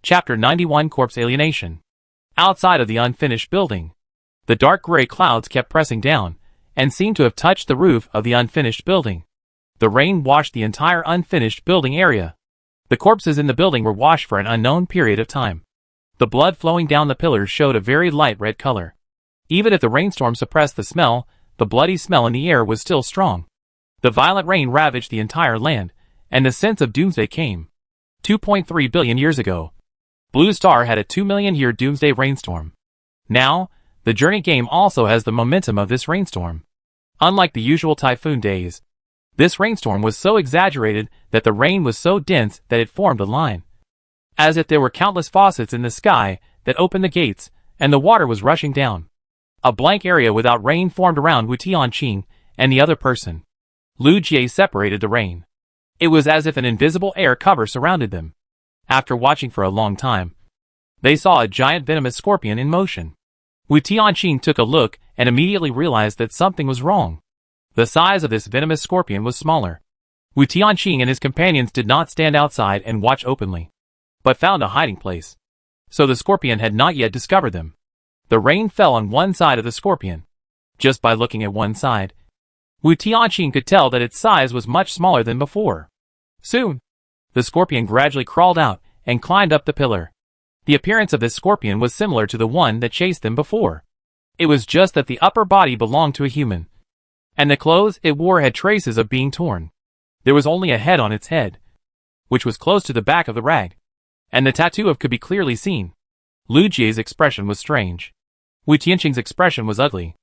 Chapter 91 Corpse Alienation. Outside of the unfinished building, the dark gray clouds kept pressing down, and seemed to have touched the roof of the unfinished building. The rain washed the entire unfinished building area. The corpses in the building were washed for an unknown period of time. The blood flowing down the pillars showed a very light red color. Even if the rainstorm suppressed the smell, the bloody smell in the air was still strong. The violent rain ravaged the entire land, and the sense of doomsday came. 2.3 billion years ago, Blue Star had a 2 million year doomsday rainstorm. Now, the journey game also has the momentum of this rainstorm. Unlike the usual typhoon days, this rainstorm was so exaggerated that the rain was so dense that it formed a line. As if there were countless faucets in the sky that opened the gates, and the water was rushing down. A blank area without rain formed around Wu Tianqing and the other person. Lu Jie separated the rain. It was as if an invisible air cover surrounded them. After watching for a long time, they saw a giant venomous scorpion in motion. Wu Tianqing took a look and immediately realized that something was wrong. The size of this venomous scorpion was smaller. Wu Tianqing and his companions did not stand outside and watch openly, but found a hiding place. So the scorpion had not yet discovered them. The rain fell on one side of the scorpion. Just by looking at one side, Wu Tianqing could tell that its size was much smaller than before. Soon, the scorpion gradually crawled out and climbed up the pillar. The appearance of this scorpion was similar to the one that chased them before. It was just that the upper body belonged to a human, and the clothes it wore had traces of being torn. There was only a head on its head, which was close to the back of the rag, and the tattoo could be clearly seen. Lu Jie's expression was strange. Wu Tianqing's expression was ugly.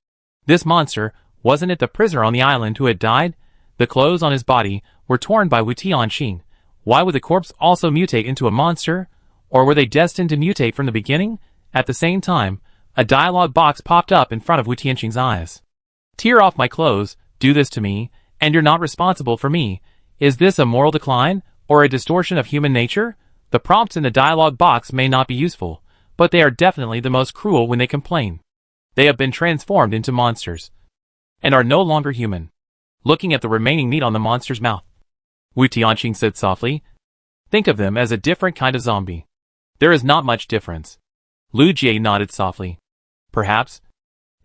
This monster, wasn't it the prisoner on the island who had died? The clothes on his body were torn by Wu Tianqing. Why would the corpse also mutate into a monster? Or were they destined to mutate from the beginning? At the same time, a dialogue box popped up in front of Wu Tianqing's eyes. Tear off my clothes, do this to me, and you're not responsible for me. Is this a moral decline, or a distortion of human nature? The prompts in the dialogue box may not be useful, but they are definitely the most cruel when they complain. They have been transformed into monsters, and are no longer human. Looking at the remaining meat on the monster's mouth, Wu Tianqing said softly, think of them as a different kind of zombie. There is not much difference. Lu Jie nodded softly. Perhaps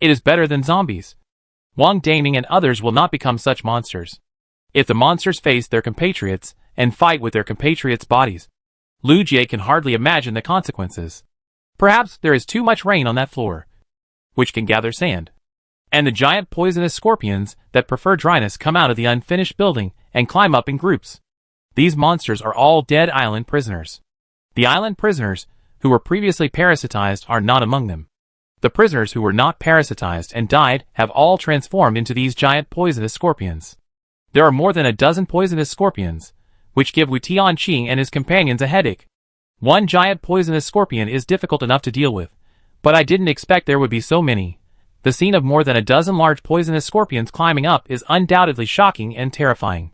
it is better than zombies. Wang Daming and others will not become such monsters. If the monsters face their compatriots and fight with their compatriots' bodies, Lu Jie can hardly imagine the consequences. Perhaps there is too much rain on that floor, which can gather sand. And the giant poisonous scorpions that prefer dryness come out of the unfinished building and climb up in groups. These monsters are all dead island prisoners. The island prisoners who were previously parasitized are not among them. The prisoners who were not parasitized and died have all transformed into these giant poisonous scorpions. There are more than a dozen poisonous scorpions, which give Wu Tianqing and his companions a headache. One giant poisonous scorpion is difficult enough to deal with, but I didn't expect there would be so many. The scene of more than a dozen large poisonous scorpions climbing up is undoubtedly shocking and terrifying.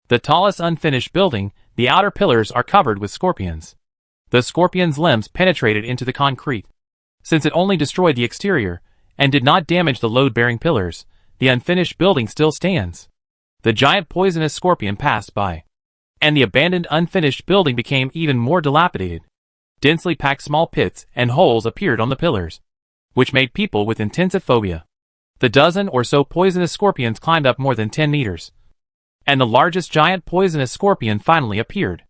The tallest unfinished building, the outer pillars are covered with scorpions. The scorpion's limbs penetrated into the concrete. Since it only destroyed the exterior, and did not damage the load-bearing pillars, the unfinished building still stands. The giant poisonous scorpion passed by, and the abandoned unfinished building became even more dilapidated. Densely packed small pits and holes appeared on the pillars, which made people with intensive phobia. The dozen or so poisonous scorpions climbed up more than 10 meters. And the largest giant poisonous scorpion finally appeared.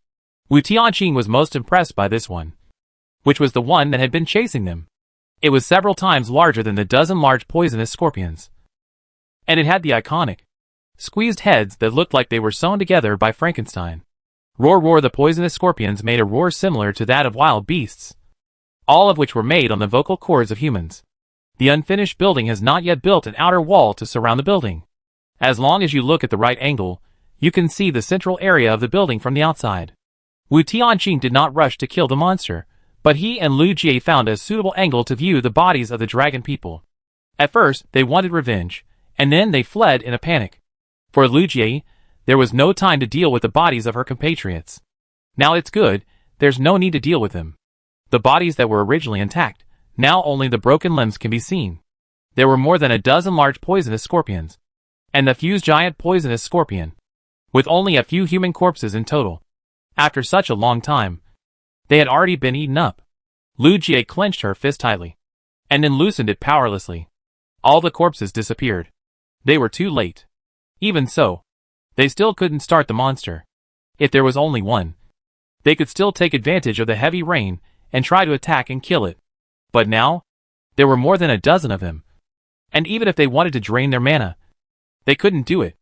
Wu Tianqing was most impressed by this one, which was the one that had been chasing them. It was several times larger than the dozen large poisonous scorpions. And it had the iconic, squeezed heads that looked like they were sewn together by Frankenstein. Roar roar, the poisonous scorpions made a roar similar to that of wild beasts, all of which were made on the vocal cords of humans. The unfinished building has not yet built an outer wall to surround the building. As long as you look at the right angle, you can see the central area of the building from the outside. Wu Tianqing did not rush to kill the monster, but he and Lu Jie found a suitable angle to view the bodies of the dragon people. At first, they wanted revenge, and then they fled in a panic. For Lu Jie, there was no time to deal with the bodies of her compatriots. Now it's good, there's no need to deal with them. The bodies that were originally intact, now only the broken limbs can be seen. There were more than a dozen large poisonous scorpions, and the fused giant poisonous scorpion, with only a few human corpses in total. After such a long time, They had already been eaten up. Lu Jie clenched her fist tightly, and then loosened it powerlessly. All the corpses disappeared. They were too late. Even so, they still couldn't start the monster. If there was only one, they could still take advantage of the heavy rain and try to attack and kill it. But now, there were more than a dozen of them. And even if they wanted to drain their mana, they couldn't do it.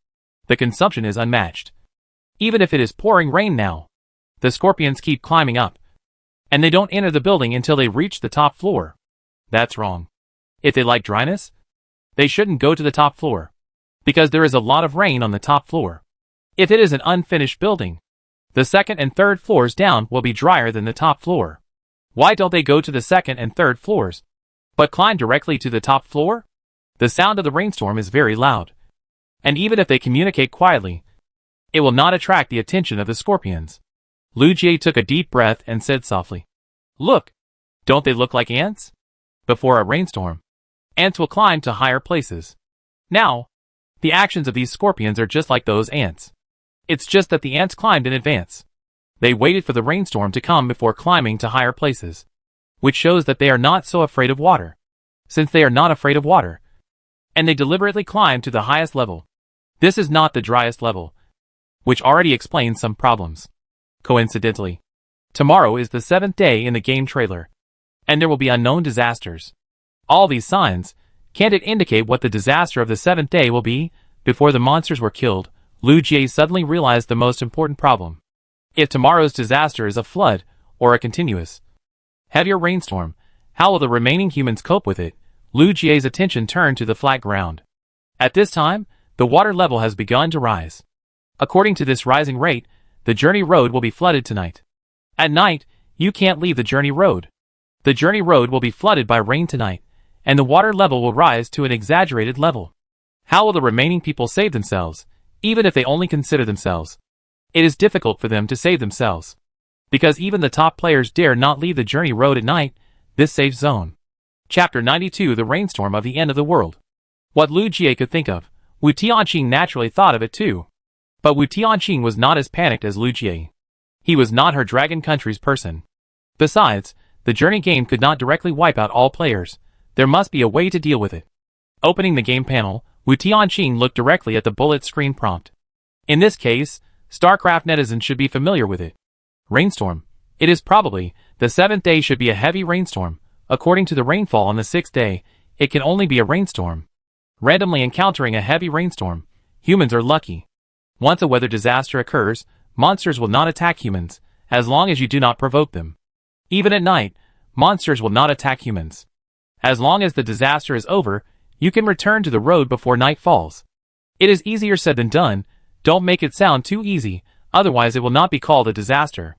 The consumption is unmatched. Even if it is pouring rain now, the scorpions keep climbing up. And they don't enter the building until they reach the top floor. That's wrong. If they like dryness, they shouldn't go to the top floor, because there is a lot of rain on the top floor. If it is an unfinished building, the second and third floors down will be drier than the top floor. Why don't they go to the second and third floors, but climb directly to the top floor? The sound of the rainstorm is very loud. And even if they communicate quietly, it will not attract the attention of the scorpions. Lu Jie took a deep breath and said softly, "Look, don't they look like ants?" Before a rainstorm, ants will climb to higher places. Now, the actions of these scorpions are just like those ants. It's just that the ants climbed in advance. They waited for the rainstorm to come before climbing to higher places, which shows that they are not so afraid of water. Since they are not afraid of water, and they deliberately climb to the highest level. This is not the driest level, which already explains some problems. Coincidentally, tomorrow is the 7th day in the game trailer, and there will be unknown disasters. All these signs, can't it indicate what the disaster of the 7th day will be? Before the monsters were killed, Lu Jie suddenly realized the most important problem. If tomorrow's disaster is a flood, or a continuous, heavier rainstorm, how will the remaining humans cope with it? Lu Jie's attention turned to the flat ground. At this time, the water level has begun to rise. According to this rising rate, the journey road will be flooded tonight. At night, you can't leave the journey road. The journey road will be flooded by rain tonight, and the water level will rise to an exaggerated level. How will the remaining people save themselves, even if they only consider themselves? It is difficult for them to save themselves, because even the top players dare not leave the journey road at night, this safe zone. Chapter 92: The Rainstorm of the End of the World. What Lu Jie could think of, Wu Tianqing naturally thought of it too. But Wu Tianqing was not as panicked as Lu Jie. He was not her Dragon Country's person. Besides, the journey game could not directly wipe out all players. There must be a way to deal with it. Opening the game panel, Wu Tianqing looked directly at the bullet screen prompt. In this case, StarCraft netizens should be familiar with it. Rainstorm. It is probably, the 7th day should be a heavy rainstorm. According to the rainfall on the 6th day, it can only be a rainstorm. Randomly encountering a heavy rainstorm, humans are lucky. Once a weather disaster occurs, monsters will not attack humans, as long as you do not provoke them. Even at night, monsters will not attack humans. As long as the disaster is over, you can return to the road before night falls. It is easier said than done. Don't make it sound too easy, otherwise it will not be called a disaster.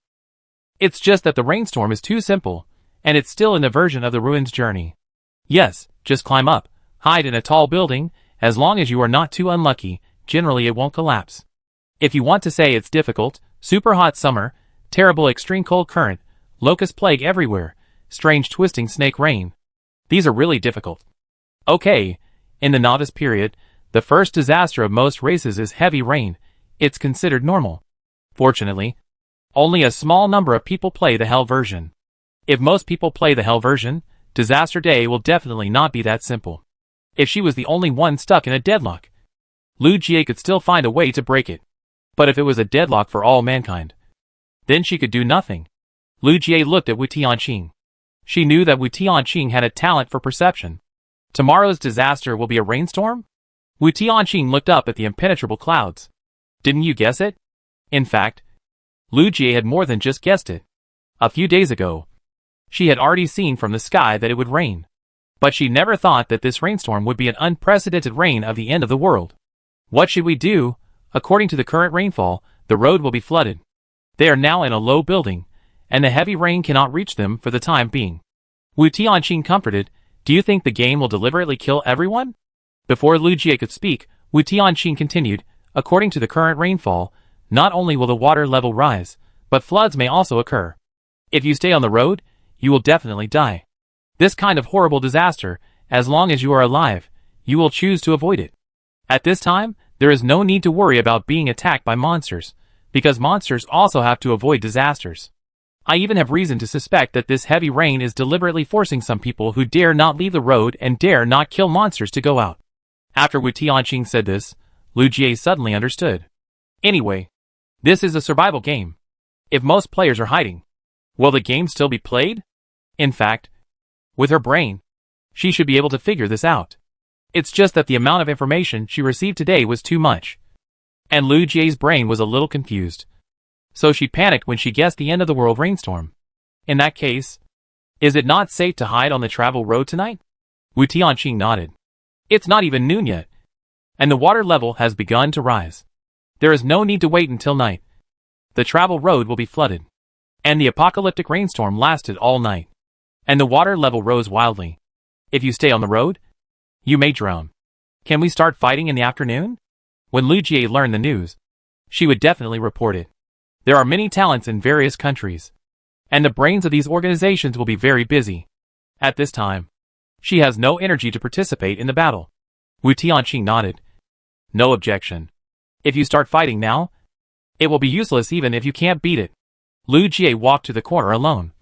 It's just that the rainstorm is too simple, and it's still in the version of the ruins journey. Yes, just climb up, hide in a tall building, as long as you are not too unlucky, generally it won't collapse. If you want to say it's difficult, super hot summer, terrible extreme cold current, locust plague everywhere, strange twisting snake rain. These are really difficult. Okay, in the novice period, the first disaster of most races is heavy rain. It's considered normal. Fortunately, only a small number of people play the hell version. If most people play the hell version, disaster day will definitely not be that simple. If she was the only one stuck in a deadlock, Lu Jie could still find a way to break it. But if it was a deadlock for all mankind, then she could do nothing. Lu Jie looked at Wu Tianqing. She knew that Wu Tianqing had a talent for perception. Tomorrow's disaster will be a rainstorm? Wu Tianqing looked up at the impenetrable clouds. Didn't you guess it? In fact, Lu Jie had more than just guessed it. A few days ago, she had already seen from the sky that it would rain. But she never thought that this rainstorm would be an unprecedented rain of the end of the world. What should we do? According to the current rainfall, the road will be flooded. They are now in a low building, and the heavy rain cannot reach them for the time being. Wu Tianqing comforted, do you think the game will deliberately kill everyone? Before Lu Jie could speak, Wu Tianqing continued, according to the current rainfall, not only will the water level rise, but floods may also occur. If you stay on the road, you will definitely die. This kind of horrible disaster, as long as you are alive, you will choose to avoid it. At this time, there is no need to worry about being attacked by monsters, because monsters also have to avoid disasters. I even have reason to suspect that this heavy rain is deliberately forcing some people who dare not leave the road and dare not kill monsters to go out. After Wu Tianqing said this, Lu Jie suddenly understood. Anyway, this is a survival game. If most players are hiding, will the game still be played? In fact, with her brain, she should be able to figure this out. It's just that the amount of information she received today was too much. And Lu Jie's brain was a little confused. So she panicked when she guessed the end of the world rainstorm. In that case, is it not safe to hide on the travel road tonight? Wu Tianqing nodded. It's not even noon yet, and the water level has begun to rise. There is no need to wait until night. The travel road will be flooded. And the apocalyptic rainstorm lasted all night. And the water level rose wildly. If you stay on the road, you may drown. Can we start fighting in the afternoon? When Lu Jie learned the news, she would definitely report it. There are many talents in various countries, and the brains of these organizations will be very busy. At this time, she has no energy to participate in the battle. Wu Tianqing nodded. No objection. If you start fighting now, it will be useless even if you can't beat it. Lu Jie walked to the corner alone,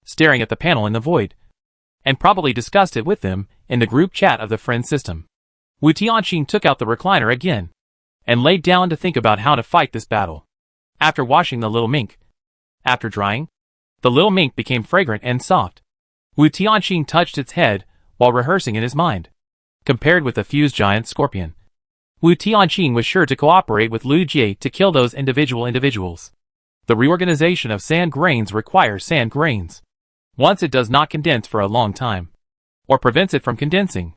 staring at the panel in the void, and probably discussed it with them in the group chat of the friend system. Wu Tianqing took out the recliner again, and laid down to think about how to fight this battle. After washing the little mink, after drying, the little mink became fragrant and soft. Wu Tianqing touched its head while rehearsing in his mind. Compared with the fused giant scorpion, Wu Tianqing was sure to cooperate with Lu Jie to kill those individuals. The reorganization of sand grains requires sand grains. Once it does not condense for a long time, or prevents it from condensing,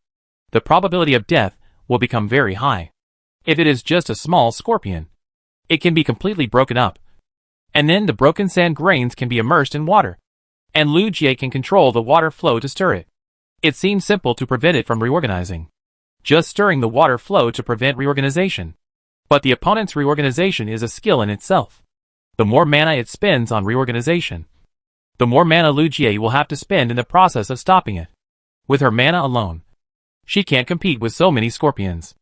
the probability of death will become very high. If it is just a small scorpion, it can be completely broken up, and then the broken sand grains can be immersed in water, and Lu Jie can control the water flow to stir it. It seems simple to prevent it from reorganizing, just stirring the water flow to prevent reorganization. But the opponent's reorganization is a skill in itself. The more mana it spends on reorganization, the more mana Lu Jie will have to spend in the process of stopping it. With her mana alone, she can't compete with so many scorpions.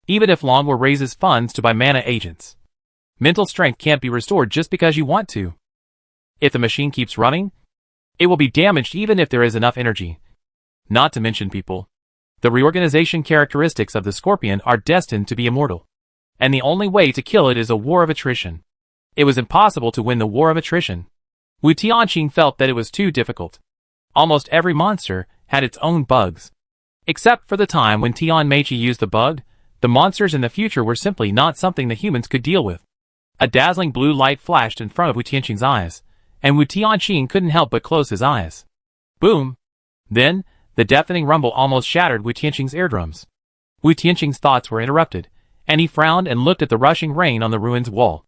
Even if Longwar raises funds to buy mana agents, mental strength can't be restored just because you want to. If the machine keeps running, it will be damaged even if there is enough energy. Not to mention people. The reorganization characteristics of the scorpion are destined to be immortal. And the only way to kill it is a war of attrition. It was impossible to win the war of attrition. Wu Tianqing felt that it was too difficult. Almost every monster had its own bugs. Except for the time when Tian Meichi used the bug, the monsters in the future were simply not something the humans could deal with. A dazzling blue light flashed in front of Wu Tianqing's eyes, and Wu Tianqing couldn't help but close his eyes. Boom! Then, the deafening rumble almost shattered Wu Tianqing's eardrums. Wu Tianqing's thoughts were interrupted, and he frowned and looked at the rushing rain on the ruin's wall.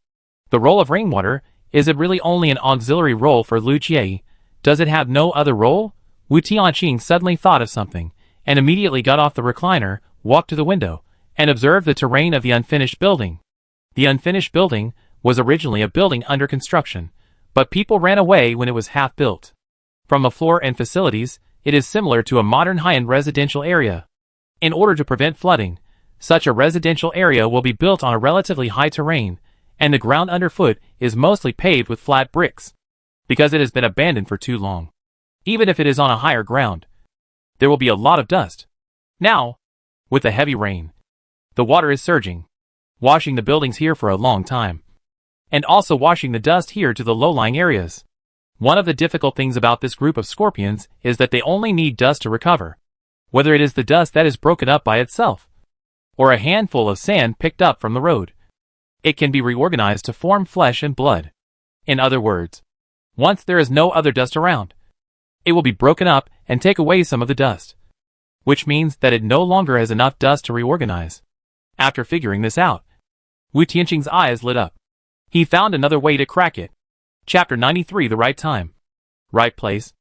The role of rainwater, is it really only an auxiliary role for Lu Jie? Does it have no other role? Wu Tianqing suddenly thought of something, and immediately got off the recliner, walked to the window, and observed the terrain of the unfinished building. The unfinished building was originally a building under construction, but people ran away when it was half built. From the floor and facilities, it is similar to a modern high-end residential area. In order to prevent flooding, such a residential area will be built on a relatively high terrain, and the ground underfoot is mostly paved with flat bricks, because it has been abandoned for too long. Even if it is on a higher ground, there will be a lot of dust. Now, with the heavy rain, the water is surging, washing the buildings here for a long time, and also washing the dust here to the low-lying areas. One of the difficult things about this group of scorpions is that they only need dust to recover, whether it is the dust that is broken up by itself, or a handful of sand picked up from the road. It can be reorganized to form flesh and blood. In other words, once there is no other dust around, it will be broken up and take away some of the dust, which means that it no longer has enough dust to reorganize. After figuring this out, Wu Tianqing's eyes lit up. He found another way to crack it. Chapter 93: The Right Time, Right Place,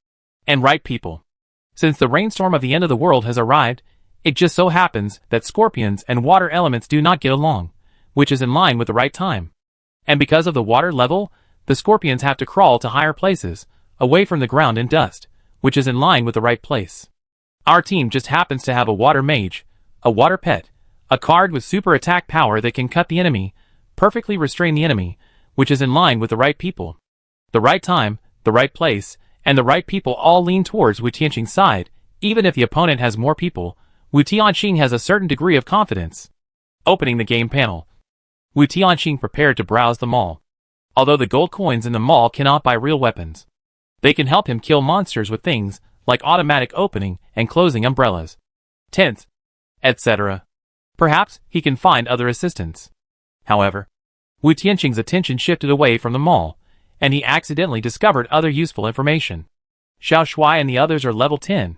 and Right People. Since the rainstorm of the end of the world has arrived, it just so happens that scorpions and water elements do not get along, which is in line with the right time. And because of the water level, the scorpions have to crawl to higher places, away from the ground and dust, which is in line with the right place. Our team just happens to have a water mage, a water pet, a card with super attack power that can cut the enemy, perfectly restrain the enemy, which is in line with the right people. The right time the right place, and the right people all lean towards Wu Tianqing's side. Even if the opponent has more people, Wu Tianqing has a certain degree of confidence. Opening the game panel. Wu Tianqing prepared to browse the mall. Although the gold coins in the mall cannot buy real weapons, they can help him kill monsters with things like automatic opening and closing umbrellas, tents, etc. Perhaps he can find other assistance. However, Wu Tianqing's attention shifted away from the mall, and he accidentally discovered other useful information. Xiao Shuai and the others are level 10.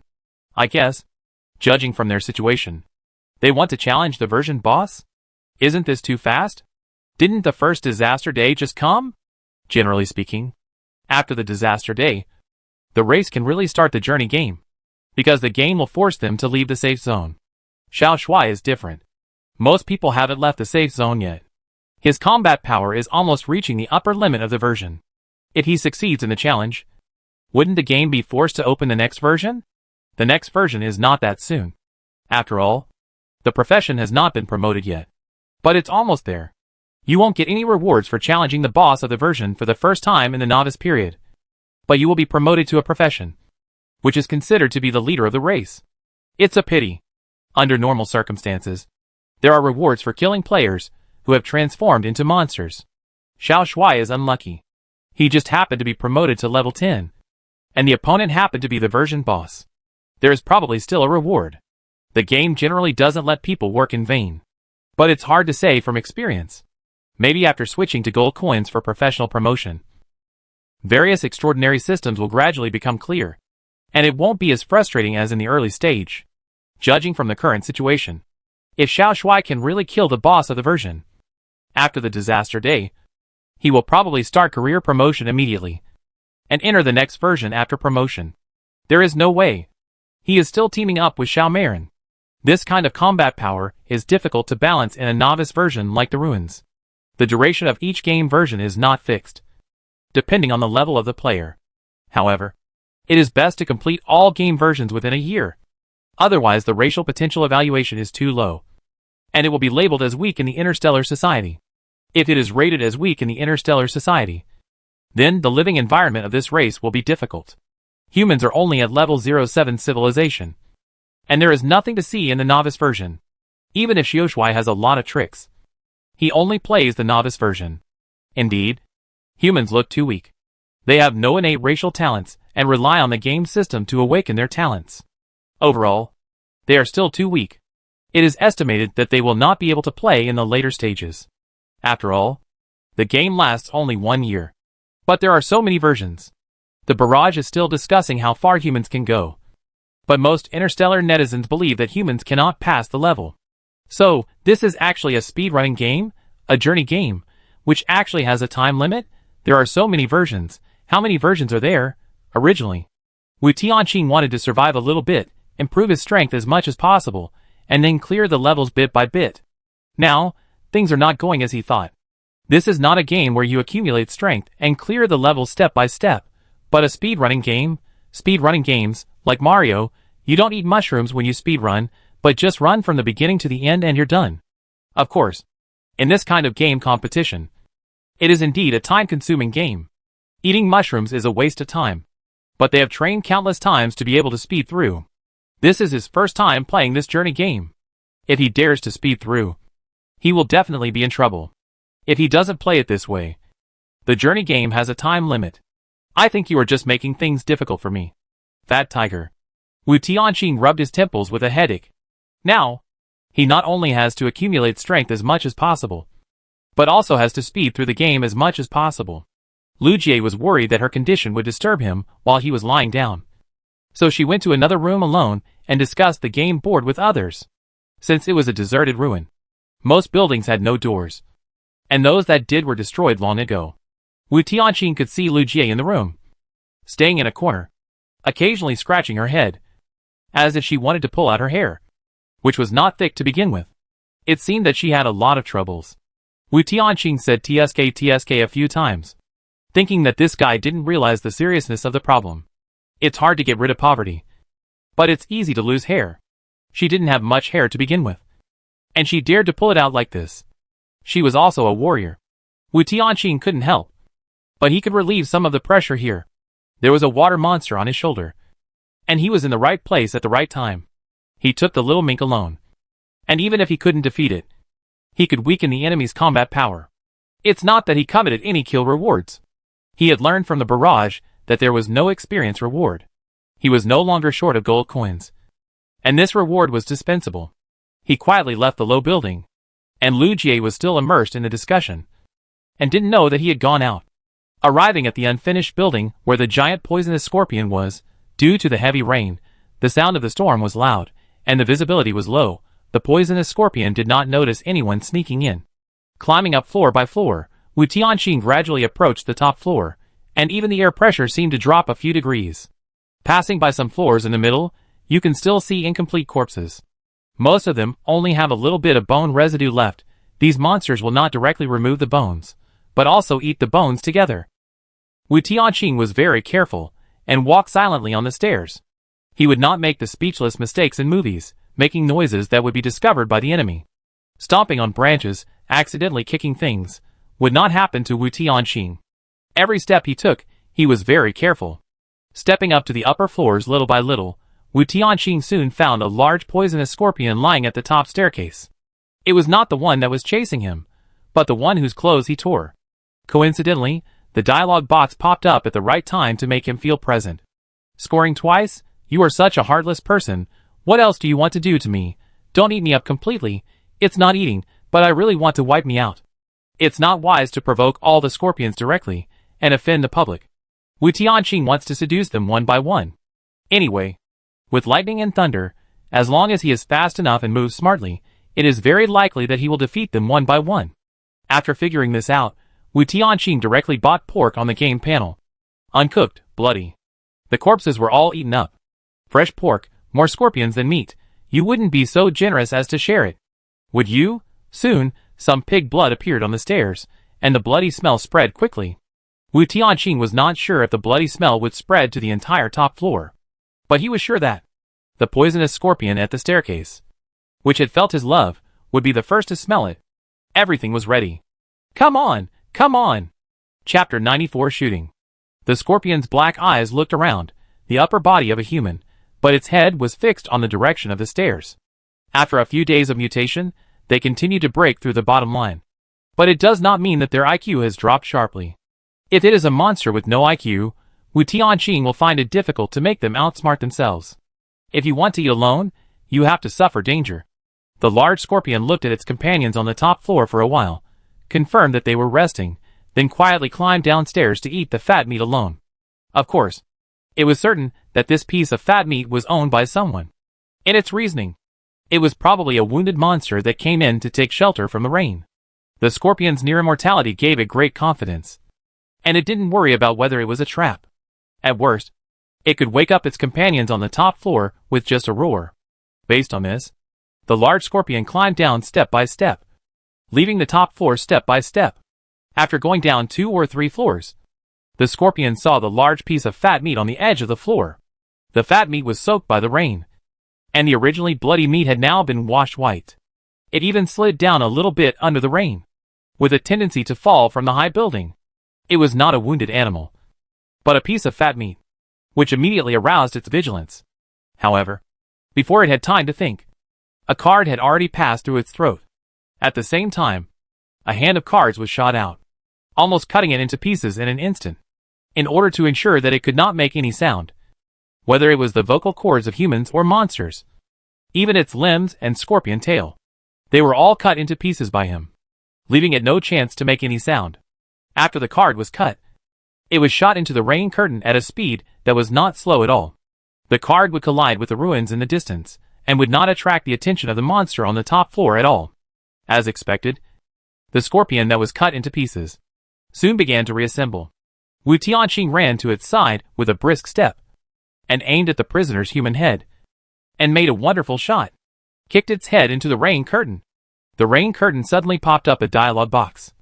I guess, judging from their situation, they want to challenge the version boss? Isn't this too fast? Didn't the first disaster day just come? Generally speaking, after the disaster day, the race can really start the journey game, because the game will force them to leave the safe zone. Xiao Shuai is different. Most people haven't left the safe zone yet. His combat power is almost reaching the upper limit of the version. If he succeeds in the challenge, wouldn't the game be forced to open the next version? The next version is not that soon. After all, the profession has not been promoted yet. But it's almost there. You won't get any rewards for challenging the boss of the version for the first time in the novice period. But you will be promoted to a profession, which is considered to be the leader of the race. It's a pity. Under normal circumstances, there are rewards for killing players who have transformed into monsters. Xiao Shuai is unlucky. He just happened to be promoted to level 10, and the opponent happened to be the version boss. There is probably still a reward. The game generally doesn't let people work in vain. But it's hard to say from experience. Maybe after switching to gold coins for professional promotion, various extraordinary systems will gradually become clear, and it won't be as frustrating as in the early stage. Judging from the current situation, if Xiao Shuai can really kill the boss of the version after the disaster day, he will probably start career promotion immediately and enter the next version after promotion. There is no way. He is still teaming up with Xiao Marin. This kind of combat power is difficult to balance in a novice version like the Ruins. The duration of each game version is not fixed, depending on the level of the player. However, it is best to complete all game versions within a year. Otherwise, the racial potential evaluation is too low, and it will be labeled as weak in the Interstellar Society. If it is rated as weak in the Interstellar Society, then the living environment of this race will be difficult. Humans are only at level 07 civilization, and there is nothing to see in the novice version. Even if Xiao Shuai has a lot of tricks, he only plays the novice version. Indeed, humans look too weak. They have no innate racial talents and rely on the game system to awaken their talents. Overall, they are still too weak. It is estimated that they will not be able to play in the later stages. After all, the game lasts only 1 year. But there are so many versions. The barrage is still discussing how far humans can go. But most interstellar netizens believe that humans cannot pass the level. So, this is actually a speedrunning game, a journey game, which actually has a time limit. There are so many versions. How many versions are there, originally? Wu Tianqing wanted to survive a little bit, improve his strength as much as possible, and then clear the levels bit by bit. Now, things are not going as he thought. This is not a game where you accumulate strength and clear the levels step by step, but a speedrunning game. Speedrunning games, like Mario, you don't eat mushrooms when you speedrun, but just run from the beginning to the end and you're done. Of course, in this kind of game competition, it is indeed a time-consuming game. Eating mushrooms is a waste of time, but they have trained countless times to be able to speed through. This is his first time playing this journey game. If he dares to speed through, he will definitely be in trouble. If he doesn't play it this way, the journey game has a time limit. I think you are just making things difficult for me. Fat Tiger. Wu Tianqing rubbed his temples with a headache. Now, he not only has to accumulate strength as much as possible, but also has to speed through the game as much as possible. Lu Jie was worried that her condition would disturb him while he was lying down. So she went to another room alone and discussed the game board with others. Since it was a deserted ruin, most buildings had no doors, and those that did were destroyed long ago. Wu Tianqing could see Lu Jie in the room, staying in a corner, occasionally scratching her head, as if she wanted to pull out her hair, which was not thick to begin with. It seemed that she had a lot of troubles. Wu Tianqing said TSK a few times, thinking that this guy didn't realize the seriousness of the problem. It's hard to get rid of poverty, but it's easy to lose hair. She didn't have much hair to begin with, and she dared to pull it out like this. She was also a warrior. Wu Tianqing couldn't help, but he could relieve some of the pressure here. There was a water monster on his shoulder, and he was in the right place at the right time. He took the little mink alone. And even if he couldn't defeat it, he could weaken the enemy's combat power. It's not that he coveted any kill rewards. He had learned from the barrage that there was no experience reward. He was no longer short of gold coins. And this reward was dispensable. He quietly left the low building, and Lu Jie was still immersed in the discussion, and didn't know that he had gone out. Arriving at the unfinished building where the giant poisonous scorpion was, due to the heavy rain, the sound of the storm was loud, and the visibility was low. The poisonous scorpion did not notice anyone sneaking in. Climbing up floor by floor, Wu Tianqing gradually approached the top floor, and even the air pressure seemed to drop a few degrees. Passing by some floors in the middle, you can still see incomplete corpses. Most of them only have a little bit of bone residue left. These monsters will not directly remove the bones, but also eat the bones together. Wu Tianqing was very careful, and walked silently on the stairs. He would not make the speechless mistakes in movies, making noises that would be discovered by the enemy. Stomping on branches, accidentally kicking things, would not happen to Wu Tianqing. Every step he took, he was very careful. Stepping up to the upper floors little by little, Wu Tianqing soon found a large poisonous scorpion lying at the top staircase. It was not the one that was chasing him, but the one whose clothes he tore. Coincidentally, the dialogue box popped up at the right time to make him feel present. Scoring twice? You are such a heartless person. What else do you want to do to me? Don't eat me up completely. It's not eating, but I really want to wipe me out. It's not wise to provoke all the scorpions directly, and offend the public. Wu Tianqing wants to seduce them one by one. Anyway, with lightning and thunder, as long as he is fast enough and moves smartly, it is very likely that he will defeat them one by one. After figuring this out, Wu Tianqing directly bought pork on the game panel. Uncooked, bloody. The corpses were all eaten up. Fresh pork, more scorpions than meat. You wouldn't be so generous as to share it, would you? Soon, some pig blood appeared on the stairs, and the bloody smell spread quickly. Wu Tianqing was not sure if the bloody smell would spread to the entire top floor, but he was sure that the poisonous scorpion at the staircase, which had felt his love, would be the first to smell it. Everything was ready. Come on! Come on! Chapter 94 Shooting. The scorpion's black eyes looked around, the upper body of a human, but its head was fixed on the direction of the stairs. After a few days of mutation, they continue to break through the bottom line. But it does not mean that their IQ has dropped sharply. If it is a monster with no IQ, Wu Tianqing will find it difficult to make them outsmart themselves. If you want to eat alone, you have to suffer danger. The large scorpion looked at its companions on the top floor for a while, confirmed that they were resting, then quietly climbed downstairs to eat the fat meat alone. Of course, it was certain that this piece of fat meat was owned by someone. In its reasoning, it was probably a wounded monster that came in to take shelter from the rain. The scorpion's near immortality gave it great confidence, and it didn't worry about whether it was a trap. At worst, it could wake up its companions on the top floor with just a roar. Based on this, the large scorpion climbed down step by step, leaving the top floor step by step. After going down 2 or 3 floors, the scorpion saw the large piece of fat meat on the edge of the floor. The fat meat was soaked by the rain, and the originally bloody meat had now been washed white. It even slid down a little bit under the rain, with a tendency to fall from the high building. It was not a wounded animal, but a piece of fat meat, which immediately aroused its vigilance. However, before it had time to think, a card had already passed through its throat. At the same time, a hand of cards was shot out, almost cutting it into pieces in an instant, in order to ensure that it could not make any sound, whether it was the vocal cords of humans or monsters, even its limbs and scorpion tail. They were all cut into pieces by him, leaving it no chance to make any sound. After the card was cut, it was shot into the rain curtain at a speed that was not slow at all. The card would collide with the ruins in the distance, and would not attract the attention of the monster on the top floor at all. As expected, the scorpion that was cut into pieces soon began to reassemble. Wu Tianqing ran to its side with a brisk step, and aimed at the prisoner's human head, and made a wonderful shot. Kicked its head into the rain curtain. The rain curtain suddenly popped up a dialogue box,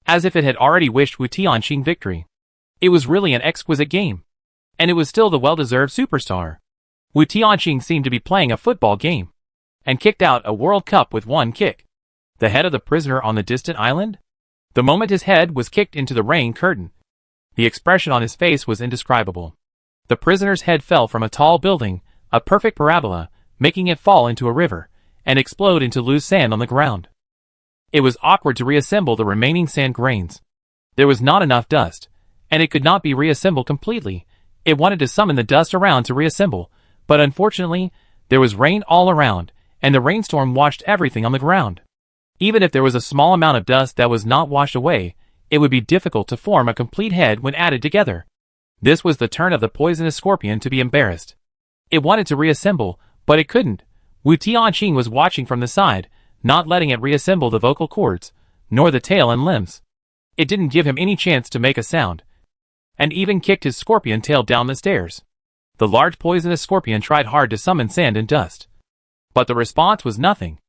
as if it had already wished Wu Tianqing victory. It was really an exquisite game, and it was still the well-deserved superstar. Wu Tianqing seemed to be playing a football game, and kicked out a World Cup with one kick. The head of the prisoner on the distant island? The moment his head was kicked into the rain curtain, The expression on his face was indescribable. The prisoner's head fell from a tall building, a perfect parabola, making it fall into a river, and explode into loose sand on the ground. It was awkward to reassemble the remaining sand grains. There was not enough dust, and it could not be reassembled completely. It wanted to summon the dust around to reassemble, but unfortunately, there was rain all around, and the rainstorm washed everything on the ground. Even if there was a small amount of dust that was not washed away, it would be difficult to form a complete head when added together. This was the turn of the poisonous scorpion to be embarrassed. It wanted to reassemble, but it couldn't. Wu Tianqing was watching from the side, not letting it reassemble the vocal cords, nor the tail and limbs. It didn't give him any chance to make a sound, and even kicked his scorpion tail down the stairs. The large poisonous scorpion tried hard to summon sand and dust, but the response was nothing.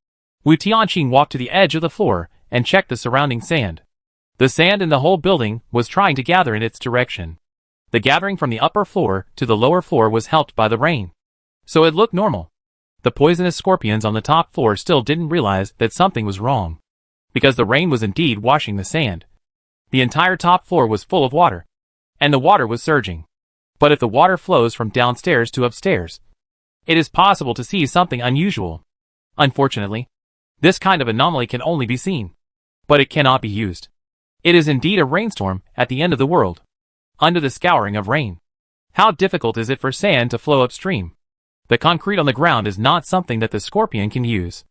Wu Tianqing walked to the edge of the floor and checked the surrounding sand. The sand in the whole building was trying to gather in its direction. The gathering from the upper floor to the lower floor was helped by the rain, so it looked normal. The poisonous scorpions on the top floor still didn't realize that something was wrong, because the rain was indeed washing the sand. The entire top floor was full of water, and the water was surging. But if the water flows from downstairs to upstairs, it is possible to see something unusual. Unfortunately, this kind of anomaly can only be seen, but it cannot be used. It is indeed a rainstorm at the end of the world, under the scouring of rain. How difficult is it for sand to flow upstream? The concrete on the ground is not something that the scorpion can use.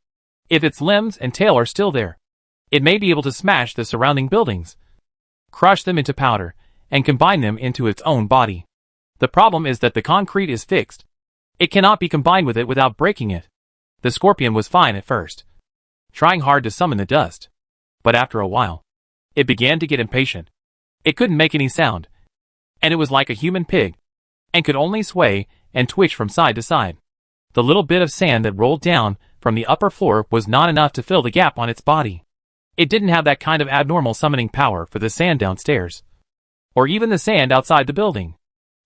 If its limbs and tail are still there, it may be able to smash the surrounding buildings, crush them into powder, and combine them into its own body. The problem is that the concrete is fixed. It cannot be combined with it without breaking it. The scorpion was fine at first, trying hard to summon the dust, but after a while, it began to get impatient. It couldn't make any sound, and it was like a human pig, and could only sway and twitch from side to side. The little bit of sand that rolled down from the upper floor was not enough to fill the gap on its body. It didn't have that kind of abnormal summoning power for the sand downstairs, or even the sand outside the building.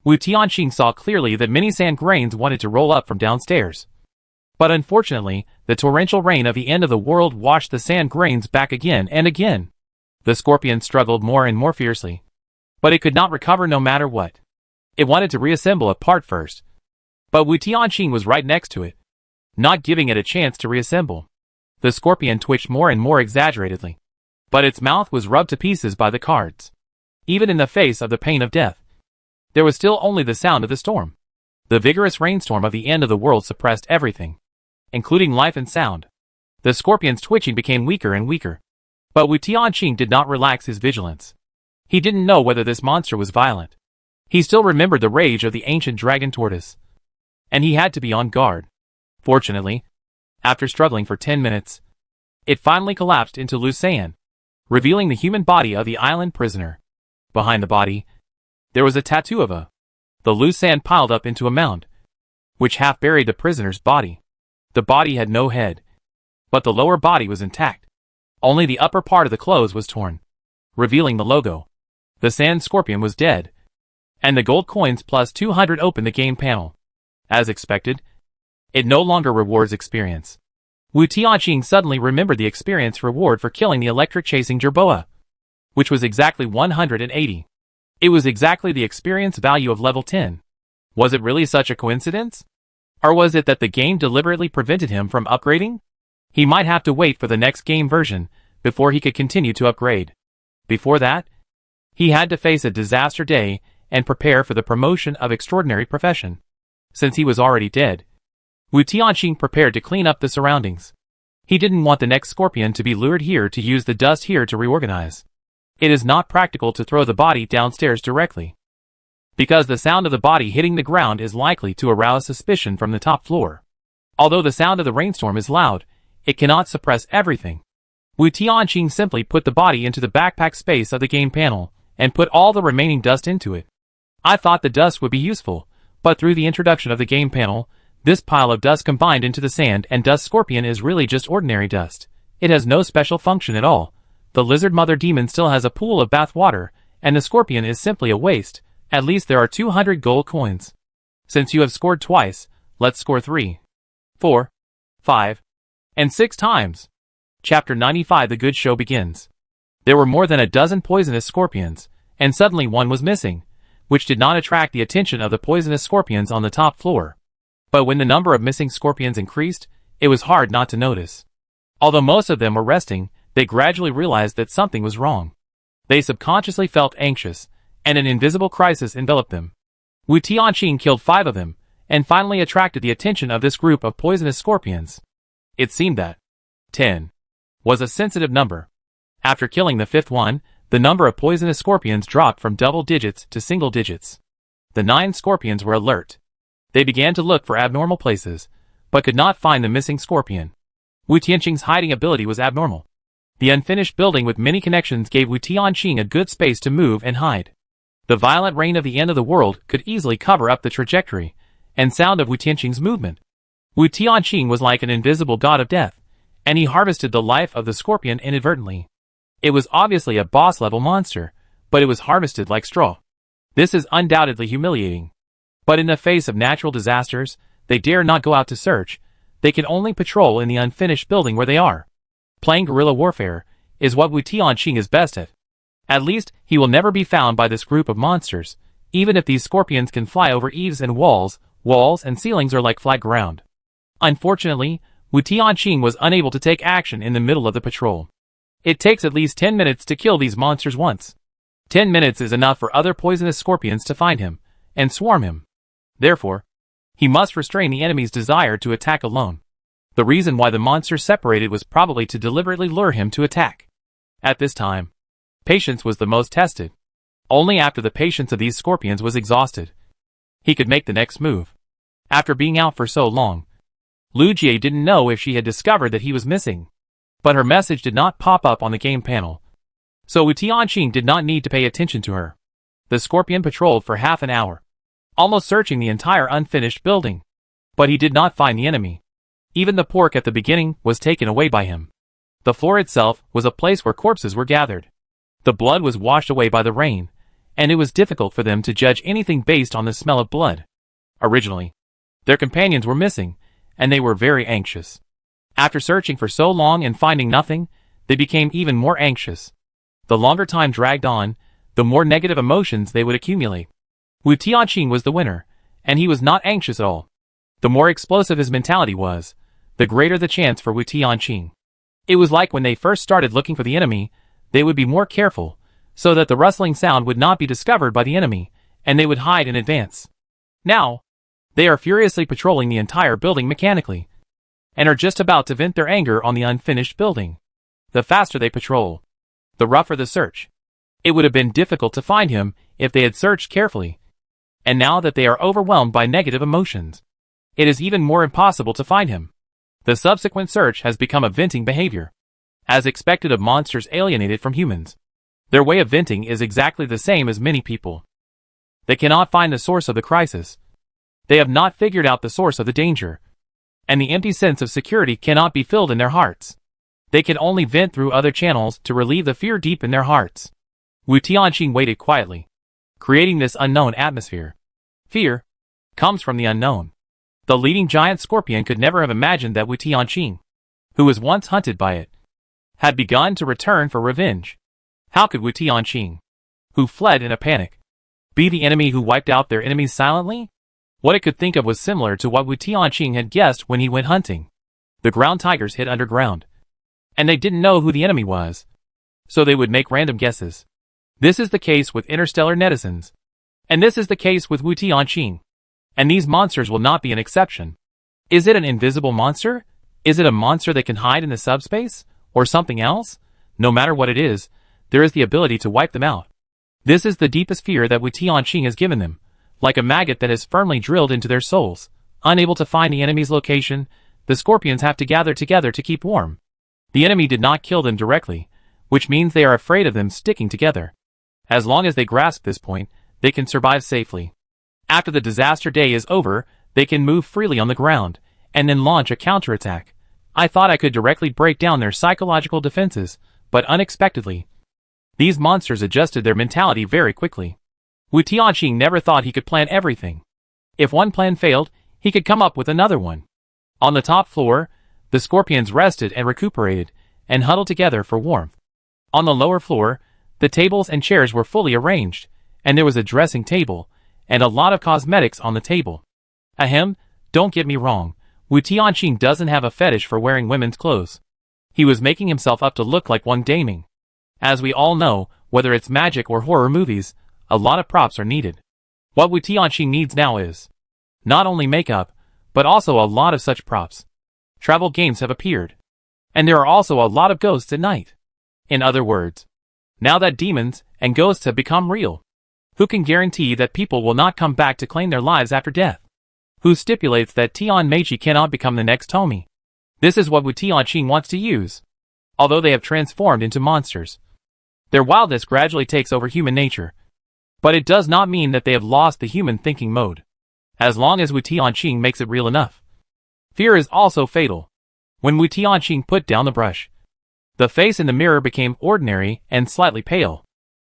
Wu Tianqing saw clearly that many sand grains wanted to roll up from downstairs. But unfortunately, the torrential rain of the end of the world washed the sand grains back again and again. The scorpion struggled more and more fiercely, but it could not recover no matter what. It wanted to reassemble a part first, but Wu Tianqing was right next to it, not giving it a chance to reassemble. The scorpion twitched more and more exaggeratedly, but its mouth was rubbed to pieces by the cards. Even in the face of the pain of death, there was still only the sound of the storm. The vigorous rainstorm of the end of the world suppressed everything, including life and sound. The scorpion's twitching became weaker and weaker, but Wu Tianqing did not relax his vigilance. He didn't know whether this monster was violent. He still remembered the rage of the ancient dragon tortoise, and he had to be on guard. Fortunately, after struggling for 10 minutes, it finally collapsed into loose sand, revealing the human body of the island prisoner. Behind the body, there was a tattoo of the loose sand piled up into a mound, which half buried the prisoner's body. The body had no head, but the lower body was intact. Only the upper part of the clothes was torn, revealing the logo. The sand scorpion was dead, and the gold coins plus 200 opened the game panel. As expected, it no longer rewards experience. Wu Tianqing suddenly remembered the experience reward for killing the electric chasing jerboa, which was exactly 180. It was exactly the experience value of level 10. Was it really such a coincidence? Or was it that the game deliberately prevented him from upgrading? He might have to wait for the next game version before he could continue to upgrade. Before that, he had to face a disaster day and prepare for the promotion of extraordinary profession. Since he was already dead, Wu Tianqing prepared to clean up the surroundings. He didn't want the next scorpion to be lured here to use the dust here to reorganize. It is not practical to throw the body downstairs directly, because the sound of the body hitting the ground is likely to arouse suspicion from the top floor. Although the sound of the rainstorm is loud, it cannot suppress everything. Wu Tianqing simply put the body into the backpack space of the game panel and put all the remaining dust into it. I thought the dust would be useful, but through the introduction of the game panel, this pile of dust combined into the sand and dust scorpion is really just ordinary dust. It has no special function at all. The lizard mother demon still has a pool of bath water, and the scorpion is simply a waste. At least there are 200 gold coins. Since you have scored twice, let's score 3, 4, 5, and 6 times. Chapter 95 The Good Show begins. There were more than a dozen poisonous scorpions, and suddenly one was missing, which did not attract the attention of the poisonous scorpions on the top floor. But when the number of missing scorpions increased, it was hard not to notice. Although most of them were resting, they gradually realized that something was wrong. They subconsciously felt anxious, and an invisible crisis enveloped them. Wu Tianqing killed 5 of them, and finally attracted the attention of this group of poisonous scorpions. It seemed that 10 was a sensitive number. After killing the 5th one, the number of poisonous scorpions dropped from double digits to single digits. The 9 scorpions were alert. They began to look for abnormal places, but could not find the missing scorpion. Wu Tianqing's hiding ability was abnormal. The unfinished building with many connections gave Wu Tianqing a good space to move and hide. The violent rain of the end of the world could easily cover up the trajectory and sound of Wu Tianqing's movement. Wu Tianqing was like an invisible god of death, and he harvested the life of the scorpion inadvertently. It was obviously a boss-level monster, but it was harvested like straw. This is undoubtedly humiliating. But in the face of natural disasters, they dare not go out to search. They can only patrol in the unfinished building where they are. Playing guerrilla warfare is what Wu Tianqing is best at. At least, he will never be found by this group of monsters, even if these scorpions can fly over eaves and walls and ceilings are like flat ground. Unfortunately, Wu Tianqing was unable to take action in the middle of the patrol. It takes at least 10 minutes to kill these monsters once. 10 minutes is enough for other poisonous scorpions to find him and swarm him. Therefore, he must restrain the enemy's desire to attack alone. The reason why the monsters separated was probably to deliberately lure him to attack. At this time, patience was the most tested. Only after the patience of these scorpions was exhausted, he could make the next move. After being out for so long, Lu Jie didn't know if she had discovered that he was missing. But her message did not pop up on the game panel, so Wu Tianqing did not need to pay attention to her. The scorpion patrolled for half an hour, almost searching the entire unfinished building. But he did not find the enemy. Even the pork at the beginning was taken away by him. The floor itself was a place where corpses were gathered. The blood was washed away by the rain, and it was difficult for them to judge anything based on the smell of blood. Originally, their companions were missing, and they were very anxious. After searching for so long and finding nothing, they became even more anxious. The longer time dragged on, the more negative emotions they would accumulate. Wu Tianqing was the winner, and he was not anxious at all. The more explosive his mentality was, the greater the chance for Wu Tianqing. It was like when they first started looking for the enemy, they would be more careful, so that the rustling sound would not be discovered by the enemy, and they would hide in advance. Now, they are furiously patrolling the entire building mechanically, and are just about to vent their anger on the unfinished building. The faster they patrol, the rougher the search. It would have been difficult to find him if they had searched carefully. And now that they are overwhelmed by negative emotions, it is even more impossible to find him. The subsequent search has become a venting behavior, as expected of monsters alienated from humans. Their way of venting is exactly the same as many people. They cannot find the source of the crisis. They have not figured out the source of the danger, and the empty sense of security cannot be filled in their hearts. They can only vent through other channels to relieve the fear deep in their hearts. Wu Tianqing waited quietly, creating this unknown atmosphere. Fear comes from the unknown. The leading giant scorpion could never have imagined that Wu Tianqing, who was once hunted by it, had begun to return for revenge. How could Wu Tianqing, who fled in a panic, be the enemy who wiped out their enemies silently? What it could think of was similar to what Wu Tianqing had guessed when he went hunting. The ground tigers hid underground, and they didn't know who the enemy was, so they would make random guesses. This is the case with interstellar netizens, and this is the case with Wu Tianqing, and these monsters will not be an exception. Is it an invisible monster? Is it a monster that can hide in the subspace, or something else? No matter what it is, there is the ability to wipe them out. This is the deepest fear that Wu Tianqing has given them. Like a maggot that is firmly drilled into their souls. Unable to find the enemy's location, the scorpions have to gather together to keep warm. The enemy did not kill them directly, which means they are afraid of them sticking together. As long as they grasp this point, they can survive safely. After the disaster day is over, they can move freely on the ground, and then launch a counterattack. I thought I could directly break down their psychological defenses, but unexpectedly, these monsters adjusted their mentality very quickly. Wu Tianqing never thought he could plan everything. If one plan failed, he could come up with another one. On the top floor, the scorpions rested and recuperated, and huddled together for warmth. On the lower floor, The tables and chairs were fully arranged, and there was a dressing table, and a lot of cosmetics on the table. Ahem, don't get me wrong, Wu Tianqing doesn't have a fetish for wearing women's clothes. He was making himself up to look like one gaming. As we all know, whether it's magic or horror movies, a lot of props are needed. What Wu Tianqing needs now is not only makeup, but also a lot of such props. Travel games have appeared. And there are also a lot of ghosts at night. In other words, now that demons and ghosts have become real, who can guarantee that people will not come back to claim their lives after death? Who stipulates that Tian Meiji cannot become the next Tomi? This is what Wu Tianqing wants to use. Although they have transformed into monsters, their wildness gradually takes over human nature. But it does not mean that they have lost the human thinking mode. As long as Wu Tianqing makes it real enough. Fear is also fatal. When Wu Tianqing put down the brush, the face in the mirror became ordinary and slightly pale.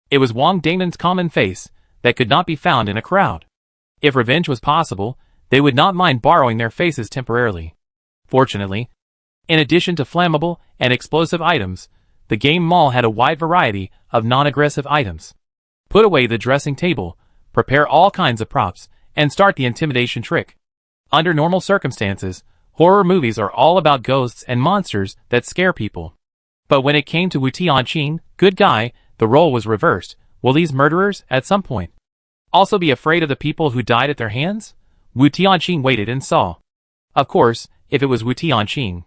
It was Wang Damon's common face that could not be found in a crowd. If revenge was possible, they would not mind borrowing their faces temporarily. Fortunately, in addition to flammable and explosive items, the game mall had a wide variety of non-aggressive items. Put away the dressing table, prepare all kinds of props, and start the intimidation trick. Under normal circumstances, horror movies are all about ghosts and monsters that scare people. But when it came to Wu Tianqing, good guy, the role was reversed. Will these murderers, at some point, also be afraid of the people who died at their hands? Wu Tianqing waited and saw. Of course, if it was Wu Tianqing,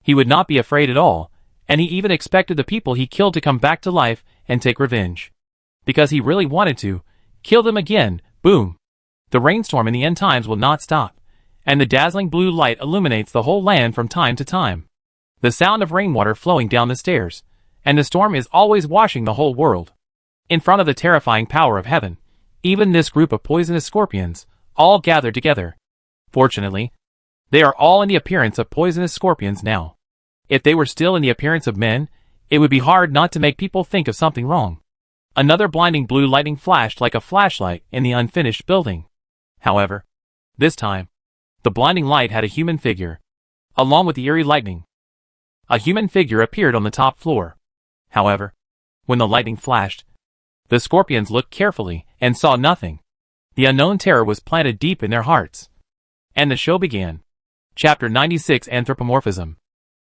he would not be afraid at all, and he even expected the people he killed to come back to life and take revenge. Because he really wanted to kill them again. Boom! The rainstorm in the end times will not stop, and the dazzling blue light illuminates the whole land from time to time. The sound of rainwater flowing down the stairs, and the storm is always washing the whole world. In front of the terrifying power of heaven, even this group of poisonous scorpions, all gathered together. Fortunately, they are all in the appearance of poisonous scorpions now. If they were still in the appearance of men, it would be hard not to make people think of something wrong. Another blinding blue lightning flashed like a flashlight in the unfinished building. However, this time, the blinding light had a human figure. Along with the eerie lightning, a human figure appeared on the top floor. However, when the lightning flashed, the scorpions looked carefully and saw nothing. The unknown terror was planted deep in their hearts. And the show began. Chapter 96 Anthropomorphism.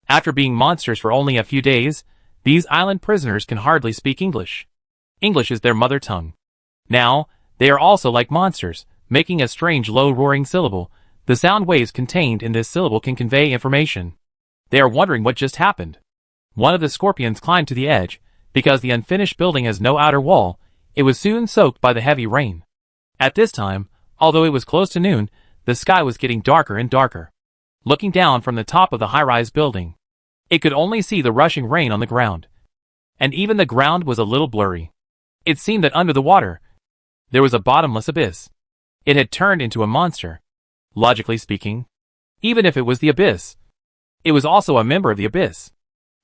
After being monsters for only a few days, these island prisoners can hardly speak English. English is their mother tongue. Now, they are also like monsters, making a strange low-roaring syllable. The sound waves contained in this syllable can convey information. They are wondering what just happened. One of the scorpions climbed to the edge. Because the unfinished building has no outer wall, it was soon soaked by the heavy rain. At this time, although it was close to noon, the sky was getting darker and darker. Looking down from the top of the high-rise building, it could only see the rushing rain on the ground. And even the ground was a little blurry. It seemed that under the water, there was a bottomless abyss. It had turned into a monster. Logically speaking, even if it was the abyss, it was also a member of the abyss.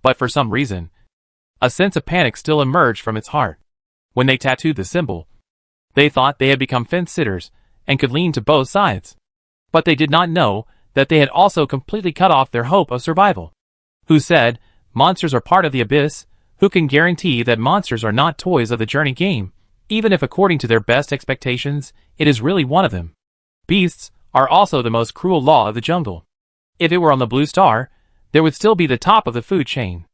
But for some reason, a sense of panic still emerged from its heart. When they tattooed the symbol, they thought they had become fence-sitters and could lean to both sides. But they did not know that they had also completely cut off their hope of survival. Who said, monsters are part of the abyss? Who can guarantee that monsters are not toys of the journey game, even if according to their best expectations, it is really one of them? Beasts are also the most cruel law of the jungle. If it were on the blue star, there would still be the top of the food chain.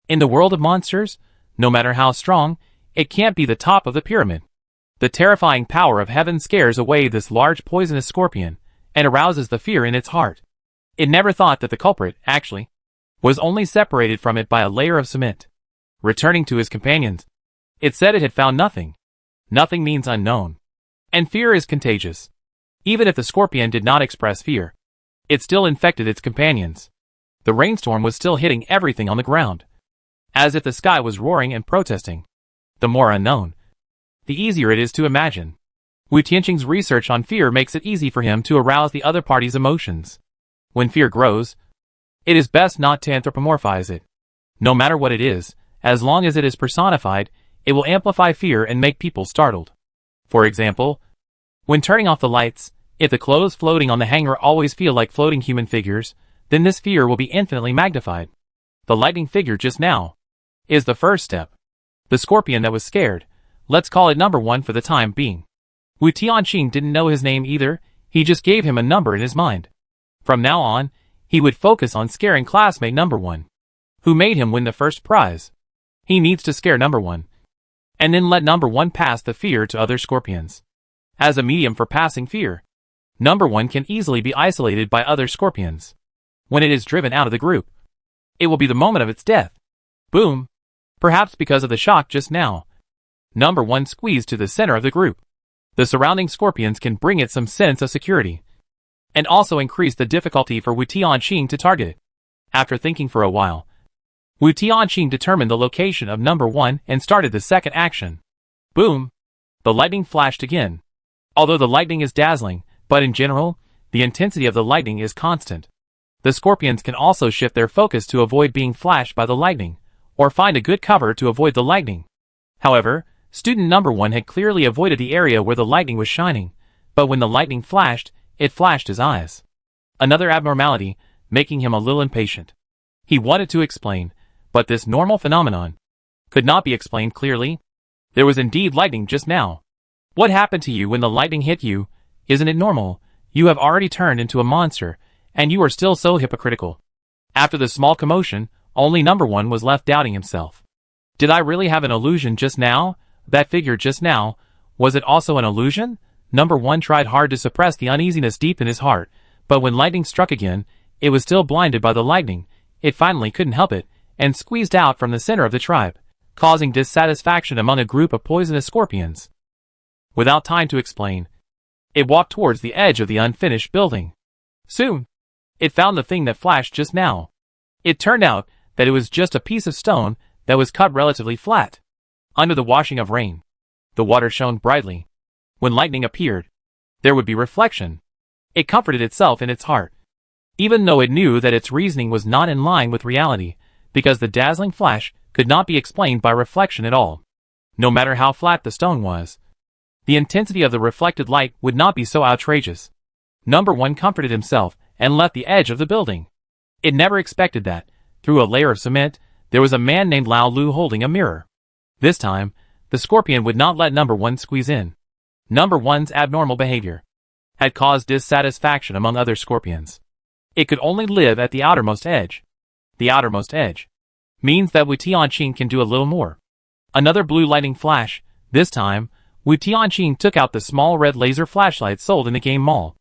In the world of monsters, no matter how strong, it can't be the top of the pyramid. The terrifying power of heaven scares away this large poisonous scorpion, and arouses the fear in its heart. It never thought that the culprit, actually, was only separated from it by a layer of cement. Returning to his companions, it said it had found nothing. Nothing means unknown. And fear is contagious. Even if the scorpion did not express fear, it still infected its companions. The rainstorm was still hitting everything on the ground, as if the sky was roaring and protesting. The more unknown, the easier it is to imagine. Wu Tianqing's research on fear makes it easy for him to arouse the other party's emotions. When fear grows, it is best not to anthropomorphize it. No matter what it is, as long as it is personified, it will amplify fear and make people startled. For example, when turning off the lights, if the clothes floating on the hanger always feel like floating human figures, then this fear will be infinitely magnified. The lightning figure just now is the first step. The scorpion that was scared. Let's call it number 1 for the time being. Wu Tianqing didn't know his name either, he just gave him a number in his mind. From now on, he would focus on scaring classmate number 1. Who made him win the first prize. He needs to scare number 1. And then let number 1 pass the fear to other scorpions. As a medium for passing fear, number 1 can easily be isolated by other scorpions. When it is driven out of the group, it will be the moment of its death. Boom! Perhaps because of the shock just now, number 1 squeezed to the center of the group. The surrounding scorpions can bring it some sense of security, and also increase the difficulty for Wu Tianqing to target it. After thinking for a while, Wu Tianqing determined the location of number 1 and started the second action. Boom! The lightning flashed again. Although the lightning is dazzling, but in general, the intensity of the lightning is constant. The scorpions can also shift their focus to avoid being flashed by the lightning, or find a good cover to avoid the lightning. However, student number 1 had clearly avoided the area where the lightning was shining, but when the lightning flashed, it flashed his eyes. Another abnormality, making him a little impatient. He wanted to explain, but this normal phenomenon could not be explained clearly. There was indeed lightning just now. What happened to you when the lightning hit you? Isn't it normal? You have already turned into a monster, and you are still so hypocritical. After the small commotion, only number 1 was left doubting himself. Did I really have an illusion just now? That figure just now, was it also an illusion? Number 1 tried hard to suppress the uneasiness deep in his heart, but when lightning struck again, it was still blinded by the lightning. It finally couldn't help it, and squeezed out from the center of the tribe, causing dissatisfaction among a group of poisonous scorpions. Without time to explain, it walked towards the edge of the unfinished building. Soon, it found the thing that flashed just now. It turned out that it was just a piece of stone that was cut relatively flat. Under the washing of rain, the water shone brightly. When lightning appeared, there would be reflection. It comforted itself in its heart, even though it knew that its reasoning was not in line with reality, because the dazzling flash could not be explained by reflection at all. No matter how flat the stone was, the intensity of the reflected light would not be so outrageous. Number 1 comforted himself and left the edge of the building. It never expected that, through a layer of cement, there was a man named Lao Lu holding a mirror. This time, the scorpion would not let number 1 squeeze in. Number 1's abnormal behavior had caused dissatisfaction among other scorpions. It could only live at the outermost edge. The outermost edge means that Wu Tianqing can do a little more. Another blue lightning flash. This time, Wu Tianqing took out the small red laser flashlight sold in the game mall.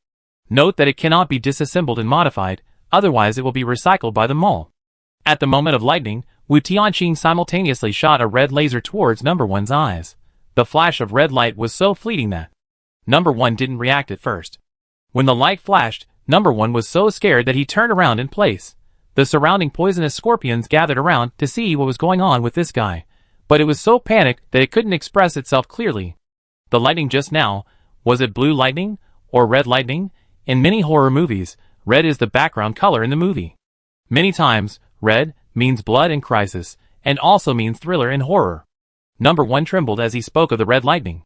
Note that it cannot be disassembled and modified, otherwise it will be recycled by the mall. At the moment of lightning, Wu Tianqing simultaneously shot a red laser towards number 1's eyes. The flash of red light was so fleeting that number 1 didn't react at first. When the light flashed, number 1 was so scared that he turned around in place. The surrounding poisonous scorpions gathered around to see what was going on with this guy, but it was so panicked that it couldn't express itself clearly. The lightning just now, was it blue lightning or red lightning? In many horror movies, red is the background color in the movie. Many times, red means blood and crisis, and also means thriller and horror. Number 1 trembled as he spoke of the red lightning.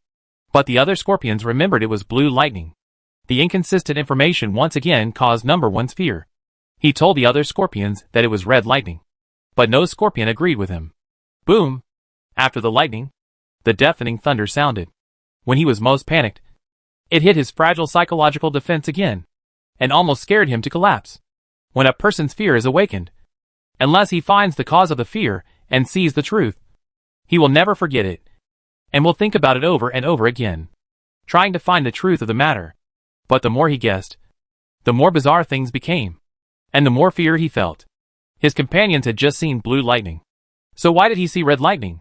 But the other scorpions remembered it was blue lightning. The inconsistent information once again caused number 1's fear. He told the other scorpions that it was red lightning. But no scorpion agreed with him. Boom! After the lightning, the deafening thunder sounded. When he was most panicked, it hit his fragile psychological defense again, and almost scared him to collapse. When a person's fear is awakened, unless he finds the cause of the fear and sees the truth, he will never forget it, and will think about it over and over again, trying to find the truth of the matter. But the more he guessed, the more bizarre things became, and the more fear he felt. His companions had just seen blue lightning. So why did he see red lightning?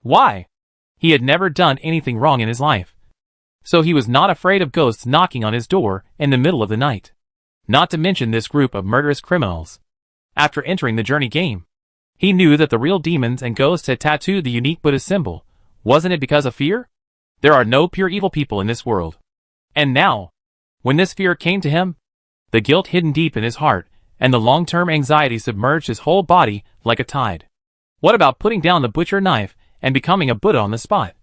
Why? He had never done anything wrong in his life. So he was not afraid of ghosts knocking on his door in the middle of the night. Not to mention this group of murderous criminals. After entering the journey game, he knew that the real demons and ghosts had tattooed the unique Buddhist symbol. Wasn't it because of fear? There are no pure evil people in this world. And now, when this fear came to him, the guilt hidden deep in his heart, and the long-term anxiety submerged his whole body like a tide. What about putting down the butcher knife and becoming a Buddha on the spot?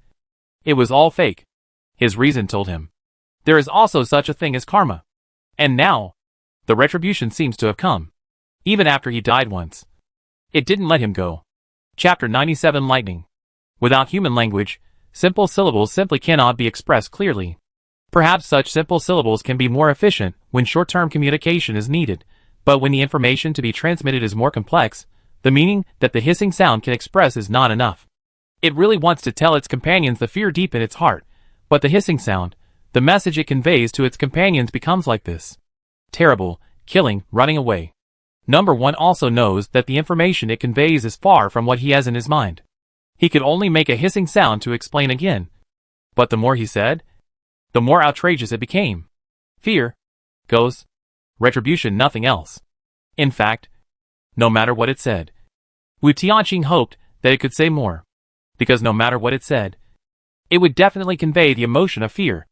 It was all fake. His reason told him. There is also such a thing as karma. And now, the retribution seems to have come. Even after he died once, it didn't let him go. Chapter 97 Lightning. Without human language, simple syllables simply cannot be expressed clearly. Perhaps such simple syllables can be more efficient when short-term communication is needed, but when the information to be transmitted is more complex, the meaning that the hissing sound can express is not enough. It really wants to tell its companions the fear deep in its heart, but the hissing sound, the message it conveys to its companions becomes like this: terrible, killing, running away. Number 1 also knows that the information it conveys is far from what he has in his mind. He could only make a hissing sound to explain again. But the more he said, the more outrageous it became. Fear, ghosts, retribution, nothing else. In fact, no matter what it said, Wu Tianqing hoped that it could say more. Because no matter what it said, it would definitely convey the emotion of fear.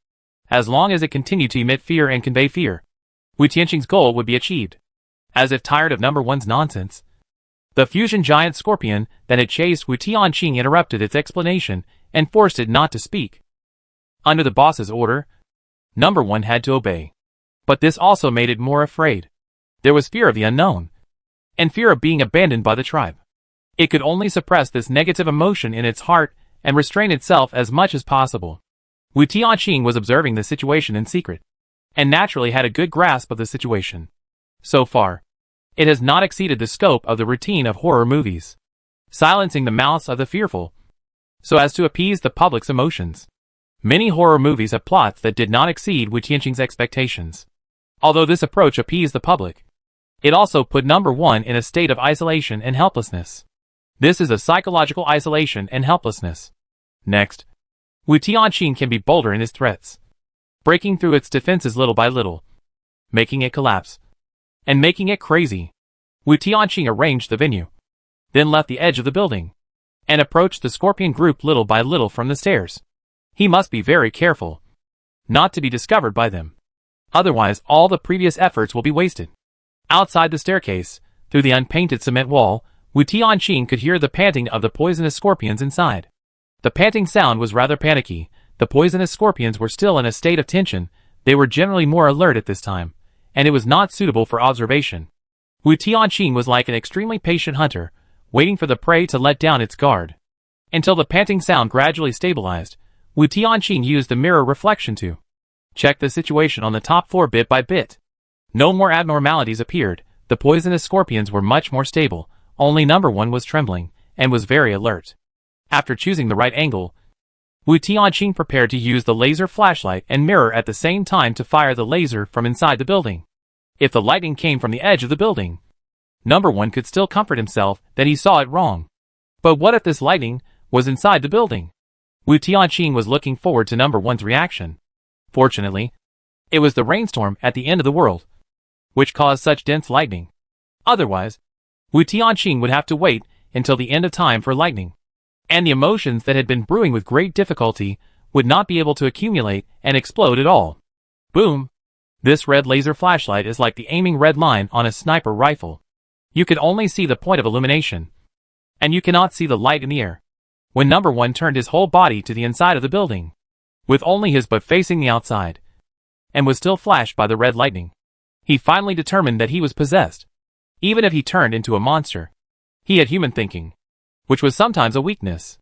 As long as it continued to emit fear and convey fear, Wu Tianqing's goal would be achieved. As if tired of number 1's nonsense, the fusion giant scorpion that had chased Wu Tianqing interrupted its explanation and forced it not to speak. Under the boss's order, number 1 had to obey. But this also made it more afraid. There was fear of the unknown, and fear of being abandoned by the tribe. It could only suppress this negative emotion in its heart and restrain itself as much as possible. Wu Tianqing was observing the situation in secret, and naturally had a good grasp of the situation. So far, it has not exceeded the scope of the routine of horror movies, silencing the mouths of the fearful, so as to appease the public's emotions. Many horror movies have plots that did not exceed Wu Tianqing's expectations. Although this approach appeased the public, it also put number 1 in a state of isolation and helplessness. This is a psychological isolation and helplessness. Next, Wu Tianqing can be bolder in his threats, breaking through its defenses little by little, making it collapse, and making it crazy. Wu Tianqing arranged the venue, then left the edge of the building, and approached the scorpion group little by little from the stairs. He must be very careful not to be discovered by them. Otherwise, all the previous efforts will be wasted. Outside the staircase, through the unpainted cement wall, Wu Tianqing could hear the panting of the poisonous scorpions inside. The panting sound was rather panicky. The poisonous scorpions were still in a state of tension. They were generally more alert at this time, and it was not suitable for observation. Wu Tianqing was like an extremely patient hunter, waiting for the prey to let down its guard. Until the panting sound gradually stabilized, Wu Tianqing used the mirror reflection to check the situation on the top floor bit by bit. No more abnormalities appeared. The poisonous scorpions were much more stable. Only number 1 was trembling, and was very alert. After choosing the right angle, Wu Tianqing prepared to use the laser flashlight and mirror at the same time to fire the laser from inside the building. If the lightning came from the edge of the building, number 1 could still comfort himself that he saw it wrong. But what if this lightning was inside the building? Wu Tianqing was looking forward to number 1's reaction. Fortunately, it was the rainstorm at the end of the world which caused such dense lightning. Otherwise, Wu Tianqing would have to wait until the end of time for lightning, and the emotions that had been brewing with great difficulty would not be able to accumulate and explode at all. Boom! This red laser flashlight is like the aiming red line on a sniper rifle. You can only see the point of illumination, and you cannot see the light in the air. When number 1 turned his whole body to the inside of the building, with only his butt facing the outside, and was still flashed by the red lightning, he finally determined that he was possessed. Even if he turned into a monster, he had human thinking, which was sometimes a weakness.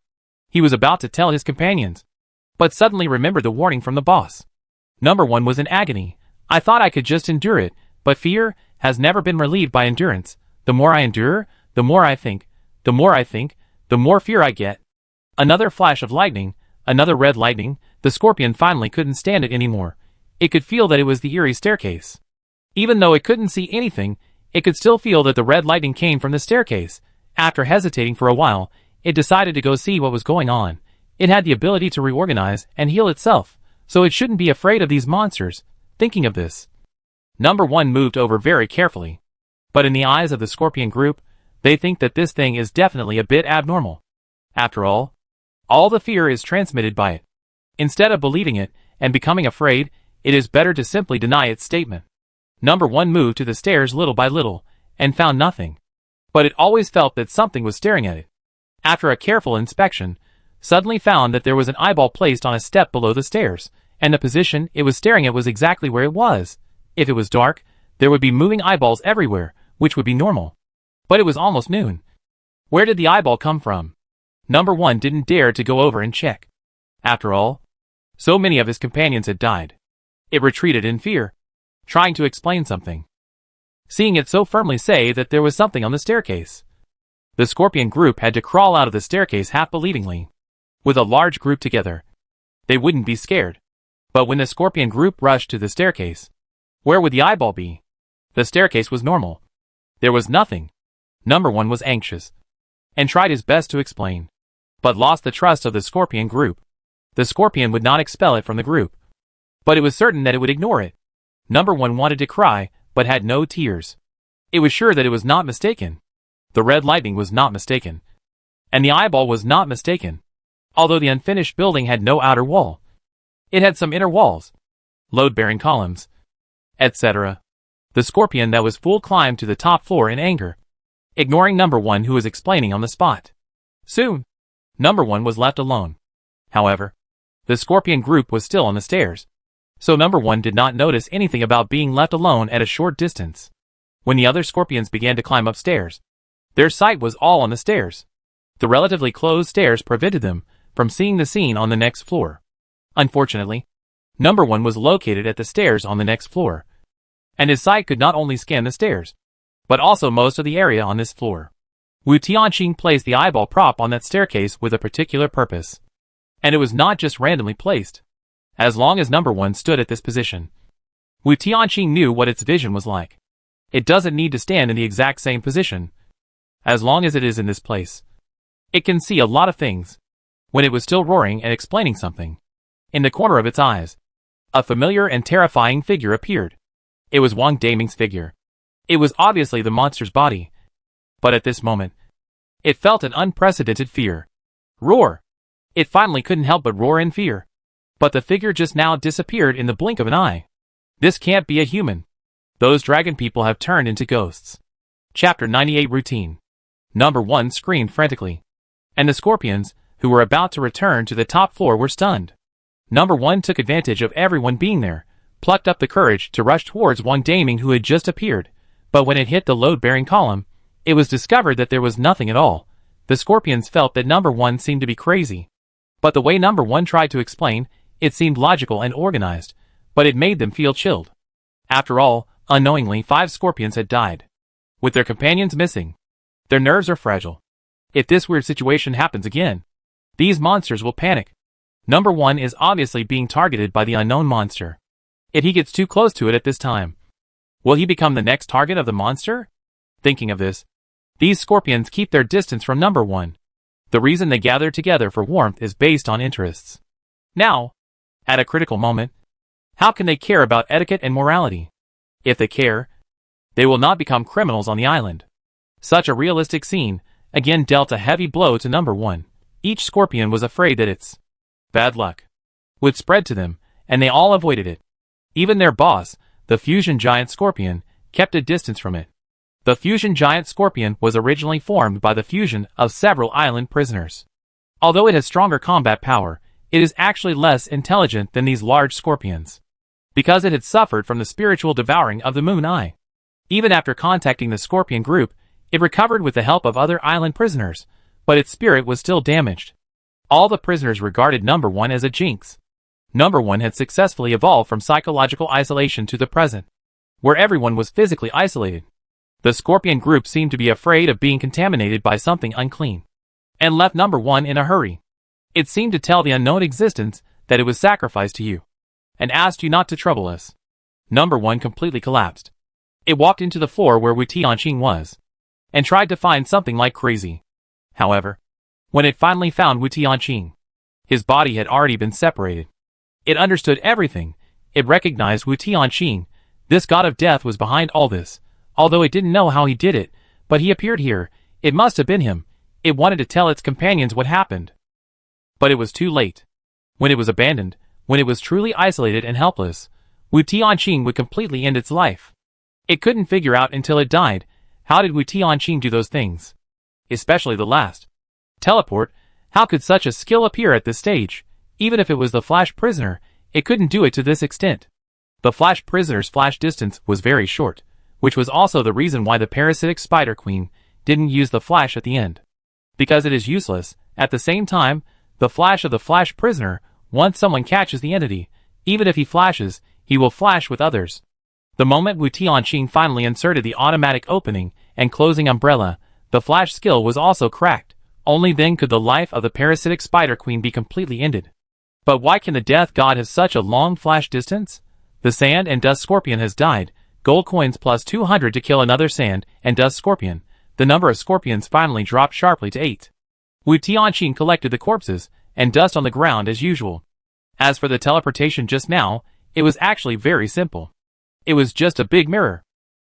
He was about to tell his companions, but suddenly remembered the warning from the boss. Number 1 was in agony. I thought I could just endure it, but fear has never been relieved by endurance. The more I endure, the more I think. The more I think, the more fear I get. Another flash of lightning, another red lightning. The scorpion finally couldn't stand it anymore. It could feel that it was the eerie staircase. Even though it couldn't see anything, it could still feel that the red lightning came from the staircase. After hesitating for a while, it decided to go see what was going on. It had the ability to reorganize and heal itself, so it shouldn't be afraid of these monsters. Thinking of this, number 1 moved over very carefully. But in the eyes of the scorpion group, they think that this thing is definitely a bit abnormal. After all the fear is transmitted by it. Instead of believing it and becoming afraid, it is better to simply deny its statement. Number 1 moved to the stairs little by little, and found nothing. But it always felt that something was staring at it. After a careful inspection, suddenly found that there was an eyeball placed on a step below the stairs, and the position it was staring at was exactly where it was. If it was dark, there would be moving eyeballs everywhere, which would be normal. But it was almost noon. Where did the eyeball come from? Number 1 didn't dare to go over and check. After all, so many of his companions had died. It retreated in fear, trying to explain something. Seeing it so firmly say that there was something on the staircase. The scorpion group had to crawl out of the staircase half-believingly. With a large group together, they wouldn't be scared. But when the scorpion group rushed to the staircase, where would the eyeball be? The staircase was normal. There was nothing. Number 1 was anxious, and tried his best to explain, but lost the trust of the scorpion group. The scorpion would not expel it from the group, but it was certain that it would ignore it. Number 1 wanted to cry, but had no tears. It was sure that it was not mistaken. The red lightning was not mistaken, and the eyeball was not mistaken. Although the unfinished building had no outer wall, it had some inner walls, load-bearing columns, etc. The scorpion that was full climbed to the top floor in anger, ignoring Number 1 who was explaining on the spot. Soon, Number 1 was left alone. However, the scorpion group was still on the stairs, so Number 1 did not notice anything about being left alone at a short distance. When the other scorpions began to climb upstairs, their sight was all on the stairs. The relatively closed stairs prevented them from seeing the scene on the next floor. Unfortunately, Number 1 was located at the stairs on the next floor, and his sight could not only scan the stairs, but also most of the area on this floor. Wu Tianqing placed the eyeball prop on that staircase with a particular purpose. And it was not just randomly placed. As long as Number 1 stood at this position, Wu Tianqing knew what its vision was like. It doesn't need to stand in the exact same position. As long as it is in this place, it can see a lot of things. When it was still roaring and explaining something, in the corner of its eyes, a familiar and terrifying figure appeared. It was Wang Daming's figure. It was obviously the monster's body. But at this moment, it felt an unprecedented fear. Roar! It finally couldn't help but roar in fear. But the figure just now disappeared in the blink of an eye. This can't be a human. Those dragon people have turned into ghosts. Chapter 98 Routine. Number 1 screamed frantically, and the scorpions, who were about to return to the top floor, were stunned. Number 1 took advantage of everyone being there, plucked up the courage to rush towards Wang Daming who had just appeared, but when it hit the load-bearing column, it was discovered that there was nothing at all. The scorpions felt that Number 1 seemed to be crazy. But the way Number 1 tried to explain, it seemed logical and organized, but it made them feel chilled. After all, unknowingly 5 scorpions had died, with their companions missing. Their nerves are fragile. If this weird situation happens again, these monsters will panic. Number 1 is obviously being targeted by the unknown monster. If he gets too close to it at this time, will he become the next target of the monster? Thinking of this, these scorpions keep their distance from Number 1. The reason they gather together for warmth is based on interests. Now, at a critical moment, how can they care about etiquette and morality? If they care, they will not become criminals on the island. Such a realistic scene again dealt a heavy blow to Number 1. Each scorpion was afraid that its bad luck would spread to them, and they all avoided it. Even their boss, the fusion giant scorpion, kept a distance from it. The fusion giant scorpion was originally formed by the fusion of several island prisoners. Although it has stronger combat power, it is actually less intelligent than these large scorpions, because it had suffered from the spiritual devouring of the moon eye. Even after contacting the scorpion group, it recovered with the help of other island prisoners, but its spirit was still damaged. All the prisoners regarded Number 1 as a jinx. Number 1 had successfully evolved from psychological isolation to the present, where everyone was physically isolated. The scorpion group seemed to be afraid of being contaminated by something unclean, and left Number 1 in a hurry. It seemed to tell the unknown existence that it was sacrificed to you, and asked you not to trouble us. Number 1 completely collapsed. It walked into the floor where Wu Tianqing was, and tried to find something like crazy. However, when it finally found Wu Tianqing, his body had already been separated. It understood everything. It recognized Wu Tianqing. This god of death was behind all this, although it didn't know how he did it, but he appeared here. It must have been him. It wanted to tell its companions what happened. But it was too late. When it was abandoned, when it was truly isolated and helpless, Wu Tianqing would completely end its life. It couldn't figure out until it died, how did Wu Tianqing do those things? Especially the last. Teleport, how could such a skill appear at this stage? Even if it was the Flash prisoner, it couldn't do it to this extent. The Flash prisoner's flash distance was very short, which was also the reason why the parasitic Spider Queen didn't use the flash at the end. Because it is useless, At the same time, the flash of the flash prisoner, once someone catches the entity, even if he flashes, he will flash with others. The moment Wu Tianqing finally inserted the automatic opening and closing umbrella, the flash skill was also cracked. Only then could the life of the parasitic spider queen be completely ended. But why can the death god have such a long flash distance? The sand and dust scorpion has died. Gold coins plus 200 to kill another sand and dust scorpion. The number of scorpions finally dropped sharply to 8. Wu Tianqing collected the corpses and dust on the ground as usual. As for the teleportation just now, it was actually very simple. It was just a big mirror.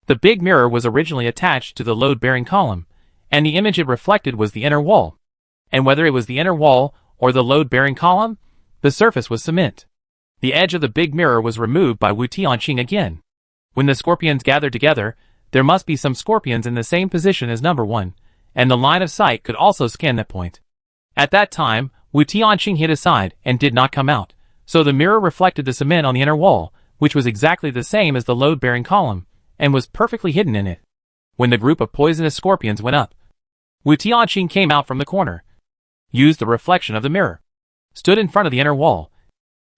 The big mirror was originally attached to the load-bearing column, and the image it reflected was the inner wall. And whether it was the inner wall or the load-bearing column, the surface was cement. The edge of the big mirror was removed by Wu Tianqing again. When the scorpions gathered together, there must be some scorpions in the same position as number 1, and the line of sight could also scan that point. At that time, Wu Tianqing hid aside and did not come out, so the mirror reflected the cement on the inner wall, which was exactly the same as the load-bearing column, and was perfectly hidden in it. When the group of poisonous scorpions went up, Wu Tianqing came out from the corner, used the reflection of the mirror, stood in front of the inner wall,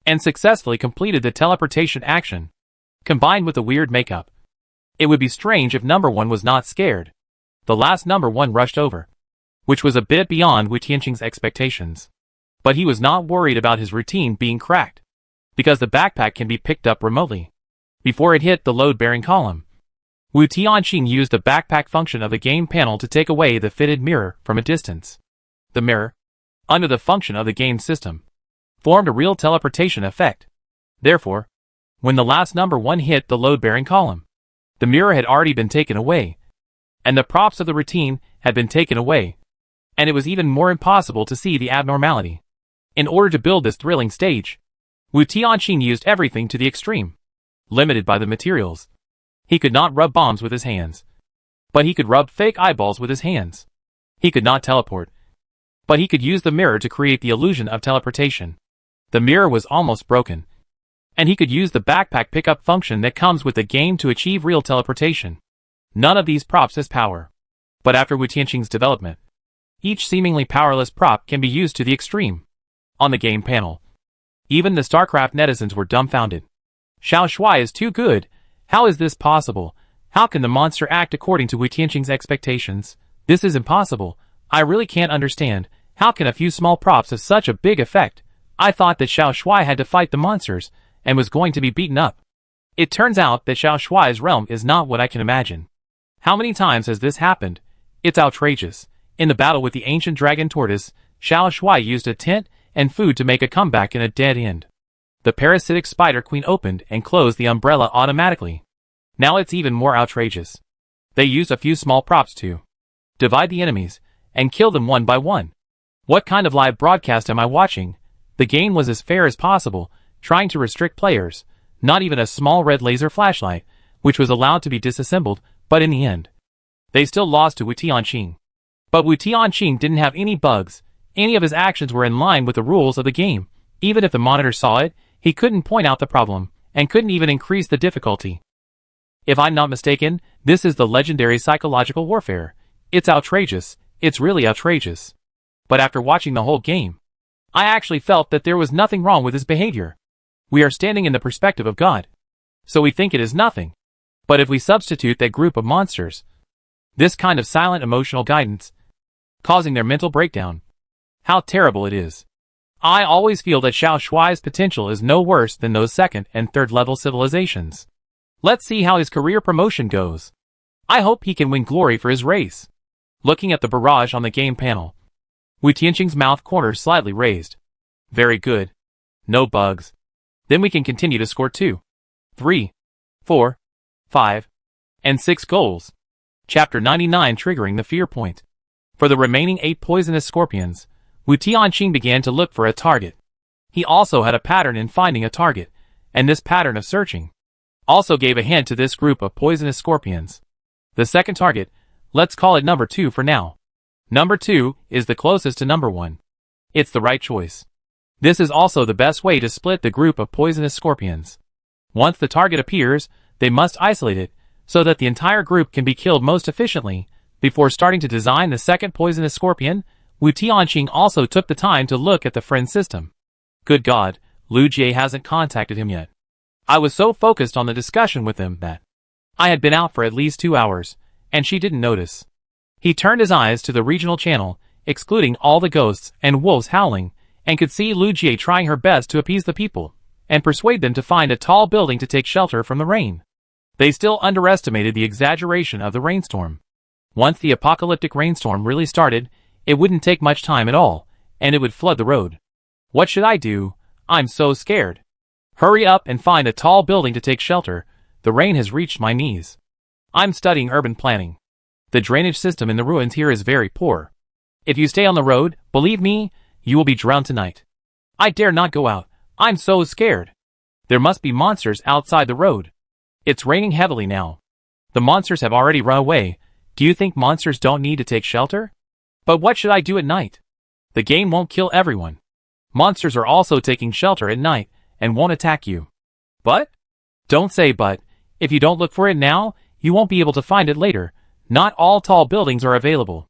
and successfully completed the teleportation action. Combined with the weird makeup, it would be strange if number 1 was not scared. The last number 1 rushed over, which was a bit beyond Wu Tianqing's expectations. But he was not worried about his routine being cracked, because the backpack can be picked up remotely. Before it hit the load-bearing column, Wu Tianqing used the backpack function of the game panel to take away the fitted mirror from a distance. The mirror, under the function of the game system, formed a real teleportation effect. Therefore, when the last number 1 hit the load-bearing column, the mirror had already been taken away, and the props of the routine had been taken away, and it was even more impossible to see the abnormality. In order to build this thrilling stage, Wu Tianqing used everything to the extreme. Limited by the materials, he could not rub bombs with his hands, but he could rub fake eyeballs with his hands. He could not teleport, but he could use the mirror to create the illusion of teleportation. The mirror was almost broken, and he could use the backpack pickup function that comes with the game to achieve real teleportation. None of these props has power. But after Wu Tianqing's development, each seemingly powerless prop can be used to the extreme. On the game panel, even the StarCraft netizens were dumbfounded. Xiao Shuai is too good. How is this possible? How can the monster act according to Wu Tianqing's expectations? This is impossible. I really can't understand. How can a few small props have such a big effect? I thought that Xiao Shuai had to fight the monsters, and was going to be beaten up. It turns out that Xiao Shuai's realm is not what I can imagine. How many times has this happened? It's outrageous. In the battle with the ancient dragon tortoise, Xiao Shuai used a tent and food to make a comeback in a dead end. The parasitic spider queen opened and closed the umbrella automatically. Now it's even more outrageous. They used a few small props to divide the enemies and kill them one by one. What kind of live broadcast am I watching? The game was as fair as possible, trying to restrict players. Not even a small red laser flashlight, which was allowed to be disassembled, but in the end, they still lost to Wu Tianqing. But Wu Tianqing didn't have any bugs. Any of his actions were in line with the rules of the game. Even if the monitor saw it, he couldn't point out the problem, and couldn't even increase the difficulty. If I'm not mistaken, this is the legendary psychological warfare. It's outrageous. It's really outrageous. But after watching the whole game, I actually felt that there was nothing wrong with his behavior. We are standing in the perspective of God, so we think it is nothing. But if we substitute that group of monsters, this kind of silent emotional guidance, causing their mental breakdown, how terrible it is. I always feel that Xiao Shuai's potential is no worse than those second and third level civilizations. Let's see how his career promotion goes. I hope he can win glory for his race. Looking at the barrage on the game panel, Wu Tianqing's mouth corners slightly raised. Very good. No bugs. Then we can continue to score 2, 3, 4, 5, and 6 goals. Chapter 99 triggering the fear point. For the remaining 8 poisonous scorpions, Wu Tianqing began to look for a target. He also had a pattern in finding a target, and this pattern of searching also gave a hint to this group of poisonous scorpions. The second target, let's call it number 2 for now. Number 2 is the closest to number 1. It's the right choice. This is also the best way to split the group of poisonous scorpions. Once the target appears, they must isolate it, so that the entire group can be killed most efficiently. Before starting to design the second poisonous scorpion, Wu Tianqing also took the time to look at the friend system. Good God, Lu Jie hasn't contacted him yet. I was so focused on the discussion with him that I had been out for at least 2 hours, and she didn't notice. He turned his eyes to the regional channel, excluding all the ghosts and wolves howling, and could see Lu Jie trying her best to appease the people and persuade them to find a tall building to take shelter from the rain. They still underestimated the exaggeration of the rainstorm. Once the apocalyptic rainstorm really started, it wouldn't take much time at all, and it would flood the road. What should I do? I'm so scared. Hurry up and find a tall building to take shelter. The rain has reached my knees. I'm studying urban planning. The drainage system in the ruins here is very poor. If you stay on the road, believe me, you will be drowned tonight. I dare not go out. I'm so scared. There must be monsters outside the road. It's raining heavily now. The monsters have already run away. Do you think monsters don't need to take shelter? But what should I do at night? The game won't kill everyone. Monsters are also taking shelter at night and won't attack you. But? Don't say but. If you don't look for it now, you won't be able to find it later. Not all tall buildings are available.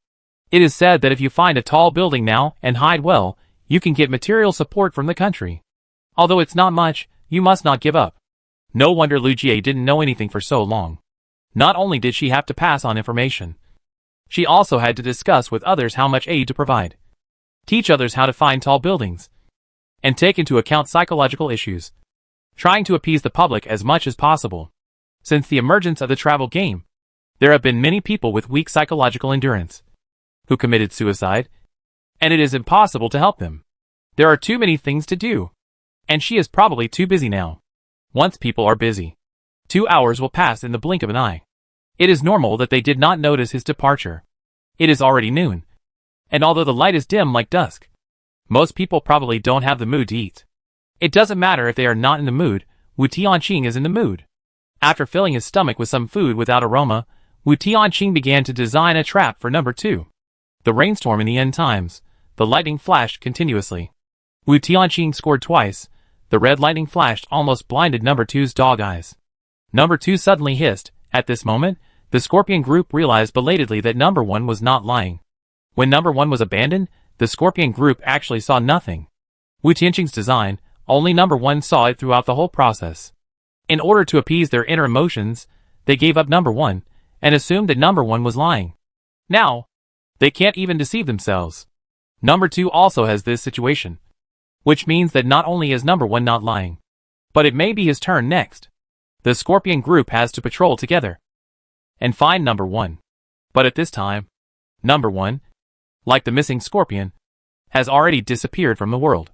It is said that if you find a tall building now and hide well, you can get material support from the country. Although it's not much, you must not give up. No wonder Lu Jie didn't know anything for so long. Not only did she have to pass on information, she also had to discuss with others how much aid to provide, teach others how to find tall buildings, and take into account psychological issues, trying to appease the public as much as possible. Since the emergence of the travel game, there have been many people with weak psychological endurance who committed suicide, and it is impossible to help them. There are too many things to do, and she is probably too busy now. Once people are busy, 2 hours will pass in the blink of an eye. It is normal that they did not notice his departure. It is already noon, and although the light is dim like dusk, most people probably don't have the mood to eat. It doesn't matter if they are not in the mood, Wu Tianqing is in the mood. After filling his stomach with some food without aroma, Wu Tianqing began to design a trap for number 2. The rainstorm in the end times. The lightning flashed continuously. Wu Tianqing scored twice. The red lightning flashed almost blinded number 2's dog eyes. Number 2 suddenly hissed. At this moment, the Scorpion group realized belatedly that number 1 was not lying. When number 1 was abandoned, the Scorpion group actually saw nothing. Wu Tianqing's design, only number 1 saw it throughout the whole process. In order to appease their inner emotions, they gave up number 1, and assumed that number 1 was lying. Now, they can't even deceive themselves. Number 2 also has this situation, which means that not only is number 1 not lying, but it may be his turn next. The Scorpion group has to patrol together and find number 1. But at this time, number 1, like the missing Scorpion, has already disappeared from the world.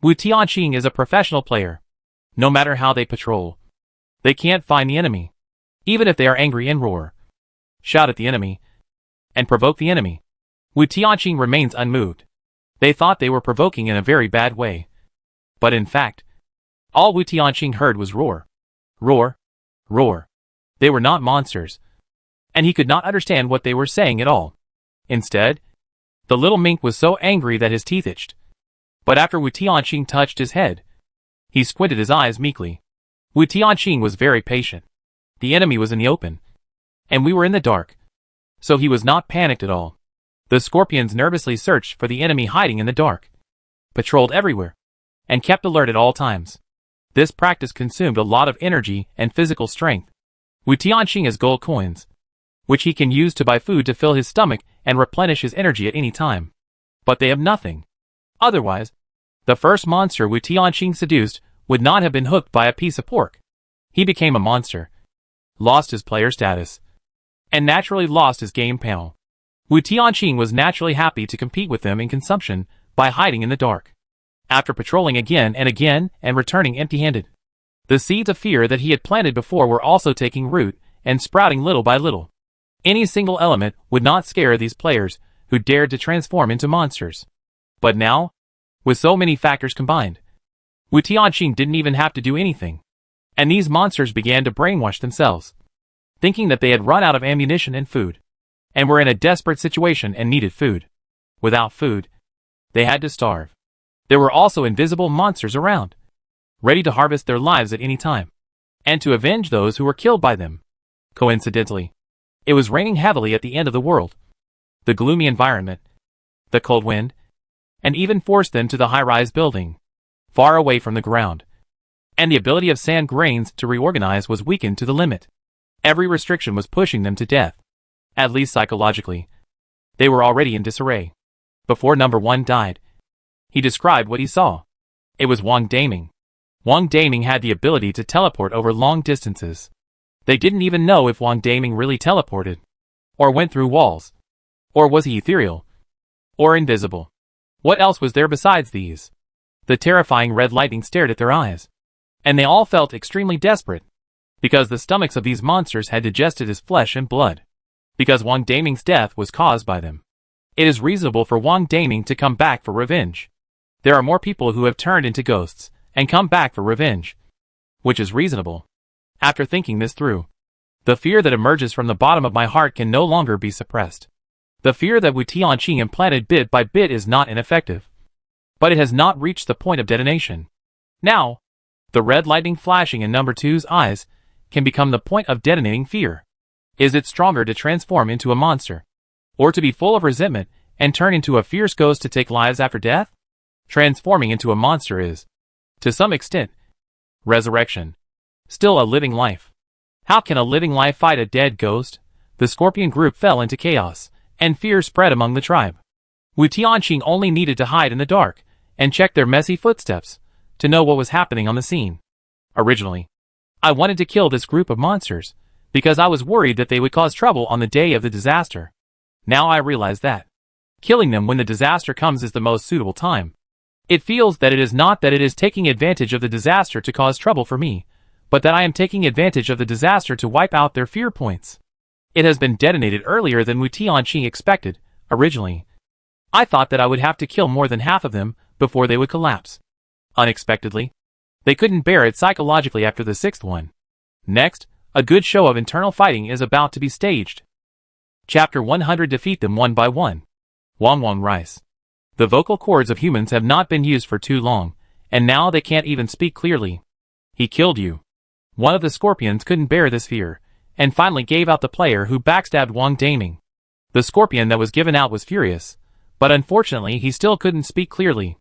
Wu Tianqing is a professional player. No matter how they patrol, they can't find the enemy. Even if they are angry and roar, shout at the enemy, and provoke the enemy, Wu Tianqing remains unmoved. They thought they were provoking in a very bad way. But in fact, all Wu Tianqing heard was roar. Roar. Roar. They were not monsters. And he could not understand what they were saying at all. Instead, the little mink was so angry that his teeth itched. But after Wu Tianqing touched his head, he squinted his eyes meekly. Wu Tianqing was very patient. The enemy was in the open, and we were in the dark, so he was not panicked at all. The Scorpions nervously searched for the enemy hiding in the dark, patrolled everywhere, and kept alert at all times. This practice consumed a lot of energy and physical strength. Wu Tianqing has gold coins, which he can use to buy food to fill his stomach and replenish his energy at any time. But they have nothing. Otherwise, the first monster Wu Tianqing seduced would not have been hooked by a piece of pork. He became a monster, lost his player status, and naturally lost his game panel. Wu Tianqing was naturally happy to compete with them in consumption by hiding in the dark. After patrolling again and returning empty-handed, the seeds of fear that he had planted before were also taking root and sprouting little by little. Any single element would not scare these players who dared to transform into monsters. But now, with so many factors combined, Wu Tianqing didn't even have to do anything. And these monsters began to brainwash themselves, thinking that they had run out of ammunition and food, and were in a desperate situation and needed food. Without food, they had to starve. There were also invisible monsters around, ready to harvest their lives at any time, and to avenge those who were killed by them. Coincidentally, it was raining heavily at the end of the world. The gloomy environment the cold wind, and even forced them to the high-rise building, far away from the ground. And the ability of sand grains to reorganize was weakened to the limit. Every restriction was pushing them to death. At least psychologically. They were already in disarray. Before number 1 died, he described what he saw. It was Wang Daming. Wang Daming had the ability to teleport over long distances. They didn't even know if Wang Daming really teleported, or went through walls, or was he ethereal, or invisible. What else was there besides these? The terrifying red lightning stared at their eyes, and they all felt extremely desperate, because the stomachs of these monsters had digested his flesh and blood, because Wang Daming's death was caused by them. It is reasonable for Wang Daming to come back for revenge. There are more people who have turned into ghosts and come back for revenge, which is reasonable. After thinking this through, the fear that emerges from the bottom of my heart can no longer be suppressed. The fear that Wu Tianqing implanted bit by bit is not ineffective, but it has not reached the point of detonation. Now, the red lightning flashing in number 2's eyes can become the point of detonating fear. Is it stronger to transform into a monster, or to be full of resentment and turn into a fierce ghost to take lives after death? Transforming into a monster is, to some extent, resurrection. Still a living life. How can a living life fight a dead ghost? The scorpion group fell into chaos, and fear spread among the tribe. Wu Tianqing only needed to hide in the dark and check their messy footsteps to know what was happening on the scene. Originally, I wanted to kill this group of monsters because I was worried that they would cause trouble on the day of the disaster. Now I realize that killing them when the disaster comes is the most suitable time. It feels that it is not that it is taking advantage of the disaster to cause trouble for me, but that I am taking advantage of the disaster to wipe out their fear points. It has been detonated earlier than Wu Tianqing expected. Originally, I thought that I would have to kill more than half of them before they would collapse. Unexpectedly, they couldn't bear it psychologically after the 6th one. Next, a good show of internal fighting is about to be staged. Chapter 100. Defeat them one by one. Wang Rice. The vocal cords of humans have not been used for too long, and now they can't even speak clearly. He killed you. One of the scorpions couldn't bear this fear, and finally gave out the player who backstabbed Wang Daming. The scorpion that was given out was furious, but unfortunately he still couldn't speak clearly.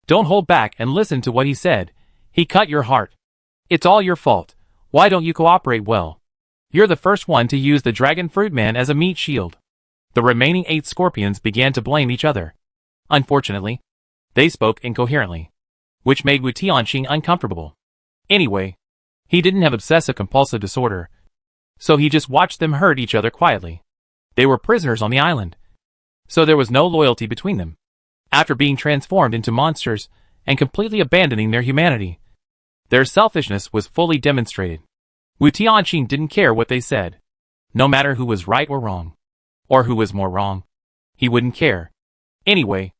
Don't hold back and listen to what he said. He cut your heart. It's all your fault. Why don't you cooperate well? You're the first one to use the dragon fruit man as a meat shield. The remaining 8 scorpions began to blame each other. Unfortunately, they spoke incoherently, which made Wu Tianqing uncomfortable. Anyway, he didn't have obsessive-compulsive disorder, so he just watched them hurt each other quietly. They were prisoners on the island, so there was no loyalty between them. After being transformed into monsters and completely abandoning their humanity, their selfishness was fully demonstrated. Wu Tianqing didn't care what they said. No matter who was right or wrong, or who was more wrong, he wouldn't care. Anyway,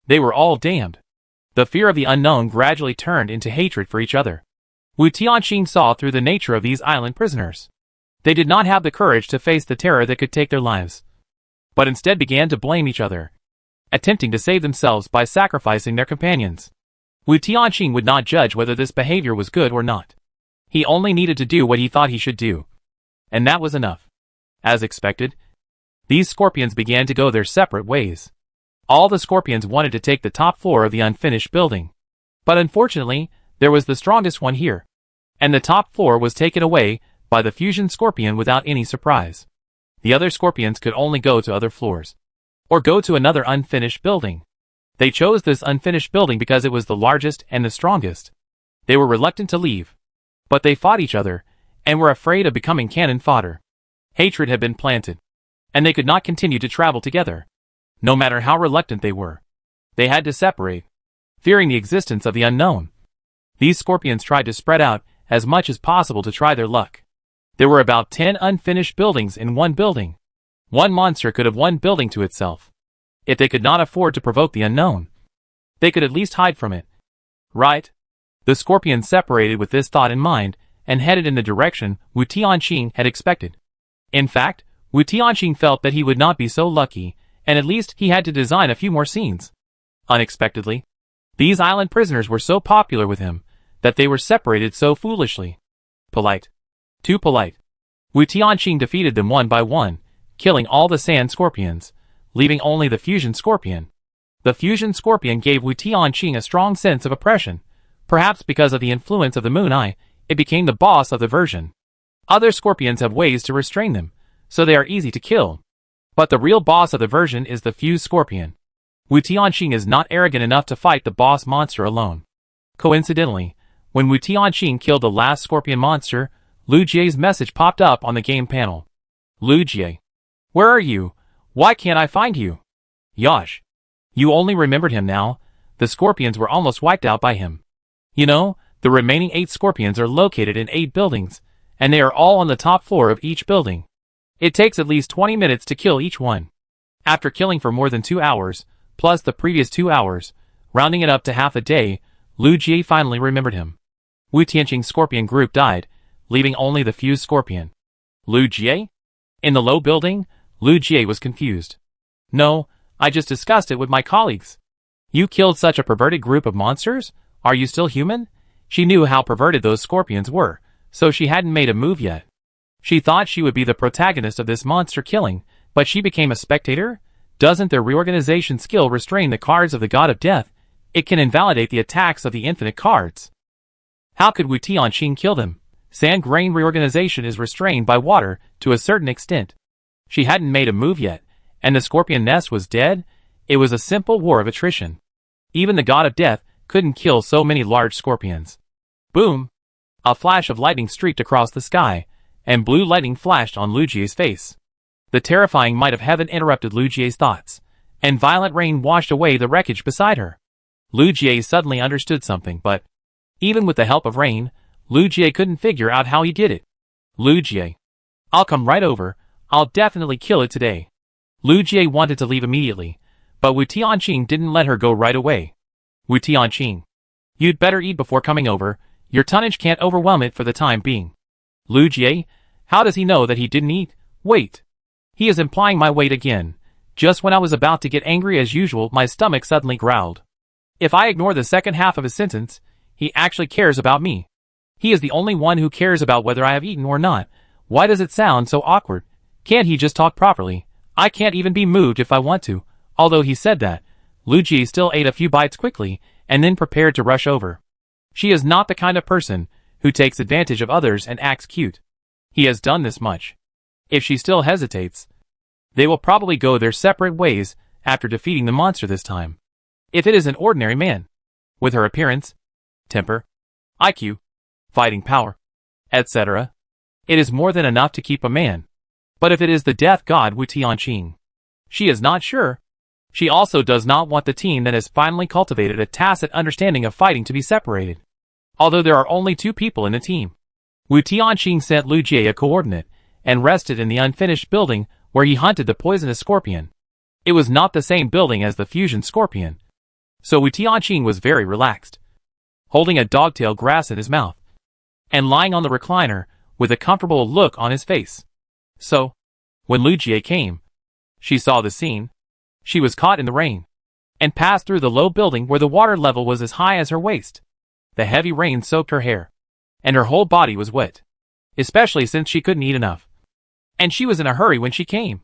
they were all damned. The fear of the unknown gradually turned into hatred for each other. Wu Tianqing saw through the nature of these island prisoners. They did not have the courage to face the terror that could take their lives, but instead began to blame each other, attempting to save themselves by sacrificing their companions. Wu Tianqing would not judge whether this behavior was good or not. He only needed to do what he thought he should do, and that was enough. As expected, these scorpions began to go their separate ways. All the scorpions wanted to take the top floor of the unfinished building, but unfortunately, there was the strongest one here, and the top floor was taken away by the fusion scorpion without any surprise. The other scorpions could only go to other floors, or go to another unfinished building. They chose this unfinished building because it was the largest and the strongest. They were reluctant to leave, but they fought each other, and were afraid of becoming cannon fodder. Hatred had been planted, and they could not continue to travel together. No matter how reluctant they were, they had to separate, fearing the existence of the unknown. These scorpions tried to spread out as much as possible to try their luck. There were about 10 unfinished buildings in one building. One monster could have one building to itself. If they could not afford to provoke the unknown, they could at least hide from it. Right? The scorpions separated with this thought in mind and headed in the direction Wu Tianqing had expected. In fact, Wu Tianqing felt that he would not be so lucky, and at least he had to design a few more scenes. Unexpectedly, these island prisoners were so popular with him that they were separated so foolishly. Polite. Too polite. Wu Tianqing defeated them one by one, killing all the sand scorpions, leaving only the fusion scorpion. The fusion scorpion gave Wu Tianqing a strong sense of oppression. Perhaps because of the influence of the moon eye, it became the boss of the version. Other scorpions have ways to restrain them, so they are easy to kill. But the real boss of the version is the fused scorpion. Wu Tianqing is not arrogant enough to fight the boss monster alone. Coincidentally, when Wu Tianqing killed the last scorpion monster, Lu Jie's message popped up on the game panel. Lu Jie. Where are you? Why can't I find you? Yosh. You only remembered him now. The scorpions were almost wiped out by him. You know, the remaining 8 scorpions are located in 8 buildings, and they are all on the top floor of each building. It takes at least 20 minutes to kill each one. After killing for more than 2 hours, plus the previous 2 hours, rounding it up to half a day, Lu Jie finally remembered him. Wu Tianqing's scorpion group died, leaving only the fused scorpion. Lu Jie? In the low building, Lu Jie was confused. No, I just discussed it with my colleagues. You killed such a perverted group of monsters? Are you still human? She knew how perverted those scorpions were, so she hadn't made a move yet. She thought she would be the protagonist of this monster killing, but she became a spectator? Doesn't their reorganization skill restrain the cards of the god of death? It can invalidate the attacks of the infinite cards. How could Wu Tianqing kill them? Sand grain reorganization is restrained by water to a certain extent. She hadn't made a move yet, and the scorpion nest was dead. It was a simple war of attrition. Even the god of death couldn't kill so many large scorpions. Boom! A flash of lightning streaked across the sky, and blue lightning flashed on Lu Jie's face. The terrifying might of heaven interrupted Lu Jie's thoughts, and violent rain washed away the wreckage beside her. Lu Jie suddenly understood something, but even with the help of rain, Lu Jie couldn't figure out how he did it. Lu Jie. I'll come right over. I'll definitely kill it today. Lu Jie wanted to leave immediately, but Wu Tianqing didn't let her go right away. Wu Tianqing. You'd better eat before coming over. Your tonnage can't overwhelm it for the time being. Lu Jie? How does he know that he didn't eat? Wait. He is implying my weight again. Just when I was about to get angry as usual, my stomach suddenly growled. If I ignore the second half of his sentence, he actually cares about me. He is the only one who cares about whether I have eaten or not. Why does it sound so awkward? Can't he just talk properly? I can't even be moved if I want to. Although he said that, Lu Jie still ate a few bites quickly, and then prepared to rush over. She is not the kind of person who takes advantage of others and acts cute. He has done this much. If she still hesitates, they will probably go their separate ways after defeating the monster this time. If it is an ordinary man, with her appearance, temper, IQ, fighting power, etc., it is more than enough to keep a man. But if it is the death god Wu Tianqing, she is not sure. She also does not want the team that has finally cultivated a tacit understanding of fighting to be separated. Although there are only 2 people in the team. Wu Tianqing sent Lu Jie a coordinate, and rested in the unfinished building where he hunted the poisonous scorpion. It was not the same building as the fusion scorpion, so Wu Tianqing was very relaxed, holding a dogtail grass in his mouth, and lying on the recliner with a comfortable look on his face. So, when Lu Jie came, she saw the scene. She was caught in the rain, and passed through the low building where the water level was as high as her waist. The heavy rain soaked her hair, and her whole body was wet, especially since she couldn't eat enough. And she was in a hurry when she came.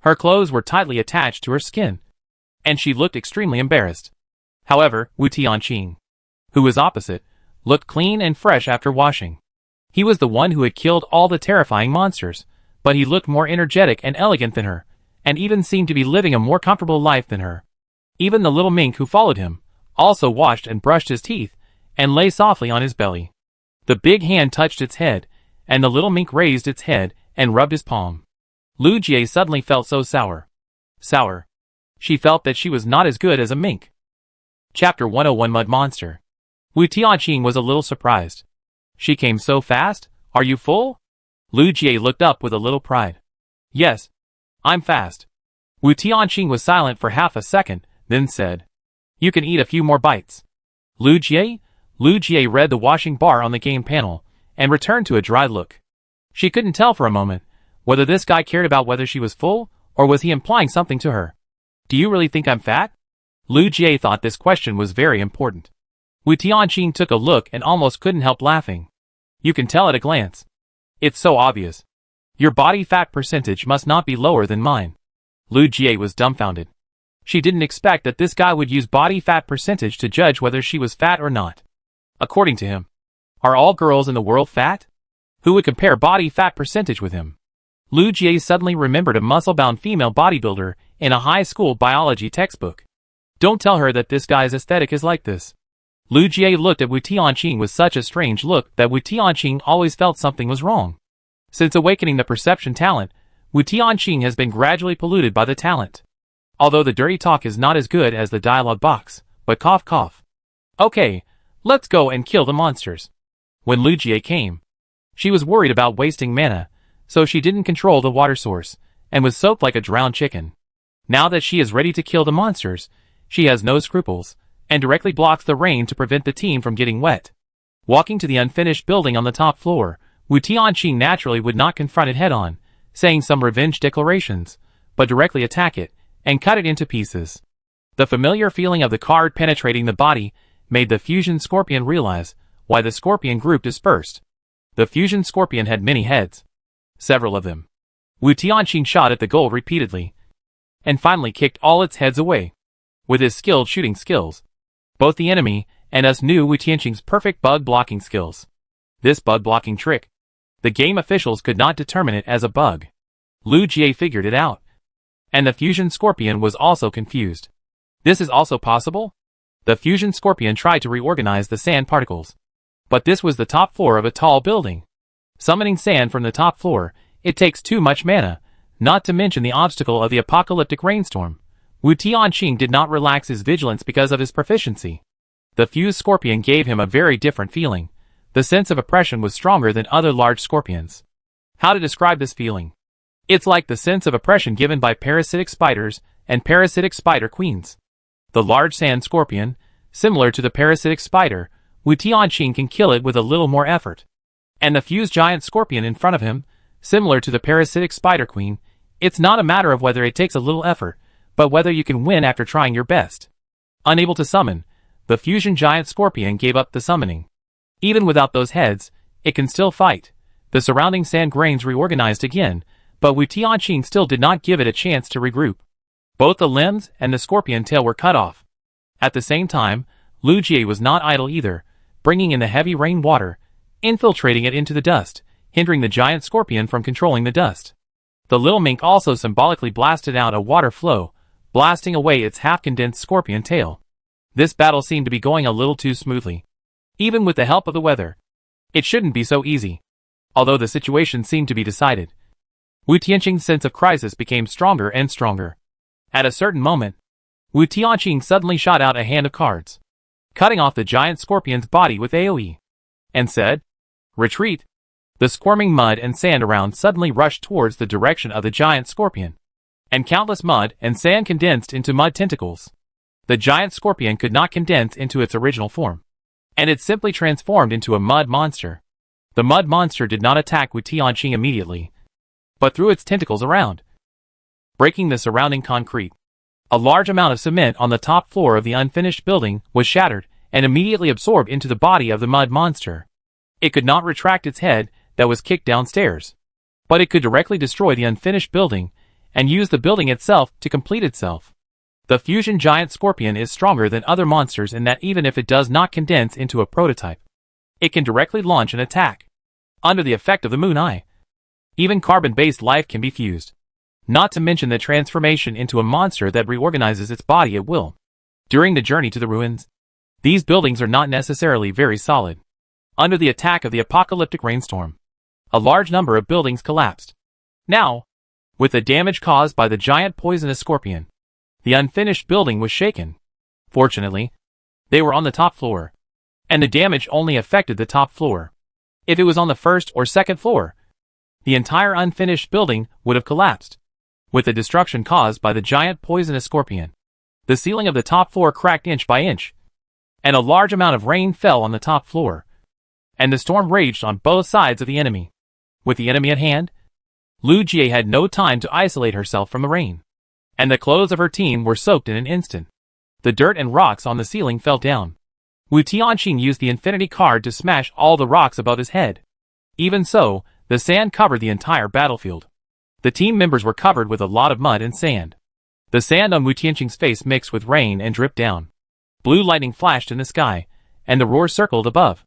Her clothes were tightly attached to her skin, and she looked extremely embarrassed. However, Wu Tianqing, who was opposite, looked clean and fresh after washing. He was the one who had killed all the terrifying monsters, but he looked more energetic and elegant than her, and even seemed to be living a more comfortable life than her. Even the little mink who followed him also washed and brushed his teeth, and lay softly on his belly. The big hand touched its head, and the little mink raised its head and rubbed his palm. Lu Jie suddenly felt so sour. Sour. She felt that she was not as good as a mink. Chapter 101 Mud Monster. Wu Tianqing was a little surprised. She came so fast? Are you full? Lu Jie looked up with a little pride. Yes. I'm fast. Wu Tianqing was silent for half a second, then said, You can eat a few more bites. Lu Jie? Lu Jie read the washing bar on the game panel, and returned to a dry look. She couldn't tell for a moment whether this guy cared about whether she was full, or was he implying something to her. Do you really think I'm fat? Lu Jie thought this question was very important. Wu Tianqing took a look and almost couldn't help laughing. You can tell at a glance. It's so obvious. Your body fat percentage must not be lower than mine. Lu Jie was dumbfounded. She didn't expect that this guy would use body fat percentage to judge whether she was fat or not. According to him, are all girls in the world fat? Who would compare body fat percentage with him? Lu Jie suddenly remembered a muscle-bound female bodybuilder in a high school biology textbook. Don't tell her that this guy's aesthetic is like this. Lu Jie looked at Wu Tianqing with such a strange look that Wu Tianqing always felt something was wrong. Since awakening the perception talent, Wu Tianqing has been gradually polluted by the talent. Although the dirty talk is not as good as the dialogue box, but cough cough. Okay, let's go and kill the monsters. When Lu Jie came, she was worried about wasting mana, so she didn't control the water source, and was soaked like a drowned chicken. Now that she is ready to kill the monsters, she has no scruples, and directly blocks the rain to prevent the team from getting wet. Walking to the unfinished building on the top floor, Wu Tianqing naturally would not confront it head-on, saying some revenge declarations, but directly attack it, and cut it into pieces. The familiar feeling of the card penetrating the body made the fusion scorpion realize why the scorpion group dispersed. The fusion scorpion had many heads. Several of them. Wu Tianqing shot at the goal repeatedly, and finally kicked all its heads away. With his skilled shooting skills, both the enemy and us knew Wu Tianqing's perfect bug blocking skills. This bug blocking trick, the game officials could not determine it as a bug. Lu Jie figured it out, and the fusion scorpion was also confused. This is also possible? The fusion scorpion tried to reorganize the sand particles, but this was the top floor of a tall building. Summoning sand from the top floor, it takes too much mana, not to mention the obstacle of the apocalyptic rainstorm. Wu Tianqing did not relax his vigilance because of his proficiency. The fused scorpion gave him a very different feeling. The sense of oppression was stronger than other large scorpions. How to describe this feeling? It's like the sense of oppression given by parasitic spiders and parasitic spider queens. The large sand scorpion, similar to the parasitic spider, Wu Tianqing can kill it with a little more effort. And the fused giant scorpion in front of him, similar to the parasitic spider queen, it's not a matter of whether it takes a little effort, but whether you can win after trying your best. Unable to summon, the fusion giant scorpion gave up the summoning. Even without those heads, it can still fight. The surrounding sand grains reorganized again, but Wu Tianqing still did not give it a chance to regroup. Both the limbs and the scorpion tail were cut off. At the same time, Lu Jie was not idle either, bringing in the heavy rain water, infiltrating it into the dust, hindering the giant scorpion from controlling the dust. The little mink also symbolically blasted out a water flow, blasting away its half-condensed scorpion tail. This battle seemed to be going a little too smoothly. Even with the help of the weather, it shouldn't be so easy. Although the situation seemed to be decided, Wu Tianqing's sense of crisis became stronger and stronger. At a certain moment, Wu Tianqing suddenly shot out a hand of cards, cutting off the giant scorpion's body with AoE, and said, "Retreat." The squirming mud and sand around suddenly rushed towards the direction of the giant scorpion, and countless mud and sand condensed into mud tentacles. The giant scorpion could not condense into its original form, and it simply transformed into a mud monster. The mud monster did not attack Wu Tianqing immediately, but threw its tentacles around, breaking the surrounding concrete. A large amount of cement on the top floor of the unfinished building was shattered and immediately absorbed into the body of the mud monster. It could not retract its head that was kicked downstairs, but it could directly destroy the unfinished building and use the building itself to complete itself. The fusion giant scorpion is stronger than other monsters in that even if it does not condense into a prototype, it can directly launch an attack. Under the effect of the moon eye, even carbon-based life can be fused. Not to mention the transformation into a monster that reorganizes its body at will. During the journey to the ruins, these buildings are not necessarily very solid. Under the attack of the apocalyptic rainstorm, a large number of buildings collapsed. Now, with the damage caused by the giant poisonous scorpion, the unfinished building was shaken. Fortunately, they were on the top floor, and the damage only affected the top floor. If it was on the first or second floor, the entire unfinished building would have collapsed. With the destruction caused by the giant poisonous scorpion, the ceiling of the top floor cracked inch by inch, and a large amount of rain fell on the top floor, and the storm raged on both sides of the enemy. With the enemy at hand, Lu Jie had no time to isolate herself from the rain, and the clothes of her team were soaked in an instant. The dirt and rocks on the ceiling fell down. Wu Tianqing used the infinity card to smash all the rocks above his head. Even so, the sand covered the entire battlefield. The team members were covered with a lot of mud and sand. The sand on Wu Tianqing's face mixed with rain and dripped down. Blue lightning flashed in the sky, and the roar circled above.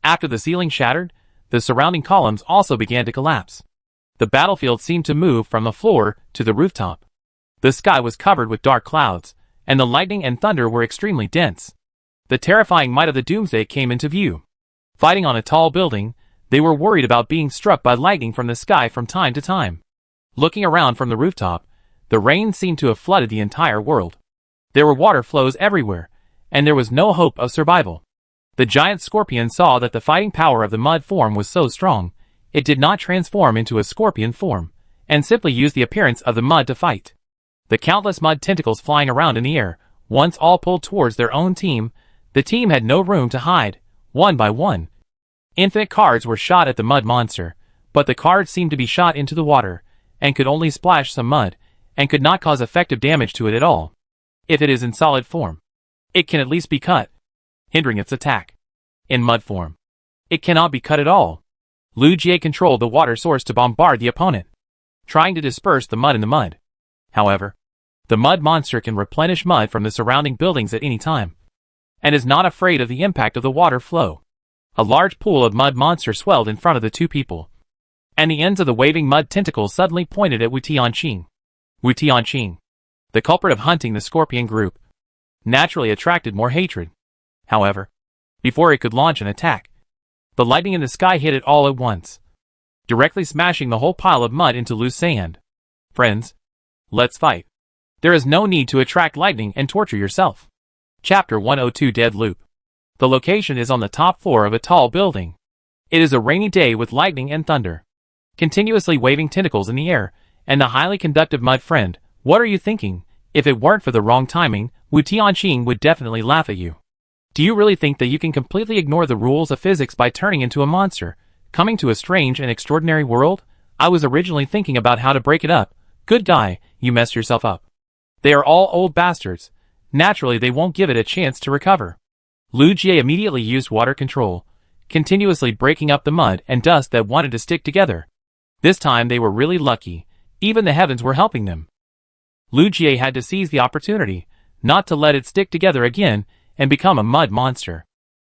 After the ceiling shattered, the surrounding columns also began to collapse. The battlefield seemed to move from the floor to the rooftop. The sky was covered with dark clouds, and the lightning and thunder were extremely dense. The terrifying might of the Doomsday came into view. Fighting on a tall building, they were worried about being struck by lightning from the sky from time to time. Looking around from the rooftop, the rain seemed to have flooded the entire world. There were water flows everywhere, and there was no hope of survival. The giant scorpion saw that the fighting power of the mud form was so strong, it did not transform into a scorpion form, and simply used the appearance of the mud to fight. The countless mud tentacles flying around in the air, once all pulled towards their own team, the team had no room to hide, one by one. Infinite cards were shot at the mud monster, but the cards seemed to be shot into the water, and could only splash some mud, and could not cause effective damage to it at all. If it is in solid form, it can at least be cut, hindering its attack. In mud form, it cannot be cut at all. Lu Jie controlled the water source to bombard the opponent, trying to disperse the mud in the mud. However, the mud monster can replenish mud from the surrounding buildings at any time, and is not afraid of the impact of the water flow. A large pool of mud monster swelled in front of the two people, and the ends of the waving mud tentacles suddenly pointed at Wu Tianqing. Wu Tianqing, the culprit of hunting the scorpion group, naturally attracted more hatred. However, before it could launch an attack, the lightning in the sky hit it all at once, directly smashing the whole pile of mud into loose sand. Friends, let's fight. There is no need to attract lightning and torture yourself. Chapter 102 Dead Loop. The location is on the top floor of a tall building. It is a rainy day with lightning and thunder, continuously waving tentacles in the air, and the highly conductive mud friend. What are you thinking? If it weren't for the wrong timing, Wu Tianqing would definitely laugh at you. Do you really think that you can completely ignore the rules of physics by turning into a monster, coming to a strange and extraordinary world? I was originally thinking about how to break it up. Good guy, you messed yourself up. They are all old bastards. Naturally, they won't give it a chance to recover. Lu Jie immediately used water control, continuously breaking up the mud and dust that wanted to stick together. This time they were really lucky. Even the heavens were helping them. Lu Jie had to seize the opportunity, not to let it stick together again and become a mud monster.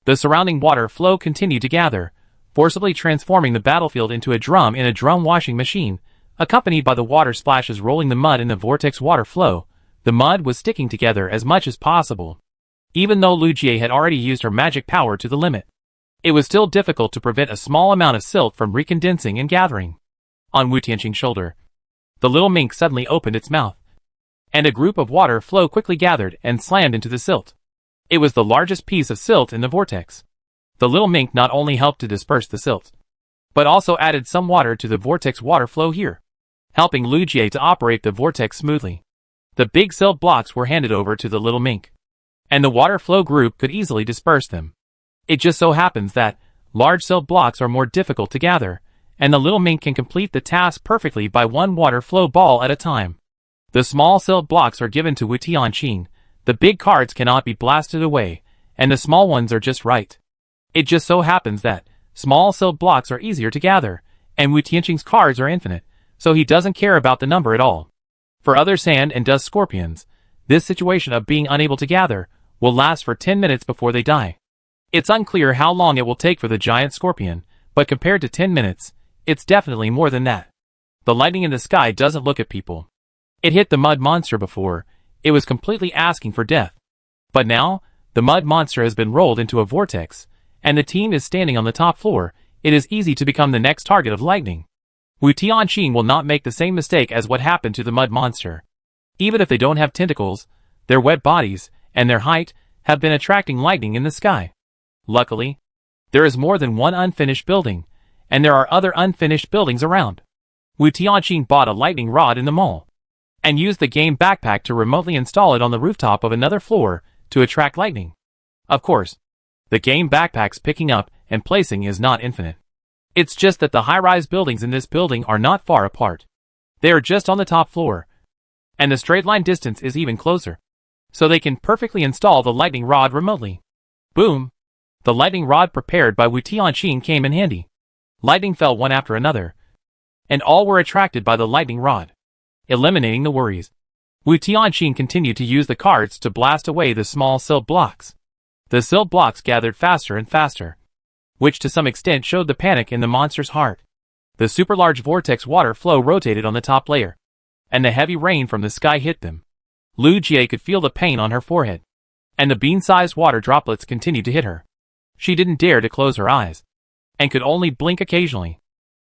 The surrounding water flow continued to gather, forcibly transforming the battlefield into a drum in a drum washing machine, accompanied by the water splashes rolling the mud in the vortex water flow. The mud was sticking together as much as possible. Even though Lu Jie had already used her magic power to the limit, it was still difficult to prevent a small amount of silt from recondensing and gathering. On Wu Tianqing's shoulder, the little mink suddenly opened its mouth, and a group of water flow quickly gathered and slammed into the silt. It was the largest piece of silt in the vortex. The little mink not only helped to disperse the silt, but also added some water to the vortex water flow here, helping Lu Jie to operate the vortex smoothly. The big silt blocks were handed over to the little mink, and the water flow group could easily disperse them. It just so happens that large silt blocks are more difficult to gather, and the little mink can complete the task perfectly by one water flow ball at a time. The small silt blocks are given to Wu Tianqing. The big cards cannot be blasted away, and the small ones are just right. It just so happens that small silt blocks are easier to gather, and Wu Tianqing's cards are infinite, so he doesn't care about the number at all. For other sand and dust scorpions, this situation of being unable to gather will last for 10 minutes before they die. It's unclear how long it will take for the giant scorpion, but compared to 10 minutes, it's definitely more than that. The lightning in the sky doesn't look at people. It hit the mud monster before. It was completely asking for death. But now, the mud monster has been rolled into a vortex, and the team is standing on the top floor. It is easy to become the next target of lightning. Wu Tianqing will not make the same mistake as what happened to the mud monster. Even if they don't have tentacles, their wet bodies, and their height, have been attracting lightning in the sky. Luckily, there is more than one unfinished building, and there are other unfinished buildings around. Wu Tianqing bought a lightning rod in the mall, and used the game backpack to remotely install it on the rooftop of another floor to attract lightning. Of course, the game backpack's picking up and placing is not infinite. It's just that the high-rise buildings in this building are not far apart. They are just on the top floor, and the straight line distance is even closer, so they can perfectly install the lightning rod remotely. Boom! The lightning rod prepared by Wu Tianqing came in handy. Lightning fell one after another, and all were attracted by the lightning rod, eliminating the worries. Wu Tianqing continued to use the carts to blast away the small silt blocks. The silt blocks gathered faster and faster, which to some extent showed the panic in the monster's heart. The super large vortex water flow rotated on the top layer, and the heavy rain from the sky hit them. Lu Jie could feel the pain on her forehead, and the bean-sized water droplets continued to hit her. She didn't dare to close her eyes, and could only blink occasionally,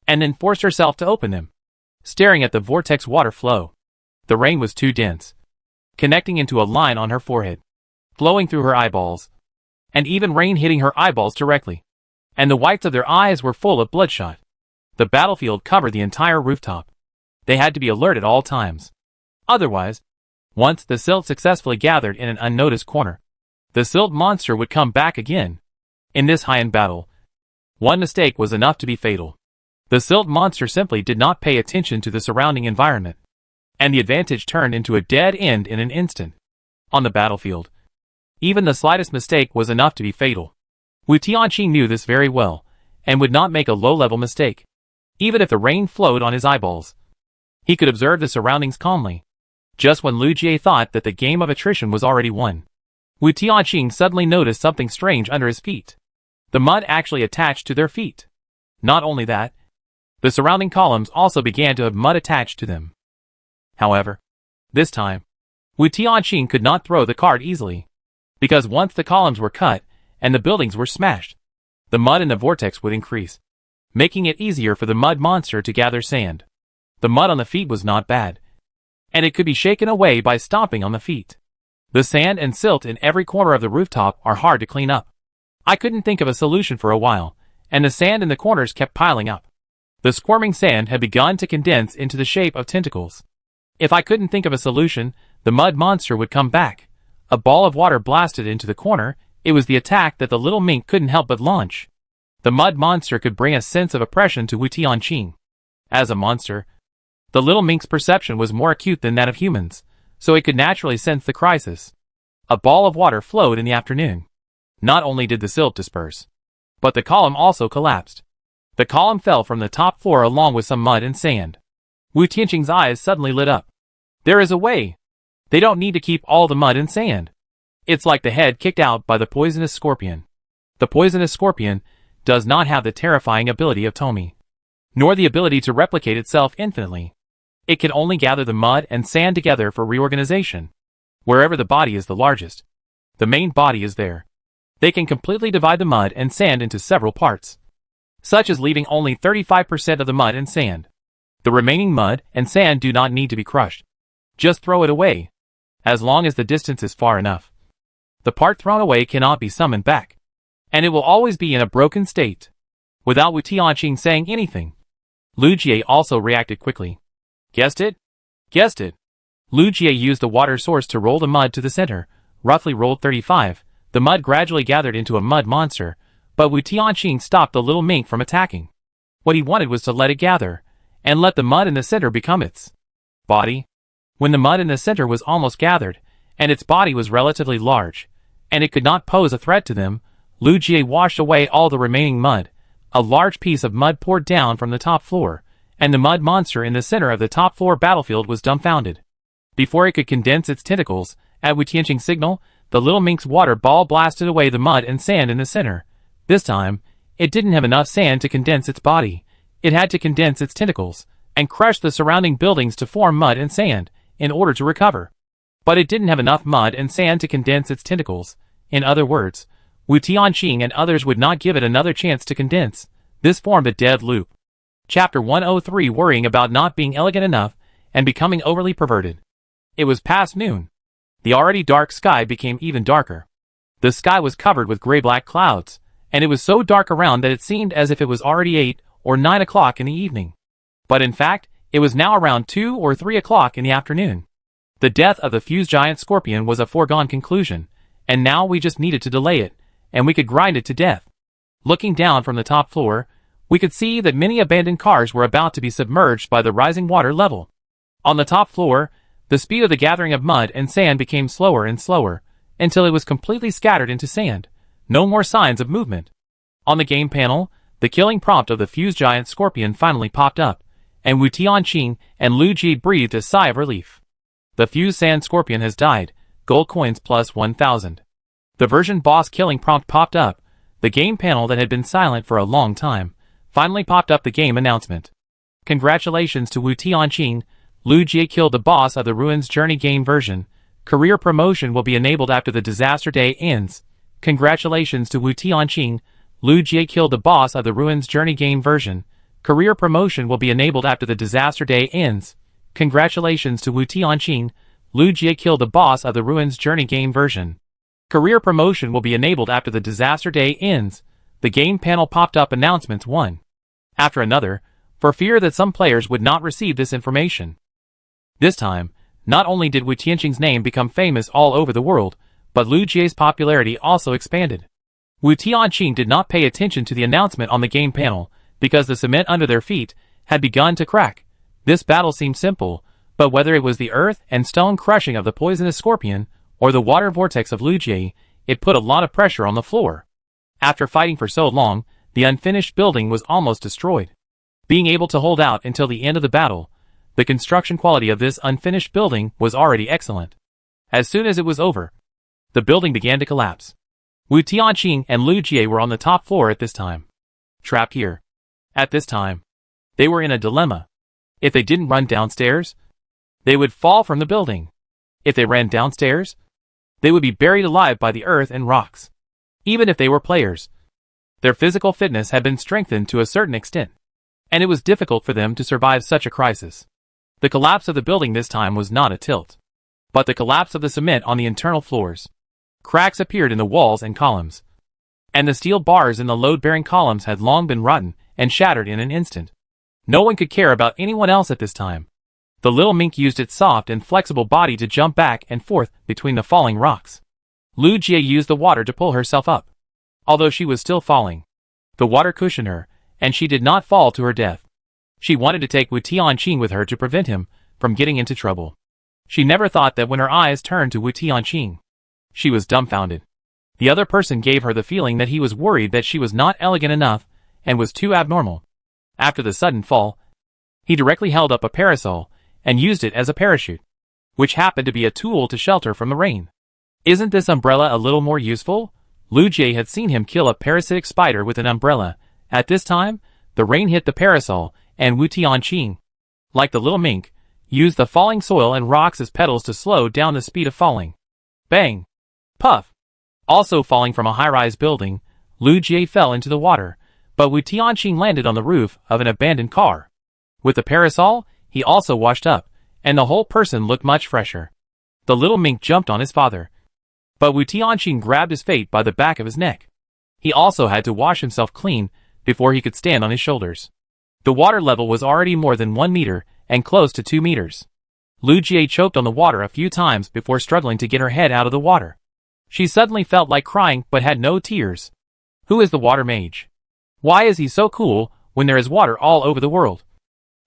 and then forced herself to open them, staring at the vortex water flow. The rain was too dense, connecting into a line on her forehead, flowing through her eyeballs, and even rain hitting her eyeballs directly, and the whites of their eyes were full of bloodshot. The battlefield covered the entire rooftop. They had to be alert at all times. Otherwise, once the silt successfully gathered in an unnoticed corner, the silt monster would come back again. In this high-end battle, one mistake was enough to be fatal. The silt monster simply did not pay attention to the surrounding environment, and the advantage turned into a dead end in an instant. On the battlefield, even the slightest mistake was enough to be fatal. Wu Tianqing knew this very well, and would not make a low-level mistake. Even if the rain flowed on his eyeballs, he could observe the surroundings calmly. Just when Lu Jie thought that the game of attrition was already won, Wu Tianqing suddenly noticed something strange under his feet. The mud actually attached to their feet. Not only that, the surrounding columns also began to have mud attached to them. However, this time, Wu Tianqing could not throw the cart easily, because once the columns were cut and the buildings were smashed, the mud in the vortex would increase, making it easier for the mud monster to gather sand. The mud on the feet was not bad, and it could be shaken away by stomping on the feet. The sand and silt in every corner of the rooftop are hard to clean up. I couldn't think of a solution for a while, and the sand in the corners kept piling up. The squirming sand had begun to condense into the shape of tentacles. If I couldn't think of a solution, the mud monster would come back. A ball of water blasted into the corner. It was the attack that the little mink couldn't help but launch. The mud monster could bring a sense of oppression to Wu Tianqing. As a monster, the little mink's perception was more acute than that of humans, so it could naturally sense the crisis. A ball of water flowed in the afternoon. Not only did the silt disperse, but the column also collapsed. The column fell from the top floor along with some mud and sand. Wu Tianqing's eyes suddenly lit up. There is a way. They don't need to keep all the mud and sand. It's like the head kicked out by the poisonous scorpion. The poisonous scorpion does not have the terrifying ability of Tomi, nor the ability to replicate itself infinitely. It can only gather the mud and sand together for reorganization. Wherever the body is the largest, the main body is there. They can completely divide the mud and sand into several parts, such as leaving only 35% of the mud and sand. The remaining mud and sand do not need to be crushed. Just throw it away, as long as the distance is far enough. The part thrown away cannot be summoned back, and it will always be in a broken state. Without Wu Tianqing saying anything, Lu Jie also reacted quickly. Guessed it? Guessed it. Lu Jie used the water source to roll the mud to the center, roughly rolled 35. The mud gradually gathered into a mud monster, but Wu Tianqing stopped the little mink from attacking. What he wanted was to let it gather, and let the mud in the center become its body. When the mud in the center was almost gathered, and its body was relatively large, and it could not pose a threat to them, Lu Jie washed away all the remaining mud. A large piece of mud poured down from the top floor, and the mud monster in the center of the top floor battlefield was dumbfounded. Before it could condense its tentacles, at Wu Tianqing's signal, the little mink's water ball blasted away the mud and sand in the center. This time, it didn't have enough sand to condense its body. It had to condense its tentacles, and crush the surrounding buildings to form mud and sand, in order to recover. But it didn't have enough mud and sand to condense its tentacles. In other words, Wu Tianqing and others would not give it another chance to condense. This formed a dead loop. Chapter 103 Worrying about not being elegant enough, and becoming overly perverted. It was past noon. The already dark sky became even darker. The sky was covered with gray-black clouds, and it was so dark around that it seemed as if it was already 8 or 9 o'clock in the evening. But in fact, it was now around 2 or 3 o'clock in the afternoon. The death of the fused giant scorpion was a foregone conclusion, and now we just needed to delay it, and we could grind it to death. Looking down from the top floor, we could see that many abandoned cars were about to be submerged by the rising water level. On the top floor, the speed of the gathering of mud and sand became slower and slower, until it was completely scattered into sand. No more signs of movement. On the game panel, the killing prompt of the fused giant scorpion finally popped up, and Wu Tianqing and Lu Jie breathed a sigh of relief. The fused sand scorpion has died. Gold coins plus 1,000. The version boss killing prompt popped up. The game panel that had been silent for a long time finally popped up the game announcement. Congratulations to Wu Tianqing. Lu Jie killed the boss of the Ruins Journey game version. Career promotion will be enabled after the disaster day ends. Congratulations to Wu Tianqing. Lu Jie killed the boss of the Ruins Journey game version. Career promotion will be enabled after the disaster day ends. Congratulations to Wu Tianqing. Lu Jie killed the boss of the Ruins Journey game version. Career promotion will be enabled after the disaster day ends. The game panel popped up announcements one after another, for fear that some players would not receive this information. This time, not only did Wu Tianqing's name become famous all over the world, but Lu Jie's popularity also expanded. Wu Tianqing did not pay attention to the announcement on the game panel, because the cement under their feet had begun to crack. This battle seemed simple, but whether it was the earth and stone crushing of the poisonous scorpion, or the water vortex of Lu Jie, it put a lot of pressure on the floor. After fighting for so long, the unfinished building was almost destroyed. Being able to hold out until the end of the battle, the construction quality of this unfinished building was already excellent. As soon as it was over, the building began to collapse. Wu Tianqing and Lu Jie were on the top floor at this time. Trapped here. At this time, they were in a dilemma. If they didn't run downstairs, they would fall from the building. If they ran downstairs, they would be buried alive by the earth and rocks. Even if they were players, their physical fitness had been strengthened to a certain extent, and it was difficult for them to survive such a crisis. The collapse of the building this time was not a tilt, but the collapse of the cement on the internal floors. Cracks appeared in the walls and columns, and the steel bars in the load-bearing columns had long been rotten and shattered in an instant. No one could care about anyone else at this time. The little mink used its soft and flexible body to jump back and forth between the falling rocks. Lu Jie used the water to pull herself up. Although she was still falling, the water cushioned her, and she did not fall to her death. She wanted to take Wu Tianqing with her to prevent him from getting into trouble. She never thought that when her eyes turned to Wu Tianqing, she was dumbfounded. The other person gave her the feeling that he was worried that she was not elegant enough and was too abnormal. After the sudden fall, he directly held up a parasol and used it as a parachute, which happened to be a tool to shelter from the rain. Isn't this umbrella a little more useful? Lu Jie had seen him kill a parasitic spider with an umbrella. At this time, the rain hit the parasol, and Wu Tianqing, like the little mink, used the falling soil and rocks as pedals to slow down the speed of falling. Bang! Puff! Also falling from a high-rise building, Lu Jie fell into the water, but Wu Tianqing landed on the roof of an abandoned car. With the parasol, he also washed up, and the whole person looked much fresher. The little mink jumped on his father, but Wu Tianqing grabbed his fate by the back of his neck. He also had to wash himself clean before he could stand on his shoulders. The water level was already more than 1 meter and close to 2 meters. Lu Jie choked on the water a few times before struggling to get her head out of the water. She suddenly felt like crying but had no tears. Who is the water mage? Why is he so cool when there is water all over the world?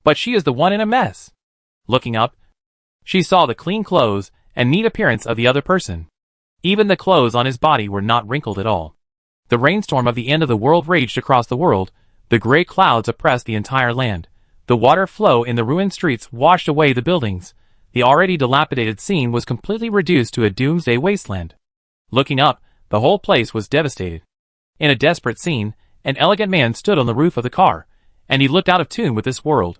But she is the one in a mess. Looking up, she saw the clean clothes and neat appearance of the other person. Even the clothes on his body were not wrinkled at all. The rainstorm of the end of the world raged across the world. The gray clouds oppressed the entire land. The water flow in the ruined streets washed away the buildings. The already dilapidated scene was completely reduced to a doomsday wasteland. Looking up, the whole place was devastated. In a desperate scene, an elegant man stood on the roof of the car, and he looked out of tune with this world.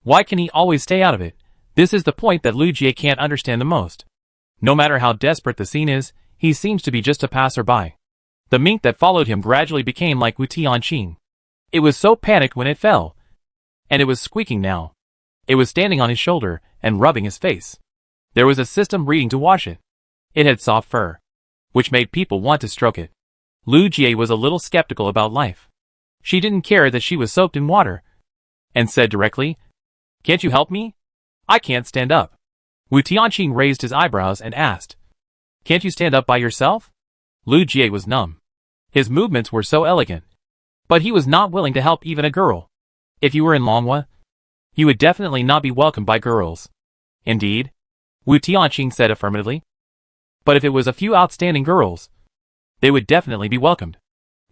Why can he always stay out of it? This is the point that Lu Jie can't understand the most. No matter how desperate the scene is, he seems to be just a passerby. The mink that followed him gradually became like Wu Tianqing. It was so panicked when it fell, and it was squeaking now. It was standing on his shoulder and rubbing his face. There was a system reading to wash it. It had soft fur, which made people want to stroke it. Lu Jie was a little skeptical about life. She didn't care that she was soaked in water, and said directly, "Can't you help me? I can't stand up." Wu Tianqing raised his eyebrows and asked, "Can't you stand up by yourself?" Lu Jie was numb. His movements were so elegant, but he was not willing to help even a girl. If you were in Longhua, you would definitely not be welcomed by girls. Indeed, Wu Tianqing said affirmatively. But if it was a few outstanding girls, they would definitely be welcomed.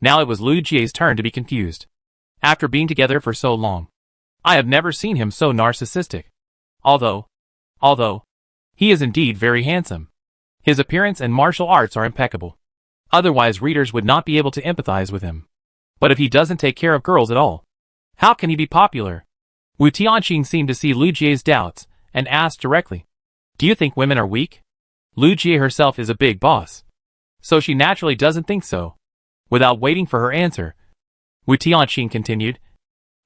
Now it was Lu Jie's turn to be confused. After being together for so long, I have never seen him so narcissistic. Although, He is indeed very handsome. His appearance and martial arts are impeccable. Otherwise readers would not be able to empathize with him. But if he doesn't take care of girls at all, how can he be popular? Wu Tianqing seemed to see Lu Jie's doubts, and asked directly, "Do you think women are weak?" Lu Jie herself is a big boss, so she naturally doesn't think so. Without waiting for her answer, Wu Tianqing continued,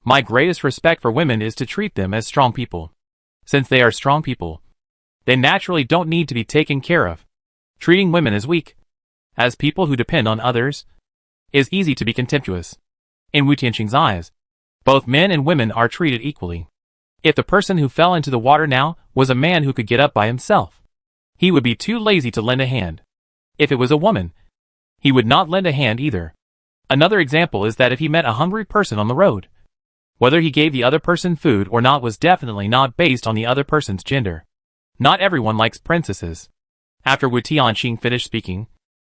"My greatest respect for women is to treat them as strong people. Since they are strong people, they naturally don't need to be taken care of. Treating women as weak, as people who depend on others, is easy to be contemptuous." In Wu Tianqing's eyes, both men and women are treated equally. If the person who fell into the water now was a man who could get up by himself, he would be too lazy to lend a hand. If it was a woman, he would not lend a hand either. Another example is that if he met a hungry person on the road, whether he gave the other person food or not was definitely not based on the other person's gender. Not everyone likes princesses. After Wu Tianqing finished speaking,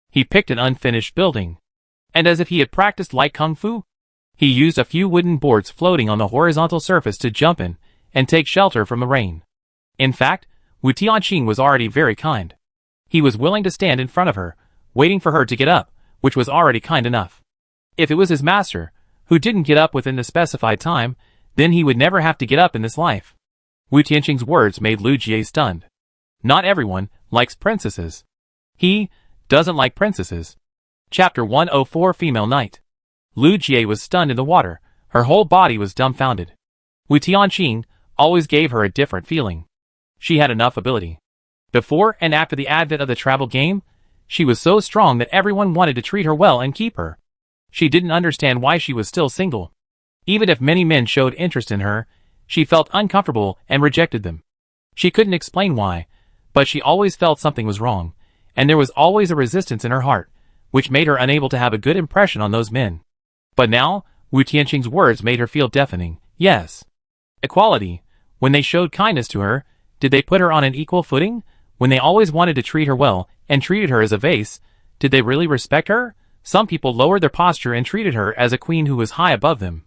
he picked an unfinished building, and as if he had practiced light kung fu, he used a few wooden boards floating on the horizontal surface to jump in and take shelter from the rain. In fact, Wu Tianqing was already very kind. He was willing to stand in front of her, waiting for her to get up, which was already kind enough. If it was his master, who didn't get up within the specified time, then he would never have to get up in this life. Wu Tianqing's words made Lu Jie stunned. Not everyone likes princesses. He doesn't like princesses. Chapter 104 Female Knight. Lu Jie was stunned in the water. Her whole body was dumbfounded. Wu Tianqing always gave her a different feeling. She had enough ability. Before and after the advent of the travel game, she was so strong that everyone wanted to treat her well and keep her. She didn't understand why she was still single. Even if many men showed interest in her, she felt uncomfortable and rejected them. She couldn't explain why, but she always felt something was wrong, and there was always a resistance in her heart, which made her unable to have a good impression on those men. But now, Wu Tianqing's words made her feel deafening. Yes. Equality. When they showed kindness to her, did they put her on an equal footing? When they always wanted to treat her well, and treated her as a vase, did they really respect her? Some people lowered their posture and treated her as a queen who was high above them.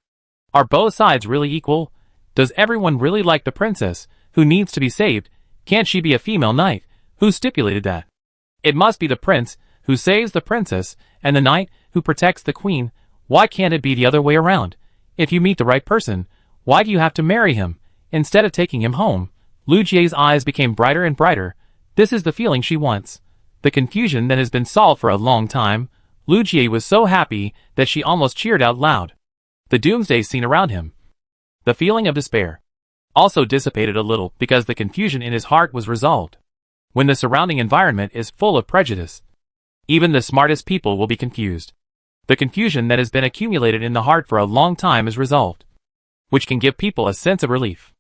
Are both sides really equal? Does everyone really like the princess, who needs to be saved? Can't she be a female knight? Who stipulated that? It must be the prince, who saves the princess, and the knight, who protects the queen. Why can't it be the other way around? If you meet the right person, why do you have to marry him, instead of taking him home? Lu Jie's eyes became brighter and brighter. This is the feeling she wants. The confusion that has been solved for a long time. Lu Jie was so happy that she almost cheered out loud. The Doomsday scene around him, the feeling of despair, also dissipated a little because the confusion in his heart was resolved. When the surrounding environment is full of prejudice, even the smartest people will be confused. The confusion that has been accumulated in the heart for a long time is resolved, which can give people a sense of relief.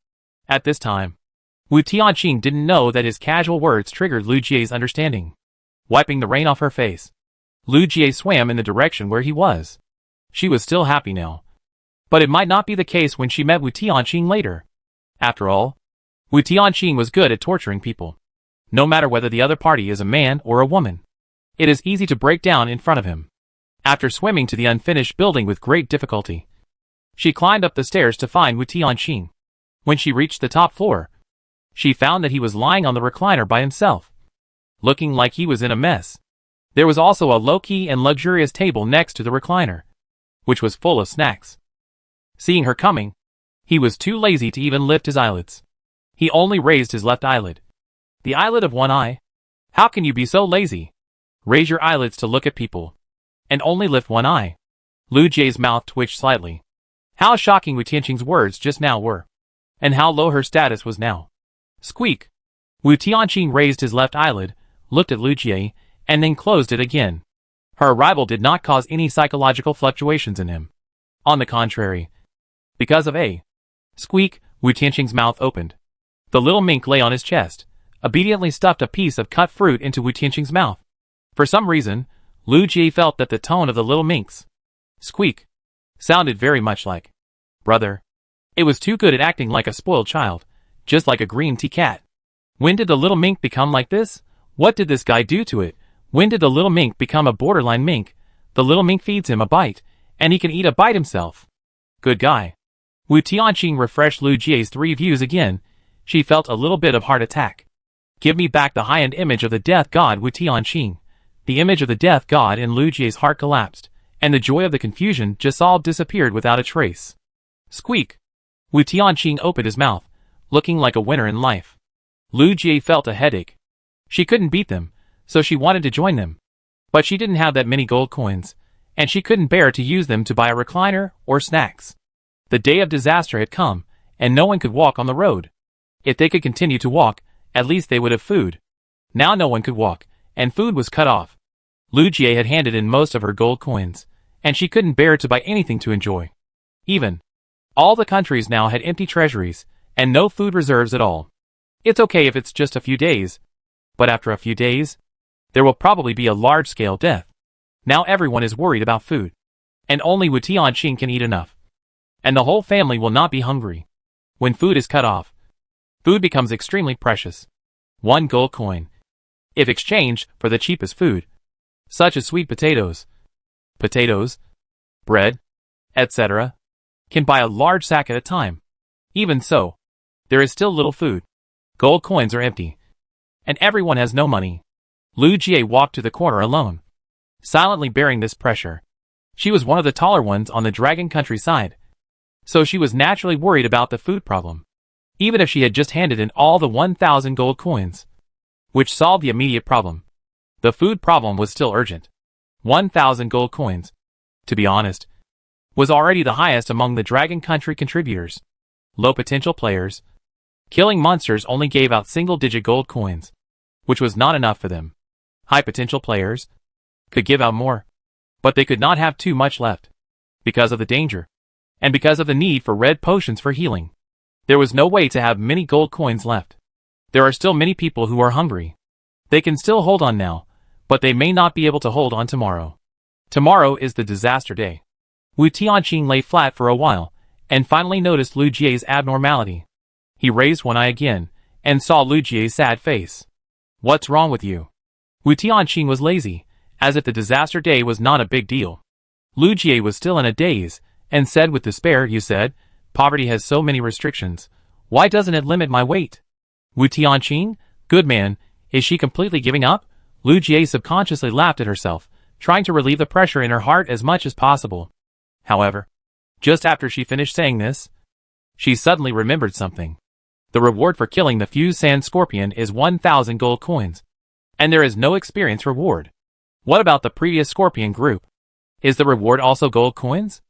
At this time, Wu Tianqing didn't know that his casual words triggered Lu Jie's understanding. Wiping the rain off her face, Lu Jie swam in the direction where he was. She was still happy now. But it might not be the case when she met Wu Tianqing later. After all, Wu Tianqing was good at torturing people. No matter whether the other party is a man or a woman, it is easy to break down in front of him. After swimming to the unfinished building with great difficulty, she climbed up the stairs to find Wu Tianqing. When she reached the top floor, she found that he was lying on the recliner by himself, looking like he was in a mess. There was also a low-key and luxurious table next to the recliner, which was full of snacks. Seeing her coming, he was too lazy to even lift his eyelids. He only raised his left eyelid. The eyelid of one eye? How can you be so lazy? Raise your eyelids to look at people, and only lift one eye. Lu Jie's mouth twitched slightly. How shocking Wu Tianqing's words just now were, and how low her status was now. Squeak! Wu Tianqing raised his left eyelid, looked at Lu Jie, and then closed it again. Her arrival did not cause any psychological fluctuations in him. On the contrary, because of a squeak, Wu Tianqing's mouth opened. The little mink lay on his chest, obediently stuffed a piece of cut fruit into Wu Tianqing's mouth. For some reason, Lu Jie felt that the tone of the little mink's squeak sounded very much like brother. It was too good at acting like a spoiled child, just like a green tea cat. When did the little mink become like this? What did this guy do to it? When did the little mink become a borderline mink? The little mink feeds him a bite, and he can eat a bite himself. Good guy. Wu Tianqing refreshed Lu Jie's 3 views again. She felt a little bit of heart attack. Give me back the high-end image of the death god Wu Tianqing. The image of the death god in Lu Jie's heart collapsed, and the joy of the confusion just all disappeared without a trace. Squeak! Wu Tianqing opened his mouth, looking like a winner in life. Lu Jie felt a headache. She couldn't beat them, so she wanted to join them. But she didn't have that many gold coins, and she couldn't bear to use them to buy a recliner or snacks. The day of disaster had come, and no one could walk on the road. If they could continue to walk, at least they would have food. Now no one could walk, and food was cut off. Lu Jie had handed in most of her gold coins, and she couldn't bear to buy anything to enjoy. Even all the countries now had empty treasuries, and no food reserves at all. It's okay if it's just a few days, but after a few days, there will probably be a large-scale death. Now everyone is worried about food, and only Wu Tianqing can eat enough. And the whole family will not be hungry. When food is cut off, food becomes extremely precious. 1 gold coin, if exchanged for the cheapest food, such as sweet potatoes, bread, etc., can buy a large sack at a time. Even so, there is still little food. Gold coins are empty, and everyone has no money. Lu Jie walked to the corner alone, silently bearing this pressure. She was one of the taller ones on the dragon countryside, so she was naturally worried about the food problem. Even if she had just handed in all the 1,000 gold coins, which solved the immediate problem, the food problem was still urgent. 1,000 gold coins, to be honest, was already the highest among the Dragon Country contributors. Low potential players, killing monsters only gave out single-digit gold coins, which was not enough for them. High potential players could give out more, but they could not have too much left, because of the danger, and because of the need for red potions for healing. There was no way to have many gold coins left. There are still many people who are hungry. They can still hold on now, but they may not be able to hold on tomorrow. Tomorrow is the disaster day. Wu Tianqing lay flat for a while, and finally noticed Lu Jie's abnormality. He raised one eye again, and saw Lu Jie's sad face. What's wrong with you? Wu Tianqing was lazy, as if the disaster day was not a big deal. Lu Jie was still in a daze, and said with despair, you said, poverty has so many restrictions. Why doesn't it limit my weight? Wu Tianqing, good man, is she completely giving up? Lu Jie subconsciously laughed at herself, trying to relieve the pressure in her heart as much as possible. However, just after she finished saying this, she suddenly remembered something. The reward for killing the fused sand scorpion is 1,000 gold coins, and there is no experience reward. What about the previous scorpion group? Is the reward also gold coins?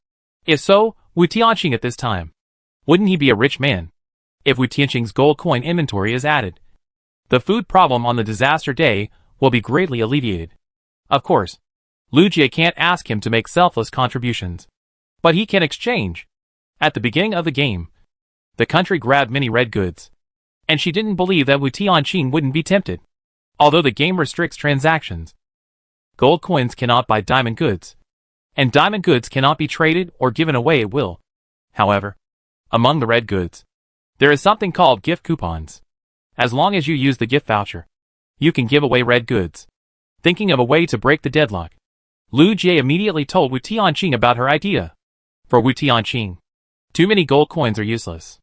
If so, Wu Tianqing at this time, wouldn't he be a rich man? If Wu Tianqing's gold coin inventory is added, the food problem on the disaster day will be greatly alleviated. Of course, Lu Jie can't ask him to make selfless contributions, but he can exchange. At the beginning of the game, the country grabbed many red goods, and she didn't believe that Wu Tianqing wouldn't be tempted. Although the game restricts transactions, gold coins cannot buy diamond goods, and diamond goods cannot be traded or given away at will. However, among the red goods, there is something called gift coupons. As long as you use the gift voucher, you can give away red goods. Thinking of a way to break the deadlock, Lu Jie immediately told Wu Tianqing about her idea. For Wu Tianqing, too many gold coins are useless.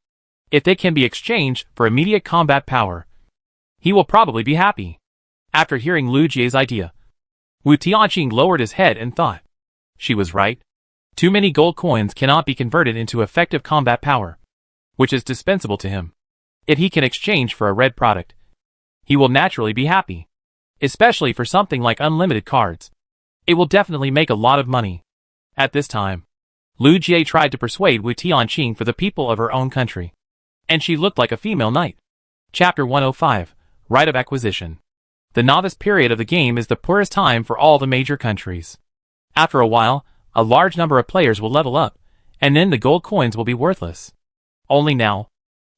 If they can be exchanged for immediate combat power, he will probably be happy. After hearing Lu Jie's idea, Wu Tianqing lowered his head and thought. She was right. Too many gold coins cannot be converted into effective combat power, which is dispensable to him. If he can exchange for a red product, he will naturally be happy. Especially for something like unlimited cards. It will definitely make a lot of money. At this time, Lu Jie tried to persuade Wu Tianqing for the people of her own country. And she looked like a female knight. Chapter 105, Right of Acquisition. The novice period of the game is the poorest time for all the major countries. After a while, a large number of players will level up, and then the gold coins will be worthless. Only now,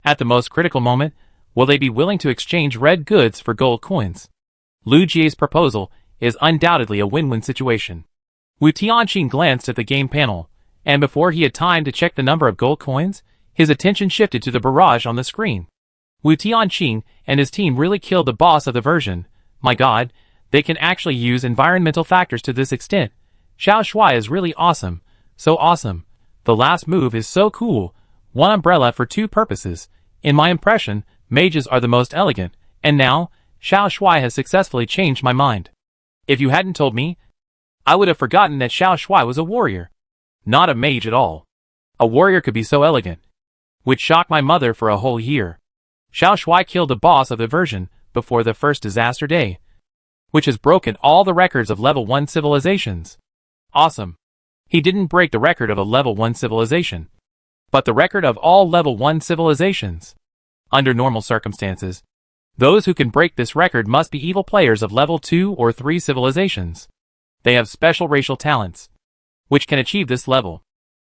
at the most critical moment, will they be willing to exchange red goods for gold coins. Lu Jie's proposal is undoubtedly a win-win situation. Wu Tianqing glanced at the game panel, and before he had time to check the number of gold coins, his attention shifted to the barrage on the screen. Wu Tianqing and his team really killed the boss of the version. My god, they can actually use environmental factors to this extent. Xiao Shui is really awesome. So awesome. The last move is so cool. One umbrella for two purposes. In my impression, mages are the most elegant, And now, Xiao Shui has successfully changed my mind. If you hadn't told me, I would have forgotten that Xiao Shui was a warrior. Not a mage at all. A warrior could be so elegant. Which shocked my mother for a whole year. Xiao Shui killed the boss of the version before the first disaster day, which has broken all the records of level 1 civilizations. Awesome. He didn't break the record of a level 1 civilization, but the record of all level 1 civilizations. Under normal circumstances, those who can break this record must be evil players of level 2 or 3 civilizations. They have special racial talents, which can achieve this level.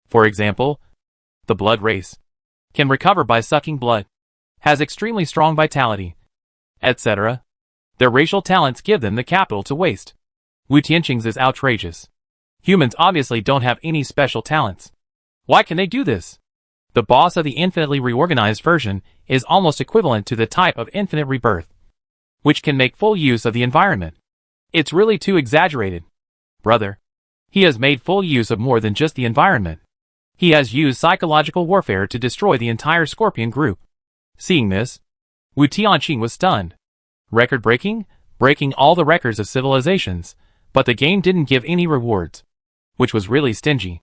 For example, the blood race can recover by sucking blood, has extremely strong vitality, etc. Their racial talents give them the capital to waste. Wu Tianqing's is outrageous. Humans obviously don't have any special talents. Why can they do this? The boss of the infinitely reorganized version is almost equivalent to the type of infinite rebirth, which can make full use of the environment. It's really too exaggerated. Brother, he has made full use of more than just the environment. He has used psychological warfare to destroy the entire Scorpion group. Seeing this, Wu Tianqing was stunned. Record-breaking? Breaking all the records of civilizations, but the game didn't give any rewards, which was really stingy.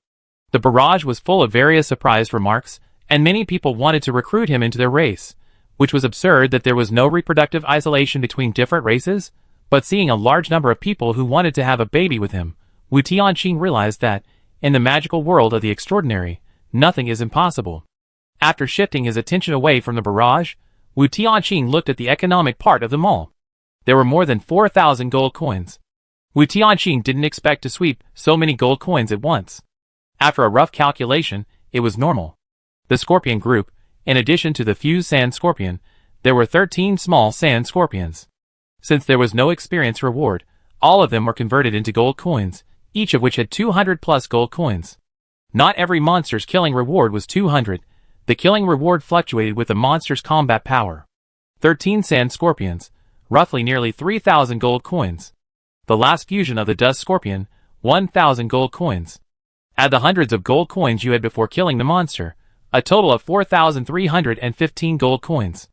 The barrage was full of various surprised remarks, and many people wanted to recruit him into their race, which was absurd that there was no reproductive isolation between different races, but seeing a large number of people who wanted to have a baby with him, Wu Tianqing realized that, in the magical world of the extraordinary, nothing is impossible. After shifting his attention away from the barrage, Wu Tianqing looked at the economic part of the mall. There were more than 4,000 gold coins. Wu Tianqing didn't expect to sweep so many gold coins at once. After a rough calculation, it was normal. The Scorpion group, in addition to the fused sand scorpion, there were 13 small sand scorpions. Since there was no experience reward, all of them were converted into gold coins, each of which had 200 plus gold coins. Not every monster's killing reward was 200, the killing reward fluctuated with the monster's combat power. 13 sand scorpions, roughly nearly 3,000 gold coins. The last fusion of the dust scorpion, 1,000 gold coins. Add the hundreds of gold coins you had before killing the monster, a total of 4,315 gold coins.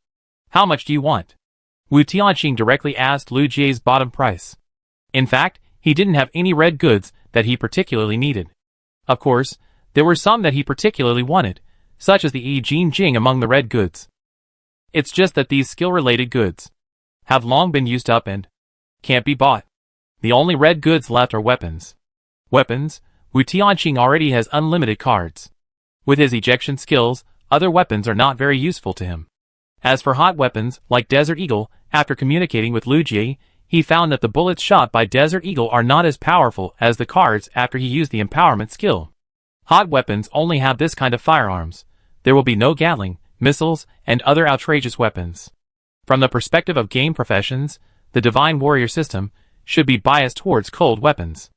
How much do you want? Wu Tianqing directly asked Lu Jie's bottom price. In fact, he didn't have any red goods that he particularly needed. Of course, there were some that he particularly wanted, such as the Yi Jin Jing among the red goods. It's just that these skill-related goods have long been used up and can't be bought. The only red goods left are weapons. Weapons? Wu Tianqing already has unlimited cards. With his ejection skills, other weapons are not very useful to him. As for hot weapons, like Desert Eagle, after communicating with Lu Jie, he found that the bullets shot by Desert Eagle are not as powerful as the cards after he used the empowerment skill. Hot weapons only have this kind of firearms. There will be no Gatling, missiles, and other outrageous weapons. From the perspective of game professions, the Divine Warrior system should be biased towards cold weapons.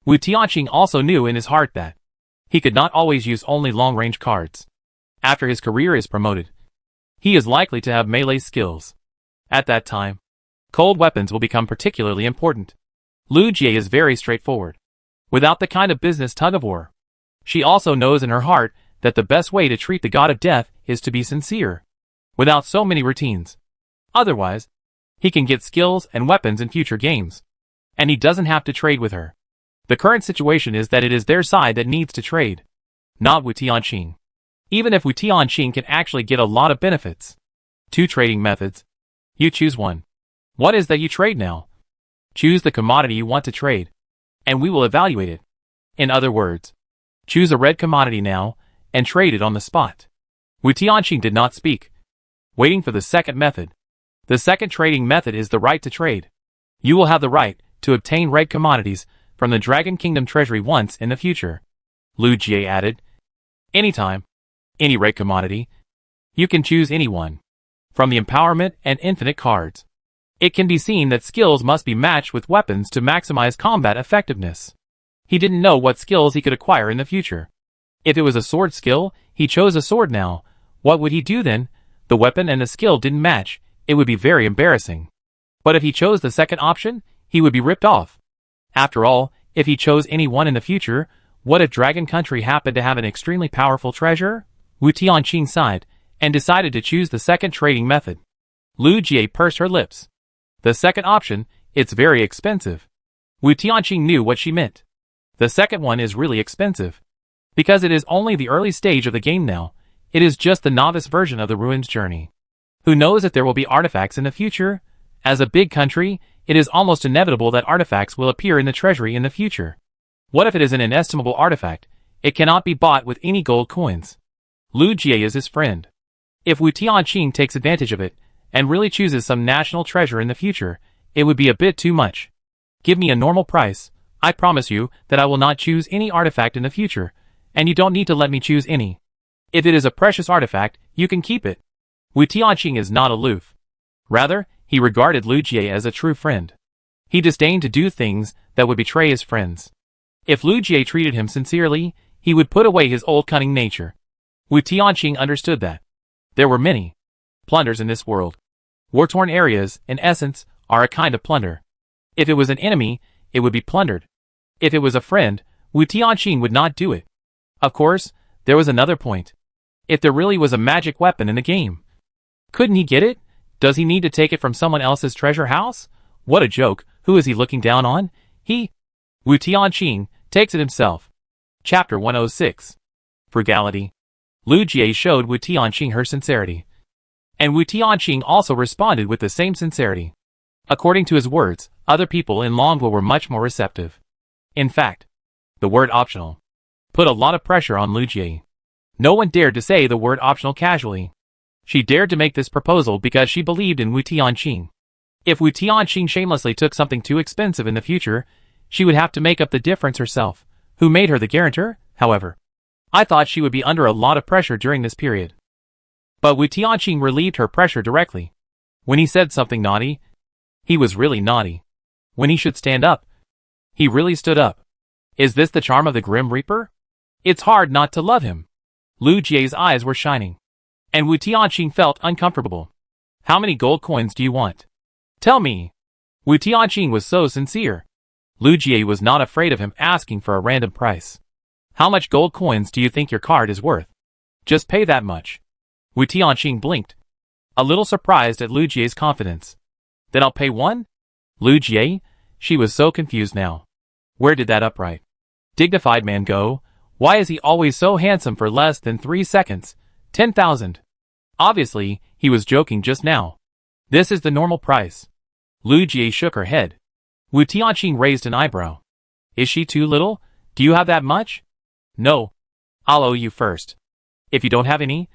Wu Tianqing also knew in his heart that he could not always use only long-range cards. After his career is promoted, he is likely to have melee skills. At that time, cold weapons will become particularly important. Lu Jie is very straightforward, without the kind of business tug-of-war. She also knows in her heart that the best way to treat the god of death is to be sincere, without so many routines. Otherwise, he can get skills and weapons in future games, and he doesn't have to trade with her. The current situation is that it is their side that needs to trade, not Wu Tianqing. Even if Wu Tianqing can actually get a lot of benefits. 2 trading methods. You choose one. What is that you trade now? Choose the commodity you want to trade, and we will evaluate it. In other words, choose a red commodity now, and trade it on the spot. Wu Tianqing did not speak, waiting for the second method. The second trading method is the right to trade. You will have the right to obtain red commodities from the Dragon Kingdom treasury once in the future. Lu Jie added. Anytime. Any red commodity. You can choose any one. From the empowerment and infinite cards. It can be seen that skills must be matched with weapons to maximize combat effectiveness. He didn't know what skills he could acquire in the future. If it was a sword skill, he chose a sword now. What would he do then? The weapon and the skill didn't match. It would be very embarrassing. But if he chose the second option, he would be ripped off. After all, if he chose any one in the future, what if Dragon Country happened to have an extremely powerful treasure? Wu Tianqing sighed, and decided to choose the second trading method. Lu Jie pursed her lips. The second option, it's very expensive. Wu Tianqing knew what she meant. The second one is really expensive. Because it is only the early stage of the game now, it is just the novice version of the ruins journey. Who knows if there will be artifacts in the future? As a big country, it is almost inevitable that artifacts will appear in the treasury in the future. What if it is an inestimable artifact? It cannot be bought with any gold coins. Lu Jie is his friend. If Wu Tianqing takes advantage of it, and really chooses some national treasure in the future, it would be a bit too much. Give me a normal price. I promise you that I will not choose any artifact in the future, and you don't need to let me choose any. If it is a precious artifact, you can keep it. Wu Tianqing is not aloof. Rather, he regarded Lu Jie as a true friend. He disdained to do things that would betray his friends. If Lu Jie treated him sincerely, he would put away his old cunning nature. Wu Tianqing understood that. There were many plunders in this world. War-torn areas, in essence, are a kind of plunder. If it was an enemy, it would be plundered. If it was a friend, Wu Tianqing would not do it. Of course, there was another point. If there really was a magic weapon in the game, couldn't he get it? Does he need to take it from someone else's treasure house? What a joke. Who is he looking down on? Wu Tianqing takes it himself. Chapter 106. Frugality. Lu Jie showed Wu Tianqing her sincerity. And Wu Tianqing also responded with the same sincerity. According to his words, other people in Longville were much more receptive. In fact, the word optional put a lot of pressure on Lu Jie. No one dared to say the word optional casually. She dared to make this proposal because she believed in Wu Tianqing. If Wu Tianqing shamelessly took something too expensive in the future, she would have to make up the difference herself. Who made her the guarantor, however? I thought she would be under a lot of pressure during this period. But Wu Tianqing relieved her pressure directly. When he said something naughty, he was really naughty. When he should stand up, he really stood up. Is this the charm of the Grim Reaper? It's hard not to love him. Lu Jie's eyes were shining. And Wu Tianqing felt uncomfortable. How many gold coins do you want? Tell me. Wu Tianqing was so sincere. Lu Jie was not afraid of him asking for a random price. How much gold coins do you think your card is worth? Just pay that much. Wu Tianqing blinked, a little surprised at Lu Jie's confidence. Then I'll pay one? Lu Jie? She was so confused now. Where did that upright, dignified man go? Why is he always so handsome for less than 3 seconds? 10,000. Obviously, he was joking just now. This is the normal price. Lu Jie shook her head. Wu Tianqing raised an eyebrow. Is she too little? Do you have that much? No. I'll owe you first. If you don't have any,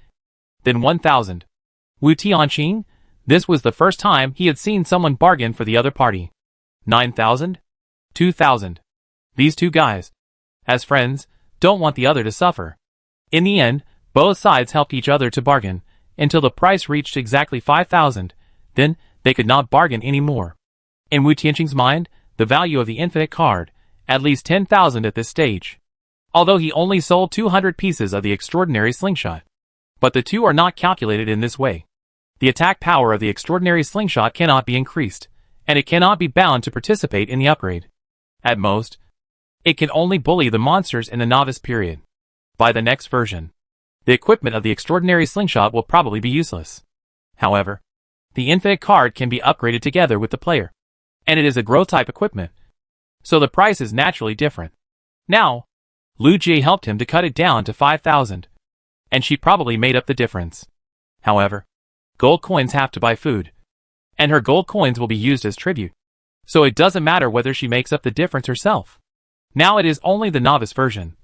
then 1,000. Wu Tianqing? This was the first time he had seen someone bargain for the other party. 9,000? 2,000. These two guys, as friends, don't want the other to suffer. In the end, both sides helped each other to bargain, until the price reached exactly 5,000. Then, they could not bargain any more. In Wu Tianqing's mind, the value of the infinite card, at least 10,000 at this stage. Although he only sold 200 pieces of the extraordinary slingshot. But the two are not calculated in this way. The attack power of the extraordinary slingshot cannot be increased, and it cannot be bound to participate in the upgrade. At most, it can only bully the monsters in the novice period. By the next version, the equipment of the extraordinary slingshot will probably be useless. However, the infinite card can be upgraded together with the player, and it is a growth-type equipment, so the price is naturally different. Now, Lu Jie helped him to cut it down to 5,000. And she probably made up the difference. However, gold coins have to buy food. And her gold coins will be used as tribute. So it doesn't matter whether she makes up the difference herself. Now it is only the novice version.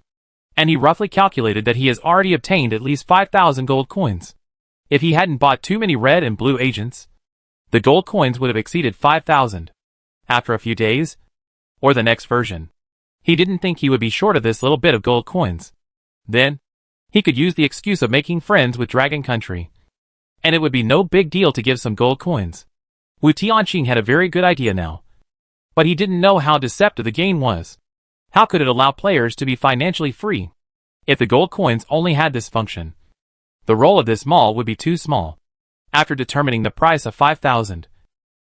And he roughly calculated that he has already obtained at least 5,000 gold coins. If he hadn't bought too many red and blue agents, the gold coins would have exceeded 5,000. After a few days, or the next version, he didn't think he would be short of this little bit of gold coins. Then, he could use the excuse of making friends with Dragon Country. And it would be no big deal to give some gold coins. Wu Tianqing had a very good idea now. But he didn't know how deceptive the game was. How could it allow players to be financially free? If the gold coins only had this function, the role of this mall would be too small. After determining the price of 5,000,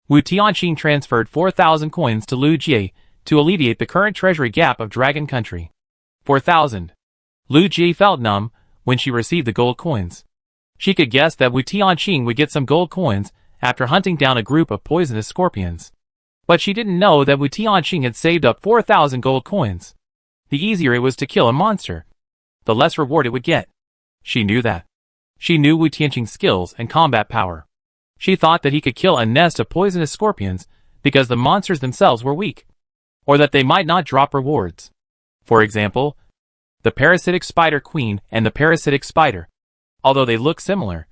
Wu Tianqing transferred 4,000 coins to Lu Jie to alleviate the current treasury gap of Dragon Country. 4,000. Lu Jie felt numb when she received the gold coins. She could guess that Wu Tianqing would get some gold coins after hunting down a group of poisonous scorpions. But she didn't know that Wu Tianqing had saved up 4,000 gold coins. The easier it was to kill a monster, the less reward it would get. She knew that. She knew Wu Tianqing's skills and combat power. She thought that he could kill a nest of poisonous scorpions because the monsters themselves were weak, or that they might not drop rewards. For example, the parasitic spider queen and the parasitic spider, although they look similar,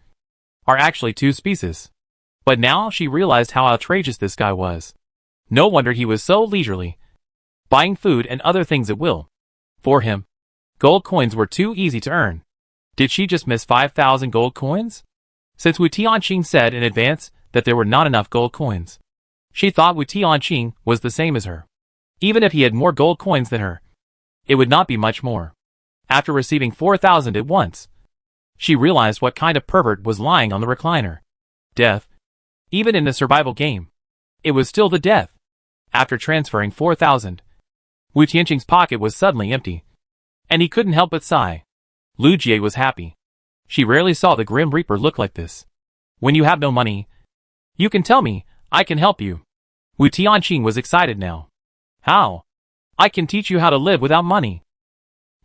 are actually two species. But now she realized how outrageous this guy was. No wonder he was so leisurely, buying food and other things at will. For him, gold coins were too easy to earn. Did she just miss 5,000 gold coins? Since Wu Tianqing said in advance that there were not enough gold coins, she thought Wu Tianqing was the same as her. Even if he had more gold coins than her, it would not be much more. After receiving 4,000 at once, she realized what kind of pervert was lying on the recliner. Death. Even in the survival game, it was still the death. After transferring 4,000, Wu Tianqing's pocket was suddenly empty, and he couldn't help but sigh. Lu Jie was happy. She rarely saw the Grim Reaper look like this. When you have no money, you can tell me, I can help you. Wu Tianqing was excited now. How? I can teach you how to live without money.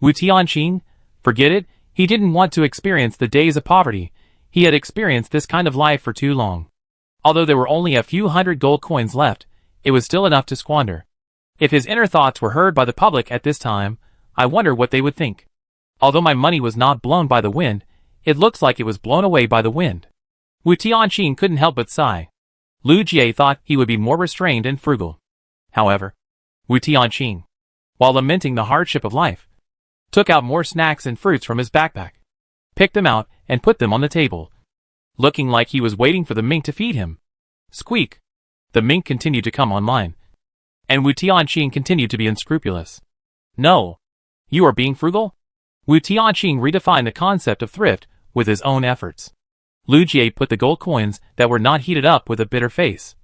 Wu Tianqing, forget it, he didn't want to experience the days of poverty. He had experienced this kind of life for too long. Although there were only a few hundred gold coins left, it was still enough to squander. If his inner thoughts were heard by the public at this time, I wonder what they would think. Although my money was not blown by the wind, it looks like it was blown away by the wind. Wu Tianqing couldn't help but sigh. Lu Jie thought he would be more restrained and frugal. However, Wu Tianqing, while lamenting the hardship of life, took out more snacks and fruits from his backpack, picked them out, and put them on the table, looking like he was waiting for the mink to feed him. Squeak! The mink continued to come online, and Wu Tianqing continued to be unscrupulous. No. You are being frugal? Wu Tianqing redefined the concept of thrift with his own efforts. Lu Jie put the gold coins that were not heated up with a bitter face,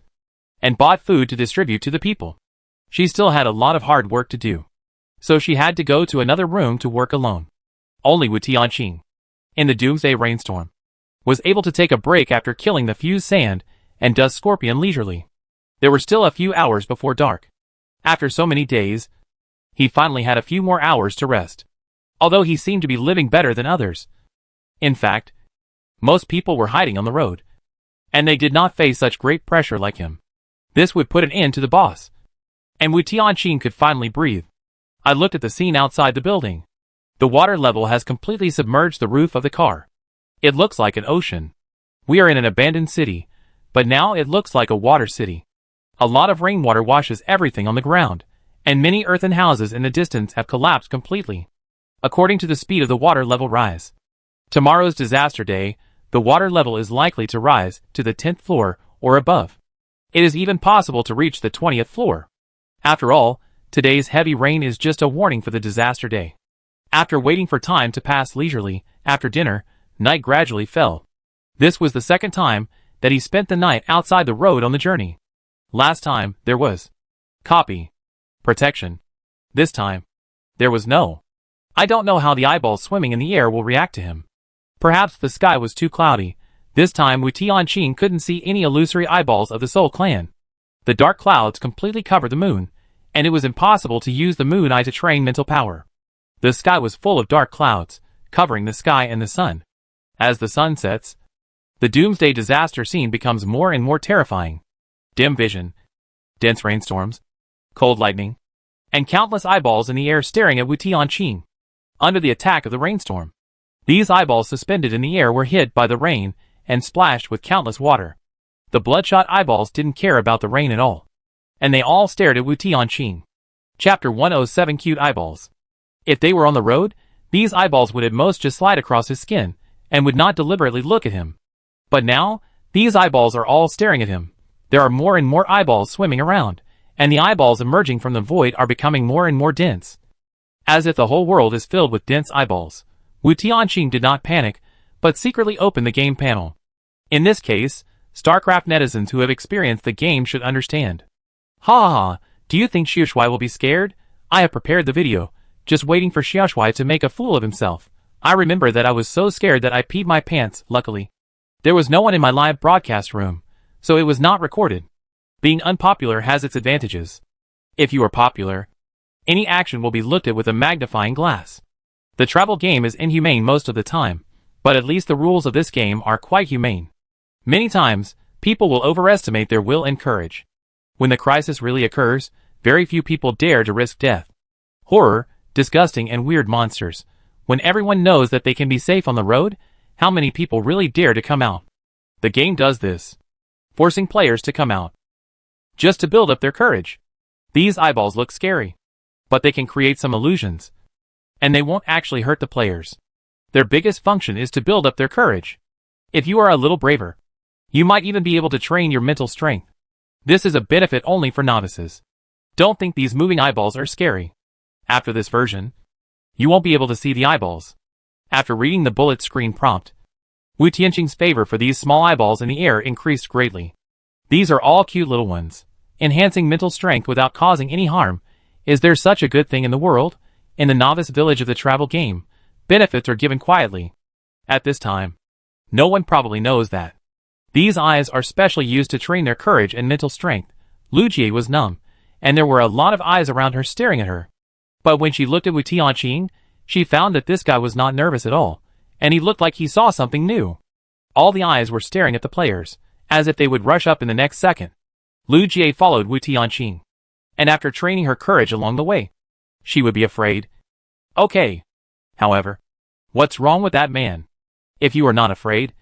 and bought food to distribute to the people. She still had a lot of hard work to do, so she had to go to another room to work alone. Only Wu Tianqing, in the Doomsday rainstorm, was able to take a break after killing the fused sand and dust scorpion leisurely. There were still a few hours before dark. After so many days, he finally had a few more hours to rest. Although he seemed to be living better than others. In fact, most people were hiding on the road, and they did not face such great pressure like him. This would put an end to the boss, and Wu Tianqing could finally breathe. I looked at the scene outside the building. The water level has completely submerged the roof of the car. It looks like an ocean. We are in an abandoned city, but now it looks like a water city. A lot of rainwater washes everything on the ground, and many earthen houses in the distance have collapsed completely, according to the speed of the water level rise. Tomorrow's disaster day, the water level is likely to rise to the 10th floor or above. It is even possible to reach the 20th floor. After all, today's heavy rain is just a warning for the disaster day. After waiting for time to pass leisurely, after dinner, night gradually fell. This was the second time that he spent the night outside the road on the journey. Last time, there was copy, protection. This time, there was no. I don't know how the eyeballs swimming in the air will react to him. Perhaps the sky was too cloudy. This time Wu Tianqing couldn't see any illusory eyeballs of the Soul Clan. The dark clouds completely covered the moon, and it was impossible to use the moon eye to train mental power. The sky was full of dark clouds, covering the sky and the sun. As the sun sets, the Doomsday disaster scene becomes more and more terrifying. Dim vision, dense rainstorms, cold lightning, and countless eyeballs in the air staring at Wu Tianqing. Under the attack of the rainstorm, these eyeballs suspended in the air were hit by the rain and splashed with countless water. The bloodshot eyeballs didn't care about the rain at all, and they all stared at Wu Tianqing. Chapter 107 Cute Eyeballs. If they were on the road, these eyeballs would at most just slide across his skin, and would not deliberately look at him. But now, these eyeballs are all staring at him. There are more and more eyeballs swimming around, and the eyeballs emerging from the void are becoming more and more dense. As if the whole world is filled with dense eyeballs. Wu Tianqing did not panic, but secretly opened the game panel. In this case, StarCraft netizens who have experienced the game should understand. Ha ha ha, do you think Xiushui will be scared? I have prepared the video, just waiting for Xiushui to make a fool of himself. I remember that I was so scared that I peed my pants, luckily. There was no one in my live broadcast room, so it was not recorded. Being unpopular has its advantages. If you are popular, any action will be looked at with a magnifying glass. The travel game is inhumane most of the time, but at least the rules of this game are quite humane. Many times, people will overestimate their will and courage. When the crisis really occurs, very few people dare to risk death. Horror, disgusting and weird monsters. When everyone knows that they can be safe on the road, how many people really dare to come out? The game does this, forcing players to come out, just to build up their courage. These eyeballs look scary, but they can create some illusions, and they won't actually hurt the players. Their biggest function is to build up their courage. If you are a little braver, you might even be able to train your mental strength. This is a benefit only for novices. Don't think these moving eyeballs are scary. After this version, you won't be able to see the eyeballs. After reading the bullet screen prompt, Wu Tianqing's favor for these small eyeballs in the air increased greatly. These are all cute little ones, enhancing mental strength without causing any harm. Is there such a good thing in the world? In the novice village of the travel game, benefits are given quietly. At this time, no one probably knows that. These eyes are specially used to train their courage and mental strength. Lu Jie was numb, and there were a lot of eyes around her staring at her. But when she looked at Wu Tianqing, she found that this guy was not nervous at all, and he looked like he saw something new. All the eyes were staring at the players, as if they would rush up in the next second. Lu Jie followed Wu Tianqing, and after training her courage along the way, she would be afraid. Okay. However, what's wrong with that man? If you are not afraid,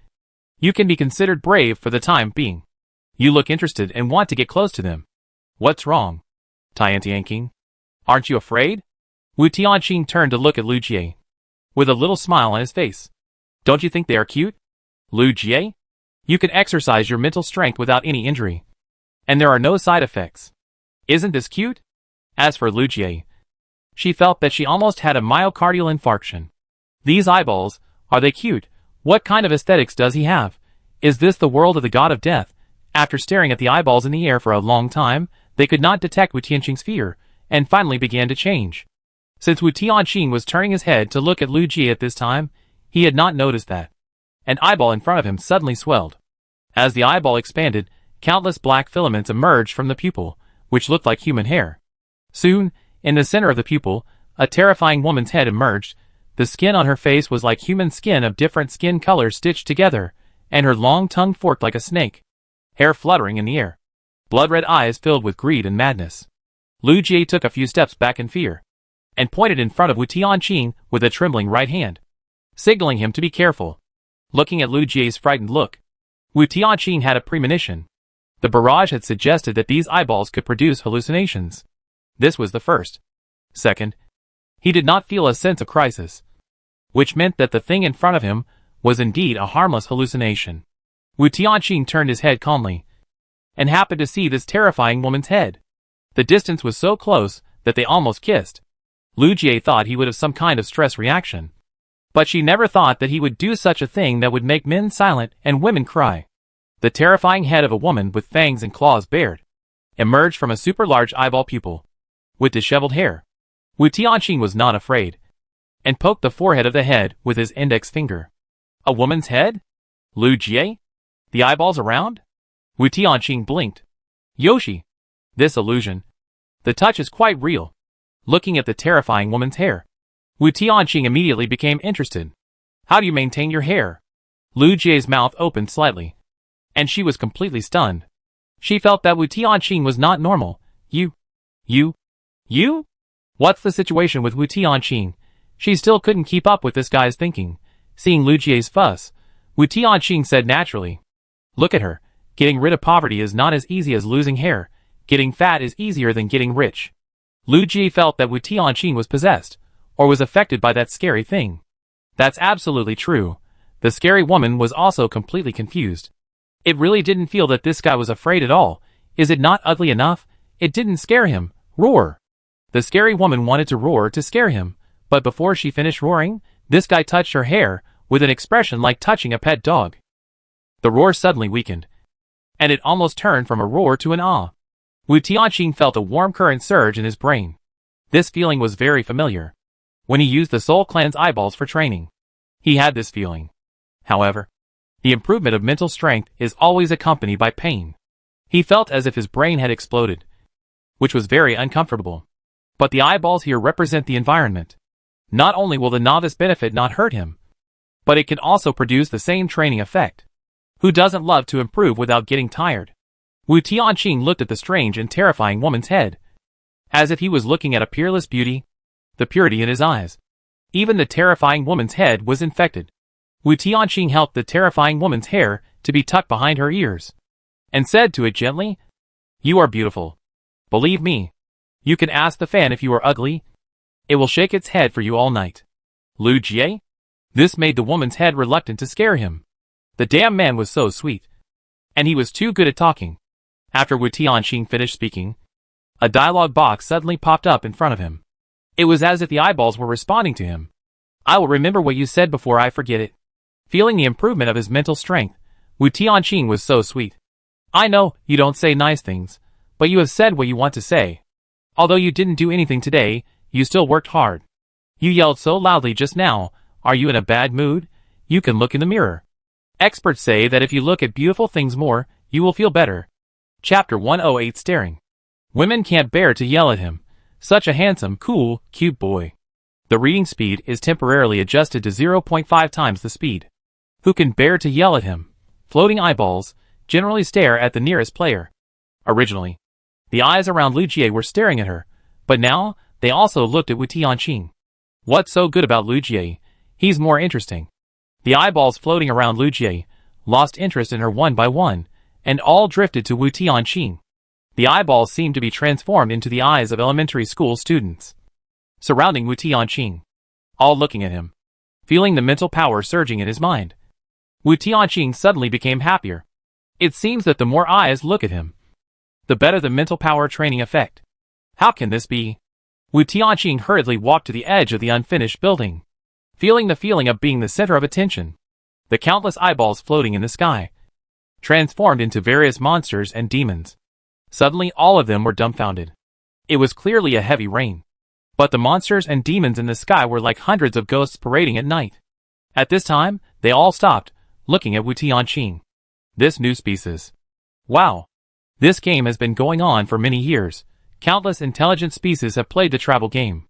you can be considered brave for the time being. You look interested and want to get close to them. What's wrong? Tiantianqing? Aren't you afraid? Wu Tianqing turned to look at Lu Jie, with a little smile on his face. Don't you think they are cute? Lu Jie? You can exercise your mental strength without any injury, and there are no side effects. Isn't this cute? As for Lu Jie, she felt that she almost had a myocardial infarction. These eyeballs, are they cute? What kind of aesthetics does he have? Is this the world of the god of death? After staring at the eyeballs in the air for a long time, they could not detect Wu Tianqing's fear, and finally began to change. Since Wu Tianqing was turning his head to look at Lu Jie at this time, he had not noticed that. An eyeball in front of him suddenly swelled. As the eyeball expanded, countless black filaments emerged from the pupil, which looked like human hair. Soon, in the center of the pupil, a terrifying woman's head emerged. The skin on her face was like human skin of different skin colors stitched together, and her long tongue forked like a snake. Hair fluttering in the air. Blood-red eyes filled with greed and madness. Lu Jie took a few steps back in fear, and pointed in front of Wu Tianqing with a trembling right hand, signaling him to be careful. Looking at Lu Jie's frightened look, Wu Tianqing had a premonition. The barrage had suggested that these eyeballs could produce hallucinations. This was the first. Second, he did not feel a sense of crisis, which meant that the thing in front of him was indeed a harmless hallucination. Wu Tianqing turned his head calmly, and happened to see this terrifying woman's head. The distance was so close that they almost kissed. Lu Jie thought he would have some kind of stress reaction, but she never thought that he would do such a thing that would make men silent and women cry. The terrifying head of a woman with fangs and claws bared emerged from a super large eyeball pupil, with disheveled hair. Wu Tianqing was not afraid, and poked the forehead of the head with his index finger. A woman's head? Lu Jie? The eyeballs around? Wu Tianqing blinked. Yoshi! This illusion. The touch is quite real. Looking at the terrifying woman's hair, Wu Tianqing immediately became interested. How do you maintain your hair? Lu Jie's mouth opened slightly, and she was completely stunned. She felt that Wu Tianqing was not normal. You? What's the situation with Wu Tianqing? She still couldn't keep up with this guy's thinking. Seeing Lu Jie's fuss, Wu Tianqing said naturally, look at her. Getting rid of poverty is not as easy as losing hair. Getting fat is easier than getting rich. Lu Jie felt that Wu Tianqing was possessed, or was affected by that scary thing. That's absolutely true. The scary woman was also completely confused. It really didn't feel that this guy was afraid at all. Is it not ugly enough? It didn't scare him. Roar! The scary woman wanted to roar to scare him, but before she finished roaring, this guy touched her hair, with an expression like touching a pet dog. The roar suddenly weakened, and it almost turned from a roar to an ah. Wu Tianqing felt a warm current surge in his brain. This feeling was very familiar. When he used the Soul Clan's eyeballs for training, he had this feeling. However, The improvement of mental strength is always accompanied by pain. He felt as if his brain had exploded, which was very uncomfortable. But the eyeballs here represent the environment. Not only will the novice benefit not hurt him, but it can also produce the same training effect. Who doesn't love to improve without getting tired? Wu Tianqing looked at the strange and terrifying woman's head, as if he was looking at a peerless beauty, the purity in his eyes. Even the terrifying woman's head was infected. Wu Tianqing helped the terrifying woman's hair to be tucked behind her ears, and said to it gently, "You are beautiful. Believe me. You can ask the fan if you are ugly. It will shake its head for you all night." Lu Jie? This made the woman's head reluctant to scare him. The damn man was so sweet. And he was too good at talking. After Wu Tianqing finished speaking, a dialogue box suddenly popped up in front of him. It was as if the eyeballs were responding to him. "I will remember what you said before I forget it." Feeling the improvement of his mental strength, Wu Tianqing was so sweet. "I know you don't say nice things, but you have said what you want to say. Although you didn't do anything today, you still worked hard. You yelled so loudly just now. Are you in a bad mood? You can look in the mirror. Experts say that if you look at beautiful things more, you will feel better." Chapter 108 Staring. Women can't bear to yell at him. Such a handsome, cool, cute boy. The reading speed is temporarily adjusted to 0.5 times the speed. Who can bear to yell at him? Floating eyeballs generally stare at the nearest player. Originally, the eyes around Lu Jie were staring at her, but now they also looked at Wu Tianqing. What's so good about Lu Jie? He's more interesting. The eyeballs floating around Lu Jie lost interest in her one by one, and all drifted to Wu Tianqing. The eyeballs seemed to be transformed into the eyes of elementary school students, surrounding Wu Tianqing, all looking at him, feeling the mental power surging in his mind. Wu Tianqing suddenly became happier. It seems that the more eyes look at him, the better the mental power training effect. How can this be? Wu Tianqing hurriedly walked to the edge of the unfinished building, feeling the feeling of being the center of attention. The countless eyeballs floating in the sky transformed into various monsters and demons. Suddenly all of them were dumbfounded. It was clearly a heavy rain, but the monsters and demons in the sky were like hundreds of ghosts parading at night. At this time, they all stopped, looking at Wu Tianqing. This new species. Wow! This game has been going on for many years. Countless intelligent species have played the travel game.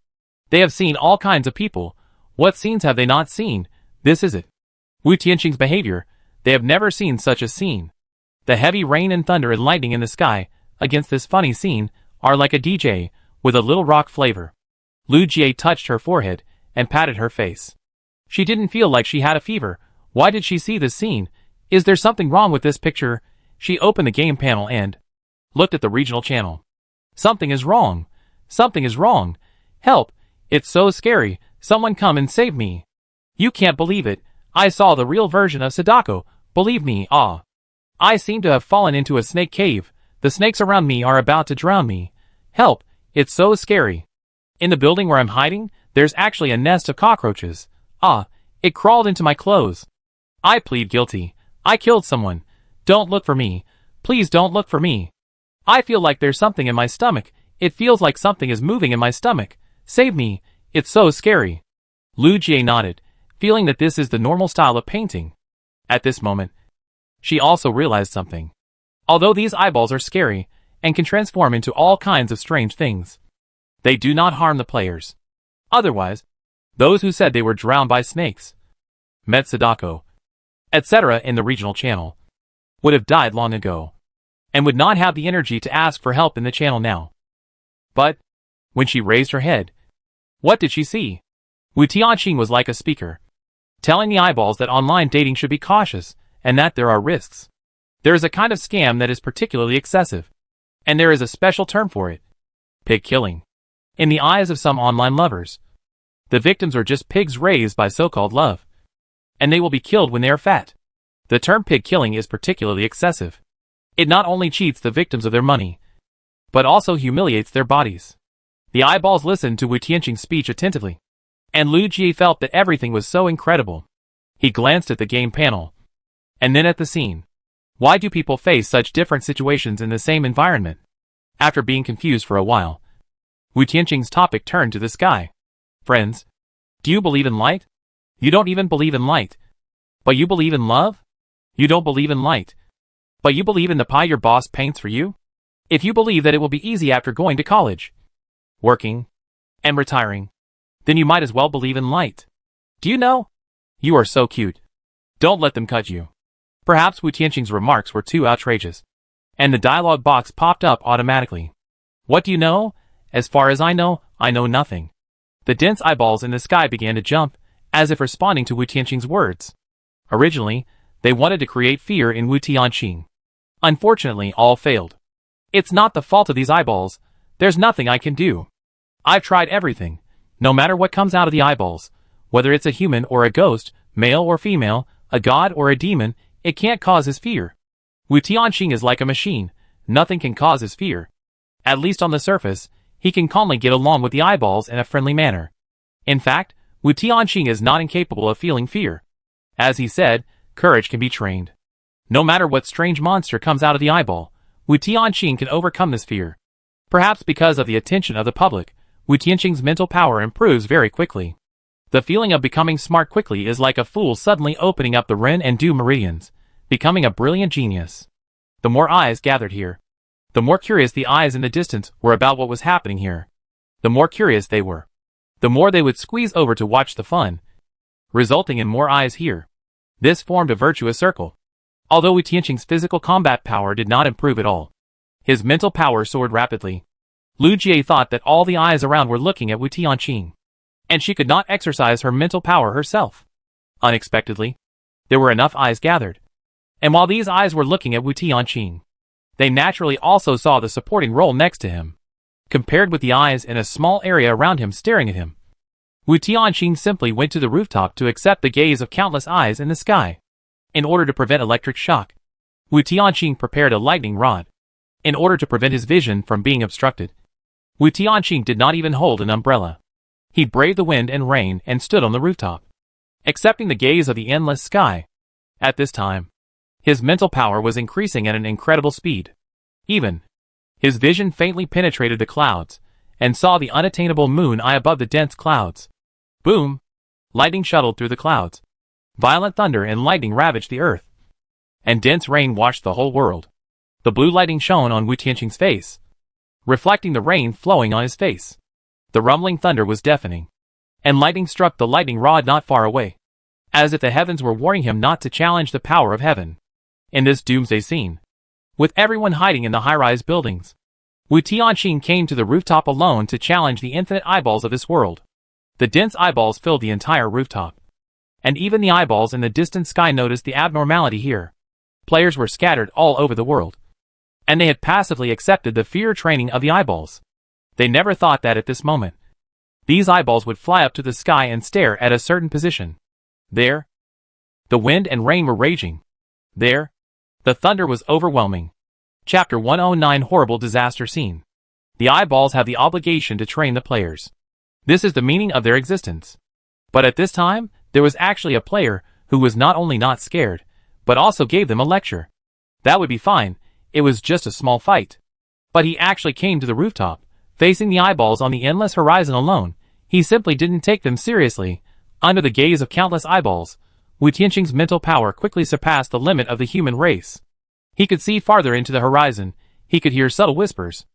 They have seen all kinds of people. What scenes have they not seen? This is it. Wu Tianqing's behavior. They have never seen such a scene. The heavy rain and thunder and lightning in the sky, against this funny scene, are like a DJ, with a little rock flavor. Lu Jie touched her forehead, and patted her face. She didn't feel like she had a fever. Why did she see this scene? Is there something wrong with this picture? She opened the game panel and looked at the regional channel. Something is wrong. Something is wrong. Help! It's so scary. Someone come and save me. You can't believe it. I saw the real version of Sadako. Believe me, I seem to have fallen into a snake cave. The snakes around me are about to drown me. Help! It's so scary. In the building where I'm hiding, there's actually a nest of cockroaches. It crawled into my clothes. I plead guilty. I killed someone. Don't look for me. Please don't look for me. I feel like there's something in my stomach. It feels like something is moving in my stomach. Save me. It's so scary. Lu Jie nodded, feeling that this is the normal style of painting. At this moment, she also realized something. Although these eyeballs are scary, and can transform into all kinds of strange things, they do not harm the players. Otherwise, those who said they were drowned by snakes, met Sadako, etc. in the regional channel, would have died long ago, and would not have the energy to ask for help in the channel now. But, when she raised her head, what did she see? Wu Tianqing was like a speaker, telling the eyeballs that online dating should be cautious, and that there are risks. There is a kind of scam that is particularly excessive, and there is a special term for it. Pig killing. In the eyes of some online lovers, the victims are just pigs raised by so-called love, and they will be killed when they are fat. The term pig killing is particularly excessive. It not only cheats the victims of their money, but also humiliates their bodies. The eyeballs listened to Wu Tianqing's speech attentively, and Lu Jie felt that everything was so incredible. He glanced at the game panel, and then at the scene. Why do people face such different situations in the same environment? After being confused for a while, Wu Tianqing's topic turned to the sky. Friends, do you believe in light? You don't even believe in light, but you believe in love? You don't believe in light. But you believe in the pie your boss paints for you? If you believe that it will be easy after going to college, working, and retiring, then you might as well believe in light. Do you know? You are so cute. Don't let them cut you. Perhaps Wu Tianqing's remarks were too outrageous, and the dialogue box popped up automatically. What do you know? As far as I know nothing. The dense eyeballs in the sky began to jump, as if responding to Wu Tianqing's words. Originally, they wanted to create fear in Wu Tianqing. Unfortunately, all failed. It's not the fault of these eyeballs. There's nothing I can do. I've tried everything. No matter what comes out of the eyeballs, whether it's a human or a ghost, male or female, a god or a demon, it can't cause his fear. Wu Tianqing is like a machine. Nothing can cause his fear. At least on the surface, he can calmly get along with the eyeballs in a friendly manner. In fact, Wu Tianqing is not incapable of feeling fear. As he said, courage can be trained. No matter what strange monster comes out of the eyeball, Wu Tianqing can overcome this fear. Perhaps because of the attention of the public, Wu Tianqing's mental power improves very quickly. The feeling of becoming smart quickly is like a fool suddenly opening up the Ren and Du meridians, becoming a brilliant genius. The more eyes gathered here, the more curious the eyes in the distance were about what was happening here. The more curious they were, the more they would squeeze over to watch the fun, resulting in more eyes here. This formed a virtuous circle. Although Wu Tianqing's physical combat power did not improve at all, his mental power soared rapidly. Lu Jie thought that all the eyes around were looking at Wu Tianqing, and she could not exercise her mental power herself. Unexpectedly, there were enough eyes gathered, and while these eyes were looking at Wu Tianqing, they naturally also saw the supporting role next to him. Compared with the eyes in a small area around him staring at him, Wu Tianqing simply went to the rooftop to accept the gaze of countless eyes in the sky. In order to prevent electric shock, Wu Tianqing prepared a lightning rod. In order to prevent his vision from being obstructed, Wu Tianqing did not even hold an umbrella. He braved the wind and rain and stood on the rooftop, accepting the gaze of the endless sky. At this time, his mental power was increasing at an incredible speed. Even, his vision faintly penetrated the clouds, and saw the unattainable moon eye above the dense clouds. Boom! Lightning shuttled through the clouds. Violent thunder and lightning ravaged the earth, and dense rain washed the whole world. The blue lighting shone on Wu Tianqing's face, reflecting the rain flowing on his face. The rumbling thunder was deafening, and lightning struck the lightning rod not far away, as if the heavens were warning him not to challenge the power of heaven. In this doomsday scene, with everyone hiding in the high-rise buildings, Wu Tianqing came to the rooftop alone to challenge the infinite eyeballs of this world. The dense eyeballs filled the entire rooftop, and even the eyeballs in the distant sky noticed the abnormality here. Players were scattered all over the world, and they had passively accepted the fear training of the eyeballs. They never thought that at this moment, these eyeballs would fly up to the sky and stare at a certain position. There, the wind and rain were raging. There, the thunder was overwhelming. Chapter 109 Horrible Disaster Scene. The eyeballs have the obligation to train the players. This is the meaning of their existence. But at this time, there was actually a player who was not only not scared, but also gave them a lecture. That would be fine, it was just a small fight. But he actually came to the rooftop, facing the eyeballs on the endless horizon alone. He simply didn't take them seriously. Under the gaze of countless eyeballs, Wu Tianqing's mental power quickly surpassed the limit of the human race. He could see farther into the horizon, he could hear subtle whispers.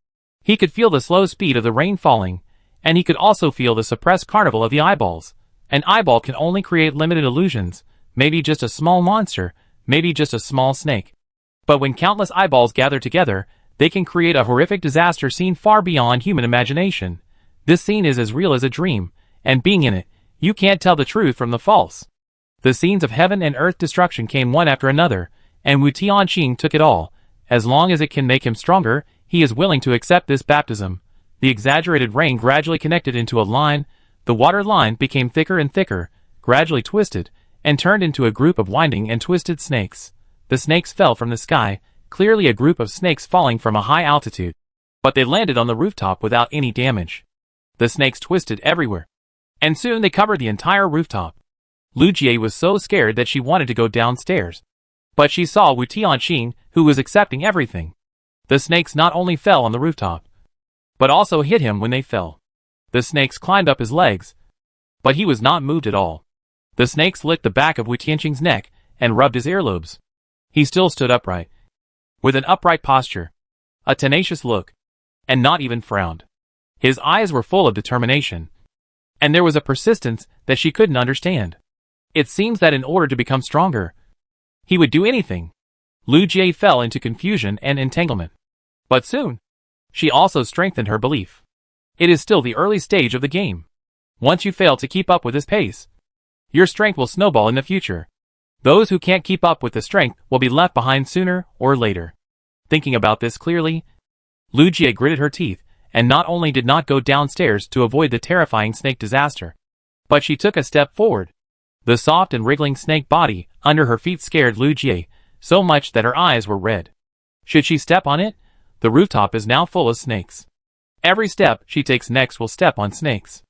He could feel the slow speed of the rain falling, and he could also feel the suppressed carnival of the eyeballs. An eyeball can only create limited illusions, maybe just a small monster, maybe just a small snake. But when countless eyeballs gather together, they can create a horrific disaster scene far beyond human imagination. This scene is as real as a dream, and being in it, you can't tell the truth from the false. The scenes of heaven and earth destruction came one after another, and Wu Tianqing took it all. As long as it can make him stronger, he is willing to accept this baptism. The exaggerated rain gradually connected into a line. The water line became thicker and thicker, gradually twisted, and turned into a group of winding and twisted snakes. The snakes fell from the sky, clearly a group of snakes falling from a high altitude. But they landed on the rooftop without any damage. The snakes twisted everywhere, and soon they covered the entire rooftop. Lu Jie was so scared that she wanted to go downstairs. But she saw Wu Tianqing, who was accepting everything. The snakes not only fell on the rooftop, but also hit him when they fell. The snakes climbed up his legs, but he was not moved at all. The snakes licked the back of Wu Tianqing's neck and rubbed his earlobes. He still stood upright, with an upright posture, a tenacious look, and not even frowned. His eyes were full of determination, and there was a persistence that she couldn't understand. It seems that in order to become stronger, he would do anything. Lu Jie fell into confusion and entanglement. But soon, she also strengthened her belief. It is still the early stage of the game. Once you fail to keep up with this pace, your strength will snowball in the future. Those who can't keep up with the strength will be left behind sooner or later. Thinking about this clearly, Lu Jie gritted her teeth, and not only did not go downstairs to avoid the terrifying snake disaster, but she took a step forward. The soft and wriggling snake body under her feet scared Lu Jie so much that her eyes were red. Should she step on it? The rooftop is now full of snakes. Every step she takes next will step on snakes.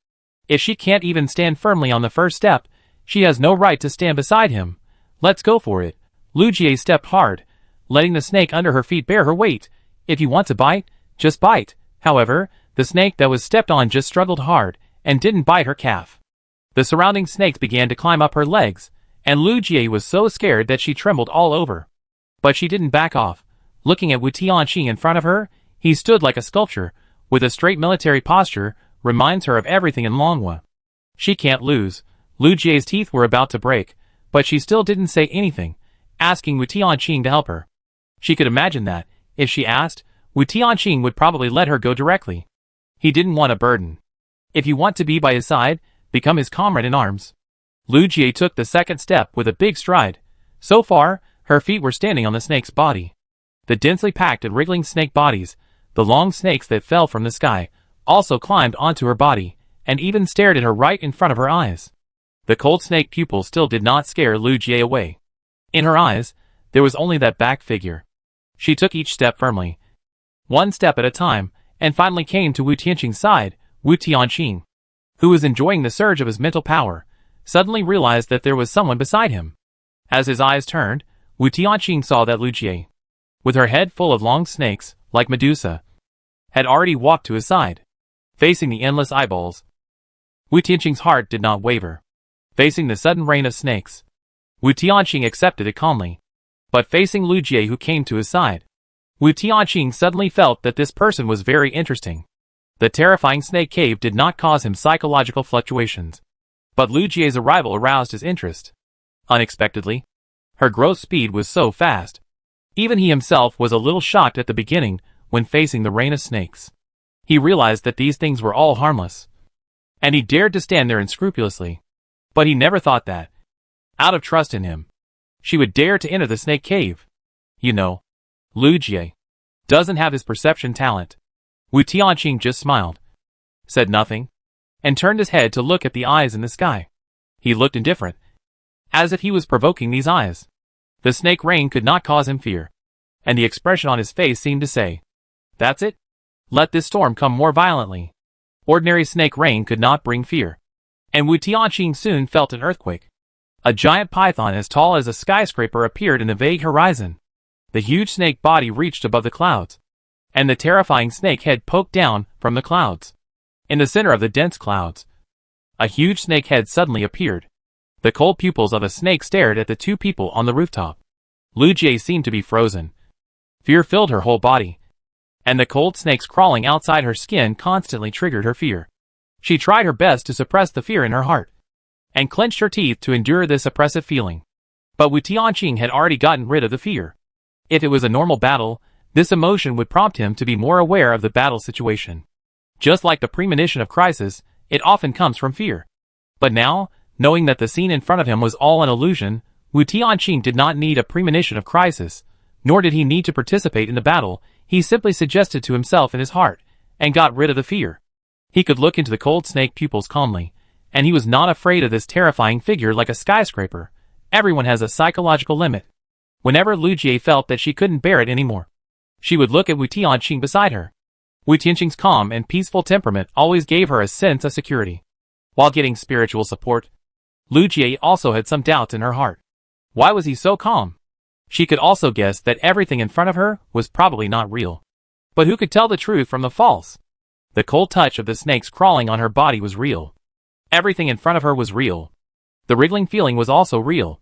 If she can't even stand firmly on the first step, she has no right to stand beside him. Let's go for it. Lu Jie stepped hard, letting the snake under her feet bear her weight. If you want to bite, just bite. However, the snake that was stepped on just struggled hard and didn't bite her calf. The surrounding snakes began to climb up her legs, and Lu Jie was so scared that she trembled all over. But she didn't back off. Looking at Wu Tianqing in front of her, he stood like a sculpture, with a straight military posture, reminds her of everything in Longhua. She can't lose. Lu Jie's teeth were about to break, but she still didn't say anything, asking Wu Tianqing to help her. She could imagine that, if she asked, Wu Tianqing would probably let her go directly. He didn't want a burden. If you want to be by his side, become his comrade in arms. Lu Jie took the second step with a big stride. So far, her feet were standing on the snake's body. The densely packed and wriggling snake bodies, the long snakes that fell from the sky, also climbed onto her body, and even stared at her right in front of her eyes. The cold snake pupil still did not scare Lu Jie away. In her eyes, there was only that back figure. She took each step firmly, one step at a time, and finally came to Wu Tianqing's side. Wu Tianqing, who was enjoying the surge of his mental power, suddenly realized that there was someone beside him. As his eyes turned, Wu Tianqing saw that Lu Jie, with her head full of long snakes, like Medusa, had already walked to his side. Facing the endless eyeballs, Wu Tianqing's heart did not waver. Facing the sudden rain of snakes, Wu Tianqing accepted it calmly. But facing Lu Jie, who came to his side, Wu Tianqing suddenly felt that this person was very interesting. The terrifying snake cave did not cause him psychological fluctuations, but Lu Jie's arrival aroused his interest. Unexpectedly, her growth speed was so fast. Even he himself was a little shocked at the beginning when facing the rain of snakes. He realized that these things were all harmless, and he dared to stand there unscrupulously. But he never thought that, out of trust in him, she would dare to enter the snake cave. You know, Lu Jie doesn't have his perception talent. Wu Tianqing just smiled, said nothing, and turned his head to look at the eyes in the sky. He looked indifferent, as if he was provoking these eyes. The snake rain could not cause him fear, and the expression on his face seemed to say, "That's it? Let this storm come more violently." Ordinary snake rain could not bring fear, and Wu Tianqing soon felt an earthquake. A giant python as tall as a skyscraper appeared in the vague horizon. The huge snake body reached above the clouds, and the terrifying snake head poked down from the clouds. In the center of the dense clouds, a huge snake head suddenly appeared. The cold pupils of a snake stared at the two people on the rooftop. Lu Jie seemed to be frozen. Fear filled her whole body, and the cold snakes crawling outside her skin constantly triggered her fear. She tried her best to suppress the fear in her heart, and clenched her teeth to endure this oppressive feeling. But Wu Tianqing had already gotten rid of the fear. If it was a normal battle, this emotion would prompt him to be more aware of the battle situation. Just like the premonition of crisis, it often comes from fear. But now, knowing that the scene in front of him was all an illusion, Wu Tianqing did not need a premonition of crisis, nor did he need to participate in the battle. He simply suggested to himself in his heart, and got rid of the fear. He could look into the cold snake pupils calmly, and he was not afraid of this terrifying figure like a skyscraper. Everyone has a psychological limit. Whenever Lu Jie felt that she couldn't bear it anymore, she would look at Wu Tianqing beside her. Wu Tianqing's calm and peaceful temperament always gave her a sense of security. While getting spiritual support, Lu Jie also had some doubts in her heart. Why was he so calm? She could also guess that everything in front of her was probably not real. But who could tell the truth from the false? The cold touch of the snakes crawling on her body was real. Everything in front of her was real. The wriggling feeling was also real.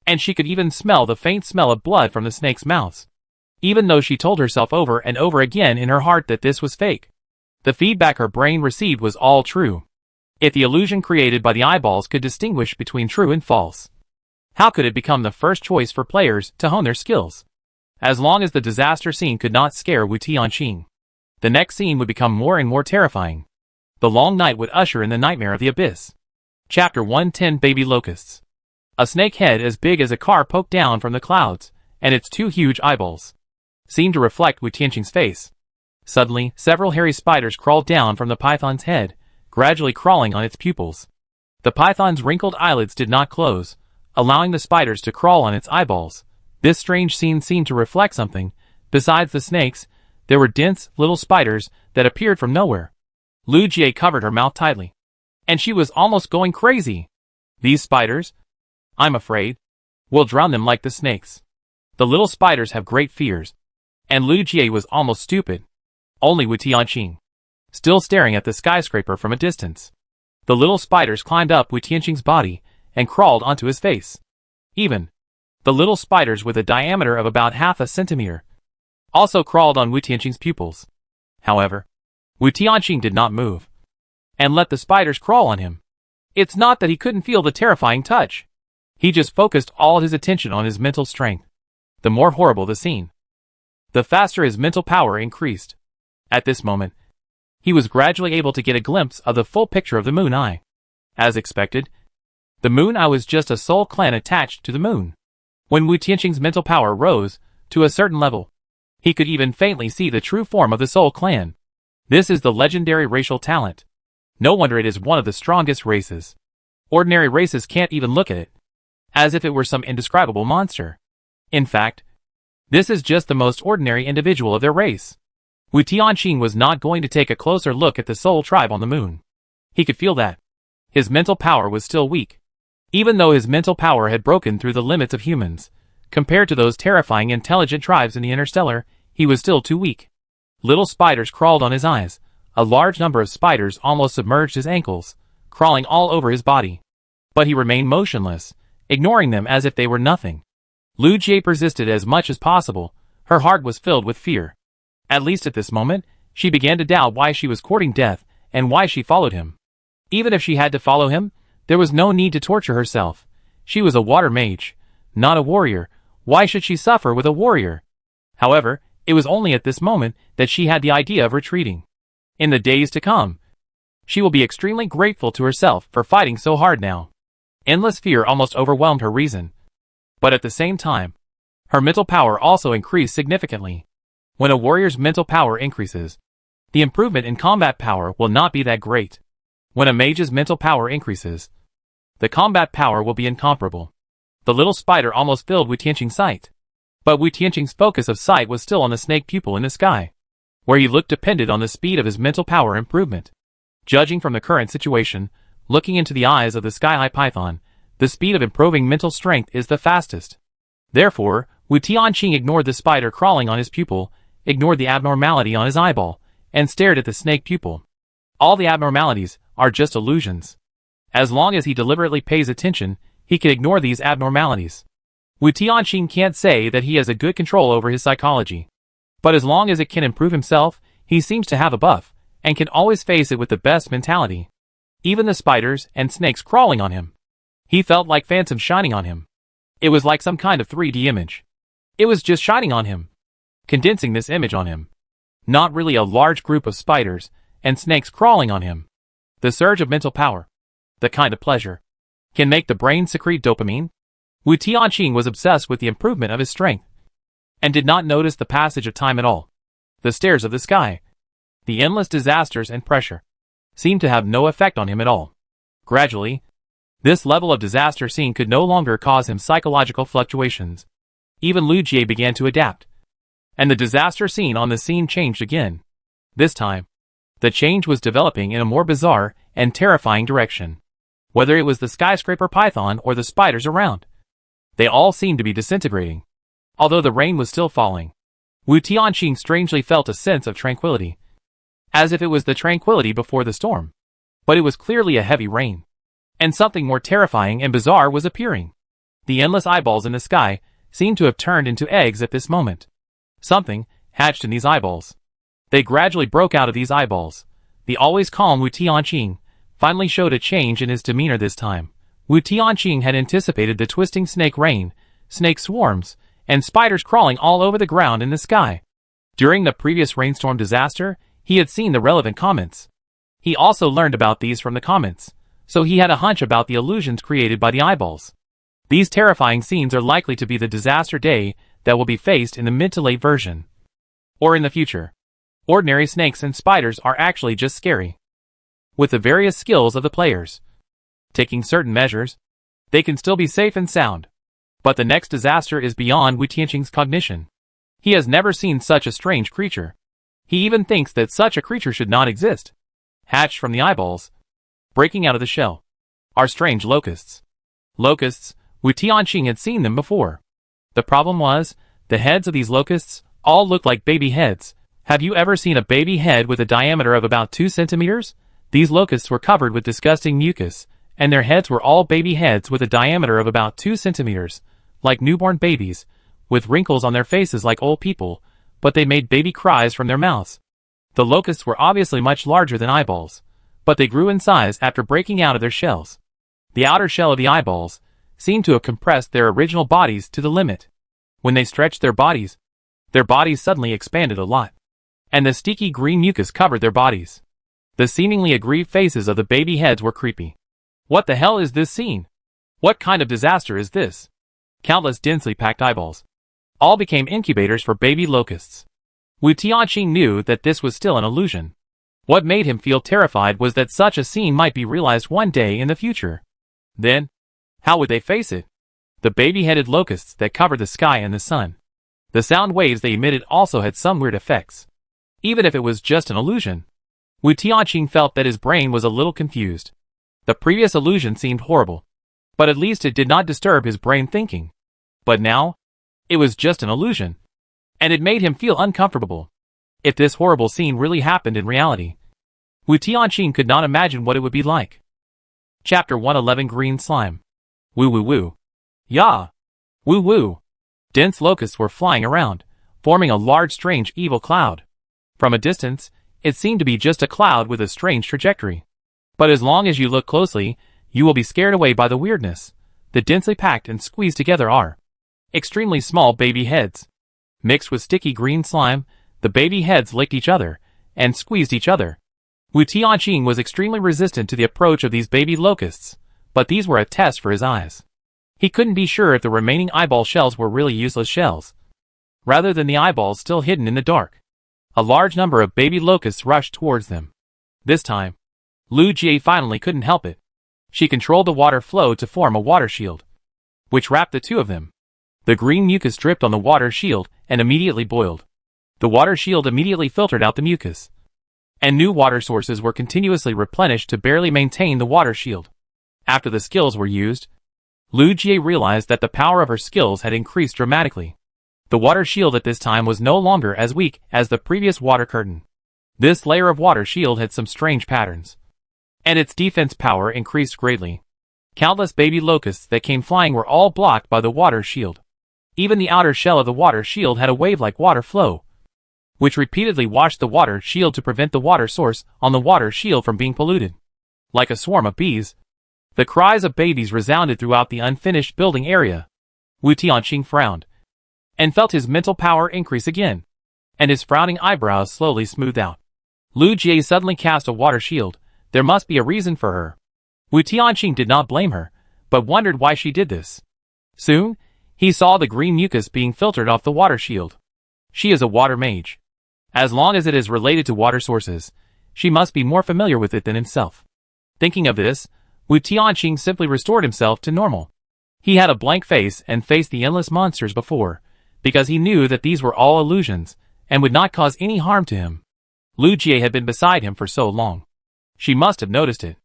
and she could even smell the faint smell of blood from the snake's mouths. Even though she told herself over and over again in her heart that this was fake, the feedback her brain received was all true. If the illusion created by the eyeballs could distinguish between true and false, how could it become the first choice for players to hone their skills? As long as the disaster scene could not scare Wu Tianqing, the next scene would become more and more terrifying. The long night would usher in the nightmare of the abyss. Chapter 110 Baby Locusts. A snake head as big as a car poked down from the clouds, and its two huge eyeballs seemed to reflect Wu Tianqing's face. Suddenly, several hairy spiders crawled down from the python's head, gradually crawling on its pupils. The python's wrinkled eyelids did not close, allowing the spiders to crawl on its eyeballs. This strange scene seemed to reflect something. Besides the snakes, there were dense, little spiders that appeared from nowhere. Lu Jie covered her mouth tightly, and she was almost going crazy. These spiders, I'm afraid, will drown them like the snakes. The little spiders have great fears, and Lu Jie was almost stupid. Only Wu Tianqing, still staring at the skyscraper from a distance. The little spiders climbed up Wu Tianqing's body and crawled onto his face. Even the little spiders with a diameter of about half a centimeter also crawled on Wu Tianqing's pupils. However, Wu Tianqing did not move and let the spiders crawl on him. It's not that he couldn't feel the terrifying touch. He just focused all his attention on his mental strength. The more horrible the scene, the faster his mental power increased. At this moment, he was gradually able to get a glimpse of the full picture of the moon eye. As expected, the moon eye was just a soul clan attached to the moon. When Wu Tianqing's mental power rose to a certain level, he could even faintly see the true form of the soul clan. This is the legendary racial talent. No wonder it is one of the strongest races. Ordinary races can't even look at it, as if it were some indescribable monster. In fact, this is just the most ordinary individual of their race. Wu Tianqing was not going to take a closer look at the soul tribe on the moon. He could feel that his mental power was still weak. Even though his mental power had broken through the limits of humans, compared to those terrifying intelligent tribes in the interstellar, he was still too weak. Little spiders crawled on his eyes. A large number of spiders almost submerged his ankles, crawling all over his body. But he remained motionless, ignoring them as if they were nothing. Lu Jie persisted as much as possible. Her heart was filled with fear. At least at this moment, she began to doubt why she was courting death and why she followed him. Even if she had to follow him, there was no need to torture herself. She was a water mage, not a warrior. Why should she suffer with a warrior? However, it was only at this moment that she had the idea of retreating. In the days to come, she will be extremely grateful to herself for fighting so hard now. Endless fear almost overwhelmed her reason. But at the same time, her mental power also increased significantly. When a warrior's mental power increases, the improvement in combat power will not be that great. When a mage's mental power increases, the combat power will be incomparable. The little spider almost filled Wu Tianqing's sight. But Wu Tianqing's focus of sight was still on the snake pupil in the sky, where he looked depended on the speed of his mental power improvement. Judging from the current situation, looking into the eyes of the sky-high python, the speed of improving mental strength is the fastest. Therefore, Wu Tianqing ignored the spider crawling on his pupil, ignored the abnormality on his eyeball, and stared at the snake pupil. All the abnormalities are just illusions. As long as he deliberately pays attention, he can ignore these abnormalities. Wu Tianqing can't say that he has a good control over his psychology. But as long as it can improve himself, he seems to have a buff, and can always face it with the best mentality. Even the spiders and snakes crawling on him, he felt like phantoms shining on him. It was like some kind of 3D image. It was just shining on him, condensing this image on him. Not really a large group of spiders and snakes crawling on him. The surge of mental power, the kind of pleasure, can make the brain secrete dopamine. Wu Tianqing was obsessed with the improvement of his strength, and did not notice the passage of time at all. The stares of the sky, the endless disasters and pressure, seemed to have no effect on him at all. Gradually, this level of disaster scene could no longer cause him psychological fluctuations. Even Lu Jie began to adapt, and the disaster scene on the scene changed again. This time, the change was developing in a more bizarre and terrifying direction. Whether it was the skyscraper python or the spiders around, they all seemed to be disintegrating. Although the rain was still falling, Wu Tianqing strangely felt a sense of tranquility, as if it was the tranquility before the storm. But it was clearly a heavy rain, and something more terrifying and bizarre was appearing. The endless eyeballs in the sky seemed to have turned into eggs at this moment. Something hatched in these eyeballs. They gradually broke out of these eyeballs. The always calm Wu Tianqing finally showed a change in his demeanor this time. Wu Tianqing had anticipated the twisting snake rain, snake swarms, and spiders crawling all over the ground in the sky. During the previous rainstorm disaster, he had seen the relevant comments. He also learned about these from the comments, so he had a hunch about the illusions created by the eyeballs. These terrifying scenes are likely to be the disaster day that will be faced in the mid to late version. Or in the future. Ordinary snakes and spiders are actually just scary. With the various skills of the players taking certain measures, they can still be safe and sound. But the next disaster is beyond Wu Tianqing's cognition. He has never seen such a strange creature. He even thinks that such a creature should not exist. Hatched from the eyeballs, breaking out of the shell, are strange locusts. Locusts, Wu Tianqing had seen them before. The problem was, the heads of these locusts all looked like baby heads. Have you ever seen a baby head with a diameter of about 2 centimeters? These locusts were covered with disgusting mucus, and their heads were all baby heads with a diameter of about 2 centimeters, like newborn babies, with wrinkles on their faces like old people, but they made baby cries from their mouths. The locusts were obviously much larger than eyeballs, but they grew in size after breaking out of their shells. The outer shell of the eyeballs seemed to have compressed their original bodies to the limit. When they stretched their bodies suddenly expanded a lot, and the sticky green mucus covered their bodies. The seemingly aggrieved faces of the baby heads were creepy. What the hell is this scene? What kind of disaster is this? Countless densely packed eyeballs all became incubators for baby locusts. Wu Tianqing knew that this was still an illusion. What made him feel terrified was that such a scene might be realized one day in the future. Then, how would they face it? The baby-headed locusts that covered the sky and the sun. The sound waves they emitted also had some weird effects. Even if it was just an illusion, Wu Tianqing felt that his brain was a little confused. The previous illusion seemed horrible, but at least it did not disturb his brain thinking. But now, it was just an illusion, and it made him feel uncomfortable. If this horrible scene really happened in reality, Wu Tianqing could not imagine what it would be like. Chapter 111 Green Slime. Woo woo woo. Ya! Woo woo! Dense locusts were flying around, forming a large strange evil cloud. From a distance, it seemed to be just a cloud with a strange trajectory. But as long as you look closely, you will be scared away by the weirdness. The densely packed and squeezed together are extremely small baby heads. Mixed with sticky green slime, the baby heads licked each other and squeezed each other. Wu Tianqing was extremely resistant to the approach of these baby locusts, but these were a test for his eyes. He couldn't be sure if the remaining eyeball shells were really useless shells, rather than the eyeballs still hidden in the dark. A large number of baby locusts rushed towards them. This time, Lu Jie finally couldn't help it. She controlled the water flow to form a water shield, which wrapped the two of them. The green mucus dripped on the water shield and immediately boiled. The water shield immediately filtered out the mucus, and new water sources were continuously replenished to barely maintain the water shield. After the skills were used, Lu Jie realized that the power of her skills had increased dramatically. The water shield at this time was no longer as weak as the previous water curtain. This layer of water shield had some strange patterns, and its defense power increased greatly. Countless baby locusts that came flying were all blocked by the water shield. Even the outer shell of the water shield had a wave-like water flow, which repeatedly washed the water shield to prevent the water source on the water shield from being polluted. Like a swarm of bees, the cries of babies resounded throughout the unfinished building area. Wu Tianqing frowned, and felt his mental power increase again, and his frowning eyebrows slowly smoothed out. Lu Jie suddenly cast a water shield. There must be a reason for her. Wu Tianqing did not blame her, but wondered why she did this. Soon, he saw the green mucus being filtered off the water shield. She is a water mage. As long as it is related to water sources, she must be more familiar with it than himself. Thinking of this, Wu Tianqing simply restored himself to normal. He had a blank face and faced the endless monsters before, because he knew that these were all illusions, and would not cause any harm to him. Lu Jie had been beside him for so long. She must have noticed it.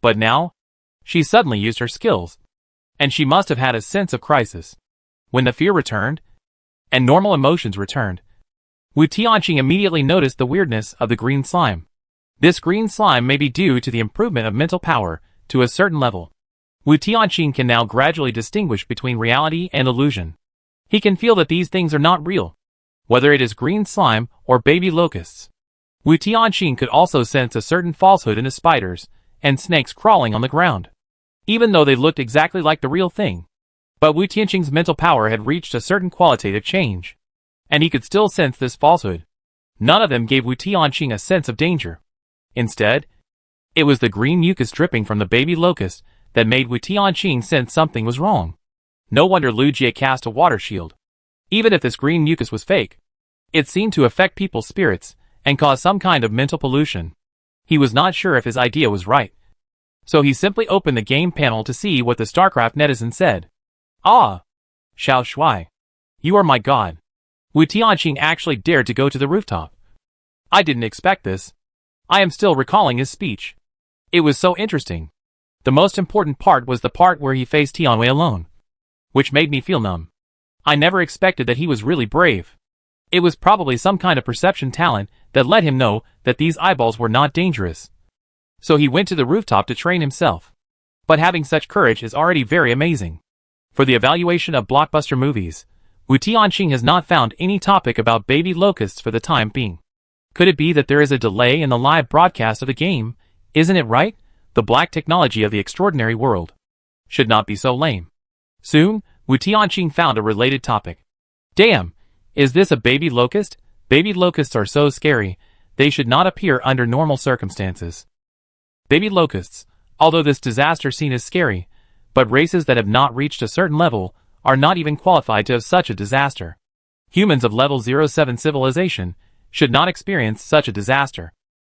But now, she suddenly used her skills, and she must have had a sense of crisis. When the fear returned, and normal emotions returned, Wu Tianqing immediately noticed the weirdness of the green slime. This green slime may be due to the improvement of mental power to a certain level. Wu Tianqing can now gradually distinguish between reality and illusion. He can feel that these things are not real, whether it is green slime or baby locusts. Wu Tianqing could also sense a certain falsehood in the spiders and snakes crawling on the ground, even though they looked exactly like the real thing. But Wu Tianqing's mental power had reached a certain qualitative change, and he could still sense this falsehood. None of them gave Wu Tianqing a sense of danger. Instead, it was the green mucus dripping from the baby locust that made Wu Tianqing sense something was wrong. No wonder Lu Jie cast a water shield. Even if this green mucus was fake, it seemed to affect people's spirits and cause some kind of mental pollution. He was not sure if his idea was right, so he simply opened the game panel to see what the StarCraft netizen said. Ah! Xiao Shuai. You are my god. Wu Tianqing actually dared to go to the rooftop. I didn't expect this. I am still recalling his speech. It was so interesting. The most important part was the part where he faced Tianwei alone, which made me feel numb. I never expected that he was really brave. It was probably some kind of perception talent that let him know that these eyeballs were not dangerous. So he went to the rooftop to train himself. But having such courage is already very amazing. For the evaluation of blockbuster movies, Wu Tianqing has not found any topic about baby locusts for the time being. Could it be that there is a delay in the live broadcast of the game? Isn't it right? The black technology of the extraordinary world should not be so lame. Soon, Wu Tianqing found a related topic. Damn! Is this a baby locust? Baby locusts are so scary, they should not appear under normal circumstances. Baby locusts, although this disaster scene is scary, but races that have not reached a certain level are not even qualified to have such a disaster. Humans of level 07 civilization should not experience such a disaster.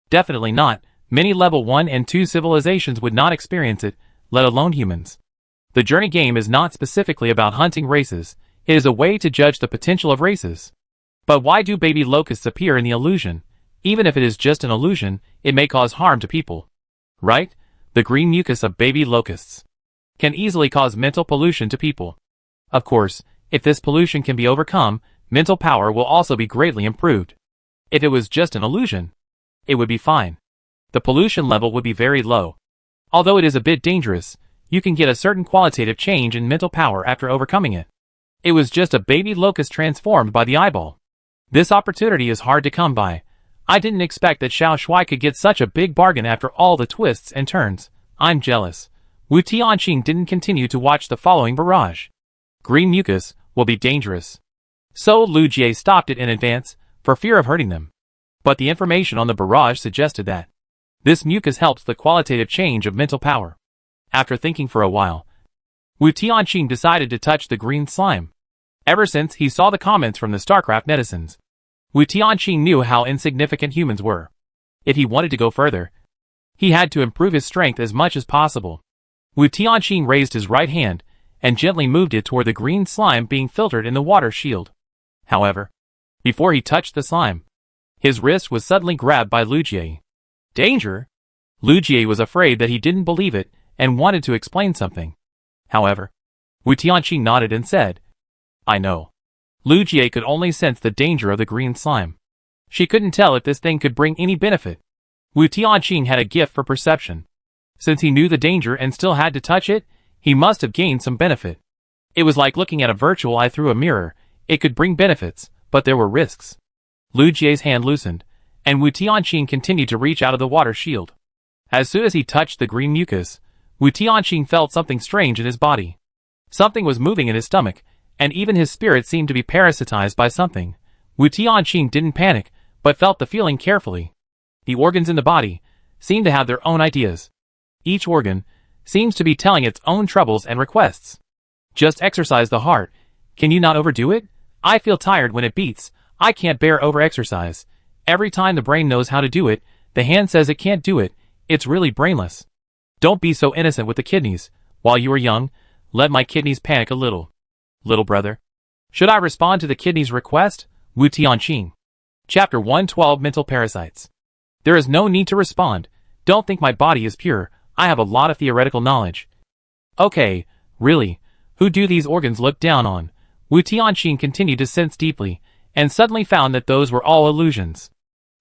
Definitely not. Many level 1 and 2 civilizations would not experience it, let alone humans. The journey game is not specifically about hunting races, it is a way to judge the potential of races. But why do baby locusts appear in the illusion? Even if it is just an illusion, it may cause harm to people. Right? The green mucus of baby locusts can easily cause mental pollution to people. Of course, if this pollution can be overcome, mental power will also be greatly improved. If it was just an illusion, it would be fine. The pollution level would be very low. Although it is a bit dangerous, you can get a certain qualitative change in mental power after overcoming it. It was just a baby locust transformed by the eyeball. This opportunity is hard to come by. I didn't expect that Xiao Shuai could get such a big bargain after all the twists and turns. I'm jealous. Wu Tianqing didn't continue to watch the following barrage. Green mucus will be dangerous. So Lu Jie stopped it in advance, for fear of hurting them. But the information on the barrage suggested that this mucus helps the qualitative change of mental power. After thinking for a while, Wu Tianqing decided to touch the green slime. Ever since he saw the comments from the StarCraft netizens, Wu Tianqing knew how insignificant humans were. If he wanted to go further, he had to improve his strength as much as possible. Wu Tianqing raised his right hand and gently moved it toward the green slime being filtered in the water shield. However, before he touched the slime, his wrist was suddenly grabbed by Lu Jie. Danger? Lu Jie was afraid that he didn't believe it and wanted to explain something. However, Wu Tianqing nodded and said, I know. Lu Jie could only sense the danger of the green slime. She couldn't tell if this thing could bring any benefit. Wu Tianqing had a gift for perception. Since he knew the danger and still had to touch it, he must have gained some benefit. It was like looking at a virtual eye through a mirror. It could bring benefits, but there were risks. Lu Jie's hand loosened, and Wu Tianqing continued to reach out of the water shield. As soon as he touched the green mucus, Wu Tianqing felt something strange in his body. Something was moving in his stomach, and even his spirit seemed to be parasitized by something. Wu Tianqing didn't panic, but felt the feeling carefully. The organs in the body seemed to have their own ideas. Each organ seems to be telling its own troubles and requests. Just exercise the heart. Can you not overdo it? I feel tired when it beats. I can't bear over-exercise. Every time the brain knows how to do it, the hand says it can't do it. It's really brainless. Don't be so innocent with the kidneys. While you are young, let my kidneys panic a little. Little brother. Should I respond to the kidneys' request? Wu Tianqing. Chapter 112 Mental Parasites. There is no need to respond. Don't think my body is pure. I have a lot of theoretical knowledge. Okay, really. Who do these organs look down on? Wu Tianqing continued to sense deeply, and suddenly found that those were all illusions.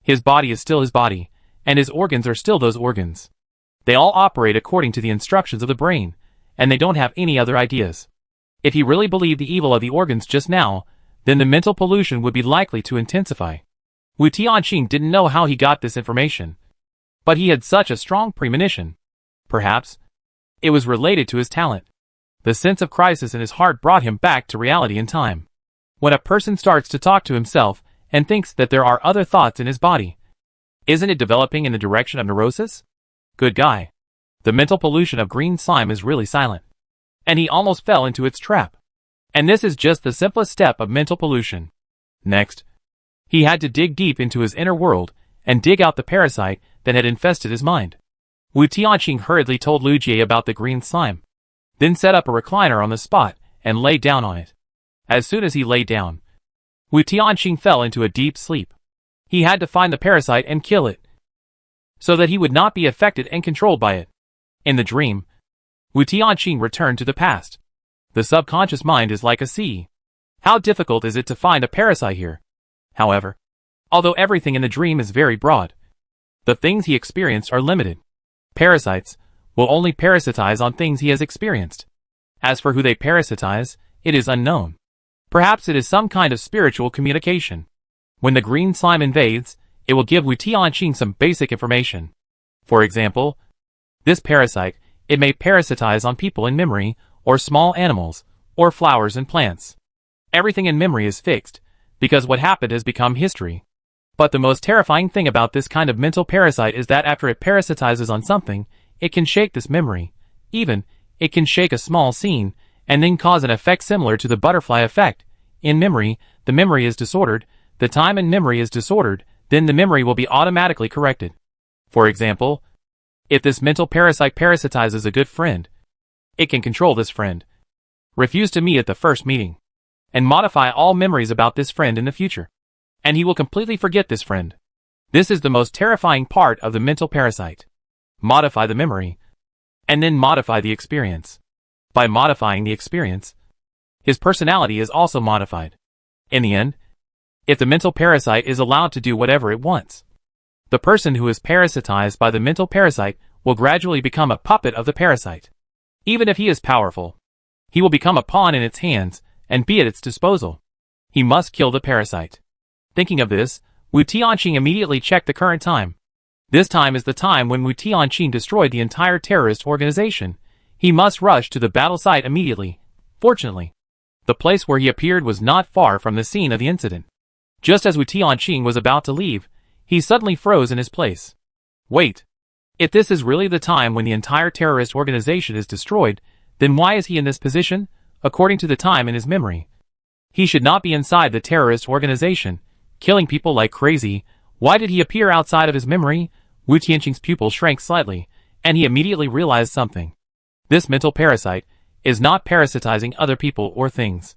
His body is still his body, and his organs are still those organs. They all operate according to the instructions of the brain, and they don't have any other ideas. If he really believed the evil of the organs just now, then the mental pollution would be likely to intensify. Wu Tianqing didn't know how he got this information, but he had such a strong premonition. Perhaps it was related to his talent. The sense of crisis in his heart brought him back to reality in time. When a person starts to talk to himself and thinks that there are other thoughts in his body, isn't it developing in the direction of neurosis? Good guy. The mental pollution of green slime is really silent, and he almost fell into its trap. And this is just the simplest step of mental pollution. Next, he had to dig deep into his inner world and dig out the parasite that had infested his mind. Wu Tianqing hurriedly told Lu Jie about the green slime, then set up a recliner on the spot and lay down on it. As soon as he lay down, Wu Tianqing fell into a deep sleep. He had to find the parasite and kill it, so that he would not be affected and controlled by it. In the dream, Wu Tianqing returned to the past. The subconscious mind is like a sea. How difficult is it to find a parasite here? However, although everything in the dream is very broad, the things he experienced are limited. Parasites will only parasitize on things he has experienced. As for who they parasitize, it is unknown. Perhaps it is some kind of spiritual communication. When the green slime invades, it will give Wu Tianqing some basic information. For example, this parasite, it may parasitize on people in memory, or small animals, or flowers and plants. Everything in memory is fixed, because what happened has become history. But the most terrifying thing about this kind of mental parasite is that after it parasitizes on something, it can shake this memory. Even, it can shake a small scene, and then cause an effect similar to the butterfly effect. In memory, the memory is disordered, the time in memory is disordered, then the memory will be automatically corrected. For example, if this mental parasite parasitizes a good friend, it can control this friend, refuse to meet at the first meeting, and modify all memories about this friend in the future. And he will completely forget this friend. This is the most terrifying part of the mental parasite. Modify the memory, and then modify the experience. By modifying the experience, his personality is also modified. In the end, if the mental parasite is allowed to do whatever it wants, the person who is parasitized by the mental parasite will gradually become a puppet of the parasite. Even if he is powerful, he will become a pawn in its hands and be at its disposal. He must kill the parasite. Thinking of this, Wu Tianqing immediately checked the current time. This time is the time when Wu Tianqing destroyed the entire terrorist organization. He must rush to the battle site immediately. Fortunately, the place where he appeared was not far from the scene of the incident. Just as Wu Tianqing was about to leave, he suddenly froze in his place. Wait. If this is really the time when the entire terrorist organization is destroyed, then why is he in this position, according to the time in his memory? He should not be inside the terrorist organization, killing people like crazy. Why did he appear outside of his memory? Wu Tianqing's pupil shrank slightly, and he immediately realized something. This mental parasite is not parasitizing other people or things.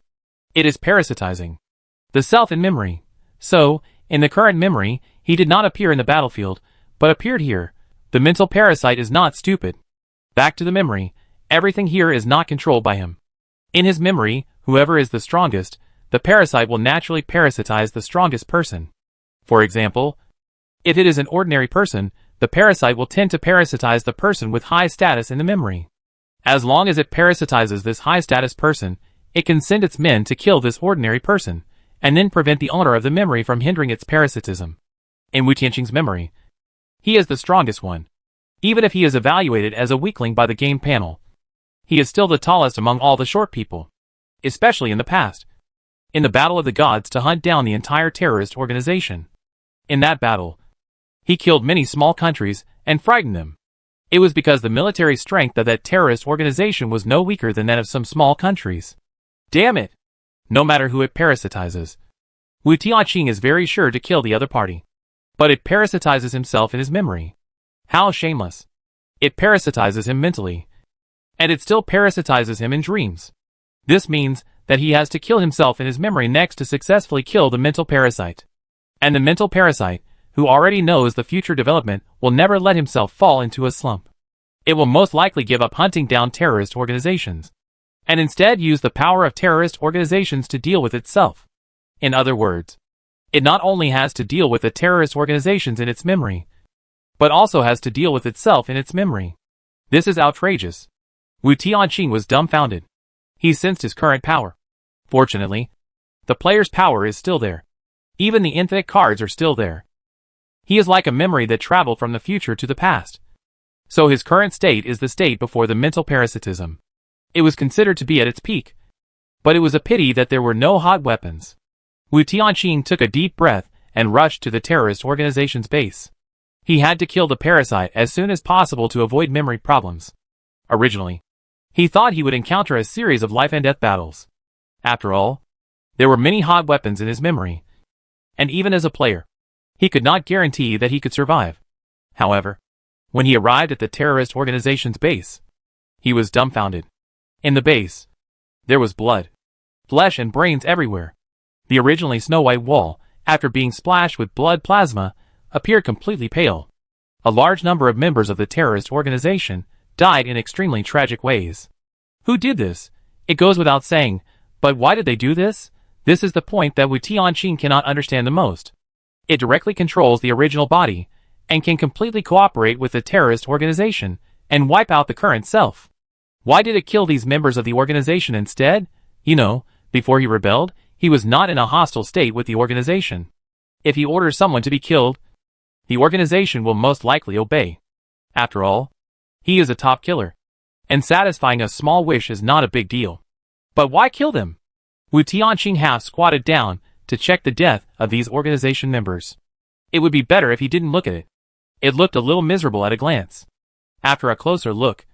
It is parasitizing the self in memory. So, in the current memory, he did not appear in the battlefield, but appeared here. The mental parasite is not stupid. Back to the memory, everything here is not controlled by him. In his memory, whoever is the strongest, the parasite will naturally parasitize the strongest person. For example, if it is an ordinary person, the parasite will tend to parasitize the person with high status in the memory. As long as it parasitizes this high status person, it can send its men to kill this ordinary person, and then prevent the owner of the memory from hindering its parasitism. In Wu Tianqing's memory, he is the strongest one. Even if he is evaluated as a weakling by the game panel, he is still the tallest among all the short people, especially in the past. In the Battle of the Gods to hunt down the entire terrorist organization. In that battle, he killed many small countries and frightened them. It was because the military strength of that terrorist organization was no weaker than that of some small countries. Damn it! No matter who it parasitizes, Wu Tianqing is very sure to kill the other party. But it parasitizes himself in his memory. How shameless. It parasitizes him mentally. And it still parasitizes him in dreams. This means that he has to kill himself in his memory next to successfully kill the mental parasite. And the mental parasite, who already knows the future development, will never let himself fall into a slump. It will most likely give up hunting down terrorist organizations, and instead use the power of terrorist organizations to deal with itself. In other words, it not only has to deal with the terrorist organizations in its memory, but also has to deal with itself in its memory. This is outrageous. Wu Tianqing was dumbfounded. He sensed his current power. Fortunately, the player's power is still there. Even the infinite cards are still there. He is like a memory that traveled from the future to the past. So his current state is the state before the mental parasitism. It was considered to be at its peak. But it was a pity that there were no hot weapons. Wu Tianqing took a deep breath and rushed to the terrorist organization's base. He had to kill the parasite as soon as possible to avoid memory problems. Originally, he thought he would encounter a series of life and death battles. After all, there were many hot weapons in his memory. And even as a player, he could not guarantee that he could survive. However, when he arrived at the terrorist organization's base, he was dumbfounded. In the base, there was blood, flesh and brains everywhere. The originally snow-white wall, after being splashed with blood plasma, appeared completely pale. A large number of members of the terrorist organization died in extremely tragic ways. Who did this? It goes without saying, but why did they do this? This is the point that Wu Tianqing cannot understand the most. It directly controls the original body, and can completely cooperate with the terrorist organization, and wipe out the current self. Why did it kill these members of the organization instead? You know, before he rebelled, he was not in a hostile state with the organization. If he orders someone to be killed, the organization will most likely obey. After all, he is a top killer, and satisfying a small wish is not a big deal. But why kill them? Wu Tianqing half squatted down to check the death of these organization members. It would be better if he didn't look at it. It looked a little miserable at a glance. After a closer look,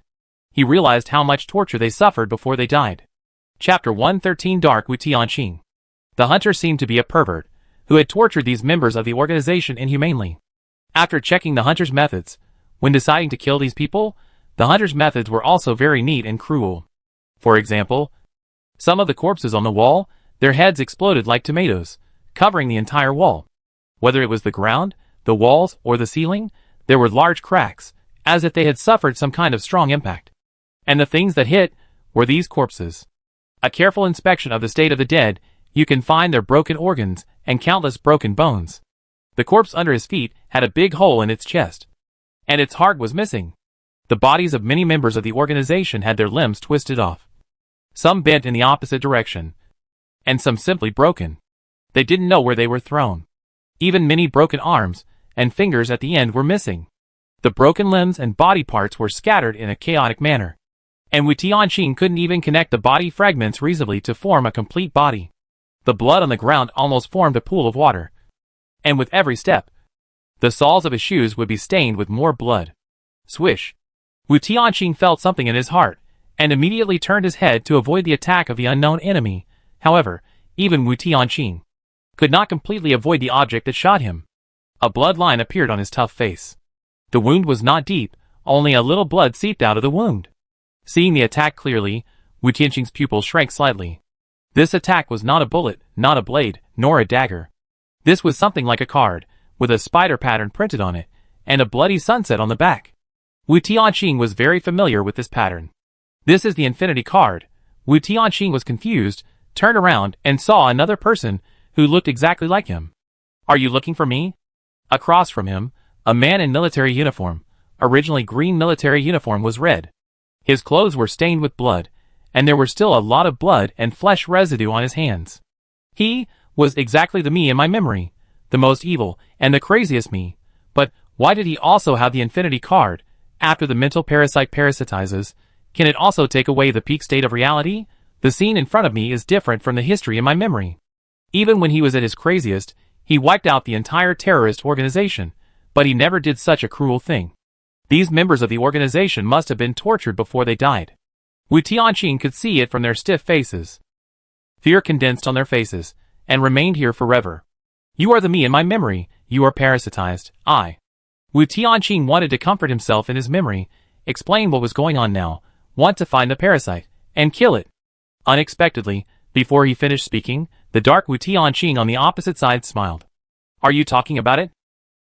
he realized how much torture they suffered before they died. Chapter 113 Dark Wu Tianqing. The hunter seemed to be a pervert, who had tortured these members of the organization inhumanely. After checking the hunter's methods, when deciding to kill these people, the hunter's methods were also very neat and cruel. For example, some of the corpses on the wall, their heads exploded like tomatoes, covering the entire wall. Whether it was the ground, the walls, or the ceiling, there were large cracks, as if they had suffered some kind of strong impact. And the things that hit were these corpses. A careful inspection of the state of the dead, you can find their broken organs and countless broken bones. The corpse under his feet had a big hole in its chest, and its heart was missing. The bodies of many members of the organization had their limbs twisted off. Some bent in the opposite direction, and some simply broken. They didn't know where they were thrown. Even many broken arms and fingers at the end were missing. The broken limbs and body parts were scattered in a chaotic manner. And Wu Tianqing couldn't even connect the body fragments reasonably to form a complete body. The blood on the ground almost formed a pool of water. And with every step, the soles of his shoes would be stained with more blood. Swish! Wu Tianqing felt something in his heart, and immediately turned his head to avoid the attack of the unknown enemy. However, even Wu Tianqing could not completely avoid the object that shot him. A blood line appeared on his tough face. The wound was not deep, only a little blood seeped out of the wound. Seeing the attack clearly, Wu Tianqing's pupil shrank slightly. This attack was not a bullet, not a blade, nor a dagger. This was something like a card, with a spider pattern printed on it, and a bloody sunset on the back. Wu Tianqing was very familiar with this pattern. This is the infinity card. Wu Tianqing was confused, turned around, and saw another person who looked exactly like him. Are you looking for me? Across from him, a man in military uniform, originally green military uniform, was red. His clothes were stained with blood, and there were still a lot of blood and flesh residue on his hands. He was exactly the me in my memory, the most evil and the craziest me. But why did he also have the infinity card? After the mental parasite parasitizes, can it also take away the peak state of reality? The scene in front of me is different from the history in my memory. Even when he was at his craziest, he wiped out the entire terrorist organization, but he never did such a cruel thing. These members of the organization must have been tortured before they died. Wu Tianqing could see it from their stiff faces. Fear condensed on their faces, and remained here forever. You are the me in my memory, you are parasitized, Wu Tianqing wanted to comfort himself in his memory, explain what was going on now, want to find the parasite, and kill it. Unexpectedly, before he finished speaking, the dark Wu Tianqing on the opposite side smiled. Are you talking about it?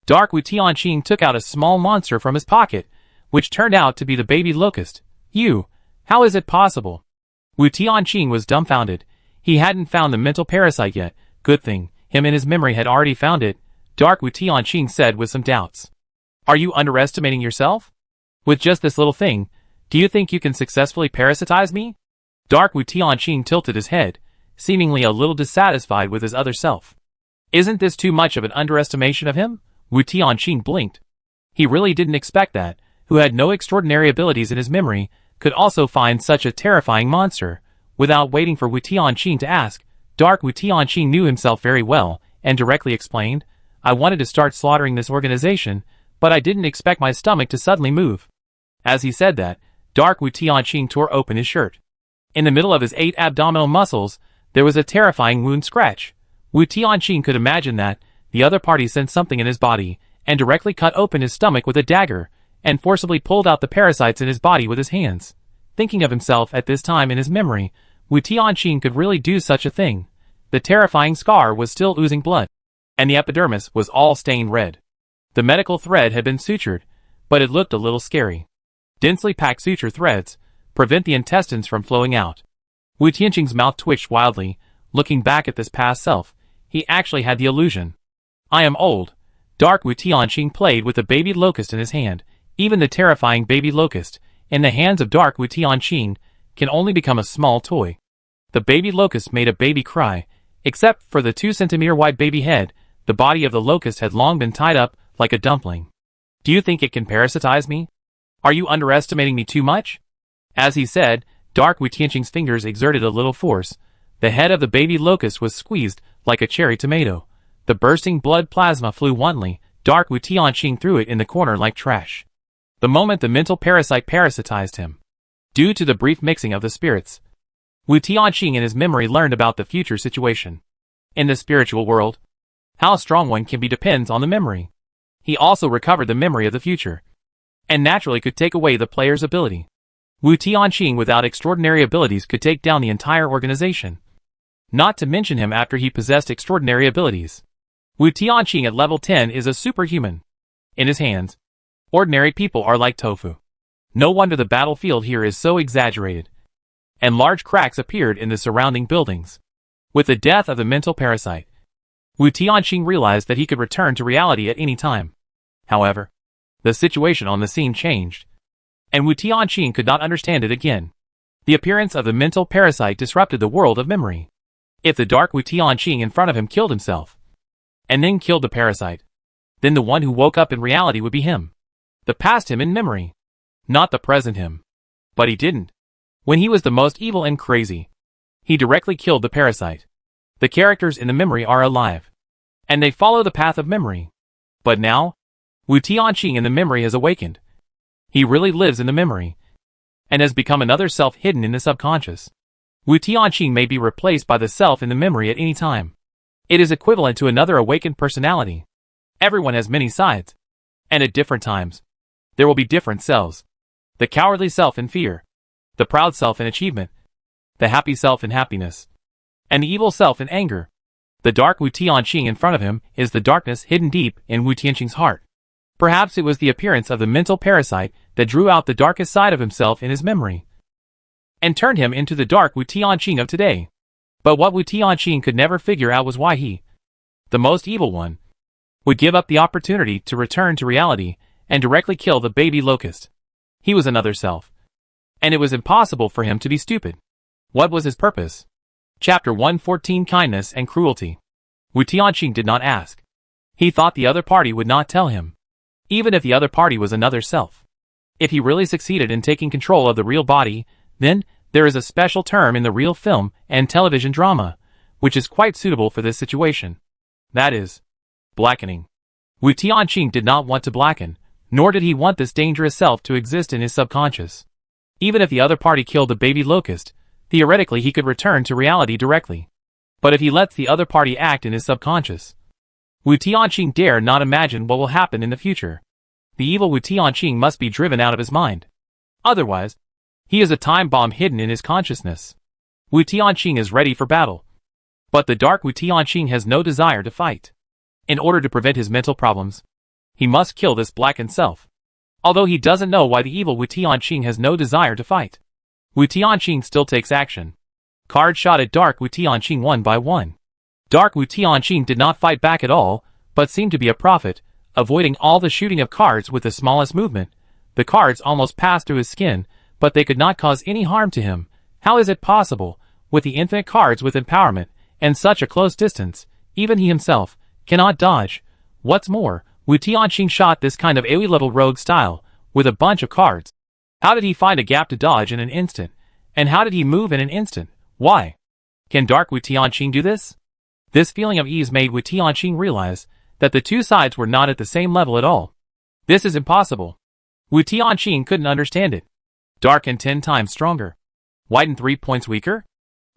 Dark Wu Tianqing took out a small monster from his pocket, which turned out to be the baby locust. How is it possible? Wu Tianqing was dumbfounded. He hadn't found the mental parasite yet. Good thing, him in his memory had already found it. Dark Wu Tianqing said with some doubts. Are you underestimating yourself? With just this little thing, Do you think you can successfully parasitize me? Dark Wu Tianqing tilted his head, seemingly a little dissatisfied with his other self. Isn't this too much of an underestimation of him? Wu Tianqing blinked. He really didn't expect that, who had no extraordinary abilities in his memory, could also find such a terrifying monster. Without waiting for Wu Tianqing to ask, Dark Wu Tianqing knew himself very well, and directly explained, I wanted to start slaughtering this organization, but I didn't expect my stomach to suddenly move. As he said that, Dark Wu Tianqing tore open his shirt. In the middle of his 8 abdominal muscles, there was a terrifying wound scratch. Wu Tianqing could imagine that the other party sensed something in his body, and directly cut open his stomach with a dagger, and forcibly pulled out the parasites in his body with his hands. Thinking of himself at this time in his memory, Wu Tianqing could really do such a thing. The terrifying scar was still oozing blood, and the epidermis was all stained red. The medical thread had been sutured, but it looked a little scary. Densely packed suture threads prevent the intestines from flowing out. Wu Tianqing's mouth twitched wildly, looking back at this past self. He actually had the illusion. I am old. Dark Wu Tianqing played with the baby locust in his hand. Even the terrifying baby locust, in the hands of Dark Wu Tianqing, can only become a small toy. The baby locust made a baby cry. Except for the 2-centimeter wide baby head, the body of the locust had long been tied up like a dumpling. Do you think it can parasitize me? Are you underestimating me too much? As he said, Dark Wu Tianqing's fingers exerted a little force. The head of the baby locust was squeezed like a cherry tomato. The bursting blood plasma flew wantonly. Dark Wu Tianqing threw it in the corner like trash. The moment the mental parasite parasitized him. Due to the brief mixing of the spirits, Wu Tianqing in his memory learned about the future situation. In the spiritual world, how strong one can be depends on the memory. He also recovered the memory of the future, and naturally could take away the player's ability. Wu Tianqing without extraordinary abilities could take down the entire organization. Not to mention him after he possessed extraordinary abilities. Wu Tianqing at level 10 is a superhuman. In his hands, ordinary people are like tofu. No wonder the battlefield here is so exaggerated. And large cracks appeared in the surrounding buildings. With the death of the mental parasite, Wu Tianqing realized that he could return to reality at any time. However, the situation on the scene changed, and Wu Tianqing could not understand it again. The appearance of the mental parasite disrupted the world of memory. If the Dark Wu Tianqing in front of him killed himself, and then killed the parasite, then the one who woke up in reality would be him. The past him in memory. Not the present him. But he didn't. When he was the most evil and crazy, he directly killed the parasite. The characters in the memory are alive, and they follow the path of memory. But now, Wu Tianqing in the memory has awakened. He really lives in the memory, and has become another self hidden in the subconscious. Wu Tianqing may be replaced by the self in the memory at any time. It is equivalent to another awakened personality. Everyone has many sides, and at different times, there will be different selves. The cowardly self in fear, the proud self in achievement, the happy self in happiness, and the evil self in anger. The Dark Wu Tianqing in front of him is the darkness hidden deep in Wu Tianqing's heart. Perhaps it was the appearance of the mental parasite that drew out the darkest side of himself in his memory, and turned him into the Dark Wu Tianqing of today. But what Wu Tianqing could never figure out was why he, the most evil one, would give up the opportunity to return to reality and directly kill the baby locust. He was another self, and it was impossible for him to be stupid. What was his purpose? Chapter 114 Kindness and Cruelty. Wu Tianqing did not ask. He thought the other party would not tell him. Even if the other party was another self. If he really succeeded in taking control of the real body, then there is a special term in the real film and television drama, which is quite suitable for this situation. That is, blackening. Wu Tianqing did not want to blacken, nor did he want this dangerous self to exist in his subconscious. Even if the other party killed the baby locust, theoretically he could return to reality directly. But if he lets the other party act in his subconscious, Wu Tianqing dare not imagine what will happen in the future. The evil Wu Tianqing must be driven out of his mind. Otherwise, he is a time bomb hidden in his consciousness. Wu Tianqing is ready for battle. But the Dark Wu Tianqing has no desire to fight. In order to prevent his mental problems, he must kill this blackened self. Although he doesn't know why the evil Wu Tianqing has no desire to fight, Wu Tianqing still takes action. Card shot at Dark Wu Tianqing one by one. Dark Wu Tianqing did not fight back at all, but seemed to be a prophet, avoiding all the shooting of cards with the smallest movement. The cards almost passed through his skin, but they could not cause any harm to him. How is it possible, with the infinite cards with empowerment, and such a close distance, even he himself cannot dodge? What's more, Wu Tianqing shot this kind of AoE-level rogue style, with a bunch of cards. How did he find a gap to dodge in an instant? And how did he move in an instant? Why? Can Dark Wu Tianqing do this? This feeling of ease made Wu Tianqing realize that the two sides were not at the same level at all. This is impossible. Wu Tianqing couldn't understand it. Dark and 10 times stronger. White and 3 points weaker?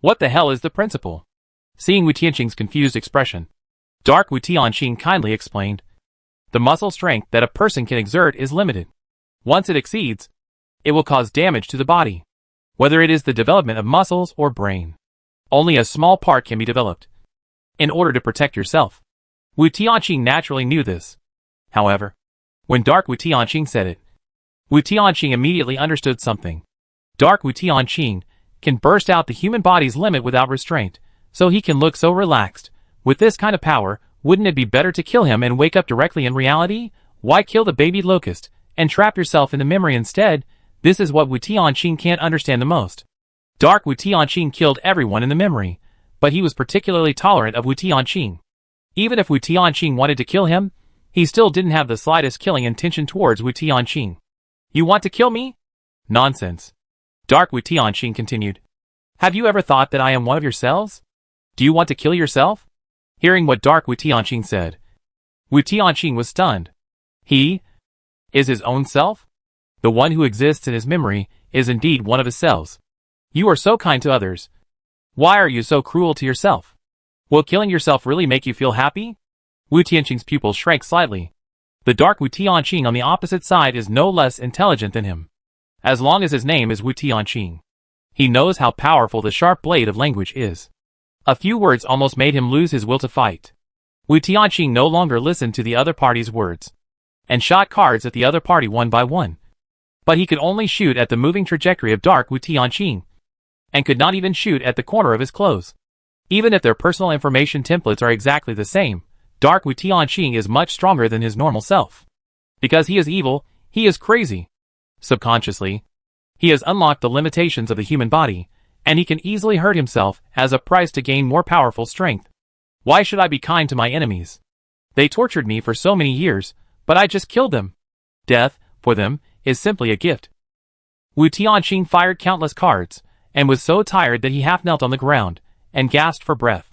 What the hell is the principle? Seeing Wu Tianqing's confused expression, Dark Wu Tianqing kindly explained. The muscle strength that a person can exert is limited. Once it exceeds, it will cause damage to the body. Whether it is the development of muscles or brain, only a small part can be developed. In order to protect yourself. Wu Tianqing naturally knew this. However, when Dark Wu Tianqing said it, Wu Tianqing immediately understood something. Dark Wu Tianqing can burst out the human body's limit without restraint, so he can look so relaxed. With this kind of power, wouldn't it be better to kill him and wake up directly in reality? Why kill the baby locust and trap yourself in the memory instead? This is what Wu Tianqing can't understand the most. Dark Wu Tianqing killed everyone in the memory, but he was particularly tolerant of Wu Tianqing. Even if Wu Tianqing wanted to kill him, he still didn't have the slightest killing intention towards Wu Tianqing. You want to kill me? Nonsense. Dark Wu Tianqing continued. Have you ever thought that I am one of your cells? Do you want to kill yourself? Hearing what Dark Wu Tianqing said, Wu Tianqing was stunned. He is his own self? The one who exists in his memory is indeed one of his cells. You are so kind to others. Why are you so cruel to yourself? Will killing yourself really make you feel happy? Wu Tianqing's pupils shrank slightly. The Dark Wu Tianqing on the opposite side is no less intelligent than him. As long as his name is Wu Tianqing, he knows how powerful the sharp blade of language is. A few words almost made him lose his will to fight. Wu Tianqing no longer listened to the other party's words, and shot cards at the other party one by one. But he could only shoot at the moving trajectory of Dark Wu Tianqing, and could not even shoot at the corner of his clothes. Even if their personal information templates are exactly the same, Dark Wu Tianqing is much stronger than his normal self. Because he is evil, he is crazy. Subconsciously, he has unlocked the limitations of the human body, and he can easily hurt himself as a price to gain more powerful strength. Why should I be kind to my enemies? They tortured me for so many years, but I just killed them. Death, for them, is simply a gift. Wu Tianqing fired countless cards, and was so tired that he half knelt on the ground, and gasped for breath.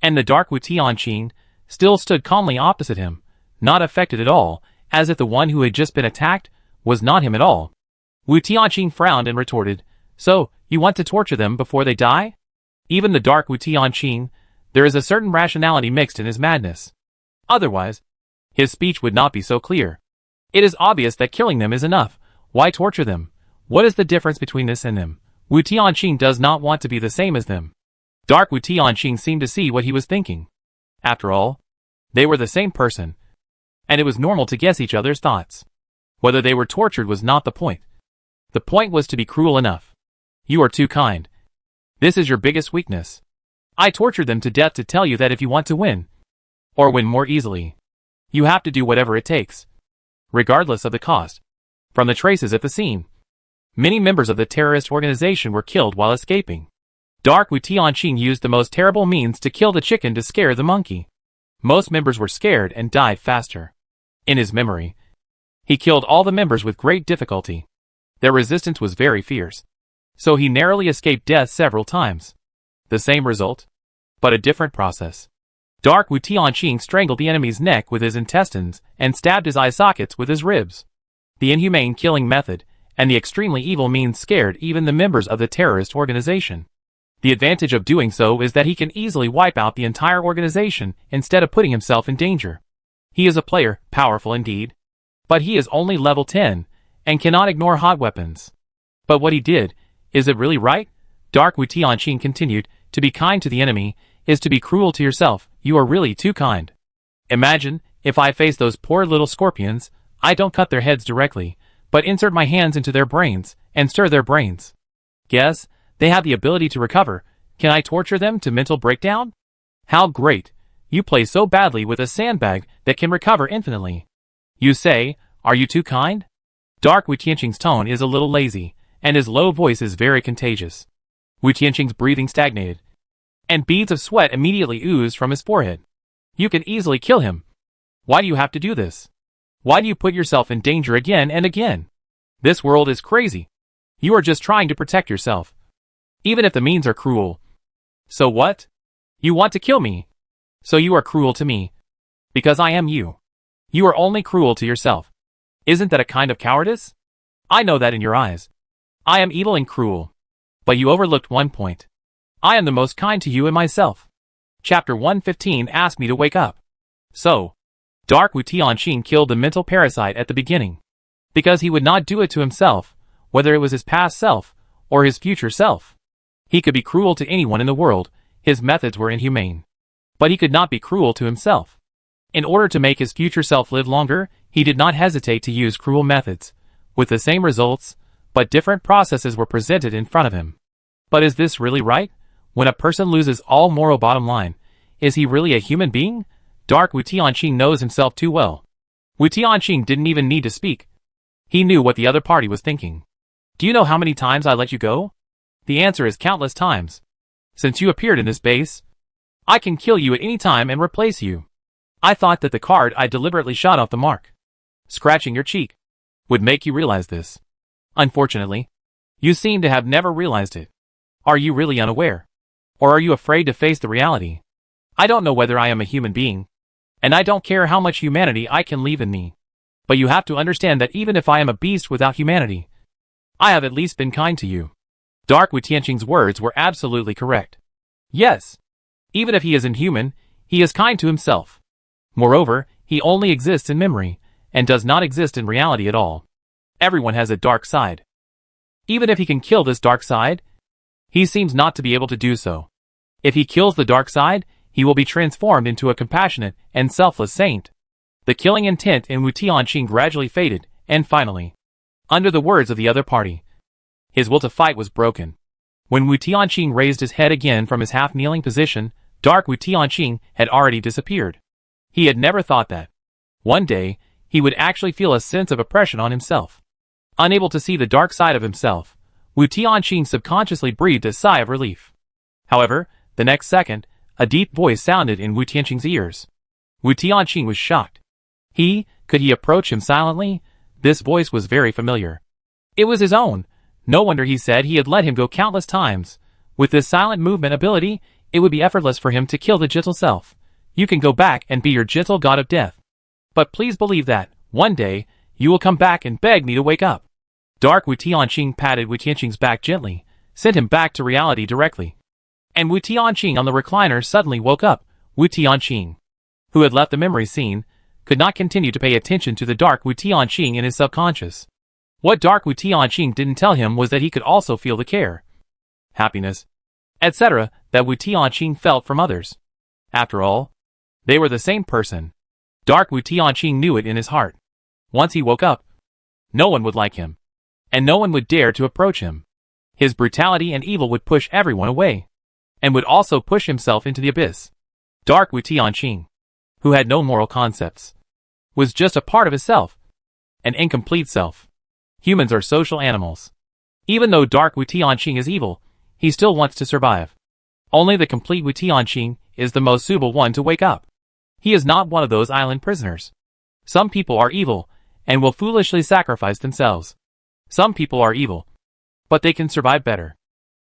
And the Dark Wu Tianqing still stood calmly opposite him, not affected at all, as if the one who had just been attacked was not him at all. Wu Tianqing frowned and retorted, So, you want to torture them before they die? Even the Dark Wu Tianqing, there is a certain rationality mixed in his madness. Otherwise, his speech would not be so clear. It is obvious that killing them is enough. Why torture them? What is the difference between this and them? Wu Tianqing does not want to be the same as them. Dark Wu Tianqing seemed to see what he was thinking. After all, they were the same person, and it was normal to guess each other's thoughts. Whether they were tortured was not the point. The point was to be cruel enough. You are too kind. This is your biggest weakness. I tortured them to death to tell you that if you want to win, or win more easily, you have to do whatever it takes, regardless of the cost. From the traces at the scene, many members of the terrorist organization were killed while escaping. Dark Wu Tianqing used the most terrible means to kill the chicken to scare the monkey. Most members were scared and died faster. In his memory, he killed all the members with great difficulty. Their resistance was very fierce, so he narrowly escaped death several times. The same result, but a different process. Dark Wu Tianqing strangled the enemy's neck with his intestines and stabbed his eye sockets with his ribs. The inhumane killing method and the extremely evil means scared even the members of the terrorist organization. The advantage of doing so is that he can easily wipe out the entire organization instead of putting himself in danger. He is a player, powerful indeed, but he is only level 10 and cannot ignore hot weapons. But what he did, is it really right? Dark Wu Tianqing continued, to be kind to the enemy is to be cruel to yourself. You are really too kind. Imagine, if I face those poor little scorpions, I don't cut their heads directly, but insert my hands into their brains and stir their brains. Guess, they have the ability to recover. Can I torture them to mental breakdown? How great! You play so badly with a sandbag that can recover infinitely. You say, are you too kind? Dark Wu Tianqing's tone is a little lazy, and his low voice is very contagious. Wu Tianqing's breathing stagnated, and beads of sweat immediately oozed from his forehead. You can easily kill him. Why do you have to do this? Why do you put yourself in danger again and again? This world is crazy. You are just trying to protect yourself. Even if the means are cruel. So what? You want to kill me. So you are cruel to me. Because I am you. You are only cruel to yourself. Isn't that a kind of cowardice? I know that in your eyes. I am evil and cruel. But you overlooked one point. I am the most kind to you and myself. Chapter 115 asked me to wake up. So, Dark Wu Tianqing killed the mental parasite at the beginning. Because he would not do it to himself, whether it was his past self, or his future self. He could be cruel to anyone in the world, his methods were inhumane. But he could not be cruel to himself. In order to make his future self live longer, he did not hesitate to use cruel methods. With the same results, but different processes were presented in front of him. But is this really right? When a person loses all moral bottom line, is he really a human being? Dark Wu Tianqing knows himself too well. Wu Tianqing didn't even need to speak. He knew what the other party was thinking. Do you know how many times I let you go? The answer is countless times. Since you appeared in this base, I can kill you at any time and replace you. I thought that the card I deliberately shot off the mark, scratching your cheek, would make you realize this. Unfortunately, you seem to have never realized it. Are you really unaware? Or are you afraid to face the reality? I don't know whether I am a human being, and I don't care how much humanity I can leave in me. But you have to understand that even if I am a beast without humanity, I have at least been kind to you. Dark Wu Tianqing's words were absolutely correct. Yes. Even if he is inhuman, he is kind to himself. Moreover, he only exists in memory, and does not exist in reality at all. Everyone has a dark side. Even if he can kill this dark side, he seems not to be able to do so. If he kills the dark side, he will be transformed into a compassionate and selfless saint. The killing intent in Wu Tianqing gradually faded, and finally, under the words of the other party, his will to fight was broken. When Wu Tianqing raised his head again from his half-kneeling position, Dark Wu Tianqing had already disappeared. He had never thought that one day he would actually feel a sense of oppression on himself. Unable to see the dark side of himself, Wu Tianqing subconsciously breathed a sigh of relief. However, the next second, a deep voice sounded in Wu Tianqing's ears. Wu Tianqing was shocked. Could he approach him silently? This voice was very familiar. It was his own. No wonder he said he had let him go countless times. With this silent movement ability, it would be effortless for him to kill the gentle self. You can go back and be your gentle god of death. But please believe that, one day, you will come back and beg me to wake up. Dark Wu Tianqing patted Wu Tianqing's back gently, sent him back to reality directly. And Wu Tianqing on the recliner suddenly woke up. Wu Tianqing, who had left the memory scene, could not continue to pay attention to the Dark Wu Tianqing in his subconscious. What Dark Wu Tianqing didn't tell him was that he could also feel the care, happiness, etc. that Wu Tianqing felt from others. After all, they were the same person. Dark Wu Tianqing knew it in his heart. Once he woke up, no one would like him, and no one would dare to approach him. His brutality and evil would push everyone away, and would also push himself into the abyss. Dark Wu Tianqing, who had no moral concepts, was just a part of his self, an incomplete self. Humans are social animals. Even though Dark Wu Tianqing is evil, he still wants to survive. Only the complete Wu Tianqing is the most suitable one to wake up. He is not one of those island prisoners. Some people are evil, and will foolishly sacrifice themselves. Some people are evil, but they can survive better.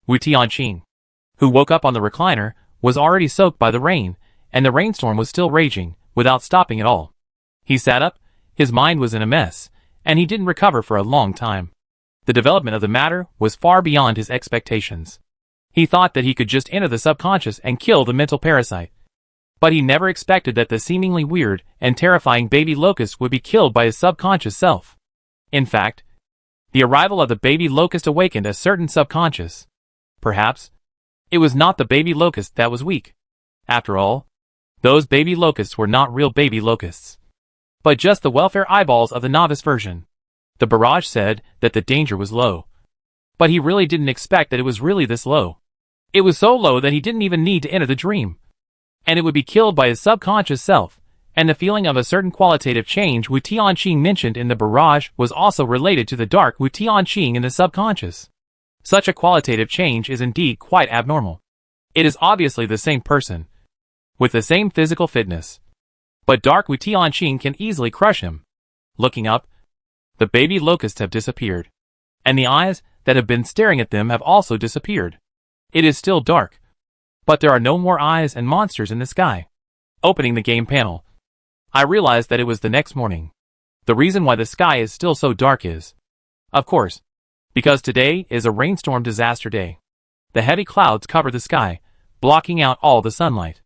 Wu Tianqing, who woke up on the recliner, was already soaked by the rain, and the rainstorm was still raging, without stopping at all. He sat up, his mind was in a mess, and he didn't recover for a long time. The development of the matter was far beyond his expectations. He thought that he could just enter the subconscious and kill the mental parasite. But he never expected that the seemingly weird and terrifying baby locust would be killed by his subconscious self. In fact, the arrival of the baby locust awakened a certain subconscious. Perhaps, it was not the baby locust that was weak. After all, those baby locusts were not real baby locusts, but just the welfare eyeballs of the novice version. The barrage said that the danger was low, but he really didn't expect that it was really this low. It was so low that he didn't even need to enter the dream, and it would be killed by his subconscious self, And the feeling of a certain qualitative change Wu Tianqing mentioned in the barrage was also related to the dark Wu Tianqing in the subconscious. Such a qualitative change is indeed quite abnormal. It is obviously the same person, with the same physical fitness. But dark Wu Tianqing can easily crush him. Looking up, the baby locusts have disappeared. And the eyes that have been staring at them have also disappeared. It is still dark, but there are no more eyes and monsters in the sky. Opening the game panel, I realized that it was the next morning. The reason why the sky is still so dark is, of course, because today is a rainstorm disaster day. The heavy clouds cover the sky, blocking out all the sunlight.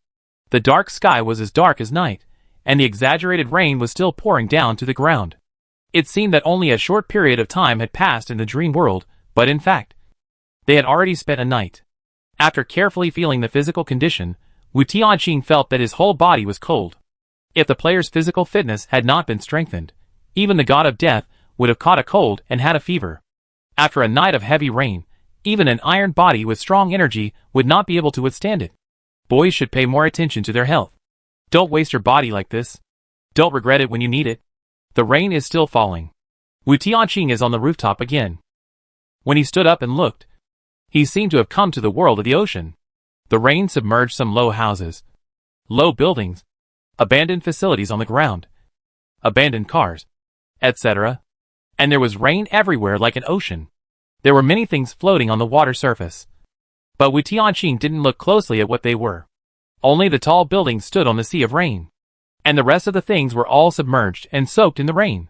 The dark sky was as dark as night, and the exaggerated rain was still pouring down to the ground. It seemed that only a short period of time had passed in the dream world, but in fact, they had already spent a night. After carefully feeling the physical condition, Wu Tianqing felt that his whole body was cold. If the player's physical fitness had not been strengthened, even the god of death would have caught a cold and had a fever. After a night of heavy rain, even an iron body with strong energy would not be able to withstand it. Boys should pay more attention to their health. Don't waste your body like this. Don't regret it when you need it. The rain is still falling. Wu Tianqing is on the rooftop again. When he stood up and looked, he seemed to have come to the world of the ocean. The rain submerged some low houses, low buildings, abandoned facilities on the ground, abandoned cars, etc. And there was rain everywhere like an ocean. There were many things floating on the water surface. But Wu Tianqing didn't look closely at what they were. Only the tall buildings stood on the sea of rain. And the rest of the things were all submerged and soaked in the rain.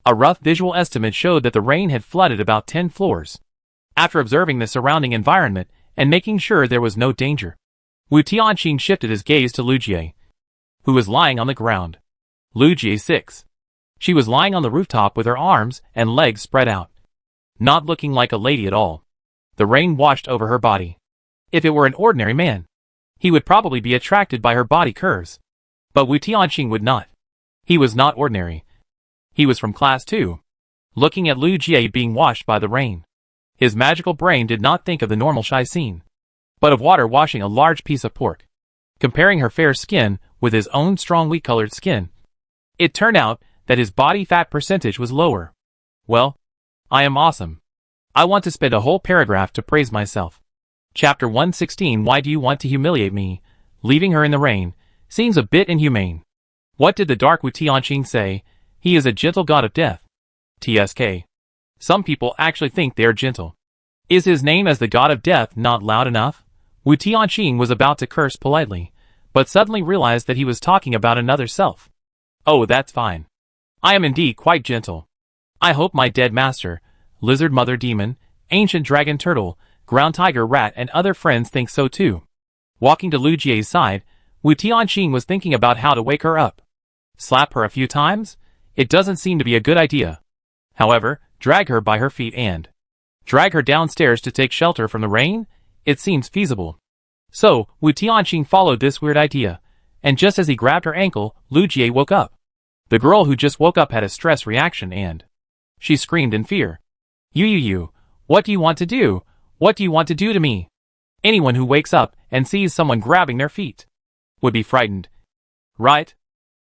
A rough visual estimate showed that the rain had flooded about 10 floors. After observing the surrounding environment and making sure there was no danger, Wu Tianqing shifted his gaze to Lu Jie, who was lying on the ground. Lu Jie 6. She was lying on the rooftop with her arms and legs spread out, not looking like a lady at all. The rain washed over her body. If it were an ordinary man, he would probably be attracted by her body curves. But Wu Tianqing would not. He was not ordinary. He was from class 2. Looking at Lu Jie being washed by the rain, his magical brain did not think of the normal shy scene, but of water washing a large piece of pork. Comparing her fair skin with his own strong wheat-colored skin, it turned out that his body fat percentage was lower. Well, I am awesome. I want to spend a whole paragraph to praise myself. Chapter 116. Why do you want to humiliate me? Leaving her in the rain seems a bit inhumane. What did the dark Wu Tianqing say? He is a gentle god of death. TSK. Some people actually think they are gentle. Is his name as the god of death not loud enough? Wu Tianqing was about to curse politely, but suddenly realized that he was talking about another self. Oh, that's fine. I am indeed quite gentle. I hope my dead master, lizard mother demon, ancient dragon turtle, ground tiger rat and other friends think so too. Walking to Lu Jie's side, Wu Tianqing was thinking about how to wake her up. Slap her a few times? It doesn't seem to be a good idea. However, drag her by her feet and drag her downstairs to take shelter from the rain? It seems feasible. So, Wu Tianqing followed this weird idea, and just as he grabbed her ankle, Lu Jie woke up. The girl who just woke up had a stress reaction and she screamed in fear. You, what do you want to do? What do you want to do to me? Anyone who wakes up and sees someone grabbing their feet would be frightened, right?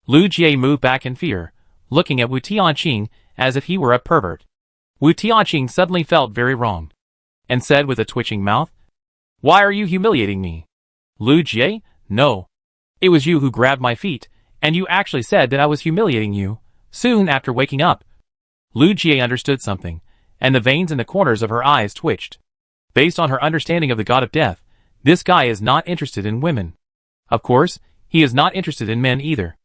Lu Jie moved back in fear, looking at Wu Tianqing as if he were a pervert. Wu Tianqing suddenly felt very wronged, and said with a twitching mouth, "Why are you humiliating me?" Lu Jie, no. It was you who grabbed my feet, and you actually said that I was humiliating you, soon after waking up. Lu Jie understood something, and the veins in the corners of her eyes twitched. Based on her understanding of the god of death, this guy is not interested in women. Of course, he is not interested in men either.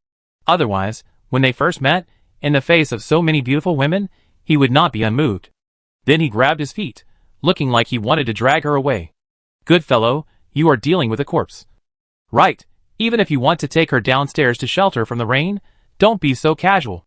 Otherwise, when they first met, in the face of so many beautiful women, he would not be unmoved. Then he grabbed his feet, looking like he wanted to drag her away. Good fellow, you are dealing with a corpse. Right, even if you want to take her downstairs to shelter from the rain, don't be so casual.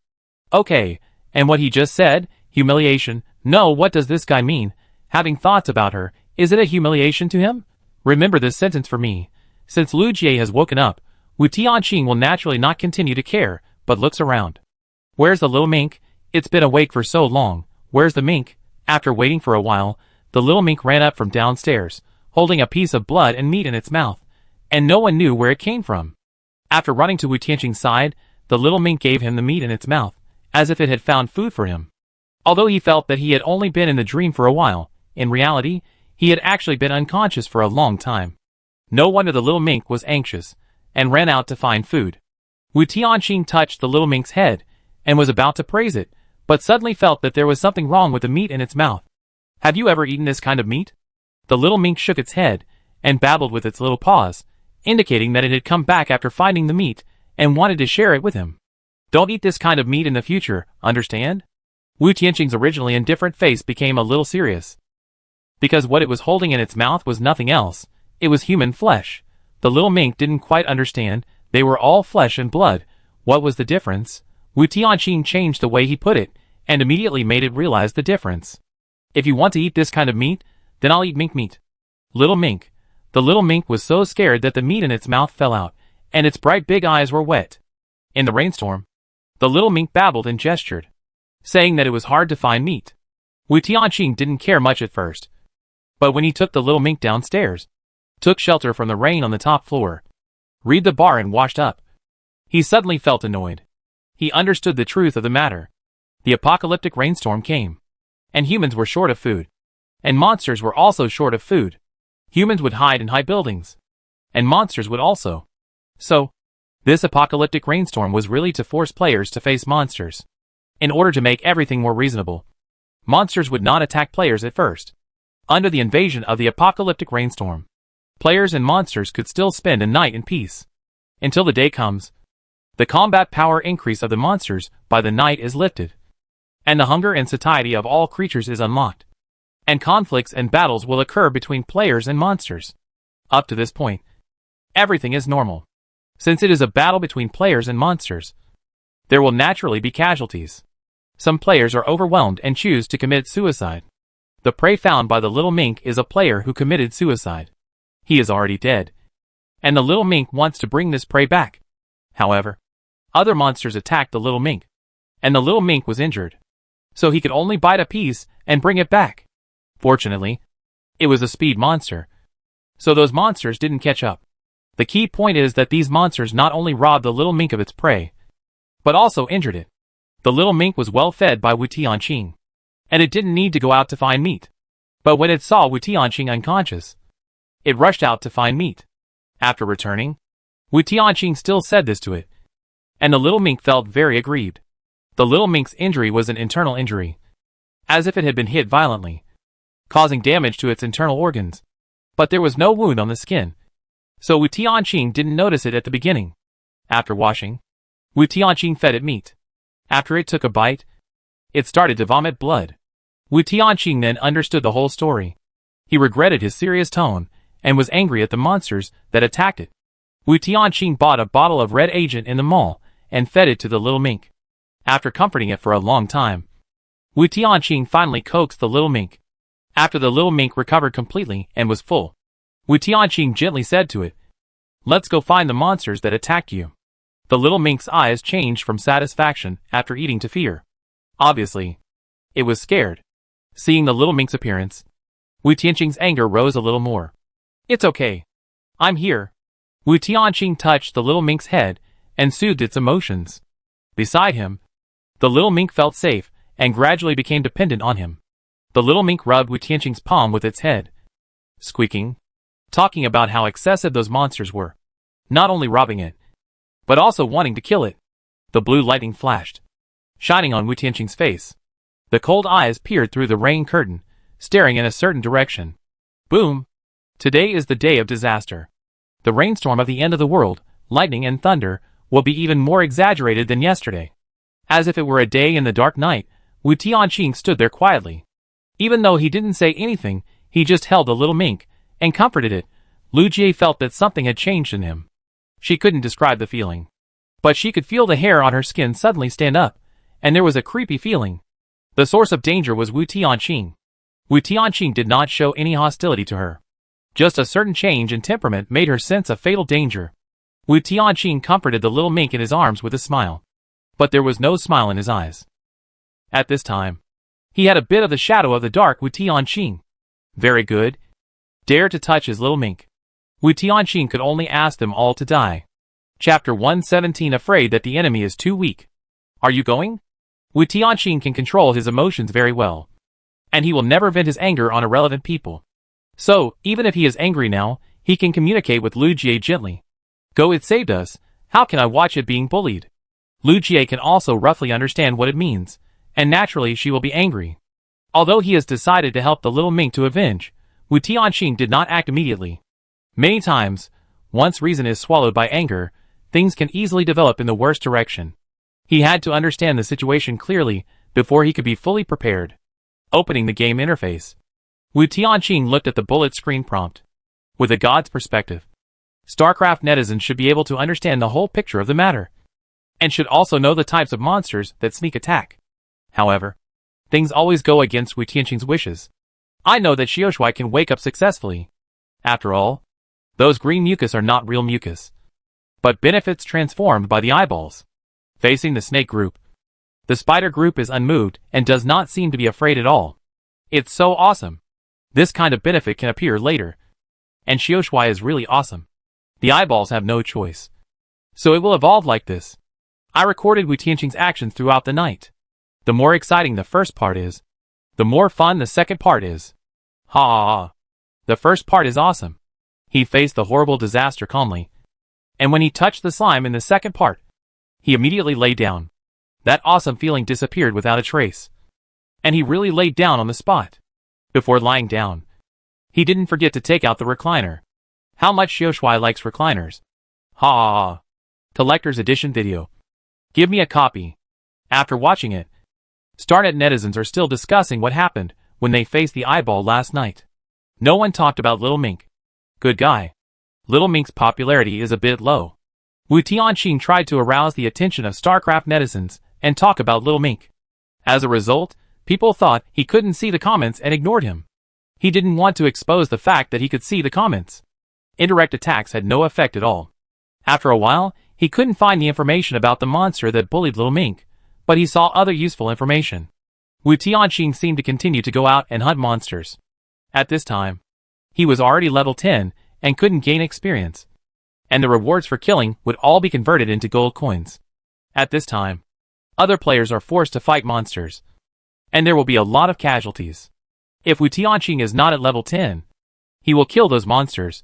Okay, and what he just said, humiliation, no, what does this guy mean? Having thoughts about her, is it a humiliation to him? Remember this sentence for me. Since Lu Jie has woken up, Wu Tianqing will naturally not continue to care, but looks around. Where's the little mink? It's been awake for so long. Where's the mink? After waiting for a while, the little mink ran up from downstairs, holding a piece of blood and meat in its mouth, and no one knew where it came from. After running to Wu Tianqing's side, the little mink gave him the meat in its mouth, as if it had found food for him. Although he felt that he had only been in the dream for a while, in reality, he had actually been unconscious for a long time. No wonder the little mink was anxious, and ran out to find food. Wu Tianqing touched the little mink's head, and was about to praise it, but suddenly felt that there was something wrong with the meat in its mouth. Have you ever eaten this kind of meat? The little mink shook its head, and babbled with its little paws, indicating that it had come back after finding the meat, and wanted to share it with him. Don't eat this kind of meat in the future, understand? Wu Tianqing's originally indifferent face became a little serious. Because what it was holding in its mouth was nothing else, it was human flesh. The little mink didn't quite understand, they were all flesh and blood. What was the difference? Wu Tianqing changed the way he put it, and immediately made it realize the difference. If you want to eat this kind of meat, then I'll eat mink meat. Little mink. The little mink was so scared that the meat in its mouth fell out, and its bright big eyes were wet. In the rainstorm, the little mink babbled and gestured, saying that it was hard to find meat. Wu Tianqing didn't care much at first, but when he took the little mink downstairs, took shelter from the rain on the top floor, read the bar and washed up, he suddenly felt annoyed. He understood the truth of the matter. The apocalyptic rainstorm came, and humans were short of food, and monsters were also short of food. Humans would hide in high buildings, and monsters would also. So, this apocalyptic rainstorm was really to force players to face monsters. In order to make everything more reasonable, monsters would not attack players at first. Under the invasion of the apocalyptic rainstorm, players and monsters could still spend a night in peace. Until the day comes, the combat power increase of the monsters by the night is lifted, and the hunger and satiety of all creatures is unlocked, and conflicts and battles will occur between players and monsters. Up to this point, everything is normal. Since it is a battle between players and monsters, there will naturally be casualties. Some players are overwhelmed and choose to commit suicide. The prey found by the little mink is a player who committed suicide. He is already dead, and the little mink wants to bring this prey back. However, other monsters attacked the little mink, and the little mink was injured, so he could only bite a piece and bring it back. Fortunately, it was a speed monster, so those monsters didn't catch up. The key point is that these monsters not only robbed the little mink of its prey, but also injured it. The little mink was well fed by Wu Tianqing, and it didn't need to go out to find meat. But when it saw Wu Tianqing unconscious, it rushed out to find meat. After returning, Wu Tianqing still said this to it, and the little mink felt very aggrieved. The little mink's injury was an internal injury, as if it had been hit violently, causing damage to its internal organs. But there was no wound on the skin, so Wu Tianqing didn't notice it at the beginning. After washing, Wu Tianqing fed it meat. After it took a bite, it started to vomit blood. Wu Tianqing then understood the whole story. He regretted his serious tone, and was angry at the monsters that attacked it. Wu Tianqing bought a bottle of red agent in the mall, and fed it to the little mink. After comforting it for a long time, Wu Tianqing finally coaxed the little mink. After the little mink recovered completely and was full, Wu Tianqing gently said to it, "Let's go find the monsters that attacked you." The little mink's eyes changed from satisfaction after eating to fear. Obviously, it was scared. Seeing the little mink's appearance, Wu Tianqing's anger rose a little more. "It's okay. I'm here." Wu Tianqing touched the little mink's head and soothed its emotions. Beside him, the little mink felt safe and gradually became dependent on him. The little mink rubbed Wu Tianqing's palm with its head, squeaking, talking about how excessive those monsters were, not only robbing it, but also wanting to kill it. The blue lightning flashed, shining on Wu Tianqing's face. The cold eyes peered through the rain curtain, staring in a certain direction. Boom! Today is the day of disaster. The rainstorm of the end of the world, lightning and thunder, will be even more exaggerated than yesterday. As if it were a day in the dark night, Wu Tianqing stood there quietly. Even though he didn't say anything, he just held the little mink, and comforted it. Lu Jie felt that something had changed in him. She couldn't describe the feeling, but she could feel the hair on her skin suddenly stand up, and there was a creepy feeling. The source of danger was Wu Tianqing. Wu Tianqing did not show any hostility to her. Just a certain change in temperament made her sense a fatal danger. Wu Tianqing comforted the little mink in his arms with a smile, but there was no smile in his eyes. At this time, he had a bit of the shadow of the dark Wu Tianqing. Very good. Dare to touch his little mink. Wu Tianqing could only ask them all to die. Chapter 117 Afraid that the enemy is too weak. Are you going? Wu Tianqing can control his emotions very well. And he will never vent his anger on irrelevant people. So, even if he is angry now, he can communicate with Lu Jie gently. Go, it saved us. How can I watch it being bullied? Lu Jie can also roughly understand what it means, and naturally she will be angry. Although he has decided to help the little mink to avenge, Wu Tianqing did not act immediately. Many times, once reason is swallowed by anger, things can easily develop in the worst direction. He had to understand the situation clearly before he could be fully prepared. Opening the game interface, Wu Tianqing looked at the bullet screen prompt. With a god's perspective, StarCraft netizens should be able to understand the whole picture of the matter, and should also know the types of monsters that sneak attack. However, things always go against Wu Tianqing's wishes. I know that Xiaoshui can wake up successfully. After all, those green mucus are not real mucus, but benefits transformed by the eyeballs. Facing the snake group, the spider group is unmoved and does not seem to be afraid at all. It's so awesome. This kind of benefit can appear later. And Xiaoshui is really awesome. The eyeballs have no choice. So it will evolve like this. I recorded Wu Tianqing's actions throughout the night. The more exciting the first part is, the more fun the second part is. Ha ha ha. The first part is awesome. He faced the horrible disaster calmly. And when he touched the slime in the second part, he immediately lay down. That awesome feeling disappeared without a trace. And he really laid down on the spot. Before lying down, he didn't forget to take out the recliner. How much Xiaoshui likes recliners. Ha ha ha. Collector's Edition video. Give me a copy. After watching it, Starnet netizens are still discussing what happened when they faced the eyeball last night. No one talked about Little Mink. Good guy. Little Mink's popularity is a bit low. Wu Tianqing tried to arouse the attention of StarCraft netizens and talk about Little Mink. As a result, people thought he couldn't see the comments and ignored him. He didn't want to expose the fact that he could see the comments. Indirect attacks had no effect at all. After a while, he couldn't find the information about the monster that bullied Little Mink, but he saw other useful information. Wu Tianqing seemed to continue to go out and hunt monsters. At this time, he was already level 10 and couldn't gain experience. And the rewards for killing would all be converted into gold coins. At this time, other players are forced to fight monsters. And there will be a lot of casualties. If Wu Tianqing is not at level 10, he will kill those monsters,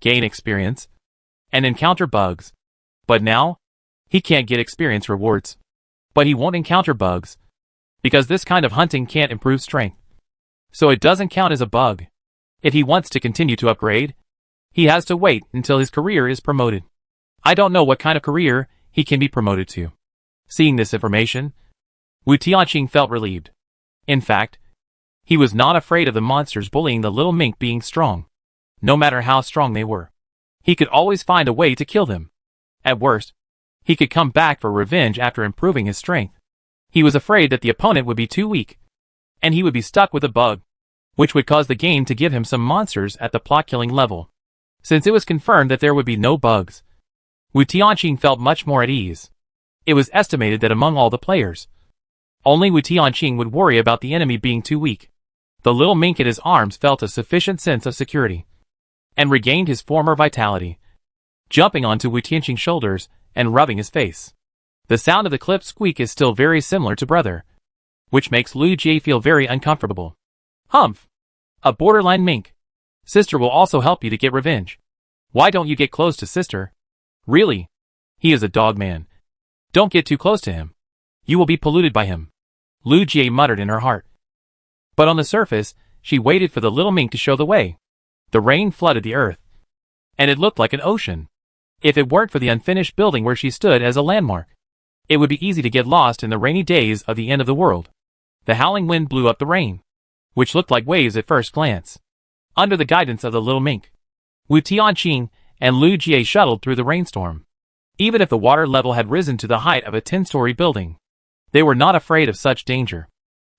gain experience, and encounter bugs. But now, he can't get experience rewards. But he won't encounter bugs, because this kind of hunting can't improve strength. So it doesn't count as a bug. If he wants to continue to upgrade, he has to wait until his career is promoted. I don't know what kind of career he can be promoted to. Seeing this information, Wu Tianqing felt relieved. In fact, he was not afraid of the monsters bullying the little mink being strong. No matter how strong they were, he could always find a way to kill them. At worst, he could come back for revenge after improving his strength. He was afraid that the opponent would be too weak, and he would be stuck with a bug, which would cause the game to give him some monsters at the plot-killing level. Since it was confirmed that there would be no bugs, Wu Tianqing felt much more at ease. It was estimated that among all the players, only Wu Tianqing would worry about the enemy being too weak. The little mink at his arms felt a sufficient sense of security, and regained his former vitality, jumping onto Wu Tianqing's shoulders and rubbing his face. The sound of the clip squeak is still very similar to brother, which makes Lu Jie feel very uncomfortable. Humph! A borderline mink. Sister will also help you to get revenge. Why don't you get close to sister? Really? He is a dog man. Don't get too close to him. You will be polluted by him. Lu Jie muttered in her heart. But on the surface, she waited for the little mink to show the way. The rain flooded the earth, and it looked like an ocean. If it weren't for the unfinished building where she stood as a landmark, it would be easy to get lost in the rainy days of the end of the world. The howling wind blew up the rain, which looked like waves at first glance. Under the guidance of the little mink, Wu Tianqing and Lu Jie shuttled through the rainstorm. Even if the water level had risen to the height of a 10-story building, they were not afraid of such danger.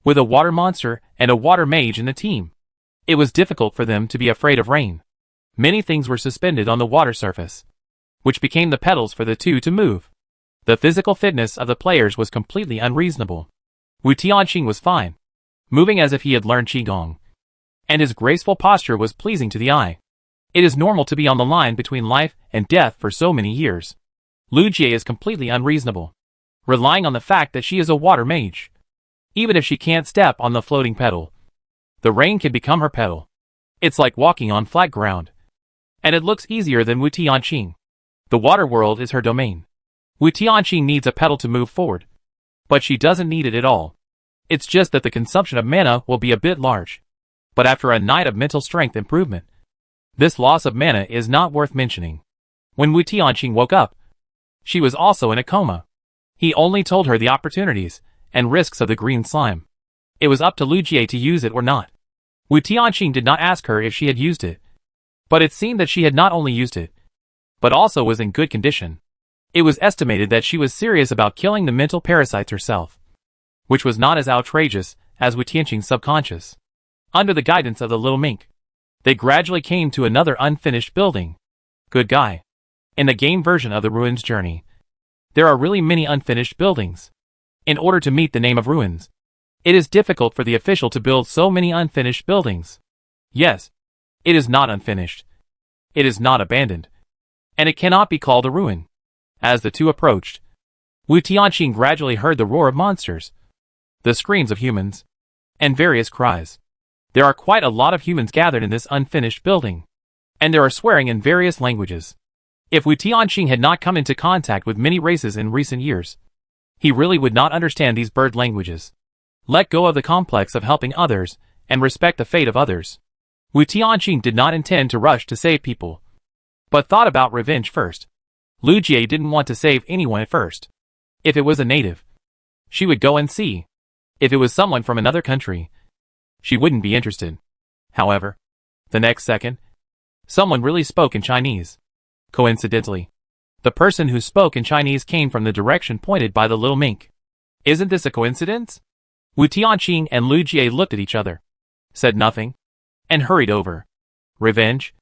With a water monster and a water mage in the team, it was difficult for them to be afraid of rain. Many things were suspended on the water surface, which became the pedals for the two to move. The physical fitness of the players was completely unreasonable. Wu Tianqing was fine, moving as if he had learned Qigong, and his graceful posture was pleasing to the eye. It is normal to be on the line between life and death for so many years. Lu Jie is completely unreasonable, relying on the fact that she is a water mage. Even if she can't step on the floating pedal, the rain can become her pedal. It's like walking on flat ground. And it looks easier than Wu Tianqing. The water world is her domain. Wu Tianqing needs a pedal to move forward. But she doesn't need it at all. It's just that the consumption of mana will be a bit large. But after a night of mental strength improvement, this loss of mana is not worth mentioning. When Wu Tianqing woke up, she was also in a coma. He only told her the opportunities and risks of the green slime. It was up to Lu Jie to use it or not. Wu Tianqing did not ask her if she had used it. But it seemed that she had not only used it, but also was in good condition. It was estimated that she was serious about killing the mental parasites herself, which was not as outrageous as Wu Tianqing's subconscious. Under the guidance of the little mink, they gradually came to another unfinished building. Good guy. In the game version of the Ruins Journey, there are really many unfinished buildings. In order to meet the name of ruins, it is difficult for the official to build so many unfinished buildings. Yes, it is not unfinished. It is not abandoned. And it cannot be called a ruin. As the two approached, Wu Tianqing gradually heard the roar of monsters, the screams of humans, and various cries. There are quite a lot of humans gathered in this unfinished building, and there are swearing in various languages. If Wu Tianqing had not come into contact with many races in recent years, he really would not understand these bird languages. Let go of the complex of helping others, and respect the fate of others. Wu Tianqing did not intend to rush to save people, but thought about revenge first. Lu Jie didn't want to save anyone at first. If it was a native, she would go and see. If it was someone from another country, she wouldn't be interested. However, the next second, someone really spoke in Chinese. Coincidentally, the person who spoke in Chinese came from the direction pointed by the little mink. Isn't this a coincidence? Wu Tianqing and Lu Jie looked at each other, said nothing, and hurried over. Revenge,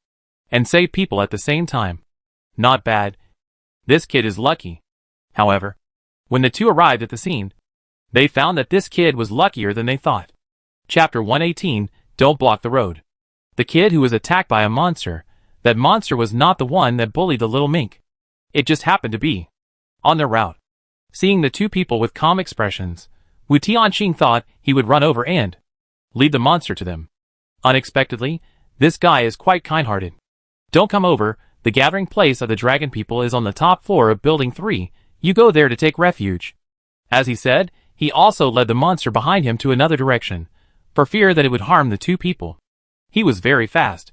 and save people at the same time. Not bad. This kid is lucky. However, when the two arrived at the scene, they found that this kid was luckier than they thought. Chapter 118, Don't Block the Road. The kid who was attacked by a monster, that monster was not the one that bullied the little mink. It just happened to be on their route. Seeing the two people with calm expressions, Wu Tianqing thought he would run over and lead the monster to them. Unexpectedly, this guy is quite kind-hearted. Don't come over, the gathering place of the dragon people is on the top floor of building 3, you go there to take refuge. As he said, he also led the monster behind him to another direction, for fear that it would harm the two people. He was very fast.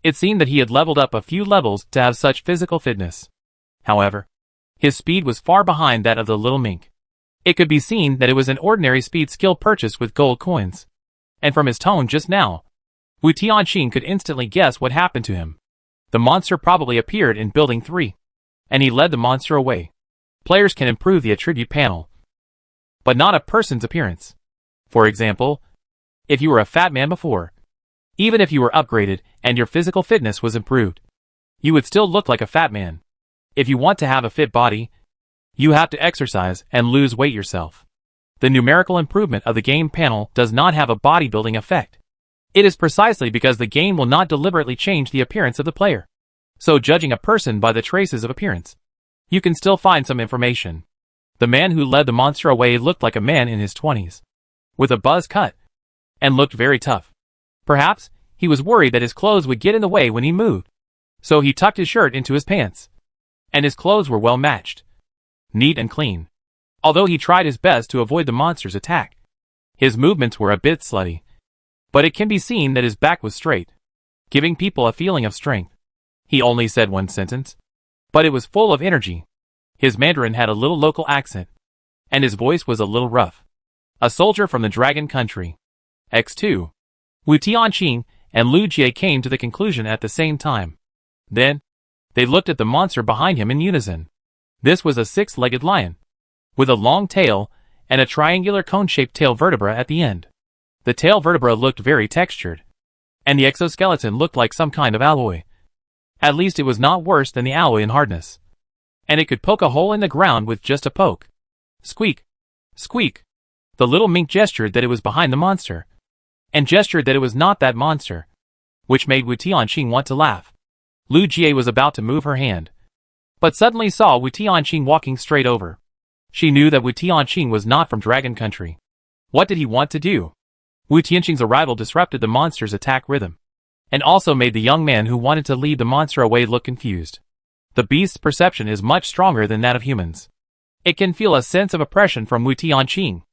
It seemed that he had leveled up a few levels to have such physical fitness. However, his speed was far behind that of the little mink. It could be seen that it was an ordinary speed skill purchased with gold coins. And from his tone just now, Wu Tianqing could instantly guess what happened to him. The monster probably appeared in Building 3, and he led the monster away. Players can improve the attribute panel, but not a person's appearance. For example, if you were a fat man before, even if you were upgraded and your physical fitness was improved, you would still look like a fat man. If you want to have a fit body, you have to exercise and lose weight yourself. The numerical improvement of the game panel does not have a bodybuilding effect. It is precisely because the game will not deliberately change the appearance of the player. So judging a person by the traces of appearance, you can still find some information. The man who led the monster away looked like a man in his 20s, with a buzz cut, and looked very tough. Perhaps, he was worried that his clothes would get in the way when he moved. So he tucked his shirt into his pants. And his clothes were well matched, neat and clean. Although he tried his best to avoid the monster's attack, his movements were a bit slutty. But it can be seen that his back was straight, giving people a feeling of strength. He only said one sentence, but it was full of energy. His Mandarin had a little local accent, and his voice was a little rough. A soldier from the Dragon Country. X2. Wu Tianqing and Lu Jie came to the conclusion at the same time. Then, they looked at the monster behind him in unison. This was a six-legged lion, with a long tail and a triangular cone-shaped tail vertebra at the end. The tail vertebra looked very textured, and the exoskeleton looked like some kind of alloy. At least it was not worse than the alloy in hardness. And it could poke a hole in the ground with just a poke. Squeak! Squeak! The little mink gestured that it was behind the monster, and gestured that it was not that monster, which made Wu Tianqing want to laugh. Lu Jie was about to move her hand, but suddenly saw Wu Tianqing walking straight over. She knew that Wu Tianqing was not from Dragon Country. What did he want to do? Wu Tianqing's arrival disrupted the monster's attack rhythm, and also made the young man who wanted to lead the monster away look confused. The beast's perception is much stronger than that of humans. It can feel a sense of oppression from Wu Tianqing,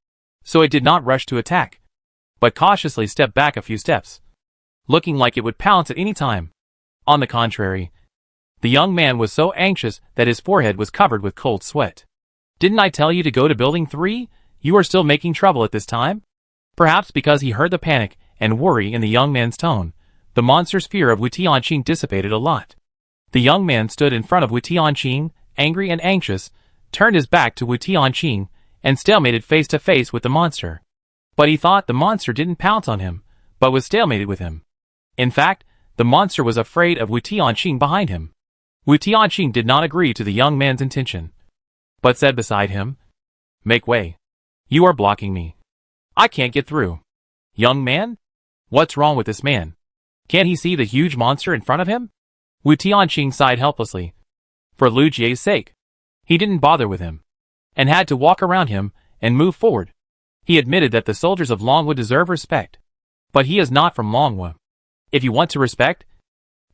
so it did not rush to attack, but cautiously stepped back a few steps, looking like it would pounce at any time. On the contrary, the young man was so anxious that his forehead was covered with cold sweat. "Didn't I tell you to go to Building 3? You are still making trouble at this time?" Perhaps because he heard the panic and worry in the young man's tone, the monster's fear of Wu Tianqing dissipated a lot. The young man stood in front of Wu Tianqing, angry and anxious, turned his back to Wu Tianqing, and stalemated face to face with the monster. But he thought the monster didn't pounce on him, but was stalemated with him. In fact, the monster was afraid of Wu Tianqing behind him. Wu Tianqing did not agree to the young man's intention, but said beside him, "Make way. You are blocking me. I can't get through." "Young man? What's wrong with this man? Can't he see the huge monster in front of him?" Wu Tianqing sighed helplessly. For Lu Jie's sake, he didn't bother with him, and had to walk around him and move forward. He admitted that the soldiers of Longwu deserve respect, but he is not from Longwu. If you want to respect,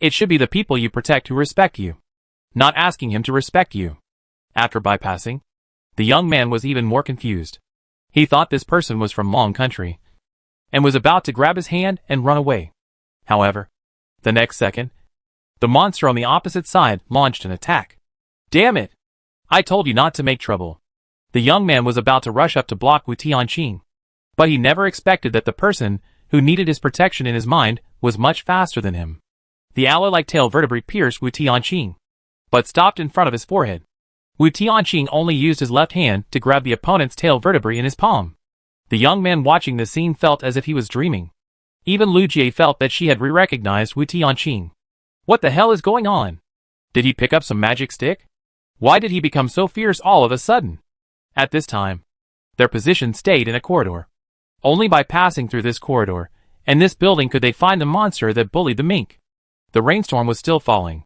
it should be the people you protect who respect you, not asking him to respect you. After bypassing, the young man was even more confused. He thought this person was from Long Country, and was about to grab his hand and run away. However, the next second, the monster on the opposite side launched an attack. "Damn it! I told you not to make trouble." The young man was about to rush up to block Wu Tianqing, but he never expected that the person who needed his protection in his mind was much faster than him. The alloy-like tail vertebrae pierced Wu Tianqing, but stopped in front of his forehead. Wu Tianqing only used his left hand to grab the opponent's tail vertebrae in his palm. The young man watching the scene felt as if he was dreaming. Even Lu Jie felt that she had re-recognized Wu Tianqing. What the hell is going on? Did he pick up some magic stick? Why did he become so fierce all of a sudden? At this time, their position stayed in a corridor. Only by passing through this corridor and this building could they find the monster that bullied the mink. The rainstorm was still falling.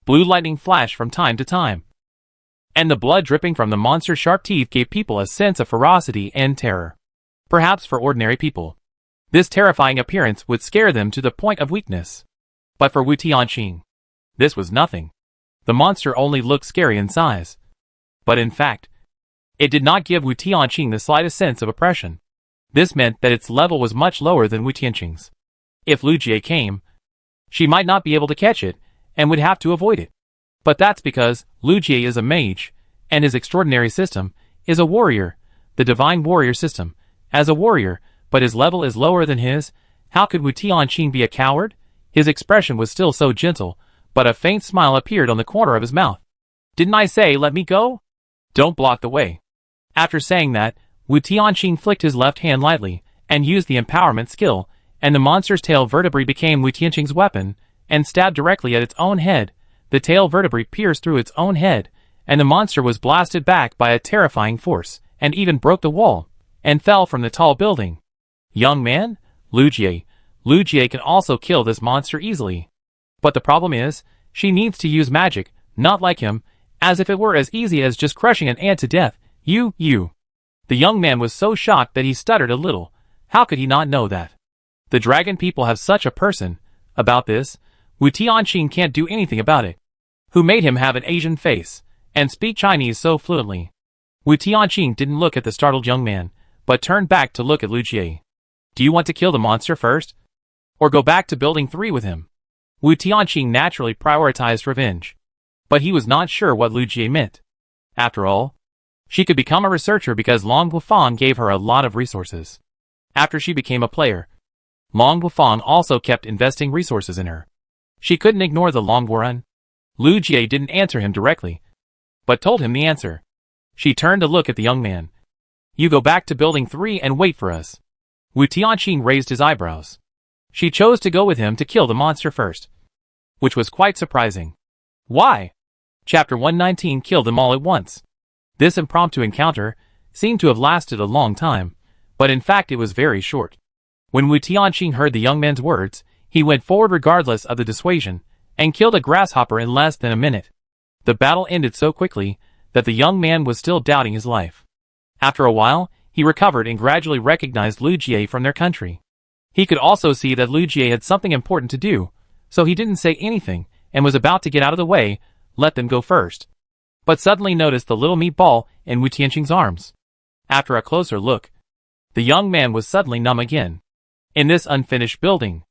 Blue lightning flashed from time to time, and the blood dripping from the monster's sharp teeth gave people a sense of ferocity and terror. Perhaps for ordinary people, this terrifying appearance would scare them to the point of weakness. But for Wu Tianqing, this was nothing. The monster only looked scary in size, but in fact, it did not give Wu Tianqing the slightest sense of oppression. This meant that its level was much lower than Wu Tianqing's. If Lu Jie came, she might not be able to catch it, and would have to avoid it. But that's because Lu Jie is a mage, and his extraordinary system is a warrior, the divine warrior system. As a warrior, but his level is lower than his, how could Wu Tianqing be a coward? His expression was still so gentle, but a faint smile appeared on the corner of his mouth. "Didn't I say let me go? Don't block the way." After saying that, Wu Tianqing flicked his left hand lightly, and used the empowerment skill, and the monster's tail vertebrae became Wu Tianqing's weapon, and stabbed directly at its own head. The tail vertebrae pierced through its own head, and the monster was blasted back by a terrifying force, and even broke the wall, and fell from the tall building. "Young man, Lu Jie can also kill this monster easily. But the problem is, she needs to use magic, not like him, as if it were as easy as just crushing an ant to death. You. The young man was so shocked that he stuttered a little. How could he not know that? The dragon people have such a person. About this, Wu Tianqing can't do anything about it. Who made him have an Asian face, and speak Chinese so fluently? Wu Tianqing didn't look at the startled young man, but turned back to look at Lu Jie. "Do you want to kill the monster first? Or go back to Building 3 with him?" Wu Tianqing naturally prioritized revenge, but he was not sure what Lu Jie meant. After all, she could become a researcher because Long Wufang gave her a lot of resources. After she became a player, Long Wufang also kept investing resources in her. She couldn't ignore the long run. Lu Jie didn't answer him directly, but told him the answer. She turned to look at the young man. "You go back to Building 3 and wait for us." Wu Tianqing raised his eyebrows. She chose to go with him to kill the monster first, which was quite surprising. Why? Chapter 119 killed them all at once. This impromptu encounter seemed to have lasted a long time, but in fact it was very short. When Wu Tianqing heard the young man's words, he went forward regardless of the dissuasion, and killed a grasshopper in less than a minute. The battle ended so quickly that the young man was still doubting his life. After a while, he recovered and gradually recognized Lu Jie from their country. He could also see that Lu Jie had something important to do, so he didn't say anything and was about to get out of the way, let them go first. But suddenly noticed the little meatball in Wu Tianqing's arms. After a closer look, the young man was suddenly numb again. In this unfinished building,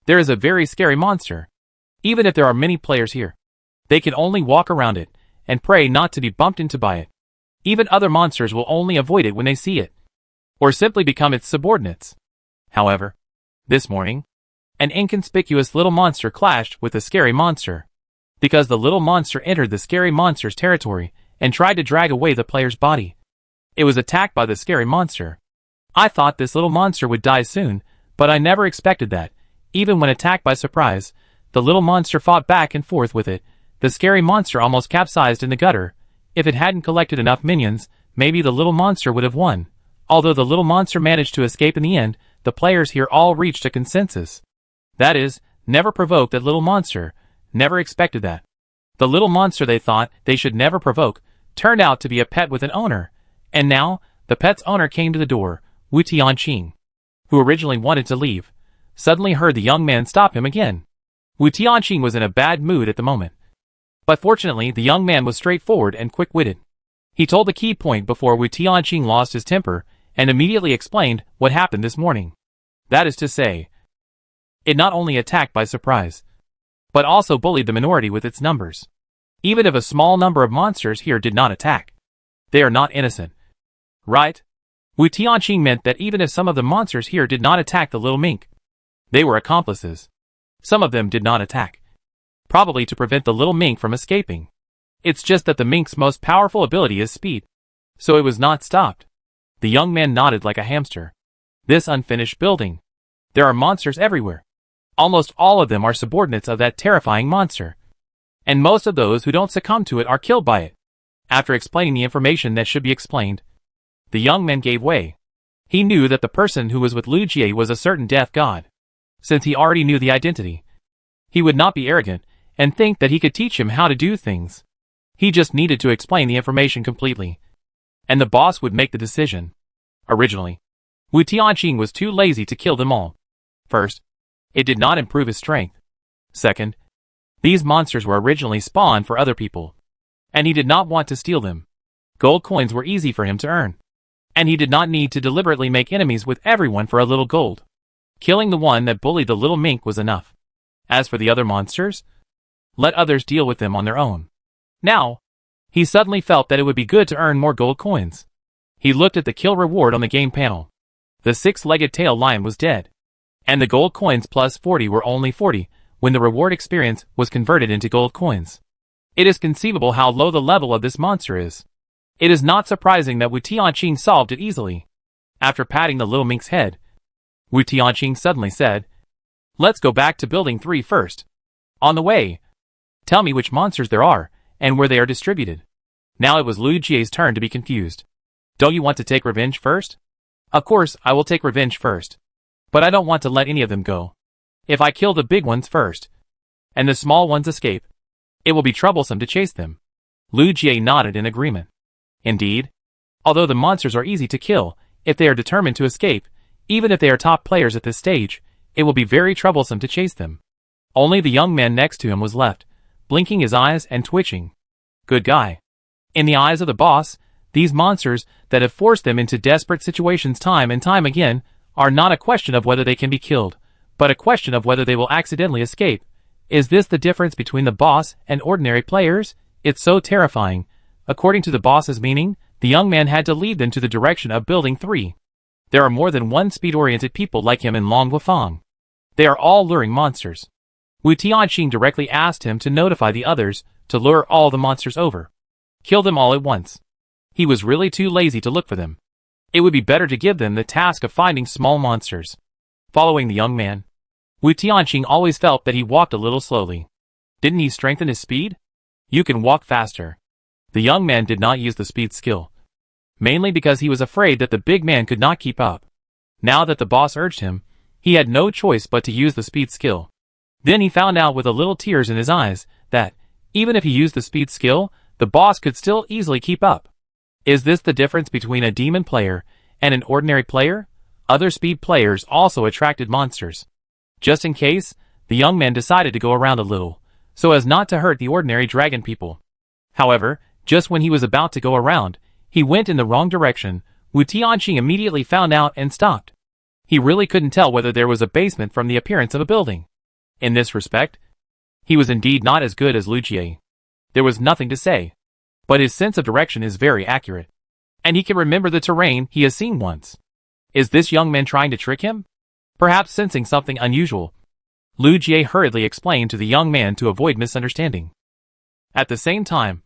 there is a very scary monster. Even if there are many players here, they can only walk around it and pray not to be bumped into by it. Even other monsters will only avoid it when they see it, or simply become its subordinates. However, this morning, an inconspicuous little monster clashed with the scary monster. Because the little monster entered the scary monster's territory and tried to drag away the player's body. It was attacked by the scary monster. I thought this little monster would die soon, but I never expected that. Even when attacked by surprise, the little monster fought back and forth with it. The scary monster almost capsized in the gutter. If it hadn't collected enough minions, maybe the little monster would have won. Although the little monster managed to escape in the end, the players here all reached a consensus. That is, never provoke that little monster. Never expected that. The little monster they thought they should never provoke turned out to be a pet with an owner. And now, the pet's owner came to the door. Wu Tianqing, who originally wanted to leave, suddenly heard the young man stop him again. Wu Tianqing was in a bad mood at the moment. But fortunately, the young man was straightforward and quick-witted. He told the key point before Wu Tianqing lost his temper, and immediately explained what happened this morning. That is to say, it not only attacked by surprise, but also bullied the minority with its numbers. Even if a small number of monsters here did not attack, they are not innocent. Right? Wu Tianqing meant that even if some of the monsters here did not attack the little mink, they were accomplices. Some of them did not attack, probably to prevent the little mink from escaping. It's just that the mink's most powerful ability is speed, so it was not stopped. The young man nodded like a hamster. This unfinished building. There are monsters everywhere. Almost all of them are subordinates of that terrifying monster. And most of those who don't succumb to it are killed by it. After explaining the information that should be explained, the young man gave way. He knew that the person who was with Lu Jie was a certain death god. Since he already knew the identity, he would not be arrogant and think that he could teach him how to do things. He just needed to explain the information completely, and the boss would make the decision. Originally, Wu Tianqing was too lazy to kill them all. First, it did not improve his strength. Second, these monsters were originally spawned for other people, and he did not want to steal them. Gold coins were easy for him to earn, and he did not need to deliberately make enemies with everyone for a little gold. Killing the one that bullied the little mink was enough. As for the other monsters, let others deal with them on their own. Now, he suddenly felt that it would be good to earn more gold coins. He looked at the kill reward on the game panel. The six-legged tail lion was dead, and the gold coins plus 40 were only 40 when the reward experience was converted into gold coins. It is conceivable how low the level of this monster is. It is not surprising that Wu Tianqing solved it easily. After patting the little mink's head, Wu Tianqing suddenly said, "Let's go back to building 3 first. On the way, tell me which monsters there are, and where they are distributed." Now it was Lu Jie's turn to be confused. "Don't you want to take revenge first?" "Of course, I will take revenge first. But I don't want to let any of them go. If I kill the big ones first, and the small ones escape, it will be troublesome to chase them." Lu Jie nodded in agreement. Indeed, although the monsters are easy to kill, if they are determined to escape, even if they are top players at this stage, it will be very troublesome to chase them. Only the young man next to him was left, blinking his eyes and twitching. Good guy. In the eyes of the boss, these monsters that have forced them into desperate situations time and time again are not a question of whether they can be killed, but a question of whether they will accidentally escape. Is this the difference between the boss and ordinary players? It's so terrifying. According to the boss's meaning, the young man had to lead them to the direction of building 3. There are more than one speed-oriented people like him in Longlifang. They are all luring monsters. Wu Tianqing directly asked him to notify the others to lure all the monsters over. Kill them all at once. He was really too lazy to look for them. It would be better to give them the task of finding small monsters. Following the young man, Wu Tianqing always felt that he walked a little slowly. Didn't he strengthen his speed? You can walk faster. The young man did not use the speed skill, mainly because he was afraid that the big man could not keep up. Now that the boss urged him, he had no choice but to use the speed skill. Then he found out with a little tears in his eyes that, Even if he used the speed skill, the boss could still easily keep up. Is this the difference between a demon player and an ordinary player? Other speed players also attracted monsters. Just in case, the young man decided to go around a little, so as not to hurt the ordinary dragon people. However, just when he was about to go around, he went in the wrong direction. Wu Tianqing immediately found out and stopped. He really couldn't tell whether there was a basement from the appearance of a building. In this respect, he was indeed not as good as Lu Jie. There was nothing to say. But his sense of direction is very accurate. And he can remember the terrain he has seen once. Is this young man trying to trick him? Perhaps sensing something unusual, Lu Jie hurriedly explained to the young man to avoid misunderstanding. At the same time,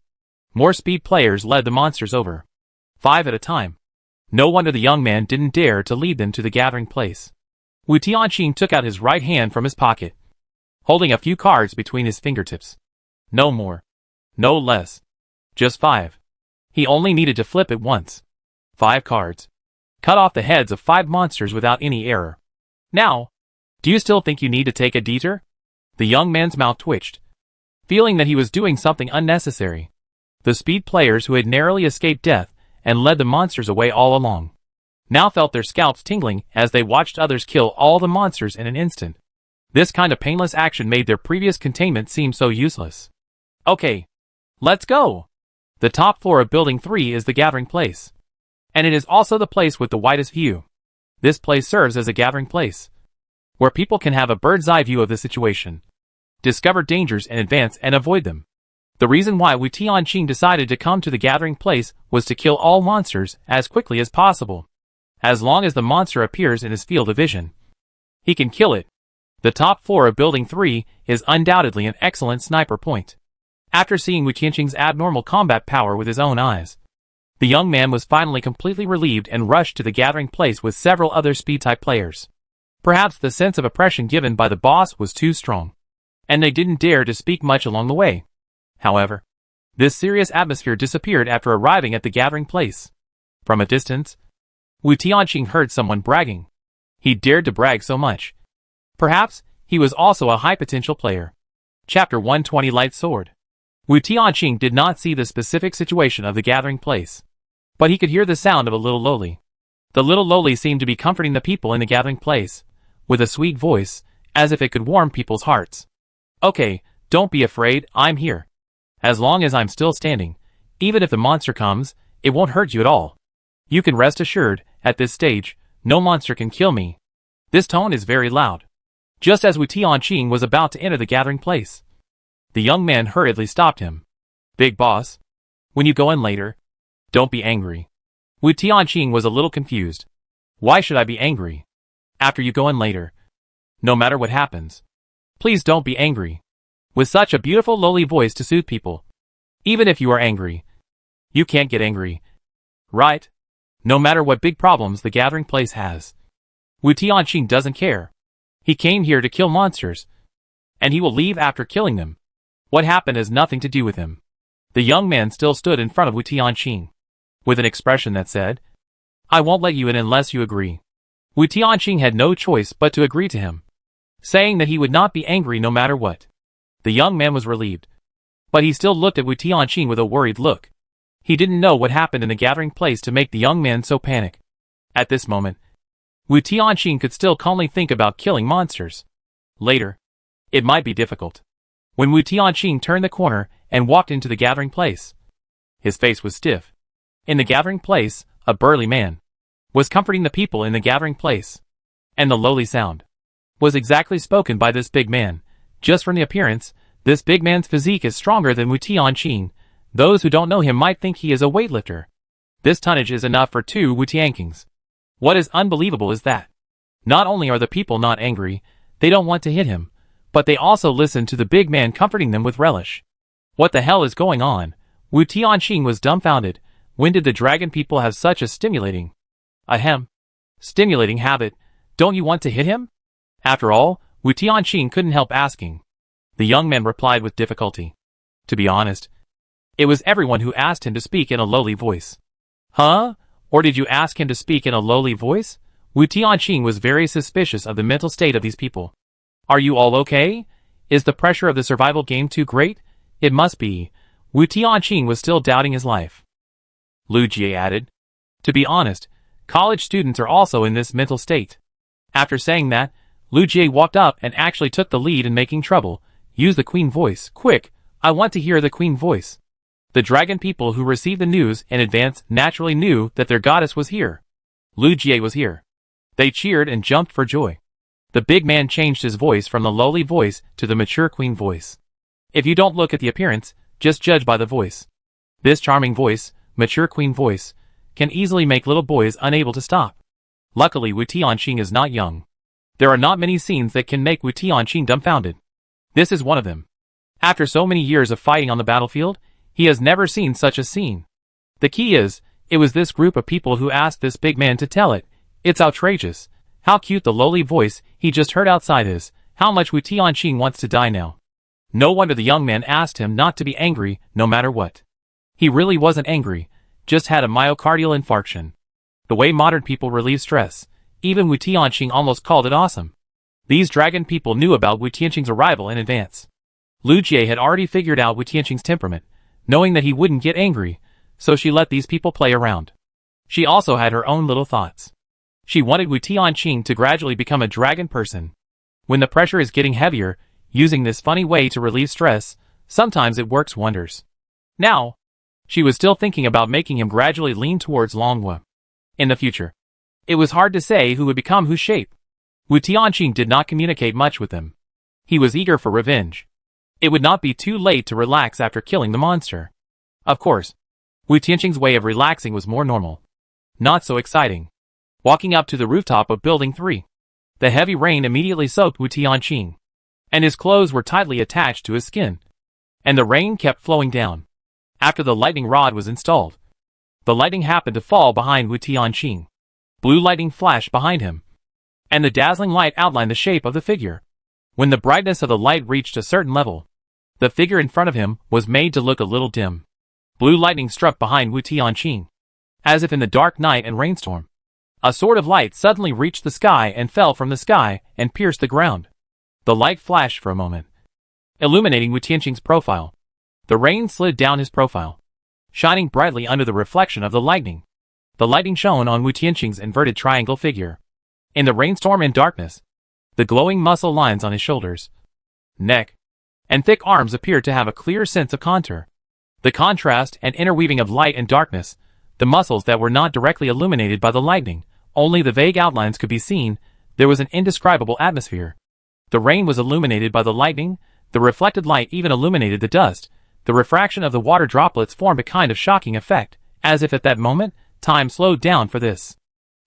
more speed players led the monsters over. 5 at a time. No wonder the young man didn't dare to lead them to the gathering place. Wu Tianqing took out his right hand from his pocket, holding a few cards between his fingertips. No more. No less. Just 5. He only needed to flip it once. 5 cards. Cut off the heads of 5 monsters without any error. Now, do you still think you need to take a detour? The young man's mouth twitched, feeling that he was doing something unnecessary. The speed players who had narrowly escaped death and led the monsters away all along now felt their scalps tingling as they watched others kill all the monsters in an instant. This kind of painless action made their previous containment seem so useless. Okay, let's go! The top floor of Building 3 is the gathering place. And it is also the place with the widest view. This place serves as a gathering place, where people can have a bird's-eye view of the situation, discover dangers in advance and avoid them. The reason why Wu Tianqing decided to come to the gathering place was to kill all monsters as quickly as possible. As long as the monster appears in his field of vision, he can kill it. The top floor of Building 3 is undoubtedly an excellent sniper point. After seeing Wu Tianqing's abnormal combat power with his own eyes, the young man was finally completely relieved and rushed to the gathering place with several other speed-type players. Perhaps the sense of oppression given by the boss was too strong, and they didn't dare to speak much along the way. However, this serious atmosphere disappeared after arriving at the gathering place. From a distance, Wu Tianqing heard someone bragging. He dared to brag so much. Perhaps he was also a high-potential player. Chapter 120 Light Sword. Wu Tianqing did not see the specific situation of the gathering place, but he could hear the sound of a little loli. The little loli seemed to be comforting the people in the gathering place, with a sweet voice, as if it could warm people's hearts. Okay, don't be afraid, I'm here. As long as I'm still standing, even if the monster comes, it won't hurt you at all. You can rest assured, at this stage, no monster can kill me. This tone is very loud. Just as Wu Tianqing was about to enter the gathering place, the young man hurriedly stopped him. Big boss, when you go in later, don't be angry. Wu Tianqing was a little confused. Why should I be angry? After you go in later, no matter what happens, please don't be angry. With such a beautiful lowly voice to soothe people. Even if you are angry, you can't get angry, right? No matter what big problems the gathering place has, Wu Tianqing doesn't care. He came here to kill monsters, and he will leave after killing them. What happened has nothing to do with him. The young man still stood in front of Wu Tianqing, with an expression that said, I won't let you in unless you agree. Wu Tianqing had no choice but to agree to him, saying that he would not be angry no matter what. The young man was relieved, but he still looked at Wu Tianqing with a worried look. He didn't know what happened in the gathering place to make the young man so panic. At this moment, Wu Tianqing could still calmly think about killing monsters. Later, it might be difficult. When Wu Tianqing turned the corner and walked into the gathering place, his face was stiff. In the gathering place, a burly man was comforting the people in the gathering place, and the lowly sound was exactly spoken by this big man. Just from the appearance, this big man's physique is stronger than Wu Tianqing. Those who don't know him might think he is a weightlifter. This tonnage is enough for 2 Wu Tianqings. What is unbelievable is that not only are the people not angry, they don't want to hit him, but they also listen to the big man comforting them with relish. What the hell is going on? Wu Tianqing was dumbfounded. When did the dragon people have such a stimulating habit? Don't you want to hit him? After all, Wu Tianqing couldn't help asking. The young man replied with difficulty. To be honest, it was everyone who asked him to speak in a lowly voice. Huh? Or did you ask him to speak in a lowly voice? Wu Tianqing was very suspicious of the mental state of these people. Are you all okay? Is the pressure of the survival game too great? It must be. Wu Tianqing was still doubting his life. Lu Jie added. To be honest, college students are also in this mental state. After saying that, Lu Jie walked up and actually took the lead in making trouble. Use the queen voice. Quick, I want to hear the queen voice. The dragon people who received the news in advance naturally knew that their goddess was here. Lu Jie was here. They cheered and jumped for joy. The big man changed his voice from the lowly voice to the mature queen voice. If you don't look at the appearance, just judge by the voice. This charming voice, mature queen voice, can easily make little boys unable to stop. Luckily Wu Tianqing is not young. There are not many scenes that can make Wu Tianqing dumbfounded. This is one of them. After so many years of fighting on the battlefield, he has never seen such a scene. The key is, it was this group of people who asked this big man to tell it. It's outrageous. How cute the lowly voice he just heard outside is. How much Wu Tianqing wants to die now. No wonder the young man asked him not to be angry, no matter what. He really wasn't angry, just had a myocardial infarction. The way modern people relieve stress, even Wu Tianqing almost called it awesome. These dragon people knew about Wu Tianqing's arrival in advance. Lu Jie had already figured out Wu Tianqing's temperament, knowing that he wouldn't get angry, so she let these people play around. She also had her own little thoughts. She wanted Wu Tianqing to gradually become a dragon person. When the pressure is getting heavier, using this funny way to relieve stress, sometimes it works wonders. Now, she was still thinking about making him gradually lean towards Longwu. In the future, it was hard to say who would become whose shape. Wu Tianqing did not communicate much with him. He was eager for revenge. It would not be too late to relax after killing the monster. Of course, Wu Tianqing's way of relaxing was more normal. Not so exciting. Walking up to the rooftop of Building 3. The heavy rain immediately soaked Wu Tianqing, and his clothes were tightly attached to his skin. And the rain kept flowing down. After the lightning rod was installed, the lightning happened to fall behind Wu Tianqing. Blue lightning flashed behind him, and the dazzling light outlined the shape of the figure. When the brightness of the light reached a certain level, the figure in front of him was made to look a little dim. Blue lightning struck behind Wu Tianqing, as if in the dark night and rainstorm. A sword of light suddenly reached the sky and fell from the sky and pierced the ground. The light flashed for a moment, illuminating Wu Tianqing's profile. The rain slid down his profile, shining brightly under the reflection of the lightning. The lightning shone on Wu Tianqing's inverted triangle figure. In the rainstorm and darkness, the glowing muscle lines on his shoulders, neck, and thick arms appeared to have a clear sense of contour. The contrast and interweaving of light and darkness, the muscles that were not directly illuminated by the lightning, only the vague outlines could be seen. There was an indescribable atmosphere. The rain was illuminated by the lightning, the reflected light even illuminated the dust. The refraction of the water droplets formed a kind of shocking effect, as if at that moment, time slowed down for this.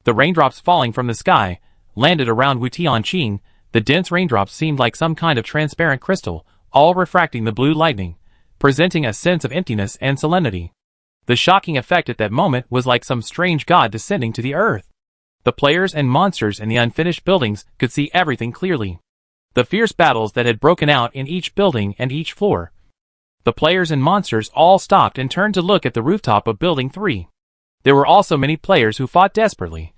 The raindrops falling from the sky landed around Wu Tianqing. The dense raindrops seemed like some kind of transparent crystal, all refracting the blue lightning, presenting a sense of emptiness and solemnity. The shocking effect at that moment was like some strange god descending to the earth. The players and monsters in the unfinished buildings could see everything clearly. The fierce battles that had broken out in each building and each floor. The players and monsters all stopped and turned to look at the rooftop of Building 3. There were also many players who fought desperately,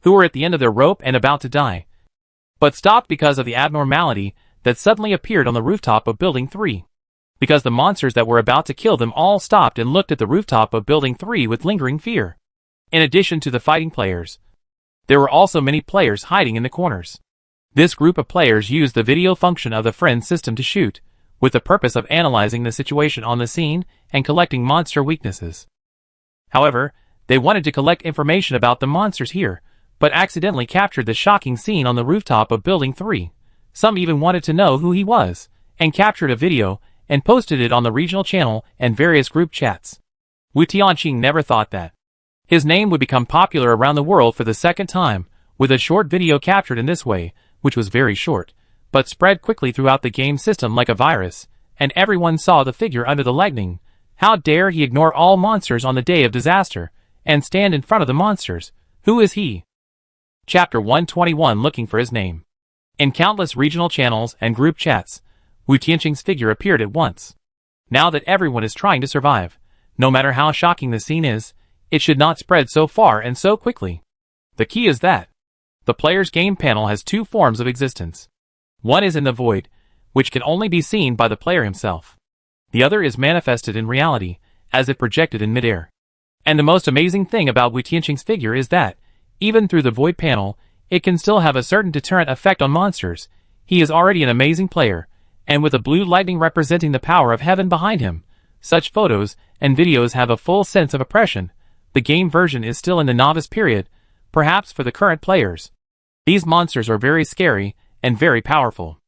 who were at the end of their rope and about to die, but stopped because of the abnormality that suddenly appeared on the rooftop of Building 3. Because the monsters that were about to kill them all stopped and looked at the rooftop of Building 3 with lingering fear. In addition to the fighting players, there were also many players hiding in the corners. This group of players used the video function of the friend system to shoot, with the purpose of analyzing the situation on the scene and collecting monster weaknesses. However, they wanted to collect information about the monsters here, but accidentally captured the shocking scene on the rooftop of Building 3. Some even wanted to know who he was, and captured a video, and posted it on the regional channel and various group chats. Wu Tianqing never thought that his name would become popular around the world for the second time, with a short video captured in this way, which was very short, but spread quickly throughout the game system like a virus, and everyone saw the figure under the lightning. How dare he ignore all monsters on the day of disaster, and stand in front of the monsters? Who is he? Chapter 121 Looking for his name. In countless regional channels and group chats, Wu Tianqing's figure appeared at once. Now that everyone is trying to survive, no matter how shocking the scene is, it should not spread so far and so quickly. The key is that the player's game panel has two forms of existence. One is in the void, which can only be seen by the player himself. The other is manifested in reality, as if projected in midair. And the most amazing thing about Wu Tianqing's figure is that, even through the void panel, it can still have a certain deterrent effect on monsters. He is already an amazing player, and with a blue lightning representing the power of heaven behind him, such photos and videos have a full sense of oppression. The game version is still in the novice period, perhaps for the current players. These monsters are very scary and very powerful.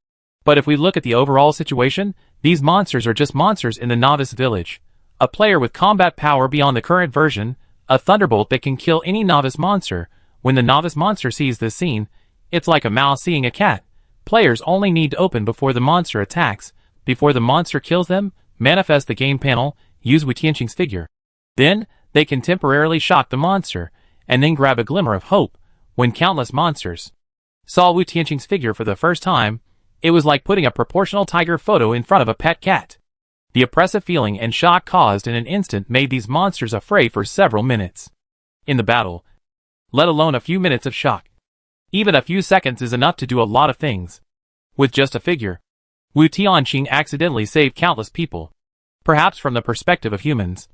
But if we look at the overall situation, these monsters are just monsters in the novice village. A player with combat power beyond the current version, a thunderbolt that can kill any novice monster. When the novice monster sees this scene, it's like a mouse seeing a cat. Players only need to open before the monster attacks, before the monster kills them, manifest the game panel, use Wu Tianqing's figure. Then, they can temporarily shock the monster, and then grab a glimmer of hope. When countless monsters saw Wu Tianqing's figure for the first time, it was like putting a proportional tiger photo in front of a pet cat. The oppressive feeling and shock caused in an instant made these monsters afraid for several minutes. In the battle, let alone a few minutes of shock. Even a few seconds is enough to do a lot of things. With just a figure, Wu Tianqing accidentally saved countless people. Perhaps from the perspective of humans,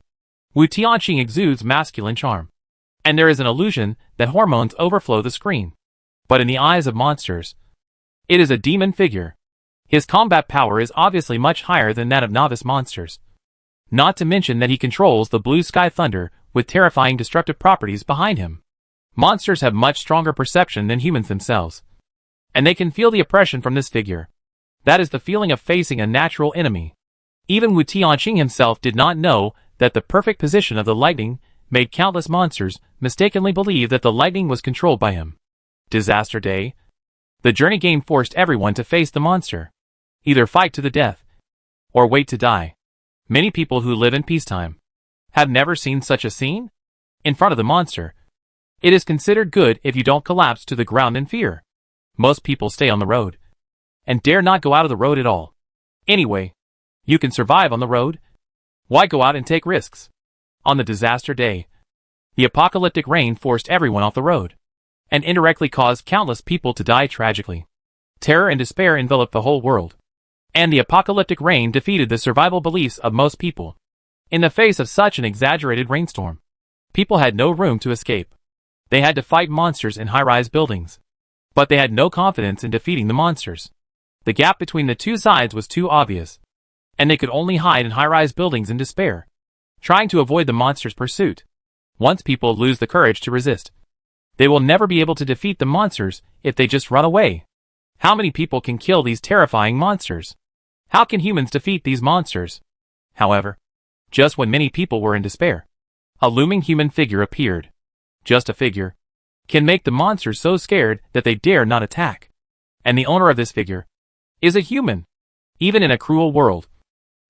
Wu Tianqing exudes masculine charm. And there is an illusion that hormones overflow the screen. But in the eyes of monsters, it is a demon figure. His combat power is obviously much higher than that of novice monsters. Not to mention that he controls the blue sky thunder with terrifying destructive properties behind him. Monsters have much stronger perception than humans themselves. And they can feel the oppression from this figure. That is the feeling of facing a natural enemy. Even Wu Tianqing himself did not know that the perfect position of the lightning made countless monsters mistakenly believe that the lightning was controlled by him. Disaster Day. The journey game forced everyone to face the monster. Either fight to the death, or wait to die. Many people who live in peacetime have never seen such a scene. In front of the monster, it is considered good if you don't collapse to the ground in fear. Most people stay on the road, and dare not go out of the road at all. Anyway, you can survive on the road. Why go out and take risks? On the disaster day, the apocalyptic rain forced everyone off the road, and indirectly caused countless people to die tragically. Terror and despair enveloped the whole world, and the apocalyptic rain defeated the survival beliefs of most people. In the face of such an exaggerated rainstorm, people had no room to escape. They had to fight monsters in high-rise buildings, but they had no confidence in defeating the monsters. The gap between the two sides was too obvious, and they could only hide in high-rise buildings in despair, trying to avoid the monster's pursuit. Once people lose the courage to resist, they will never be able to defeat the monsters if they just run away. How many people can kill these terrifying monsters? How can humans defeat these monsters? However, just when many people were in despair, a looming human figure appeared. Just a figure can make the monsters so scared that they dare not attack. And the owner of this figure is a human. Even in a cruel world,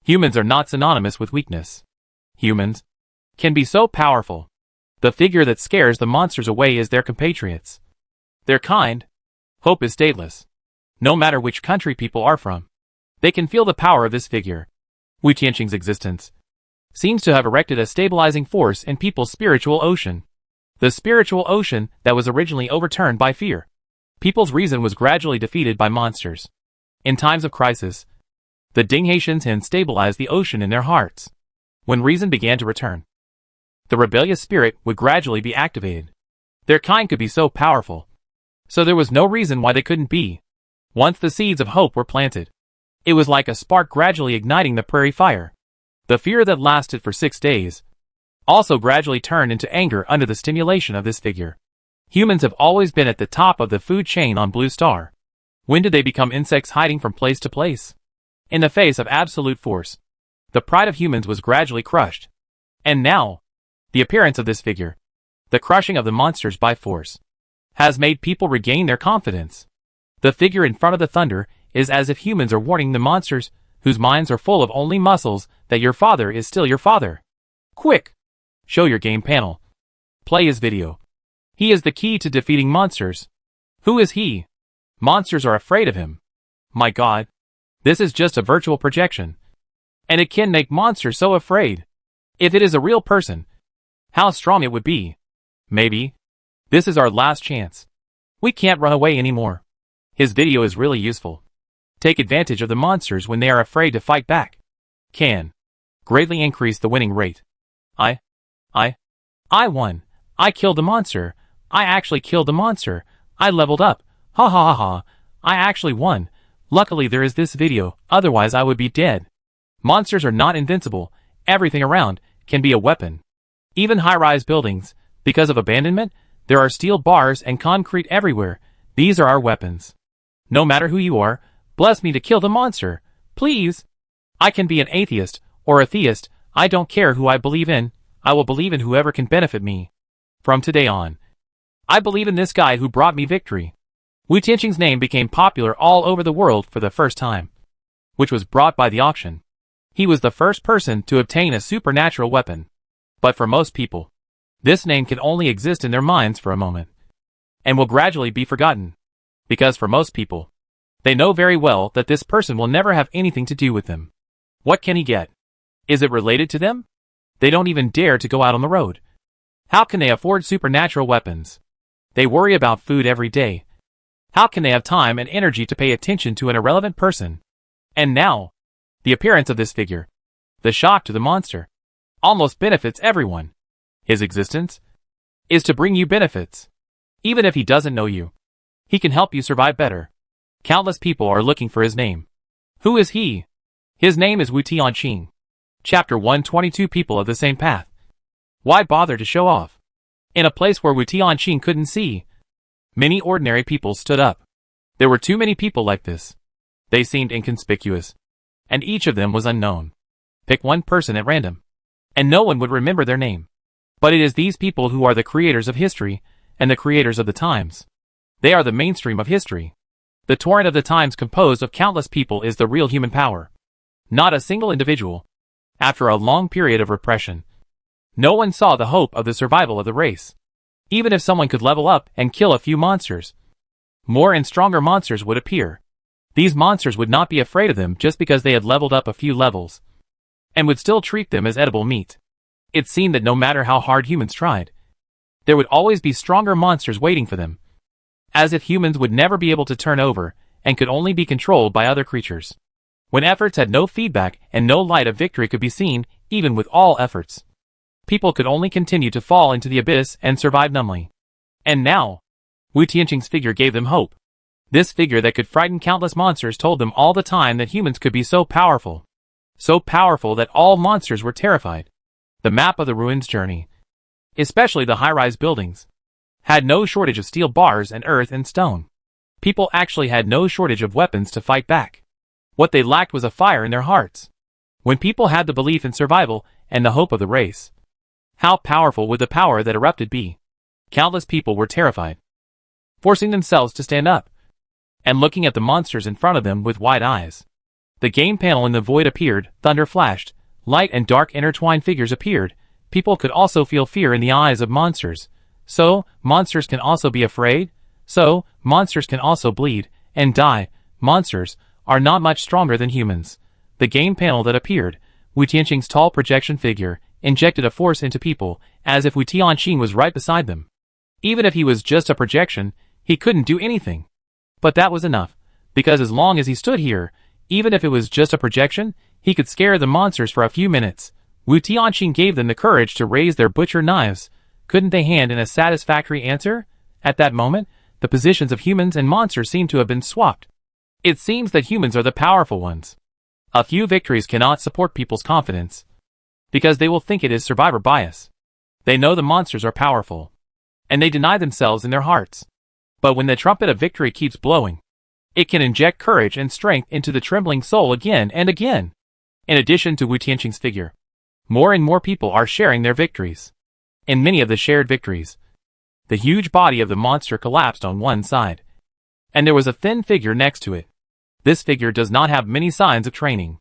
humans are not synonymous with weakness. Humans can be so powerful. The figure that scares the monsters away is their compatriots. Their kind. Hope is stateless. No matter which country people are from, they can feel the power of this figure. Wu Tianqing's existence seems to have erected a stabilizing force in people's spiritual ocean. The spiritual ocean that was originally overturned by fear. People's reason was gradually defeated by monsters. In times of crisis, the Dinghaitians had stabilized the ocean in their hearts. When reason began to return, the rebellious spirit would gradually be activated. Their kind could be so powerful, so there was no reason why they couldn't be. Once the seeds of hope were planted, it was like a spark gradually igniting the prairie fire. The fear that lasted for 6 days also gradually turned into anger under the stimulation of this figure. Humans have always been at the top of the food chain on Blue Star. When did they become insects hiding from place to place? In the face of absolute force, the pride of humans was gradually crushed. And now, the appearance of this figure, the crushing of the monsters by force, has made people regain their confidence. The figure in front of the thunder is as if humans are warning the monsters, whose minds are full of only muscles, that your father is still your father. Quick! Show your game panel. Play his video. He is the key to defeating monsters. Who is he? Monsters are afraid of him. My God. This is just a virtual projection. And it can make monsters so afraid. If it is a real person, how strong it would be. Maybe this is our last chance. We can't run away anymore. His video is really useful. Take advantage of the monsters when they are afraid to fight back. can greatly increase the winning rate. I won. I killed a monster. I actually killed a monster. I leveled up. Ha ha ha ha. I actually won. Luckily there is this video, otherwise I would be dead. Monsters are not invincible. Everything around can be a weapon. Even high-rise buildings, because of abandonment, there are steel bars and concrete everywhere. These are our weapons. No matter who you are, bless me to kill the monster. Please. I can be an atheist or a theist. I don't care who I believe in. I will believe in whoever can benefit me. From today on, I believe in this guy who brought me victory. Wu Tianqing's name became popular all over the world for the first time, which was brought by the auction. He was the first person to obtain a supernatural weapon. But for most people, this name can only exist in their minds for a moment, and will gradually be forgotten. Because for most people, they know very well that this person will never have anything to do with them. What can he get? Is it related to them? They don't even dare to go out on the road. How can they afford supernatural weapons? They worry about food every day. How can they have time and energy to pay attention to an irrelevant person? And now, the appearance of this figure, the shock to the monster, almost benefits everyone. His existence is to bring you benefits. Even if he doesn't know you, he can help you survive better. Countless people are looking for his name. Who is he? His name is Wu Tianqing. Chapter 122. People of the same path. Why bother to show off? In a place where Wu Tianqing couldn't see, many ordinary people stood up. There were too many people like this. They seemed inconspicuous, and each of them was unknown. Pick one person at random, and no one would remember their name. But it is these people who are the creators of history, and the creators of the times. They are the mainstream of history. The torrent of the times composed of countless people is the real human power. Not a single individual. After a long period of repression, no one saw the hope of the survival of the race. Even if someone could level up and kill a few monsters, more and stronger monsters would appear. These monsters would not be afraid of them just because they had leveled up a few levels, and would still treat them as edible meat. It seemed that no matter how hard humans tried, there would always be stronger monsters waiting for them. As if humans would never be able to turn over, and could only be controlled by other creatures. When efforts had no feedback and no light of victory could be seen, even with all efforts, people could only continue to fall into the abyss and survive numbly. And now, Wu Tianqing's figure gave them hope. This figure that could frighten countless monsters told them all the time that humans could be so powerful that all monsters were terrified. The map of the ruins journey, especially the high-rise buildings, had no shortage of steel bars and earth and stone. People actually had no shortage of weapons to fight back. What they lacked was a fire in their hearts. When people had the belief in survival and the hope of the race, how powerful would the power that erupted be? Countless people were terrified, forcing themselves to stand up, and looking at the monsters in front of them with wide eyes. The game panel in the void appeared, thunder flashed, light and dark intertwined figures appeared. People could also feel fear in the eyes of monsters. So, monsters can also be afraid? So, monsters can also bleed and die. Monsters are not much stronger than humans. The game panel that appeared, Wu Tianqing's tall projection figure, injected a force into people, as if Wu Tianqing was right beside them. Even if he was just a projection, he couldn't do anything. But that was enough, because as long as he stood here, even if it was just a projection, he could scare the monsters for a few minutes. Wu Tianqing gave them the courage to raise their butcher knives. Couldn't they hand in a satisfactory answer? At that moment, the positions of humans and monsters seemed to have been swapped. It seems that humans are the powerful ones. A few victories cannot support people's confidence, because they will think it is survivor bias. They know the monsters are powerful, and they deny themselves in their hearts. But when the trumpet of victory keeps blowing, it can inject courage and strength into the trembling soul again and again. In addition to Wu Tianqing's figure, more and more people are sharing their victories. In many of the shared victories, the huge body of the monster collapsed on one side, and there was a thin figure next to it. This figure does not have many signs of training.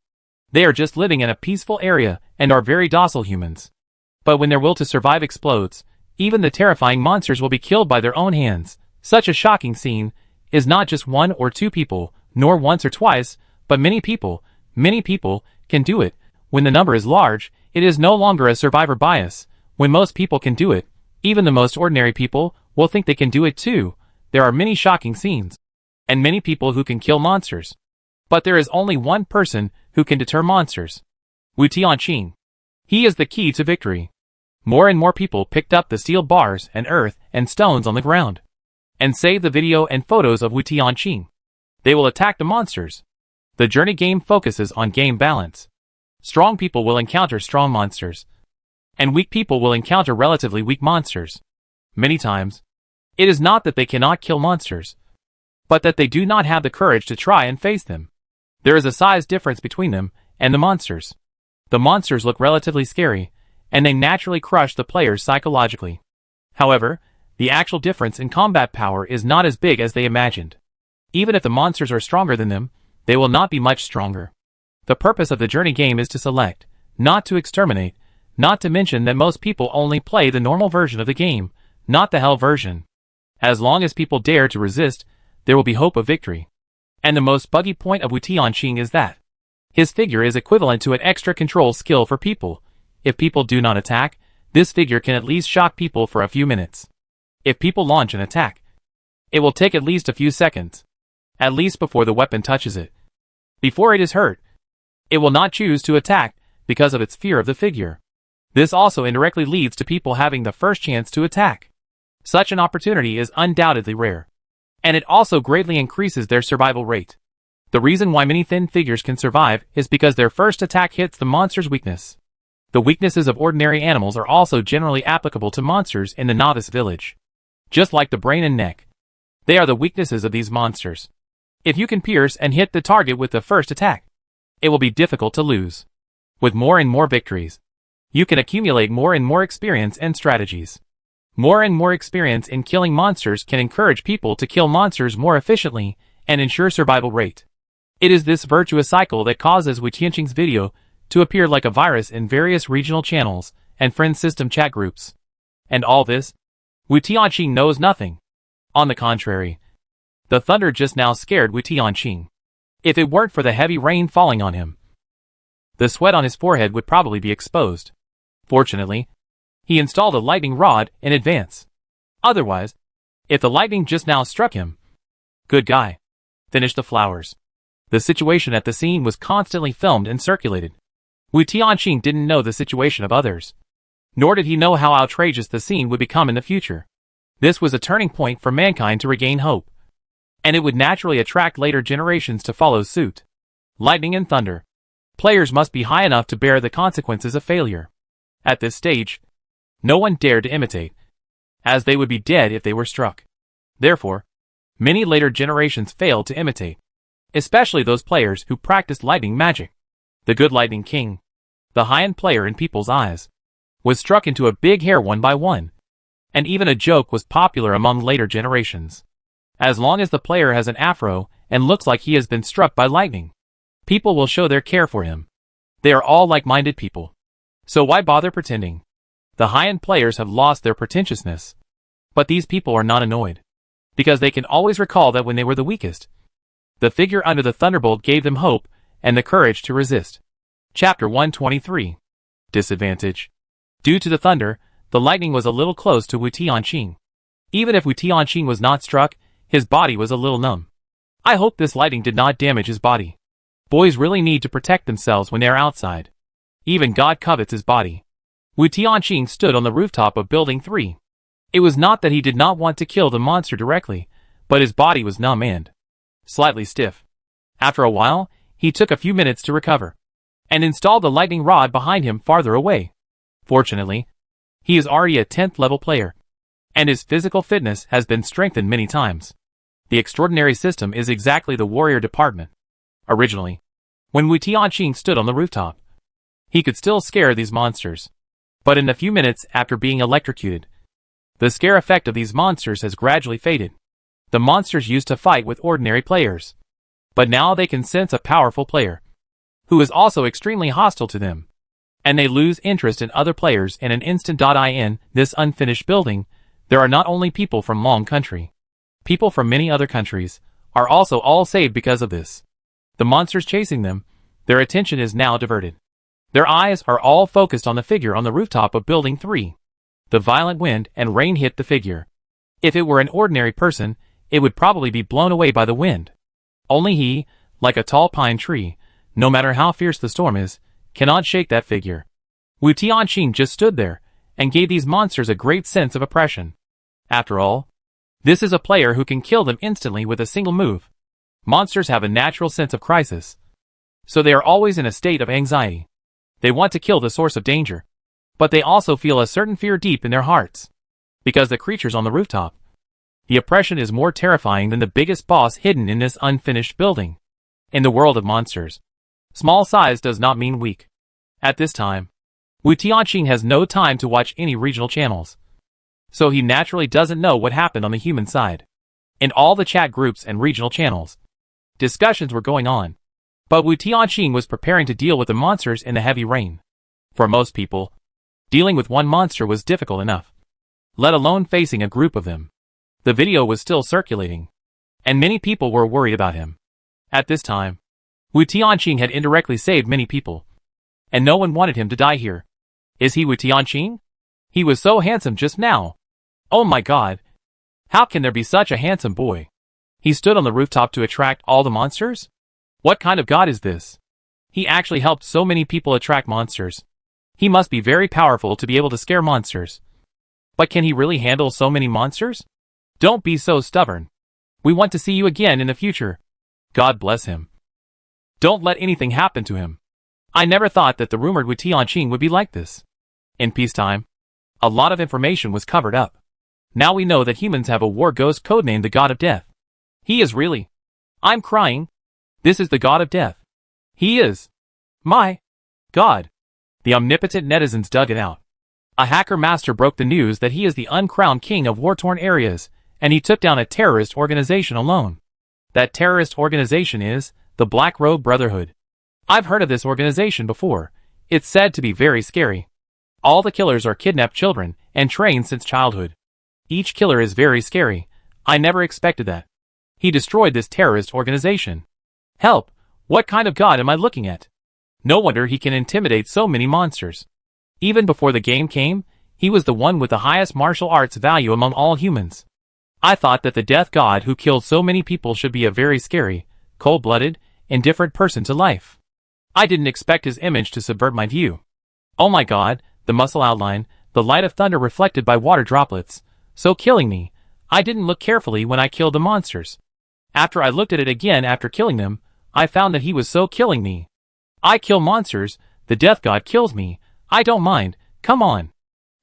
They are just living in a peaceful area and are very docile humans. But when their will to survive explodes, even the terrifying monsters will be killed by their own hands. Such a shocking scene is not just one or two people, nor once or twice, but many people can do it. When the number is large, it is no longer a survivor bias. When most people can do it, even the most ordinary people will think they can do it too. There are many shocking scenes, and many people who can kill monsters. But there is only one person who can deter monsters. Wu Tianqing. He is the key to victory. More and more people picked up the steel bars and earth and stones on the ground and saved the video and photos of Wu Tianqing. They will attack the monsters. The journey game focuses on game balance. Strong people will encounter strong monsters, and weak people will encounter relatively weak monsters. Many times, it is not that they cannot kill monsters, but that they do not have the courage to try and face them. There is a size difference between them and the monsters. The monsters look relatively scary, and they naturally crush the players psychologically. However, the actual difference in combat power is not as big as they imagined. Even if the monsters are stronger than them, they will not be much stronger. The purpose of the journey game is to select, not to exterminate, not to mention that most people only play the normal version of the game, not the hell version. As long as people dare to resist, there will be hope of victory. And the most buggy point of Wu Tianqing is that his figure is equivalent to an extra control skill for people. If people do not attack, this figure can at least shock people for a few minutes. If people launch an attack, it will take at least a few seconds, at least before the weapon touches it. Before it is hurt, it will not choose to attack because of its fear of the figure. This also indirectly leads to people having the first chance to attack. Such an opportunity is undoubtedly rare, and it also greatly increases their survival rate. The reason why many thin figures can survive is because their first attack hits the monster's weakness. The weaknesses of ordinary animals are also generally applicable to monsters in the novice village. Just like the brain and neck, they are the weaknesses of these monsters. If you can pierce and hit the target with the first attack, it will be difficult to lose. With more and more victories, you can accumulate more and more experience and strategies. More and more experience in killing monsters can encourage people to kill monsters more efficiently and ensure survival rate. It is this virtuous cycle that causes Wu Tianqing's video to appear like a virus in various regional channels and friend system chat groups. And all this, Wu Tianqing knows nothing. On the contrary, the thunder just now scared Wu Tianqing. If it weren't for the heavy rain falling on him, the sweat on his forehead would probably be exposed. Fortunately, he installed a lightning rod in advance. Otherwise, if the lightning just now struck him, good guy. Finish the flowers. The situation at the scene was constantly filmed and circulated. Wu Tianqing didn't know the situation of others, nor did he know how outrageous the scene would become in the future. This was a turning point for mankind to regain hope, and it would naturally attract later generations to follow suit. Lightning and thunder. Players must be high enough to bear the consequences of failure. At this stage, no one dared to imitate, as they would be dead if they were struck. Therefore, many later generations failed to imitate, especially those players who practiced lightning magic. The good Lightning King, the high-end player in people's eyes, was struck into a big hair one by one, and even a joke was popular among later generations. As long as the player has an afro and looks like he has been struck by lightning, people will show their care for him. They are all like-minded people, so why bother pretending? The high-end players have lost their pretentiousness, but these people are not annoyed, because they can always recall that when they were the weakest, the figure under the thunderbolt gave them hope and the courage to resist. Chapter 123. Disadvantage. Due to the thunder, the lightning was a little close to Wu Tianqing. Even if Wu Tianqing was not struck, his body was a little numb. I hope this lightning did not damage his body. Boys really need to protect themselves when they are outside. Even God covets his body. Wu Tianqing stood on the rooftop of Building 3. It was not that he did not want to kill the monster directly, but his body was numb and slightly stiff. After a while, he took a few minutes to recover, and installed the lightning rod behind him farther away. Fortunately, he is already a 10th level player, and his physical fitness has been strengthened many times. The extraordinary system is exactly the warrior department. Originally, when Wu Tianqing stood on the rooftop, he could still scare these monsters. But in a few minutes after being electrocuted, the scare effect of these monsters has gradually faded. The monsters used to fight with ordinary players, but now they can sense a powerful player, who is also extremely hostile to them, and they lose interest in other players in an instant. In this unfinished building, there are not only people from Long Country. People from many other countries are also all saved because of this. The monsters chasing them, their attention is now diverted. Their eyes are all focused on the figure on the rooftop of Building 3. The violent wind and rain hit the figure. If it were an ordinary person, it would probably be blown away by the wind. Only he, like a tall pine tree, no matter how fierce the storm is, cannot shake that figure. Wu Tianqing just stood there, and gave these monsters a great sense of oppression. After all, this is a player who can kill them instantly with a single move. Monsters have a natural sense of crisis, so they are always in a state of anxiety. They want to kill the source of danger, but they also feel a certain fear deep in their hearts. Because the creatures on the rooftop, the oppression is more terrifying than the biggest boss hidden in this unfinished building. In the world of monsters, small size does not mean weak. At this time, Wu Tianqing has no time to watch any regional channels, so he naturally doesn't know what happened on the human side. In all the chat groups and regional channels, discussions were going on, but Wu Tianqing was preparing to deal with the monsters in the heavy rain. For most people, dealing with one monster was difficult enough, let alone facing a group of them. The video was still circulating, and many people were worried about him. At this time, Wu Tianqing had indirectly saved many people, and no one wanted him to die here. Is he Wu Tianqing? He was so handsome just now. Oh my god. How can there be such a handsome boy? He stood on the rooftop to attract all the monsters? What kind of god is this? He actually helped so many people attract monsters. He must be very powerful to be able to scare monsters. But can he really handle so many monsters? Don't be so stubborn. We want to see you again in the future. God bless him. Don't let anything happen to him. I never thought that the rumored Wu Tianqing would be like this. In peacetime, a lot of information was covered up. Now we know that humans have a war ghost codenamed the God of Death. He is really. I'm crying. This is the God of Death. He is. My God. The omnipotent netizens dug it out. A hacker master broke the news that he is the uncrowned king of war-torn areas, and he took down a terrorist organization alone. That terrorist organization is the Black Robe Brotherhood. I've heard of this organization before. It's said to be very scary. All the killers are kidnapped children and trained since childhood. Each killer is very scary. I never expected that. He destroyed this terrorist organization. Help! What kind of god am I looking at? No wonder he can intimidate so many monsters. Even before the game came, he was the one with the highest martial arts value among all humans. I thought that the death god who killed so many people should be a very scary, cold-blooded, indifferent person to life. I didn't expect his image to subvert my view. Oh my god, the muscle outline, the light of thunder reflected by water droplets, so killing me. I didn't look carefully when I killed the monsters. After I looked at it again after killing them, I found that he was so killing me. I kill monsters, the death god kills me, I don't mind, come on.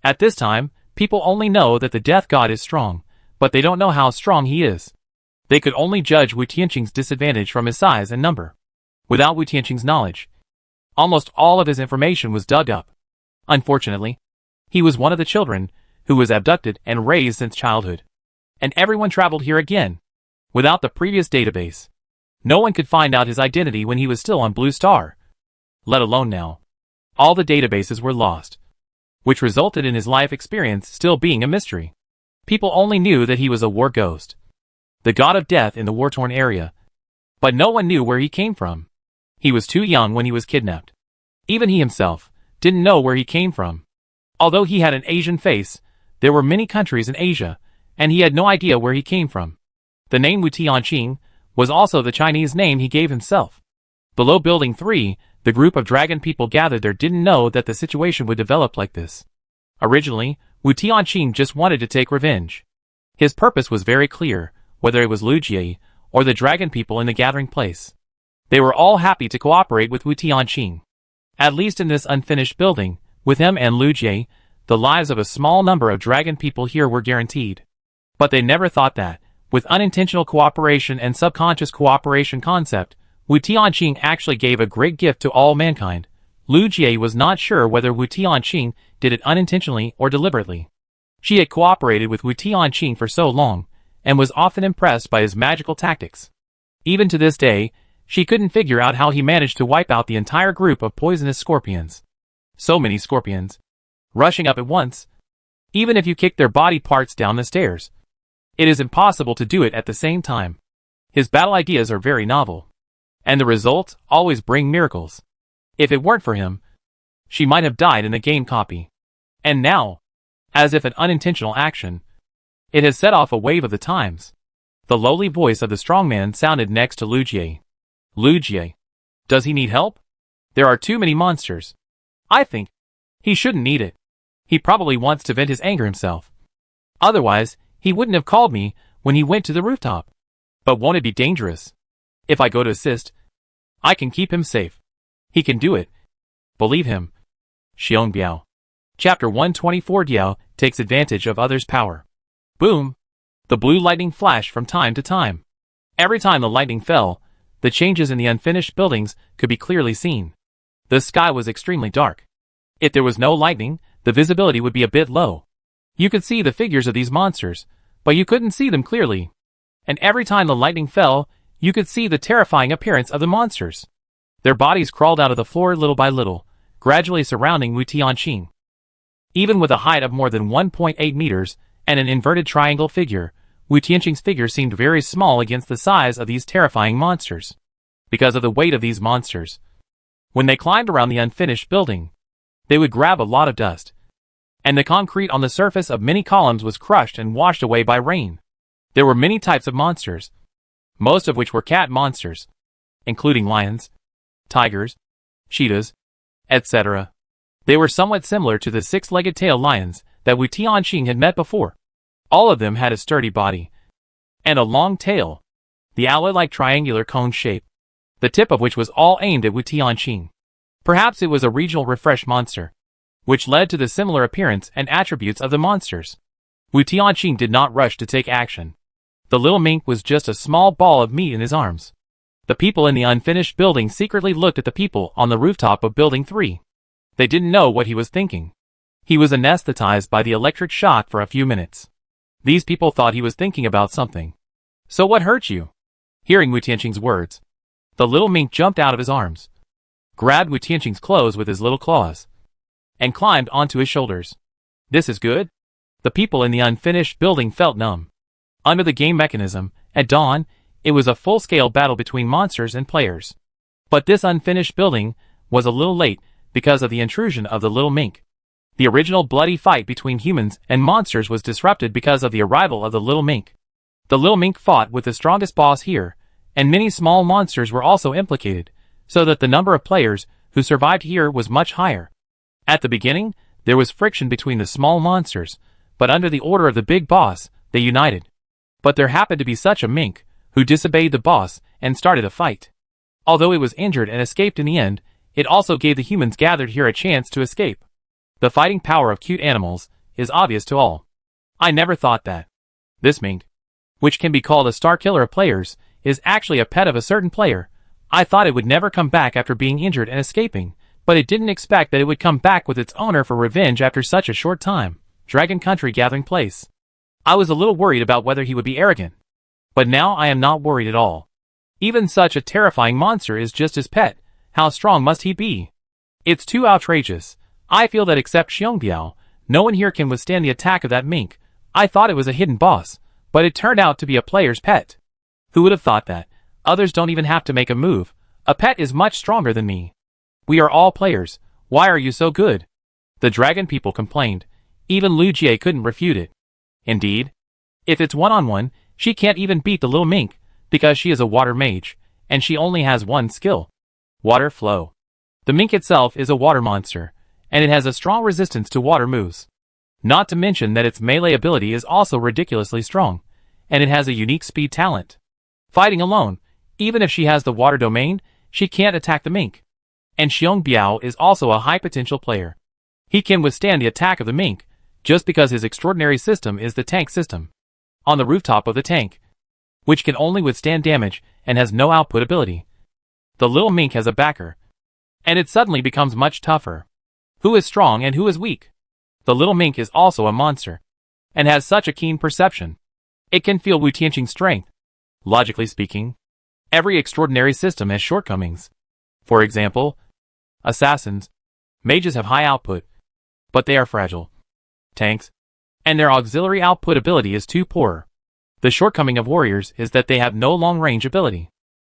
At this time, people only know that the death god is strong, but they don't know how strong he is. They could only judge Wu Tianqing's disadvantage from his size and number. Without Wu Tianqing's knowledge, almost all of his information was dug up. Unfortunately, he was one of the children who was abducted and raised since childhood. And everyone traveled here again. Without the previous database, no one could find out his identity when he was still on Blue Star. Let alone now. All the databases were lost, which resulted in his life experience still being a mystery. People only knew that he was a war ghost, the god of death in the war-torn area, but no one knew where he came from. He was too young when he was kidnapped. Even he himself didn't know where he came from. Although he had an Asian face, there were many countries in Asia, and he had no idea where he came from. The name Wu Tianqing was also the Chinese name he gave himself. Below Building 3, the group of dragon people gathered there didn't know that the situation would develop like this. Originally, Wu Tianqing just wanted to take revenge. His purpose was very clear, whether it was Lu Jie or the dragon people in the gathering place. They were all happy to cooperate with Wu Tianqing. At least in this unfinished building, with him and Lu Jie, the lives of a small number of dragon people here were guaranteed. But they never thought that, with unintentional cooperation and subconscious cooperation concept, Wu Tianqing actually gave a great gift to all mankind. Lu Jie was not sure whether Wu Tianqing did it unintentionally or deliberately. She had cooperated with Wu Tianqing for so long, and was often impressed by his magical tactics. Even to this day, she couldn't figure out how he managed to wipe out the entire group of poisonous scorpions. So many scorpions, rushing up at once. Even if you kick their body parts down the stairs, it is impossible to do it at the same time. His battle ideas are very novel, and the results always bring miracles. If it weren't for him, she might have died in the game copy. And now, as if an unintentional action, it has set off a wave of the times. The lowly voice of the strongman sounded next to Lu Jie. Lu Jie. Does he need help? There are too many monsters. I think he shouldn't need it. He probably wants to vent his anger himself. Otherwise, he wouldn't have called me when he went to the rooftop. But won't it be dangerous? If I go to assist, I can keep him safe. He can do it. Believe him. Xiong Biao. Chapter 124. Diao takes advantage of others' power. Boom! The blue lightning flashed from time to time. Every time the lightning fell, the changes in the unfinished buildings could be clearly seen. The sky was extremely dark. If there was no lightning, the visibility would be a bit low. You could see the figures of these monsters, but you couldn't see them clearly. And every time the lightning fell, you could see the terrifying appearance of the monsters. Their bodies crawled out of the floor little by little, gradually surrounding Wu Tianqing. Even with a height of more than 1.8 meters and an inverted triangle figure, Wu Tianqing's figure seemed very small against the size of these terrifying monsters. Because of the weight of these monsters, when they climbed around the unfinished building, they would grab a lot of dust, and the concrete on the surface of many columns was crushed and washed away by rain. There were many types of monsters, most of which were cat monsters, including lions, tigers, cheetahs, etc. They were somewhat similar to the six-legged tail lions that Wu Tianqing had met before. All of them had a sturdy body and a long tail, the alloy-like triangular cone shape, the tip of which was all aimed at Wu Tianqing. Perhaps it was a regional refresh monster, which led to the similar appearance and attributes of the monsters. Wu Tianqing did not rush to take action. The little mink was just a small ball of meat in his arms. The people in the unfinished building secretly looked at the people on the rooftop of Building 3. They didn't know what he was thinking. He was anesthetized by the electric shock for a few minutes. These people thought he was thinking about something. So what hurt you? Hearing Wu Tianqing's words, the little mink jumped out of his arms, grabbed Wu Tianqing's clothes with his little claws, and climbed onto his shoulders. This is good? The people in the unfinished building felt numb. Under the game mechanism, at dawn, it was a full-scale battle between monsters and players. But this unfinished building was a little late because of the intrusion of the little mink. The original bloody fight between humans and monsters was disrupted because of the arrival of the little mink. The little mink fought with the strongest boss here, and many small monsters were also implicated, so that the number of players who survived here was much higher. At the beginning, there was friction between the small monsters, but under the order of the big boss, they united. But there happened to be such a mink, who disobeyed the boss and started a fight. Although it was injured and escaped in the end, it also gave the humans gathered here a chance to escape. The fighting power of cute animals is obvious to all. I never thought that. This mink, which can be called a star killer of players, is actually a pet of a certain player. I thought it would never come back after being injured and escaping, but it didn't expect that it would come back with its owner for revenge after such a short time. Dragon Country Gathering Place. I was a little worried about whether he would be arrogant. But now I am not worried at all. Even such a terrifying monster is just his pet. How strong must he be? It's too outrageous. I feel that except Xiong Biao, no one here can withstand the attack of that mink. I thought it was a hidden boss, but it turned out to be a player's pet. Who would have thought that? Others don't even have to make a move. A pet is much stronger than me. We are all players. Why are you so good? The dragon people complained. Even Lu Jie couldn't refute it. Indeed. If it's one-on-one, she can't even beat the little mink, because she is a water mage, and she only has one skill. Water flow. The mink itself is a water monster, and it has a strong resistance to water moves. Not to mention that its melee ability is also ridiculously strong, and it has a unique speed talent. Fighting alone, even if she has the water domain, she can't attack the mink. And Xiong Biao is also a high-potential player. He can withstand the attack of the mink, just because his extraordinary system is the tank system. On the rooftop of the tank, which can only withstand damage and has no output ability. The little mink has a backer, and it suddenly becomes much tougher. Who is strong and who is weak? The little mink is also a monster, and has such a keen perception. It can feel Wu Tianqing's strength. Logically speaking, every extraordinary system has shortcomings. For example, assassins, mages have high output, but they are fragile. Tanks, and their auxiliary output ability is too poor. The shortcoming of warriors is that they have no long-range ability.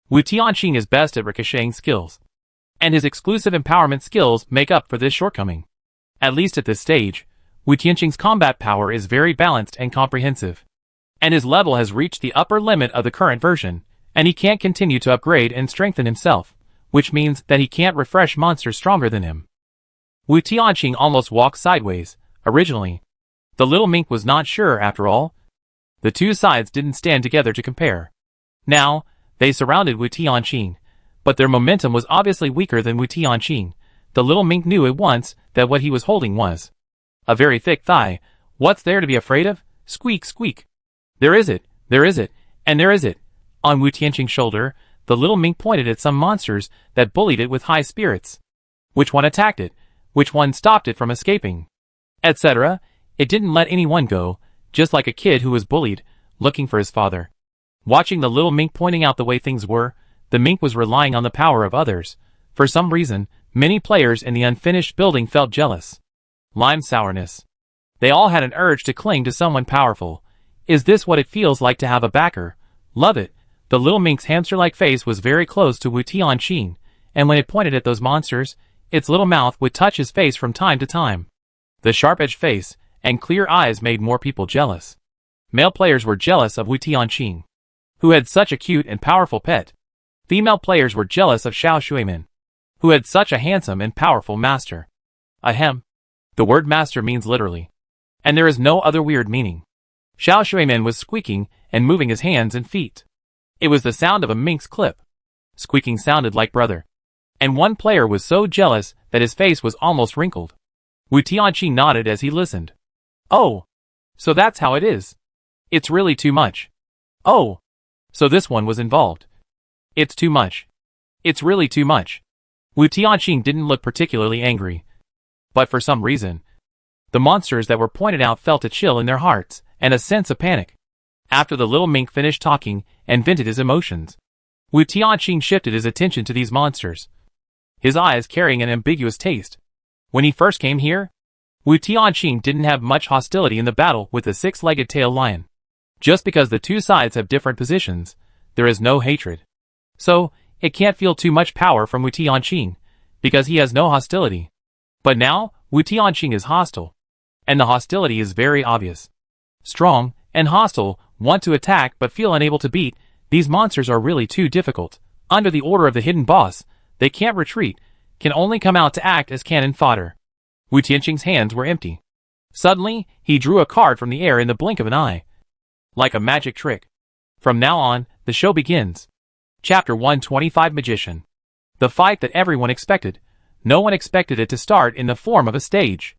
Wu Tianqing is best at ricocheting skills, and his exclusive empowerment skills make up for this shortcoming. At least at this stage, Wu Tianqing's combat power is very balanced and comprehensive, and his level has reached the upper limit of the current version, and he can't continue to upgrade and strengthen himself. which means that he can't refresh monsters stronger than him. Wu Tianqing almost walked sideways. Originally, the little mink was not sure after all. The two sides didn't stand together to compare. Now, they surrounded Wu Tianqing, but their momentum was obviously weaker than Wu Tianqing. The little mink knew at once that what he was holding was a very thick thigh. What's there to be afraid of? Squeak, squeak. There is it, and there is it. On Wu Tianqing's shoulder, the little mink pointed at some monsters that bullied it with high spirits. Which one attacked it? Which one stopped it from escaping? Etc. It didn't let anyone go, just like a kid who was bullied, looking for his father. Watching the little mink pointing out the way things were, the mink was relying on the power of others. For some reason, many players in the unfinished building felt jealous. Lime sourness. They all had an urge to cling to someone powerful. Is this what it feels like to have a backer? Love it. The little mink's hamster-like face was very close to Wu Tianqing, and when it pointed at those monsters, its little mouth would touch his face from time to time. The sharp-edged face and clear eyes made more people jealous. Male players were jealous of Wu Tianqing, who had such a cute and powerful pet. Female players were jealous of Xiao Shuimin, who had such a handsome and powerful master. Ahem. The word master means literally, and there is no other weird meaning. Xiao Shuimin was squeaking and moving his hands and feet. It was the sound of a mink's clip. Squeaking sounded like brother. And one player was so jealous that his face was almost wrinkled. Wu Tianqing nodded as he listened. Oh, so that's how it is. It's really too much. Oh, so this one was involved. It's too much. It's really too much. Wu Tianqing didn't look particularly angry. But for some reason, the monsters that were pointed out felt a chill in their hearts and a sense of panic. After the little mink finished talking and vented his emotions, Wu Tianqing shifted his attention to these monsters, his eyes carrying an ambiguous taste. When he first came here, Wu Tianqing didn't have much hostility in the battle with the six-legged tail lion. Just because the two sides have different positions, there is no hatred. So, it can't feel too much power from Wu Tianqing, because he has no hostility. But now, Wu Tianqing is hostile. And the hostility is very obvious. Strong and hostile, want to attack but feel unable to beat. These monsters are really too difficult. Under the order of the hidden boss, they can't retreat, can only come out to act as cannon fodder. Wu Tianqing's hands were empty. Suddenly, he drew a card from the air in the blink of an eye. Like a magic trick. From now on, the show begins. Chapter 125 Magician. The fight that everyone expected. No one expected it to start in the form of a stage.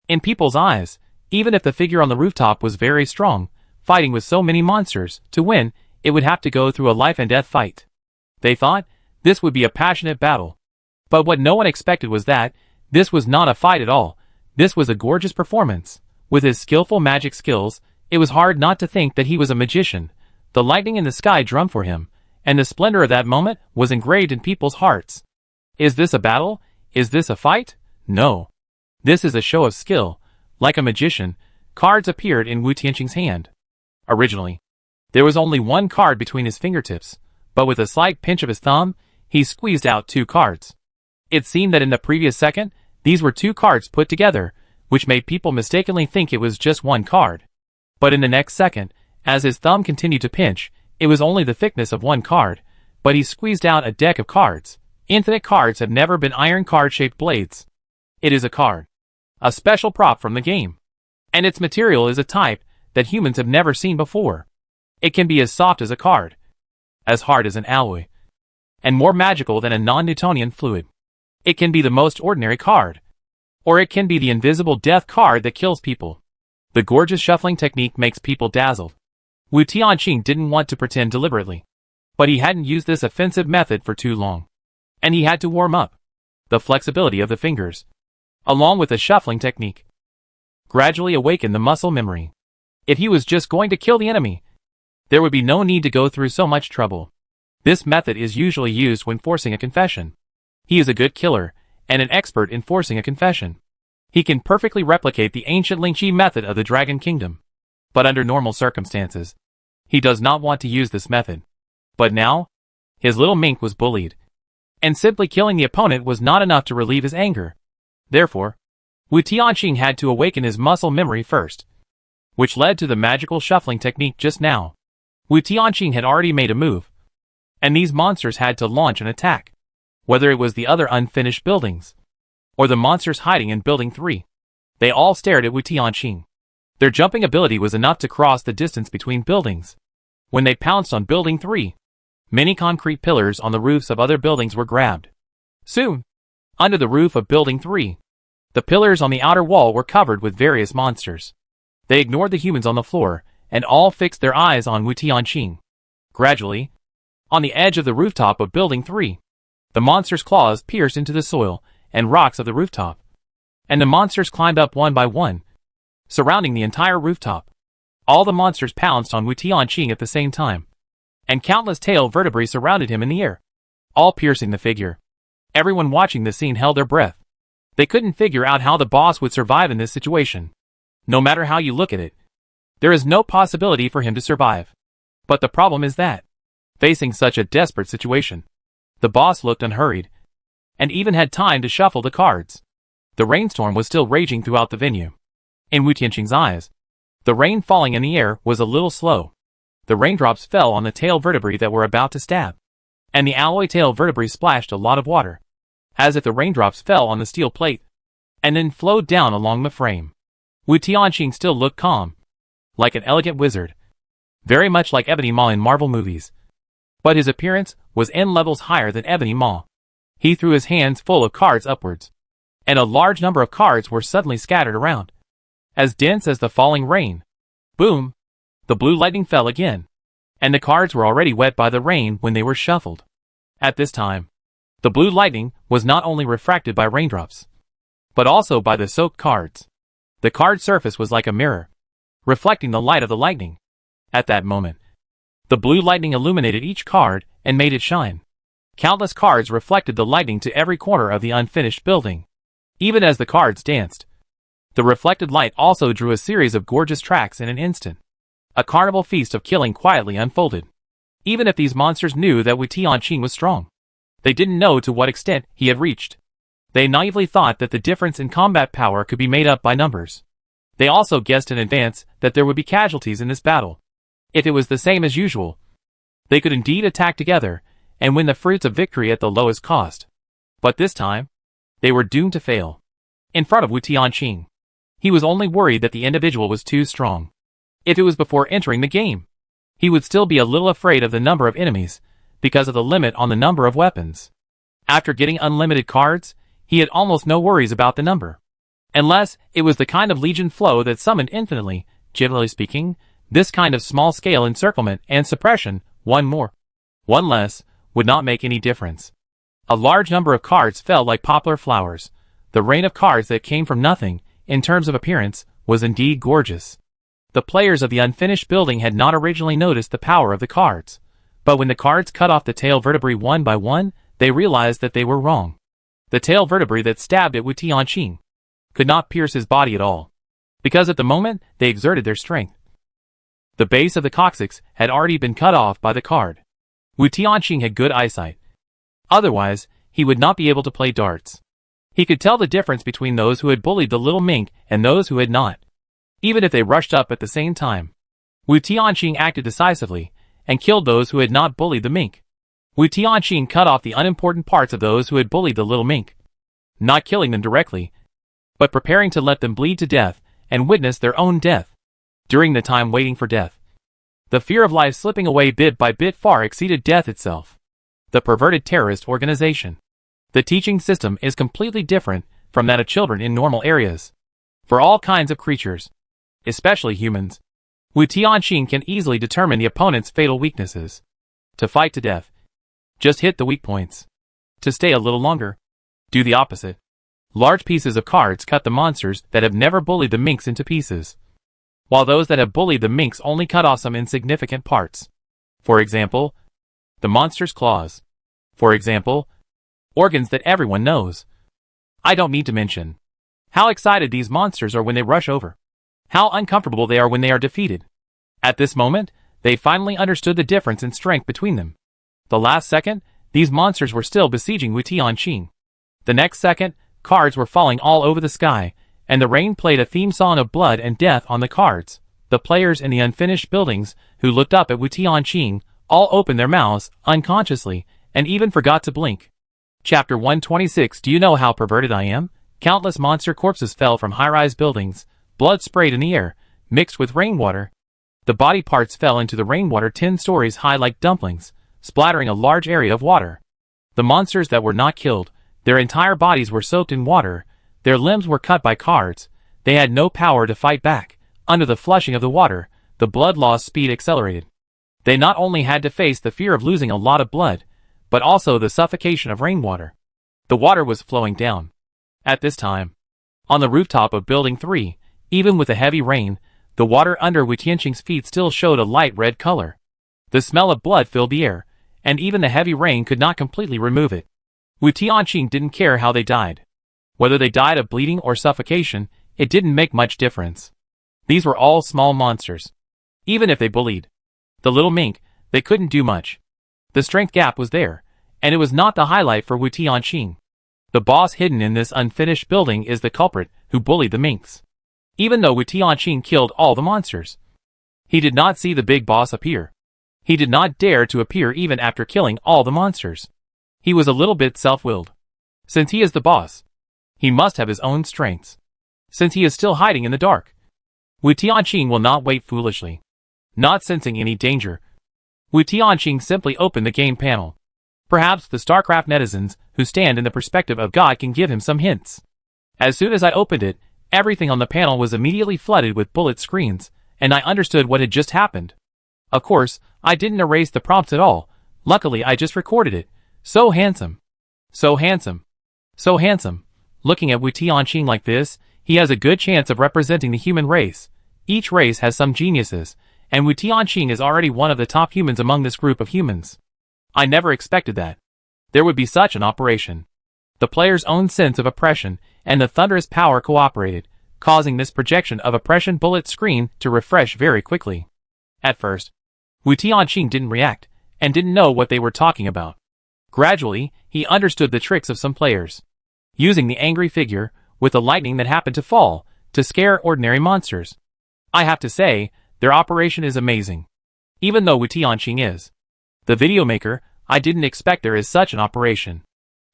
In people's eyes, even if the figure on the rooftop was very strong, fighting with so many monsters, to win, it would have to go through a life-and-death fight. They thought this would be a passionate battle. But what no one expected was that this was not a fight at all. This was a gorgeous performance. With his skillful magic skills, it was hard not to think that he was a magician. The lightning in the sky drummed for him, and the splendor of that moment was engraved in people's hearts. Is this a battle? Is this a fight? No. This is a show of skill. Like a magician, cards appeared in Wu Tianqing's hand. Originally, there was only one card between his fingertips, but with a slight pinch of his thumb, he squeezed out two cards. It seemed that in the previous second, these were two cards put together, which made people mistakenly think it was just one card. But in the next second, as his thumb continued to pinch, it was only the thickness of one card, but he squeezed out a deck of cards. Infinite cards have never been iron card-shaped blades. It is a card. A special prop from the game. And its material is a type that humans have never seen before. It can be as soft as a card, as hard as an alloy, and more magical than a non-Newtonian fluid. It can be the most ordinary card, or it can be the invisible death card that kills people. The gorgeous shuffling technique makes people dazzled. Wu Tianqing didn't want to pretend deliberately, but he hadn't used this offensive method for too long, and he had to warm up. The flexibility of the fingers, along with the shuffling technique, gradually awakened the muscle memory. If he was just going to kill the enemy, there would be no need to go through so much trouble. This method is usually used when forcing a confession. He is a good killer, and an expert in forcing a confession. He can perfectly replicate the ancient Lingqi method of the Dragon Kingdom. But under normal circumstances, he does not want to use this method. But now, his little mink was bullied, and simply killing the opponent was not enough to relieve his anger. Therefore, Wu Tianqing had to awaken his muscle memory first, which led to the magical shuffling technique just now. Wu Tianqing had already made a move, and these monsters had to launch an attack. whether it was the other unfinished buildings, or the monsters hiding in Building 3. They all stared at Wu Tianqing. Their jumping ability was enough to cross the distance between buildings. When they pounced on Building 3, many concrete pillars on the roofs of other buildings were grabbed. Soon, under the roof of Building 3, the pillars on the outer wall were covered with various monsters. They ignored the humans on the floor, and all fixed their eyes on Wu Tianqing. Gradually, on the edge of the rooftop of Building 3, the monster's claws pierced into the soil and rocks of the rooftop, and the monsters climbed up one by one, surrounding the entire rooftop. All the monsters pounced on Wu Tianqing at the same time, and countless tail vertebrae surrounded him in the air, all piercing the figure. Everyone watching the scene held their breath. They couldn't figure out how the boss would survive in this situation. No matter how you look at it, there is no possibility for him to survive. But the problem is that, facing such a desperate situation, the boss looked unhurried, and even had time to shuffle the cards. The rainstorm was still raging throughout the venue. In Wu Tianqing's eyes, the rain falling in the air was a little slow. The raindrops fell on the tail vertebrae that were about to stab, and the alloy tail vertebrae splashed a lot of water, as if the raindrops fell on the steel plate, and then flowed down along the frame. Wu Tianqing still looked calm, like an elegant wizard, very much like Ebony Maw in Marvel movies. But his appearance was N levels higher than Ebony Maw. He threw his hands full of cards upwards, and a large number of cards were suddenly scattered around, as dense as the falling rain. Boom! The blue lightning fell again, and the cards were already wet by the rain when they were shuffled. At this time, the blue lightning was not only refracted by raindrops, but also by the soaked cards. The card surface was like a mirror, reflecting the light of the lightning. At that moment, the blue lightning illuminated each card and made it shine. Countless cards reflected the lightning to every corner of the unfinished building. Even as the cards danced, the reflected light also drew a series of gorgeous tracks in an instant. A carnival feast of killing quietly unfolded. Even if these monsters knew that Wu Tianqing was strong, they didn't know to what extent he had reached. They naively thought that the difference in combat power could be made up by numbers. They also guessed in advance that there would be casualties in this battle. If it was the same as usual, they could indeed attack together and win the fruits of victory at the lowest cost. But this time, they were doomed to fail. In front of Wu Tianqing, he was only worried that the individual was too strong. If it was before entering the game, he would still be a little afraid of the number of enemies because of the limit on the number of weapons. After getting unlimited cards, he had almost no worries about the number. Unless it was the kind of legion flow that summoned infinitely. Generally speaking, this kind of small-scale encirclement and suppression, one more, one less, would not make any difference. A large number of cards fell like poplar flowers. The rain of cards that came from nothing, in terms of appearance, was indeed gorgeous. The players of the unfinished building had not originally noticed the power of the cards, but when the cards cut off the tail vertebrae one by one, they realized that they were wrong. The tail vertebrae that stabbed at Wu Tianqing could not pierce his body at all, because at the moment they exerted their strength, the base of the coccyx had already been cut off by the card. Wu Tianqing had good eyesight. Otherwise, he would not be able to play darts. He could tell the difference between those who had bullied the little mink and those who had not, even if they rushed up at the same time. Wu Tianqing acted decisively and killed those who had not bullied the mink. Wu Tianqing cut off the unimportant parts of those who had bullied the little mink, not killing them directly, but preparing to let them bleed to death and witness their own death. During the time waiting for death, the fear of life slipping away bit by bit far exceeded death itself. The perverted terrorist organization. The teaching system is completely different from that of children in normal areas. For all kinds of creatures, especially humans, Wu Tianqing can easily determine the opponent's fatal weaknesses. To fight to death, just hit the weak points. To stay a little longer, do the opposite. Large pieces of cards cut the monsters that have never bullied the minks into pieces, while those that have bullied the minks only cut off some insignificant parts. For example, the monster's claws. For example, organs that everyone knows. I don't need to mention how excited these monsters are when they rush over, how uncomfortable they are when they are defeated. At this moment, they finally understood the difference in strength between them. The last second, these monsters were still besieging Wu Tianqing. The next second, cards were falling all over the sky, and the rain played a theme song of blood and death on the cards. The players in the unfinished buildings, who looked up at Wu Tianqing, all opened their mouths, unconsciously, and even forgot to blink. Chapter 126. Do you know how perverted I am? Countless monster corpses fell from high-rise buildings, blood sprayed in the air, mixed with rainwater. The body parts fell into the rainwater 10 stories high like dumplings, splattering a large area of water. The monsters that were not killed, their entire bodies were soaked in water, their limbs were cut by cards, they had no power to fight back. Under the flushing of the water, the blood loss speed accelerated. They not only had to face the fear of losing a lot of blood, but also the suffocation of rainwater. The water was flowing down. At this time, on the rooftop of Building 3, even with the heavy rain, the water under Wu Tianqing's feet still showed a light red color. The smell of blood filled the air, and even the heavy rain could not completely remove it. Wu Tianqing didn't care how they died. Whether they died of bleeding or suffocation, it didn't make much difference. These were all small monsters. Even if they bullied the little mink, they couldn't do much. The strength gap was there, and it was not the highlight for Wu Tianqing. The boss hidden in this unfinished building is the culprit who bullied the minks. Even though Wu Tianqing killed all the monsters, he did not see the big boss appear. He did not dare to appear even after killing all the monsters. He was a little bit self-willed. Since he is the boss, he must have his own strengths. Since he is still hiding in the dark, Wu Tianqing will not wait foolishly. Not sensing any danger, Wu Tianqing simply opened the game panel. Perhaps the StarCraft netizens who stand in the perspective of God can give him some hints. As soon as I opened it, everything on the panel was immediately flooded with bullet screens, and I understood what had just happened. Of course, I didn't erase the prompts at all. Luckily, I just recorded it. So handsome. So handsome. So handsome. Looking at Wu Tianqing like this, he has a good chance of representing the human race. Each race has some geniuses, and Wu Tianqing is already one of the top humans among this group of humans. I never expected that there would be such an operation. The player's own sense of oppression and the thunderous power cooperated, causing this projection of oppression bullet screen to refresh very quickly. At first, Wu Tianqing didn't react, and didn't know what they were talking about. Gradually, he understood the tricks of some players, using the angry figure, with the lightning that happened to fall, to scare ordinary monsters. I have to say, their operation is amazing. Even though Wu Tianqing is the video maker, I didn't expect there is such an operation.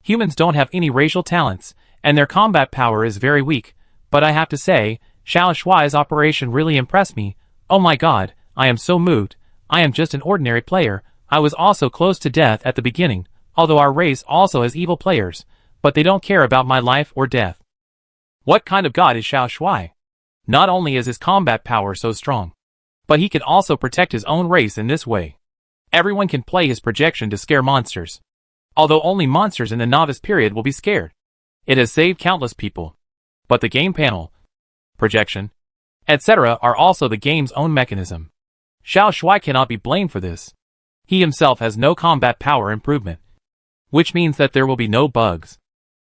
Humans don't have any racial talents, and their combat power is very weak, but I have to say, Xiao Shuai's operation really impressed me. Oh my god, I am so moved. I am just an ordinary player. I was also close to death at the beginning, although our race also has evil players, but they don't care about my life or death. What kind of god is Xiao Shuai? Not only is his combat power so strong, but he can also protect his own race in this way. Everyone can play his projection to scare monsters. Although only monsters in the novice period will be scared. It has saved countless people. But the game panel, projection, etc. are also the game's own mechanism. Xiao Shuai cannot be blamed for this. He himself has no combat power improvement, which means that there will be no bugs.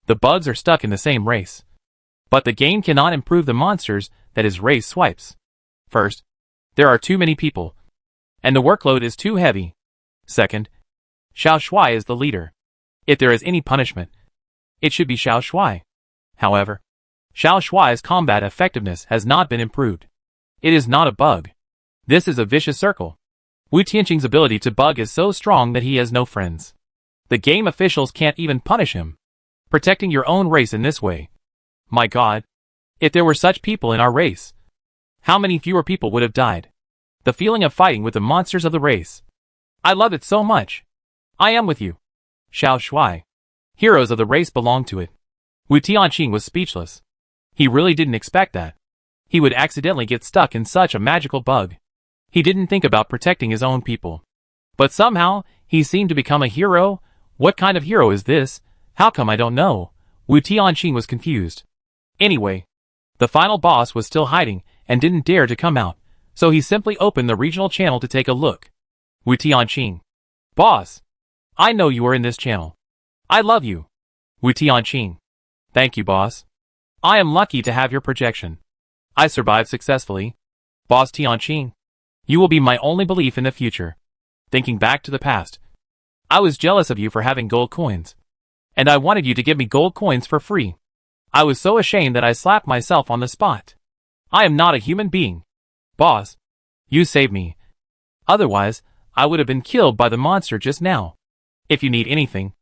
The bugs are stuck in the same race. But the game cannot improve the monsters that his race swipes. First, there are too many people, and the workload is too heavy. Second, Xiao Shuai is the leader. If there is any punishment, it should be Xiao Shuai. However, Xiao Shuai's combat effectiveness has not been improved. It is not a bug. This is a vicious circle. Wu Tianqing's ability to bug is so strong that he has no friends. The game officials can't even punish him. Protecting your own race in this way. My god. If there were such people in our race, how many fewer people would have died? The feeling of fighting with the monsters of the race. I love it so much. I am with you. Xiao Shuai. Heroes of the race belong to it. Wu Tianqing was speechless. He really didn't expect that. He would accidentally get stuck in such a magical bug. He didn't think about protecting his own people. But somehow, he seemed to become a hero. What kind of hero is this? How come I don't know? Wu Tianqing was confused. Anyway, the final boss was still hiding and didn't dare to come out, so he simply opened the regional channel to take a look. Wu Tianqing. Boss. I know you are in this channel. I love you. Wu Tianqing. Thank you, boss. I am lucky to have your projection. I survived successfully. Boss Tianqing. You will be my only belief in the future. Thinking back to the past, I was jealous of you for having gold coins, and I wanted you to give me gold coins for free. I was so ashamed that I slapped myself on the spot. I am not a human being. Boss, you saved me. Otherwise, I would have been killed by the monster just now. If you need anything,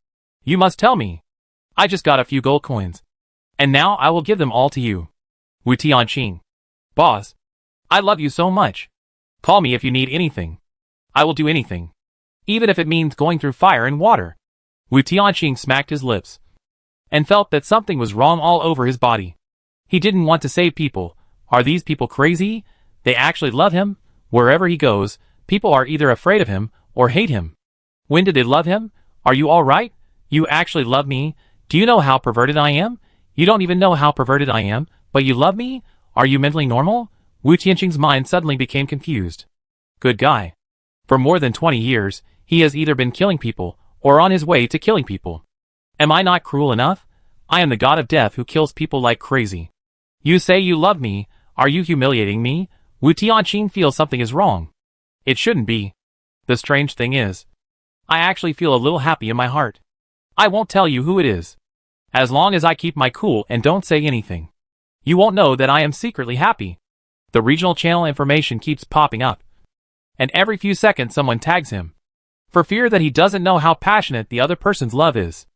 you must tell me. I just got a few gold coins. And now I will give them all to you. Wu Tianqing. Boss. I love you so much. Call me if you need anything. I will do anything. Even if it means going through fire and water. Wu Tianqing smacked his lips. And felt that something was wrong all over his body. He didn't want to save people. Are these people crazy? They actually love him? Wherever he goes, people are either afraid of him or hate him. When did they love him? Are you alright? You actually love me? Do you know how perverted I am? You don't even know how perverted I am, but you love me? Are you mentally normal? Wu Tianqing's mind suddenly became confused. Good guy. For more than 20 years, he has either been killing people or on his way to killing people. Am I not cruel enough? I am the god of death who kills people like crazy. You say you love me. Are you humiliating me? Wu Tianqing feels something is wrong. It shouldn't be. The strange thing is, I actually feel a little happy in my heart. I won't tell you who it is. As long as I keep my cool and don't say anything, you won't know that I am secretly happy. The regional channel information keeps popping up. And every few seconds someone tags him. For fear that he doesn't know how passionate the other person's love is.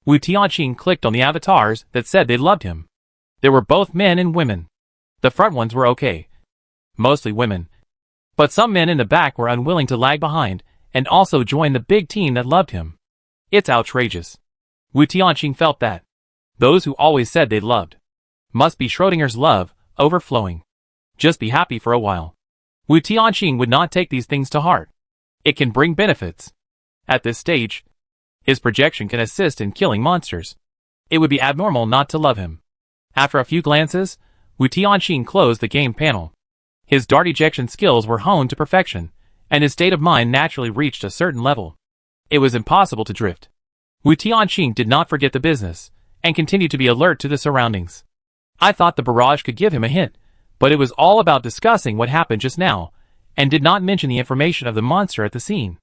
Wu Tianqing clicked on the avatars that said they loved him. There were both men and women. The front ones were okay. Mostly women. But some men in the back were unwilling to lag behind and also join the big team that loved him. It's outrageous. Wu Tianqing felt that. Those who always said they loved. Must be Schrodinger's love, overflowing. Just be happy for a while. Wu Tianqing would not take these things to heart. It can bring benefits. At this stage, his projection can assist in killing monsters. It would be abnormal not to love him. After a few glances, Wu Tianqing closed the game panel. His dart ejection skills were honed to perfection, and his state of mind naturally reached a certain level. It was impossible to drift. Wu Tianqing did not forget the business, and continued to be alert to the surroundings. I thought the barrage could give him a hint, but it was all about discussing what happened just now, and did not mention the information of the monster at the scene.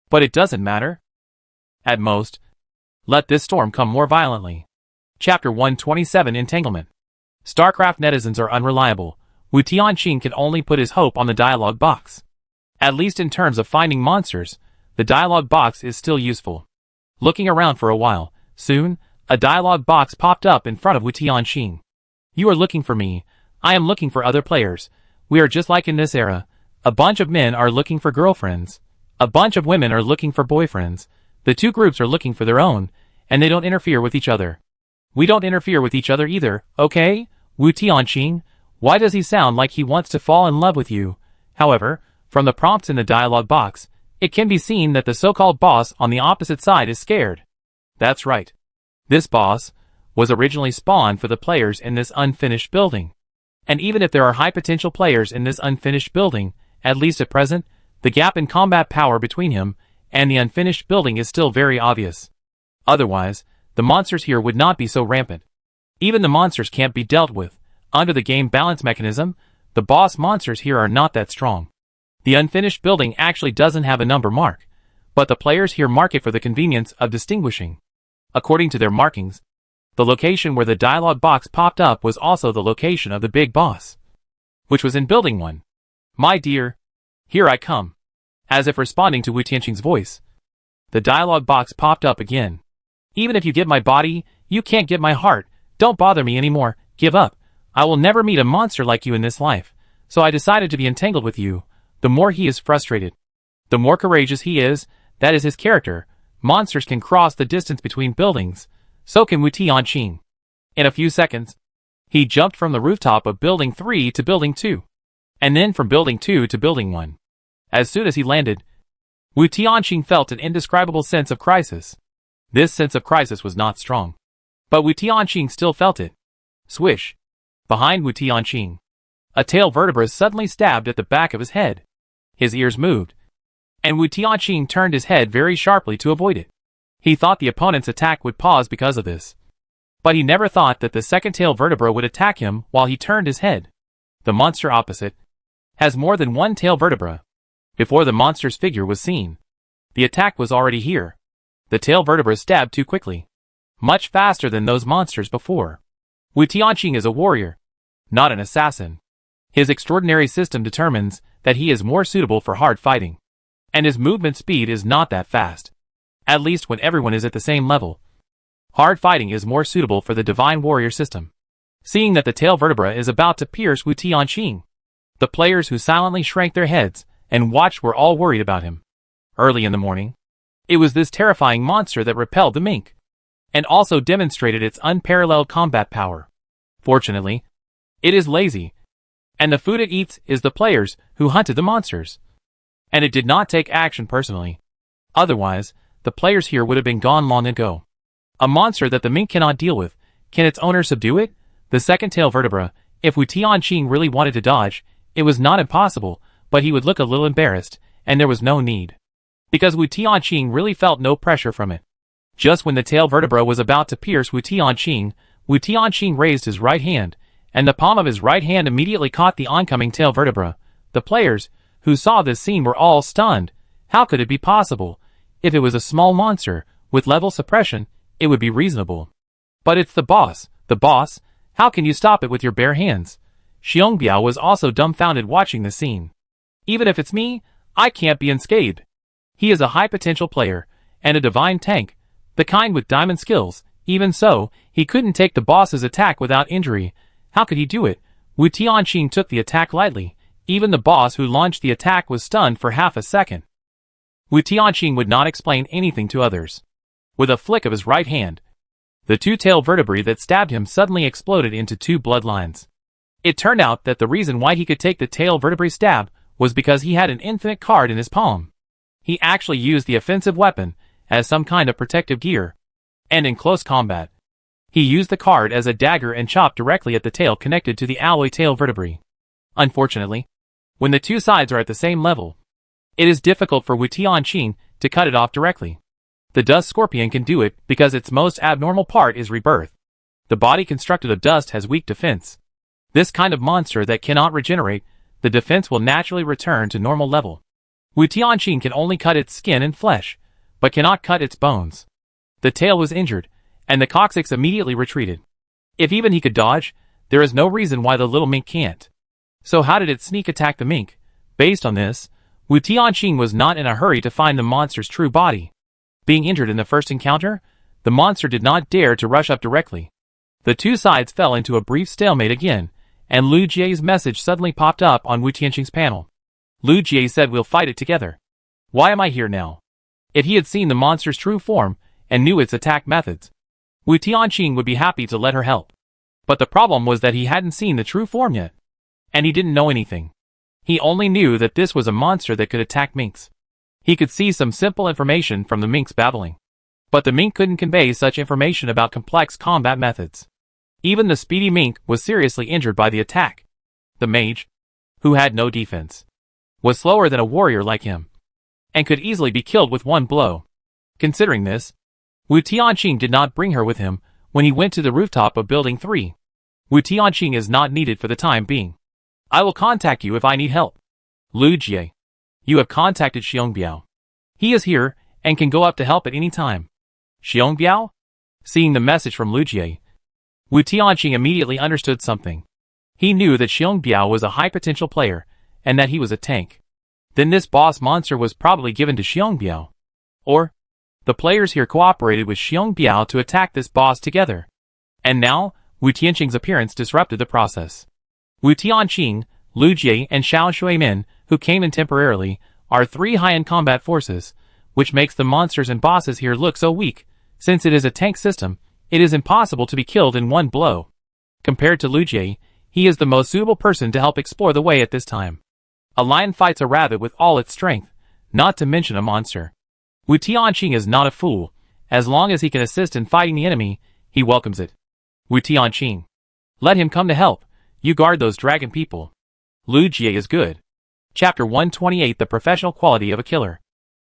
But it doesn't matter. At most, let this storm come more violently. Chapter 127 Entanglement. StarCraft netizens are unreliable. Wu Tianqing can only put his hope on the dialogue box. At least in terms of finding monsters, the dialogue box is still useful. Looking around for a while, soon, a dialogue box popped up in front of Wu Tianqing. You are looking for me. I am looking for other players. We are just like in this era. A bunch of men are looking for girlfriends. A bunch of women are looking for boyfriends. The two groups are looking for their own, and they don't interfere with each other. We don't interfere with each other either, okay? Wu Tianqing, why does he sound like he wants to fall in love with you? However, from the prompts in the dialogue box, it can be seen that the so-called boss on the opposite side is scared. That's right. This boss was originally spawned for the players in this unfinished building. And even if there are high potential players in this unfinished building, at least at present, the gap in combat power between him and the unfinished building is still very obvious. Otherwise, the monsters here would not be so rampant. Even the monsters can't be dealt with. Under the game balance mechanism, the boss monsters here are not that strong. The unfinished building actually doesn't have a number mark, but the players here mark it for the convenience of distinguishing. According to their markings, the location where the dialogue box popped up was also the location of the big boss, which was in Building 1. My dear, here I come. As if responding to Wu Tianqing's voice, the dialogue box popped up again. Even if you get my body, you can't get my heart. Don't bother me anymore. Give up. I will never meet a monster like you in this life. So I decided to be entangled with you. The more he is frustrated, the more courageous he is. That is his character. Monsters can cross the distance between buildings. So can Wu Tianqing. In a few seconds, he jumped from the rooftop of Building 3 to Building 2. And then from Building 2 to Building 1. As soon as he landed, Wu Tianqing felt an indescribable sense of crisis. This sense of crisis was not strong. But Wu Tianqing still felt it. Swish. Behind Wu Tianqing, a tail vertebra suddenly stabbed at the back of his head. His ears moved, and Wu Tianqing turned his head very sharply to avoid it. He thought the opponent's attack would pause because of this. But he never thought that the second tail vertebra would attack him while he turned his head. The monster opposite has more than one tail vertebra. Before the monster's figure was seen, the attack was already here. The tail vertebra stabbed too quickly. Much faster than those monsters before. Wu Tianqing is a warrior, not an assassin. His extraordinary system determines that he is more suitable for hard fighting. And his movement speed is not that fast. At least when everyone is at the same level. Hard fighting is more suitable for the divine warrior system. Seeing that the tail vertebra is about to pierce Wu Tianqing, the players who silently shrank their heads and watched were all worried about him. Early in the morning, it was this terrifying monster that repelled the mink, and also demonstrated its unparalleled combat power. Fortunately, it is lazy, and the food it eats is the players who hunted the monsters. And it did not take action personally. Otherwise, the players here would have been gone long ago. A monster that the mink cannot deal with, can its owner subdue it? The second tail vertebra, if Wu Tianqing really wanted to dodge, it was not impossible, but he would look a little embarrassed, and there was no need. Because Wu Tianqing really felt no pressure from it. Just when the tail vertebra was about to pierce Wu Tianqing raised his right hand, and the palm of his right hand immediately caught the oncoming tail vertebra. The players, who saw this scene, were all stunned. How could it be possible? If it was a small monster, with level suppression, it would be reasonable. But it's the boss. The boss? How can you stop it with your bare hands? Xiongbiao was also dumbfounded watching the scene. Even if it's me, I can't be unscathed. He is a high-potential player, and a divine tank, the kind with diamond skills. Even so, he couldn't take the boss's attack without injury. How could he do it? Wu Tianqing took the attack lightly. Even the boss who launched the attack was stunned for half a second. Wu Tianqing would not explain anything to others. With a flick of his right hand, the two tail vertebrae that stabbed him suddenly exploded into two bloodlines. It turned out that the reason why he could take the tail vertebrae stab was because he had an infinite card in his palm. He actually used the offensive weapon as some kind of protective gear, and in close combat, he used the card as a dagger and chopped directly at the tail connected to the alloy tail vertebrae. Unfortunately, when the two sides are at the same level, it is difficult for Wu Tianqing to cut it off directly. The dust scorpion can do it because its most abnormal part is rebirth. The body constructed of dust has weak defense. This kind of monster that cannot regenerate, the defense will naturally return to normal level. Wu Tianqing can only cut its skin and flesh, but cannot cut its bones. The tail was injured, and the coccyx immediately retreated. If even he could dodge, there is no reason why the little mink can't. So how did it sneak attack the mink? Based on this, Wu Tianqing was not in a hurry to find the monster's true body. Being injured in the first encounter, the monster did not dare to rush up directly. The two sides fell into a brief stalemate again, and Lu Jie's message suddenly popped up on Wu Tianqing's panel. Lu Jie said, "We'll fight it together." Why am I here now? If he had seen the monster's true form and knew its attack methods, Wu Tianqing would be happy to let her help. But the problem was that he hadn't seen the true form yet, and he didn't know anything. He only knew that this was a monster that could attack minks. He could see some simple information from the mink's babbling, but the mink couldn't convey such information about complex combat methods. Even the speedy mink was seriously injured by the attack. The mage, who had no defense, was slower than a warrior like him, and could easily be killed with one blow. Considering this, Wu Tianqing did not bring her with him when he went to the rooftop of Building 3. Wu Tianqing is not needed for the time being. I will contact you if I need help. Lu Jie, you have contacted Xiongbiao. He is here and can go up to help at any time. Xiongbiao? Seeing the message from Lu Jie, Wu Tianqing immediately understood something. He knew that Xiongbiao was a high-potential player, and that he was a tank. Then this boss monster was probably given to Xiongbiao. Or, the players here cooperated with Xiongbiao to attack this boss together. And now, Wu Tianqing's appearance disrupted the process. Wu Tianqing, Lu Jie, and Xiao Shuimin, who came in temporarily, are three high-end combat forces, which makes the monsters and bosses here look so weak. Since it is a tank system, it is impossible to be killed in one blow. Compared to Lu Jie, he is the most suitable person to help explore the way at this time. A lion fights a rabbit with all its strength, not to mention a monster. Wu Tianqing is not a fool. As long as he can assist in fighting the enemy, he welcomes it. Wu Tianqing, let him come to help. You guard those dragon people. Lu Jie is good. Chapter 128: The Professional Quality of a Killer.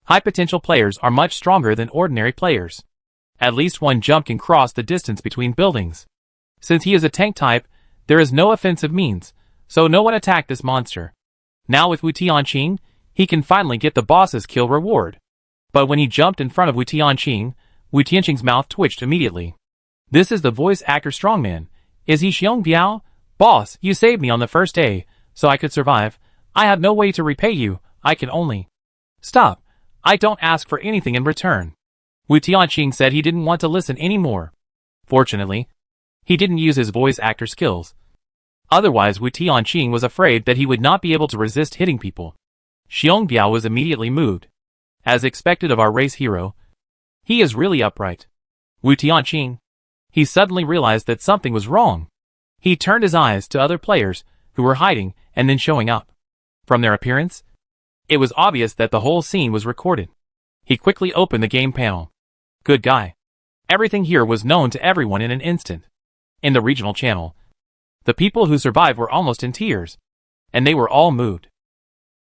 High-potential players are much stronger than ordinary players. At least one jump can cross the distance between buildings. Since he is a tank type, there is no offensive means, so no one attacked this monster. Now with Wu Tianqing, he can finally get the boss's kill reward. But when he jumped in front of Wu Tianqing's mouth twitched immediately. This is the voice actor Strongman. Is he Xiongbiao? Boss, you saved me on the first day, so I could survive. I have no way to repay you, I can only... Stop. I don't ask for anything in return. Wu Tianqing said he didn't want to listen anymore. Fortunately, he didn't use his voice actor skills. Otherwise, Wu Tianqing was afraid that he would not be able to resist hitting people. Xiong Biao was immediately moved. As expected of our race hero, he is really upright. Wu Tianqing. He suddenly realized that something was wrong. He turned his eyes to other players who were hiding and then showing up. From their appearance, it was obvious that the whole scene was recorded. He quickly opened the game panel. Good guy. Everything here was known to everyone in an instant. In the regional channel, the people who survived were almost in tears, and they were all moved.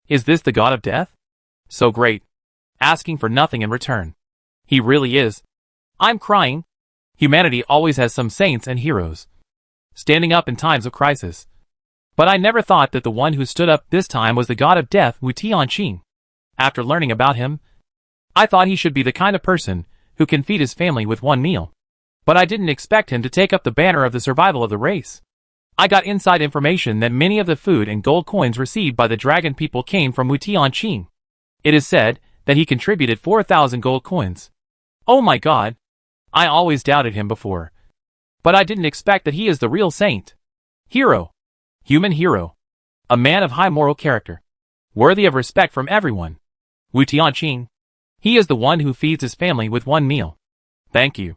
Is this the god of death? So great. Asking for nothing in return. He really is. I'm crying. Humanity always has some saints and heroes, standing up in times of crisis. But I never thought that the one who stood up this time was the god of death, Wu Tianqing. After learning about him, I thought he should be the kind of person who can feed his family with one meal. But I didn't expect him to take up the banner of the survival of the race. I got inside information that many of the food and gold coins received by the dragon people came from Wu Tianqing. It is said that he contributed 4,000 gold coins. Oh my god. I always doubted him before. But I didn't expect that he is the real saint. Hero. Human hero. A man of high moral character. Worthy of respect from everyone. Wu Tianqing. He is the one who feeds his family with one meal. Thank you.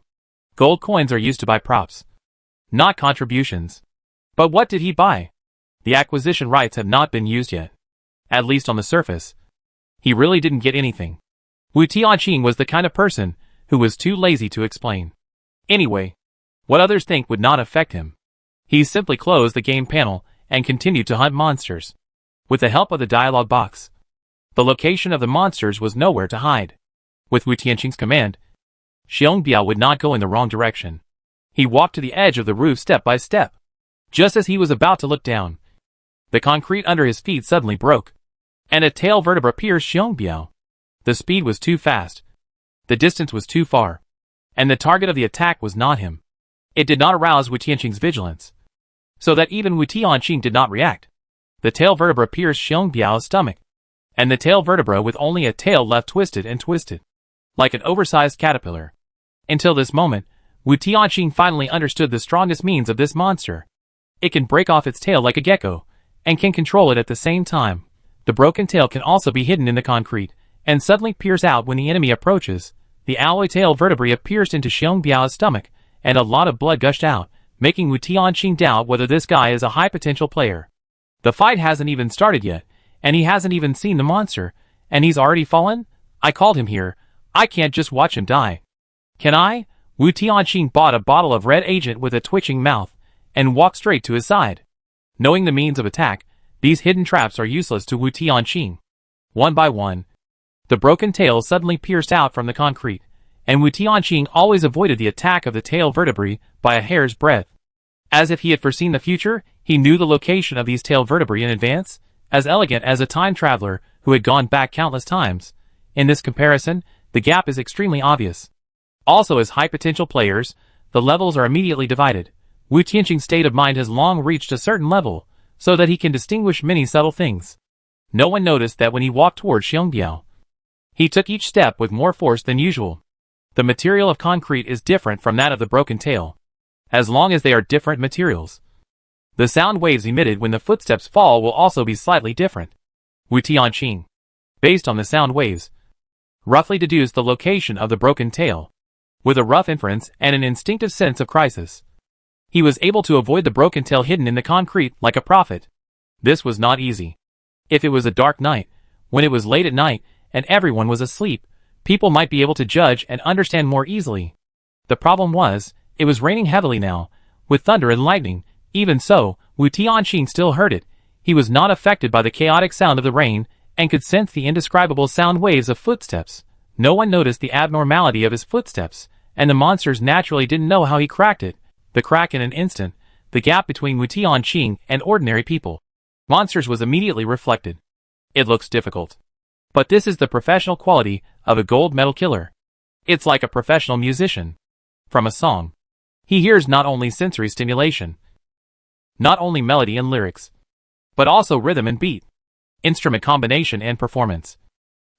Gold coins are used to buy props, not contributions. But what did he buy? The acquisition rights have not been used yet. At least on the surface. He really didn't get anything. Wu Tianqing was the kind of person who was too lazy to explain. Anyway, what others think would not affect him. He simply closed the game panel and continued to hunt monsters. With the help of the dialogue box, the location of the monsters was nowhere to hide. With Wu Tianqing's command, Xiong Biao would not go in the wrong direction. He walked to the edge of the roof step by step. Just as he was about to look down, the concrete under his feet suddenly broke, and a tail vertebra pierced Xiong Biao. The speed was too fast, the distance was too far, and the target of the attack was not him. It did not arouse Wu Tianqing's vigilance, so that even Wu Tianqing did not react. The tail vertebra pierced Xiong Biao's stomach, and the tail vertebra with only a tail left twisted and twisted, like an oversized caterpillar. Until this moment, Wu Tianqing finally understood the strongest means of this monster. It can break off its tail like a gecko, and can control it at the same time. The broken tail can also be hidden in the concrete, and suddenly pierce out when the enemy approaches. The alloy tail vertebrae pierced into Xiong Biao's stomach, and a lot of blood gushed out, making Wu Tianqing doubt whether this guy is a high-potential player. The fight hasn't even started yet, and he hasn't even seen the monster, and he's already fallen? I called him here. I can't just watch him die. Can I? Wu Tianqing bought a bottle of red agent with a twitching mouth, and walked straight to his side. Knowing the means of attack, these hidden traps are useless to Wu Tianqing. One by one, the broken tail suddenly pierced out from the concrete, and Wu Tianqing always avoided the attack of the tail vertebrae by a hair's breadth. As if he had foreseen the future, he knew the location of these tail vertebrae in advance, as elegant as a time traveler who had gone back countless times. In this comparison, the gap is extremely obvious. Also, as high-potential players, the levels are immediately divided. Wu Tianqing's state of mind has long reached a certain level, so that he can distinguish many subtle things. No one noticed that when he walked toward Xiong Biao, he took each step with more force than usual. The material of concrete is different from that of the broken tail, as long as they are different materials. The sound waves emitted when the footsteps fall will also be slightly different. Wu Tianqing, based on the sound waves, roughly deduced the location of the broken tail. With a rough inference and an instinctive sense of crisis, he was able to avoid the broken tail hidden in the concrete like a prophet. This was not easy. If it was a dark night, when it was late at night and everyone was asleep, people might be able to judge and understand more easily. The problem was, it was raining heavily now, with thunder and lightning. Even so, Wu Tianqing still heard it. He was not affected by the chaotic sound of the rain, and could sense the indescribable sound waves of footsteps. No one noticed the abnormality of his footsteps, and the monsters naturally didn't know how he cracked it. The crack in an instant, the gap between Wu Tianqing and ordinary people, monsters was immediately reflected. It looks difficult. But this is the professional quality of a gold medal killer. It's like a professional musician. From a song, he hears not only sensory stimulation, not only melody and lyrics, but also rhythm and beat, instrument combination and performance,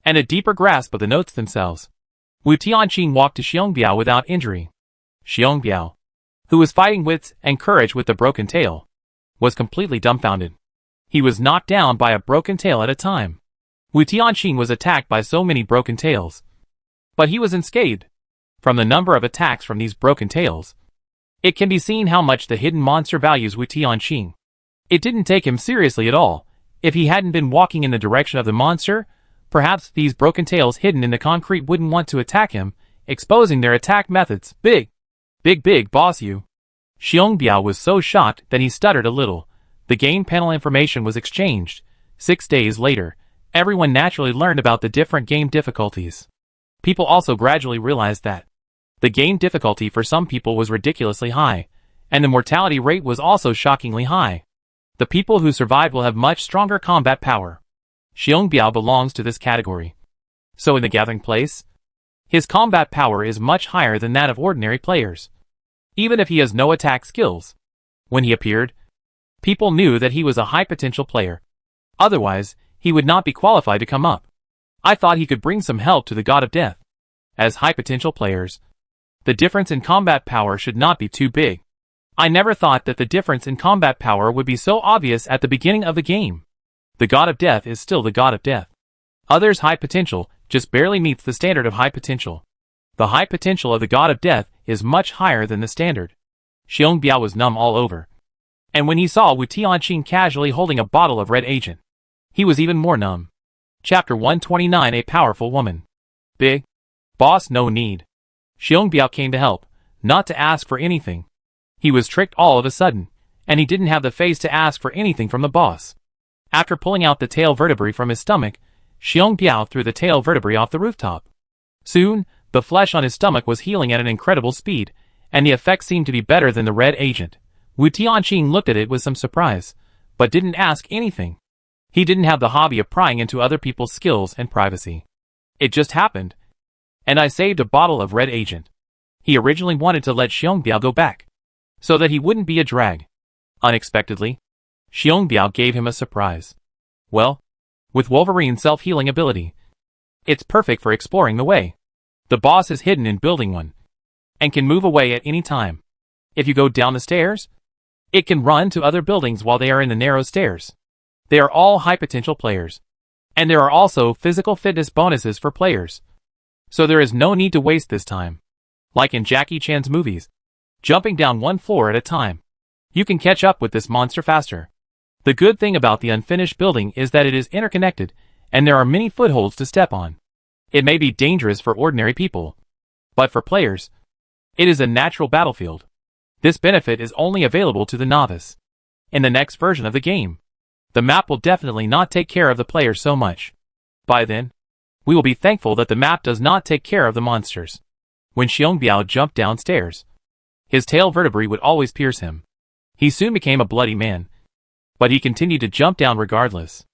and a deeper grasp of the notes themselves. Wu Tianqing walked to Xiongbiao without injury. Xiongbiao, who was fighting wits and courage with the broken tail, was completely dumbfounded. He was knocked down by a broken tail at a time. Wu Tianqing was attacked by so many broken tails, but he was unscathed. From the number of attacks from these broken tails, it can be seen how much the hidden monster values Wu Tianqing. It didn't take him seriously at all. If he hadn't been walking in the direction of the monster, perhaps these broken tails hidden in the concrete wouldn't want to attack him, exposing their attack methods. Big boss you. Xiongbiao was so shocked that he stuttered a little. The game panel information was exchanged. 6 days later, everyone naturally learned about the different game difficulties. People also gradually realized that the game difficulty for some people was ridiculously high, and the mortality rate was also shockingly high. The people who survived will have much stronger combat power. Xiongbiao belongs to this category. So in the gathering place, his combat power is much higher than that of ordinary players, even if he has no attack skills. When he appeared, people knew that he was a high-potential player. Otherwise, he would not be qualified to come up. I thought he could bring some help to the God of Death. As high-potential players, the difference in combat power should not be too big. I never thought that the difference in combat power would be so obvious at the beginning of the game. The God of Death is still the God of Death. Others' high potential just barely meets the standard of high potential. The high potential of the God of Death is much higher than the standard. Xiongbiao was numb all over. And when he saw Wu Tianqing casually holding a bottle of red agent, he was even more numb. Chapter 129. A powerful woman. Big boss, no need. Xiongbiao came to help, not to ask for anything. He was tricked all of a sudden, and he didn't have the face to ask for anything from the boss. After pulling out the tail vertebrae from his stomach, Xiongbiao threw the tail vertebrae off the rooftop. Soon, the flesh on his stomach was healing at an incredible speed, and the effect seemed to be better than the red agent. Wu Tianqing looked at it with some surprise, but didn't ask anything. He didn't have the hobby of prying into other people's skills and privacy. It just happened, and I saved a bottle of red agent. He originally wanted to let Xiongbiao go back, so that he wouldn't be a drag. Unexpectedly, Xiongbiao gave him a surprise. Well, with Wolverine's self-healing ability, it's perfect for exploring the way. The boss is hidden in Building 1, and can move away at any time. If you go down the stairs, it can run to other buildings while they are in the narrow stairs. They are all high-potential players, and there are also physical fitness bonuses for players. So there is no need to waste this time. Like in Jackie Chan's movies, jumping down one floor at a time. You can catch up with this monster faster. The good thing about the unfinished building is that it is interconnected, and there are many footholds to step on. It may be dangerous for ordinary people, but for players, it is a natural battlefield. This benefit is only available to the novice. In the next version of the game, the map will definitely not take care of the player so much. By then, we will be thankful that the map does not take care of the monsters. When Xiongbiao jumped downstairs, his tail vertebrae would always pierce him. He soon became a bloody man, but he continued to jump down regardless.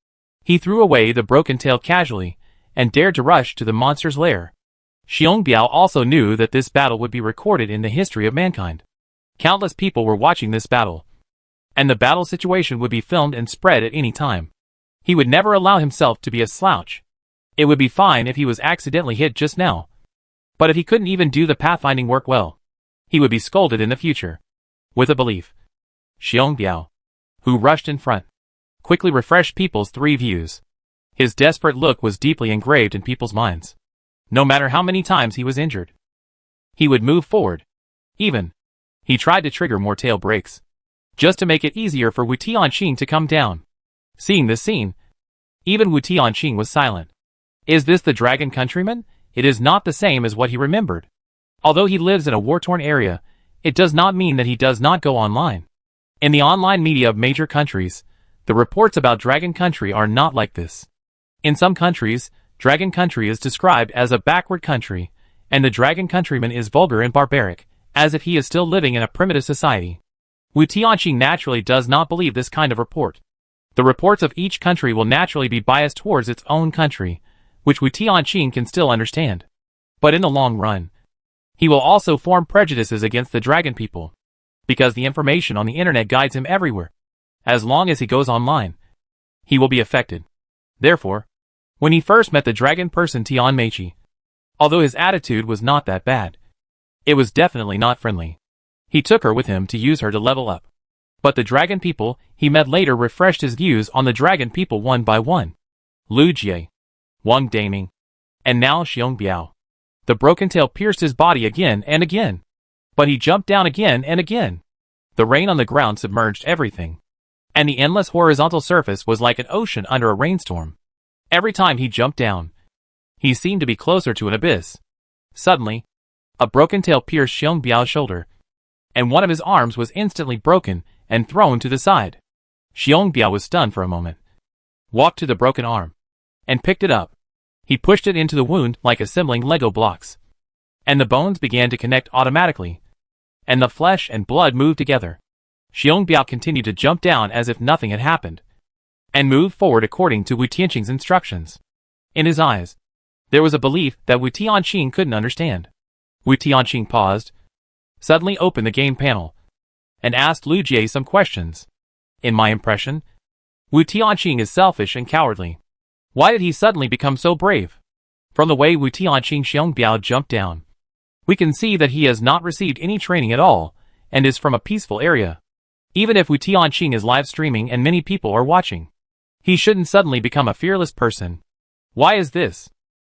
He threw away the broken tail casually, and dared to rush to the monster's lair. Xiongbiao also knew that this battle would be recorded in the history of mankind. Countless people were watching this battle, and the battle situation would be filmed and spread at any time. He would never allow himself to be a slouch. It would be fine if he was accidentally hit just now, but if he couldn't even do the pathfinding work well, he would be scolded in the future. With a belief, Xiongbiao, who rushed in front, quickly refreshed people's 3 views. His desperate look was deeply engraved in people's minds. No matter how many times he was injured, he would move forward. He tried to trigger more tail breaks, just to make it easier for Wu Tianqing to come down. Seeing this scene, even Wu Tianqing was silent. Is this the Dragon Countryman? It is not the same as what he remembered. Although he lives in a war-torn area, it does not mean that he does not go online. In the online media of major countries, the reports about Dragon Country are not like this. In some countries, Dragon Country is described as a backward country, and the Dragon Countryman is vulgar and barbaric, as if he is still living in a primitive society. Wu Tianqing naturally does not believe this kind of report. The reports of each country will naturally be biased towards its own country, which Wu Tianqing can still understand. But in the long run, he will also form prejudices against the dragon people, because the information on the internet guides him everywhere. As long as he goes online, he will be affected. Therefore, when he first met the dragon person Tian Meiqi, although his attitude was not that bad. It was definitely not friendly. He took her with him to use her to level up. But the dragon people he met later refreshed his views on the dragon people one by one. Lu Jie, Wang Daming, and now Xiong Biao. The broken tail pierced his body again and again. But he jumped down again and again. The rain on the ground submerged everything. And the endless horizontal surface was like an ocean under a rainstorm. Every time he jumped down, he seemed to be closer to an abyss. Suddenly, a broken tail pierced Xiong Biao's shoulder, and one of his arms was instantly broken and thrown to the side. Xiong Biao was stunned for a moment, walked to the broken arm, and picked it up. He pushed it into the wound like assembling Lego blocks. And the bones began to connect automatically, and the flesh and blood moved together. Xiong Biao continued to jump down as if nothing had happened, and moved forward according to Wu Tianqing's instructions. In his eyes, there was a belief that Wu Tianqing couldn't understand. Wu Tianqing paused, suddenly opened the game panel, and asked Lu Jie some questions. In my impression, Wu Tianqing is selfish and cowardly. Why did he suddenly become so brave? From the way Wu Tianqing Xiong Biao jumped down, we can see that he has not received any training at all, and is from a peaceful area. Even if Wu Tianqing is live streaming and many people are watching, he shouldn't suddenly become a fearless person. Why is this?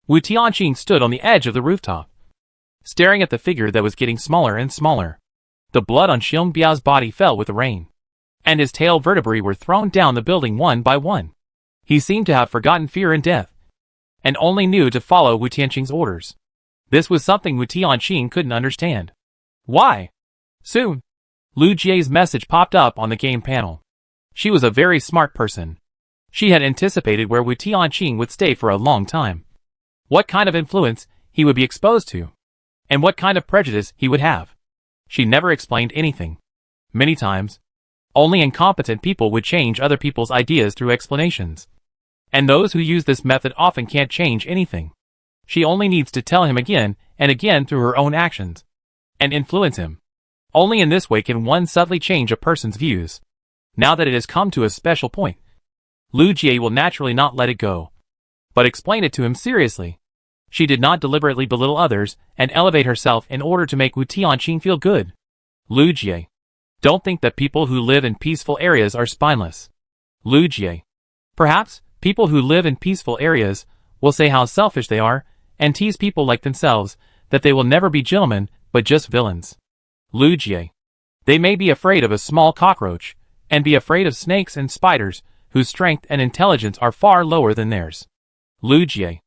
Wu Tianqing stood on the edge of the rooftop, staring at the figure that was getting smaller and smaller. The blood on Xiong Biao's body fell with the rain, and his tail vertebrae were thrown down the building one by one. He seemed to have forgotten fear and death, and only knew to follow Wu Tianqing's orders. This was something Wu Tianqing couldn't understand. Why? Soon, Lu Jie's message popped up on the game panel. She was a very smart person. She had anticipated where Wu Tianqing would stay for a long time, what kind of influence he would be exposed to, and what kind of prejudice he would have. She never explained anything. Many times, only incompetent people would change other people's ideas through explanations. And those who use this method often can't change anything. She only needs to tell him again and again through her own actions, and influence him. Only in this way can one subtly change a person's views. Now that it has come to a special point, Lu Jie will naturally not let it go, but explain it to him seriously. She did not deliberately belittle others and elevate herself in order to make Wu Tianqing feel good. Lu Jie, don't think that people who live in peaceful areas are spineless. Lu Jie, perhaps people who live in peaceful areas will say how selfish they are and tease people like themselves, that they will never be gentlemen but just villains. Lu Jie, they may be afraid of a small cockroach and be afraid of snakes and spiders whose strength and intelligence are far lower than theirs. Lu Jie,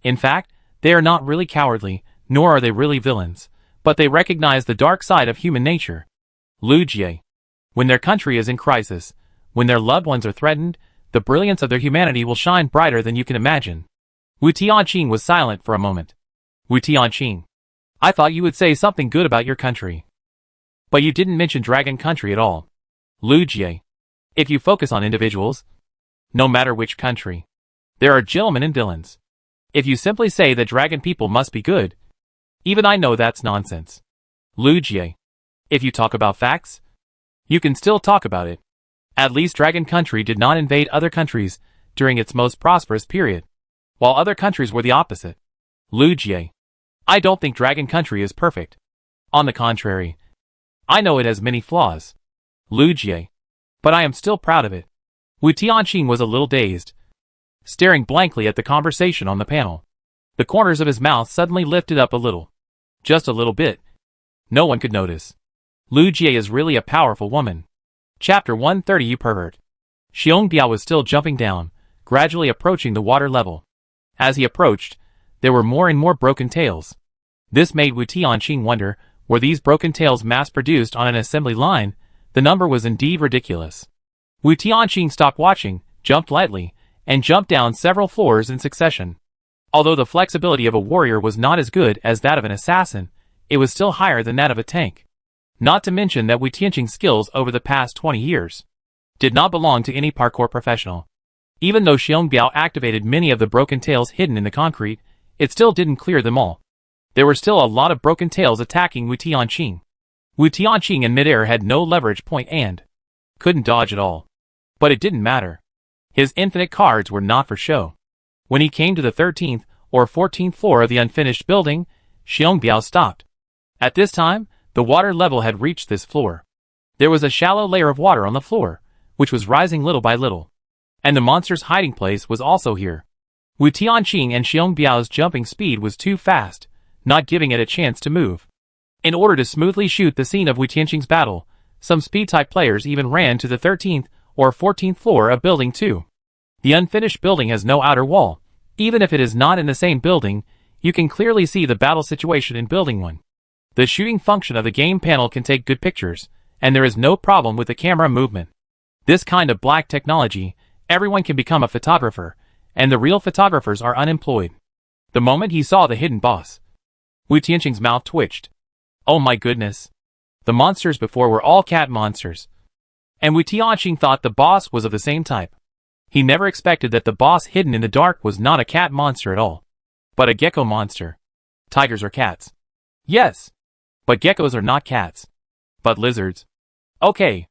in fact, they are not really cowardly, nor are they really villains, but they recognize the dark side of human nature. Lu Jie, when their country is in crisis, when their loved ones are threatened, the brilliance of their humanity will shine brighter than you can imagine. Wu Tianqing was silent for a moment. Wu Tianqing, I thought you would say something good about your country, but you didn't mention Dragon Country at all. Lu Jie, if you focus on individuals, no matter which country, there are gentlemen and villains. If you simply say that dragon people must be good, even I know that's nonsense. Lu Jie, if you talk about facts, you can still talk about it. At least Dragon Country did not invade other countries during its most prosperous period, while other countries were the opposite. Lu Jie, I don't think Dragon Country is perfect. On the contrary, I know it has many flaws. Lu Jie, but I am still proud of it. Wu Tianqing was a little dazed, staring blankly at the conversation on the panel. The corners of his mouth suddenly lifted up a little. Just a little bit. No one could notice. Lu Jie is really a powerful woman. Chapter 130 You Pervert. Xiong Biao was still jumping down, gradually approaching the water level. As he approached, there were more and more broken tails. This made Wu Tianqing wonder, were these broken tails mass-produced on an assembly line? The number was indeed ridiculous. Wu Tianqing stopped watching, jumped lightly, and jumped down several floors in succession. Although the flexibility of a warrior was not as good as that of an assassin, it was still higher than that of a tank. Not to mention that Wu Tianqing's skills over the past 20 years did not belong to any parkour professional. Even though Xiong Biao activated many of the broken tails hidden in the concrete, it still didn't clear them all. There were still a lot of broken tails attacking Wu Tianqing. Wu Tianqing in midair had no leverage point and couldn't dodge at all. But it didn't matter. His infinite cards were not for show. When he came to the 13th, or 14th floor of the unfinished building, Xiongbiao stopped. At this time, the water level had reached this floor. There was a shallow layer of water on the floor, which was rising little by little. And the monster's hiding place was also here. Wu Tianqing and Xiongbiao's jumping speed was too fast, not giving it a chance to move. In order to smoothly shoot the scene of Wu Tianqing's battle, some speed-type players even ran to the 13th or 14th floor of Building 2. The unfinished building has no outer wall. Even if it is not in the same building, you can clearly see the battle situation in Building 1. The shooting function of the game panel can take good pictures, and there is no problem with the camera movement. This kind of black technology, everyone can become a photographer, and the real photographers are unemployed. The moment he saw the hidden boss, Wu Tianqing's mouth twitched. Oh my goodness. The monsters before were all cat monsters. And Wu Tianqing thought the boss was of the same type. He never expected that the boss hidden in the dark was not a cat monster at all, but a gecko monster. Tigers are cats. Yes. But geckos are not cats. But lizards. Okay.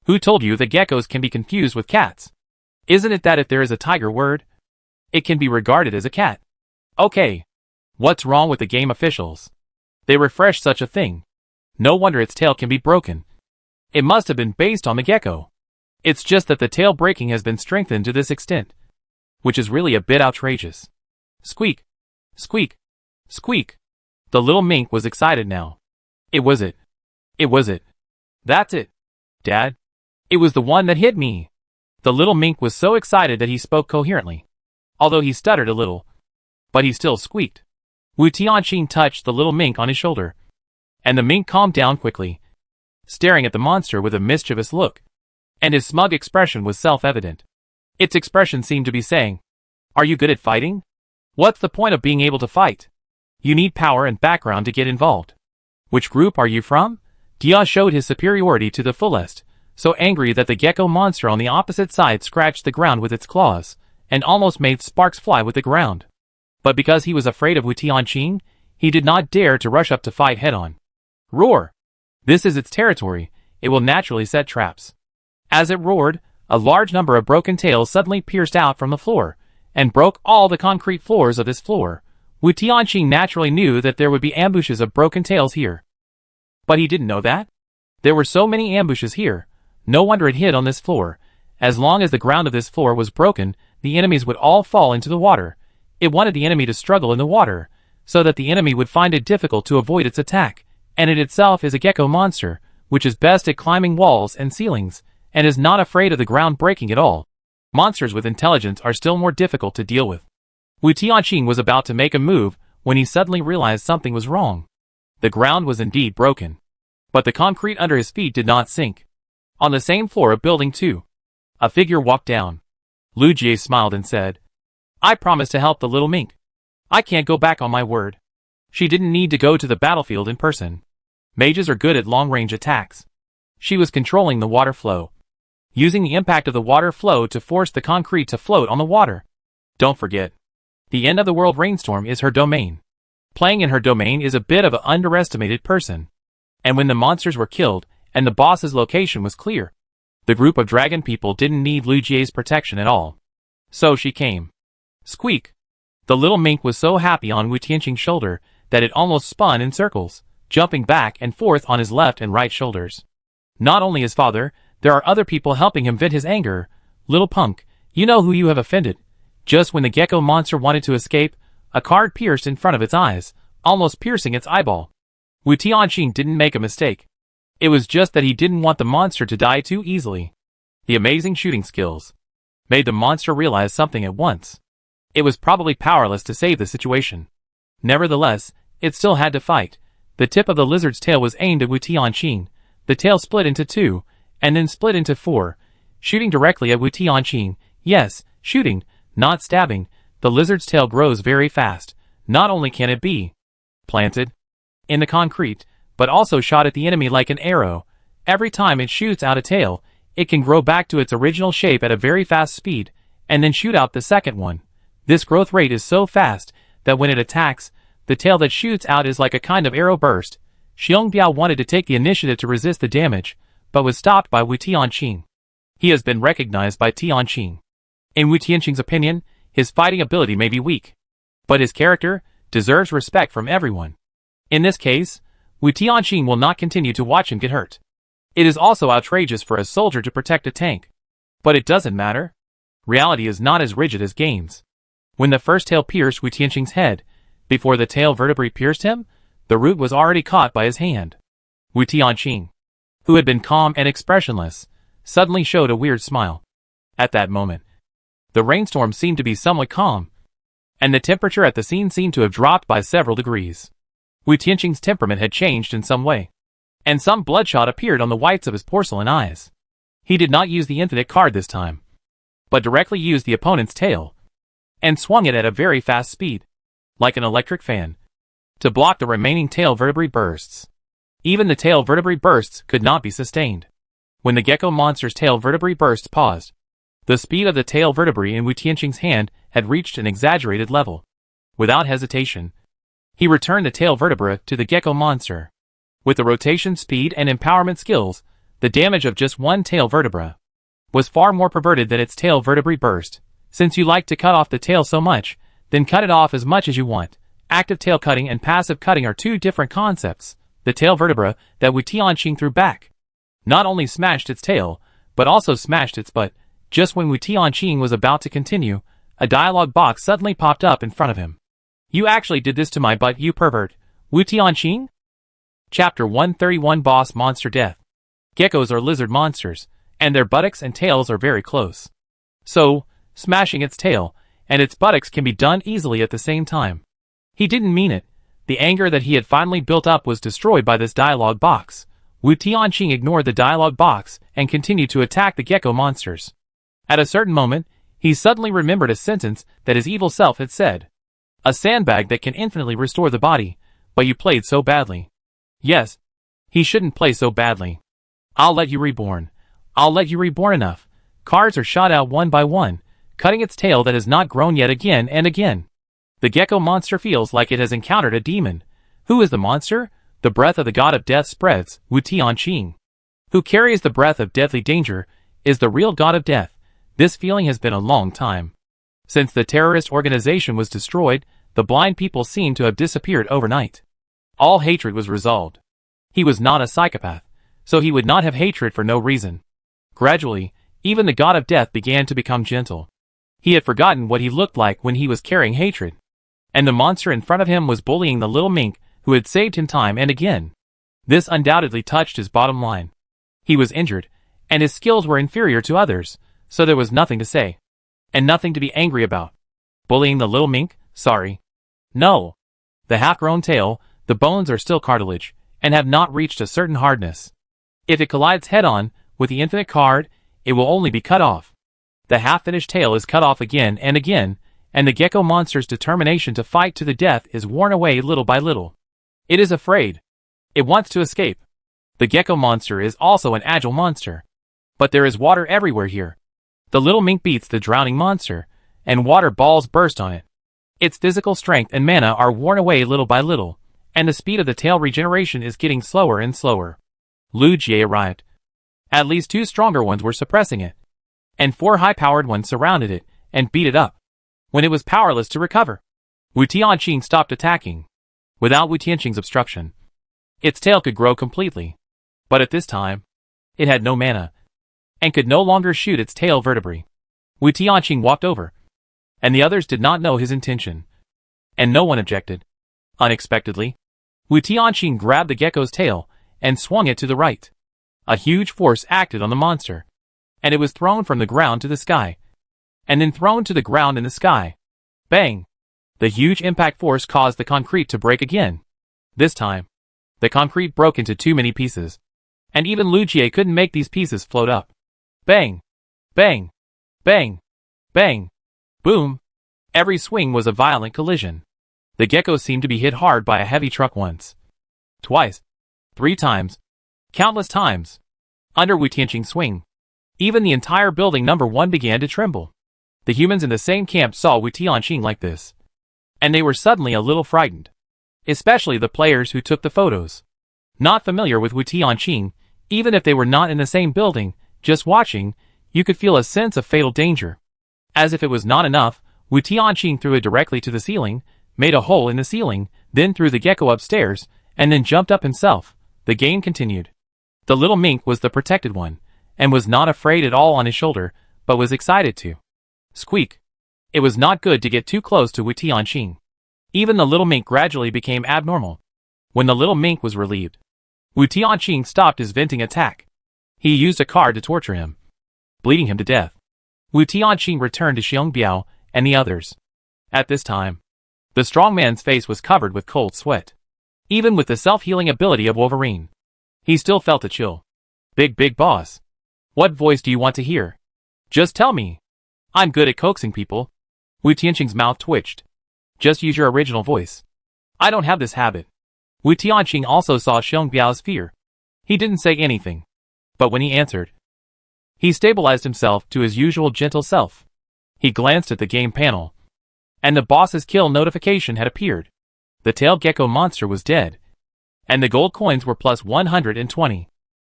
Who told you that geckos can be confused with cats? Isn't it that if there is a tiger word, it can be regarded as a cat? Okay. What's wrong with the game officials? They refreshed such a thing. No wonder its tail can be broken. It must have been based on the gecko. It's just that the tail breaking has been strengthened to this extent, which is really a bit outrageous. Squeak. Squeak. Squeak. The little mink was excited now. It was it. It was it. That's it. Dad. It was the one that hit me. The little mink was so excited that he spoke coherently, although he stuttered a little, but he still squeaked. Wu Tianqing touched the little mink on his shoulder, and the mink calmed down quickly, staring at the monster with a mischievous look, and his smug expression was self-evident. Its expression seemed to be saying, "Are you good at fighting? What's the point of being able to fight? You need power and background to get involved. Which group are you from?" Dia showed his superiority to the fullest, so angry that the gecko monster on the opposite side scratched the ground with its claws, and almost made sparks fly with the ground. But because he was afraid of Wu Tianqing, he did not dare to rush up to fight head-on. Roar! This is its territory, it will naturally set traps. As it roared, a large number of broken tails suddenly pierced out from the floor, and broke all the concrete floors of this floor. Wu Tianqing naturally knew that there would be ambushes of broken tails here. But he didn't know that. There were so many ambushes here, no wonder it hid on this floor. As long as the ground of this floor was broken, the enemies would all fall into the water. It wanted the enemy to struggle in the water, so that the enemy would find it difficult to avoid its attack, and it itself is a gecko monster, which is best at climbing walls and ceilings, and is not afraid of the ground breaking at all. Monsters with intelligence are still more difficult to deal with. Wu Tianqing was about to make a move when he suddenly realized something was wrong. The ground was indeed broken, but the concrete under his feet did not sink. On the same floor of Building 2, a figure walked down. Lu Jie smiled and said, "I promised to help the little mink. I can't go back on my word." She didn't need to go to the battlefield in person. Mages are good at long-range attacks. She was controlling the water flow, using the impact of the water flow to force the concrete to float on the water. Don't forget, the end of the world rainstorm is her domain. Playing in her domain is a bit of an underestimated person. And when the monsters were killed, and the boss's location was clear, the group of dragon people didn't need Lu Jie's protection at all. So she came. Squeak! The little mink was so happy on Wu Tianqing's shoulder that it almost spun in circles, jumping back and forth on his left and right shoulders. Not only his father, there are other people helping him vent his anger. Little punk, you know who you have offended. Just when the gecko monster wanted to escape, a card pierced in front of its eyes, almost piercing its eyeball. Wu Tianqing didn't make a mistake. It was just that he didn't want the monster to die too easily. The amazing shooting skills made the monster realize something at once. It was probably powerless to save the situation. Nevertheless, it still had to fight. The tip of the lizard's tail was aimed at Wu Tianqing. The tail split into two, and then split into four, shooting directly at Wu Tianqing. Yes, shooting, not stabbing. The lizard's tail grows very fast. Not only can it be planted in the concrete, but also shot at the enemy like an arrow. Every time it shoots out a tail, it can grow back to its original shape at a very fast speed, and then shoot out the second one. This growth rate is so fast that when it attacks, the tail that shoots out is like a kind of arrow burst. Xiongbiao wanted to take the initiative to resist the damage, but was stopped by Wu Tianqing. He has been recognized by Tianqing. In Wu Tianqing's opinion, his fighting ability may be weak, But his character deserves respect from everyone. In this case, Wu Tianqing will not continue to watch him get hurt. It is also outrageous for a soldier to protect a tank. But it doesn't matter. Reality is not as rigid as games. When the first tail pierced Wu Tianqing's head, before the tail vertebrae pierced him, the root was already caught by his hand. Wu Tianqing, who had been calm and expressionless, suddenly showed a weird smile. At that moment, the rainstorm seemed to be somewhat calm, and the temperature at the scene seemed to have dropped by several degrees. Wu Tianqing's temperament had changed in some way, and some bloodshot appeared on the whites of his porcelain eyes. He did not use the infinite card this time, but directly used the opponent's tail, and swung it at a very fast speed, like an electric fan, to block the remaining tail vertebrae bursts. Even the tail vertebrae bursts could not be sustained. When the gecko monster's tail vertebrae bursts paused, the speed of the tail vertebrae in Wu Tianqing's hand had reached an exaggerated level. Without hesitation, he returned the tail vertebra to the gecko monster. With the rotation speed and empowerment skills, the damage of just one tail vertebra was far more perverted than its tail vertebrae burst. Since you like to cut off the tail so much, then cut it off as much as you want. Active tail cutting and passive cutting are two different concepts. The tail vertebra that Wu Tianqing threw back not only smashed its tail, but also smashed its butt. Just when Wu Tianqing was about to continue, a dialogue box suddenly popped up in front of him. "You actually did this to my butt, you pervert. Wu Tianqing?" Chapter 131 Boss Monster Death. Geckos are lizard monsters, and their buttocks and tails are very close. So, smashing its tail and its buttocks can be done easily at the same time. He didn't mean it. The anger that he had finally built up was destroyed by this dialogue box. Wu Tianqing ignored the dialogue box and continued to attack the gecko monsters. At a certain moment, he suddenly remembered a sentence that his evil self had said. "A sandbag that can infinitely restore the body, but you played so badly." Yes, he shouldn't play so badly. "I'll let you reborn. I'll let you reborn." Enough. Cards are shot out one by one, cutting its tail that has not grown yet again and again. The gecko monster feels like it has encountered a demon. Who is the monster? The breath of the god of death spreads. Wu Tianqing, who carries the breath of deadly danger, is the real god of death. This feeling has been a long time. Since the terrorist organization was destroyed, the blind people seem to have disappeared overnight. All hatred was resolved. He was not a psychopath, so he would not have hatred for no reason. Gradually, even the god of death began to become gentle. He had forgotten what he looked like when he was carrying hatred. And the monster in front of him was bullying the little mink who had saved him time and again. This undoubtedly touched his bottom line. He was injured, and his skills were inferior to others, so there was nothing to say. And nothing to be angry about. Bullying the little mink? Sorry. No. The half-grown tail, the bones are still cartilage, and have not reached a certain hardness. If it collides head-on with the infinite card, it will only be cut off. The half-finished tail is cut off again and again, and the gecko monster's determination to fight to the death is worn away little by little. It is afraid. It wants to escape. The gecko monster is also an agile monster. But there is water everywhere here. The little mink beats the drowning monster, and water balls burst on it. Its physical strength and mana are worn away little by little, and the speed of the tail regeneration is getting slower and slower. Lu Jie arrived. At least 2 stronger ones were suppressing it, and 4 high-powered ones surrounded it and beat it up. When it was powerless to recover, Wu Tianqing stopped attacking. Without Wu Tianqing's obstruction, its tail could grow completely. But at this time, it had no mana, and could no longer shoot its tail vertebrae. Wu Tianqing walked over, and the others did not know his intention, and no one objected. Unexpectedly, Wu Tianqing grabbed the gecko's tail and swung it to the right. A huge force acted on the monster, and it was thrown from the ground to the sky, and then thrown to the ground in the sky. Bang! The huge impact force caused the concrete to break again. This time, the concrete broke into too many pieces, and even Lu Jie couldn't make these pieces float up. Bang! Bang! Bang! Bang! Boom! Every swing was a violent collision. The gecko seemed to be hit hard by a heavy truck once, twice, 3 times, countless times. Under Wu Tianqing's swing, even the entire building number 1 began to tremble. The humans in the same camp saw Wu Tianqing like this, and they were suddenly a little frightened. Especially the players who took the photos. Not familiar with Wu Tianqing, even if they were not in the same building, just watching, you could feel a sense of fatal danger. As if it was not enough, Wu Tianqing threw it directly to the ceiling, made a hole in the ceiling, then threw the gecko upstairs, and then jumped up himself. The game continued. The little mink was the protected one, and was not afraid at all on his shoulder, but was excited to squeak. It was not good to get too close to Wu Tianqing. Even the little mink gradually became abnormal. When the little mink was relieved, Wu Tianqing stopped his venting attack. He used a card to torture him, bleeding him to death. Wu Tianqing returned to Xiong Biao and the others. At this time, the strong man's face was covered with cold sweat. Even with the self-healing ability of Wolverine, he still felt a chill. Big boss. What voice do you want to hear? Just tell me. I'm good at coaxing people. Wu Tianqing's mouth twitched. Just use your original voice. I don't have this habit. Wu Tianqing also saw Xiong Biao's fear. He didn't say anything. But when he answered, he stabilized himself to his usual gentle self. He glanced at the game panel, and the boss's kill notification had appeared. The tailed gecko monster was dead, and the gold coins were plus 120.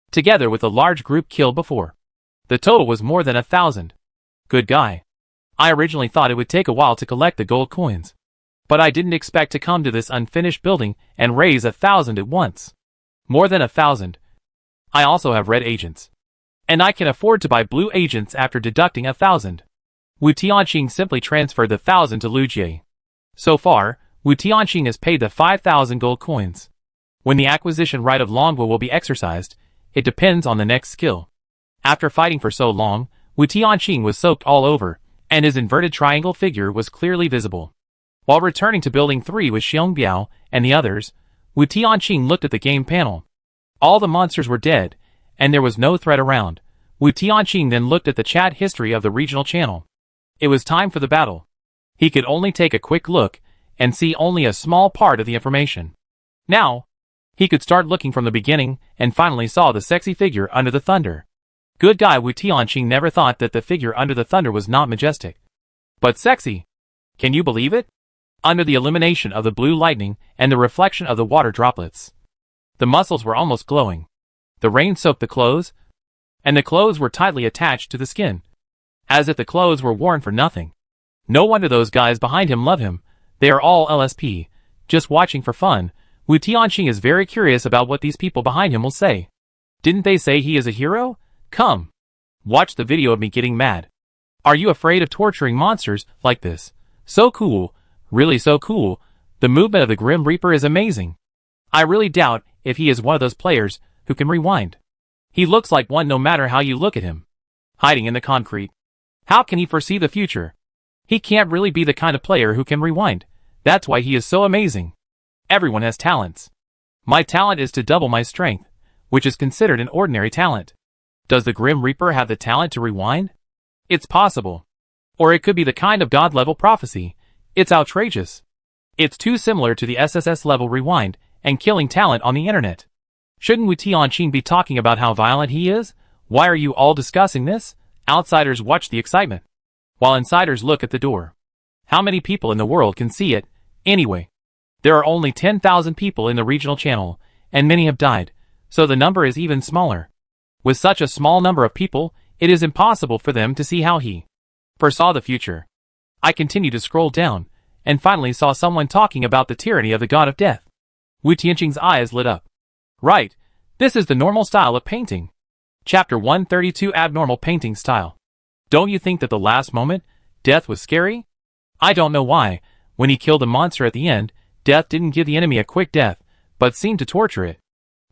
Together with the large group killed before, the total was more than 1,000. Good guy. I originally thought it would take a while to collect the gold coins, but I didn't expect to come to this unfinished building and raise 1,000 at once. More than 1,000. I also have red agents, and I can afford to buy blue agents after deducting 1,000. Wu Tianqing simply transferred the 1,000 to Lu Jie. So far, Wu Tianqing has paid the 5,000 gold coins. When the acquisition right of Longwu will be exercised, it depends on the next skill. After fighting for so long, Wu Tianqing was soaked all over, and his inverted triangle figure was clearly visible. While returning to Building 3 with Xiong Biao and the others, Wu Tianqing looked at the game panel. All the monsters were dead, and there was no threat around. Wu Tianqing then looked at the chat history of the regional channel. It was time for the battle. He could only take a quick look, and see only a small part of the information. Now, he could start looking from the beginning, and finally saw the sexy figure under the thunder. Good guy Wu Tianqing never thought that the figure under the thunder was not majestic, but sexy. Can you believe it? Under the illumination of the blue lightning and the reflection of the water droplets, the muscles were almost glowing. The rain soaked the clothes, and the clothes were tightly attached to the skin, as if the clothes were worn for nothing. No wonder those guys behind him love him. They are all LSP, just watching for fun. Wu Tianqing is very curious about what these people behind him will say. Didn't they say he is a hero? Come, watch the video of me getting mad. Are you afraid of torturing monsters like this? So cool, really so cool. The movement of the Grim Reaper is amazing. I really doubt if he is one of those players who can rewind. He looks like one no matter how you look at him. Hiding in the concrete. How can he foresee the future? He can't really be the kind of player who can rewind. That's why he is so amazing. Everyone has talents. My talent is to double my strength, which is considered an ordinary talent. Does the Grim Reaper have the talent to rewind? It's possible. Or it could be the kind of god-level prophecy. It's outrageous. It's too similar to the SSS-level rewind and killing talent on the internet. Shouldn't Wu Tianqing be talking about how violent he is? Why are you all discussing this? Outsiders watch the excitement, while insiders look at the door. How many people in the world can see it, anyway? There are only 10,000 people in the regional channel, and many have died, so the number is even smaller. With such a small number of people, it is impossible for them to see how he foresaw the future. I continued to scroll down, and finally saw someone talking about the tyranny of the god of death. Wu Tianqing's eyes lit up. Right, this is the normal style of painting. Chapter 132 Abnormal Painting Style. Don't you think that the last moment, death was scary? I don't know why, when he killed the monster at the end, death didn't give the enemy a quick death, but seemed to torture it.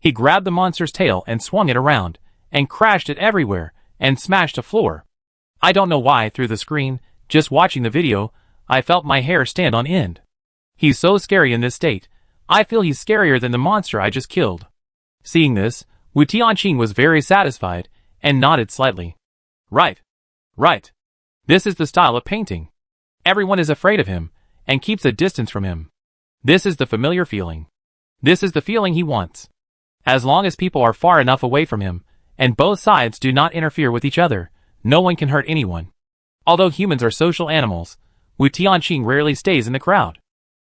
He grabbed the monster's tail and swung it around, and crashed it everywhere, and smashed the floor. I don't know why through the screen, just watching the video, I felt my hair stand on end. He's so scary in this state. I feel he's scarier than the monster I just killed. Seeing this, Wu Tianqing was very satisfied, and nodded slightly. Right. Right. This is the style of painting. Everyone is afraid of him, and keeps a distance from him. This is the familiar feeling. This is the feeling he wants. As long as people are far enough away from him, and both sides do not interfere with each other, no one can hurt anyone. Although humans are social animals, Wu Tianqing rarely stays in the crowd.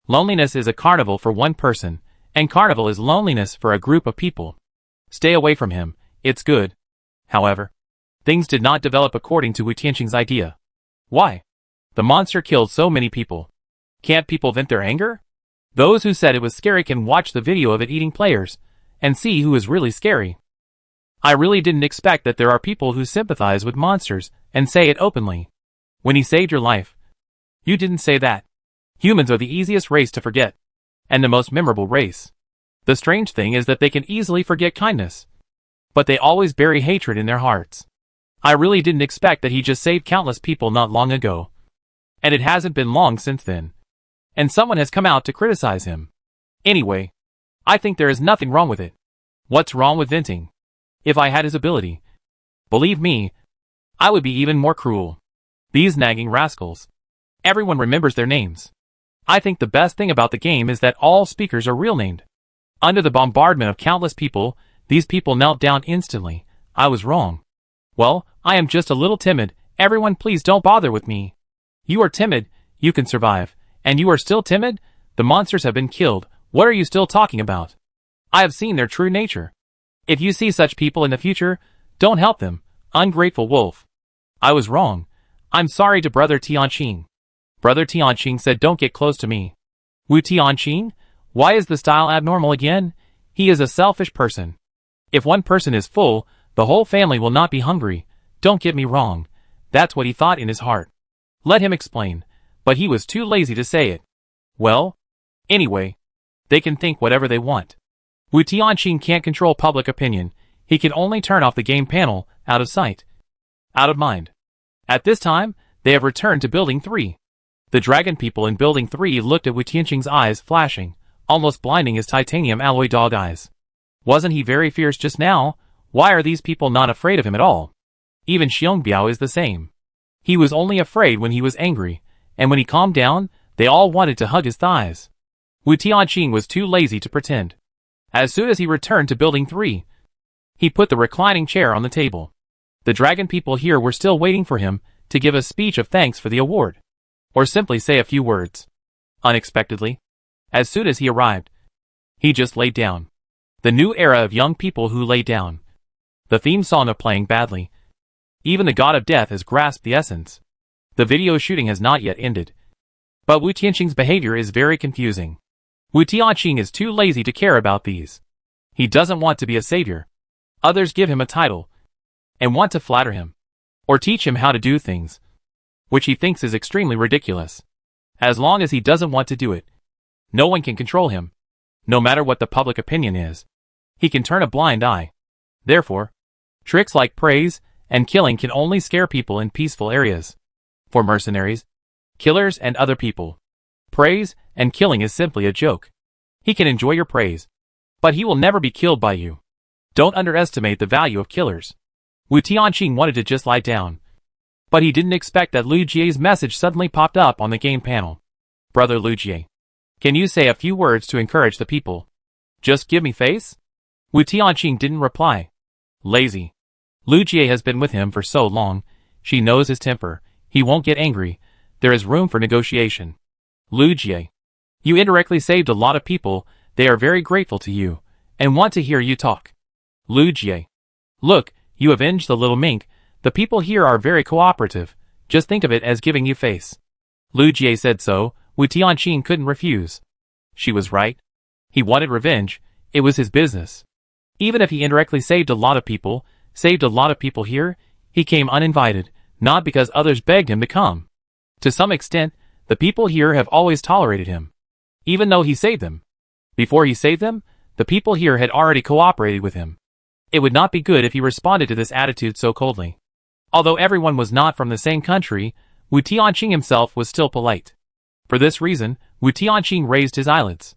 Loneliness is a carnival for one person, and carnival is loneliness for a group of people. Stay away from him, it's good. However, things did not develop according to Wu Tianqing's idea. Why? The monster killed so many people. Can't people vent their anger? Those who said it was scary can watch the video of it eating players and see who is really scary. I really didn't expect that there are people who sympathize with monsters and say it openly. When he saved your life, you didn't say that. Humans are the easiest race to forget, and the most memorable race. The strange thing is that they can easily forget kindness, but they always bury hatred in their hearts. I really didn't expect that he just saved countless people not long ago. And it hasn't been long since then. And someone has come out to criticize him. Anyway, I think there is nothing wrong with it. What's wrong with venting? If I had his ability, believe me, I would be even more cruel. These nagging rascals. Everyone remembers their names. I think the best thing about the game is that all speakers are real named. Under the bombardment of countless people, these people knelt down instantly. I was wrong. Well, I am just a little timid. Everyone please don't bother with me. You are timid, you can survive. And you are still timid? The monsters have been killed. What are you still talking about? I have seen their true nature. If you see such people in the future, don't help them. Ungrateful wolf. I was wrong. I'm sorry to Brother Tianqing. Brother Tianqing said don't get close to me. Wu Tianqing? Why is the style abnormal again? He is a selfish person. If one person is full, the whole family will not be hungry. Don't get me wrong. That's what he thought in his heart. Let him explain. But he was too lazy to say it. Well, anyway, they can think whatever they want. Wu Tianqing can't control public opinion. He can only turn off the game panel, out of sight, out of mind. At this time, they have returned to Building 3. The dragon people in Building 3 looked at Wu Tianqing's eyes flashing, almost blinding his titanium alloy dog eyes. Wasn't he very fierce just now? Why are these people not afraid of him at all? Even Xiongbiao is the same. He was only afraid when he was angry, and when he calmed down, they all wanted to hug his thighs. Wu Tianqing was too lazy to pretend. As soon as he returned to Building 3, he put the reclining chair on the table. The dragon people here were still waiting for him to give a speech of thanks for the award, or simply say a few words. Unexpectedly, as soon as he arrived, he just laid down. The new era of young people who lay down. The theme song is playing badly. Even the god of death has grasped the essence. The video shooting has not yet ended. But Wu Tianqing's behavior is very confusing. Wu Tianqing is too lazy to care about these. He doesn't want to be a savior. Others give him a title and want to flatter him or teach him how to do things, which he thinks is extremely ridiculous. As long as he doesn't want to do it, no one can control him. No matter what the public opinion is, he can turn a blind eye. Therefore, tricks like praise and killing can only scare people in peaceful areas. For mercenaries, killers and other people, praise and killing is simply a joke. He can enjoy your praise, but he will never be killed by you. Don't underestimate the value of killers. Wu Tianqing wanted to just lie down, but he didn't expect that Lu Jie's message suddenly popped up on the game panel. Brother Lu Jie, can you say a few words to encourage the people? Just give me face? Wu Tianqing didn't reply. Lazy. Lu Jie has been with him for so long, she knows his temper. He won't get angry. There is room for negotiation. Lu Jie, you indirectly saved a lot of people. They are very grateful to you and want to hear you talk. Lu Jie, look, you avenged the little mink. The people here are very cooperative. Just think of it as giving you face. Lu Jie said so. Wu Tianqing couldn't refuse. She was right. He wanted revenge. It was his business. Even if he indirectly saved a lot of people here, he came uninvited, not because others begged him to come. To some extent, the people here have always tolerated him, even though he saved them. Before he saved them, the people here had already cooperated with him. It would not be good if he responded to this attitude so coldly. Although everyone was not from the same country, Wu Tianqing himself was still polite. For this reason, Wu Tianqing raised his eyelids.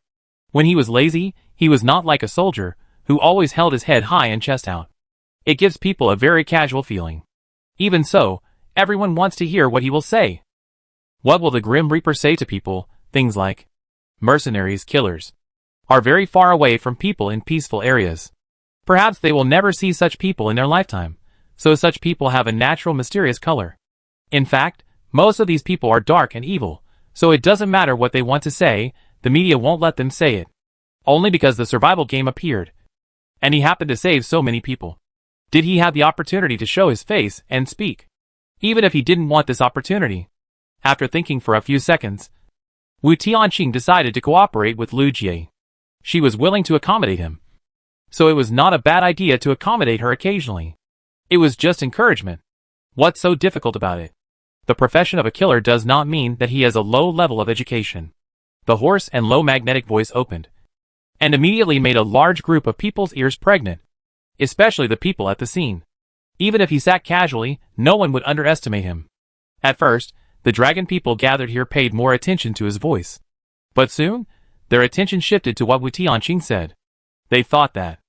When he was lazy, he was not like a soldier, who always held his head high and chest out. It gives people a very casual feeling. Even so, everyone wants to hear what he will say. What will the Grim Reaper say to people? Things like, mercenaries, killers, are very far away from people in peaceful areas. Perhaps they will never see such people in their lifetime, so such people have a natural mysterious color. In fact, most of these people are dark and evil, so it doesn't matter what they want to say, the media won't let them say it. Only because the survival game appeared, and he happened to save so many people, did he have the opportunity to show his face and speak. Even if he didn't want this opportunity. After thinking for a few seconds, Wu Tianqing decided to cooperate with Lu Jie. She was willing to accommodate him. So it was not a bad idea to accommodate her occasionally. It was just encouragement. What's so difficult about it? The profession of a killer does not mean that he has a low level of education. The hoarse and low magnetic voice opened, and immediately made a large group of people's ears pregnant, especially the people at the scene. Even if he sat casually, no one would underestimate him. At first, the dragon people gathered here paid more attention to his voice. But soon, their attention shifted to what Wu Tianqing said. They thought that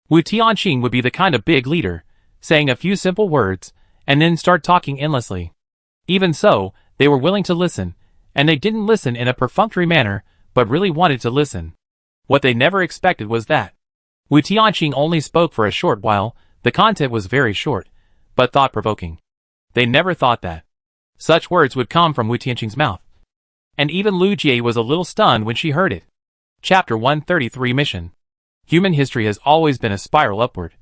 Wu Tianqing would be the kind of big leader, saying a few simple words, and then start talking endlessly. Even so, they were willing to listen, and they didn't listen in a perfunctory manner, but really wanted to listen. What they never expected was that Wu Tianqing only spoke for a short while. The content was very short, but thought-provoking. They never thought that such words would come from Wu Tianqing's mouth. And even Lu Jie was a little stunned when she heard it. Chapter 133 Mission. Human history has always been a spiral upward,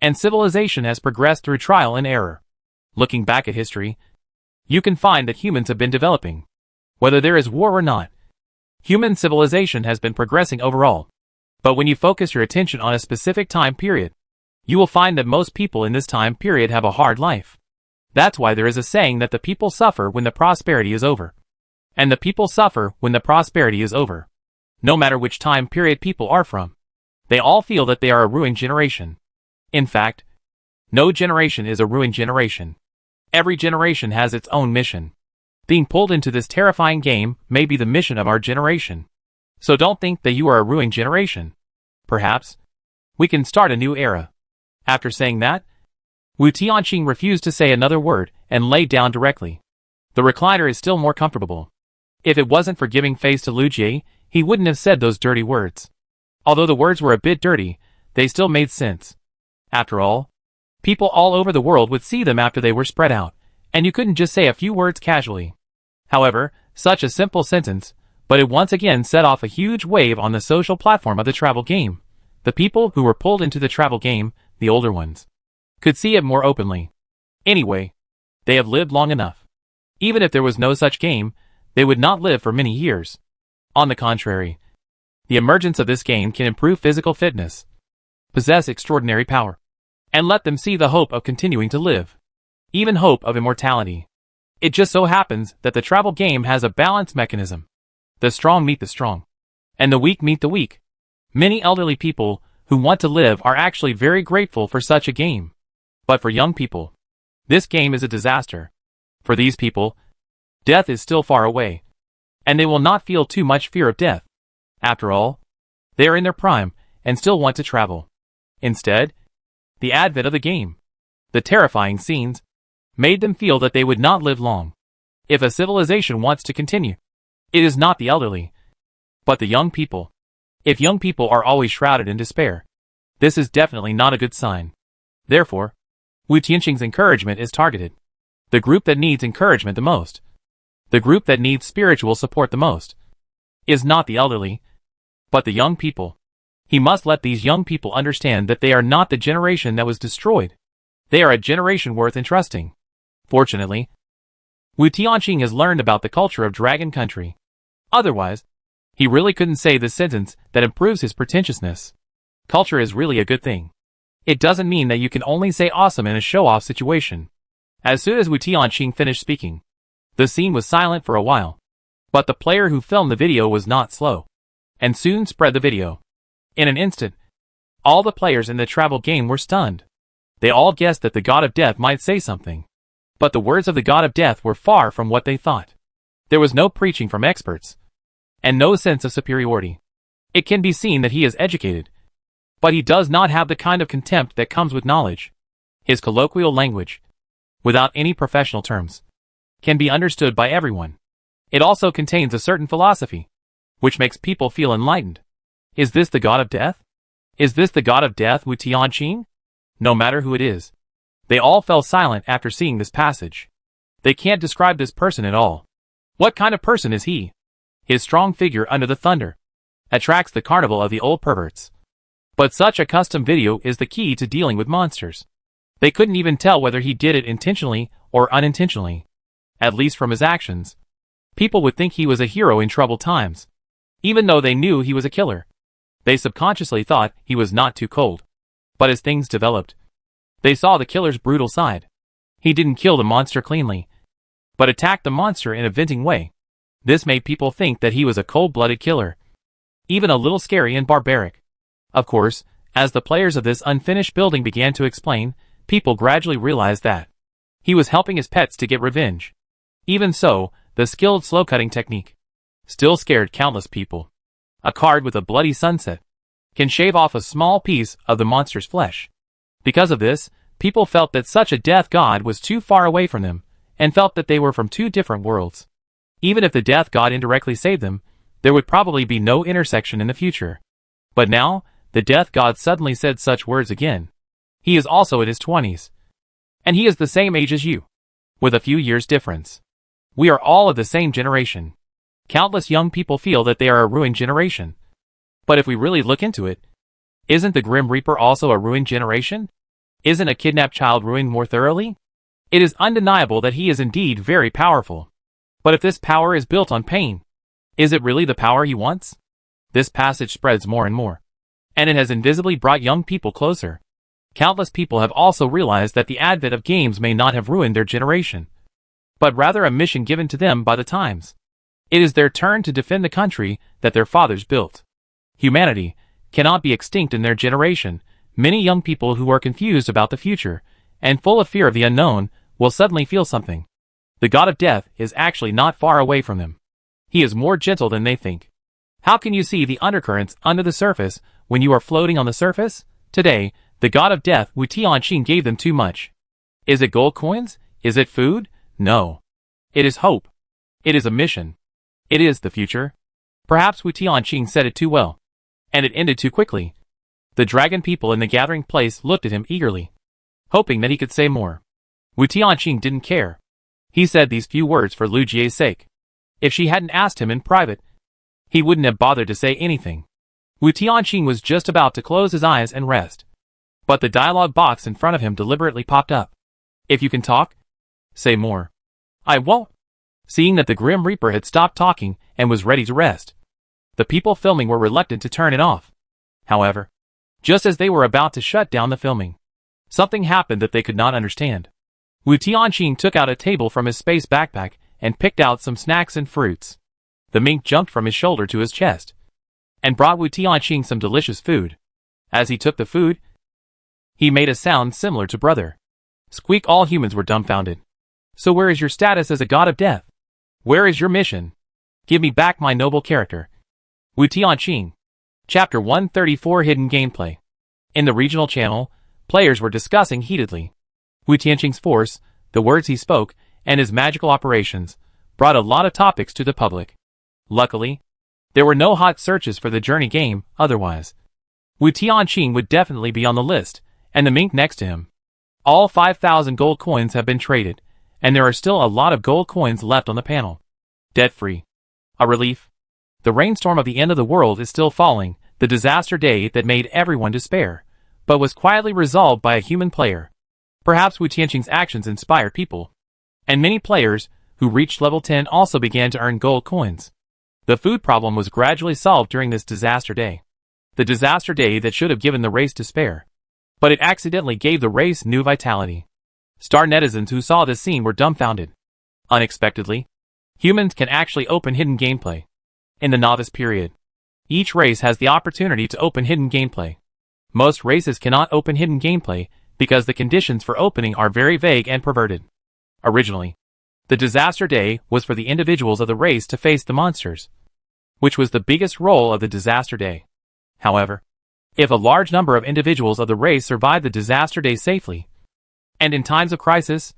and civilization has progressed through trial and error. Looking back at history, you can find that humans have been developing. Whether there is war or not, human civilization has been progressing overall. But when you focus your attention on a specific time period, you will find that most people in this time period have a hard life. That's why there is a saying that the people suffer when the prosperity is over. And the people suffer when the prosperity is over. No matter which time period people are from, they all feel that they are a ruined generation. In fact, no generation is a ruined generation. Every generation has its own mission. Being pulled into this terrifying game may be the mission of our generation. So don't think that you are a ruined generation. Perhaps we can start a new era. After saying that, Wu Tianqing refused to say another word and lay down directly. The recliner is still more comfortable. If it wasn't for giving face to Lu Jie, he wouldn't have said those dirty words. Although the words were a bit dirty, they still made sense. After all, people all over the world would see them after they were spread out, and you couldn't just say a few words casually. However, such a simple sentence, but it once again set off a huge wave on the social platform of the travel game. The people who were pulled into the travel game, the older ones, could see it more openly. Anyway, they have lived long enough. Even if there was no such game, they would not live for many years. On the contrary, the emergence of this game can improve physical fitness, possess extraordinary power, and let them see the hope of continuing to live. Even hope of immortality. It just so happens that the travel game has a balance mechanism. The strong meet the strong, and the weak meet the weak. Many elderly people who want to live are actually very grateful for such a game. But for young people, this game is a disaster. For these people, death is still far away, and they will not feel too much fear of death. After all, they are in their prime and still want to travel. Instead, the advent of the game, the terrifying scenes, made them feel that they would not live long. If a civilization wants to continue, it is not the elderly, but the young people. If young people are always shrouded in despair, this is definitely not a good sign. Therefore, Wu Tianqing's encouragement is targeted. The group that needs encouragement the most, the group that needs spiritual support the most, is not the elderly, but the young people. He must let these young people understand that they are not the generation that was destroyed. They are a generation worth entrusting. Fortunately, Wu Tianqing has learned about the culture of Dragon Country. Otherwise, he really couldn't say this sentence that improves his pretentiousness. Culture is really a good thing. It doesn't mean that you can only say awesome in a show-off situation. As soon as Wu Tianqing finished speaking, the scene was silent for a while. But the player who filmed the video was not slow, and soon spread the video. In an instant, all the players in the travel game were stunned. They all guessed that the god of death might say something. But the words of the god of death were far from what they thought. There was no preaching from experts, and no sense of superiority. It can be seen that he is educated, but he does not have the kind of contempt that comes with knowledge. His colloquial language, without any professional terms, can be understood by everyone. It also contains a certain philosophy, which makes people feel enlightened. Is this the god of death? Is this the god of death, Wu Tianqing? No matter who it is, they all fell silent after seeing this passage. They can't describe this person at all. What kind of person is he? His strong figure under the thunder attracts the carnival of the old perverts. But such a custom video is the key to dealing with monsters. They couldn't even tell whether he did it intentionally or unintentionally. At least from his actions, People would think he was a hero in troubled times. Even though they knew he was a killer, they subconsciously thought he was not too cold. But as things developed, they saw the killer's brutal side. He didn't kill the monster cleanly, but attacked the monster in a venting way. This made people think that he was a cold-blooded killer, even a little scary and barbaric. Of course, as the players of this unfinished building began to explain, people gradually realized that he was helping his pets to get revenge. Even so, the skilled slow-cutting technique still scared countless people. A card with a bloody sunset can shave off a small piece of the monster's flesh. Because of this, people felt that such a death god was too far away from them, and felt that they were from two different worlds. Even if the death god indirectly saved them, there would probably be no intersection in the future. But now, the death god suddenly said such words again. He is also in his 20s. And he is the same age as you, with a few years difference. We are all of the same generation. Countless young people feel that they are a ruined generation. But if we really look into it, isn't the Grim Reaper also a ruined generation? Isn't a kidnapped child ruined more thoroughly? It is undeniable that he is indeed very powerful. But if this power is built on pain, is it really the power he wants? This passage spreads more and more, and it has invisibly brought young people closer. Countless people have also realized that the advent of games may not have ruined their generation, but rather a mission given to them by the times. It is their turn to defend the country that their fathers built. Humanity cannot be extinct in their generation. Many young people who are confused about the future and full of fear of the unknown will suddenly feel something. The god of death is actually not far away from them. He is more gentle than they think. How can you see the undercurrents under the surface when you are floating on the surface? Today, the god of death Wu Tianqing gave them too much. Is it gold coins? Is it food? No. It is hope. It is a mission. It is the future. Perhaps Wu Tianqing said it too well, and it ended too quickly. The dragon people in the gathering place looked at him eagerly, hoping that he could say more. Wu Tianqing didn't care. He said these few words for Lu Jie's sake. If she hadn't asked him in private, he wouldn't have bothered to say anything. Wu Tianqing was just about to close his eyes and rest, but the dialogue box in front of him deliberately popped up. If you can talk, say more. I won't. Seeing that the Grim Reaper had stopped talking and was ready to rest, the people filming were reluctant to turn it off. However, just as they were about to shut down the filming, something happened that they could not understand. Wu Tianqing took out a table from his space backpack and picked out some snacks and fruits. The mink jumped from his shoulder to his chest and brought Wu Tianqing some delicious food. As he took the food, he made a sound similar to brother. Squeak. All humans were dumbfounded. So where is your status as a god of death? Where is your mission? Give me back my noble character. Wu Tianqing. Chapter 134 Hidden Gameplay. In the regional channel, players were discussing heatedly Wu Tianqing's force, the words he spoke, and his magical operations brought a lot of topics to the public. Luckily, there were no hot searches for the journey game, otherwise Wu Tianqing would definitely be on the list, and the mink next to him. All 5,000 gold coins have been traded, and there are still a lot of gold coins left on the panel. Debt-free. A relief. The rainstorm of the end of the world is still falling, the disaster day that made everyone despair, but was quietly resolved by a human player. Perhaps Wu Tianqing's actions inspired people, and many players who reached level 10 also began to earn gold coins. The food problem was gradually solved during this disaster day. The disaster day that should have given the race despair, but it accidentally gave the race new vitality. Star netizens who saw this scene were dumbfounded. Unexpectedly, humans can actually open hidden gameplay. In the novice period, each race has the opportunity to open hidden gameplay. Most races cannot open hidden gameplay because the conditions for opening are very vague and perverted. Originally, the disaster day was for the individuals of the race to face the monsters, which was the biggest role of the disaster day. However, if a large number of individuals of the race survived the disaster day safely, and in times of crisis,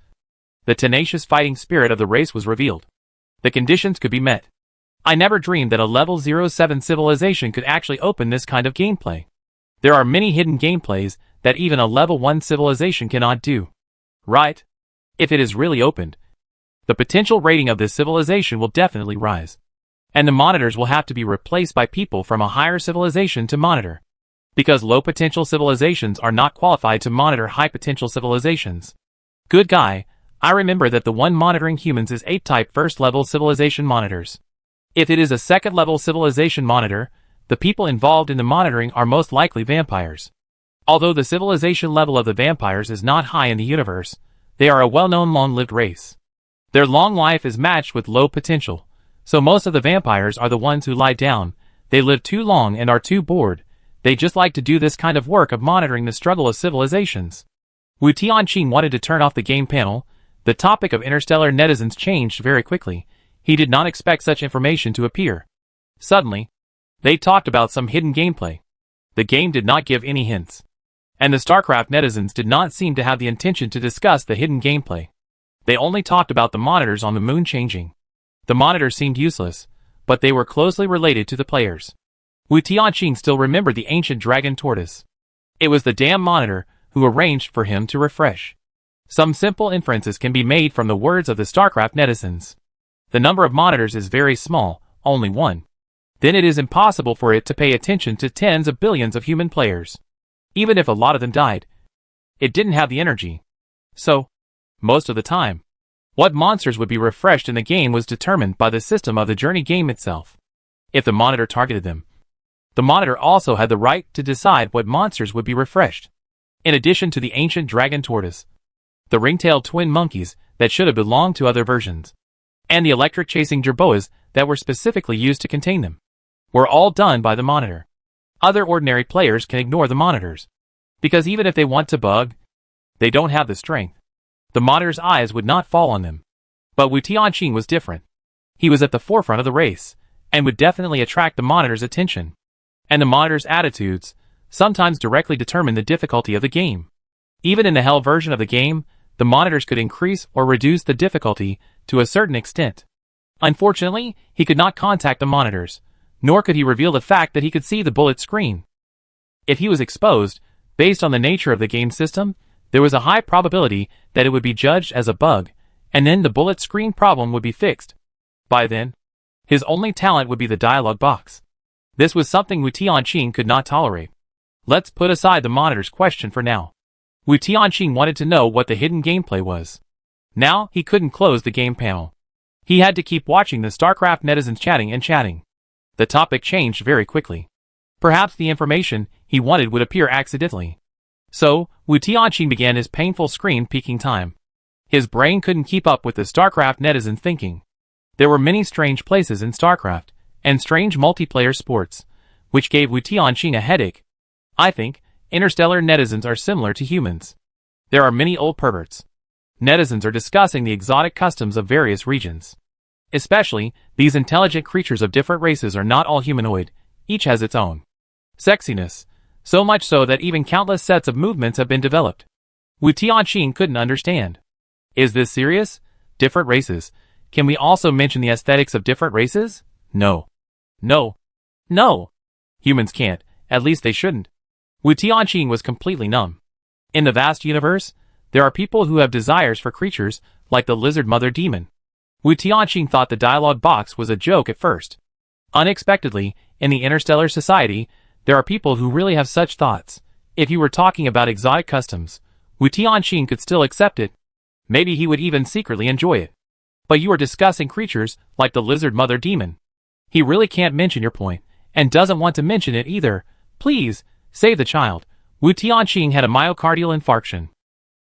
the tenacious fighting spirit of the race was revealed. The conditions could be met. I never dreamed that a level 07 civilization could actually open this kind of gameplay. There are many hidden gameplays that even a level 1 civilization cannot do. Right? If it is really opened, the potential rating of this civilization will definitely rise. And the monitors will have to be replaced by people from a higher civilization to monitor. Because low potential civilizations are not qualified to monitor high potential civilizations. Good guy, I remember that the one monitoring humans is 8-type first-level civilization monitors. If it is a second-level civilization monitor, the people involved in the monitoring are most likely vampires. Although the civilization level of the vampires is not high in the universe, they are a well-known long-lived race. Their long life is matched with low potential, so most of the vampires are the ones who lie down. They live too long and are too bored. They just like to do this kind of work of monitoring the struggle of civilizations. Wu Tianqing wanted to turn off the game panel. The topic of interstellar netizens changed very quickly. He did not expect such information to appear. Suddenly, they talked about some hidden gameplay. The game did not give any hints. And the StarCraft netizens did not seem to have the intention to discuss the hidden gameplay. They only talked about the monitors on the moon changing. The monitors seemed useless, but they were closely related to the players. Wu Tianqing still remembered the ancient dragon tortoise. It was the damn monitor who arranged for him to refresh. Some simple inferences can be made from the words of the StarCraft netizens. The number of monitors is very small, only one. Then it is impossible for it to pay attention to tens of billions of human players. Even if a lot of them died, it didn't have the energy. So, most of the time, what monsters would be refreshed in the game was determined by the system of the journey game itself. If the monitor targeted them, the monitor also had the right to decide what monsters would be refreshed. In addition to the ancient dragon tortoise, the ring-tailed twin monkeys that should have belonged to other versions, and the electric-chasing jerboas that were specifically used to contain them, were all done by the monitor. Other ordinary players can ignore the monitors, because even if they want to bug, they don't have the strength. The monitor's eyes would not fall on them. But Wu Tianqing was different. He was at the forefront of the race, and would definitely attract the monitor's attention. And the monitor's attitudes sometimes directly determine the difficulty of the game. Even in the hell version of the game, the monitors could increase or reduce the difficulty to a certain extent. Unfortunately, he could not contact the monitors, nor could he reveal the fact that he could see the bullet screen. If he was exposed, based on the nature of the game system, there was a high probability that it would be judged as a bug, and then the bullet screen problem would be fixed. By then, his only talent would be the dialogue box. This was something Wu Tianqing could not tolerate. Let's put aside the monitor's question for now. Wu Tianqing wanted to know what the hidden gameplay was. Now, he couldn't close the game panel. He had to keep watching the StarCraft netizens chatting and chatting. The topic changed very quickly. Perhaps the information he wanted would appear accidentally. So, Wu Tianqing began his painful screen peeking time. His brain couldn't keep up with the StarCraft netizens' thinking. There were many strange places in StarCraft, and strange multiplayer sports, which gave Wu Tianqing a headache. I think interstellar netizens are similar to humans. There are many old perverts. Netizens are discussing the exotic customs of various regions. Especially, these intelligent creatures of different races are not all humanoid, each has its own sexiness, so much so that even countless sets of movements have been developed. Wu Tianqing couldn't understand. Is this serious? Different races. Can we also mention the aesthetics of different races? No. No. No. Humans can't, at least they shouldn't. Wu Tianqing was completely numb. In the vast universe, there are people who have desires for creatures like the lizard mother demon. Wu Tianqing thought the dialogue box was a joke at first. Unexpectedly, in the interstellar society, there are people who really have such thoughts. If you were talking about exotic customs, Wu Tianqing could still accept it. Maybe he would even secretly enjoy it. But you are discussing creatures like the lizard mother demon. He really can't mention your point, and doesn't want to mention it either. Please, save the child. Wu Tianqing had a myocardial infarction.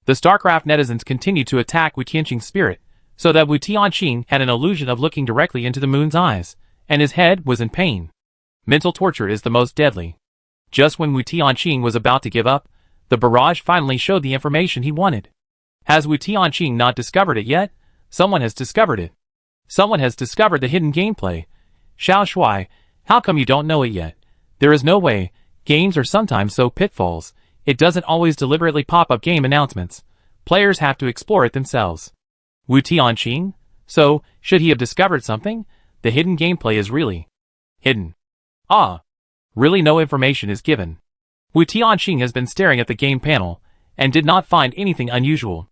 The StarCraft netizens continued to attack Wu Tianqing's spirit, so that Wu Tianqing had an illusion of looking directly into the moon's eyes, and his head was in pain. Mental torture is the most deadly. Just when Wu Tianqing was about to give up, the barrage finally showed the information he wanted. Has Wu Tianqing not discovered it yet? Someone has discovered it. Someone has discovered the hidden gameplay. Xiao Shuai, how come you don't know it yet? There is no way. Games are sometimes so pitfalls. It doesn't always deliberately pop up game announcements. Players have to explore it themselves. Wu Tianqing? So, should he have discovered something? The hidden gameplay is really hidden. Ah. Really no information is given. Wu Tianqing has been staring at the game panel, and did not find anything unusual.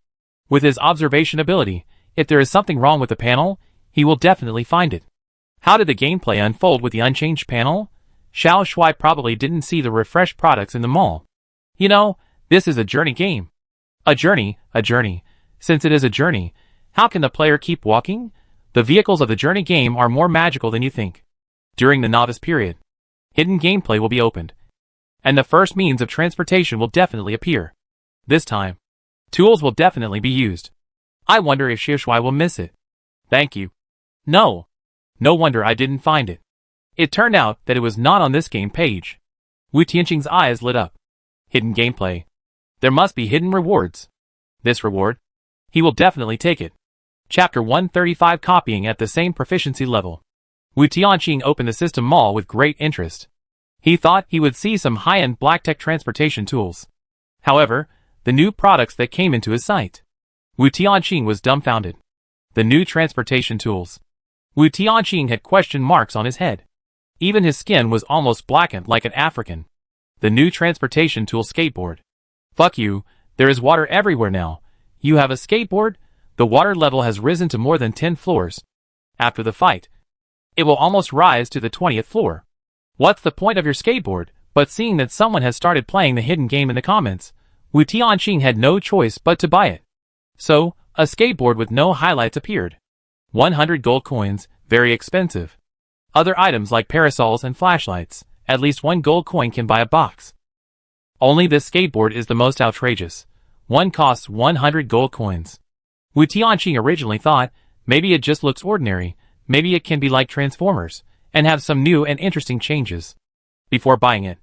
With his observation ability, if there is something wrong with the panel, he will definitely find it. How did the gameplay unfold with the unchanged panel? Xiao Shuai probably didn't see the refreshed products in the mall. You know, this is a journey game. A journey. Since it is a journey, how can the player keep walking? The vehicles of the journey game are more magical than you think. During the novice period, hidden gameplay will be opened, and the first means of transportation will definitely appear. This time, tools will definitely be used. I wonder if Shishwai will miss it. Thank you. No. No wonder I didn't find it. It turned out that it was not on this game page. Wu Tianqing's eyes lit up. Hidden gameplay. There must be hidden rewards. This reward? He will definitely take it. Chapter 135 Copying at the same proficiency level. Wu Tianqing opened the system mall with great interest. He thought he would see some high-end black-tech transportation tools. However, the new products that came into his sight. Wu Tianqing was dumbfounded. The new transportation tools. Wu Tianqing had question marks on his head. Even his skin was almost blackened like an African. The new transportation tool skateboard. Fuck you, there is water everywhere now. You have a skateboard? The water level has risen to more than 10 floors. After the fight, it will almost rise to the 20th floor. What's the point of your skateboard? But seeing that someone has started playing the hidden game in the comments, Wu Tianqing had no choice but to buy it. So, a skateboard with no highlights appeared. 100 gold coins, very expensive. Other items like parasols and flashlights, at least 1 gold coin can buy a box. Only this skateboard is the most outrageous. One costs 100 gold coins. Wu Tianqing originally thought, maybe it just looks ordinary, maybe it can be like Transformers, and have some new and interesting changes. Before buying it,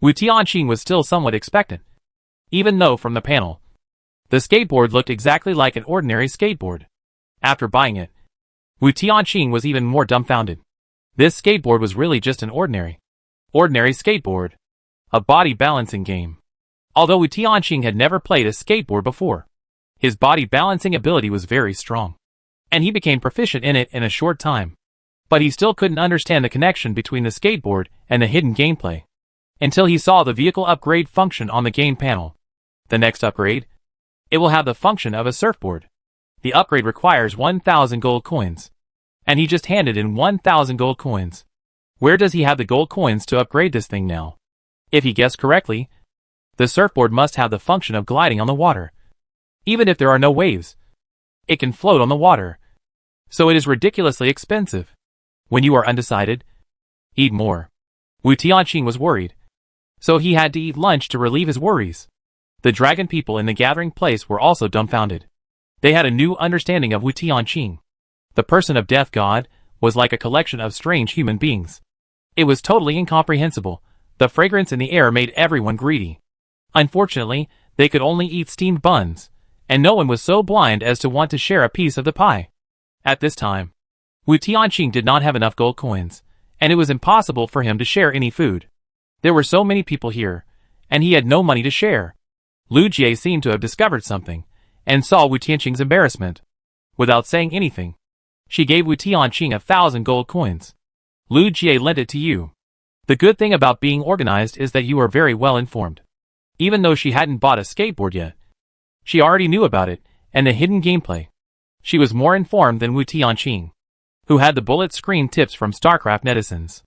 Wu Tianqing was still somewhat expectant. Even though from the panel, the skateboard looked exactly like an ordinary skateboard. After buying it, Wu Tianqing was even more dumbfounded. This skateboard was really just an ordinary skateboard. A body balancing game. Although Wu Tianqing had never played a skateboard before, his body balancing ability was very strong, and he became proficient in it in a short time. But he still couldn't understand the connection between the skateboard and the hidden gameplay, until he saw the vehicle upgrade function on the game panel. The next upgrade, it will have the function of a surfboard. The upgrade requires 1,000 gold coins, and he just handed in 1,000 gold coins. Where does he have the gold coins to upgrade this thing now? If he guessed correctly, the surfboard must have the function of gliding on the water. Even if there are no waves, it can float on the water. So it is ridiculously expensive. When you are undecided, eat more. Wu Tianqing was worried, so he had to eat lunch to relieve his worries. The dragon people in the gathering place were also dumbfounded. They had a new understanding of Wu Tianqing. The person of Death God was like a collection of strange human beings. It was totally incomprehensible. The fragrance in the air made everyone greedy. Unfortunately, they could only eat steamed buns, and no one was so blind as to want to share a piece of the pie. At this time, Wu Tianqing did not have enough gold coins, and it was impossible for him to share any food. There were so many people here, and he had no money to share. Lu Jie seemed to have discovered something, and saw Wu Tianqing's embarrassment. Without saying anything, she gave Wu Tianqing 1,000 gold coins. Lu Jie lent it to you. The good thing about being organized is that you are very well informed. Even though she hadn't bought a skateboard yet, she already knew about it, and the hidden gameplay. She was more informed than Wu Tianqing, who had the bullet screen tips from StarCraft netizens.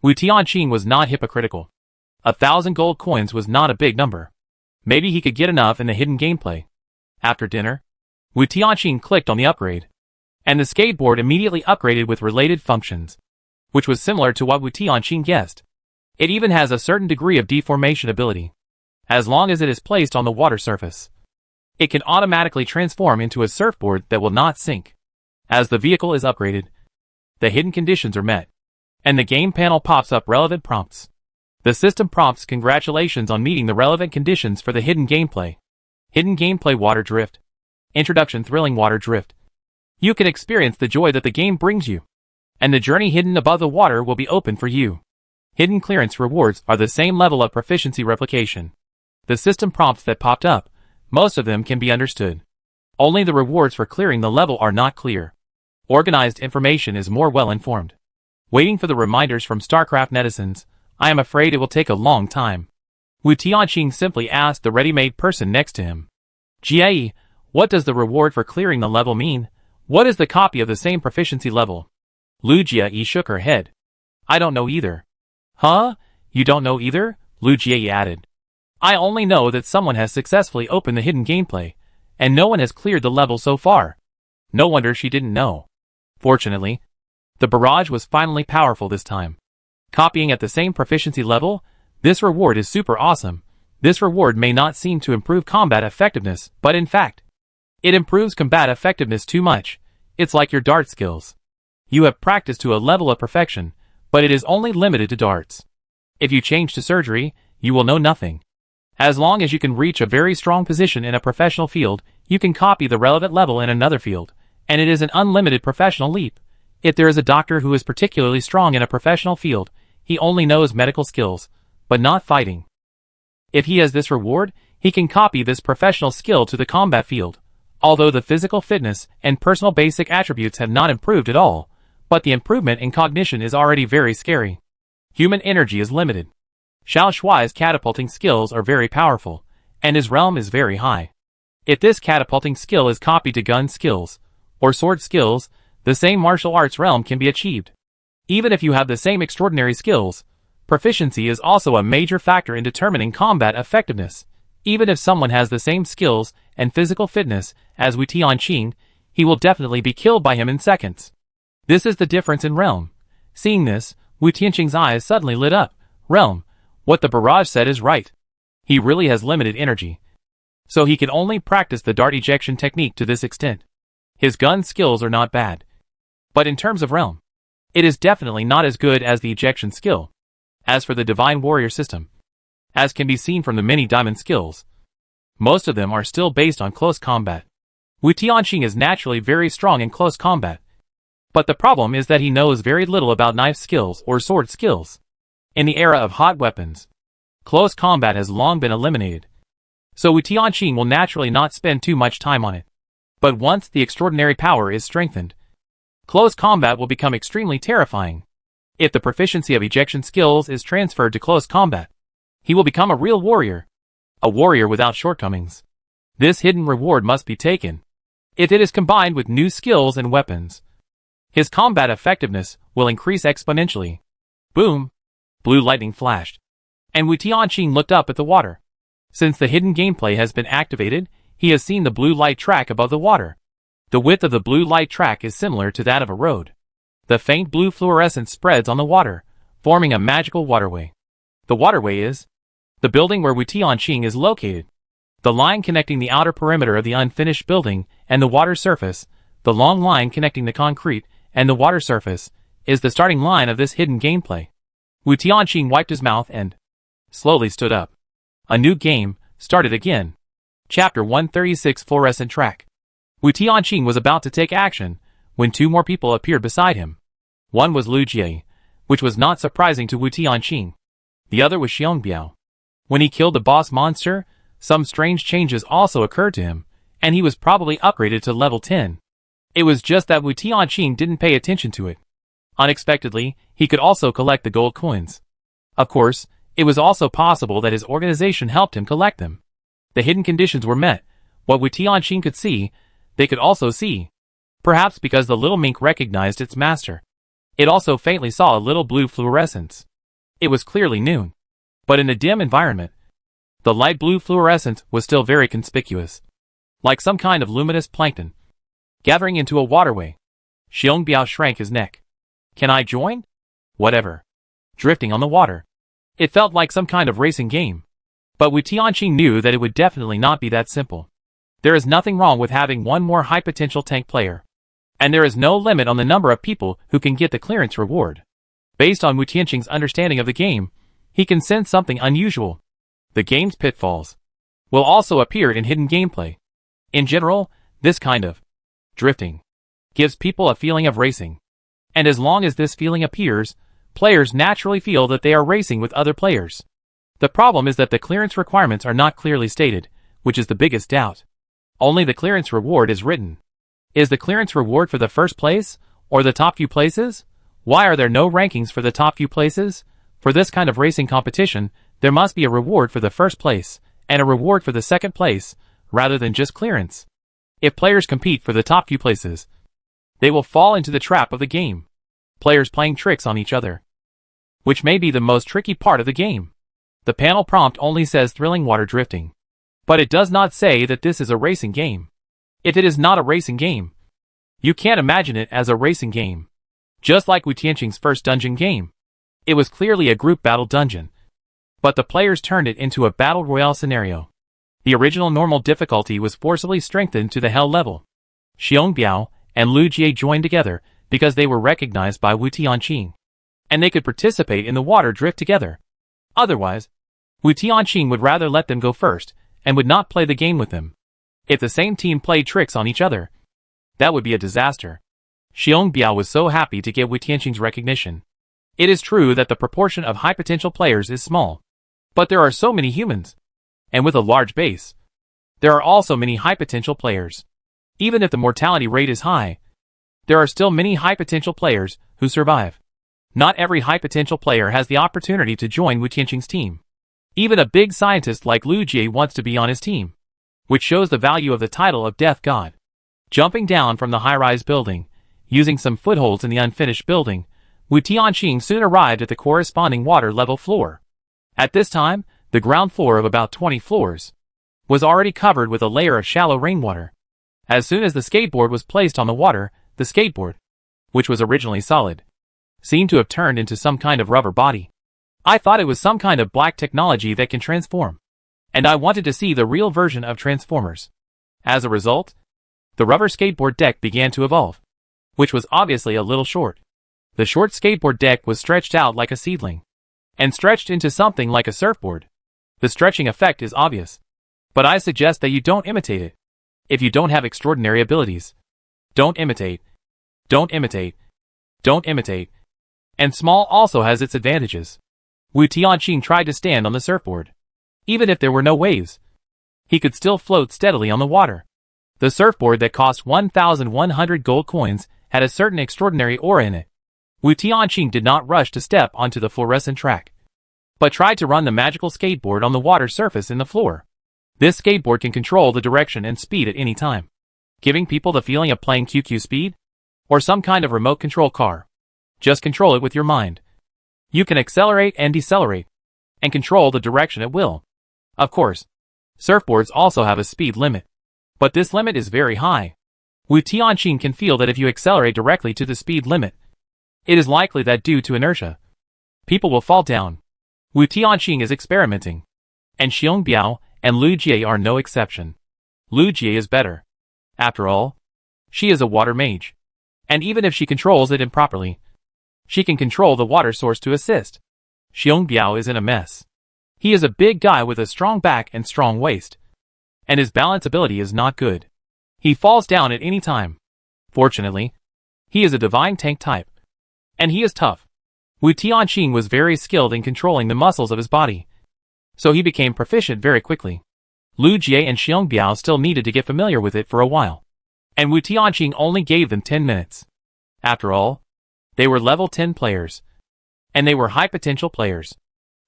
Wu Tianqing was not hypocritical. 1,000 gold coins was not a big number. Maybe he could get enough in the hidden gameplay. After dinner, Wu Tianqing clicked on the upgrade, and the skateboard immediately upgraded with related functions, which was similar to what Wu Tianqing guessed. It even has a certain degree of deformation ability. As long as it is placed on the water surface, it can automatically transform into a surfboard that will not sink. As the vehicle is upgraded, the hidden conditions are met, and the game panel pops up relevant prompts. The system prompts congratulations on meeting the relevant conditions for the hidden gameplay. Hidden gameplay water drift. Introduction thrilling water drift. You can experience the joy that the game brings you, and the journey hidden above the water will be open for you. Hidden clearance rewards are the same level of proficiency replication. The system prompts that popped up, most of them can be understood. Only the rewards for clearing the level are not clear. Organized information is more well informed. Waiting for the reminders from StarCraft netizens, I am afraid it will take a long time. Wu Tianqing simply asked the ready-made person next to him. Jie, what does the reward for clearing the level mean? What is the copy of the same proficiency level? Lu Jie shook her head. I don't know either. Huh? You don't know either? Lu Jie added. I only know that someone has successfully opened the hidden gameplay, and no one has cleared the level so far. No wonder she didn't know. Fortunately, the barrage was finally powerful this time. Copying at the same proficiency level, this reward is super awesome. This reward may not seem to improve combat effectiveness, but in fact, it improves combat effectiveness too much. It's like your dart skills. You have practiced to a level of perfection, but it is only limited to darts. If you change to surgery, you will know nothing. As long as you can reach a very strong position in a professional field, you can copy the relevant level in another field, and it is an unlimited professional leap. If there is a doctor who is particularly strong in a professional field, he only knows medical skills, but not fighting. If he has this reward, he can copy this professional skill to the combat field. Although the physical fitness and personal basic attributes have not improved at all, but the improvement in cognition is already very scary. Human energy is limited. Xiao Shuai's catapulting skills are very powerful, and his realm is very high. If this catapulting skill is copied to gun skills, or sword skills, the same martial arts realm can be achieved. Even if you have the same extraordinary skills, proficiency is also a major factor in determining combat effectiveness. Even if someone has the same skills and physical fitness as Wu Tianqing, he will definitely be killed by him in seconds. This is the difference in realm. Seeing this, Wu Tianqing's eyes suddenly lit up. Realm, what the barrage said is right. He really has limited energy, so he can only practice the dart ejection technique to this extent. His gun skills are not bad, but in terms of realm, it is definitely not as good as the ejection skill. As for the divine warrior system, as can be seen from the many diamond skills, most of them are still based on close combat. Wu Tianqing is naturally very strong in close combat, but the problem is that he knows very little about knife skills or sword skills. In the era of hot weapons, close combat has long been eliminated, so Wu Tianqing will naturally not spend too much time on it. But once the extraordinary power is strengthened, close combat will become extremely terrifying. If the proficiency of ejection skills is transferred to close combat, he will become a real warrior. A warrior without shortcomings. This hidden reward must be taken. If it is combined with new skills and weapons, his combat effectiveness will increase exponentially. Boom! Blue lightning flashed, and Wu Tianqing looked up at the water. Since the hidden gameplay has been activated, he has seen the blue light track above the water. The width of the blue light track is similar to that of a road. The faint blue fluorescence spreads on the water, forming a magical waterway. The waterway is the building where Wu Tianqing is located. The line connecting the outer perimeter of the unfinished building and the water surface, the long line connecting the concrete and the water surface, is the starting line of this hidden gameplay. Wu Tianqing wiped his mouth and slowly stood up. A new game started again. Chapter 136 Fluorescent Track. Wu Tianqing was about to take action when two more people appeared beside him. One was Lu Jie, which was not surprising to Wu Tianqing. The other was Xiongbiao. When he killed the boss monster, some strange changes also occurred to him, and he was probably upgraded to level 10. It was just that Wu Tianqing didn't pay attention to it. Unexpectedly, he could also collect the gold coins. Of course, it was also possible that his organization helped him collect them. The hidden conditions were met. What Wu Tianqing could see, they could also see. Perhaps because the little mink recognized its master. It also faintly saw a little blue fluorescence. It was clearly noon, but in a dim environment, the light blue fluorescence was still very conspicuous, like some kind of luminous plankton, gathering into a waterway. Xiongbiao shrank his neck. Can I join? Whatever. Drifting on the water. It felt like some kind of racing game. But Wu Tianqing knew that it would definitely not be that simple. There is nothing wrong with having one more high-potential tank player. And there is no limit on the number of people who can get the clearance reward. Based on Wu Tianqing's understanding of the game, he can sense something unusual. The game's pitfalls will also appear in hidden gameplay. In general, this kind of drifting gives people a feeling of racing. And as long as this feeling appears, players naturally feel that they are racing with other players. The problem is that the clearance requirements are not clearly stated, which is the biggest doubt. Only the clearance reward is written. Is the clearance reward for the first place, or the top few places? Why are there no rankings for the top few places? For this kind of racing competition, there must be a reward for the first place, and a reward for the second place, rather than just clearance. If players compete for the top few places, they will fall into the trap of the game. Players playing tricks on each other, which may be the most tricky part of the game. The panel prompt only says thrilling water drifting. But it does not say that this is a racing game. If it is not a racing game, you can't imagine it as a racing game. Just like Wu Tianqing's first dungeon game. It was clearly a group battle dungeon. But the players turned it into a battle royale scenario. The original normal difficulty was forcibly strengthened to the hell level. Xiong Biao and Lu Jie joined together because they were recognized by Wu Tianqing. And they could participate in the water drift together. Otherwise, Wu Tianqing would rather let them go first and would not play the game with them. If the same team played tricks on each other, that would be a disaster. Xiong Biao was so happy to get Wu Tianqing's recognition. It is true that the proportion of high potential players is small. But there are so many humans. And with a large base, there are also many high potential players. Even if the mortality rate is high, there are still many high potential players who survive. Not every high potential player has the opportunity to join Wu Tianqing's team. Even a big scientist like Lu Jie wants to be on his team, which shows the value of the title of Death God. Jumping down from the high-rise building, using some footholds in the unfinished building, Wu Tianqing soon arrived at the corresponding water level floor. At this time, the ground floor of about 20 floors was already covered with a layer of shallow rainwater. As soon as the skateboard was placed on the water, the skateboard, which was originally solid, seemed to have turned into some kind of rubber body. I thought it was some kind of black technology that can transform. And I wanted to see the real version of Transformers. As a result, the rubber skateboard deck began to evolve, which was obviously a little short. The short skateboard deck was stretched out like a seedling, and stretched into something like a surfboard. The stretching effect is obvious, but I suggest that you don't imitate it. If you don't have extraordinary abilities, don't imitate. Don't imitate. Don't imitate. And small also has its advantages. Wu Tianqing tried to stand on the surfboard. Even if there were no waves, he could still float steadily on the water. The surfboard that cost 1,100 gold coins had a certain extraordinary aura in it. Wu Tianqing did not rush to step onto the fluorescent track, but tried to run the magical skateboard on the water surface in the floor. This skateboard can control the direction and speed at any time, giving people the feeling of playing QQ Speed, or some kind of remote control car. Just control it with your mind. You can accelerate and decelerate, and control the direction at will. Of course, surfboards also have a speed limit, but this limit is very high. Wu Tianqing can feel that if you accelerate directly to the speed limit, it is likely that due to inertia, people will fall down. Wu Tianqing is experimenting, and Xiong Biao and Lu Jie are no exception. Lu Jie is better. After all, she is a water mage, and even if she controls it improperly, she can control the water source to assist. Xiong Biao is in a mess. He is a big guy with a strong back and strong waist, and his balance ability is not good. He falls down at any time. Fortunately, he is a divine tank type, and he is tough. Wu Tianqing was very skilled in controlling the muscles of his body, so he became proficient very quickly. Lu Jie and Xiong Biao still needed to get familiar with it for a while, and Wu Tianqing only gave them 10 minutes. After all, they were level 10 players, and they were high potential players.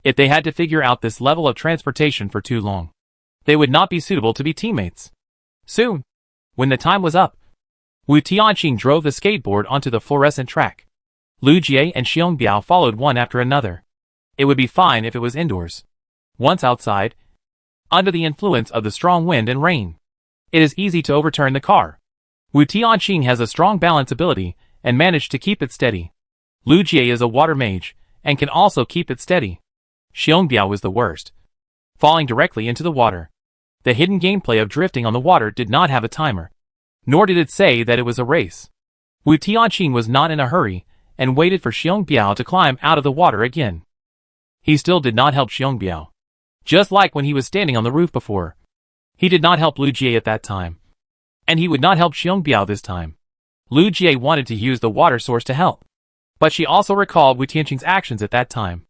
If they had to figure out this level of transportation for too long, they would not be suitable to be teammates. Soon, when the time was up, Wu Tianqing drove the skateboard onto the fluorescent track. Lu Jie and Xiong Biao followed one after another. It would be fine if it was indoors. Once outside, under the influence of the strong wind and rain, it is easy to overturn the car. Wu Tianqing has a strong balance ability and managed to keep it steady. Lu Jie is a water mage and can also keep it steady. Xiong Biao was the worst, falling directly into the water. The hidden gameplay of drifting on the water did not have a timer, nor did it say that it was a race. Wu Tianqing was not in a hurry and waited for Xiong Biao to climb out of the water again. He still did not help Xiong Biao. Just like when he was standing on the roof before. He did not help Lu Jie at that time. And he would not help Xiong Biao this time. Lu Jie wanted to use the water source to help, but she also recalled Wu Tianqing's actions at that time.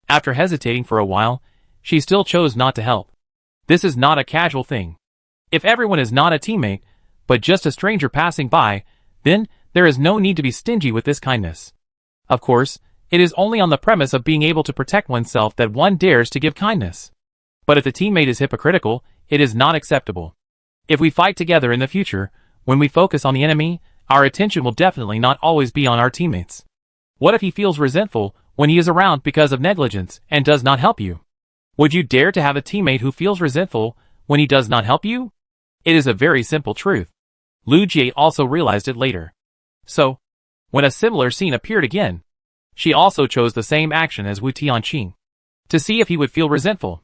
After hesitating for a while, she still chose not to help. This is not a casual thing. If everyone is not a teammate, but just a stranger passing by, then there is no need to be stingy with this kindness. Of course, it is only on the premise of being able to protect oneself that one dares to give kindness. But if the teammate is hypocritical, it is not acceptable. If we fight together in the future, when we focus on the enemy, our attention will definitely not always be on our teammates. What if he feels resentful when he is around because of negligence and does not help you? Would you dare to have a teammate who feels resentful when he does not help you? It is a very simple truth. Lu Jie also realized it later. So, when a similar scene appeared again, she also chose the same action as Wu Tianqing, to see if he would feel resentful.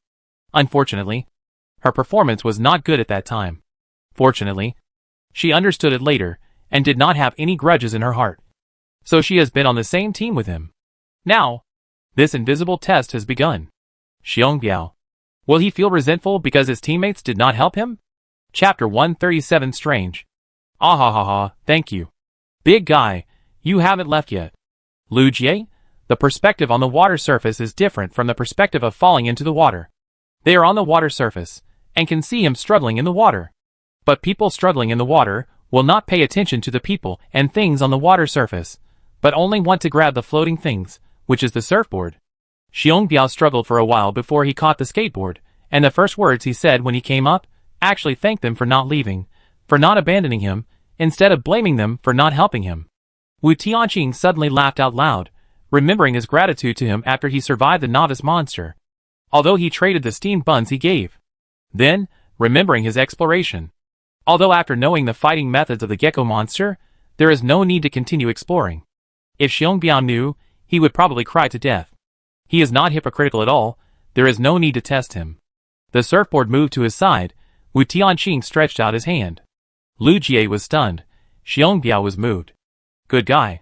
Unfortunately, her performance was not good at that time. Fortunately, she understood it later, and did not have any grudges in her heart. So she has been on the same team with him. Now, this invisible test has begun. Xiong Biao. Will he feel resentful because his teammates did not help him? Chapter 137 Strange. Ahahaha, thank you. Big guy, you haven't left yet. Lu Jie, the perspective on the water surface is different from the perspective of falling into the water. They are on the water surface, and can see him struggling in the water. But people struggling in the water will not pay attention to the people and things on the water surface, but only want to grab the floating things, which is the surfboard. Xiong Biao struggled for a while before he caught the skateboard, and the first words he said when he came up, actually thanked them for not leaving, for not abandoning him, instead of blaming them for not helping him. Wu Tianqing suddenly laughed out loud, remembering his gratitude to him after he survived the novice monster, although he traded the steamed buns he gave. Then, remembering his exploration. Although after knowing the fighting methods of the gecko monster, there is no need to continue exploring. If Xiong Biao knew, he would probably cry to death. He is not hypocritical at all, there is no need to test him. The surfboard moved to his side, Wu Tianqing stretched out his hand. Lu Jie was stunned, Xiong Biao was moved. Good guy.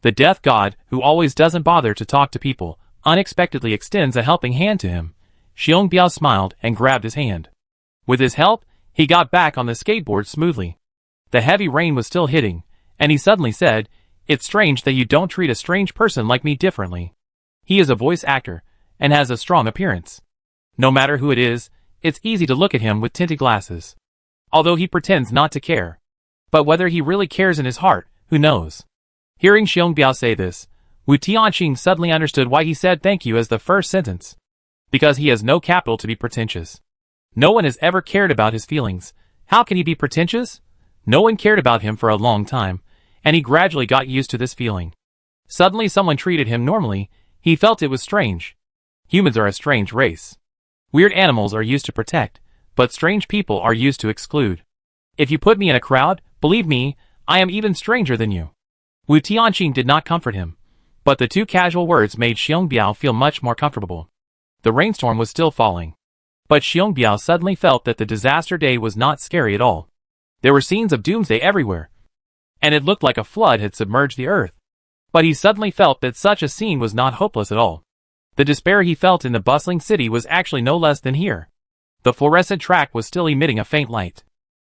The death god, who always doesn't bother to talk to people, unexpectedly extends a helping hand to him. Xiong Biao smiled and grabbed his hand. With his help, he got back on the skateboard smoothly. The heavy rain was still hitting, and he suddenly said, "It's strange that you don't treat a strange person like me differently." He is a voice actor, and has a strong appearance. No matter who it is, it's easy to look at him with tinted glasses. Although he pretends not to care. But whether he really cares in his heart, who knows? Hearing Xiong Biao say this, Wu Tianqing suddenly understood why he said thank you as the first sentence. Because he has no capital to be pretentious. No one has ever cared about his feelings. How can he be pretentious? No one cared about him for a long time, and he gradually got used to this feeling. Suddenly someone treated him normally, he felt it was strange. Humans are a strange race. Weird animals are used to protect, but strange people are used to exclude. If you put me in a crowd, believe me, I am even stranger than you. Wu Tianqing did not comfort him, but the two casual words made Xiong Biao feel much more comfortable. The rainstorm was still falling. But Xiong Biao suddenly felt that the disaster day was not scary at all. There were scenes of Doomsday everywhere, and it looked like a flood had submerged the earth. But he suddenly felt that such a scene was not hopeless at all. The despair he felt in the bustling city was actually no less than here. The fluorescent track was still emitting a faint light.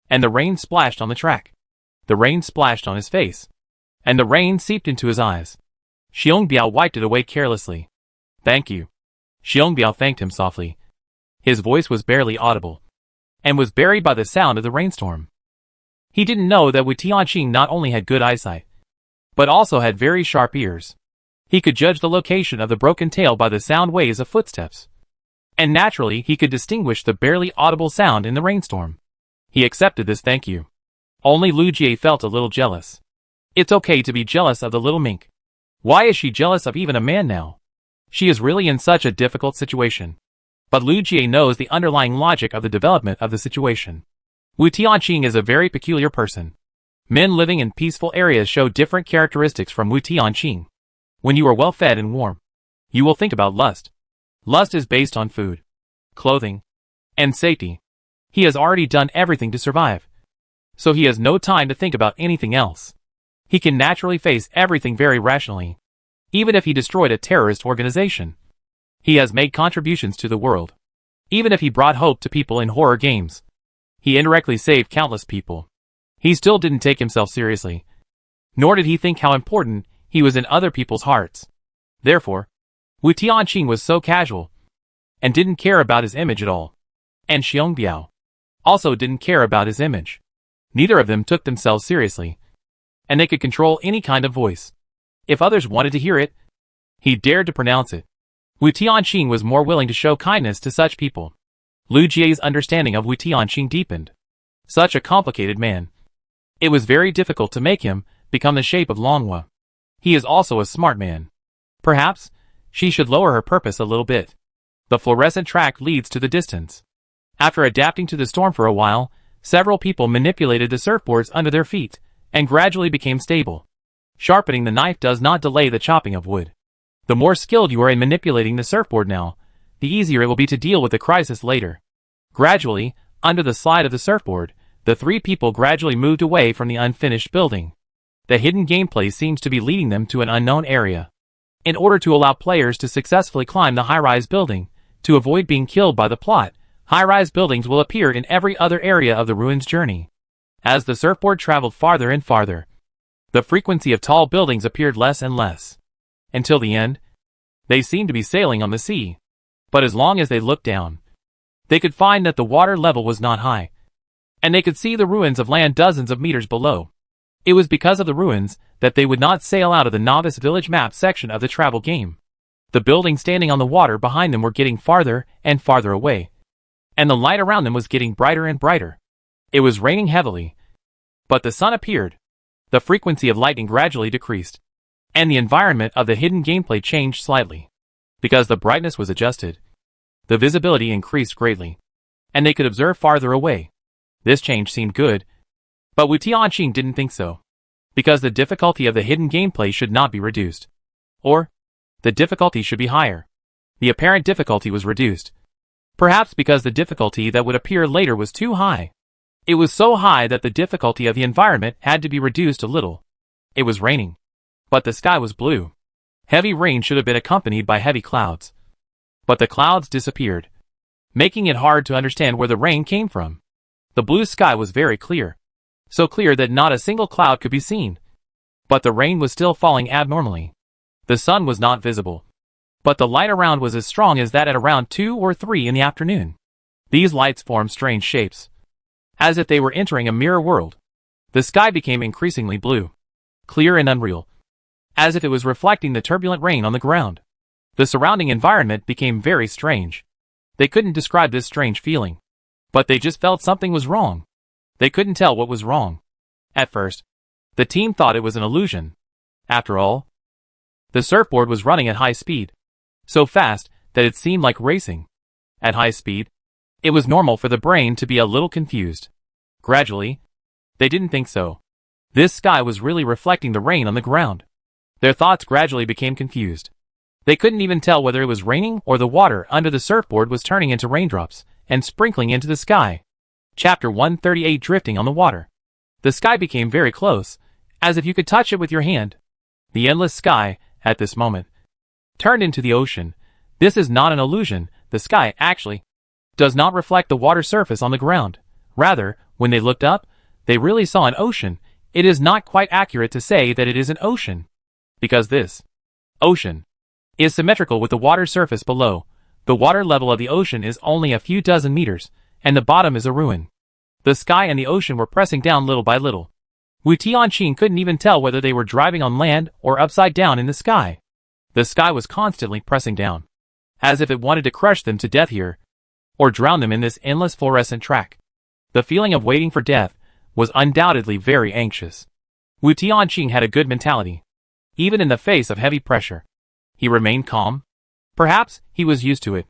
And the rain splashed on the track. The rain splashed on his face. And the rain seeped into his eyes. Xiong Biao wiped it away carelessly. Thank you. Xiong Biao thanked him softly. His voice was barely audible, and was buried by the sound of the rainstorm. He didn't know that Wu Tianqing not only had good eyesight, but also had very sharp ears. He could judge the location of the broken tail by the sound waves of footsteps. And naturally he could distinguish the barely audible sound in the rainstorm. He accepted this thank you. Only Lu Jie felt a little jealous. It's okay to be jealous of the little mink. Why is she jealous of even a man now? She is really in such a difficult situation. But Lu Jie knows the underlying logic of the development of the situation. Wu Tianqing is a very peculiar person. Men living in peaceful areas show different characteristics from Wu Tianqing. When you are well fed and warm, you will think about lust. Lust is based on food, clothing, and safety. He has already done everything to survive. So he has no time to think about anything else. He can naturally face everything very rationally. Even if he destroyed a terrorist organization. He has made contributions to the world. Even if he brought hope to people in horror games. He indirectly saved countless people. He still didn't take himself seriously. Nor did he think how important he was in other people's hearts. Therefore, Wu Tianqing was so casual, and didn't care about his image at all. And Xiong Biao also didn't care about his image. Neither of them took themselves seriously. And they could control any kind of voice. If others wanted to hear it, he dared to pronounce it. Wu Tianqing was more willing to show kindness to such people. Lu Jie's understanding of Wu Tianqing deepened. Such a complicated man. It was very difficult to make him become the shape of Longhua. He is also a smart man. Perhaps, she should lower her purpose a little bit. The fluorescent track leads to the distance. After adapting to the storm for a while, several people manipulated the surfboards under their feet, and gradually became stable. Sharpening the knife does not delay the chopping of wood. The more skilled you are in manipulating the surfboard now, the easier it will be to deal with the crisis later. Gradually, under the slide of the surfboard, the three people gradually moved away from the unfinished building. The hidden gameplay seems to be leading them to an unknown area. In order to allow players to successfully climb the high-rise building, to avoid being killed by the plot, high-rise buildings will appear in every other area of the ruins journey. As the surfboard traveled farther and farther, the frequency of tall buildings appeared less and less. Until the end, they seemed to be sailing on the sea. But as long as they looked down, they could find that the water level was not high, and they could see the ruins of land dozens of meters below. It was because of the ruins that they would not sail out of the novice village map section of the travel game. The buildings standing on the water behind them were getting farther and farther away, and the light around them was getting brighter and brighter. It was raining heavily, but the sun appeared. The frequency of lightning gradually decreased, and the environment of the hidden gameplay changed slightly. Because the brightness was adjusted, the visibility increased greatly, and they could observe farther away. This change seemed good, but Wu Tianqing didn't think so, because the difficulty of the hidden gameplay should not be reduced. Or, the difficulty should be higher. The apparent difficulty was reduced. Perhaps because the difficulty that would appear later was too high. It was so high that the difficulty of the environment had to be reduced a little. It was raining, but the sky was blue. Heavy rain should have been accompanied by heavy clouds. But the clouds disappeared, making it hard to understand where the rain came from. The blue sky was very clear, so clear that not a single cloud could be seen. But the rain was still falling abnormally. The sun was not visible, but the light around was as strong as that at around 2 or 3 in the afternoon. These lights formed strange shapes, as if they were entering a mirror world. The sky became increasingly blue, clear and unreal, as if it was reflecting the turbulent rain on the ground. The surrounding environment became very strange. They couldn't describe this strange feeling, but they just felt something was wrong. They couldn't tell what was wrong. At first, the team thought it was an illusion. After all, the surfboard was running at high speed, so fast that it seemed like racing. At high speed, it was normal for the brain to be a little confused. Gradually, they didn't think so. This sky was really reflecting the rain on the ground. Their thoughts gradually became confused. They couldn't even tell whether it was raining or the water under the surfboard was turning into raindrops and sprinkling into the sky. Chapter 138 Drifting on the Water. The sky became very close, as if you could touch it with your hand. The endless sky, at this moment, turned into the ocean. This is not an illusion. The sky, actually, does not reflect the water surface on the ground. Rather, when they looked up, they really saw an ocean. It is not quite accurate to say that it is an ocean, because this ocean is symmetrical with the water surface below. The water level of the ocean is only a few dozen meters, and the bottom is a ruin. The sky and the ocean were pressing down little by little. Wu Tianqing couldn't even tell whether they were driving on land or upside down in the sky. The sky was constantly pressing down, as if it wanted to crush them to death here, or drown them in this endless fluorescent track. The feeling of waiting for death was undoubtedly very anxious. Wu Tianqing had a good mentality. Even in the face of heavy pressure, he remained calm. Perhaps he was used to it.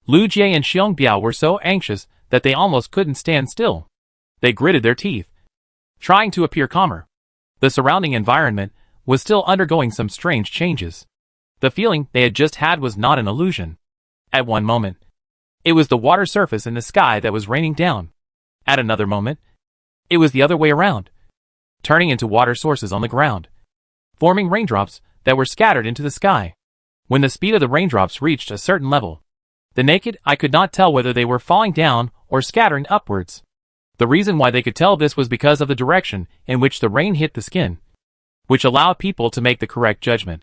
Lu Jie and Xiong Biao were so anxious that they almost couldn't stand still. They gritted their teeth, trying to appear calmer. The surrounding environment was still undergoing some strange changes. The feeling they had just had was not an illusion. At one moment, it was the water surface in the sky that was raining down. At another moment, it was the other way around, turning into water sources on the ground, forming raindrops that were scattered into the sky. When the speed of the raindrops reached a certain level, the naked eye could not tell whether they were falling down or scattering upwards. The reason why they could tell this was because of the direction in which the rain hit the skin, which allowed people to make the correct judgment.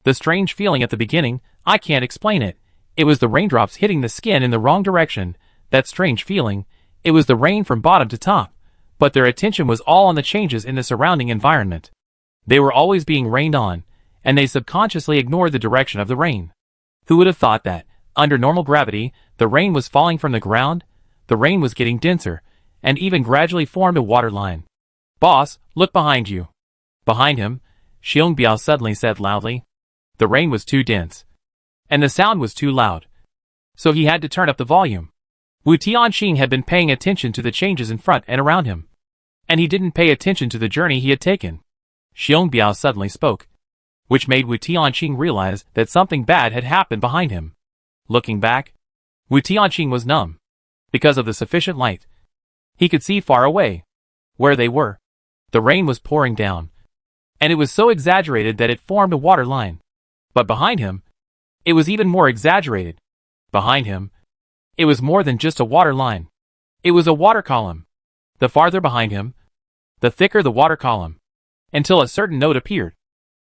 The strange feeling at the beginning, I can't explain it. It was the raindrops hitting the skin in the wrong direction. That strange feeling, it was the rain from bottom to top, but their attention was all on the changes in the surrounding environment. They were always being rained on, and they subconsciously ignored the direction of the rain. Who would have thought that, under normal gravity, the rain was falling from the ground? The rain was getting denser, and even gradually formed a water line. "Boss, look behind you." Behind him, Xiong Biao suddenly said loudly. The rain was too dense, and the sound was too loud, so he had to turn up the volume. Wu Tianqing had been paying attention to the changes in front and around him. And he didn't pay attention to the journey he had taken. Xiong Biao suddenly spoke, which made Wu Tianqing realize that something bad had happened behind him. Looking back, Wu Tianqing was numb. Because of the sufficient light, he could see far away. Where they were, the rain was pouring down, and it was so exaggerated that it formed a water line. But behind him, it was even more exaggerated. Behind him, it was more than just a water line. It was a water column. The farther behind him, the thicker the water column, until a certain node appeared.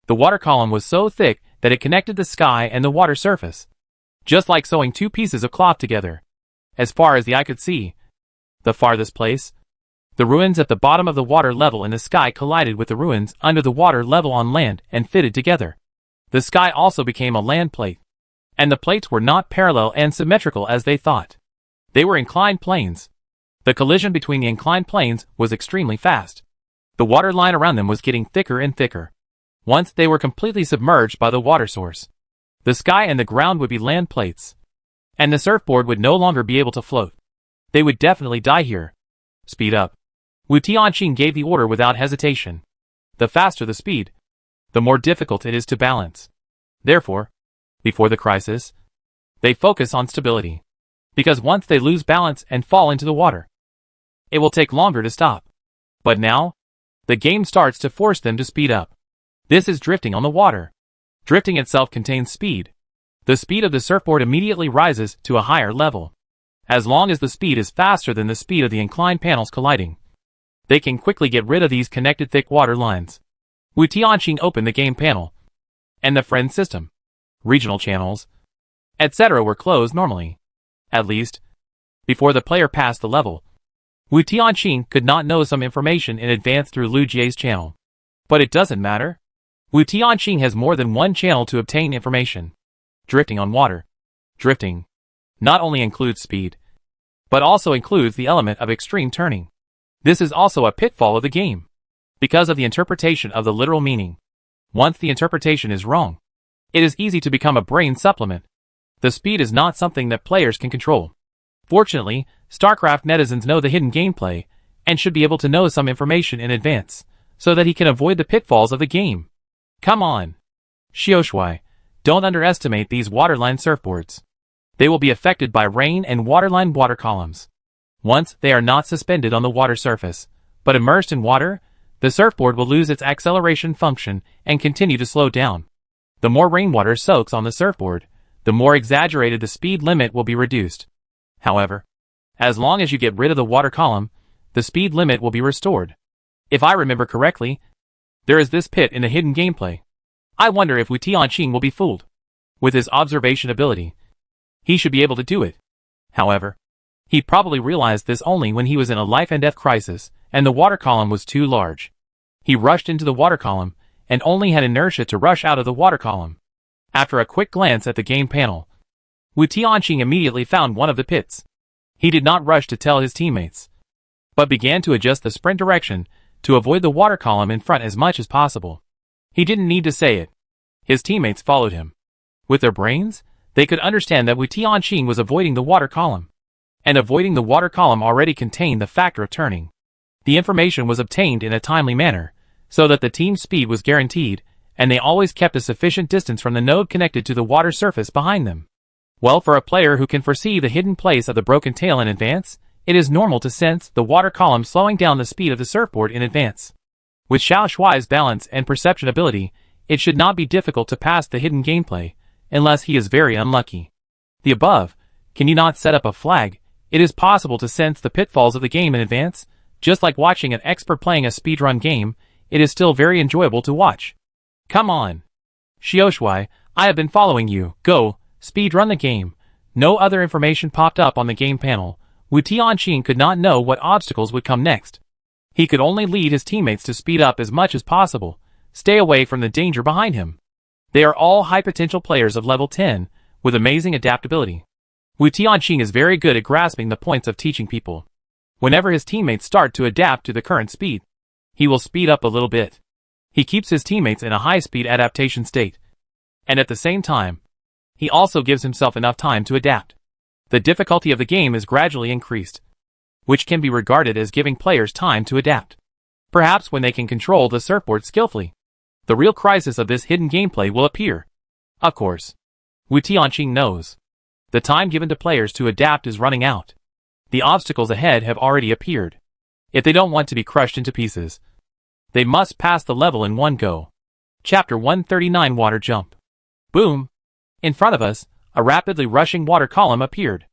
The water column was so thick that it connected the sky and the water surface, just like sewing two pieces of cloth together. As far as the eye could see, the farthest place, the ruins at the bottom of the water level in the sky collided with the ruins under the water level on land and fitted together. The sky also became a land plate, and the plates were not parallel and symmetrical as they thought. They were inclined planes. The collision between the inclined planes was extremely fast. The water line around them was getting thicker and thicker. Once they were completely submerged by the water source, the sky and the ground would be land plates, and the surfboard would no longer be able to float. They would definitely die here. Speed up. Wu Tianqing gave the order without hesitation. The faster the speed, the more difficult it is to balance. Therefore, before the crisis, they focus on stability. Because once they lose balance and fall into the water, it will take longer to stop. But now, the game starts to force them to speed up. This is drifting on the water. Drifting itself contains speed. The speed of the surfboard immediately rises to a higher level. As long as the speed is faster than the speed of the inclined panels colliding, they can quickly get rid of these connected thick water lines. Wu Tianqing opened the game panel, and the friend system, regional channels, etc. were closed normally. At least, before the player passed the level, Wu Tianqing could not know some information in advance through Lu Jie's channel. But it doesn't matter. Wu Tianqing has more than one channel to obtain information. Drifting on water. Drifting not only includes speed, but also includes the element of extreme turning. This is also a pitfall of the game, because of the interpretation of the literal meaning. Once the interpretation is wrong, it is easy to become a brain supplement. The speed is not something that players can control. Fortunately, StarCraft netizens know the hidden gameplay, and should be able to know some information in advance, so that he can avoid the pitfalls of the game. Come on. Xiaoshui, don't underestimate these waterline surfboards. They will be affected by rain and waterline water columns. Once they are not suspended on the water surface, but immersed in water, the surfboard will lose its acceleration function and continue to slow down. The more rainwater soaks on the surfboard, the more exaggerated the speed limit will be reduced. However, as long as you get rid of the water column, the speed limit will be restored. If I remember correctly, there is this pit in the hidden gameplay. I wonder if Wu Tianqing will be fooled. With his observation ability, he should be able to do it. However, he probably realized this only when he was in a life and death crisis, and the water column was too large. He rushed into the water column, and only had inertia to rush out of the water column. After a quick glance at the game panel, Wu Tianqing immediately found one of the pits. He did not rush to tell his teammates, but began to adjust the sprint direction to avoid the water column in front as much as possible. He didn't need to say it. His teammates followed him. With their brains, they could understand that Wu Tianqing was avoiding the water column. And avoiding the water column already contained the factor of turning. The information was obtained in a timely manner, so that the team's speed was guaranteed, and they always kept a sufficient distance from the node connected to the water surface behind them. Well, for a player who can foresee the hidden place of the broken tail in advance, it is normal to sense the water column slowing down the speed of the surfboard in advance. With Xiao Shuai's balance and perception ability, it should not be difficult to pass the hidden gameplay, unless he is very unlucky. The above, can you not set up a flag? It is possible to sense the pitfalls of the game in advance. Just like watching an expert playing a speedrun game, it is still very enjoyable to watch. Come on. Xiaoshui, I have been following you. Go, speedrun the game. No other information popped up on the game panel. Wu Tianqing could not know what obstacles would come next. He could only lead his teammates to speed up as much as possible. Stay away from the danger behind him. They are all high potential players of level 10, with amazing adaptability. Wu Tianqing is very good at grasping the points of teaching people. Whenever his teammates start to adapt to the current speed, he will speed up a little bit. He keeps his teammates in a high-speed adaptation state. And at the same time, he also gives himself enough time to adapt. The difficulty of the game is gradually increased, which can be regarded as giving players time to adapt. Perhaps when they can control the surfboard skillfully, the real crisis of this hidden gameplay will appear. Of course, Wu Tianqing knows. The time given to players to adapt is running out. The obstacles ahead have already appeared. If they don't want to be crushed into pieces, they must pass the level in one go. Chapter 139 Water Jump. Boom! In front of us, a rapidly rushing water column appeared.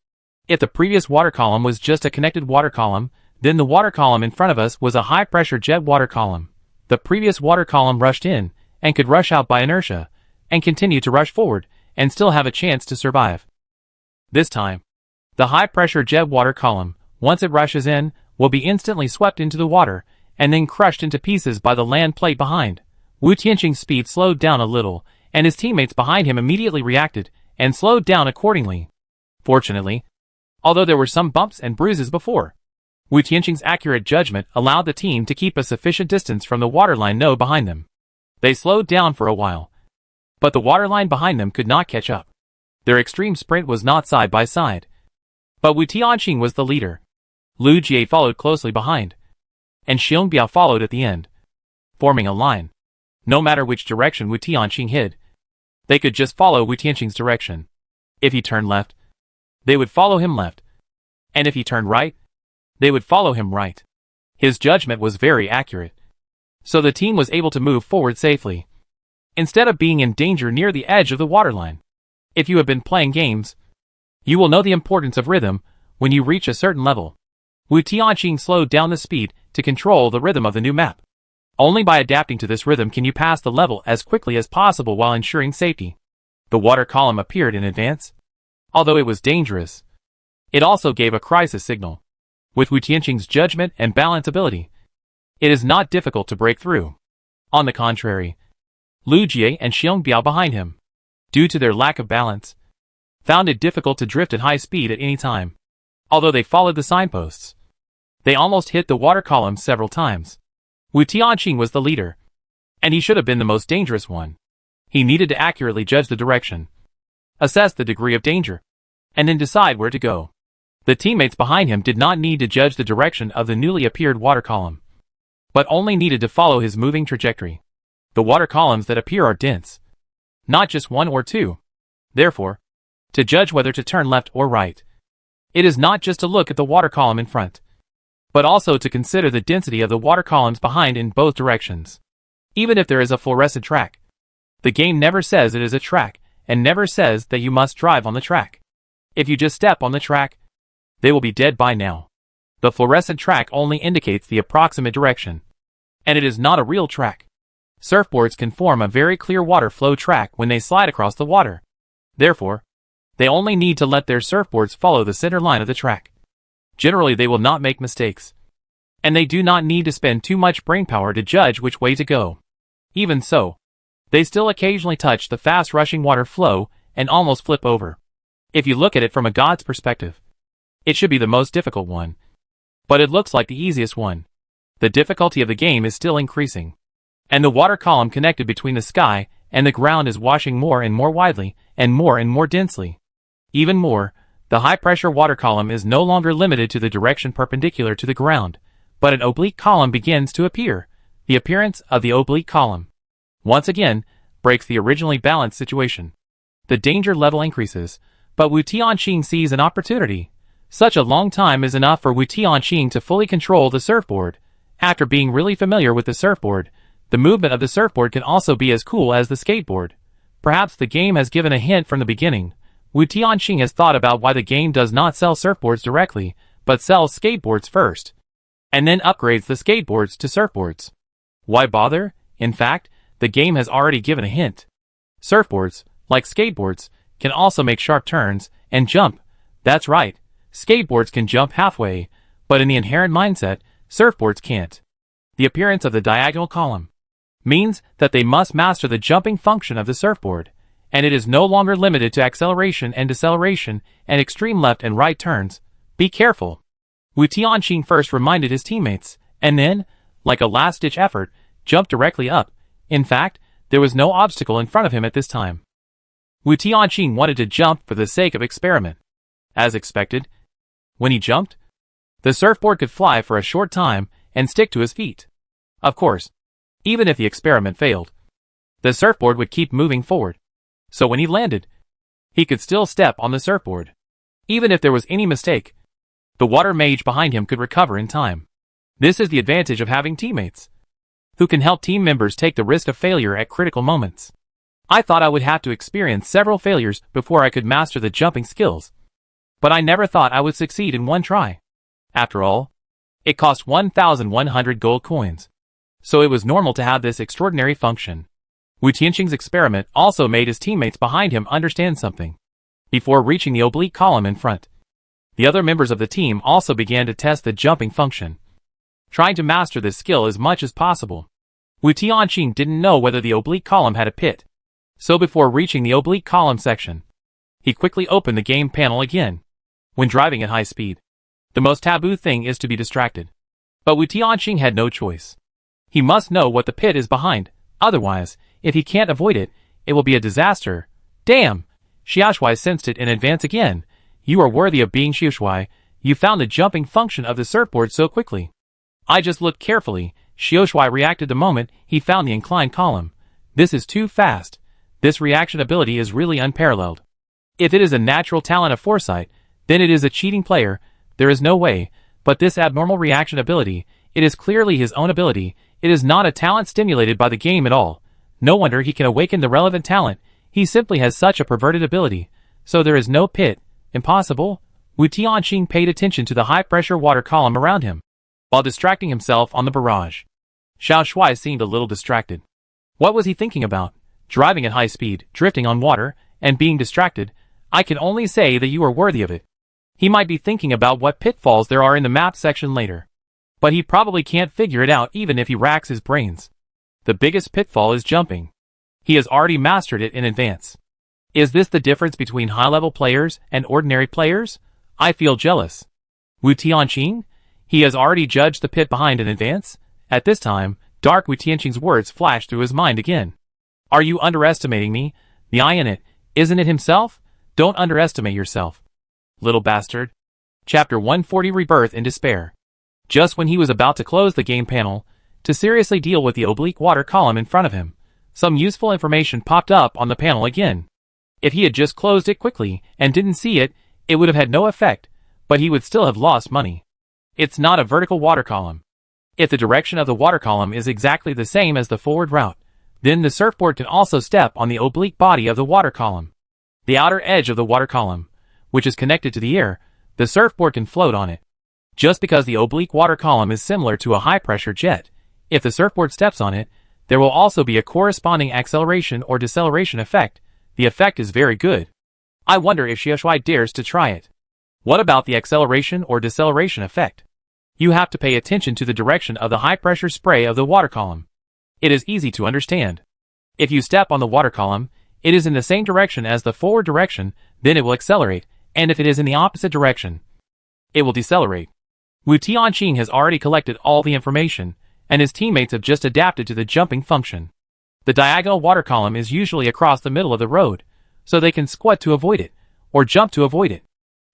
If the previous water column was just a connected water column, then the water column in front of us was a high-pressure jet water column. The previous water column rushed in, and could rush out by inertia, and continue to rush forward, and still have a chance to survive. This time, the high-pressure jet water column, once it rushes in, will be instantly swept into the water, and then crushed into pieces by the land plate behind. Wu Tianqing's speed slowed down a little, and his teammates behind him immediately reacted, and slowed down accordingly. Fortunately, although there were some bumps and bruises before, Wu Tianqing's accurate judgment allowed the team to keep a sufficient distance from the waterline node behind them. They slowed down for a while, but the waterline behind them could not catch up. Their extreme sprint was not side by side, but Wu Tianqing was the leader. Lu Jie followed closely behind, and Xiong Biao followed at the end, forming a line. No matter which direction Wu Tianqing hid, they could just follow Wu Tianqing's direction. If he turned left, they would follow him left, and if he turned right, they would follow him right. His judgment was very accurate, so the team was able to move forward safely, instead of being in danger near the edge of the waterline. If you have been playing games, you will know the importance of rhythm when you reach a certain level. Wu Tianqing slowed down the speed to control the rhythm of the new map. Only by adapting to this rhythm can you pass the level as quickly as possible while ensuring safety. The water column appeared in advance. Although it was dangerous, it also gave a crisis signal. With Wu Tianqing's judgment and balance ability, it is not difficult to break through. On the contrary, Lu Jie and Xiong Biao behind him, due to their lack of balance, found it difficult to drift at high speed at any time. Although they followed the signposts, they almost hit the water column several times. Wu Tianqing was the leader, and he should have been the most dangerous one. He needed to accurately judge the direction, assess the degree of danger, and then decide where to go. The teammates behind him did not need to judge the direction of the newly appeared water column, but only needed to follow his moving trajectory. The water columns that appear are dense, not just one or two. Therefore, to judge whether to turn left or right, it is not just to look at the water column in front, but also to consider the density of the water columns behind in both directions. Even if there is a fluorescent track, the game never says it is a track, and never says that you must drive on the track. If you just step on the track, they will be dead by now. The fluorescent track only indicates the approximate direction, and it is not a real track. Surfboards can form a very clear water flow track when they slide across the water. Therefore, they only need to let their surfboards follow the center line of the track. Generally, they will not make mistakes, and they do not need to spend too much brainpower to judge which way to go. Even so, they still occasionally touch the fast-rushing water flow and almost flip over. If you look at it from a god's perspective, it should be the most difficult one, but it looks like the easiest one. The difficulty of the game is still increasing, and the water column connected between the sky and the ground is washing more and more widely and more densely. Even more, the high-pressure water column is no longer limited to the direction perpendicular to the ground, but an oblique column begins to appear. The appearance of the oblique column, once again, breaks the originally balanced situation. The danger level increases, but Wu Tianqing sees an opportunity. Such a long time is enough for Wu Tianqing to fully control the surfboard. After being really familiar with the surfboard, the movement of the surfboard can also be as cool as the skateboard. Perhaps the game has given a hint from the beginning. Wu Tianqing has thought about why the game does not sell surfboards directly, but sells skateboards first, and then upgrades the skateboards to surfboards. Why bother? In fact, the game has already given a hint. Surfboards, like skateboards, can also make sharp turns and jump. That's right. Skateboards can jump halfway, but in the inherent mindset, surfboards can't. The appearance of the diagonal column means that they must master the jumping function of the surfboard, and it is no longer limited to acceleration and deceleration and extreme left and right turns. Be careful. Wu Tianqing first reminded his teammates, and then, like a last-ditch effort, jumped directly up. In fact, there was no obstacle in front of him at this time. Wu Tianqing wanted to jump for the sake of experiment. As expected, when he jumped, the surfboard could fly for a short time and stick to his feet. Of course, even if the experiment failed, the surfboard would keep moving forward. So when he landed, he could still step on the surfboard. Even if there was any mistake, the water mage behind him could recover in time. This is the advantage of having teammates who can help team members take the risk of failure at critical moments. I thought I would have to experience several failures before I could master the jumping skills, but I never thought I would succeed in one try. After all, it cost 1,100 gold coins, so it was normal to have this extraordinary function. Wu Tianqing's experiment also made his teammates behind him understand something. Before reaching the oblique column in front, the other members of the team also began to test the jumping function, trying to master this skill as much as possible. Wu Tianqing didn't know whether the oblique column had a pit, so before reaching the oblique column section, he quickly opened the game panel again. When driving at high speed, the most taboo thing is to be distracted. But Wu Tianqing had no choice. He must know what the pit is behind, otherwise, if he can't avoid it, it will be a disaster. Damn! Xiaoshui sensed it in advance again. You are worthy of being Xiaoshui. You found the jumping function of the surfboard so quickly. I just looked carefully. Xiaoshui reacted the moment he found the inclined column. This is too fast. This reaction ability is really unparalleled. If it is a natural talent of foresight, then it is a cheating player. There is no way. But this abnormal reaction ability, it is clearly his own ability. It is not a talent stimulated by the game at all. No wonder he can awaken the relevant talent. He simply has such a perverted ability. So there is no pit. Impossible? Wu Tianqing paid attention to the high-pressure water column around him, while distracting himself on the barrage. Xiaoshui seemed a little distracted. What was he thinking about? Driving at high speed, drifting on water, and being distracted? I can only say that you are worthy of it. He might be thinking about what pitfalls there are in the map section later, but he probably can't figure it out even if he racks his brains. The biggest pitfall is jumping. He has already mastered it in advance. Is this the difference between high-level players and ordinary players? I feel jealous. Wu Tianqing? He has already judged the pit behind in advance? At this time, Dark Wu Tianqing's words flashed through his mind again. Are you underestimating me? The eye in it, isn't it himself? Don't underestimate yourself, little bastard. Chapter 140 Rebirth in Despair. Just when he was about to close the game panel, to seriously deal with the oblique water column in front of him, some useful information popped up on the panel again. If he had just closed it quickly and didn't see it, it would have had no effect, but he would still have lost money. It's not a vertical water column. If the direction of the water column is exactly the same as the forward route, then the surfboard can also step on the oblique body of the water column. The outer edge of the water column, which is connected to the air, the surfboard can float on it. Just because the oblique water column is similar to a high-pressure jet, if the surfboard steps on it, there will also be a corresponding acceleration or deceleration effect. The effect is very good. I wonder if Xiaoshui dares to try it. What about the acceleration or deceleration effect? You have to pay attention to the direction of the high-pressure spray of the water column. It is easy to understand. If you step on the water column, it is in the same direction as the forward direction, then it will accelerate, and if it is in the opposite direction, it will decelerate. Wu Tianqing has already collected all the information, and his teammates have just adapted to the jumping function. The diagonal water column is usually across the middle of the road, so they can squat to avoid it, or jump to avoid it.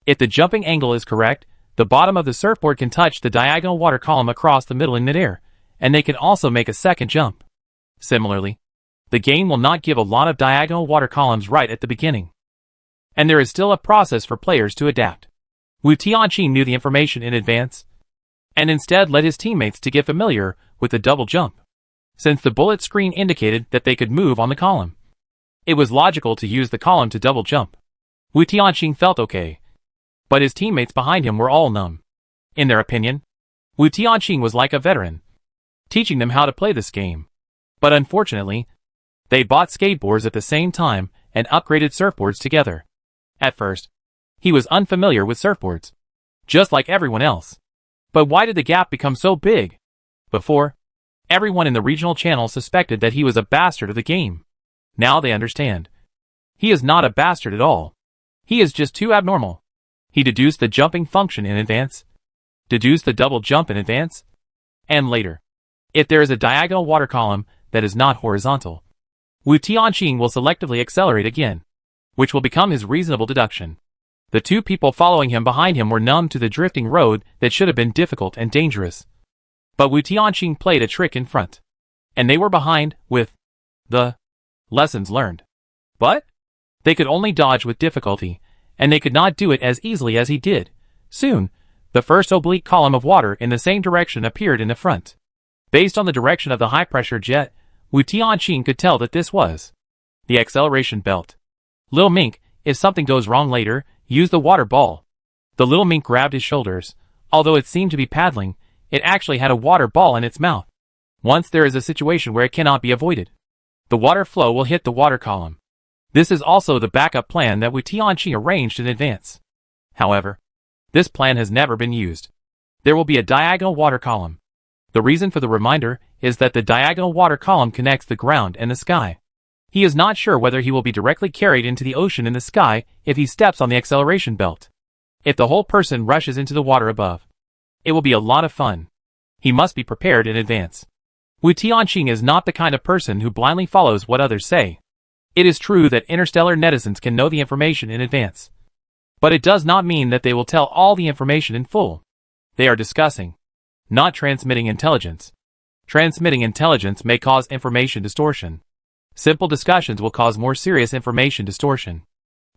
If the jumping angle is correct, the bottom of the surfboard can touch the diagonal water column across the middle in midair, and they can also make a second jump. Similarly, the game will not give a lot of diagonal water columns right at the beginning, and there is still a process for players to adapt. Wu Tianqing knew the information in advance, and instead led his teammates to get familiar with the double jump. Since the bullet screen indicated that they could move on the column, it was logical to use the column to double jump. Wu Tianqing felt okay, but his teammates behind him were all numb. In their opinion, Wu Tianqing was like a veteran, teaching them how to play this game. But unfortunately, they bought skateboards at the same time and upgraded surfboards together. At first, he was unfamiliar with surfboards, just like everyone else. But why did the gap become so big? Before, everyone in the regional channel suspected that he was a bastard of the game. Now they understand. He is not a bastard at all. He is just too abnormal. He deduced the jumping function in advance, deduced the double jump in advance, and later, if there is a diagonal water column that is not horizontal, Wu Tianqing will selectively accelerate again, which will become his reasonable deduction. The two people following him behind him were numb to the drifting road that should have been difficult and dangerous. But Wu Tianqing played a trick in front. And they were behind, with the lessons learned. But they could only dodge with difficulty, and they could not do it as easily as he did. Soon, the first oblique column of water in the same direction appeared in the front. Based on the direction of the high-pressure jet, Wu Tianqing could tell that this was the acceleration belt. Lil Mink, if something goes wrong later, use the water ball. The little mink grabbed his shoulders. Although it seemed to be paddling, it actually had a water ball in its mouth. Once there is a situation where it cannot be avoided, the water flow will hit the water column. This is also the backup plan that Wu Tianqing arranged in advance. However, this plan has never been used. There will be a diagonal water column. The reason for the reminder is that the diagonal water column connects the ground and the sky. He is not sure whether he will be directly carried into the ocean in the sky if he steps on the acceleration belt. If the whole person rushes into the water above, it will be a lot of fun. He must be prepared in advance. Wu Tianqing is not the kind of person who blindly follows what others say. It is true that interstellar netizens can know the information in advance. But it does not mean that they will tell all the information in full. They are discussing, not transmitting intelligence. Transmitting intelligence may cause information distortion. Simple discussions will cause more serious information distortion.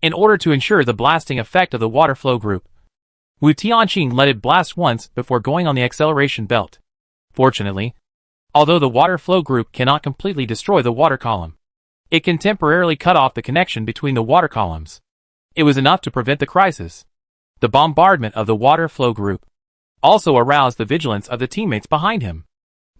In order to ensure the blasting effect of the water flow group, Wu Tianqing let it blast once before going on the acceleration belt. Fortunately, although the water flow group cannot completely destroy the water column, it can temporarily cut off the connection between the water columns. It was enough to prevent the crisis. The bombardment of the water flow group also aroused the vigilance of the teammates behind him.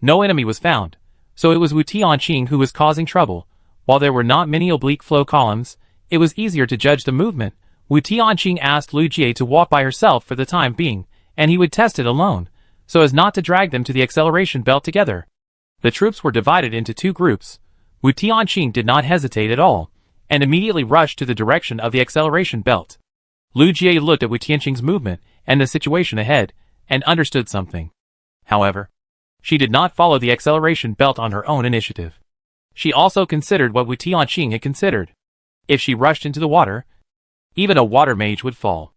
No enemy was found, so it was Wu Tianqing who was causing trouble. While there were not many oblique flow columns, it was easier to judge the movement. Wu Tianqing asked Lu Jie to walk by herself for the time being, and he would test it alone, so as not to drag them to the acceleration belt together. The troops were divided into two groups. Wu Tianqing did not hesitate at all, and immediately rushed to the direction of the acceleration belt. Lu Jie looked at Wu Tianqing's movement and the situation ahead, and understood something. However, she did not follow the acceleration belt on her own initiative. She also considered what Wu Tianqing had considered. If she rushed into the water, even a water mage would fall.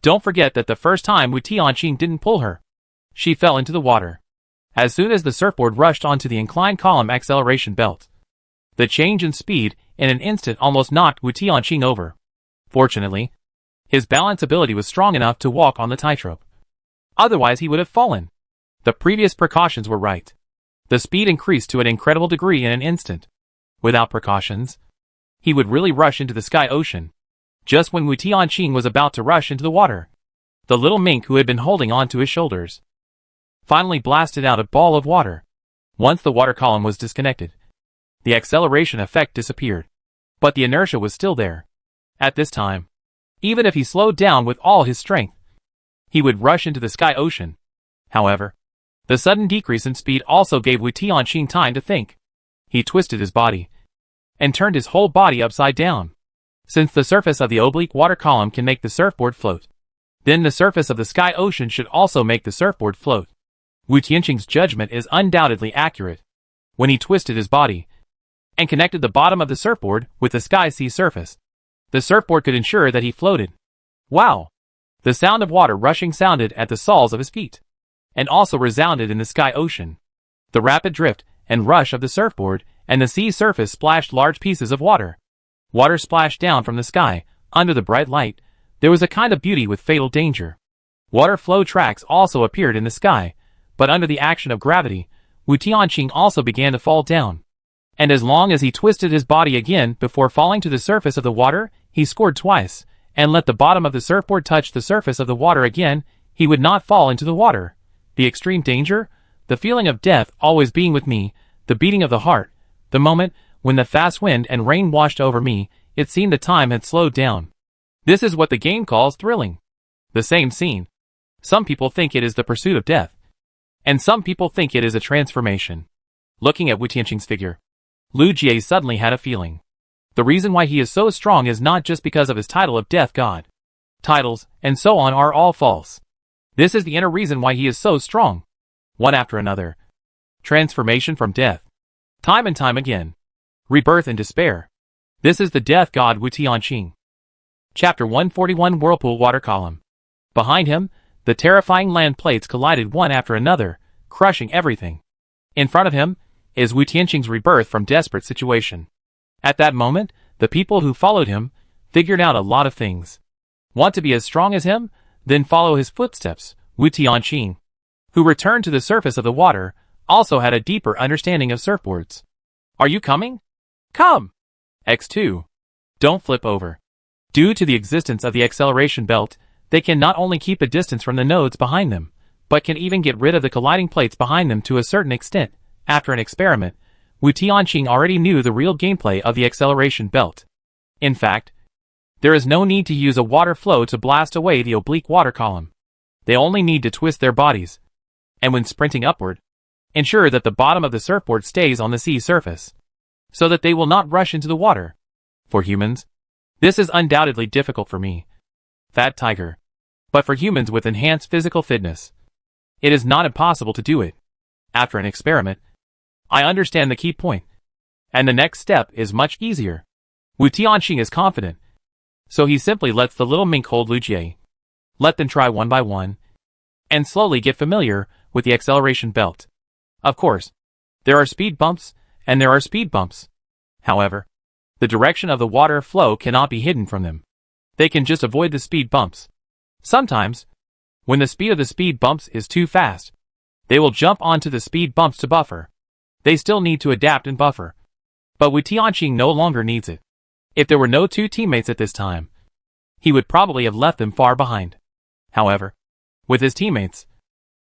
Don't forget that the first time Wu Tianqing didn't pull her, she fell into the water. As soon as the surfboard rushed onto the inclined column acceleration belt, the change in speed in an instant almost knocked Wu Tianqing over. Fortunately, his balance ability was strong enough to walk on the tightrope. Otherwise he would have fallen. The previous precautions were right. The speed increased to an incredible degree in an instant. Without precautions, he would really rush into the sky ocean. Just when Wu Tianqing was about to rush into the water, the little mink who had been holding on to his shoulders finally blasted out a ball of water. Once the water column was disconnected, the acceleration effect disappeared. But the inertia was still there. At this time, even if he slowed down with all his strength, he would rush into the sky ocean. However, the sudden decrease in speed also gave Wu Tianqing time to think. He twisted his body and turned his whole body upside down. Since the surface of the oblique water column can make the surfboard float, then the surface of the sky ocean should also make the surfboard float. Wu Tianqing's judgment is undoubtedly accurate. When he twisted his body and connected the bottom of the surfboard with the sky sea surface, the surfboard could ensure that he floated. Wow! The sound of water rushing sounded at the soles of his feet, and also resounded in the sky ocean. The rapid drift and rush of the surfboard and the sea surface splashed large pieces of water. Water splashed down from the sky. Under the bright light, there was a kind of beauty with fatal danger. Water flow tracks also appeared in the sky, but under the action of gravity, Wu Tianqing also began to fall down. And as long as he twisted his body again before falling to the surface of the water, he scored twice, and let the bottom of the surfboard touch the surface of the water again, he would not fall into the water. The extreme danger, the feeling of death always being with me, the beating of the heart, the moment when the fast wind and rain washed over me, it seemed the time had slowed down. This is what the game calls thrilling. The same scene. Some people think it is the pursuit of death, and some people think it is a transformation. Looking at Wu Tianqing's figure, Lu Jie suddenly had a feeling. The reason why he is so strong is not just because of his title of Death God. Titles, and so on, are all false. This is the inner reason why he is so strong. One after another. Transformation from death. Time and time again. Rebirth and despair. This is the Death God Wu Tianqing. Chapter 141 Whirlpool Water Column. Behind him, the terrifying land plates collided one after another, crushing everything. In front of him is Wu Tianqing's rebirth from desperate situation. At that moment, the people who followed him figured out a lot of things. Want to be as strong as him? Then follow his footsteps. Wu Tianqing, who returned to the surface of the water, also had a deeper understanding of surfboards. Are you coming? Come! X2. Don't flip over. Due to the existence of the acceleration belt, they can not only keep a distance from the nodes behind them, but can even get rid of the colliding plates behind them to a certain extent. After an experiment, Wu Tianqing already knew the real gameplay of the acceleration belt. In fact, there is no need to use a water flow to blast away the oblique water column. They only need to twist their bodies, and when sprinting upward, ensure that the bottom of the surfboard stays on the sea surface, so that they will not rush into the water. For humans, this is undoubtedly difficult for me, Fat Tiger. But for humans with enhanced physical fitness, it is not impossible to do it. After an experiment, I understand the key point, and the next step is much easier. Wu Tianqing is confident, so he simply lets the little mink hold Lu Jie. Let them try one by one, and slowly get familiar with the acceleration belt. Of course, there are speed bumps, and there are speed bumps. However, the direction of the water flow cannot be hidden from them. They can just avoid the speed bumps. Sometimes, when the speed of the speed bumps is too fast, they will jump onto the speed bumps to buffer. They still need to adapt and buffer. But Wu Tianqing no longer needs it. If there were no two teammates at this time, he would probably have left them far behind. However, with his teammates,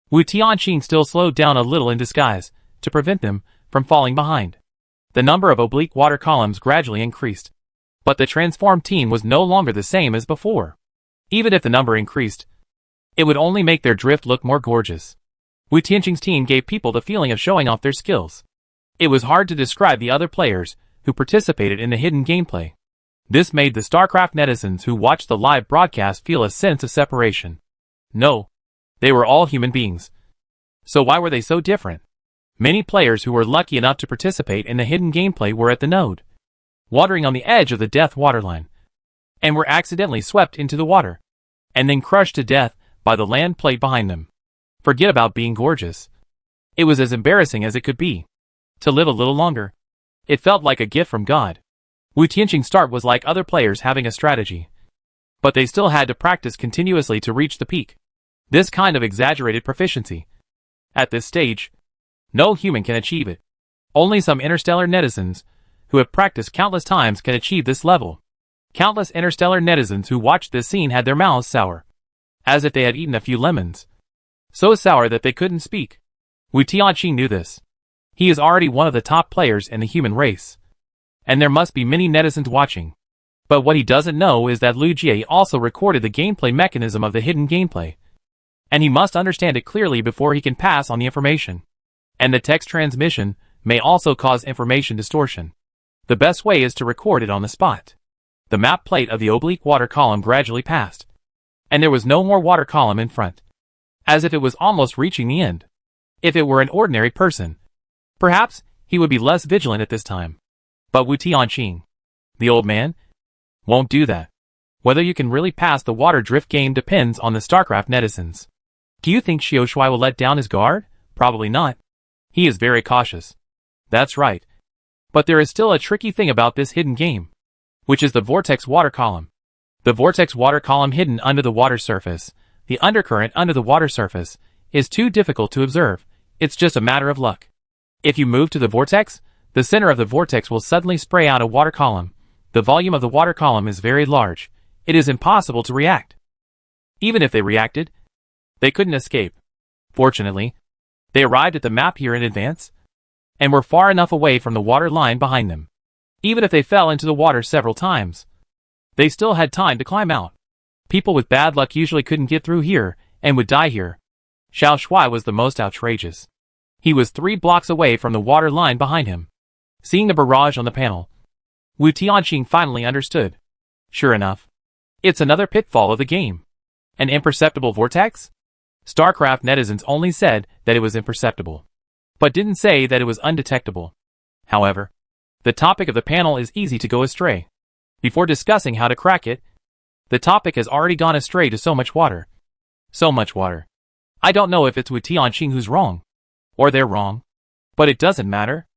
Wu Tianqing still slowed down a little in disguise to prevent them from falling behind. The number of oblique water columns gradually increased, but the transformed team was no longer the same as before. Even if the number increased, it would only make their drift look more gorgeous. Wu Tianqing's team gave people the feeling of showing off their skills. It was hard to describe the other players who participated in the hidden gameplay. This made the StarCraft netizens who watched the live broadcast feel a sense of separation. No, they were all human beings. So why were they so different? Many players who were lucky enough to participate in the hidden gameplay were at the node, watering on the edge of the death waterline, and were accidentally swept into the water, and then crushed to death by the land plate behind them. Forget about being gorgeous. It was as embarrassing as it could be. To live a little longer, it felt like a gift from God. Wu Tianqing's start was like other players having a strategy, but they still had to practice continuously to reach the peak. This kind of exaggerated proficiency, at this stage, no human can achieve it. Only some interstellar netizens who have practiced countless times can achieve this level. Countless interstellar netizens who watched this scene had their mouths sour, as if they had eaten a few lemons. So sour that they couldn't speak. Wu Tianqing knew this. He is already one of the top players in the human race, and there must be many netizens watching. But what he doesn't know is that Lu Jie also recorded the gameplay mechanism of the hidden gameplay, and he must understand it clearly before he can pass on the information. And the text transmission may also cause information distortion. The best way is to record it on the spot. The map plate of the oblique water column gradually passed, and there was no more water column in front, as if it was almost reaching the end. If it were an ordinary person, perhaps he would be less vigilant at this time. But Wu Tianqing, the old man, won't do that. Whether you can really pass the water drift game depends on the StarCraft netizens. Do you think Xiao Shuai will let down his guard? Probably not. He is very cautious. That's right. But there is still a tricky thing about this hidden game, which is the vortex water column. The vortex water column hidden under the water surface, the undercurrent under the water surface, is too difficult to observe. It's just a matter of luck. If you move to the vortex, the center of the vortex will suddenly spray out a water column. The volume of the water column is very large. It is impossible to react. Even if they reacted, they couldn't escape. Fortunately, they arrived at the map here in advance, and were far enough away from the water line behind them. Even if they fell into the water several times, they still had time to climb out. People with bad luck usually couldn't get through here, and would die here. Xiao Shuai was the most outrageous. He was 3 blocks away from the water line behind him. Seeing the barrage on the panel, Wu Tianqing finally understood. Sure enough, it's another pitfall of the game. An imperceptible vortex? StarCraft netizens only said that it was imperceptible, but didn't say that it was undetectable. However, the topic of the panel is easy to go astray. Before discussing how to crack it, The topic has already gone astray to so much water. So much water. I don't know if it's Wu Tianqing who's wrong. Or they're wrong. But it doesn't matter.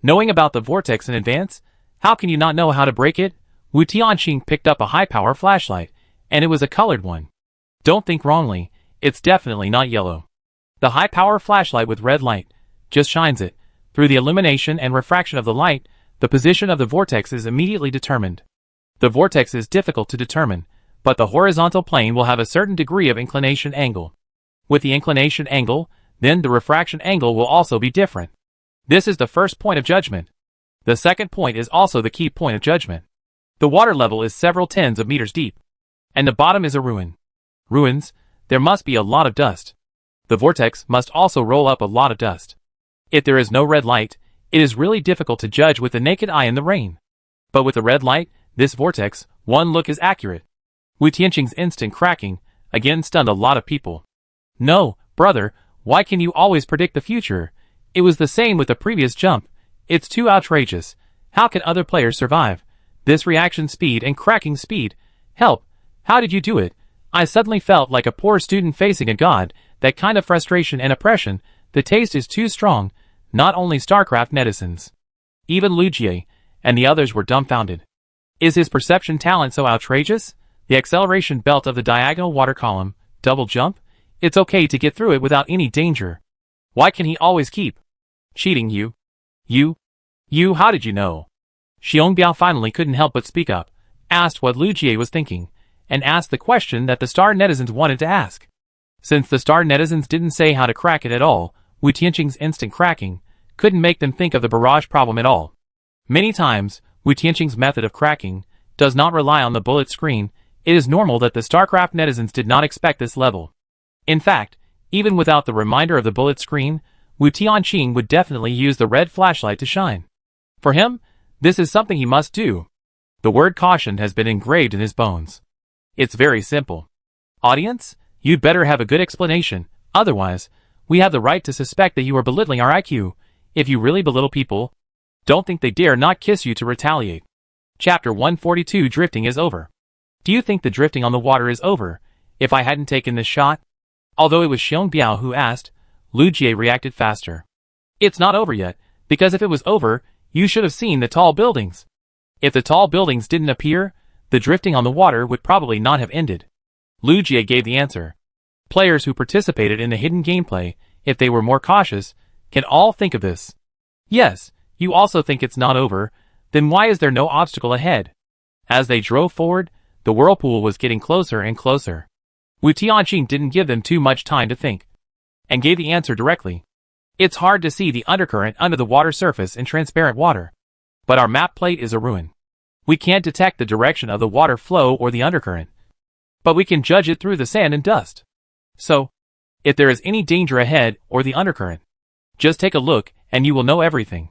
Knowing about the vortex in advance, how can you not know how to break it? Wu Tianqing picked up a high-power flashlight, and it was a colored one. Don't think wrongly, it's definitely not yellow. The high-power flashlight with red light just shines it. Through the illumination and refraction of the light, the position of the vortex is immediately determined. The vortex is difficult to determine, but the horizontal plane will have a certain degree of inclination angle. With the inclination angle, then the refraction angle will also be different. This is the first point of judgment. The second point is also the key point of judgment. The water level is several tens of meters deep. And the bottom is a ruin. Ruins, there must be a lot of dust. The vortex must also roll up a lot of dust. If there is no red light, it is really difficult to judge with the naked eye in the rain. But with the red light, this vortex, one look is accurate. Wu Tianqing's instant cracking, again stunned a lot of people. No, brother, why can you always predict the future? It was the same with the previous jump. It's too outrageous. How can other players survive? This reaction speed and cracking speed. Help, how did you do it? I suddenly felt like a poor student facing a god. That kind of frustration and oppression. The taste is too strong. Not only StarCraft netizens. Even Lu Jie and the others were dumbfounded. Is his perception talent so outrageous? The acceleration belt of the diagonal water column, double jump? It's okay to get through it without any danger. Why can he always keep cheating you? You, how did you know? Xiongbiao finally couldn't help but speak up, asked what Lu Jie was thinking, and asked the question that the star netizens wanted to ask. Since the star netizens didn't say how to crack it at all, Wu Tianqing's instant cracking couldn't make them think of the barrage problem at all. Many times, Wu Tianqing's method of cracking does not rely on the bullet screen. It is normal that the StarCraft netizens did not expect this level. In fact, even without the reminder of the bullet screen, Wu Tianqing would definitely use the red flashlight to shine. For him, this is something he must do. The word caution has been engraved in his bones. It's very simple. Audience, you'd better have a good explanation, otherwise, we have the right to suspect that you are belittling our IQ. If you really belittle people, don't think they dare not kiss you to retaliate. Chapter 142 Drifting is over. Do you think the drifting on the water is over, if I hadn't taken this shot? Although it was Xiongbiao who asked, Lu Jie reacted faster. It's not over yet, because if it was over, you should have seen the tall buildings. If the tall buildings didn't appear, the drifting on the water would probably not have ended. Lu Jie gave the answer. Players who participated in the hidden gameplay, if they were more cautious, can all think of this. Yes, you also think it's not over, then why is there no obstacle ahead? As they drove forward, the whirlpool was getting closer and closer. Wu Tianqing didn't give them too much time to think, and gave the answer directly. It's hard to see the undercurrent under the water surface in transparent water. But our map plate is a ruin. We can't detect the direction of the water flow or the undercurrent. But we can judge it through the sand and dust. So, if there is any danger ahead or the undercurrent, just take a look and you will know everything.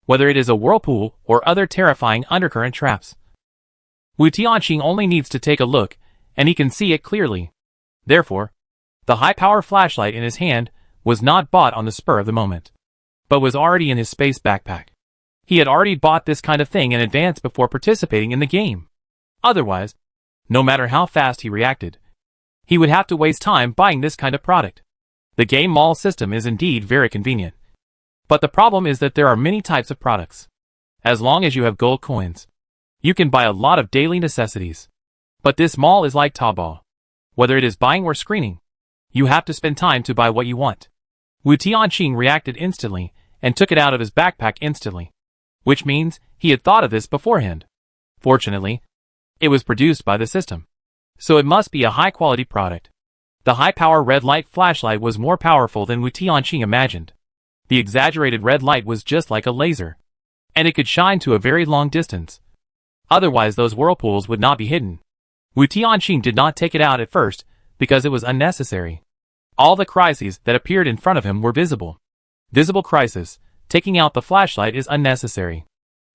Whether it is a whirlpool or other terrifying undercurrent traps. Wu Tianqing only needs to take a look, and he can see it clearly. Therefore, the high-power flashlight in his hand was not bought on the spur of the moment, but was already in his space backpack. He had already bought this kind of thing in advance before participating in the game. Otherwise, no matter how fast he reacted, he would have to waste time buying this kind of product. The game mall system is indeed very convenient. But the problem is that there are many types of products. As long as you have gold coins, you can buy a lot of daily necessities. But this mall is like Taobao. Whether it is buying or screening, you have to spend time to buy what you want. Wu Tianqing reacted instantly, and took it out of his backpack instantly. Which means, he had thought of this beforehand. Fortunately, it was produced by the system. So it must be a high-quality product. The high-power red light flashlight was more powerful than Wu Tianqing imagined. The exaggerated red light was just like a laser. And it could shine to a very long distance. Otherwise those whirlpools would not be hidden. Wu Tianqing did not take it out at first, because it was unnecessary. All the crises that appeared in front of him were visible. Visible crisis, taking out the flashlight is unnecessary.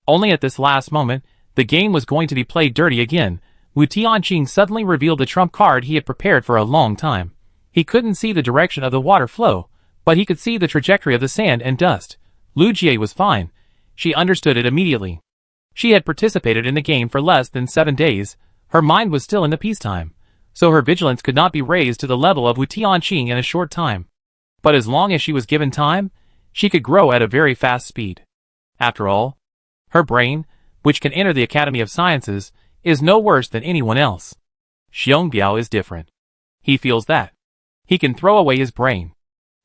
Only at this last moment, the game was going to be played dirty again. Wu Tianqing suddenly revealed the trump card he had prepared for a long time. He couldn't see the direction of the water flow, but he could see the trajectory of the sand and dust. Lu Jie was fine. She understood it immediately. She had participated in the game for less than 7 days. Her mind was still in the peacetime, so her vigilance could not be raised to the level of Wu Tianqing in a short time. But as long as she was given time, she could grow at a very fast speed. After all, her brain, which can enter the Academy of Sciences, is no worse than anyone else. Xiong Biao is different. He feels that he can throw away his brain.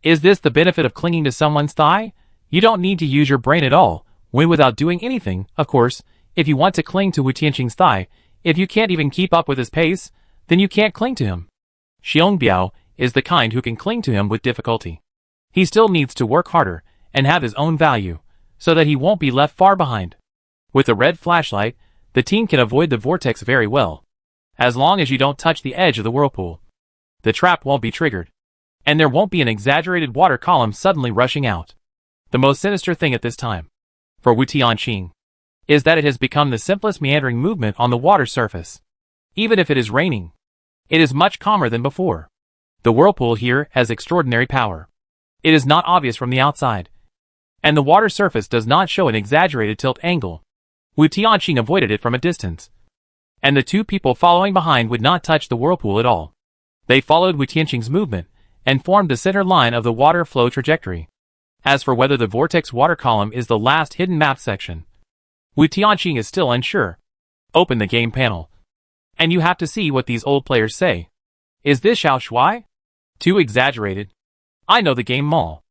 Is this the benefit of clinging to someone's thigh? You don't need to use your brain at all, when without doing anything, of course. If you want to cling to Wu Tianqing's thigh, if you can't even keep up with his pace, then you can't cling to him. Xiong Biao is the kind who can cling to him with difficulty. He still needs to work harder and have his own value, so that he won't be left far behind. With a red flashlight, the team can avoid the vortex very well. As long as you don't touch the edge of the whirlpool, the trap won't be triggered, and there won't be an exaggerated water column suddenly rushing out. The most sinister thing at this time, for Wu Tianqing, is that it has become the simplest meandering movement on the water surface. Even if it is raining, it is much calmer than before. The whirlpool here has extraordinary power. It is not obvious from the outside, and the water surface does not show an exaggerated tilt angle. Wu Tianqing avoided it from a distance, and the two people following behind would not touch the whirlpool at all. They followed Wu Tianqing's movement and formed the center line of the water flow trajectory. As for whether the vortex water column is the last hidden map section, Wu Tianqing is still unsure. Open the game panel, and you have to see what these old players say. Is this Xiao Shuai? Too exaggerated. I know the game mall.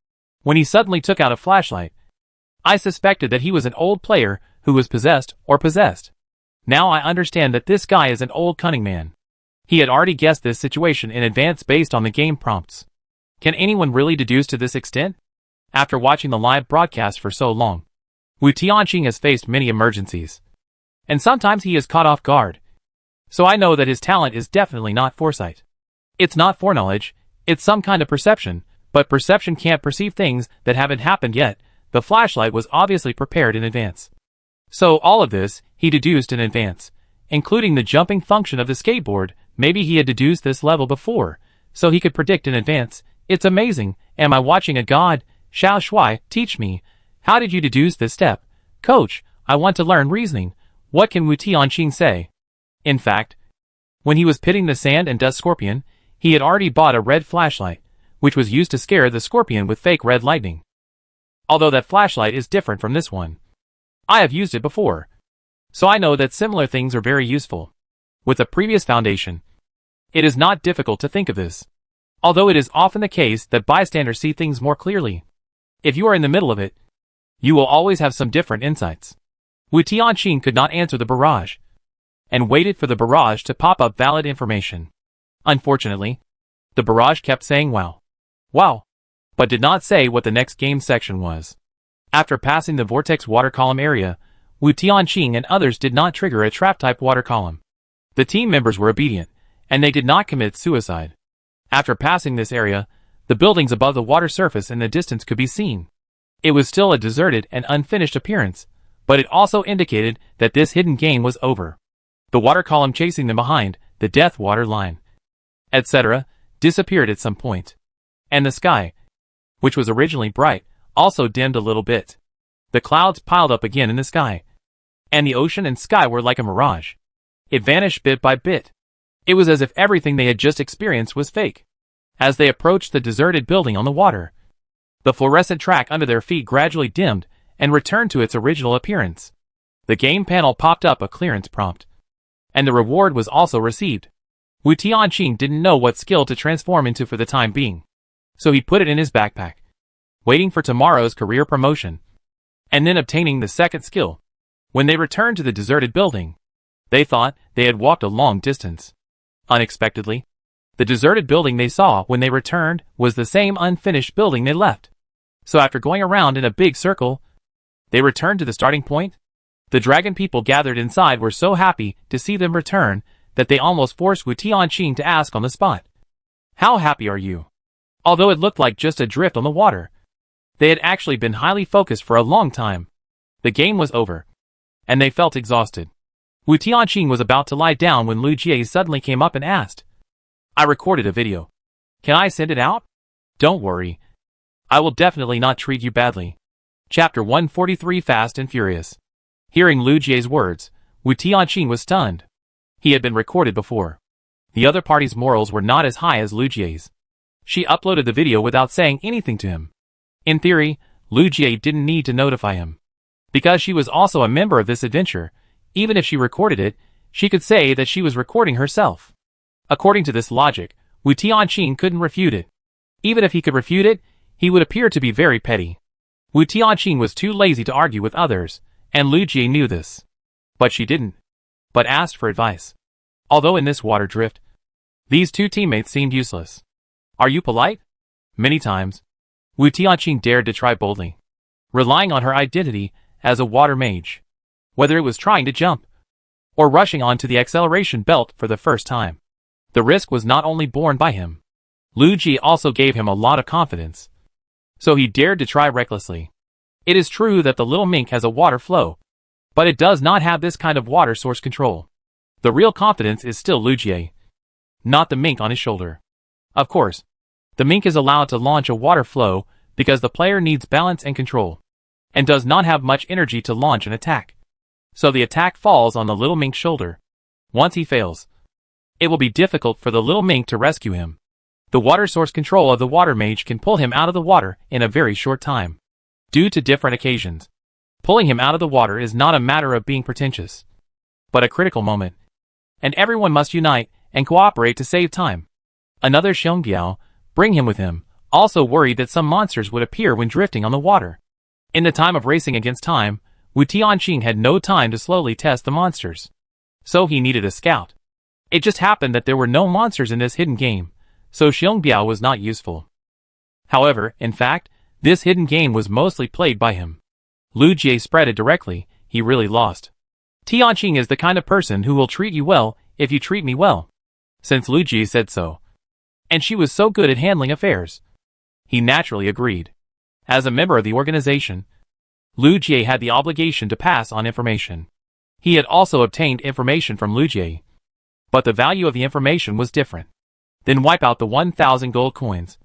When he suddenly took out a flashlight, I suspected that he was an old player who was possessed or possessed. Now I understand that this guy is an old cunning man. He had already guessed this situation in advance based on the game prompts. Can anyone really deduce to this extent? After watching the live broadcast for so long, Wu Tianqing has faced many emergencies, and sometimes he is caught off guard. So I know that his talent is definitely not foresight. It's not foreknowledge, it's some kind of perception, but perception can't perceive things that haven't happened yet. The flashlight was obviously prepared in advance. So all of this, he deduced in advance, including the jumping function of the skateboard. Maybe he had deduced this level before, so he could predict in advance. It's amazing. Am I watching a god? Xiao Shuai, teach me. How did you deduce this step? Coach, I want to learn reasoning. What can Wu Tianqing say? In fact, when he was pitting the sand and dust scorpion, he had already bought a red flashlight, which was used to scare the scorpion with fake red lightning. Although that flashlight is different from this one. I have used it before, so I know that similar things are very useful. With a previous foundation, it is not difficult to think of this. Although it is often the case that bystanders see things more clearly. If you are in the middle of it, you will always have some different insights. Wu Tianqing could not answer the barrage, and waited for the barrage to pop up valid information. Unfortunately, the barrage kept saying wow, wow, but did not say what the next game section was. After passing the vortex water column area, Wu Tianqing and others did not trigger a trap-type water column. The team members were obedient, and they did not commit suicide. After passing this area, the buildings above the water surface in the distance could be seen. It was still a deserted and unfinished appearance, but it also indicated that this hidden game was over. The water column chasing them behind, the death water line, etc., disappeared at some point. And the sky, which was originally bright, also dimmed a little bit. The clouds piled up again in the sky, and the ocean and sky were like a mirage. It vanished bit by bit. It was as if everything they had just experienced was fake. As they approached the deserted building on the water, the fluorescent track under their feet gradually dimmed and returned to its original appearance. The game panel popped up a clearance prompt, and the reward was also received. Wu Tianqing didn't know what skill to transform into for the time being, so he put it in his backpack, waiting for tomorrow's career promotion, and then obtaining the second skill. When they returned to the deserted building, they thought they had walked a long distance. Unexpectedly, the deserted building they saw when they returned was the same unfinished building they left. So after going around in a big circle, they returned to the starting point. The dragon people gathered inside were so happy to see them return that they almost forced Wu Tianqing to ask on the spot, "How happy are you?" Although it looked like just a drift on the water, they had actually been highly focused for a long time. The game was over, and they felt exhausted. Wu Tianqing was about to lie down when Lu Jie suddenly came up and asked, "I recorded a video. Can I send it out?" "Don't worry. I will definitely not treat you badly." Chapter 143 Fast and Furious. Hearing Lu Jie's words, Wu Tianqing was stunned. He had been recorded before. The other party's morals were not as high as Lu Jie's. She uploaded the video without saying anything to him. In theory, Lu Jie didn't need to notify him. Because she was also a member of this adventure, even if she recorded it, she could say that she was recording herself. According to this logic, Wu Tianqing couldn't refute it. Even if he could refute it, he would appear to be very petty. Wu Tianqing was too lazy to argue with others, and Lu Jie knew this. But she didn't. But asked for advice. Although in this water drift, these two teammates seemed useless. Are you polite? Many times, Wu Tianqing dared to try boldly, relying on her identity as a water mage. Whether it was trying to jump, or rushing onto the acceleration belt for the first time. The risk was not only borne by him. Lu Jie also gave him a lot of confidence. So he dared to try recklessly. It is true that the little mink has a water flow, but it does not have this kind of water source control. The real confidence is still Lu Jie, not the mink on his shoulder. Of course, the mink is allowed to launch a water flow because the player needs balance and control, and does not have much energy to launch an attack. So the attack falls on the little mink's shoulder. Once he fails, it will be difficult for the little mink to rescue him. The water source control of the water mage can pull him out of the water in a very short time. Due to different occasions, pulling him out of the water is not a matter of being pretentious, but a critical moment. And everyone must unite and cooperate to save time. Another Xiongbiao, bring him with him, also worried that some monsters would appear when drifting on the water. In the time of racing against time, Wu Tianqing had no time to slowly test the monsters. So he needed a scout. It just happened that there were no monsters in this hidden game, so Xiongbiao was not useful. However, in fact, this hidden game was mostly played by him. Lu Jie spread it directly, he really lost. Tianqing is the kind of person who will treat you well if you treat me well. Since Lu Jie said so. And she was so good at handling affairs. He naturally agreed. As a member of the organization, Lu Jie had the obligation to pass on information. He had also obtained information from Lu Jie. But the value of the information was different. Then wipe out the 1,000 gold coins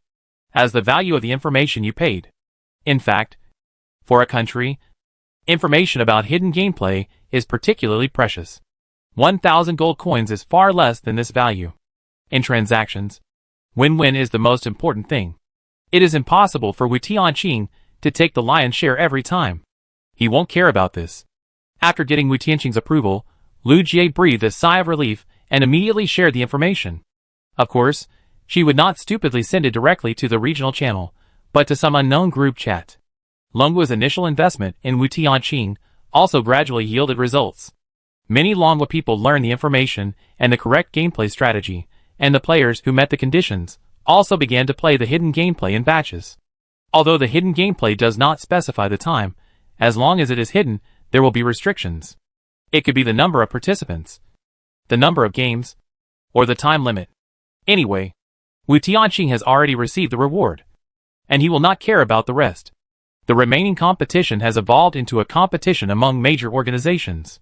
as the value of the information you paid. In fact, for a country, information about hidden gameplay is particularly precious. 1,000 gold coins is far less than this value. In transactions, win-win is the most important thing. It is impossible for Wu Tianqing to take the lion's share every time. He won't care about this. After getting Wu Tianqing's approval, Lu Jie breathed a sigh of relief and immediately shared the information. Of course, she would not stupidly send it directly to the regional channel, but to some unknown group chat. Longgua's initial investment in Wu Tianqing also gradually yielded results. Many Longhua people learned the information and the correct gameplay strategy, and the players who met the conditions also began to play the hidden gameplay in batches. Although the hidden gameplay does not specify the time, as long as it is hidden, there will be restrictions. It could be the number of participants, the number of games, or the time limit. Anyway, Wu Tianqing has already received the reward, and he will not care about the rest. The remaining competition has evolved into a competition among major organizations.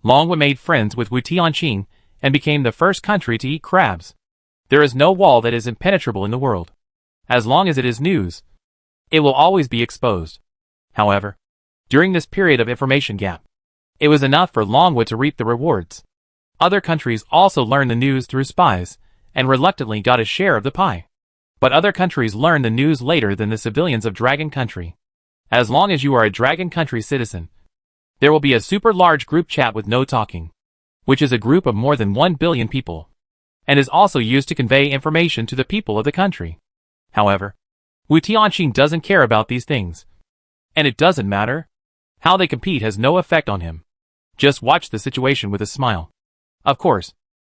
Longhua made friends with Wu Tianqing and became the first country to eat crabs. There is no wall that is impenetrable in the world. As long as it is news, it will always be exposed. However, during this period of information gap, it was enough for Longhua to reap the rewards. Other countries also learned the news through spies, and reluctantly got a share of the pie. But other countries learned the news later than the civilians of Dragon Country. As long as you are a Dragon Country citizen, there will be a super large group chat with no talking, which is a group of more than 1 billion people, and is also used to convey information to the people of the country. However, Wu Tianqing doesn't care about these things. And it doesn't matter. How they compete has no effect on him. Just watch the situation with a smile. Of course,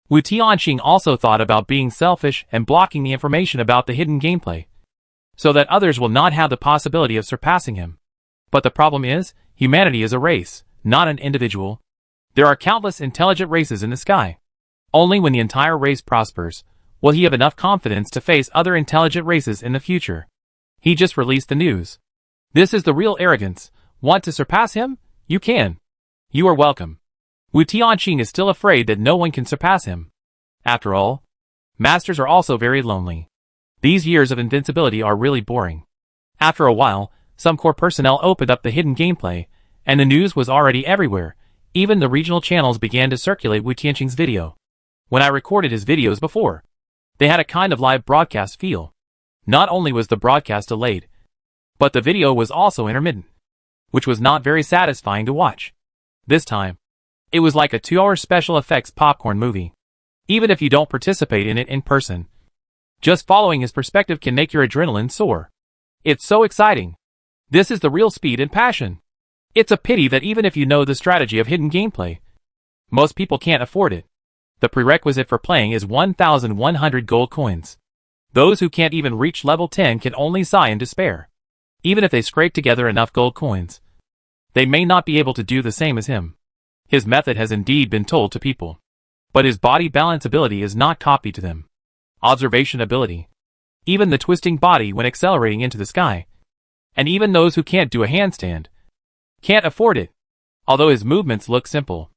Wu Tianqing also thought about being selfish and blocking the information about the hidden gameplay, so that others will not have the possibility of surpassing him. But the problem is, humanity is a race, not an individual. There are countless intelligent races in the sky. Only when the entire race prospers, will he have enough confidence to face other intelligent races in the future. He just released the news. This is the real arrogance. Want to surpass him? You can. You are welcome. Wu Tianqing is still afraid that no one can surpass him. After all, masters are also very lonely. These years of invincibility are really boring. After a while, some core personnel opened up the hidden gameplay, and the news was already everywhere, Even the regional channels began to circulate Wu Tianqing's video. When I recorded his videos before, they had a kind of live broadcast feel. Not only was the broadcast delayed, but the video was also intermittent, which was not very satisfying to watch. This time, it was like a 2-hour special effects popcorn movie. Even if you don't participate in it in person, just following his perspective can make your adrenaline soar. It's so exciting. This is the real speed and passion. It's a pity that even if you know the strategy of hidden gameplay, most people can't afford it. The prerequisite for playing is 1,100 gold coins. Those who can't even reach level 10 can only sigh in despair. Even if they scrape together enough gold coins, they may not be able to do the same as him. His method has indeed been told to people, but his body balance ability is not copied to them. Observation ability. Even the twisting body when accelerating into the sky. And even those who can't do a handstand can't afford it. Although his movements look simple,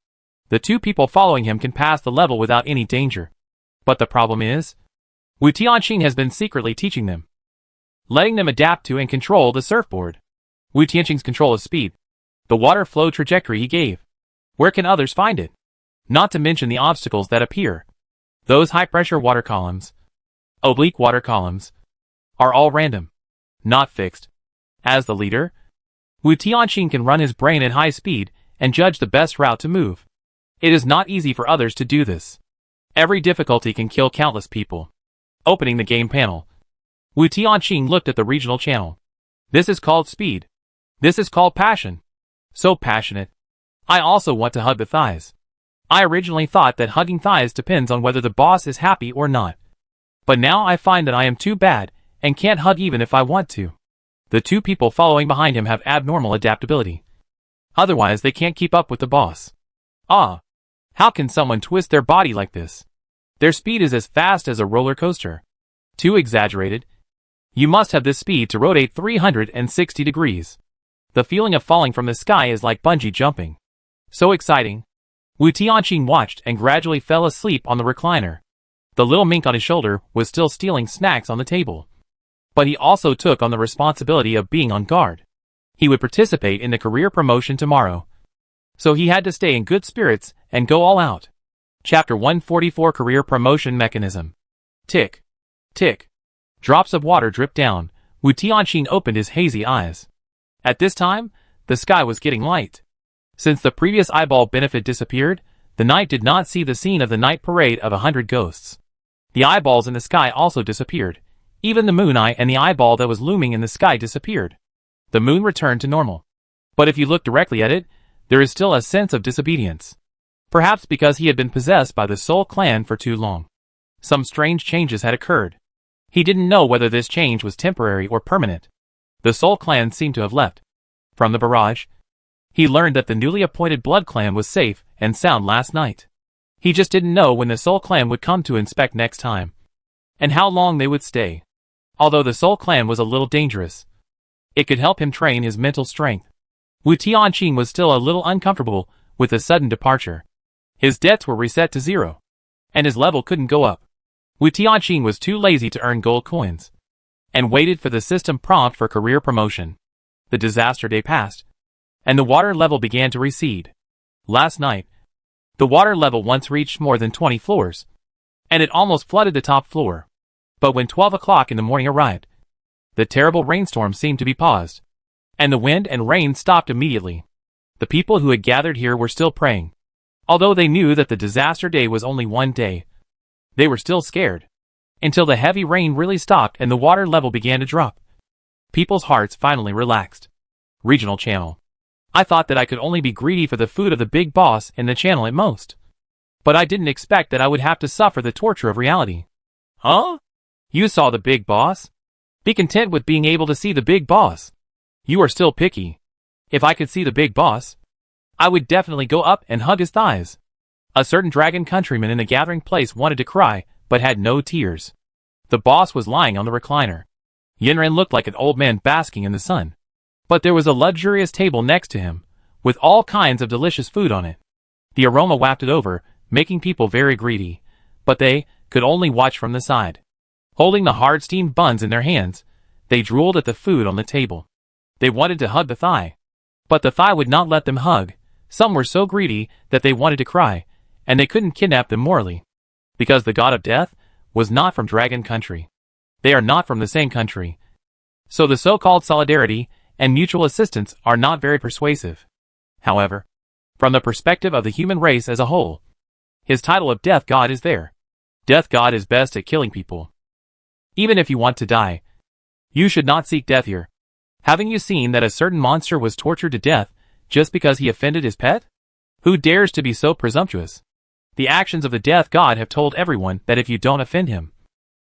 the 2 people following him can pass the level without any danger. But the problem is, Wu Tianqing has been secretly teaching them, letting them adapt to and control the surfboard. Wu Tianqing's control of speed, the water flow trajectory he gave. Where can others find it? Not to mention the obstacles that appear. Those high-pressure water columns, oblique water columns, are all random, not fixed. As the leader, Wu Tianqing can run his brain at high speed and judge the best route to move. It is not easy for others to do this. Every difficulty can kill countless people. Opening the game panel, Wu Tianqing looked at the regional channel. This is called speed. This is called passion. So passionate. I also want to hug the thighs. I originally thought that hugging thighs depends on whether the boss is happy or not. But now I find that I am too bad and can't hug even if I want to. The 2 people following behind him have abnormal adaptability. Otherwise they can't keep up with the boss. How can someone twist their body like this? Their speed is as fast as a roller coaster. Too exaggerated. You must have this speed to rotate 360 degrees. The feeling of falling from the sky is like bungee jumping. So exciting. Wu Tianqing watched and gradually fell asleep on the recliner. The little mink on his shoulder was still stealing snacks on the table. But he also took on the responsibility of being on guard. He would participate in the career promotion tomorrow. So he had to stay in good spirits and go all out. Chapter 144 Career Promotion Mechanism. Tick. Tick. Drops of water dripped down. Wu Tianqing opened his hazy eyes. At this time, the sky was getting light. Since the previous eyeball benefit disappeared, the knight did not see the scene of the night parade of 100 ghosts. The eyeballs in the sky also disappeared. Even the moon eye and the eyeball that was looming in the sky disappeared. The moon returned to normal. But if you look directly at it, there is still a sense of disobedience. Perhaps because he had been possessed by the Soul Clan for too long. Some strange changes had occurred. He didn't know whether this change was temporary or permanent. The Soul Clan seemed to have left. From the barrage, he learned that the newly appointed Blood Clan was safe and sound last night. He just didn't know when the Soul Clan would come to inspect next time, and how long they would stay. Although the Soul Clan was a little dangerous, it could help him train his mental strength. Wu Tianqing was still a little uncomfortable with the sudden departure. His debts were reset to 0, and his level couldn't go up. Wu Tianqing was too lazy to earn gold coins, and waited for the system prompt for career promotion. The disaster day passed, and the water level began to recede. Last night, the water level once reached more than 20 floors, and it almost flooded the top floor. But when 12 o'clock in the morning arrived, the terrible rainstorm seemed to be paused, and the wind and rain stopped immediately. The people who had gathered here were still praying. Although they knew that the disaster day was only one day, they were still scared, until the heavy rain really stopped and the water level began to drop. People's hearts finally relaxed. Regional channel. I thought that I could only be greedy for the food of the big boss in the channel at most. But I didn't expect that I would have to suffer the torture of reality. Huh? You saw the big boss? Be content with being able to see the big boss. You are still picky. If I could see the big boss, I would definitely go up and hug his thighs. A certain dragon countryman in the gathering place wanted to cry, but had no tears. The boss was lying on the recliner. Yinren looked like an old man basking in the sun. But there was a luxurious table next to him, with all kinds of delicious food on it. The aroma wafted over, making people very greedy, but they could only watch from the side. Holding the hard steamed buns in their hands, they drooled at the food on the table. They wanted to hug the thigh, but the thigh would not let them hug, Some were so greedy that they wanted to cry, and they couldn't kidnap them morally. Because the god of death was not from Dragon Country. They are not from the same country. So the so-called solidarity and mutual assistance are not very persuasive. However, from the perspective of the human race as a whole, his title of Death God is there. Death God is best at killing people. Even if you want to die, you should not seek death here. Haven't you seen that a certain monster was tortured to death just because he offended his pet? Who dares to be so presumptuous? The actions of the Death God have told everyone that if you don't offend him,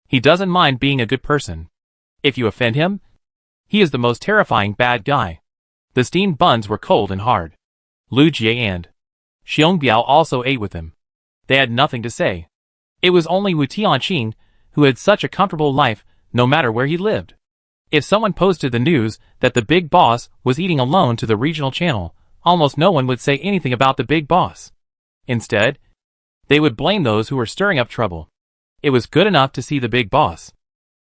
he doesn't mind being a good person. If you offend him, he is the most terrifying bad guy. The steamed buns were cold and hard. Lu Jie and Xiongbiao also ate with him. They had nothing to say. It was only Wu Tianqing who had such a comfortable life no matter where he lived. If someone posted the news that the big boss was eating alone to the regional channel, almost no one would say anything about the big boss. Instead, they would blame those who were stirring up trouble. It was good enough to see the big boss.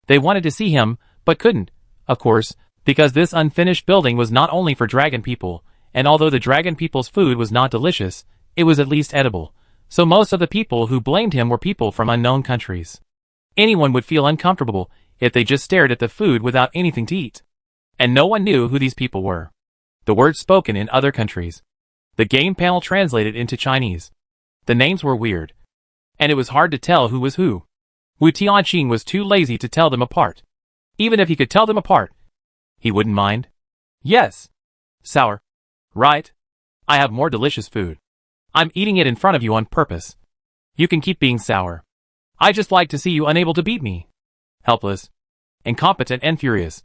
They wanted to see him, but couldn't, of course, because this unfinished building was not only for dragon people, and although the dragon people's food was not delicious, it was at least edible. So most of the people who blamed him were people from unknown countries. Anyone would feel uncomfortable if they just stared at the food without anything to eat. And no one knew who these people were. The words spoken in other countries. The game panel translated into Chinese. The names were weird. And it was hard to tell who was who. Wu Tianqing was too lazy to tell them apart. Even if he could tell them apart, he wouldn't mind. Yes. Sour. Right. I have more delicious food. I'm eating it in front of you on purpose. You can keep being sour. I just like to see you unable to beat me. Helpless, incompetent and furious,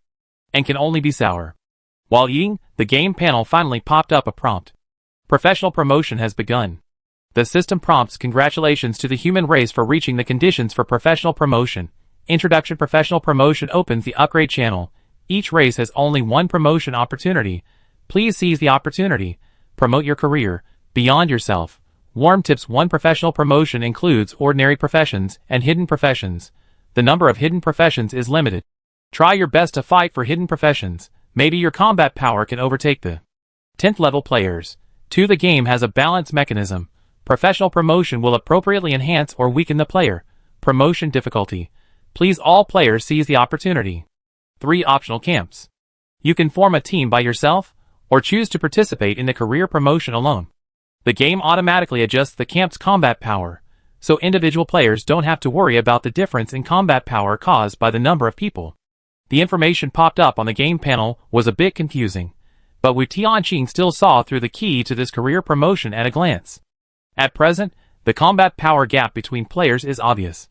and can only be sour. While eating, the game panel finally popped up a prompt. Professional promotion has begun. The system prompts congratulations to the human race for reaching the conditions for professional promotion. Introduction. Professional promotion opens the upgrade channel. Each race has only one promotion opportunity. Please seize the opportunity. Promote your career beyond yourself. Warm tips. 1. Professional promotion includes ordinary professions and hidden professions. The number of hidden professions is limited. Try your best to fight for hidden professions. Maybe your combat power can overtake the 10th level players. 2. The game has a balance mechanism. Professional promotion will appropriately enhance or weaken the player. Promotion difficulty. Please all players seize the opportunity. 3. Optional camps. You can form a team by yourself, or choose to participate in the career promotion alone. The game automatically adjusts the camp's combat power, so individual players don't have to worry about the difference in combat power caused by the number of people. The information popped up on the game panel was a bit confusing, but Wu Tianqing still saw through the key to this career promotion at a glance. At present, the combat power gap between players is obvious.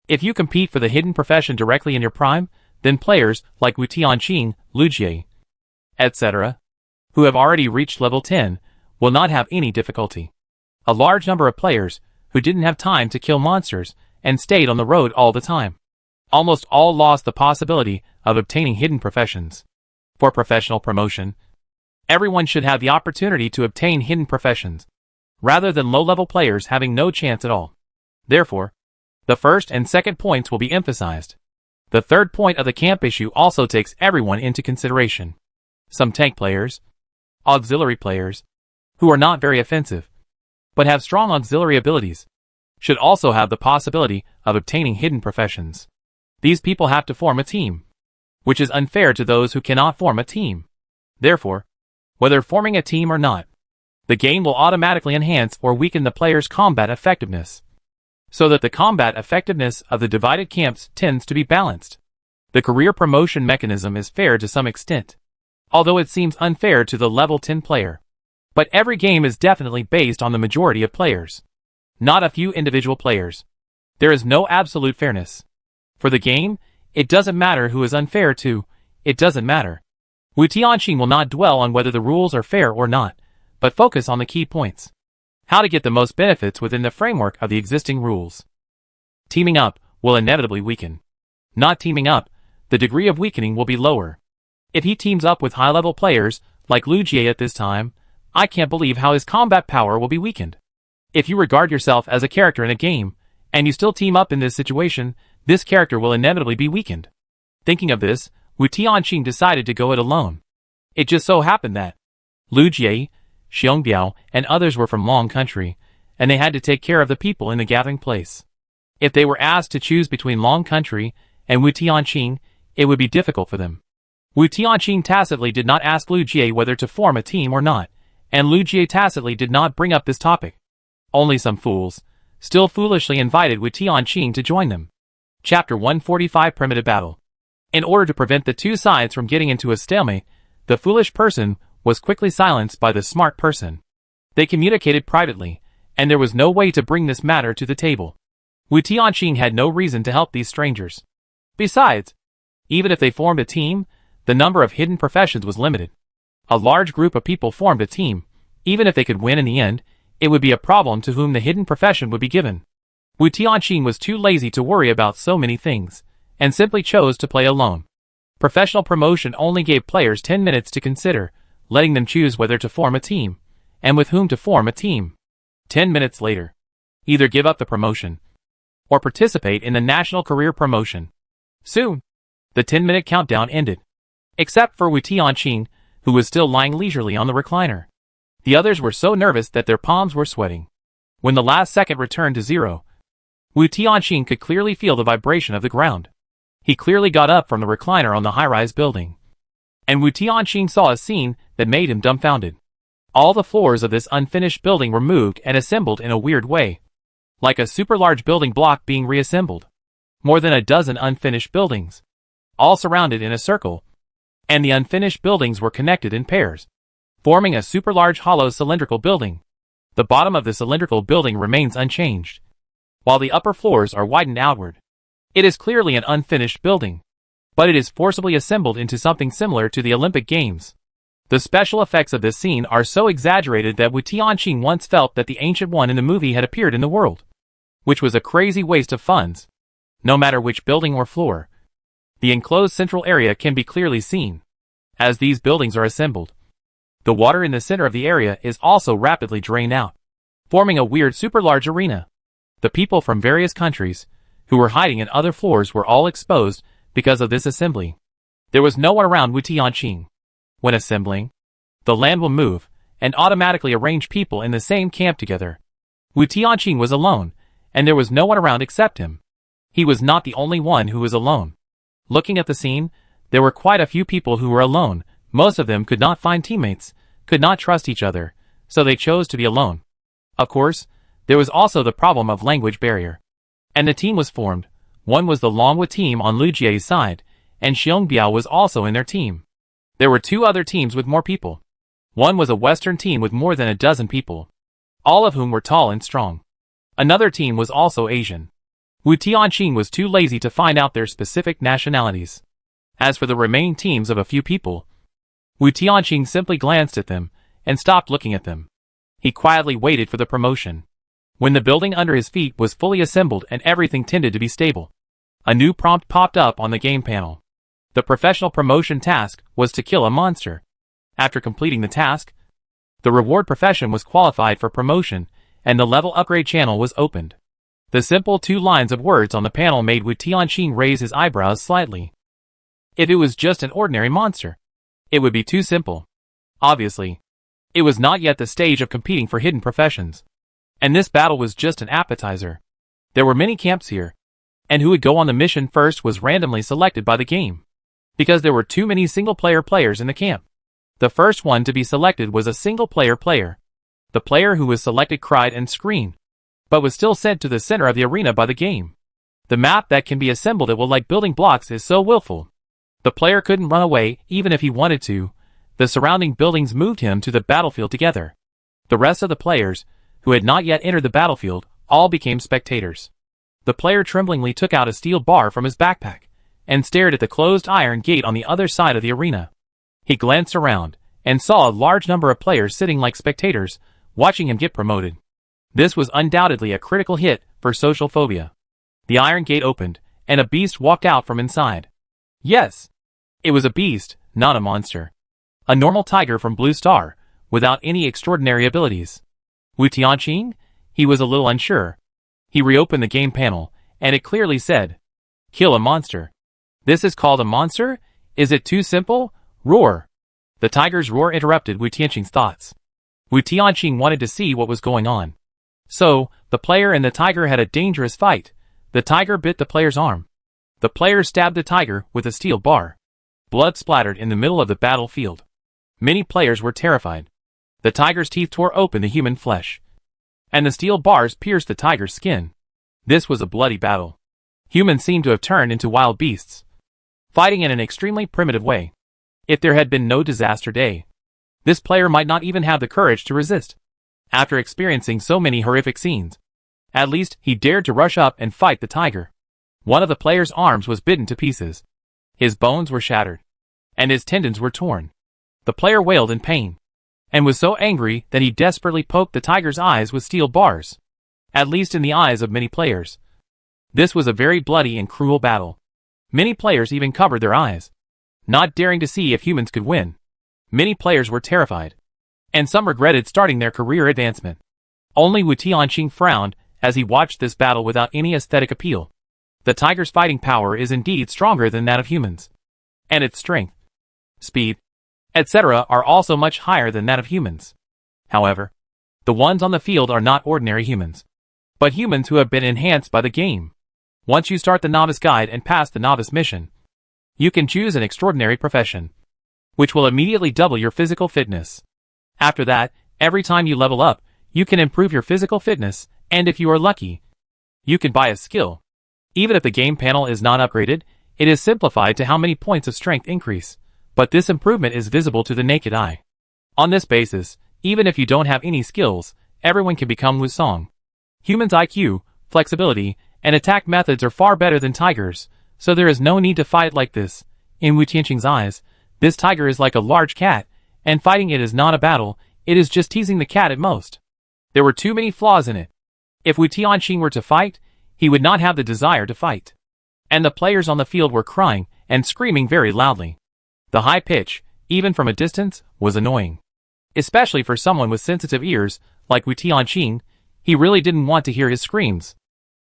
If you compete for the hidden profession directly in your prime, then players like Wu Tianqing, Lu Jie, etc., who have already reached level 10, will not have any difficulty. A large number of players, who didn't have time to kill monsters, and stayed on the road all the time, almost all lost the possibility of obtaining hidden professions. For professional promotion, everyone should have the opportunity to obtain hidden professions, rather than low-level players having no chance at all. Therefore, the first and second points will be emphasized. The third point of the camp issue also takes everyone into consideration. Some tank players, auxiliary players, who are not very offensive, but have strong auxiliary abilities, should also have the possibility of obtaining hidden professions. These people have to form a team, which is unfair to those who cannot form a team. Therefore, whether forming a team or not, the game will automatically enhance or weaken the player's combat effectiveness, so that the combat effectiveness of the divided camps tends to be balanced. The career promotion mechanism is fair to some extent, although it seems unfair to the level 10 player. But every game is definitely based on the majority of players, not a few individual players. There is no absolute fairness. For the game, it doesn't matter who is unfair to, it doesn't matter. Wu Tianqing will not dwell on whether the rules are fair or not, but focus on the key points. How to get the most benefits within the framework of the existing rules. Teaming up will inevitably weaken. Not teaming up, the degree of weakening will be lower. If he teams up with high-level players, like Lu Jie at this time, I can't believe how his combat power will be weakened. If you regard yourself as a character in a game, and you still team up in this situation, this character will inevitably be weakened. Thinking of this, Wu Tianqing decided to go it alone. It just so happened that Lu Jie, Xiongbiao, and others were from Long Country, and they had to take care of the people in the gathering place. If they were asked to choose between Long Country and Wu Tianqing, it would be difficult for them. Wu Tianqing tacitly did not ask Lu Jie whether to form a team or not, and Lu Jie tacitly did not bring up this topic. Only some fools still foolishly invited Wu Tianqing to join them. Chapter 145 Primitive Battle. In order to prevent the two sides from getting into a stalemate, the foolish person was quickly silenced by the smart person. They communicated privately, and there was no way to bring this matter to the table. Wu Tianqing had no reason to help these strangers. Besides, even if they formed a team, the number of hidden professions was limited. A large group of people formed a team. Even if they could win in the end, it would be a problem to whom the hidden profession would be given. Wu Tianqing was too lazy to worry about so many things, and simply chose to play alone. Professional promotion only gave players 10 minutes to consider, letting them choose whether to form a team, and with whom to form a team. 10 minutes later, either give up the promotion, or participate in the national career promotion. Soon, the 10-minute countdown ended. Except for Wu Tianqing, who was still lying leisurely on the recliner. The others were so nervous that their palms were sweating. When the last second returned to 0, Wu Tianqing could clearly feel the vibration of the ground. He clearly got up from the recliner on the high-rise building. And Wu Tianqing saw a scene that made him dumbfounded. All the floors of this unfinished building were moved and assembled in a weird way, like a super large building block being reassembled. More than a dozen unfinished buildings, all surrounded in a circle, and the unfinished buildings were connected in pairs, forming a super large hollow cylindrical building. The bottom of the cylindrical building remains unchanged, while the upper floors are widened outward. It is clearly an unfinished building, but it is forcibly assembled into something similar to the Olympic Games. The special effects of this scene are so exaggerated that Wu Tianqing once felt that the Ancient One in the movie had appeared in the world, which was a crazy waste of funds. No matter which building or floor, the enclosed central area can be clearly seen. As these buildings are assembled, the water in the center of the area is also rapidly drained out, forming a weird super large arena. The people from various countries, who were hiding in other floors, were all exposed because of this assembly. There was no one around Wu Tianqing. When assembling, the land will move, and automatically arrange people in the same camp together. Wu Tianqing was alone, and there was no one around except him. He was not the only one who was alone. Looking at the scene, there were quite a few people who were alone. Most of them could not find teammates, could not trust each other, so they chose to be alone. Of course, there was also the problem of language barrier. And the team was formed. One was the Longwu team on Lu Jie's side, and Xiongbiao was also in their team. There were two other teams with more people. One was a Western team with more than a dozen people, all of whom were tall and strong. Another team was also Asian. Wu Tianqing was too lazy to find out their specific nationalities. As for the remaining teams of a few people, Wu Tianqing simply glanced at them and stopped looking at them. He quietly waited for the promotion. When the building under his feet was fully assembled and everything tended to be stable, a new prompt popped up on the game panel. The professional promotion task was to kill a monster. After completing the task, the reward profession was qualified for promotion, and the level upgrade channel was opened. The simple 2 lines of words on the panel made Wu Tianqing raise his eyebrows slightly. If it was just an ordinary monster, it would be too simple. Obviously, it was not yet the stage of competing for hidden professions. And this battle was just an appetizer. There were many camps here, and who would go on the mission first was randomly selected by the game, because there were too many single-player players in the camp. The first one to be selected was a single-player player. The player who was selected cried and screamed, but was still sent to the center of the arena by the game. The map that can be assembled at will like building blocks is so willful. The player couldn't run away even if he wanted to. The surrounding buildings moved him to the battlefield together. The rest of the players, who had not yet entered the battlefield, all became spectators. The player tremblingly took out a steel bar from his backpack and stared at the closed iron gate on the other side of the arena. He glanced around and saw a large number of players sitting like spectators, watching him get promoted. This was undoubtedly a critical hit for social phobia. The iron gate opened, and a beast walked out from inside. Yes, it was a beast, not a monster. A normal tiger from Blue Star, without any extraordinary abilities. Wu Tianqing? He was a little unsure. He reopened the game panel, and it clearly said, "Kill a monster." This is called a monster? Is it too simple? Roar! The tiger's roar interrupted Wu Tianqing's thoughts. Wu Tianqing wanted to see what was going on. So, the player and the tiger had a dangerous fight. The tiger bit the player's arm. The player stabbed the tiger with a steel bar. Blood splattered in the middle of the battlefield. Many players were terrified. The tiger's teeth tore open the human flesh, and the steel bars pierced the tiger's skin. This was a bloody battle. Humans seemed to have turned into wild beasts, fighting in an extremely primitive way. If there had been no disaster day, this player might not even have the courage to resist. After experiencing so many horrific scenes, at least he dared to rush up and fight the tiger. One of the player's arms was bitten to pieces. His bones were shattered, and his tendons were torn. The player wailed in pain, and was so angry that he desperately poked the tiger's eyes with steel bars, at least in the eyes of many players. This was a very bloody and cruel battle. Many players even covered their eyes, not daring to see if humans could win. Many players were terrified, and some regretted starting their career advancement. Only Wu Tianqing frowned as he watched this battle without any aesthetic appeal. The tiger's fighting power is indeed stronger than that of humans, and its strength, speed, etc. are also much higher than that of humans. However, the ones on the field are not ordinary humans, but humans who have been enhanced by the game. Once you start the novice guide and pass the novice mission, you can choose an extraordinary profession, which will immediately double your physical fitness. After that, every time you level up, you can improve your physical fitness, and if you are lucky, you can buy a skill. Even if the game panel is not upgraded, it is simplified to how many points of strength increase, but this improvement is visible to the naked eye. On this basis, even if you don't have any skills, everyone can become Wu Song. Humans' IQ, flexibility, and attack methods are far better than tigers, so there is no need to fight like this. In Wu Tianqing's eyes, this tiger is like a large cat, and fighting it is not a battle, it is just teasing the cat at most. There were too many flaws in it. If Wu Tianqing were to fight, he would not have the desire to fight. And the players on the field were crying and screaming very loudly. The high pitch, even from a distance, was annoying. Especially for someone with sensitive ears, like Wu Tianqing, he really didn't want to hear his screams.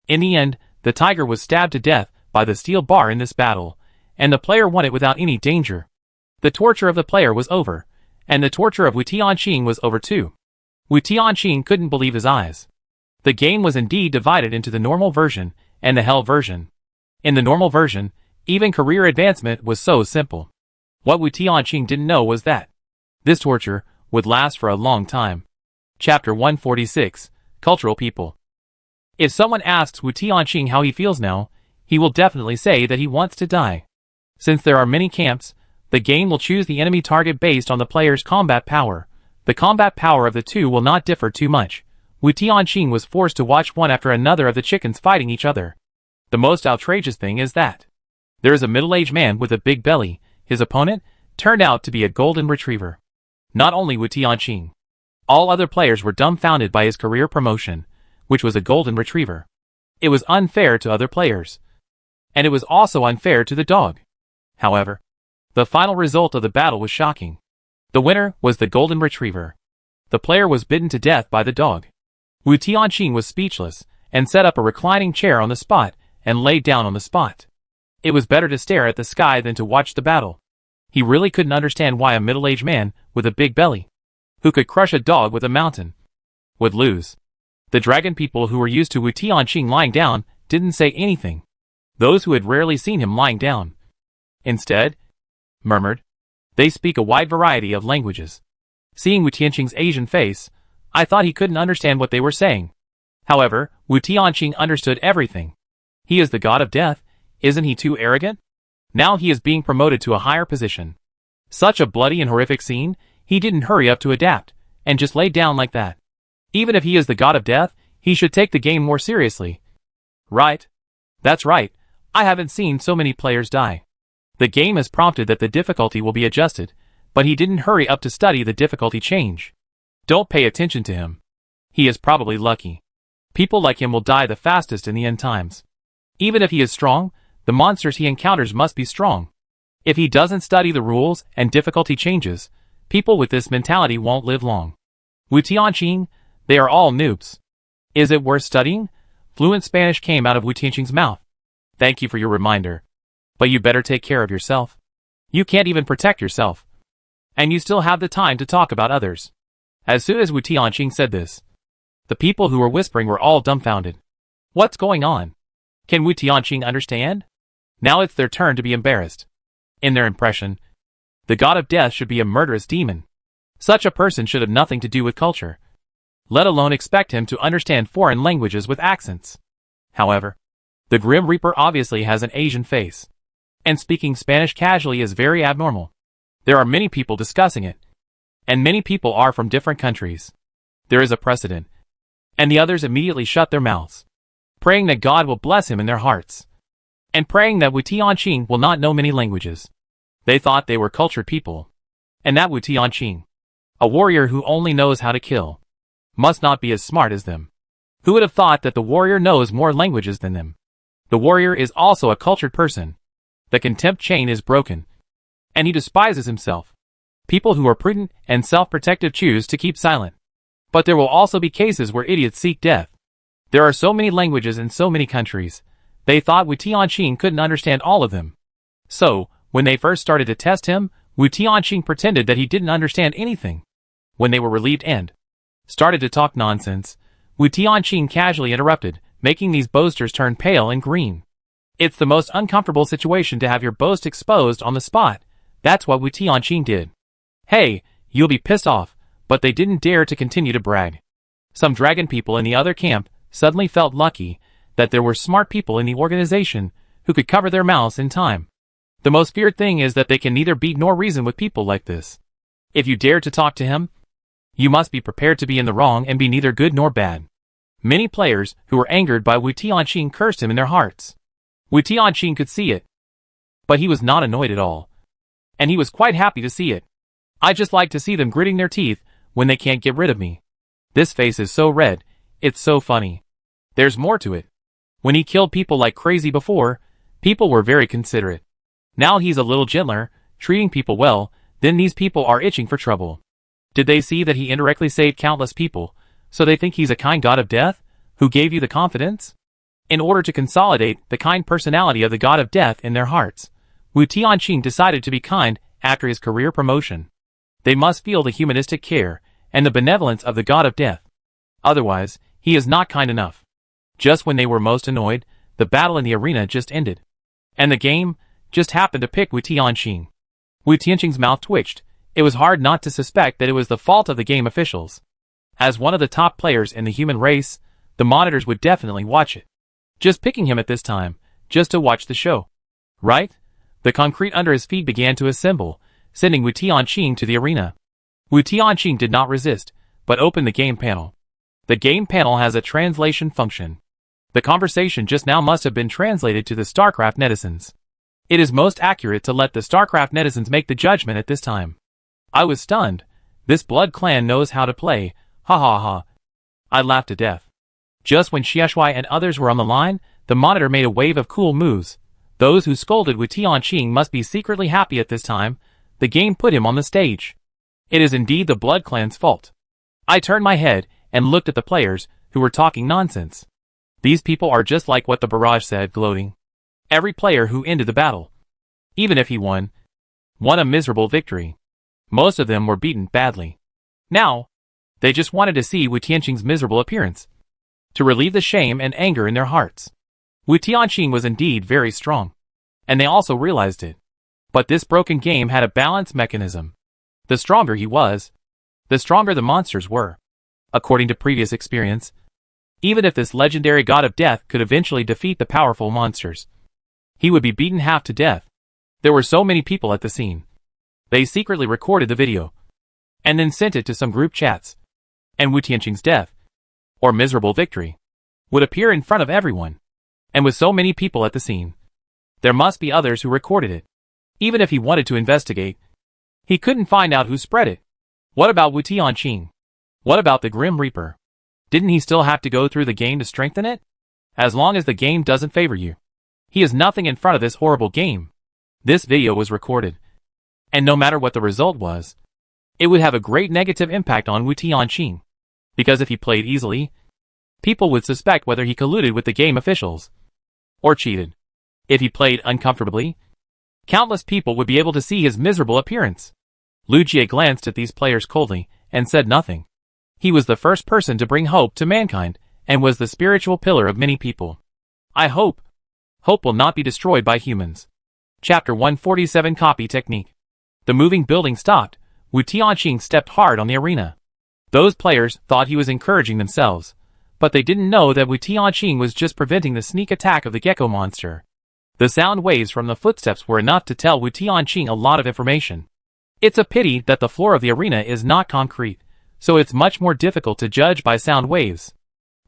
In the end, the tiger was stabbed to death by the steel bar in this battle, and the player won it without any danger. The torture of the player was over, and the torture of Wu Tianqing was over too. Wu Tianqing couldn't believe his eyes. The game was indeed divided into the normal version and the hell version. In the normal version, even career advancement was so simple. What Wu Tianqing didn't know was that this torture would last for a long time. Chapter 146, Cultural People. If someone asks Wu Tianqing how he feels now, he will definitely say that he wants to die. Since there are many camps, the game will choose the enemy target based on the player's combat power. The combat power of the two will not differ too much. Wu Tianqing was forced to watch one after another of the chickens fighting each other. The most outrageous thing is that there is a middle-aged man with a big belly. His opponent turned out to be a golden retriever. Not only Wu Tianqing, all other players were dumbfounded by his career promotion, which was a golden retriever. It was unfair to other players, and it was also unfair to the dog. However, the final result of the battle was shocking. The winner was the golden retriever. The player was bitten to death by the dog. Wu Tianqing was speechless, and set up a reclining chair on the spot, and laid down on the spot. It was better to stare at the sky than to watch the battle. He really couldn't understand why a middle-aged man, with a big belly, who could crush a dog with a mountain, would lose. The dragon people who were used to Wu Tianqing lying down, didn't say anything. Those who had rarely seen him lying down, instead, murmured. They speak a wide variety of languages. Seeing Wu Tianqing's Asian face, I thought he couldn't understand what they were saying. However, Wu Tianqing understood everything. He is the god of death, isn't he too arrogant? Now he is being promoted to a higher position. Such a bloody and horrific scene, he didn't hurry up to adapt, and just laid down like that. Even if he is the god of death, he should take the game more seriously. Right? That's right, I haven't seen so many players die. The game has prompted that the difficulty will be adjusted, but he didn't hurry up to study the difficulty change. Don't pay attention to him. He is probably lucky. People like him will die the fastest in the end times. Even if he is strong, the monsters he encounters must be strong. If he doesn't study the rules and difficulty changes, people with this mentality won't live long. Wu Tianqing, they are all noobs. Is it worth studying? Fluent Spanish came out of Wu Tianqing's mouth. Thank you for your reminder. But you better take care of yourself. You can't even protect yourself. And you still have the time to talk about others. As soon as Wu Tianqing said this, the people who were whispering were all dumbfounded. What's going on? Can Wu Tianqing understand? Now it's their turn to be embarrassed. In their impression, the god of death should be a murderous demon. Such a person should have nothing to do with culture, let alone expect him to understand foreign languages with accents. However, the Grim Reaper obviously has an Asian face, and speaking Spanish casually is very abnormal. There are many people discussing it, and many people are from different countries. There is a precedent, and the others immediately shut their mouths, praying that God will bless him in their hearts, and praying that Wu Tianqing will not know many languages. They thought they were cultured people, and that Wu Tianqing, a warrior who only knows how to kill, must not be as smart as them. Who would have thought that the warrior knows more languages than them? The warrior is also a cultured person. The contempt chain is broken, and he despises himself. People who are prudent and self-protective choose to keep silent. But there will also be cases where idiots seek death. There are so many languages in so many countries. They thought Wu Tianqing couldn't understand all of them. So, when they first started to test him, Wu Tianqing pretended that he didn't understand anything. When they were relieved and started to talk nonsense, Wu Tianqing casually interrupted, making these boasters turn pale and green. It's the most uncomfortable situation to have your boast exposed on the spot. That's what Wu Tianqing did. Hey, you'll be pissed off, but they didn't dare to continue to brag. Some dragon people in the other camp suddenly felt lucky that there were smart people in the organization who could cover their mouths in time. The most feared thing is that they can neither beat nor reason with people like this. If you dare to talk to him, you must be prepared to be in the wrong and be neither good nor bad. Many players who were angered by Wu Tianqing cursed him in their hearts. Wu Tianqing could see it, but he was not annoyed at all. And he was quite happy to see it. I just like to see them gritting their teeth when they can't get rid of me. This face is so red, it's so funny. There's more to it. When he killed people like crazy before, people were very considerate. Now he's a little gentler, treating people well, then these people are itching for trouble. Did they see that he indirectly saved countless people, so they think he's a kind god of death, who gave you the confidence? In order to consolidate the kind personality of the god of death in their hearts, Wu Tianqing decided to be kind after his career promotion. They must feel the humanistic care and the benevolence of the god of death. Otherwise, he is not kind enough. Just when they were most annoyed, the battle in the arena just ended. And the game just happened to pick Wu Tianqing. Wu Tianqing's mouth twitched. It was hard not to suspect that it was the fault of the game officials. As one of the top players in the human race, the monitors would definitely watch it. Just picking him at this time, just to watch the show. Right? The concrete under his feet began to assemble, sending Wu Tianqing to the arena. Wu Tianqing did not resist, but opened the game panel. The game panel has a translation function. The conversation just now must have been translated to the StarCraft netizens. It is most accurate to let the StarCraft netizens make the judgment at this time. I was stunned. This blood clan knows how to play, ha ha ha. I laughed to death. Just when Xieshui and others were on the line, the monitor made a wave of cool moves. Those who scolded Wu Tianqing must be secretly happy at this time. The game put him on the stage. It is indeed the blood clan's fault. I turned my head and looked at the players who were talking nonsense. These people are just like what the barrage said, gloating. Every player who ended the battle, even if he won a miserable victory. Most of them were beaten badly. Now, they just wanted to see Wu Tianqing's miserable appearance, to relieve the shame and anger in their hearts. Wu Tianqing was indeed very strong, and they also realized it. But this broken game had a balance mechanism. The stronger he was, the stronger the monsters were. According to previous experience, even if this legendary god of death could eventually defeat the powerful monsters, he would be beaten half to death. There were so many people at the scene. They secretly recorded the video, and then sent it to some group chats. And Wu Tianqing's death, or miserable victory, would appear in front of everyone. And with so many people at the scene, there must be others who recorded it. Even if he wanted to investigate, he couldn't find out who spread it. What about Wu Tianqing? What about the Grim Reaper? Didn't he still have to go through the game to strengthen it? As long as the game doesn't favor you, he is nothing in front of this horrible game. This video was recorded, and no matter what the result was, it would have a great negative impact on Wu Tianqing. Because if he played easily, people would suspect whether he colluded with the game officials, or cheated. If he played uncomfortably, countless people would be able to see his miserable appearance. Lu Jie glanced at these players coldly, and said nothing. He was the first person to bring hope to mankind, and was the spiritual pillar of many people. I hope. Hope will not be destroyed by humans. Chapter 147 Copy Technique. The moving building stopped. Wu Tianqing stepped hard on the arena. Those players thought he was encouraging themselves, but they didn't know that Wu Tianqing was just preventing the sneak attack of the gecko monster. The sound waves from the footsteps were enough to tell Wu Tianqing a lot of information. It's a pity that the floor of the arena is not concrete, so it's much more difficult to judge by sound waves.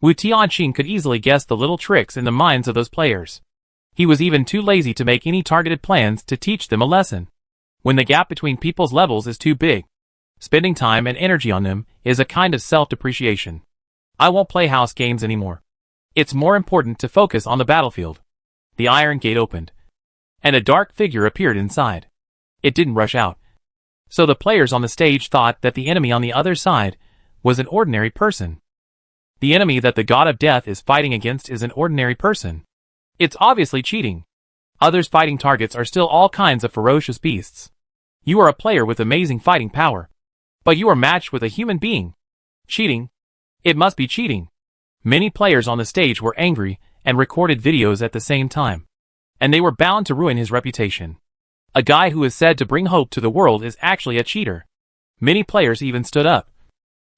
Wu Tianqing could easily guess the little tricks in the minds of those players. He was even too lazy to make any targeted plans to teach them a lesson. When the gap between people's levels is too big, spending time and energy on them is a kind of self-depreciation. I won't play house games anymore. It's more important to focus on the battlefield. The iron gate opened, and a dark figure appeared inside. It didn't rush out, so the players on the stage thought that the enemy on the other side was an ordinary person. The enemy that the god of death is fighting against is an ordinary person. It's obviously cheating. Others' fighting targets are still all kinds of ferocious beasts. You are a player with amazing fighting power, but you are matched with a human being. Cheating? It must be cheating. Many players on the stage were angry and recorded videos at the same time, and they were bound to ruin his reputation. A guy who is said to bring hope to the world is actually a cheater. Many players even stood up,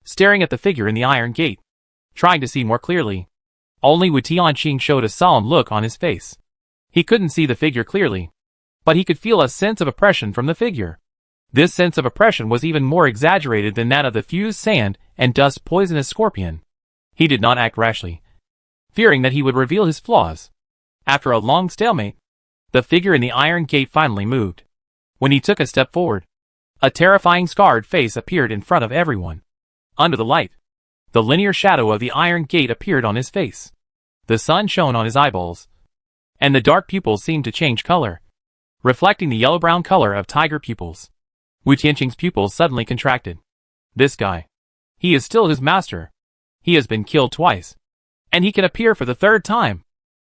staring at the figure in the iron gate, trying to see more clearly. Only Wu Tianqing showed a solemn look on his face. He couldn't see the figure clearly, but he could feel a sense of oppression from the figure. This sense of oppression was even more exaggerated than that of the fused sand and dust poisonous scorpion. He did not act rashly, fearing that he would reveal his flaws. After a long stalemate, the figure in the iron gate finally moved. When he took a step forward, a terrifying scarred face appeared in front of everyone. Under the light, the linear shadow of the iron gate appeared on his face. The sun shone on his eyeballs, and the dark pupils seemed to change color, reflecting the yellow-brown color of tiger pupils. Wu Tianqing's pupils suddenly contracted. This guy. He is still his master. He has been killed twice, and he can appear for the third time.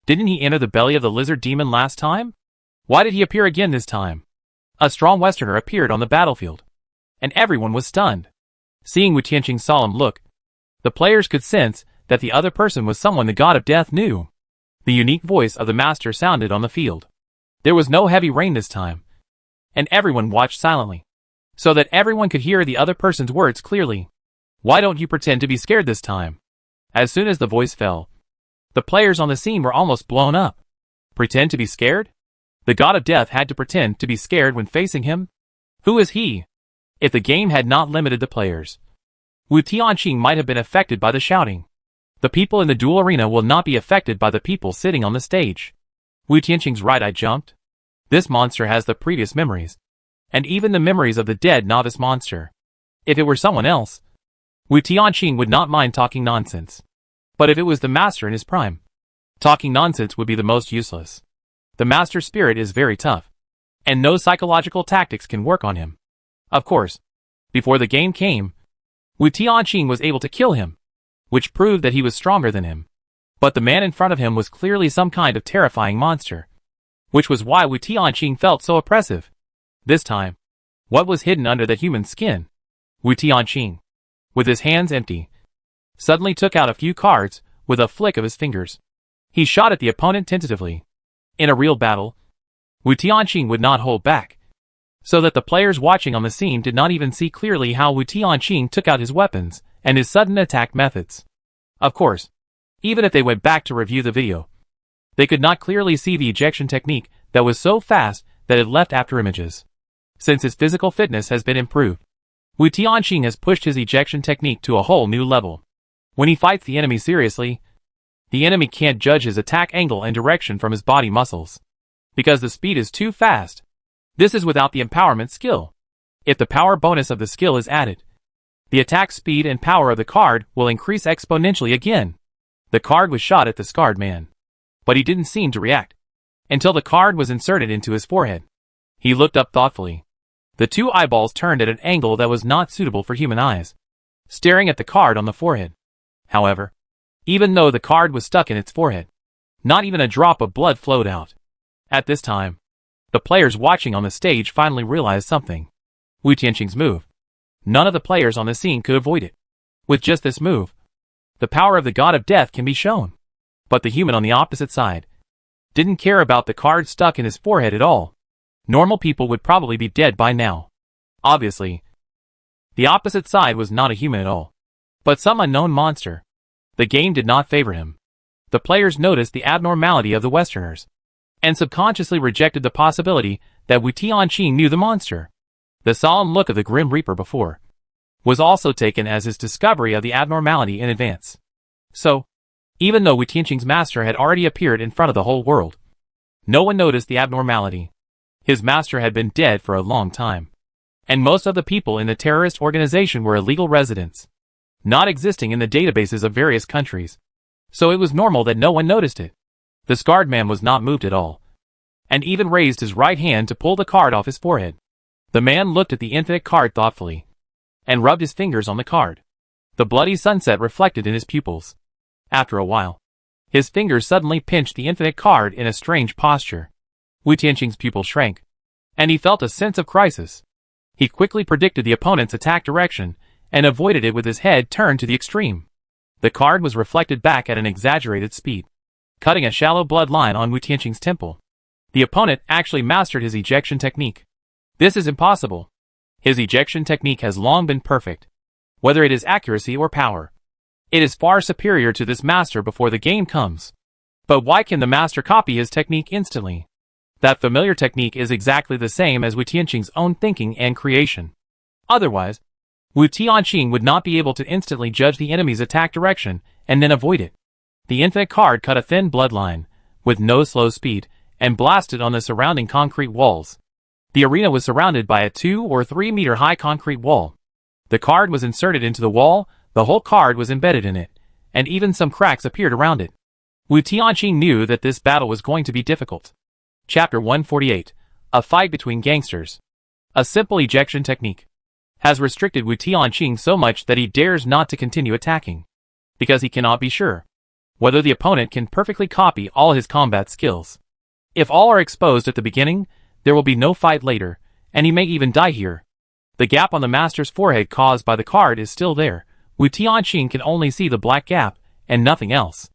Didn't he enter the belly of the lizard demon last time? Why did he appear again this time? A strong Westerner appeared on the battlefield, and everyone was stunned. Seeing Wu Tianqing's solemn look, the players could sense that the other person was someone the god of death knew. The unique voice of the master sounded on the field. There was no heavy rain this time, and everyone watched silently, so that everyone could hear the other person's words clearly. Why don't you pretend to be scared this time? As soon as the voice fell, the players on the scene were almost blown up. Pretend to be scared? The god of death had to pretend to be scared when facing him? Who is he? If the game had not limited the players, Wu Tianqing might have been affected by the shouting. The people in the duel arena will not be affected by the people sitting on the stage. Wu Tianqing's right eye jumped. This monster has the previous memories, and even the memories of the dead novice monster. If it were someone else, Wu Tianqing would not mind talking nonsense. But if it was the master in his prime, talking nonsense would be the most useless. The master's spirit is very tough, and no psychological tactics can work on him. Of course, before the game came, Wu Tianqing was able to kill him, which proved that he was stronger than him. But the man in front of him was clearly some kind of terrifying monster, which was why Wu Tianqing felt so oppressive. This time, what was hidden under the human skin? Wu Tianqing, with his hands empty, suddenly took out a few cards with a flick of his fingers. He shot at the opponent tentatively. In a real battle, Wu Tianqing would not hold back, so that the players watching on the scene did not even see clearly how Wu Tianqing took out his weapons and his sudden attack methods. Of course, even if they went back to review the video, they could not clearly see the ejection technique that was so fast that it left after images. Since his physical fitness has been improved, Wu Tianqing has pushed his ejection technique to a whole new level. When he fights the enemy seriously, the enemy can't judge his attack angle and direction from his body muscles, because the speed is too fast. This is without the empowerment skill. If the power bonus of the skill is added, the attack speed and power of the card will increase exponentially again. The card was shot at the scarred man, but he didn't seem to react until the card was inserted into his forehead. He looked up thoughtfully. The two eyeballs turned at an angle that was not suitable for human eyes, staring at the card on the forehead. However, even though the card was stuck in its forehead, not even a drop of blood flowed out. At this time, the players watching on the stage finally realized something. Wu Tianqing's move. None of the players on the scene could avoid it. With just this move, the power of the god of death can be shown. But the human on the opposite side didn't care about the card stuck in his forehead at all. Normal people would probably be dead by now. Obviously, the opposite side was not a human at all, but some unknown monster. The game did not favor him. The players noticed the abnormality of the Westerners, and subconsciously rejected the possibility that Wu Tianqing knew the monster. The solemn look of the Grim Reaper before was also taken as his discovery of the abnormality in advance. So, even though Wu Tianqing's master had already appeared in front of the whole world, no one noticed the abnormality. His master had been dead for a long time, and most of the people in the terrorist organization were illegal residents, not existing in the databases of various countries. So it was normal that no one noticed it. The scarred man was not moved at all, and even raised his right hand to pull the card off his forehead. The man looked at the infinite card thoughtfully, and rubbed his fingers on the card. The bloody sunset reflected in his pupils. After a while, his fingers suddenly pinched the infinite card in a strange posture. Wu Tianqing's pupil shrank, and he felt a sense of crisis. He quickly predicted the opponent's attack direction, and avoided it with his head turned to the extreme. The card was reflected back at an exaggerated speed, cutting a shallow blood line on Wu Tianqing's temple. The opponent actually mastered his ejection technique. This is impossible. His ejection technique has long been perfect. Whether it is accuracy or power, it is far superior to this master before the game comes. But why can the master copy his technique instantly? That familiar technique is exactly the same as Wu Tianqing's own thinking and creation. Otherwise, Wu Tianqing would not be able to instantly judge the enemy's attack direction and then avoid it. The infinite card cut a thin bloodline, with no slow speed, and blasted on the surrounding concrete walls. The arena was surrounded by a 2 or 3 meter high concrete wall. The card was inserted into the wall, the whole card was embedded in it, and even some cracks appeared around it. Wu Tianqing knew that this battle was going to be difficult. Chapter 148. A fight between gangsters. A simple ejection technique has restricted Wu Tianqing so much that he dares not to continue attacking, because he cannot be sure whether the opponent can perfectly copy all his combat skills. If all are exposed at the beginning, there will be no fight later, and he may even die here. The gap on the master's forehead caused by the card is still there. Wu Tianqing can only see the black gap, and nothing else.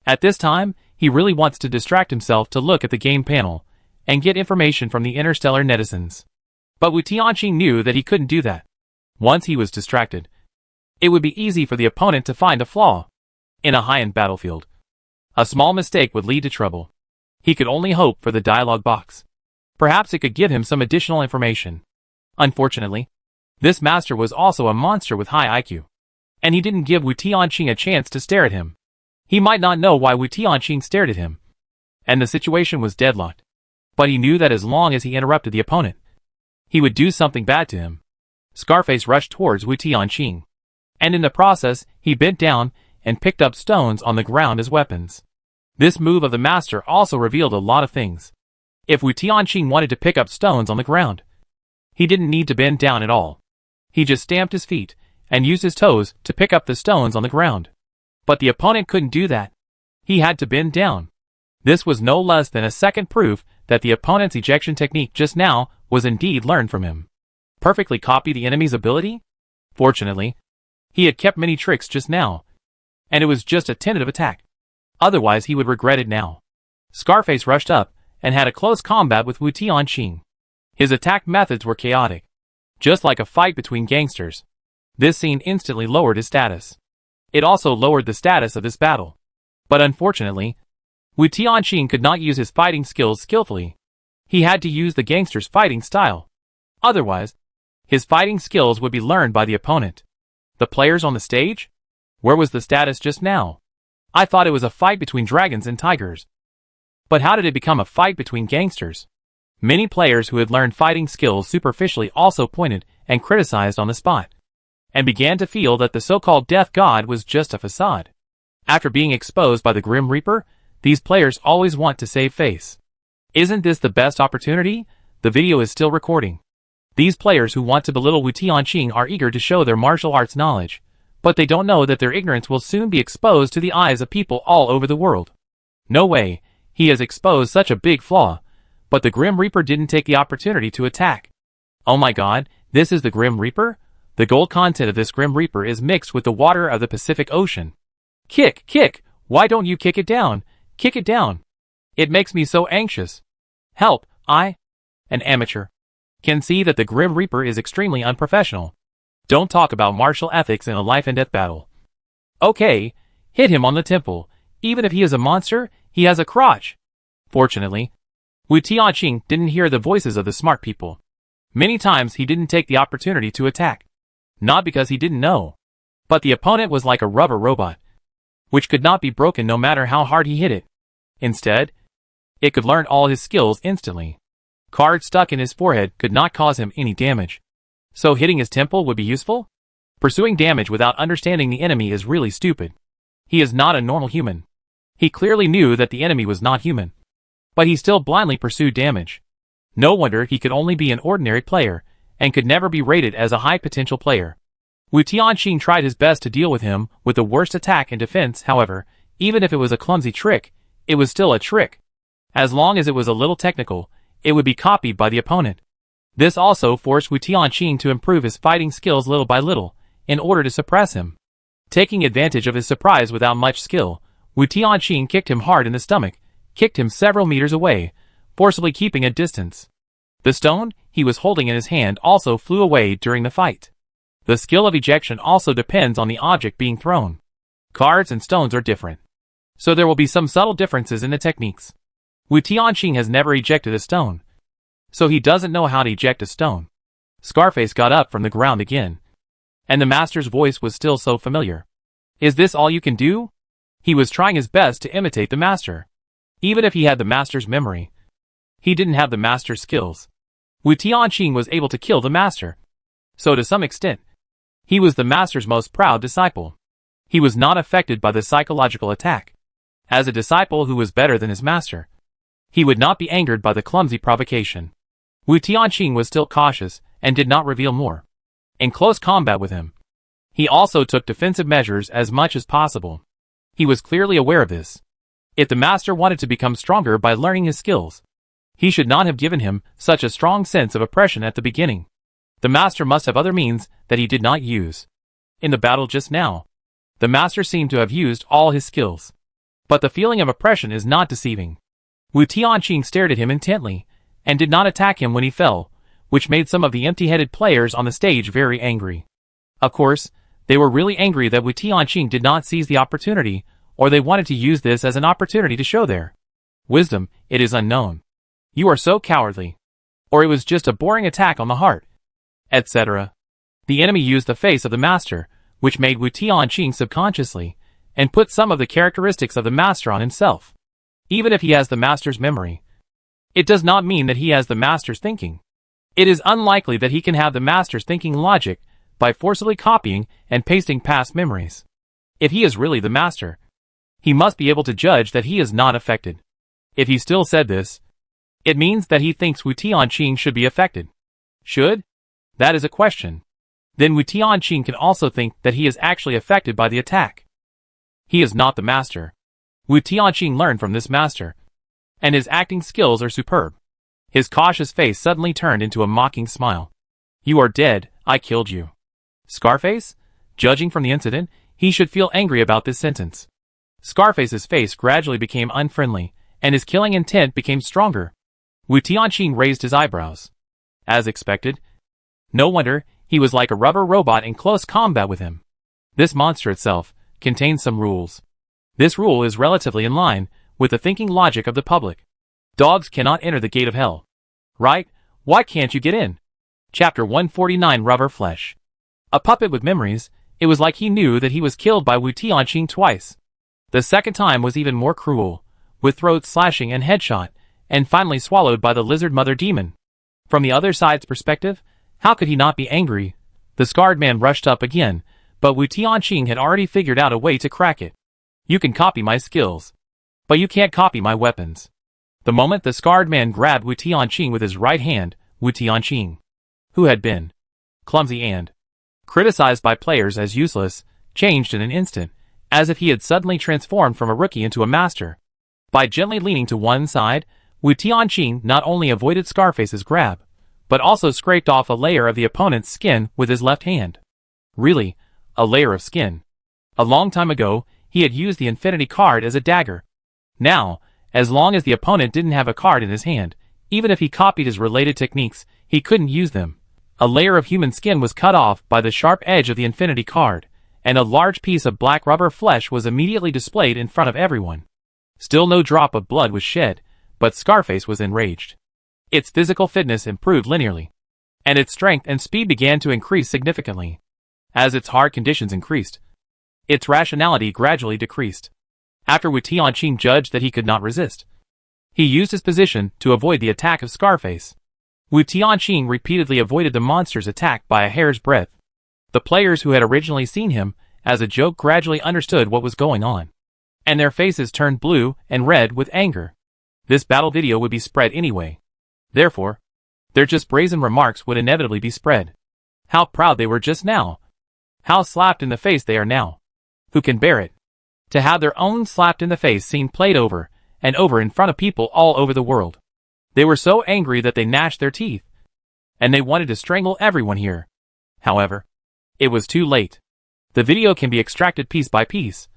At this time, he really wants to distract himself to look at the game panel, and get information from the interstellar netizens. But Wu Tianqing knew that he couldn't do that. Once he was distracted, it would be easy for the opponent to find a flaw. In a high-end battlefield, a small mistake would lead to trouble. He could only hope for the dialogue box. Perhaps it could give him some additional information. Unfortunately, this master was also a monster with high IQ, and he didn't give Wu Tianqing a chance to stare at him. He might not know why Wu Tianqing stared at him, and the situation was deadlocked. But he knew that as long as he interrupted the opponent, he would do something bad to him. Scarface rushed towards Wu Tianqing, and in the process, he bent down and picked up stones on the ground as weapons. This move of the master also revealed a lot of things. If Wu Tianqing wanted to pick up stones on the ground, he didn't need to bend down at all. He just stamped his feet and used his toes to pick up the stones on the ground. But the opponent couldn't do that. He had to bend down. This was no less than a second proof that the opponent's ejection technique just now was indeed learned from him. Perfectly copy the enemy's ability? Fortunately, he had kept many tricks just now, and it was just a tentative attack. Otherwise he would regret it now. Scarface rushed up and had a close combat with Wu Tianqing. His attack methods were chaotic, just like a fight between gangsters. This scene instantly lowered his status. It also lowered the status of this battle. But unfortunately, Wu Tianqing could not use his fighting skills skillfully. He had to use the gangster's fighting style. Otherwise, his fighting skills would be learned by the opponent. The players on the stage? Where was the status just now? I thought it was a fight between dragons and tigers. But how did it become a fight between gangsters? Many players who had learned fighting skills superficially also pointed and criticized on the spot, and began to feel that the so-called death god was just a facade. After being exposed by the Grim Reaper, these players always want to save face. Isn't this the best opportunity? The video is still recording. These players who want to belittle Wu Tianqing are eager to show their martial arts knowledge, but they don't know that their ignorance will soon be exposed to the eyes of people all over the world. No way, he has exposed such a big flaw, but the Grim Reaper didn't take the opportunity to attack. Oh my god, this is the Grim Reaper? The gold content of this Grim Reaper is mixed with the water of the Pacific Ocean. Kick, kick! Why don't you kick it down? Kick it down! It makes me so anxious. Help, an amateur, can see that the Grim Reaper is extremely unprofessional. Don't talk about martial ethics in a life and death battle. Okay, hit him on the temple. Even if he is a monster, he has a crotch. Fortunately, Wu Tianqing didn't hear the voices of the smart people. Many times he didn't take the opportunity to attack. Not because he didn't know, but the opponent was like a rubber robot, which could not be broken no matter how hard he hit it. Instead, it could learn all his skills instantly. Cards stuck in his forehead could not cause him any damage. So hitting his temple would be useful? Pursuing damage without understanding the enemy is really stupid. He is not a normal human. He clearly knew that the enemy was not human, but he still blindly pursued damage. No wonder he could only be an ordinary player, and could never be rated as a high-potential player. Wu Tianqing tried his best to deal with him with the worst attack and defense. However, even if it was a clumsy trick, it was still a trick. As long as it was a little technical, it would be copied by the opponent. This also forced Wu Tianqing to improve his fighting skills little by little, in order to suppress him. Taking advantage of his surprise without much skill, Wu Tianqing kicked him hard in the stomach, kicked him several meters away, forcibly keeping a distance. The stone he was holding in his hand also flew away during the fight. The skill of ejection also depends on the object being thrown. Cards and stones are different, so there will be some subtle differences in the techniques. Wu Tianqing has never ejected a stone, so he doesn't know how to eject a stone. Scarface got up from the ground again, and the master's voice was still so familiar. Is this all you can do? He was trying his best to imitate the master. Even if he had the master's memory, he didn't have the master's skills. Wu Tianqing was able to kill the master, so to some extent, he was the master's most proud disciple. He was not affected by the psychological attack. As a disciple who was better than his master, he would not be angered by the clumsy provocation. Wu Tianqing was still cautious and did not reveal more. In close combat with him, he also took defensive measures as much as possible. He was clearly aware of this. If the master wanted to become stronger by learning his skills, he should not have given him such a strong sense of oppression at the beginning. The master must have other means that he did not use. In the battle just now, the master seemed to have used all his skills. But the feeling of oppression is not deceiving. Wu Tianqing stared at him intently, and did not attack him when he fell, which made some of the empty-headed players on the stage very angry. Of course, they were really angry that Wu Tianqing did not seize the opportunity, or they wanted to use this as an opportunity to show their wisdom. It is unknown. You are so cowardly. Or it was just a boring attack on the heart, etc. The enemy used the face of the master, which made Wu Tianqing subconsciously, and put some of the characteristics of the master on himself. Even if he has the master's memory, it does not mean that he has the master's thinking. It is unlikely that he can have the master's thinking logic by forcibly copying and pasting past memories. If he is really the master, he must be able to judge that he is not affected. If he still said this, it means that he thinks Wu Tianqing should be affected. Should? That is a question. Then Wu Tianqing can also think that he is actually affected by the attack. He is not the master. Wu Tianqing learned from this master, and his acting skills are superb. His cautious face suddenly turned into a mocking smile. You are dead, I killed you. Scarface? Judging from the incident, he should feel angry about this sentence. Scarface's face gradually became unfriendly, and his killing intent became stronger. Wu Tianqing raised his eyebrows. As expected. No wonder, he was like a rubber robot in close combat with him. This monster itself contains some rules. This rule is relatively in line with the thinking logic of the public. Dogs cannot enter the gate of hell. Right? Why can't you get in? Chapter 149 Rubber Flesh. A puppet with memories, it was like he knew that he was killed by Wu Tianqing twice. The second time was even more cruel, with throat slashing and headshot, and finally swallowed by the lizard mother demon. From the other side's perspective, how could he not be angry? The scarred man rushed up again, but Wu Tianqing had already figured out a way to crack it. You can copy my skills, but you can't copy my weapons. The moment the scarred man grabbed Wu Tianqing with his right hand, Wu Tianqing, who had been clumsy and criticized by players as useless, changed in an instant, as if he had suddenly transformed from a rookie into a master. By gently leaning to one side, Wu Tianqing not only avoided Scarface's grab, but also scraped off a layer of the opponent's skin with his left hand. Really, a layer of skin. A long time ago, he had used the infinity card as a dagger. Now, as long as the opponent didn't have a card in his hand, even if he copied his related techniques, he couldn't use them. A layer of human skin was cut off by the sharp edge of the infinity card, and a large piece of black rubber flesh was immediately displayed in front of everyone. Still no drop of blood was shed, but Scarface was enraged. Its physical fitness improved linearly, and its strength and speed began to increase significantly. As its hard conditions increased, its rationality gradually decreased. After Wu Tianqing judged that he could not resist, he used his position to avoid the attack of Scarface. Wu Tianqing repeatedly avoided the monster's attack by a hair's breadth. The players who had originally seen him as a joke gradually understood what was going on, and their faces turned blue and red with anger. This battle video would be spread anyway. Therefore, their just brazen remarks would inevitably be spread. How proud they were just now. How slapped in the face they are now. Who can bear it? To have their own slapped in the face scene played over and over in front of people all over the world. They were so angry that they gnashed their teeth, and they wanted to strangle everyone here. However, it was too late. The video can be extracted piece by piece,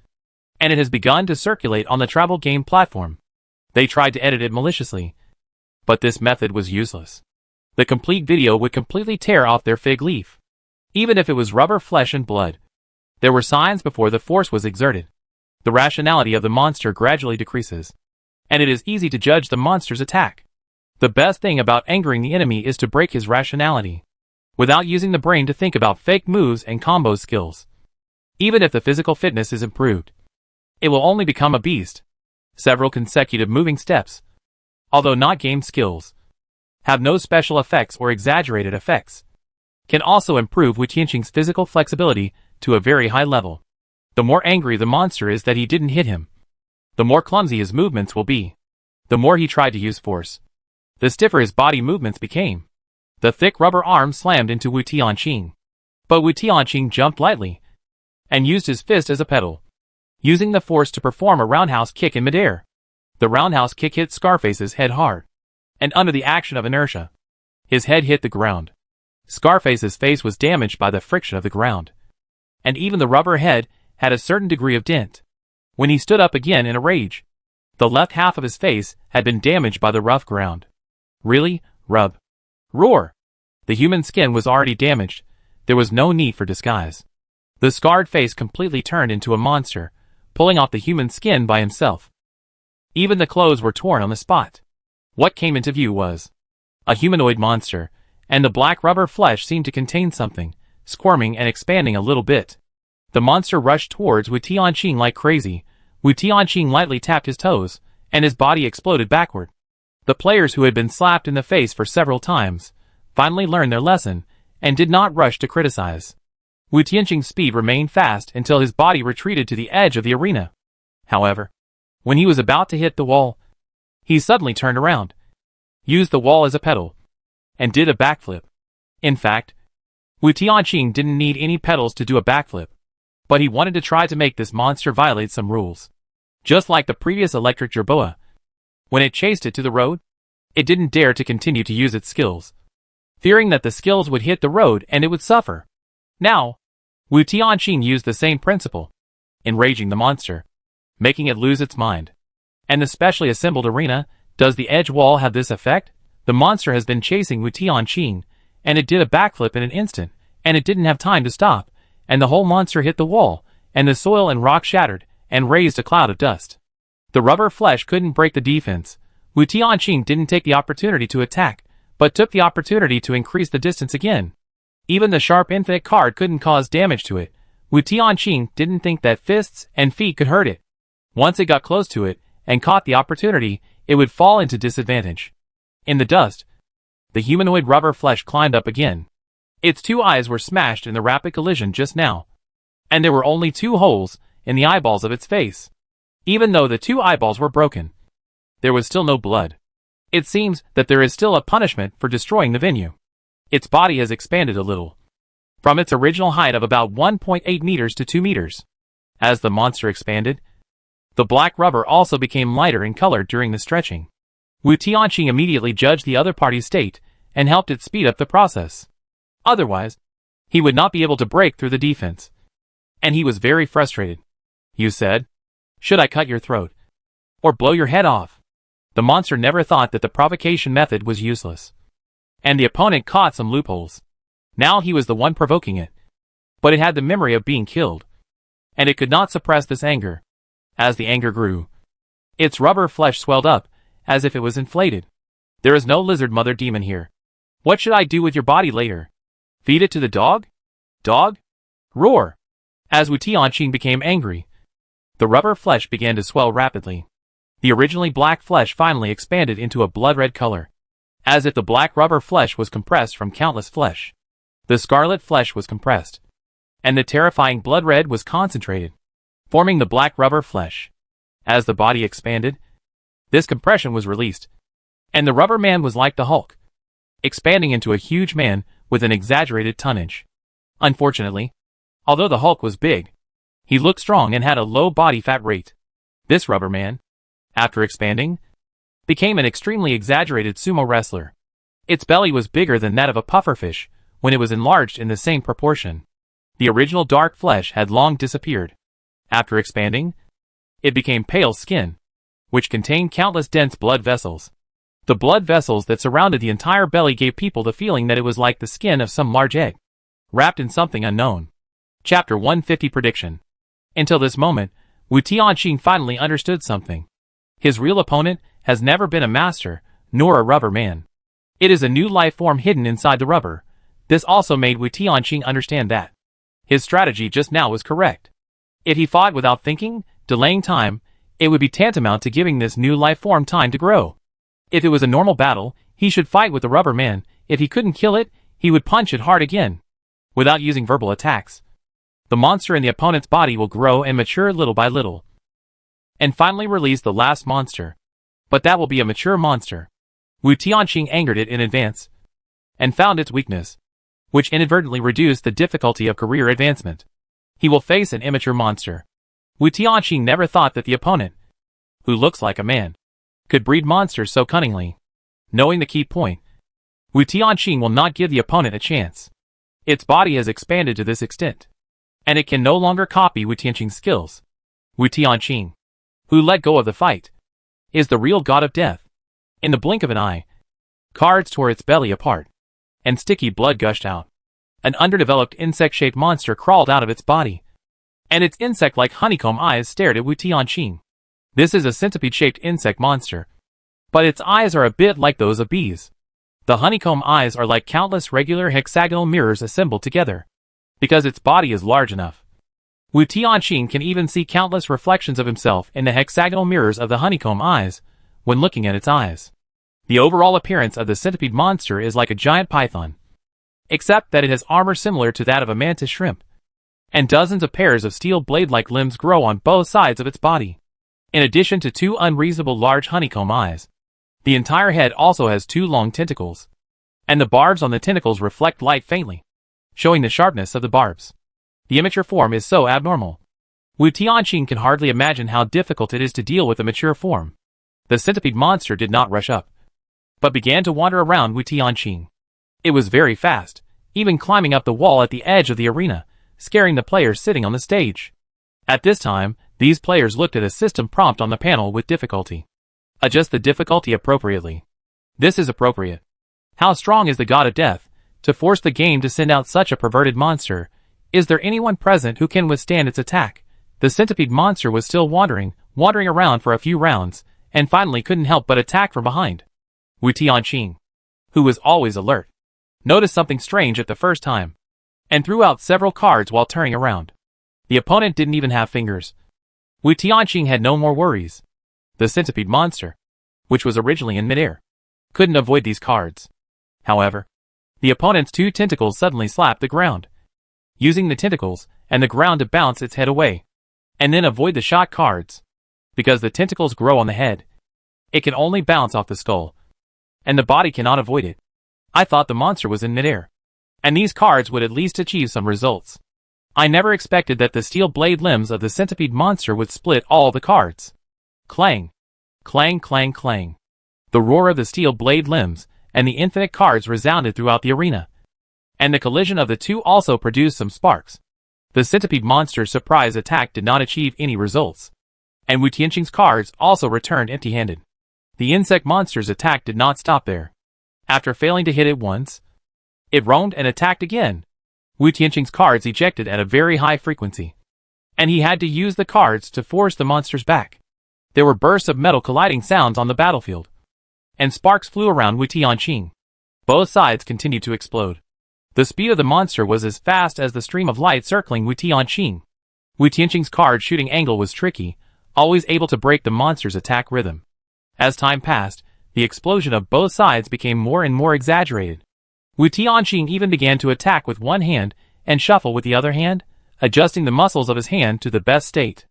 and it has begun to circulate on the travel game platform. They tried to edit it maliciously, but this method was useless. The complete video would completely tear off their fig leaf. Even if it was rubber, flesh, and blood, there were signs before the force was exerted. The rationality of the monster gradually decreases, and it is easy to judge the monster's attack. The best thing about angering the enemy is to break his rationality, without using the brain to think about fake moves and combo skills. Even if the physical fitness is improved, it will only become a beast. Several consecutive moving steps, although not game skills, have no special effects or exaggerated effects, can also improve Wu Tianqing's physical flexibility to a very high level. The more angry the monster is that he didn't hit him, the more clumsy his movements will be. The more he tried to use force, the stiffer his body movements became. The thick rubber arm slammed into Wu Tianqing, but Wu Tianqing jumped lightly and used his fist as a pedal, using the force to perform a roundhouse kick in midair. The roundhouse kick hit Scarface's head hard, and under the action of inertia, his head hit the ground. Scarface's face was damaged by the friction of the ground, and even the rubber head had a certain degree of dent. When he stood up again in a rage, the left half of his face had been damaged by the rough ground. Really? Rub. Roar! The human skin was already damaged. There was no need for disguise. The scarred face completely turned into a monster, pulling off the human skin by himself. Even the clothes were torn on the spot. What came into view was a humanoid monster, and the black rubber flesh seemed to contain something, squirming and expanding a little bit. The monster rushed towards Wu Tianqing like crazy. Wu Tianqing lightly tapped his toes, and his body exploded backward. The players who had been slapped in the face for several times finally learned their lesson and did not rush to criticize. Wu Tianqing's speed remained fast until his body retreated to the edge of the arena. However, when he was about to hit the wall, he suddenly turned around, used the wall as a pedal, and did a backflip. In fact, Wu Tianqing didn't need any pedals to do a backflip, but he wanted to try to make this monster violate some rules. Just like the previous electric jerboa, when it chased it to the road, it didn't dare to continue to use its skills, fearing that the skills would hit the road and it would suffer. Now, Wu Tianqing used the same principle, enraging the monster, making it lose its mind. And the specially assembled arena, does the edge wall have this effect? The monster has been chasing Wu Tianqing, and it did a backflip in an instant, and it didn't have time to stop, and the whole monster hit the wall, and the soil and rock shattered, and raised a cloud of dust. The rubber flesh couldn't break the defense. Wu Tianqing didn't take the opportunity to attack, but took the opportunity to increase the distance again. Even the sharp infinite card couldn't cause damage to it. Wu Tianqing didn't think that fists and feet could hurt it. Once it got close to it, and caught the opportunity, it would fall into disadvantage. In the dust, the humanoid rubber flesh climbed up again. Its two eyes were smashed in the rapid collision just now, and there were only 2 holes in the eyeballs of its face. Even though the 2 eyeballs were broken, there was still no blood. It seems that there is still a punishment for destroying the venue. Its body has expanded a little, from its original height of about 1.8 meters to 2 meters. As the monster expanded, the black rubber also became lighter in color during the stretching. Wu Tianqing immediately judged the other party's state and helped it speed up the process. Otherwise, He would not be able to break through the defense. And he was very frustrated. You said, "Should I cut your throat? Or blow your head off?" The monster never thought that the provocation method was useless. And the opponent caught some loopholes. Now he was the one provoking it. But it had the memory of being killed. And it could not suppress this anger. As the anger grew, its rubber flesh swelled up, as if it was inflated. "There is no lizard mother demon here. What should I do with your body later? Feed it to the dog? Dog? Roar!" As Wu Tianqing became angry, the rubber flesh began to swell rapidly. The originally black flesh finally expanded into a blood-red color, as if the black rubber flesh was compressed from countless flesh. The scarlet flesh was compressed, and the terrifying blood red was concentrated, forming the black rubber flesh. As the body expanded, this compression was released, and the rubber man was like the Hulk, expanding into a huge man with an exaggerated tonnage. Unfortunately, although the Hulk was big, he looked strong and had a low body fat rate. This rubber man, after expanding, became an extremely exaggerated sumo wrestler. Its belly was bigger than that of a pufferfish when it was enlarged in the same proportion. The original dark flesh had long disappeared. After expanding, it became pale skin, which contained countless dense blood vessels. The blood vessels that surrounded the entire belly gave people the feeling that it was like the skin of some large egg, wrapped in something unknown. Chapter 150 Prediction. Until this moment, Wu Tianqing finally understood something. His real opponent has never been a master, nor a rubber man. It is a new life form hidden inside the rubber. This also made Wu Tianqing understand that his strategy just now was correct. If he fought without thinking, delaying time, it would be tantamount to giving this new life form time to grow. If it was a normal battle, he should fight with the rubber man. If he couldn't kill it, he would punch it hard again, without using verbal attacks. The monster in the opponent's body will grow and mature little by little, and finally release the last monster. But that will be a mature monster. Wu Tianqing angered it in advance, and found its weakness, which inadvertently reduced the difficulty of career advancement. He will face an immature monster. Wu Tianqing never thought that the opponent, who looks like a man, could breed monsters so cunningly. Knowing the key point, Wu Tianqing will not give the opponent a chance. Its body has expanded to this extent, and it can no longer copy Wu Tianqing's skills. Wu Tianqing, who let go of the fight, is the real god of death. In the blink of an eye, cards tore its belly apart, and sticky blood gushed out. An underdeveloped insect-shaped monster crawled out of its body, and its insect-like honeycomb eyes stared at Wu Tianqing. This is a centipede-shaped insect monster, but its eyes are a bit like those of bees. The honeycomb eyes are like countless regular hexagonal mirrors assembled together, because its body is large enough. Wu Tianqing can even see countless reflections of himself in the hexagonal mirrors of the honeycomb eyes when looking at its eyes. The overall appearance of the centipede monster is like a giant python, except that it has armor similar to that of a mantis shrimp, and dozens of pairs of steel blade-like limbs grow on both sides of its body. In addition to two unreasonable large honeycomb eyes, the entire head also has two long tentacles, and the barbs on the tentacles reflect light faintly, showing the sharpness of the barbs. The immature form is so abnormal. Wu Tianqing can hardly imagine how difficult it is to deal with a mature form. The centipede monster did not rush up, but began to wander around Wu Tianqing. It was very fast, even climbing up the wall at the edge of the arena, scaring the players sitting on the stage. At this time, these players looked at a system prompt on the panel with difficulty. Adjust the difficulty appropriately. This is appropriate. How strong is the god of death to force the game to send out such a perverted monster? Is there anyone present who can withstand its attack? The centipede monster was still wandering around for a few rounds, and finally couldn't help but attack from behind. Wu Tianqing, who was always alert, noticed something strange at the first time, and threw out several cards while turning around. The opponent didn't even have fingers. Wu Tianqing had no more worries. The centipede monster, which was originally in midair, couldn't avoid these cards. However, the opponent's two tentacles suddenly slapped the ground, using the tentacles and the ground to bounce its head away, and then avoid the shot cards. Because the tentacles grow on the head, it can only bounce off the skull, and the body cannot avoid it. I thought the monster was in midair, and these cards would at least achieve some results. I never expected that the steel blade limbs of the centipede monster would split all the cards. Clang! Clang, clang, clang. The roar of the steel blade limbs and the infinite cards resounded throughout the arena, and the collision of the two also produced some sparks. The centipede monster's surprise attack did not achieve any results, and Wu Tianqing's cards also returned empty-handed. The insect monster's attack did not stop there. After failing to hit it once, it roamed and attacked again. Wu Tianqing's cards ejected at a very high frequency, and he had to use the cards to force the monsters back. There were bursts of metal colliding sounds on the battlefield, and sparks flew around Wu Tianqing. Both sides continued to explode. The speed of the monster was as fast as the stream of light circling Wu Tianqing. Wu Tianqing's card shooting angle was tricky, always able to break the monster's attack rhythm. As time passed, the explosion of both sides became more and more exaggerated. Wu Tianqing even began to attack with one hand and shuffle with the other hand, adjusting the muscles of his hand to the best state.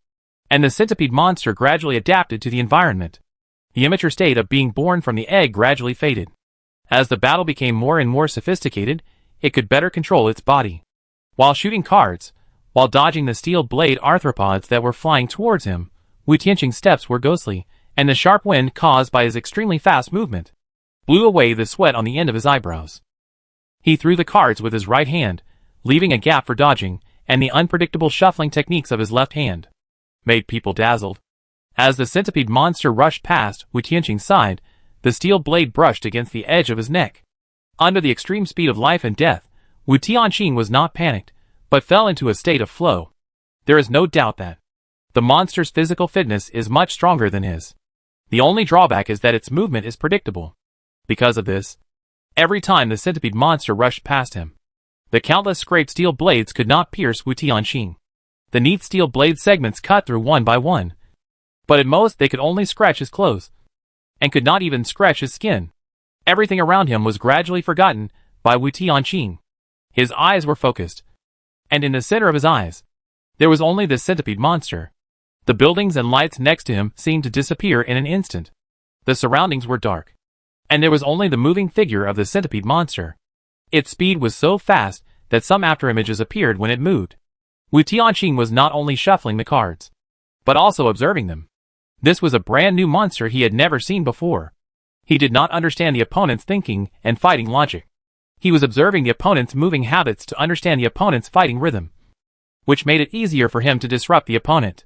And the centipede monster gradually adapted to the environment. The immature state of being born from the egg gradually faded. As the battle became more and more sophisticated, it could better control its body. While shooting cards, while dodging the steel blade arthropods that were flying towards him, Wu Tianqing's steps were ghostly, and the sharp wind caused by his extremely fast movement blew away the sweat on the end of his eyebrows. He threw the cards with his right hand, leaving a gap for dodging, and the unpredictable shuffling techniques of his left hand made people dazzled. As the centipede monster rushed past Wu Tianqing's side, the steel blade brushed against the edge of his neck. Under the extreme speed of life and death, Wu Tianqing was not panicked, but fell into a state of flow. There is no doubt that the monster's physical fitness is much stronger than his. The only drawback is that its movement is predictable. Because of this, every time the centipede monster rushed past him, the countless scraped steel blades could not pierce Wu Tianqing. The neat steel blade segments cut through one by one, but at most they could only scratch his clothes, and could not even scratch his skin. Everything around him was gradually forgotten by Wu Tianqing. His eyes were focused, and in the center of his eyes, there was only the centipede monster. The buildings and lights next to him seemed to disappear in an instant. The surroundings were dark, and there was only the moving figure of the centipede monster. Its speed was so fast that some afterimages appeared when it moved. Wu Tianqing was not only shuffling the cards, but also observing them. This was a brand new monster he had never seen before. He did not understand the opponent's thinking and fighting logic. He was observing the opponent's moving habits to understand the opponent's fighting rhythm, which made it easier for him to disrupt the opponent.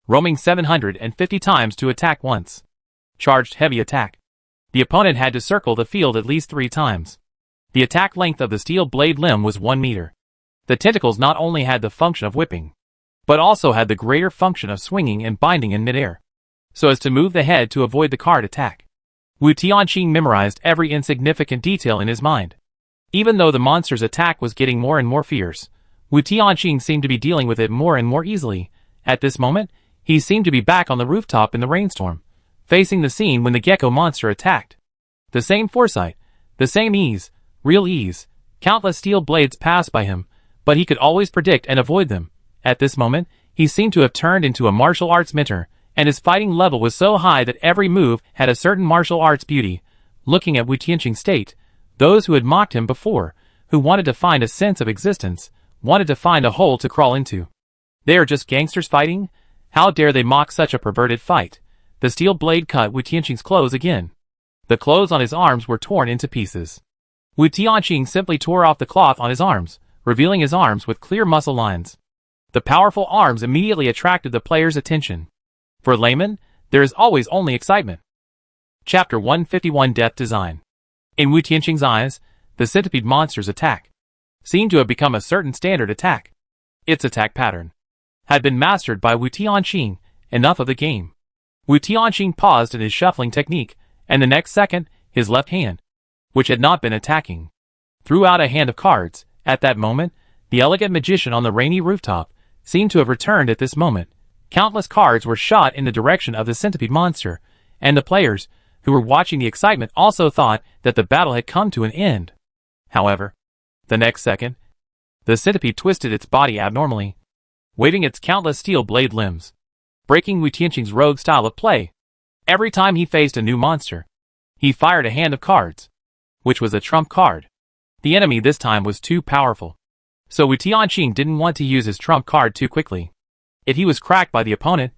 Roaming 750 times to attack once. Charged heavy attack. The opponent had to circle the field at least 3 times. The attack length of the steel blade limb was 1 meter. The tentacles not only had the function of whipping, but also had the greater function of swinging and binding in midair, so as to move the head to avoid the card attack. Wu Tianqing memorized every insignificant detail in his mind. Even though the monster's attack was getting more and more fierce, Wu Tianqing seemed to be dealing with it more and more easily. At this moment, he seemed to be back on the rooftop in the rainstorm, facing the scene when the gecko monster attacked. The same foresight, the same ease, real ease. Countless steel blades passed by him, but he could always predict and avoid them. At this moment, he seemed to have turned into a martial arts mentor, and his fighting level was so high that every move had a certain martial arts beauty. Looking at Wu Tianqing's state, those who had mocked him before, who wanted to find a sense of existence, wanted to find a hole to crawl into. They are just gangsters fighting? How dare they mock such a perverted fight? The steel blade cut Wu Tianqing's clothes again. The clothes on his arms were torn into pieces. Wu Tianqing simply tore off the cloth on his arms, revealing his arms with clear muscle lines. The powerful arms immediately attracted the player's attention. For laymen, there is always only excitement. Chapter 151 Death Design. In Wu Tianqing's eyes, the centipede monster's attack seemed to have become a certain standard attack. Its attack pattern had been mastered by Wu Tianqing. Enough of the game. Wu Tianqing paused in his shuffling technique, and the next second, his left hand, which had not been attacking, threw out a hand of cards. At that moment, the elegant magician on the rainy rooftop seemed to have returned at this moment. Countless cards were shot in the direction of the centipede monster, and the players, who were watching the excitement, also thought that the battle had come to an end. However, the next second, the centipede twisted its body abnormally, waving its countless steel blade limbs, breaking Wu Tianqing's rogue style of play. Every time he faced a new monster, he fired a hand of cards, which was a trump card. The enemy this time was too powerful, so Wu Tianqing didn't want to use his trump card too quickly. If he was cracked by the opponent,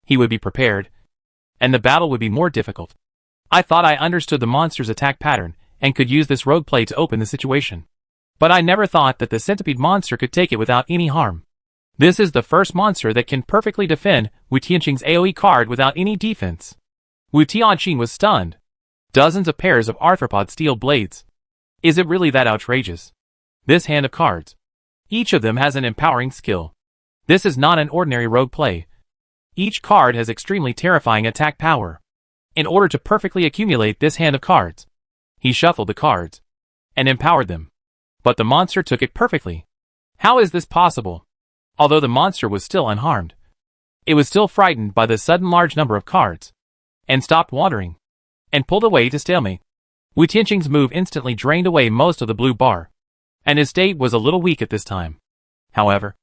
he would be prepared, and the battle would be more difficult. I thought I understood the monster's attack pattern, and could use this rogue play to open the situation. But I never thought that the centipede monster could take it without any harm. This is the first monster that can perfectly defend Wu Tianqing's AoE card without any defense. Wu Tianqing was stunned. Dozens of pairs of arthropod steel blades. Is it really that outrageous? This hand of cards. Each of them has an empowering skill. This is not an ordinary rogue play. Each card has extremely terrifying attack power. In order to perfectly accumulate this hand of cards, he shuffled the cards and empowered them. But the monster took it perfectly. How is this possible? Although the monster was still unharmed, it was still frightened by the sudden large number of cards, and stopped wandering, and pulled away to stalemate. Wu Tianqing's move instantly drained away most of the blue bar, and his state was a little weak at this time. However,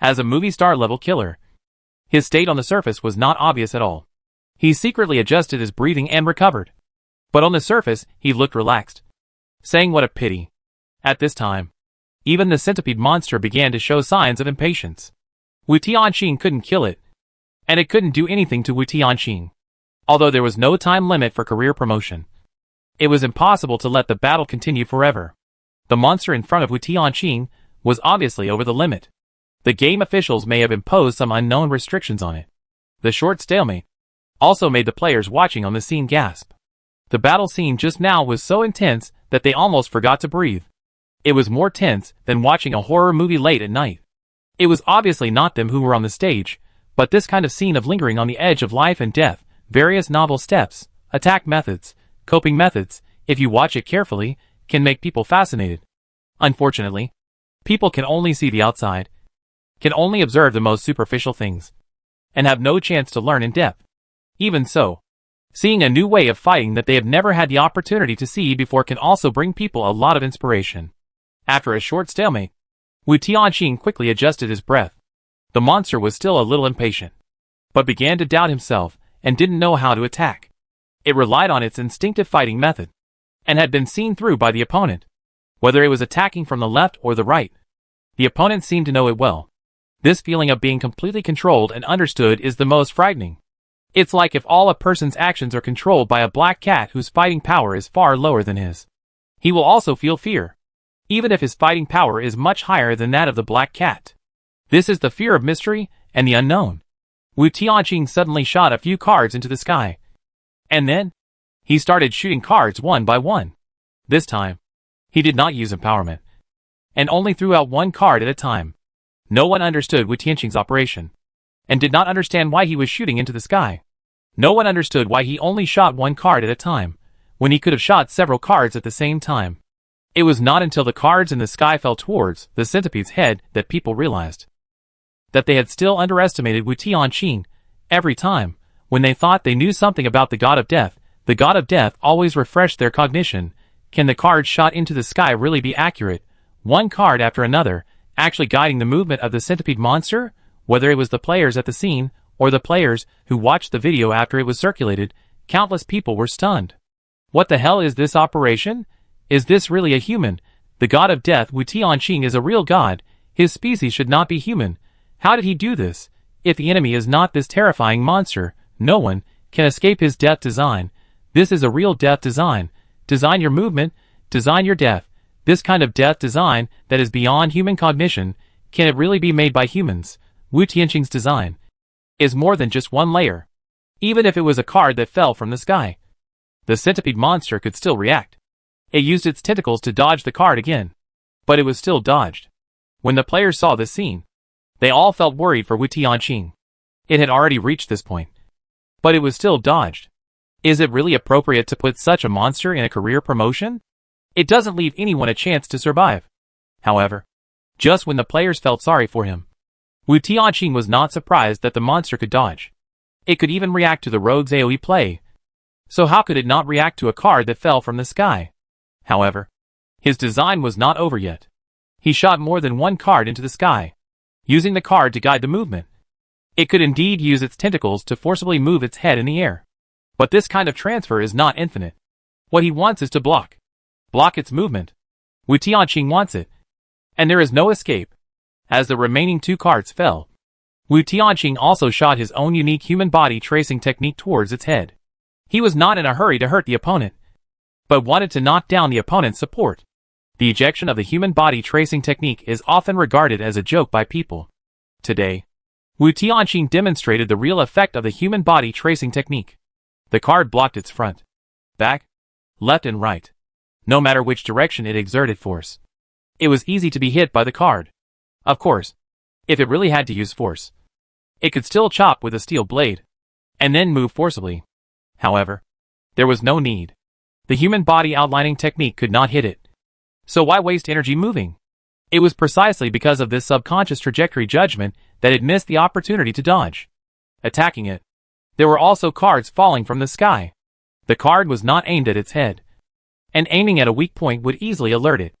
as a movie star level killer, his state on the surface was not obvious at all. He secretly adjusted his breathing and recovered. But on the surface, he looked relaxed, saying what a pity. At this time, even the centipede monster began to show signs of impatience. Wu Tianqing couldn't kill it, and it couldn't do anything to Wu Tianqing. Although there was no time limit for career promotion, it was impossible to let the battle continue forever. The monster in front of Wu Tianqing was obviously over the limit. The game officials may have imposed some unknown restrictions on it. The short stalemate also made the players watching on the scene gasp. The battle scene just now was so intense that they almost forgot to breathe. It was more tense than watching a horror movie late at night. It was obviously not them who were on the stage, but this kind of scene of lingering on the edge of life and death, various novel steps, attack methods, coping methods, if you watch it carefully, can make people fascinated. Unfortunately, people can only see the outside, can only observe the most superficial things, and have no chance to learn in depth. Even so, seeing a new way of fighting that they have never had the opportunity to see before can also bring people a lot of inspiration. After a short stalemate, Wu Tianqing quickly adjusted his breath. The monster was still a little impatient, but began to doubt himself and didn't know how to attack. It relied on its instinctive fighting method, and had been seen through by the opponent, whether it was attacking from the left or the right. The opponent seemed to know it well. This feeling of being completely controlled and understood is the most frightening. It's like if all a person's actions are controlled by a black cat whose fighting power is far lower than his. He will also feel fear, even if his fighting power is much higher than that of the black cat. This is the fear of mystery and the unknown. Wu Tianqing suddenly shot a few cards into the sky. And then, he started shooting cards one by one. This time, he did not use empowerment, and only threw out one card at a time. No one understood Wu Tianqing's operation, and did not understand why he was shooting into the sky. No one understood why he only shot one card at a time, when he could have shot several cards at the same time. It was not until the cards in the sky fell towards the centipede's head that people realized that they had still underestimated Wu Tianqing. Every time, when they thought they knew something about the god of death always refreshed their cognition. Can the cards shot into the sky really be accurate, one card after another, actually guiding the movement of the centipede monster? Whether it was the players at the scene, or the players who watched the video after it was circulated, countless people were stunned. What the hell is this operation? Is this really a human? The god of death Wu Tianqing is a real god. His species should not be human. How did he do this? If the enemy is not this terrifying monster, no one can escape his death design. This is a real death design. Design your movement, design your death. This kind of death design that is beyond human cognition, can it really be made by humans? Wu Tianqing's design is more than just one layer. Even if it was a card that fell from the sky, the centipede monster could still react. It used its tentacles to dodge the card again, but it was still dodged. When the players saw this scene, they all felt worried for Wu Tianqing. It had already reached this point, but it was still dodged. Is it really appropriate to put such a monster in a career promotion? It doesn't leave anyone a chance to survive. However, just when the players felt sorry for him, Wu Tianqing was not surprised that the monster could dodge. It could even react to the rogue's AoE play. So how could it not react to a card that fell from the sky? However, his design was not over yet. He shot more than one card into the sky, using the card to guide the movement. It could indeed use its tentacles to forcibly move its head in the air. But this kind of transfer is not infinite. What he wants is to block its movement. Wu Tianqing wants it, and there is no escape. As the remaining two cards fell, Wu Tianqing also shot his own unique human body tracing technique towards its head. He was not in a hurry to hurt the opponent, but wanted to knock down the opponent's support. The ejection of the human body tracing technique is often regarded as a joke by people. Today, Wu Tianqing demonstrated the real effect of the human body tracing technique. The card blocked its front, back, left and right. No matter which direction it exerted force, it was easy to be hit by the card. Of course, if it really had to use force, it could still chop with a steel blade, and then move forcibly. However, there was no need. The human body outlining technique could not hit it. So why waste energy moving? It was precisely because of this subconscious trajectory judgment that it missed the opportunity to dodge. Attacking it, there were also cards falling from the sky. The card was not aimed at its head, and aiming at a weak point would easily alert it.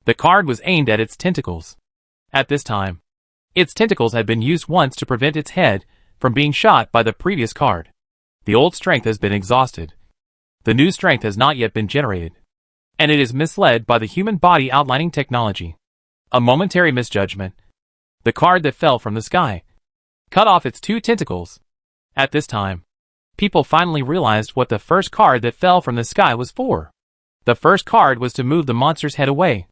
The card was aimed at its tentacles. At this time, its tentacles had been used once to prevent its head from being shot by the previous card. The old strength has been exhausted. The new strength has not yet been generated, and it is misled by the human body outlining technology. A momentary misjudgment. The card that fell from the sky cut off its two tentacles. At this time, people finally realized what the first card that fell from the sky was for. The first card was to move the monster's head away,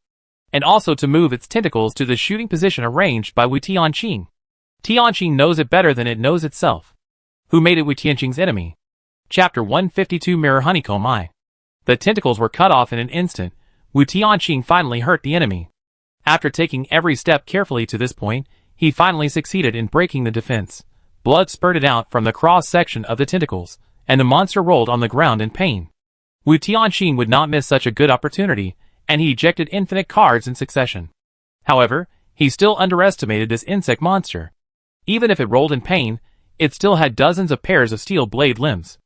and also to move its tentacles to the shooting position arranged by Wu Tianqing. Tianqing knows it better than it knows itself. Who made it Wu Tianqing's enemy? Chapter 152 Mirror Honeycomb Eye. The tentacles were cut off in an instant. Wu Tianqing finally hurt the enemy. After taking every step carefully to this point, he finally succeeded in breaking the defense. Blood spurted out from the cross-section of the tentacles, and the monster rolled on the ground in pain. Wu Tianqing would not miss such a good opportunity, and he ejected infinite cards in succession. However, he still underestimated this insect monster. Even if it rolled in pain, it still had dozens of pairs of steel blade limbs.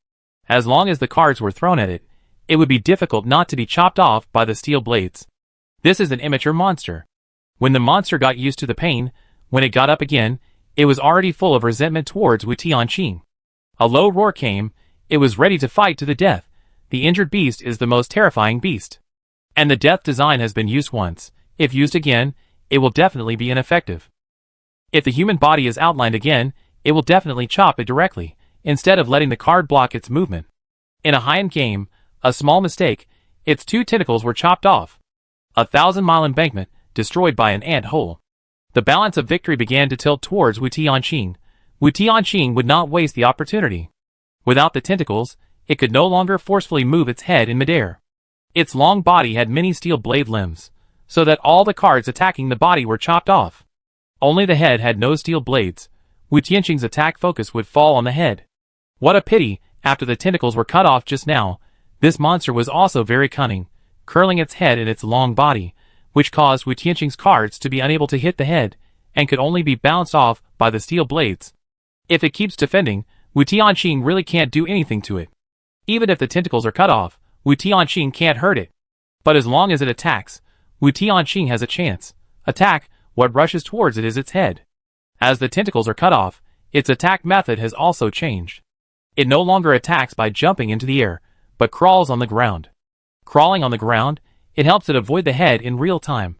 As long as the cards were thrown at it, it would be difficult not to be chopped off by the steel blades. This is an immature monster. When the monster got used to the pain, when it got up again, it was already full of resentment towards Wu Tianqing. A low roar came. It was ready to fight to the death. The injured beast is the most terrifying beast. And the death design has been used once. If used again, it will definitely be ineffective. If the human body is outlined again, it will definitely chop it directly, instead of letting the card block its movement. In a high-end game, a small mistake, its two tentacles were chopped off. 1,000-mile embankment, destroyed by an ant hole. The balance of victory began to tilt towards Wu Tianqing. Wu Tianqing would not waste the opportunity. Without the tentacles, it could no longer forcefully move its head in midair. Its long body had many steel blade limbs, so that all the cards attacking the body were chopped off. Only the head had no steel blades. Wu Tianqing's attack focus would fall on the head. What a pity, after the tentacles were cut off just now, this monster was also very cunning, curling its head in its long body, which caused Wu Tianqing's cards to be unable to hit the head, and could only be bounced off by the steel blades. If it keeps defending, Wu Tianqing really can't do anything to it. Even if the tentacles are cut off, Wu Tianqing can't hurt it. But as long as it attacks, Wu Tianqing has a chance. Attack, what rushes towards it is its head. As the tentacles are cut off, its attack method has also changed. It no longer attacks by jumping into the air, but crawls on the ground. Crawling on the ground, it helps it avoid the head in real time.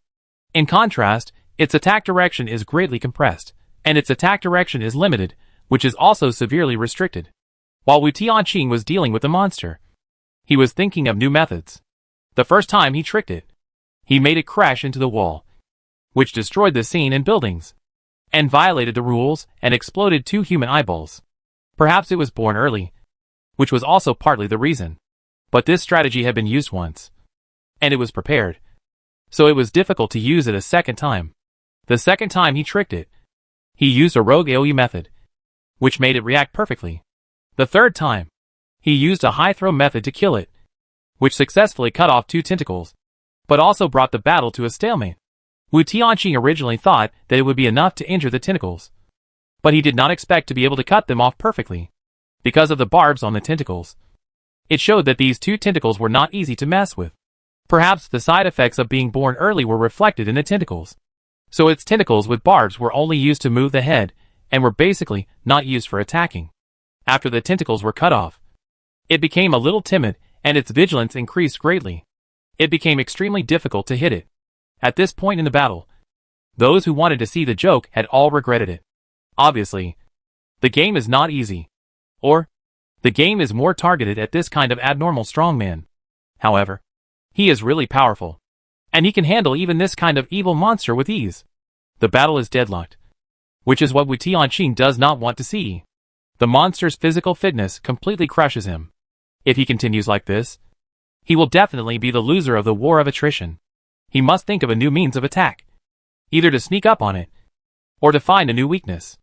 In contrast, its attack direction is greatly compressed, and its attack direction is limited, which is also severely restricted. While Wu Tianqing was dealing with the monster, he was thinking of new methods. The first time he tricked it, he made it crash into the wall, which destroyed the scene and buildings, and violated the rules and exploded 2 human eyeballs. Perhaps it was born early, which was also partly the reason. But this strategy had been used once, and it was prepared, so it was difficult to use it a second time. The second time he tricked it, he used a rogue AoE method, which made it react perfectly. The third time, he used a high throw method to kill it, which successfully cut off 2 tentacles, but also brought the battle to a stalemate. Wu Tianqing originally thought that it would be enough to injure the tentacles, but he did not expect to be able to cut them off perfectly, because of the barbs on the tentacles. It showed that these 2 tentacles were not easy to mess with. Perhaps the side effects of being born early were reflected in the tentacles. So its tentacles with barbs were only used to move the head, and were basically not used for attacking. After the tentacles were cut off, it became a little timid, and its vigilance increased greatly. It became extremely difficult to hit it. At this point in the battle, those who wanted to see the joke had all regretted it. Obviously, the game is not easy. Or, the game is more targeted at this kind of abnormal strongman. However, he is really powerful. and he can handle even this kind of evil monster with ease. The battle is deadlocked, which is what Wu Tianqing does not want to see. The monster's physical fitness completely crushes him. If he continues like this, he will definitely be the loser of the war of attrition. He must think of a new means of attack, either to sneak up on it, or to find a new weakness.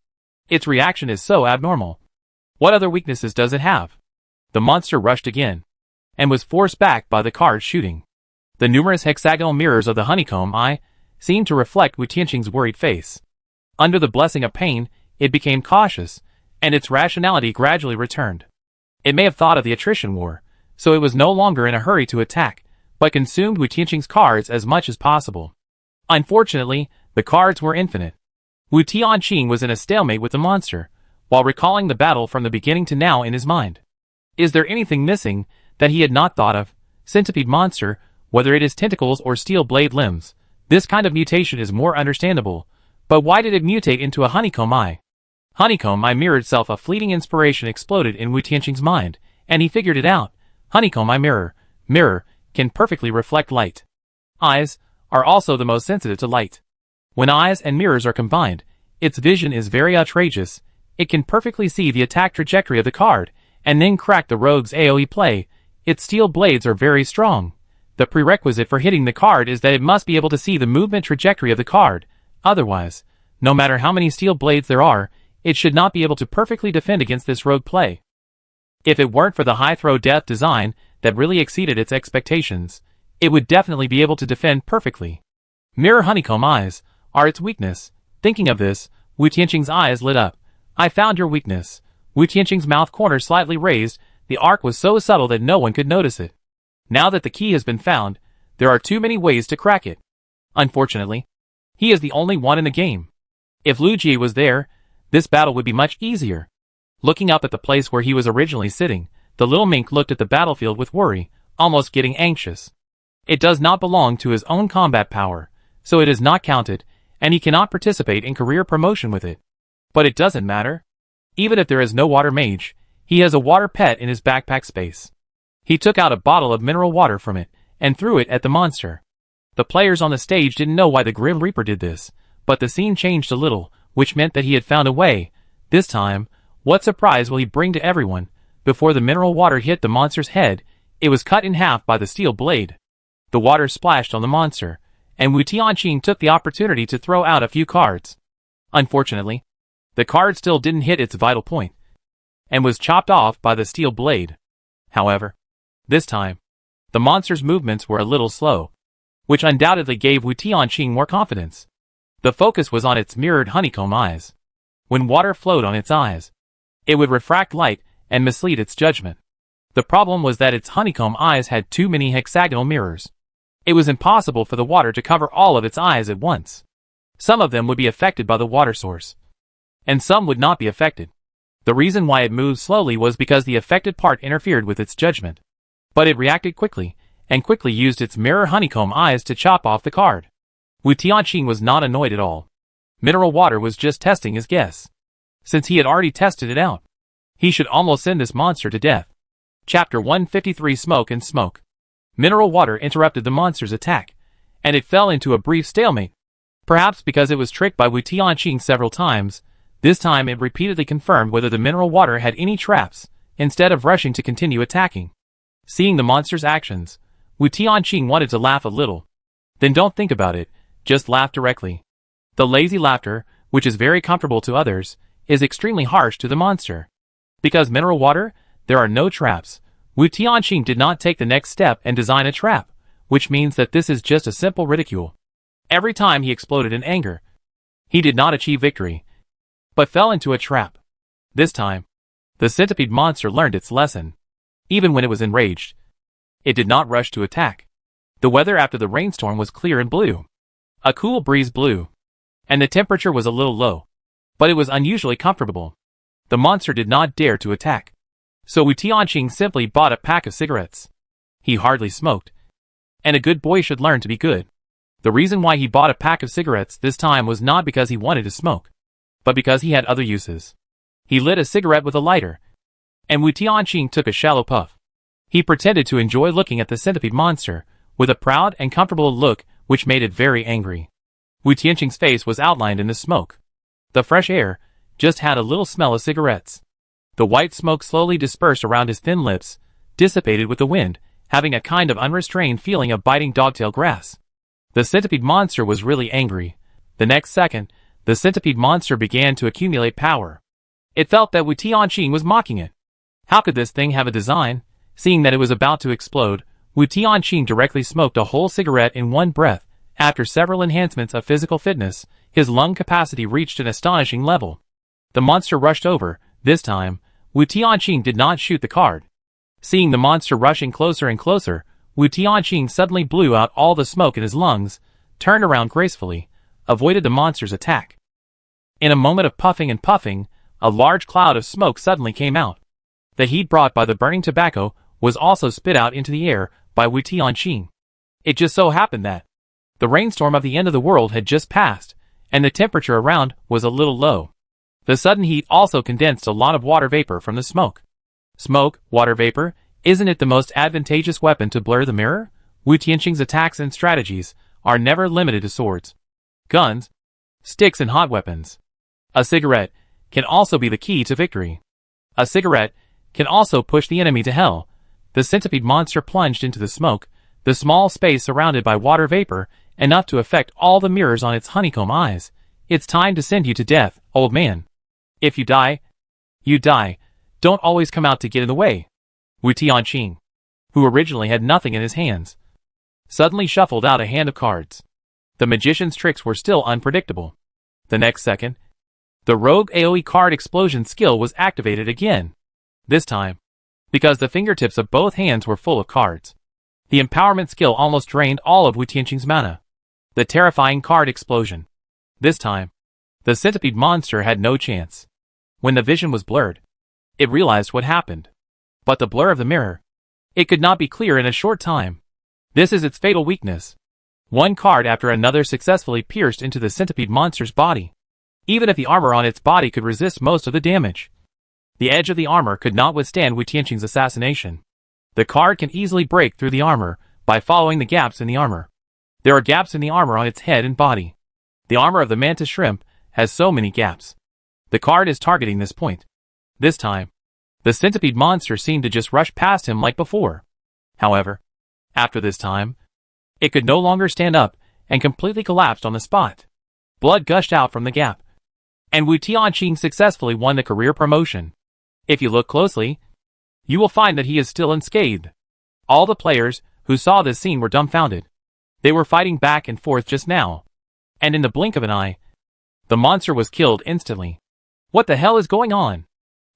Its reaction is so abnormal. What other weaknesses does it have? The monster rushed again, and was forced back by the card shooting. The numerous hexagonal mirrors of the honeycomb eye seemed to reflect Wu Tianqing's worried face. Under the blessing of pain, it became cautious, and its rationality gradually returned. It may have thought of the attrition war, so it was no longer in a hurry to attack, but consumed Wu Tianqing's cards as much as possible. Unfortunately, the cards were infinite. Wu Tianqing was in a stalemate with the monster, while recalling the battle from the beginning to now in his mind. Is there anything missing that he had not thought of? Centipede monster, whether it is tentacles or steel blade limbs, this kind of mutation is more understandable, but why did it mutate into a honeycomb eye? Honeycomb eye mirror itself. A fleeting inspiration exploded in Wu Tianqing's mind, and he figured it out. Honeycomb eye mirror, can perfectly reflect light. Eyes are also the most sensitive to light. When eyes and mirrors are combined, its vision is very outrageous. It can perfectly see the attack trajectory of the card, and then crack the rogue's AoE play. Its steel blades are very strong. The prerequisite for hitting the card is that it must be able to see the movement trajectory of the card. Otherwise, no matter how many steel blades there are, it should not be able to perfectly defend against this rogue play. If it weren't for the high throw death design that really exceeded its expectations, it would definitely be able to defend perfectly. Mirror honeycomb eyes are its weakness. Thinking of this, Wu Tianqing's eyes lit up. I found your weakness. Wu Tianqing's mouth corner slightly raised. The arc was so subtle that no one could notice it. Now that the key has been found, there are too many ways to crack it. Unfortunately, he is the only one in the game. If Lu Jie was there, this battle would be much easier. Looking up at the place where he was originally sitting, the little mink looked at the battlefield with worry, almost getting anxious. It does not belong to his own combat power, so it is not counted, and he cannot participate in career promotion with it. But it doesn't matter. Even if there is no water mage, he has a water pet in his backpack space. He took out a bottle of mineral water from it, and threw it at the monster. The players on the stage didn't know why the Grim Reaper did this, but the scene changed a little, which meant that he had found a way. This time, what surprise will he bring to everyone? Before the mineral water hit the monster's head, it was cut in half by the steel blade. The water splashed on the monster, and Wu Tianqing took the opportunity to throw out a few cards. Unfortunately, the card still didn't hit its vital point, and was chopped off by the steel blade. However, this time, the monster's movements were a little slow, which undoubtedly gave Wu Tianqing more confidence. The focus was on its mirrored honeycomb eyes. When water flowed on its eyes, it would refract light and mislead its judgment. The problem was that its honeycomb eyes had too many hexagonal mirrors. It was impossible for the water to cover all of its eyes at once. Some of them would be affected by the water source, and some would not be affected. The reason why it moved slowly was because the affected part interfered with its judgment. But it reacted quickly, and quickly used its mirror honeycomb eyes to chop off the card. Wu Tianqing was not annoyed at all. Mineral water was just testing his guess. Since he had already tested it out, he should almost send this monster to death. Chapter 153 Smoke and Smoke. Mineral water interrupted the monster's attack, and it fell into a brief stalemate. Perhaps because it was tricked by Wu Tianqing several times, this time it repeatedly confirmed whether the mineral water had any traps, instead of rushing to continue attacking. Seeing the monster's actions, Wu Tianqing wanted to laugh a little. Then don't think about it, just laugh directly. The lazy laughter, which is very comfortable to others, is extremely harsh to the monster. Because mineral water, there are no traps. Wu Tianqing did not take the next step and design a trap, which means that this is just a simple ridicule. Every time he exploded in anger, he did not achieve victory, but fell into a trap. This time, the centipede monster learned its lesson. Even when it was enraged, it did not rush to attack. The weather after the rainstorm was clear and blue. A cool breeze blew, and the temperature was a little low, but it was unusually comfortable. The monster did not dare to attack, so Wu Tianqing simply bought a pack of cigarettes. He hardly smoked, and a good boy should learn to be good. The reason why he bought a pack of cigarettes this time was not because he wanted to smoke, but because he had other uses. He lit a cigarette with a lighter, and Wu Tianqing took a shallow puff. He pretended to enjoy looking at the centipede monster. With a proud and comfortable look, which made it very angry. Wu Tianqing's face was outlined in the smoke. The fresh air just had a little smell of cigarettes. The white smoke slowly dispersed around his thin lips, dissipated with the wind, having a kind of unrestrained feeling of biting dogtail grass. The centipede monster was really angry. The next second, the centipede monster began to accumulate power. It felt that Wu Tianqing was mocking it. How could this thing have a design? Seeing that it was about to explode, Wu Tianqing directly smoked a whole cigarette in one breath. After several enhancements of physical fitness, his lung capacity reached an astonishing level. The monster rushed over. This time, Wu Tianqing did not shoot the card. Seeing the monster rushing closer and closer, Wu Tianqing suddenly blew out all the smoke in his lungs, turned around gracefully, avoided the monster's attack. In a moment of puffing and puffing, a large cloud of smoke suddenly came out. The heat brought by the burning tobacco was also spit out into the air by Wu Tianqing. It just so happened that the rainstorm of the end of the world had just passed, and the temperature around was a little low. The sudden heat also condensed a lot of water vapor from the smoke. Smoke, water vapor, isn't it the most advantageous weapon to blur the mirror? Wu Tianqing's attacks and strategies are never limited to swords, guns, sticks and hot weapons. A cigarette can also be the key to victory. A cigarette can also push the enemy to hell. The centipede monster plunged into the smoke, the small space surrounded by water vapor, enough to affect all the mirrors on its honeycomb eyes. It's time to send you to death, old man. If you die, you die. Don't always come out to get in the way. Wu Tianqing, who originally had nothing in his hands, suddenly shuffled out a hand of cards. The magician's tricks were still unpredictable. The next second, the rogue AoE card explosion skill was activated again. This time, because the fingertips of both hands were full of cards, the empowerment skill almost drained all of Wu Tianqing's mana. The terrifying card explosion. This time, the centipede monster had no chance. When the vision was blurred, it realized what happened. But the blur of the mirror, it could not be clear in a short time. This is its fatal weakness. One card after another successfully pierced into the centipede monster's body. Even if the armor on its body could resist most of the damage, the edge of the armor could not withstand Wu Tianqing's assassination. The card can easily break through the armor by following the gaps in the armor. There are gaps in the armor on its head and body. The armor of the mantis shrimp has so many gaps. The card is targeting this point. This time, the centipede monster seemed to just rush past him like before. However, after this time, it could no longer stand up and completely collapsed on the spot. Blood gushed out from the gap, and Wu Tianqing successfully won the career promotion. If you look closely, you will find that he is still unscathed. All the players who saw this scene were dumbfounded. They were fighting back and forth just now, and in the blink of an eye, the monster was killed instantly. What the hell is going on?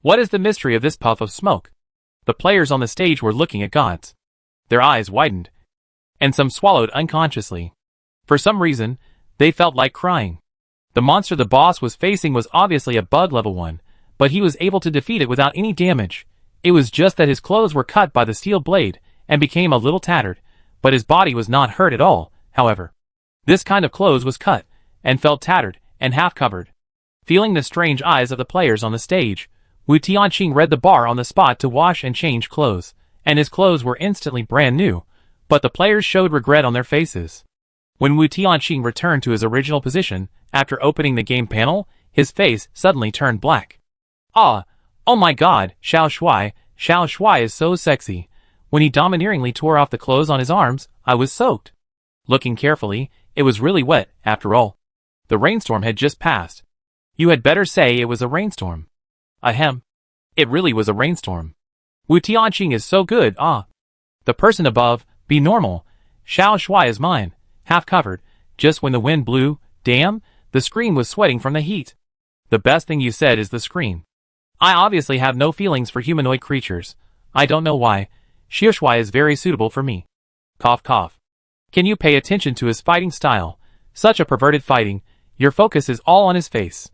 What is the mystery of this puff of smoke? The players on the stage were looking at gods. Their eyes widened, and some swallowed unconsciously. For some reason, they felt like crying. The monster the boss was facing was obviously a bug level 1, but he was able to defeat it without any damage. It was just that his clothes were cut by the steel blade and became a little tattered, but his body was not hurt at all, however. This kind of clothes was cut, and felt tattered, and half-covered. Feeling the strange eyes of the players on the stage, Wu Tianqing read the bar on the spot to wash and change clothes, and his clothes were instantly brand new, but the players showed regret on their faces. When Wu Tianqing returned to his original position, after opening the game panel, his face suddenly turned black. Oh my god, Xiao Shuai is so sexy. When he domineeringly tore off the clothes on his arms, I was soaked. Looking carefully, it was really wet, after all. The rainstorm had just passed. You had better say it was a rainstorm. Ahem. It really was a rainstorm. Wu Tianqing is so good, The person above, be normal. Xiao Shuai is mine, half covered, just when the wind blew, damn, the screen was sweating from the heat. The best thing you said is the screen. I obviously have no feelings for humanoid creatures. I don't know why. Xiao Shuai is very suitable for me. Cough cough. Can you pay attention to his fighting style? Such a perverted fighting, your focus is all on his face.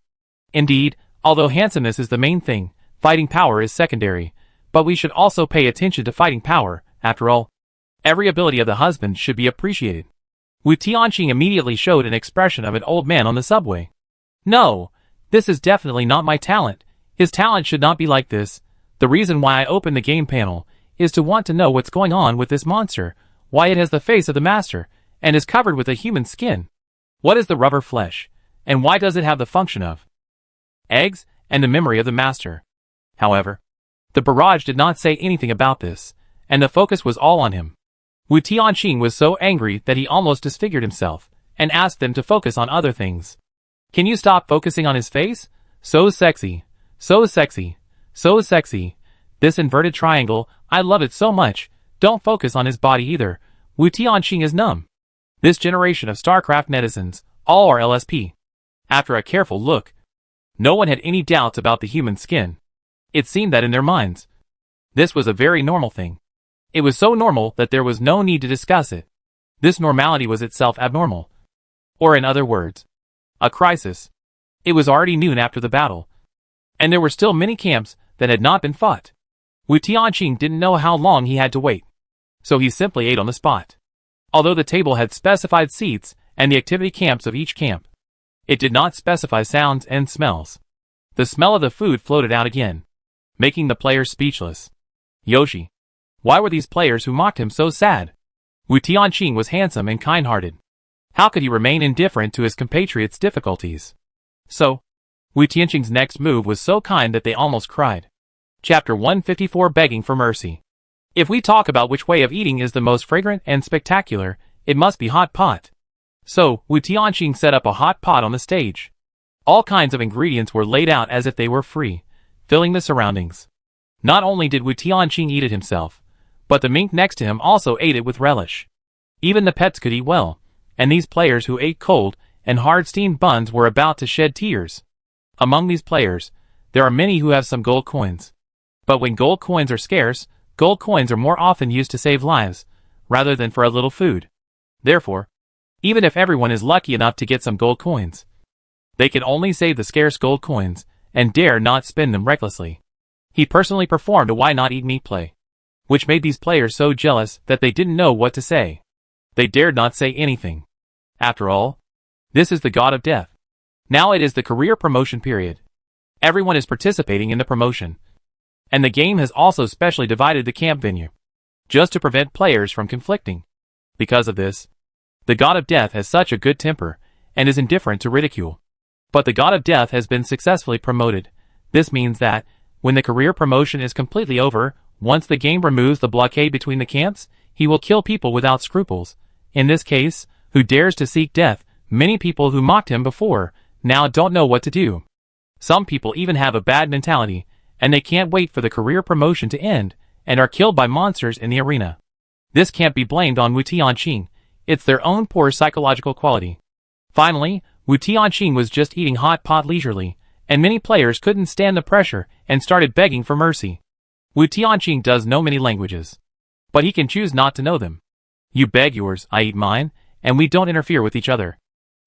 Indeed, although handsomeness is the main thing, fighting power is secondary, but we should also pay attention to fighting power, after all. Every ability of the husband should be appreciated. Wu Tianqing immediately showed an expression of an old man on the subway. No, this is definitely not my talent. His talent should not be like this. The reason why I opened the game panel is to want to know what's going on with this monster, why it has the face of the master, and is covered with a human skin. What is the rubber flesh, and why does it have the function of eggs and the memory of the master? However, the barrage did not say anything about this, and the focus was all on him. Wu Tianqing was so angry that he almost disfigured himself, and asked them to focus on other things. Can you stop focusing on his face? So sexy, so sexy, so sexy. This inverted triangle, I love it so much. Don't focus on his body either. Wu Tianqing is numb. This generation of StarCraft netizens, all are LSP. After a careful look, no one had any doubts about the human skin. It seemed that in their minds, this was a very normal thing. It was so normal that there was no need to discuss it. This normality was itself abnormal. Or in other words, a crisis. It was already noon after the battle, and there were still many camps that had not been fought. Wu Tianqing didn't know how long he had to wait, so he simply ate on the spot. Although the table had specified seats and the activity camps of each camp, it did not specify sounds and smells. The smell of the food floated out again, making the players speechless. Yoshi. Why were these players who mocked him so sad? Wu Tianqing was handsome and kind-hearted. How could he remain indifferent to his compatriots' difficulties? So, Wu Tianqing's next move was so kind that they almost cried. Chapter 154 Begging for Mercy. If we talk about which way of eating is the most fragrant and spectacular, it must be hot pot. So, Wu Tianqing set up a hot pot on the stage. All kinds of ingredients were laid out as if they were free, filling the surroundings. Not only did Wu Tianqing eat it himself, but the mink next to him also ate it with relish. Even the pets could eat well, and these players who ate cold and hard steamed buns were about to shed tears. Among these players, there are many who have some gold coins. But when gold coins are scarce, gold coins are more often used to save lives, rather than for a little food. Therefore, even if everyone is lucky enough to get some gold coins, they can only save the scarce gold coins, and dare not spend them recklessly. He personally performed a why not eat meat play, which made these players so jealous that they didn't know what to say. They dared not say anything. After all, this is the god of death. Now it is the career promotion period. Everyone is participating in the promotion. And the game has also specially divided the camp venue, just to prevent players from conflicting. Because of this, the god of death has such a good temper, and is indifferent to ridicule. But the god of death has been successfully promoted. This means that, when the career promotion is completely over, once the game removes the blockade between the camps, he will kill people without scruples. In this case, who dares to seek death? Many people who mocked him before, now don't know what to do. Some people even have a bad mentality, and they can't wait for the career promotion to end, and are killed by monsters in the arena. This can't be blamed on Wu Tianqing. It's their own poor psychological quality. Finally, Wu Tianqing was just eating hot pot leisurely, and many players couldn't stand the pressure and started begging for mercy. Wu Tianqing does know many languages, but he can choose not to know them. You beg yours, I eat mine, and we don't interfere with each other.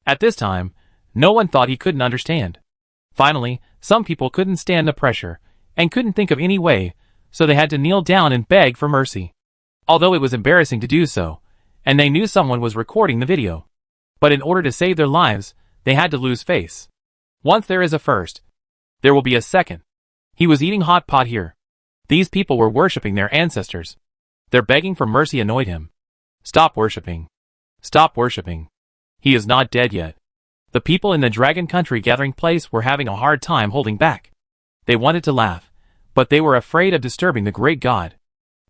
At this time, no one thought he couldn't understand. Finally, some people couldn't stand the pressure, and couldn't think of any way, so they had to kneel down and beg for mercy. Although it was embarrassing to do so, and they knew someone was recording the video. But in order to save their lives, they had to lose face. Once there is a first, there will be a second. He was eating hot pot here. These people were worshipping their ancestors. Their begging for mercy annoyed him. Stop worshipping. Stop worshipping. He is not dead yet. The people in the Dragon Country gathering place were having a hard time holding back. They wanted to laugh, but they were afraid of disturbing the great god.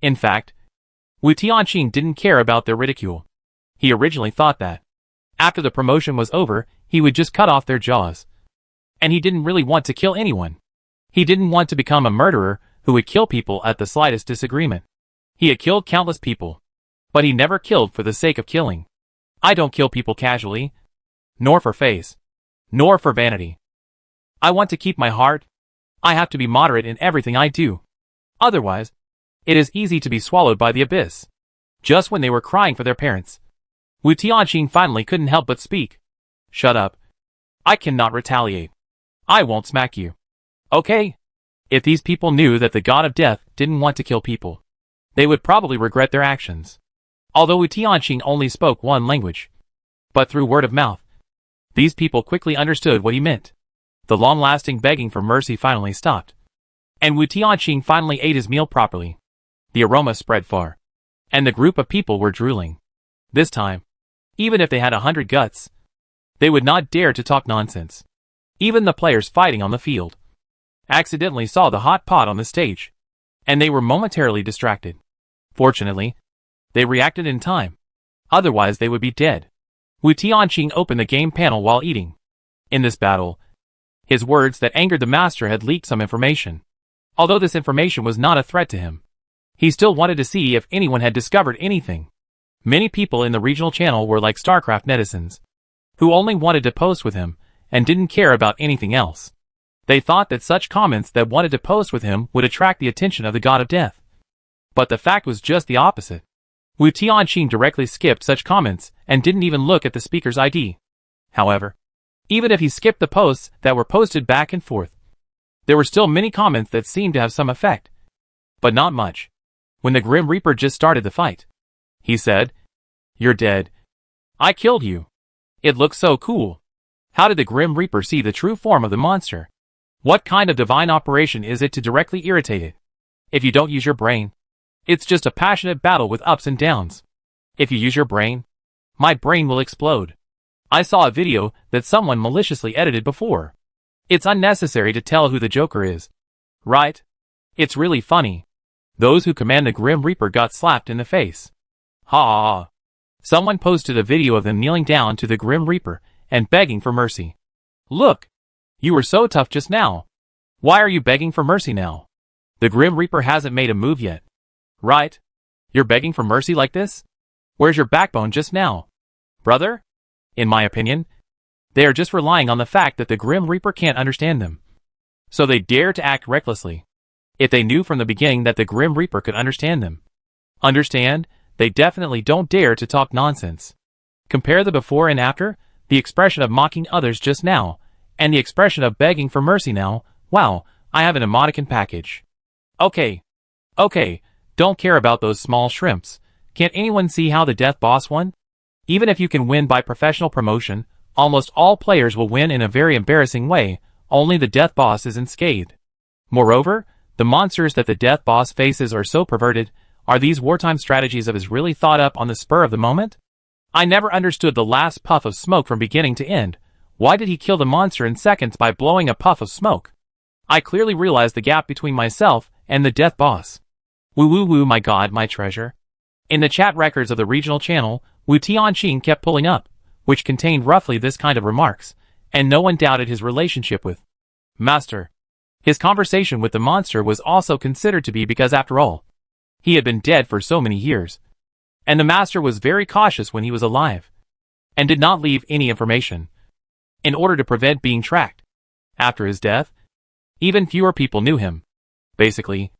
In fact, Wu Tianqing didn't care about their ridicule. He originally thought that, after the promotion was over, he would just cut off their jaws. And he didn't really want to kill anyone. He didn't want to become a murderer who would kill people at the slightest disagreement. He had killed countless people, but he never killed for the sake of killing. I don't kill people casually, nor for face, nor for vanity. I want to keep my heart. I have to be moderate in everything I do. Otherwise, it is easy to be swallowed by the abyss. Just when they were crying for their parents, Wu Tianqing finally couldn't help but speak. Shut up. I cannot retaliate. I won't smack you. Okay? If these people knew that the god of death didn't want to kill people, they would probably regret their actions. Although Wu Tianqing only spoke one language, but through word of mouth, these people quickly understood what he meant. The long-lasting begging for mercy finally stopped, and Wu Tianqing finally ate his meal properly. The aroma spread far, and the group of people were drooling. This time, Even if they had 100 guts, they would not dare to talk nonsense. Even the players fighting on the field accidentally saw the hot pot on the stage, and they were momentarily distracted. Fortunately, they reacted in time. Otherwise they would be dead. Wu Tianqing opened the game panel while eating. In this battle, his words that angered the master had leaked some information. Although this information was not a threat to him, he still wanted to see if anyone had discovered anything. Many people in the regional channel were like StarCraft netizens, who only wanted to post with him and didn't care about anything else. They thought that such comments that wanted to post with him would attract the attention of the god of death. But the fact was just the opposite. Wu Tianqing directly skipped such comments and didn't even look at the speaker's ID. However, even if he skipped the posts that were posted back and forth, there were still many comments that seemed to have some effect. But not much. When the Grim Reaper just started the fight, he said, "You're dead. I killed you. It looks so cool." How did the Grim Reaper see the true form of the monster? What kind of divine operation is it to directly irritate it? If you don't use your brain, it's just a passionate battle with ups and downs. If you use your brain, my brain will explode. I saw a video that someone maliciously edited before. It's unnecessary to tell who the Joker is, right? It's really funny. Those who command the Grim Reaper got slapped in the face. Ha ha ha. Someone posted a video of them kneeling down to the Grim Reaper and begging for mercy. Look! You were so tough just now. Why are you begging for mercy now? The Grim Reaper hasn't made a move yet. Right? You're begging for mercy like this? Where's your backbone just now? Brother? In my opinion, they are just relying on the fact that the Grim Reaper can't understand them. So they dare to act recklessly. If they knew from the beginning that the Grim Reaper could understand them, they definitely don't dare to talk nonsense. Compare the before and after, the expression of mocking others just now, and the expression of begging for mercy now. Wow, I have an emoticon package. Okay, don't care about those small shrimps. Can't anyone see how the death boss won? Even if you can win by professional promotion, almost all players will win in a very embarrassing way, only the death boss is unscathed. Moreover, the monsters that the death boss faces are so perverted. Are these wartime strategies of his really thought up on the spur of the moment? I never understood the last puff of smoke from beginning to end. Why did he kill the monster in seconds by blowing a puff of smoke? I clearly realized the gap between myself and the death boss. Woo woo woo, my god, my treasure. In the chat records of the regional channel, Wu Tianqing kept pulling up, which contained roughly this kind of remarks, and no one doubted his relationship with Master. His conversation with the monster was also considered to be because, after all, he had been dead for so many years, and the master was very cautious when he was alive, and did not leave any information, in order to prevent being tracked. After his death, even fewer people knew him. Basically,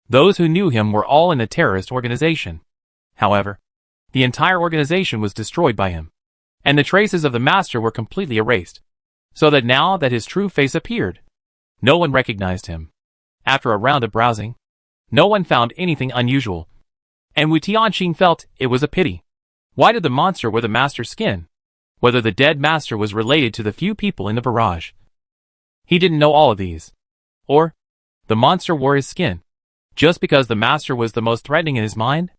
those who knew him were all in the terrorist organization. However, the entire organization was destroyed by him, and the traces of the master were completely erased, so that now that his true face appeared, no one recognized him. After a round of browsing, no one found anything unusual, and Wu Tianqing felt it was a pity. Why did the monster wear the master's skin? Whether the dead master was related to the few people in the barrage. He didn't know all of these. Or, the monster wore his skin just because the master was the most threatening in his mind?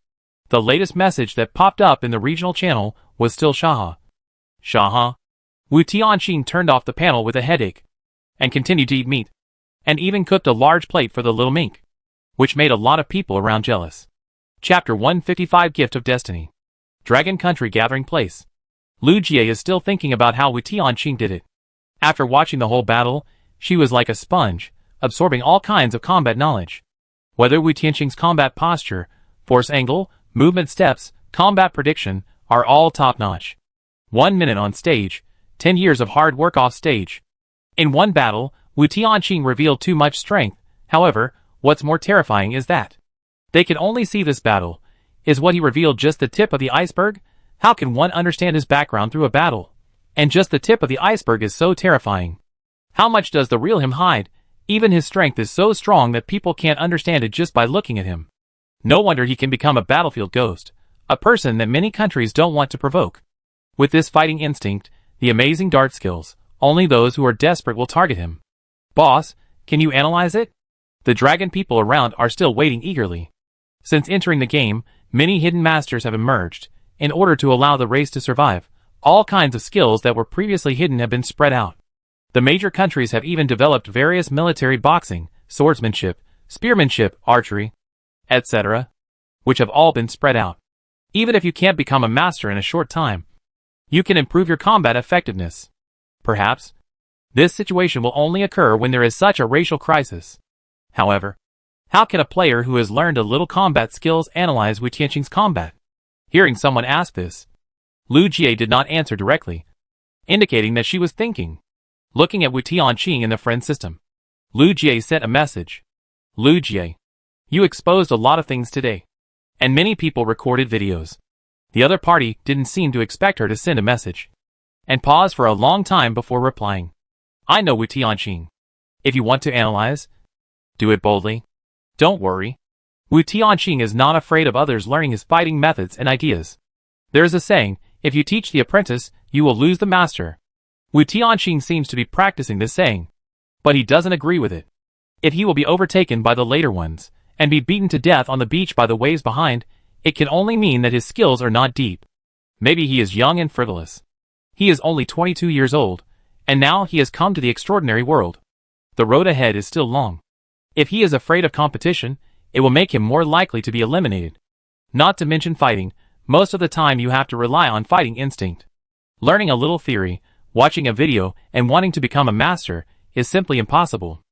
The latest message that popped up in the regional channel was still Shaha. Shaha? Wu Tianqing turned off the panel with a headache, and continued to eat meat, and even cooked a large plate for the little mink, which made a lot of people around jealous. Chapter 155, Gift of Destiny. Dragon Country Gathering Place. Lu Jie is still thinking about how Wu Tianqing did it. After watching the whole battle, she was like a sponge, absorbing all kinds of combat knowledge. Whether Wu Tianqing's combat posture, force angle, movement steps, combat prediction, are all top-notch. 1 minute on stage, 10 years of hard work off stage. In one battle, Wu Tianqing revealed too much strength. However, what's more terrifying is that they can only see this battle. Is what he revealed just the tip of the iceberg? How can one understand his background through a battle? And just the tip of the iceberg is so terrifying. How much does the real him hide? Even his strength is so strong that people can't understand it just by looking at him. No wonder he can become a battlefield ghost, a person that many countries don't want to provoke. With this fighting instinct, the amazing dart skills, only those who are desperate will target him. Boss, can you analyze it? The dragon people around are still waiting eagerly. Since entering the game, many hidden masters have emerged, in order to allow the race to survive. All kinds of skills that were previously hidden have been spread out. The major countries have even developed various military boxing, swordsmanship, spearmanship, archery, etc., which have all been spread out. Even if you can't become a master in a short time, you can improve your combat effectiveness. Perhaps, this situation will only occur when there is such a racial crisis. However, how can a player who has learned a little combat skills analyze Wu Tianqing's combat? Hearing someone ask this, Lu Jie did not answer directly, indicating that she was thinking. Looking at Wu Tianqing in the friend system, Lu Jie sent a message. Lu Jie, you exposed a lot of things today, and many people recorded videos. The other party didn't seem to expect her to send a message, and paused for a long time before replying. I know Wu Tianqing. If you want to analyze, do it boldly. Don't worry. Wu Tianqing is not afraid of others learning his fighting methods and ideas. There is a saying, if you teach the apprentice, you will lose the master. Wu Tianqing seems to be practicing this saying, but he doesn't agree with it. If he will be overtaken by the later ones, and be beaten to death on the beach by the waves behind, it can only mean that his skills are not deep. Maybe he is young and frivolous. He is only 22 years old, and now he has come to the extraordinary world. The road ahead is still long. If he is afraid of competition, it will make him more likely to be eliminated. Not to mention fighting, most of the time you have to rely on fighting instinct. Learning a little theory, watching a video, and wanting to become a master is simply impossible.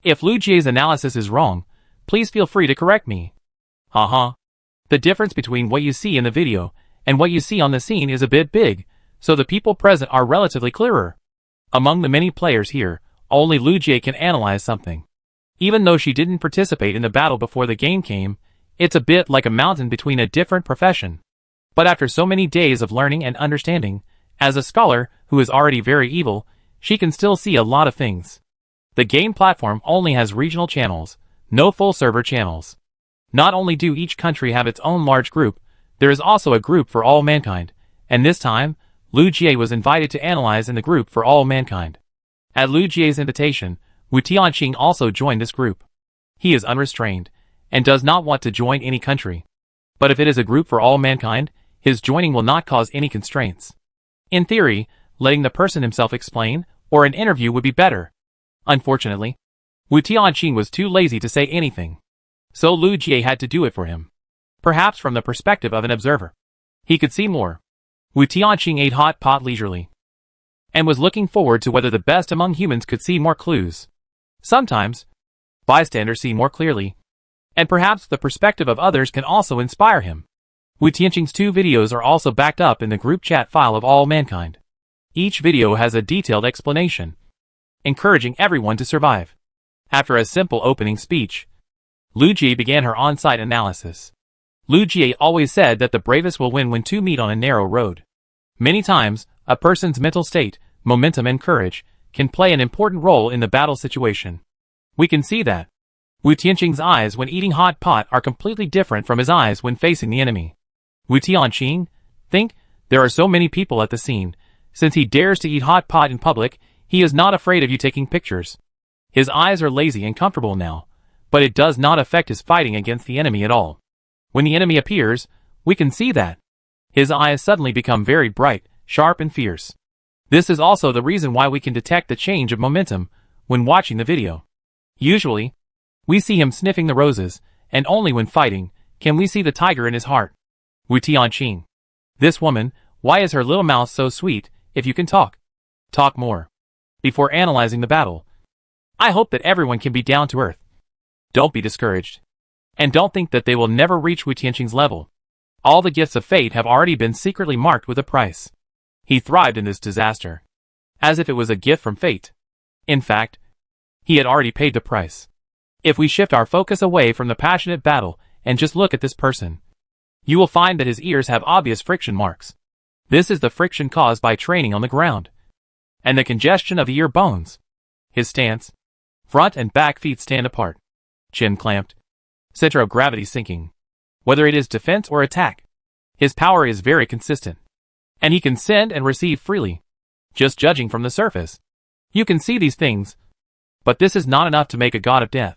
If Lu Jie's analysis is wrong, please feel free to correct me. Haha. The difference between what you see in the video and what you see on the scene is a bit big, so the people present are relatively clearer. Among the many players here, only Lu Jie can analyze something. Even though she didn't participate in the battle before the game came, it's a bit like a mountain between a different profession. But after so many days of learning and understanding, as a scholar who is already very evil, she can still see a lot of things. The game platform only has regional channels, no full server channels. Not only do each country have its own large group, there is also a group for all mankind, and this time, Lu Jie was invited to analyze in the group for all mankind. At Lu Jie's invitation, Wu Tianqing also joined this group. He is unrestrained, and does not want to join any country. But if it is a group for all mankind, his joining will not cause any constraints. In theory, letting the person himself explain, or an interview would be better. Unfortunately, Wu Tianqing was too lazy to say anything. So Lu Jie had to do it for him. Perhaps from the perspective of an observer, he could see more. Wu Tianqing ate hot pot leisurely, and was looking forward to whether the best among humans could see more clues. Sometimes, bystanders see more clearly, and perhaps the perspective of others can also inspire him. Wu Tianqing's 2 videos are also backed up in the group chat file of all mankind. Each video has a detailed explanation, encouraging everyone to survive. After a simple opening speech, Lu Jie began her on-site analysis. Lu Jie always said that the bravest will win when two meet on a narrow road. Many times, a person's mental state, momentum and courage can play an important role in the battle situation. We can see that. Wu Tianqing's eyes when eating hot pot are completely different from his eyes when facing the enemy. Wu Tianqing, think, there are so many people at the scene. Since he dares to eat hot pot in public, he is not afraid of you taking pictures. His eyes are lazy and comfortable now, but it does not affect his fighting against the enemy at all. When the enemy appears, we can see that. His eyes suddenly become very bright, sharp and fierce. This is also the reason why we can detect the change of momentum when watching the video. Usually, we see him sniffing the roses, and only when fighting can we see the tiger in his heart. Wu Tianqing. This woman, why is her little mouth so sweet? If you can talk, talk more. Before analyzing the battle, I hope that everyone can be down to earth. Don't be discouraged. And don't think that they will never reach Wu Tianqing's level. All the gifts of fate have already been secretly marked with a price. He thrived in this disaster, as if it was a gift from fate. In fact, he had already paid the price. If we shift our focus away from the passionate battle and just look at this person, you will find that his ears have obvious friction marks. This is the friction caused by training on the ground, and the congestion of the ear bones. His stance, front and back feet stand apart, chin clamped, center of gravity sinking. Whether it is defense or attack, his power is very consistent, and he can send and receive freely. Just judging from the surface, you can see these things, but this is not enough to make a god of death.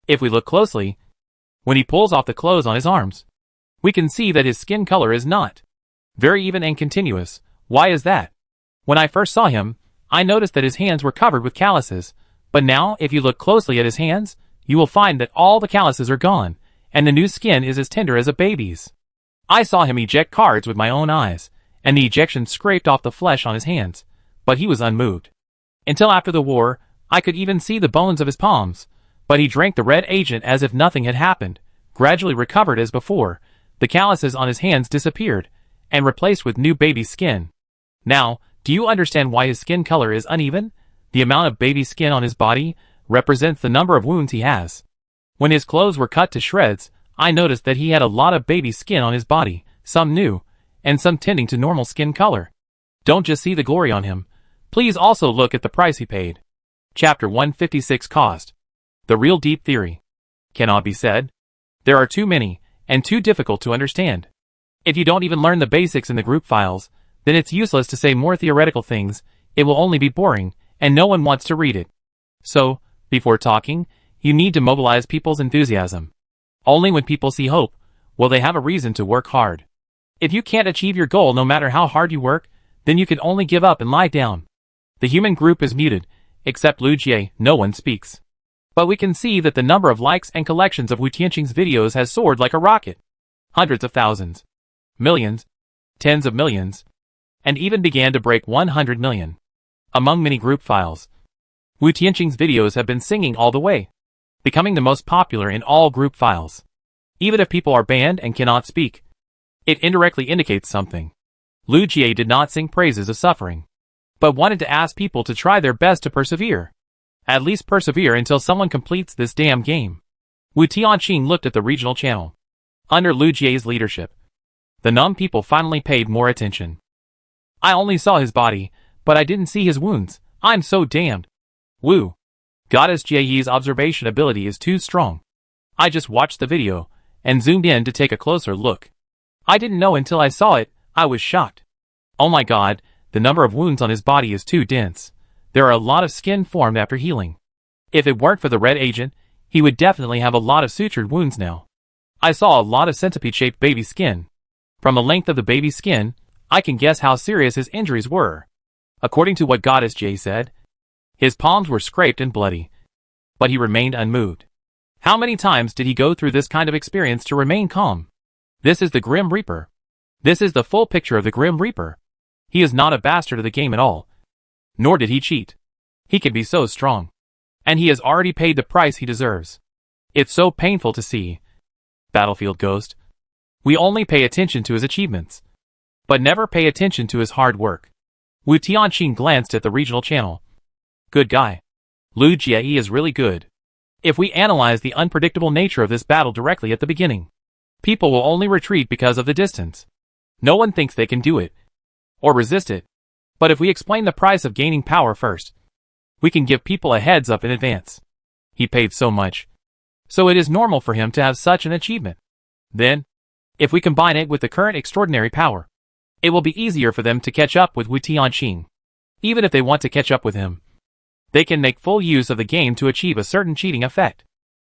If we look closely, when he pulls off the clothes on his arms, we can see that his skin color is not very even and continuous, Why is that? When I first saw him, I noticed that his hands were covered with calluses, but now if you look closely at his hands, you will find that all the calluses are gone, and the new skin is as tender as a baby's. I saw him eject cards with my own eyes, and the ejection scraped off the flesh on his hands, but he was unmoved. Until after the war, I could even see the bones of his palms, but he drank the red agent as if nothing had happened, gradually recovered as before, the calluses on his hands disappeared, and replaced with new baby skin. Now, do you understand why his skin color is uneven? The amount of baby skin on his body represents the number of wounds he has. When his clothes were cut to shreds, I noticed that he had a lot of baby skin on his body, some new, and some tending to normal skin color. Don't just see the glory on him. Please also look at the price he paid. Chapter 156 Cost. The real deep theory. Cannot be said. There are too many, and too difficult to understand. If you don't even learn the basics in the group files, then it's useless to say more theoretical things, it will only be boring, and no one wants to read it. So, before talking, you need to mobilize people's enthusiasm. Only when people see hope, will they have a reason to work hard. If you can't achieve your goal no matter how hard you work, then you can only give up and lie down. The human group is muted, except Lu Jie, no one speaks. But we can see that the number of likes and collections of Wu Tianqing's videos has soared like a rocket. Hundreds of thousands. Millions. Tens of millions. And even began to break 100 million. Among many group files, Wu Tianqing's videos have been singing all the way, becoming the most popular in all group files. Even if people are banned and cannot speak, it indirectly indicates something. Lu Jie did not sing praises of suffering, but wanted to ask people to try their best to persevere. At least persevere until someone completes this damn game. Wu Tianqing looked at the regional channel. Under Lu Jie's leadership, the numb people finally paid more attention. I only saw his body, but I didn't see his wounds. I'm so damned. Wu. Goddess Jie's observation ability is too strong. I just watched the video, and zoomed in to take a closer look. I didn't know until I saw it, I was shocked. Oh my god, the number of wounds on his body is too dense. There are a lot of skin formed after healing. If it weren't for the red agent, he would definitely have a lot of sutured wounds now. I saw a lot of centipede-shaped baby skin. From the length of the baby skin, I can guess how serious his injuries were. According to what Goddess Jie said, his palms were scraped and bloody. But he remained unmoved. How many times did he go through this kind of experience to remain calm? This is the Grim Reaper. This is the full picture of the Grim Reaper. He is not a bastard of the game at all. Nor did he cheat. He can be so strong. And he has already paid the price he deserves. It's so painful to see. Battlefield Ghost. We only pay attention to his achievements, but never pay attention to his hard work. Wu Tianqing glanced at the regional channel. Good guy. Lu Jie is really good. If we analyze the unpredictable nature of this battle directly at the beginning, people will only retreat because of the distance. No one thinks they can do it, or resist it. But if we explain the price of gaining power first, we can give people a heads up in advance. He paid so much, so it is normal for him to have such an achievement. Then, if we combine it with the current extraordinary power, it will be easier for them to catch up with Wu Tianqing. Even if they want to catch up with him, they can make full use of the game to achieve a certain cheating effect.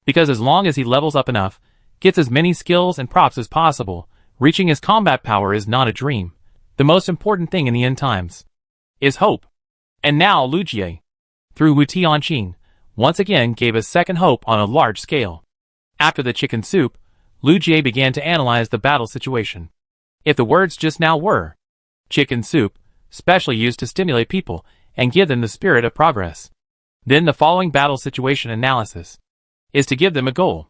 Because as long as he levels up enough, gets as many skills and props as possible, reaching his combat power is not a dream. The most important thing in the end times is hope. And now Lu Jie, through Wu Tianqing, once again gave us second hope on a large scale. After the chicken soup, Lu Jie began to analyze the battle situation. If the words just now were chicken soup, specially used to stimulate people and give them the spirit of progress, then the following battle situation analysis is to give them a goal.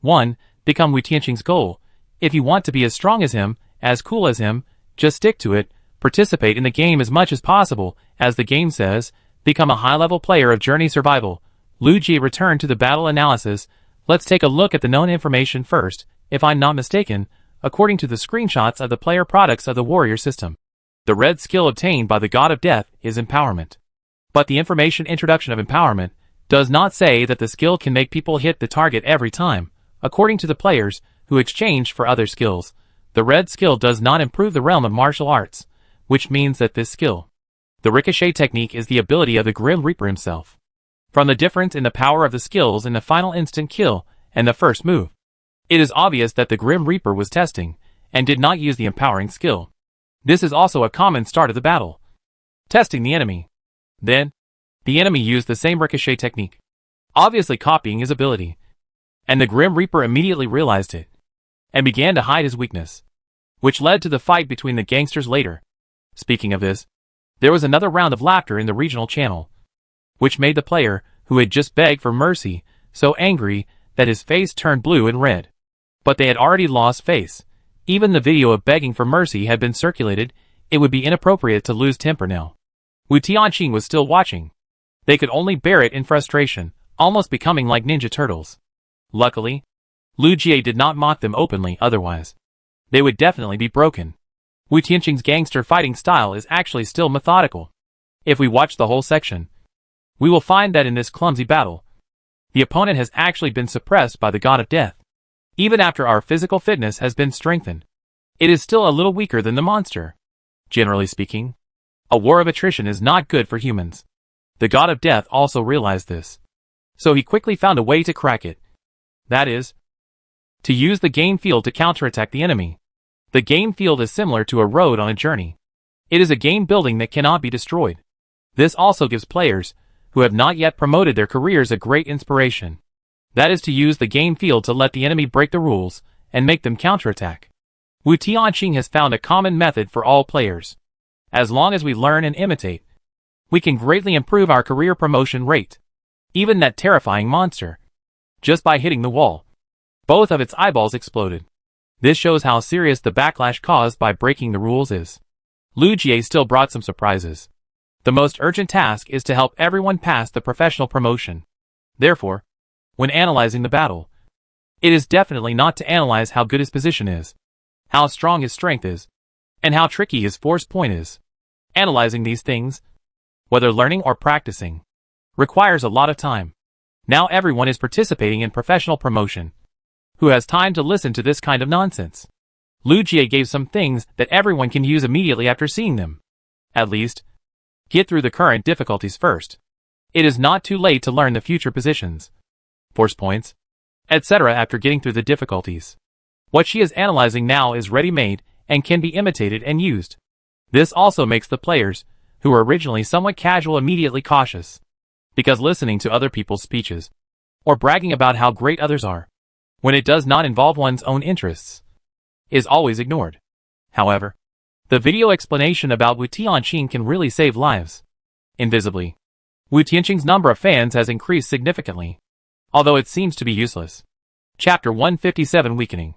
1. Become Wu Tianqing's goal. If you want to be as strong as him, as cool as him, just stick to it, participate in the game as much as possible, as the game says, become a high-level player of Journey Survival. Lu Jie returned to the battle analysis. Let's take a look at the known information first. If I'm not mistaken, according to the screenshots of the player products of the warrior system, the red skill obtained by the god of death is empowerment. But the information introduction of empowerment does not say that the skill can make people hit the target every time. According to the players who exchanged for other skills, the red skill does not improve the realm of martial arts, which means that this skill, the ricochet technique, is the ability of the Grim Reaper himself. From the difference in the power of the skills in the final instant kill and the first move, it is obvious that the Grim Reaper was testing and did not use the empowering skill. This is also a common start of the battle. Testing the enemy. Then, the enemy used the same ricochet technique, obviously copying his ability. And the Grim Reaper immediately realized it, and began to hide his weakness, which led to the fight between the gangsters later. Speaking of this, there was another round of laughter in the regional channel, which made the player, who had just begged for mercy, so angry that his face turned blue and red. But they had already lost face. Even the video of begging for mercy had been circulated. It would be inappropriate to lose temper now. Wu Tianqing was still watching. They could only bear it in frustration, almost becoming like Ninja Turtles. Luckily, Lu Jie did not mock them openly, otherwise they would definitely be broken. Wu Tianqing's gangster fighting style is actually still methodical. If we watch the whole section, we will find that in this clumsy battle, the opponent has actually been suppressed by the God of Death. Even after our physical fitness has been strengthened, it is still a little weaker than the monster. Generally speaking, a war of attrition is not good for humans. The God of Death also realized this, so he quickly found a way to crack it. That is, to use the game field to counterattack the enemy. The game field is similar to a road on a journey. It is a game building that cannot be destroyed. This also gives players, who have not yet promoted their careers, a great inspiration. That is to use the game field to let the enemy break the rules, and make them counterattack. Wu Tianqing has found a common method for all players. As long as we learn and imitate, we can greatly improve our career promotion rate. Even that terrifying monster, just by hitting the wall, both of its eyeballs exploded. This shows how serious the backlash caused by breaking the rules is. Lu Jie still brought some surprises. The most urgent task is to help everyone pass the professional promotion. Therefore, when analyzing the battle, it is definitely not to analyze how good his position is, how strong his strength is, and how tricky his force point is. Analyzing these things, whether learning or practicing, requires a lot of time. Now everyone is participating in professional promotion. Who has time to listen to this kind of nonsense? Lu Jie gave some things that everyone can use immediately after seeing them. At least, get through the current difficulties first. It is not too late to learn the future positions, force points, etc. after getting through the difficulties. What she is analyzing now is ready-made and can be imitated and used. This also makes the players, who were originally somewhat casual, immediately cautious, because listening to other people's speeches, or bragging about how great others are, when it does not involve one's own interests, is always ignored. However, the video explanation about Wu Tianqing can really save lives. Invisibly, Wu Tianqing's number of fans has increased significantly, although it seems to be useless. Chapter 157 Weakening.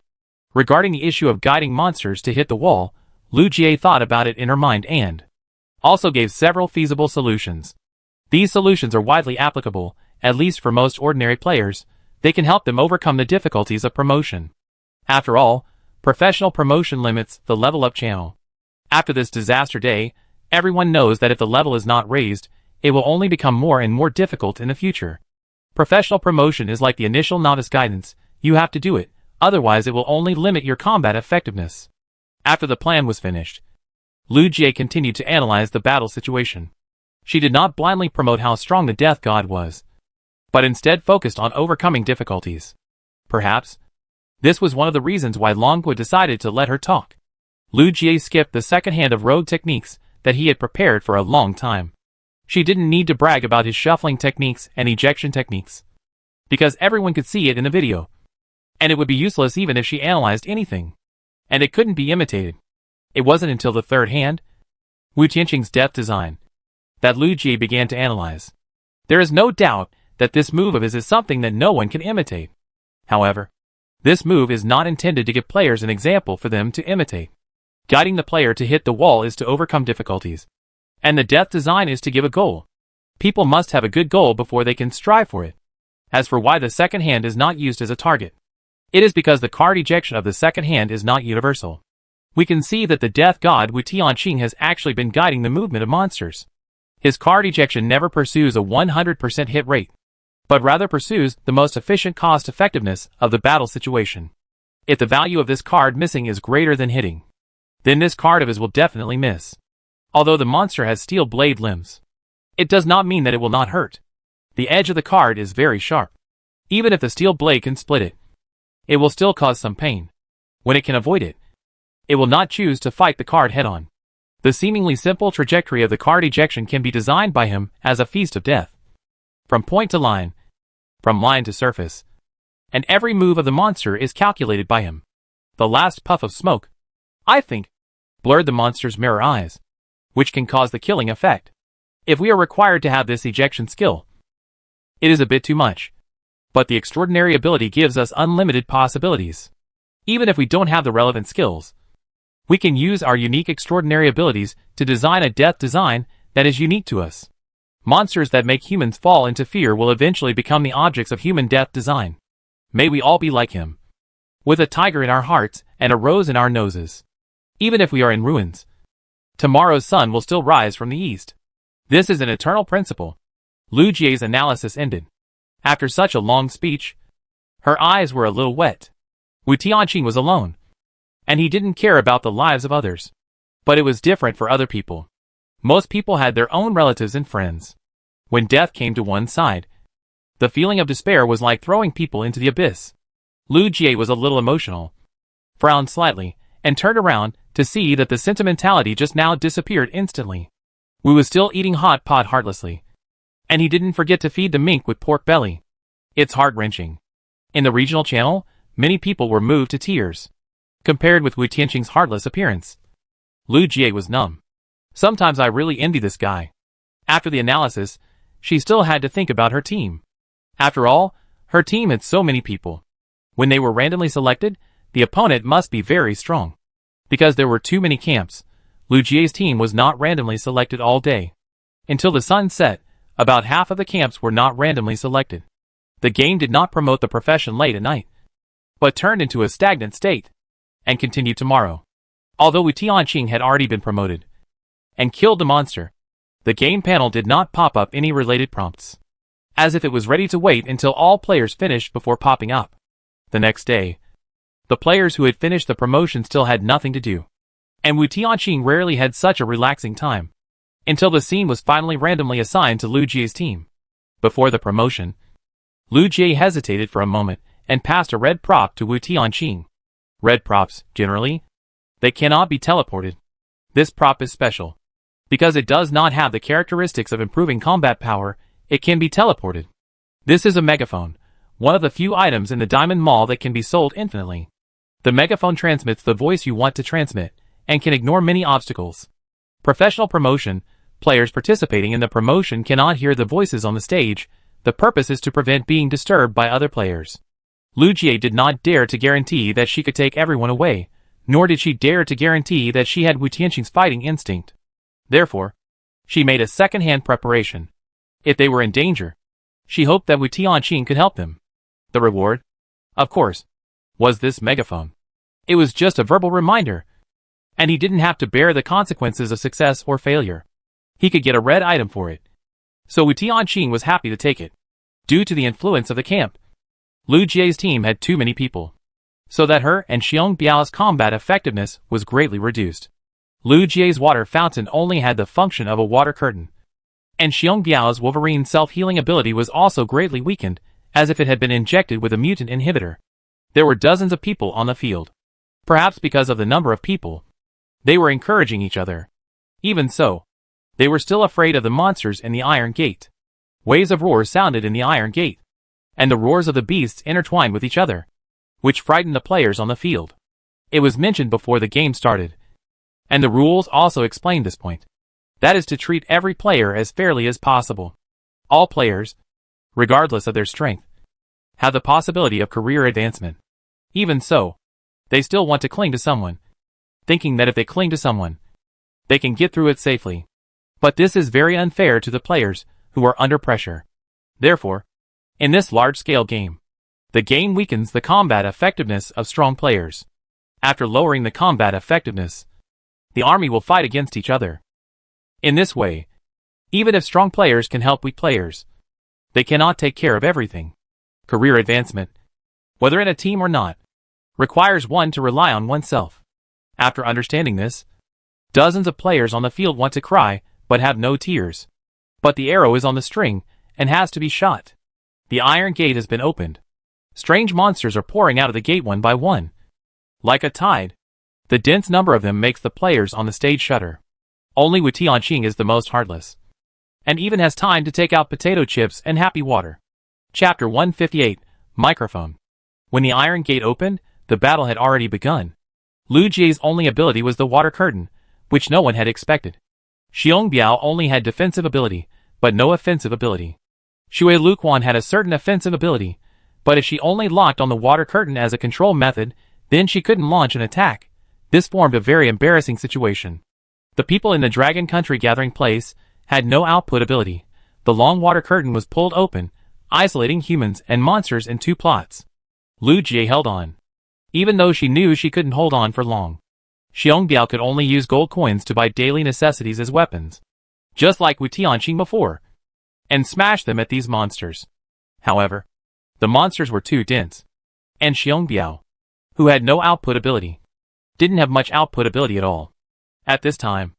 Regarding the issue of guiding monsters to hit the wall, Lu Jie thought about it in her mind and also gave several feasible solutions. These solutions are widely applicable, at least for most ordinary players. They can help them overcome the difficulties of promotion. After all, professional promotion limits the level up channel. After this disaster day, everyone knows that if the level is not raised, it will only become more and more difficult in the future. Professional promotion is like the initial novice guidance. You have to do it, otherwise it will only limit your combat effectiveness. After the plan was finished, Lu Jie continued to analyze the battle situation. She did not blindly promote how strong the Death God was, but instead focused on overcoming difficulties. Perhaps, this was one of the reasons why Longqu decided to let her talk. Lu Jie skipped the second hand of road techniques that he had prepared for a long time. She didn't need to brag about his shuffling techniques and ejection techniques, because everyone could see it in the video, and it would be useless even if she analyzed anything, and it couldn't be imitated. It wasn't until the third hand, Wu Tianqing's death design, that Lu Jie began to analyze. There is no doubt that this move of his is something that no one can imitate. However, this move is not intended to give players an example for them to imitate. Guiding the player to hit the wall is to overcome difficulties, and the death design is to give a goal. People must have a good goal before they can strive for it. As for why the second hand is not used as a target, it is because the card ejection of the second hand is not universal. We can see that the Death God Wu Tianqing has actually been guiding the movement of monsters. His card ejection never pursues a 100% hit rate, but rather pursues the most efficient cost effectiveness of the battle situation. If the value of this card missing is greater than hitting, then this card of his will definitely miss. Although the monster has steel blade limbs, it does not mean that it will not hurt. The edge of the card is very sharp. Even if the steel blade can split it, it will still cause some pain. When it can avoid it, it will not choose to fight the card head-on. The seemingly simple trajectory of the card ejection can be designed by him as a feast of death. From point to line, from line to surface, and every move of the monster is calculated by him. The last puff of smoke, I think, blurred the monster's mirror eyes, which can cause the killing effect. If we are required to have this ejection skill, it is a bit too much. But the extraordinary ability gives us unlimited possibilities. Even if we don't have the relevant skills, we can use our unique extraordinary abilities to design a death design that is unique to us. Monsters that make humans fall into fear will eventually become the objects of human death design. May we all be like him, with a tiger in our hearts and a rose in our noses. Even if we are in ruins, tomorrow's sun will still rise from the east. This is an eternal principle. Lu Jie's analysis ended. After such a long speech, her eyes were a little wet. Wu Tianqing was alone, and he didn't care about the lives of others. But it was different for other people. Most people had their own relatives and friends. When death came to one side, the feeling of despair was like throwing people into the abyss. Lu Jie was a little emotional, frowned slightly, and turned around to see that the sentimentality just now disappeared instantly. Wu was still eating hot pot heartlessly, and he didn't forget to feed the mink with pork belly. It's heart-wrenching. In the regional channel, many people were moved to tears. Compared with Wu Tianqing's heartless appearance, Lu Jie was numb. Sometimes I really envy this guy. After the analysis, she still had to think about her team. After all, her team had so many people. When they were randomly selected, the opponent must be very strong. Because there were too many camps, Lu Jie's team was not randomly selected all day. Until the sun set, about half of the camps were not randomly selected. The game did not promote the profession late at night, but turned into a stagnant state, and continued tomorrow. Although Wu Tianqing had already been promoted, and killed the monster, the game panel did not pop up any related prompts, as if it was ready to wait until all players finished before popping up. The next day, the players who had finished the promotion still had nothing to do, and Wu Tianqing rarely had such a relaxing time, until the scene was finally randomly assigned to Lu Jie's team. Before the promotion, Lu Jie hesitated for a moment and passed a red prop to Wu Tianqing. Red props, generally, they cannot be teleported. This prop is special. Because it does not have the characteristics of improving combat power, it can be teleported. This is a megaphone, one of the few items in the Diamond Mall that can be sold infinitely. The megaphone transmits the voice you want to transmit, and can ignore many obstacles. Professional promotion, players participating in the promotion cannot hear the voices on the stage. The purpose is to prevent being disturbed by other players. Lu Jie did not dare to guarantee that she could take everyone away, nor did she dare to guarantee that she had Wu Tianqing's fighting instinct. Therefore, she made a second-hand preparation. If they were in danger, she hoped that Wu Tianqing could help them. The reward, of course, was this megaphone. It was just a verbal reminder, and he didn't have to bear the consequences of success or failure. He could get a red item for it. So Wu Tianqing was happy to take it. Due to the influence of the camp, Lu Jie's team had too many people, so that her and Xiong Biao's combat effectiveness was greatly reduced. Lu Jie's water fountain only had the function of a water curtain, and Xiong Biao's Wolverine self-healing ability was also greatly weakened, as if it had been injected with a mutant inhibitor. There were dozens of people on the field. Perhaps because of the number of people, they were encouraging each other. Even so, they were still afraid of the monsters in the Iron Gate. Waves of roars sounded in the Iron Gate, and the roars of the beasts intertwined with each other, which frightened the players on the field. It was mentioned before the game started, and the rules also explained this point. That is to treat every player as fairly as possible. All players, regardless of their strength, have the possibility of career advancement. Even so, they still want to cling to someone, thinking that if they cling to someone, they can get through it safely. But this is very unfair to the players who are under pressure. Therefore, in this large-scale game, the game weakens the combat effectiveness of strong players. After lowering the combat effectiveness, the army will fight against each other. In this way, even if strong players can help weak players, they cannot take care of everything. Career advancement, whether in a team or not, requires one to rely on oneself. After understanding this, dozens of players on the field want to cry, but have no tears. But the arrow is on the string, and has to be shot. The Iron Gate has been opened. Strange monsters are pouring out of the gate one by one. Like a tide, the dense number of them makes the players on the stage shudder. Only Wu Tianqing is the most heartless, and even has time to take out potato chips and happy water. Chapter 158, Microphone. When the iron gate opened, the battle had already begun. Lu Jie's only ability was the water curtain, which no one had expected. Xiong Biao only had defensive ability, but no offensive ability. Xue Luquan had a certain offensive ability, but if she only locked on the water curtain as a control method, then she couldn't launch an attack. This formed a very embarrassing situation. The people in the Dragon Country gathering place had no output ability. The long water curtain was pulled open, isolating humans and monsters in two plots. Lu Jie held on, even though she knew she couldn't hold on for long. Xiong Biao could only use gold coins to buy daily necessities as weapons, just like Wu Tianqing before, and smash them at these monsters. However, the monsters were too dense, and Xiong Biao, who had no output ability, didn't have much output ability at all. At this time,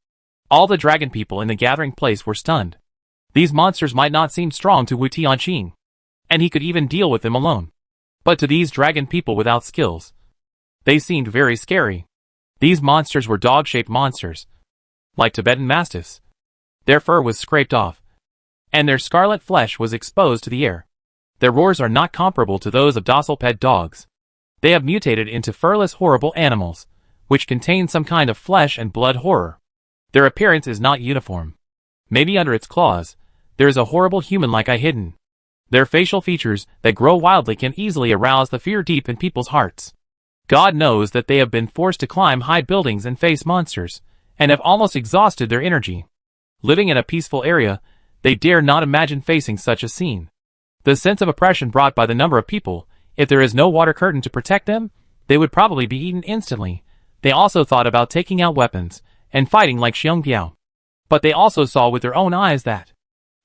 all the dragon people in the gathering place were stunned. These monsters might not seem strong to Wu Tianqing, and he could even deal with them alone. But to these dragon people without skills, they seemed very scary. These monsters were dog-shaped monsters, like Tibetan mastiffs. Their fur was scraped off, and their scarlet flesh was exposed to the air. Their roars are not comparable to those of docile pet dogs. They have mutated into furless horrible animals, which contain some kind of flesh and blood horror. Their appearance is not uniform. Maybe under its claws, there is a horrible human-like eye hidden. Their facial features that grow wildly can easily arouse the fear deep in people's hearts. God knows that they have been forced to climb high buildings and face monsters, and have almost exhausted their energy. Living in a peaceful area, they dare not imagine facing such a scene. The sense of oppression brought by the number of people, if there is no water curtain to protect them, they would probably be eaten instantly. They also thought about taking out weapons, and fighting like Xiong Biao. But they also saw with their own eyes that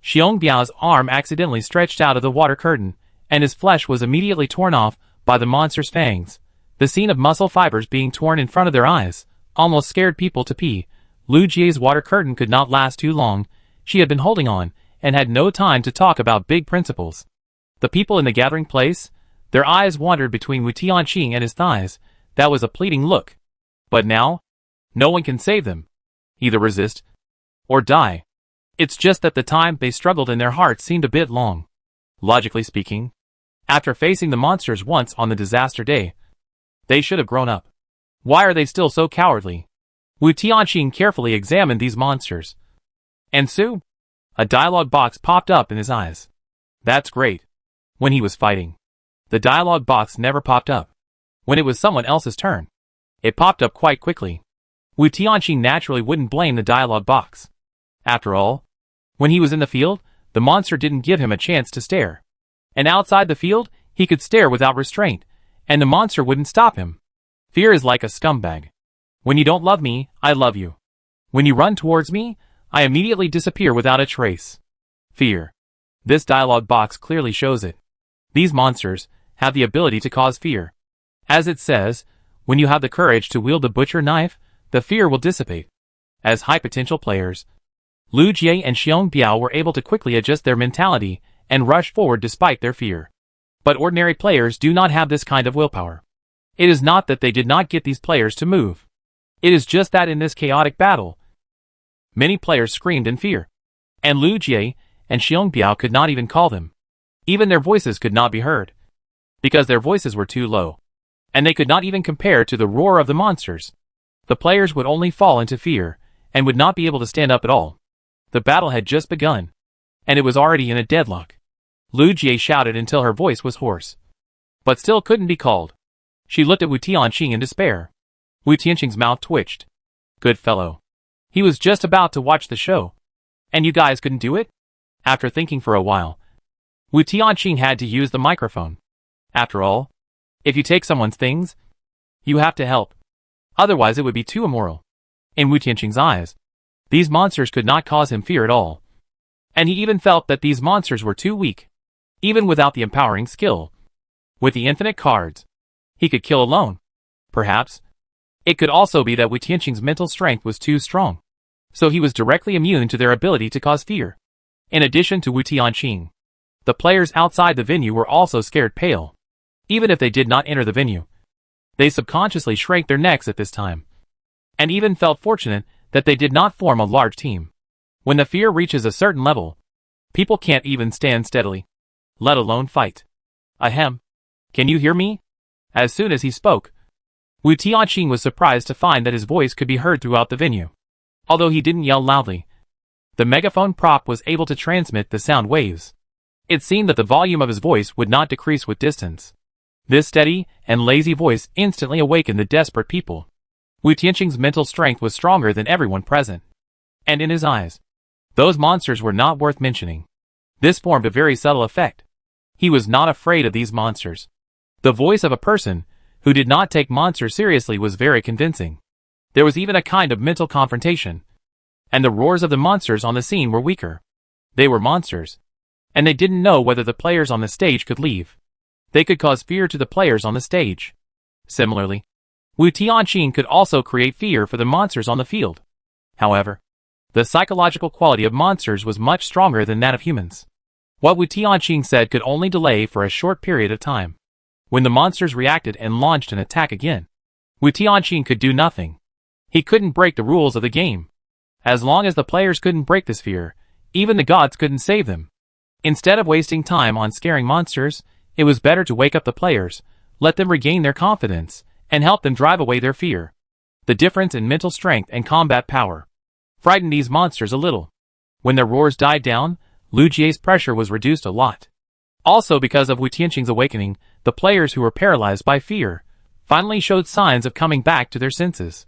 Xiong Biao's arm accidentally stretched out of the water curtain, and his flesh was immediately torn off by the monster's fangs. The scene of muscle fibers being torn in front of their eyes almost scared people to pee. Lu Jie's water curtain could not last too long. She had been holding on, and had no time to talk about big principles. The people in the gathering place, their eyes wandered between Wu Tianqing and his thighs. That was a pleading look. But now, no one can save them. Either resist, or die. It's just that the time they struggled in their hearts seemed a bit long. Logically speaking, after facing the monsters once on the disaster day, they should have grown up. Why are they still so cowardly? Wu Tianqing carefully examined these monsters. And Su? A dialogue box popped up in his eyes. That's great. When he was fighting, the dialogue box never popped up. When it was someone else's turn, it popped up quite quickly. Wu Tianqing naturally wouldn't blame the dialogue box. After all, when he was in the field, the monster didn't give him a chance to stare. And outside the field, he could stare without restraint, and the monster wouldn't stop him. Fear is like a scumbag. When you don't love me, I love you. When you run towards me, I immediately disappear without a trace. Fear. This dialogue box clearly shows it. These monsters have the ability to cause fear. As it says, when you have the courage to wield the butcher knife, the fear will dissipate. As high-potential players, Lu Jie and Xiong Biao were able to quickly adjust their mentality and rush forward despite their fear. But ordinary players do not have this kind of willpower. It is not that they did not get these players to move. It is just that in this chaotic battle, many players screamed in fear. And Lu Jie and Xiong Biao could not even call them. Even their voices could not be heard, because their voices were too low. And they could not even compare to the roar of the monsters. The players would only fall into fear, and would not be able to stand up at all. The battle had just begun, and it was already in a deadlock. Lu Jie shouted until her voice was hoarse, but still couldn't be called. She looked at Wu Tianqing in despair. Wu Tianqing's mouth twitched. Good fellow. He was just about to watch the show. And you guys couldn't do it? After thinking for a while, Wu Tianqing had to use the microphone. After all, if you take someone's things, you have to help. Otherwise it would be too immoral. In Wu Tianqing's eyes, these monsters could not cause him fear at all. And he even felt that these monsters were too weak. Even without the empowering skill. With the infinite cards, he could kill alone. Perhaps, it could also be that Wu Tianqing's mental strength was too strong. So he was directly immune to their ability to cause fear. In addition to Wu Tianqing, the players outside the venue were also scared pale. Even if they did not enter the venue, they subconsciously shrank their necks at this time. And even felt fortunate that they did not form a large team. When the fear reaches a certain level, people can't even stand steadily, let alone fight. Ahem. Can you hear me? As soon as he spoke, Wu Tianqing was surprised to find that his voice could be heard throughout the venue. Although he didn't yell loudly, the megaphone prop was able to transmit the sound waves. It seemed that the volume of his voice would not decrease with distance. This steady and lazy voice instantly awakened the desperate people. Wu Tianqing's mental strength was stronger than everyone present. And in his eyes, those monsters were not worth mentioning. This formed a very subtle effect. He was not afraid of these monsters. The voice of a person who did not take monsters seriously was very convincing. There was even a kind of mental confrontation. And the roars of the monsters on the scene were weaker. They were monsters. And they didn't know whether the players on the stage could leave. They could cause fear to the players on the stage. Similarly, Wu Tianqing could also create fear for the monsters on the field. However, the psychological quality of monsters was much stronger than that of humans. What Wu Tianqing said could only delay for a short period of time. When the monsters reacted and launched an attack again, Wu Tianqing could do nothing. He couldn't break the rules of the game. As long as the players couldn't break this fear, even the gods couldn't save them. Instead of wasting time on scaring monsters, it was better to wake up the players, let them regain their confidence, and help them drive away their fear. The difference in mental strength and combat power frightened these monsters a little. When their roars died down, Lu Jie's pressure was reduced a lot. Also because of Wu Tianqing's awakening, the players who were paralyzed by fear finally showed signs of coming back to their senses.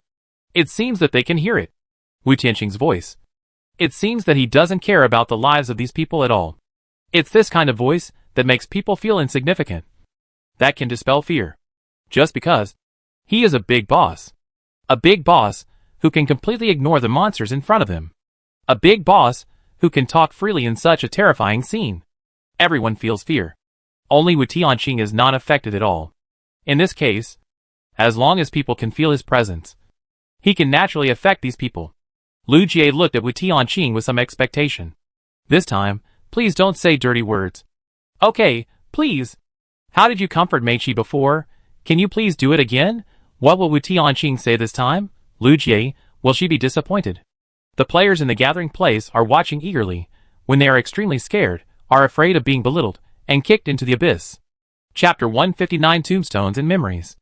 It seems that they can hear it. Wu Tianqing's voice. It seems that he doesn't care about the lives of these people at all. It's this kind of voice that makes people feel insignificant. That can dispel fear. Just because he is a big boss. A big boss who can completely ignore the monsters in front of him. A big boss who can talk freely in such a terrifying scene. Everyone feels fear. Only Wu Tianqing is not affected at all. In this case, as long as people can feel his presence, he can naturally affect these people. Lu Jie looked at Wu Tianqing with some expectation. This time, please don't say dirty words. Okay, please. How did you comfort Meiqi before? Can you please do it again? What will Wu Tianqing say this time? Lu Jie, will she be disappointed? The players in the gathering place are watching eagerly, when they are extremely scared, are afraid of being belittled, and kicked into the abyss. Chapter 159 Tombstones and Memories.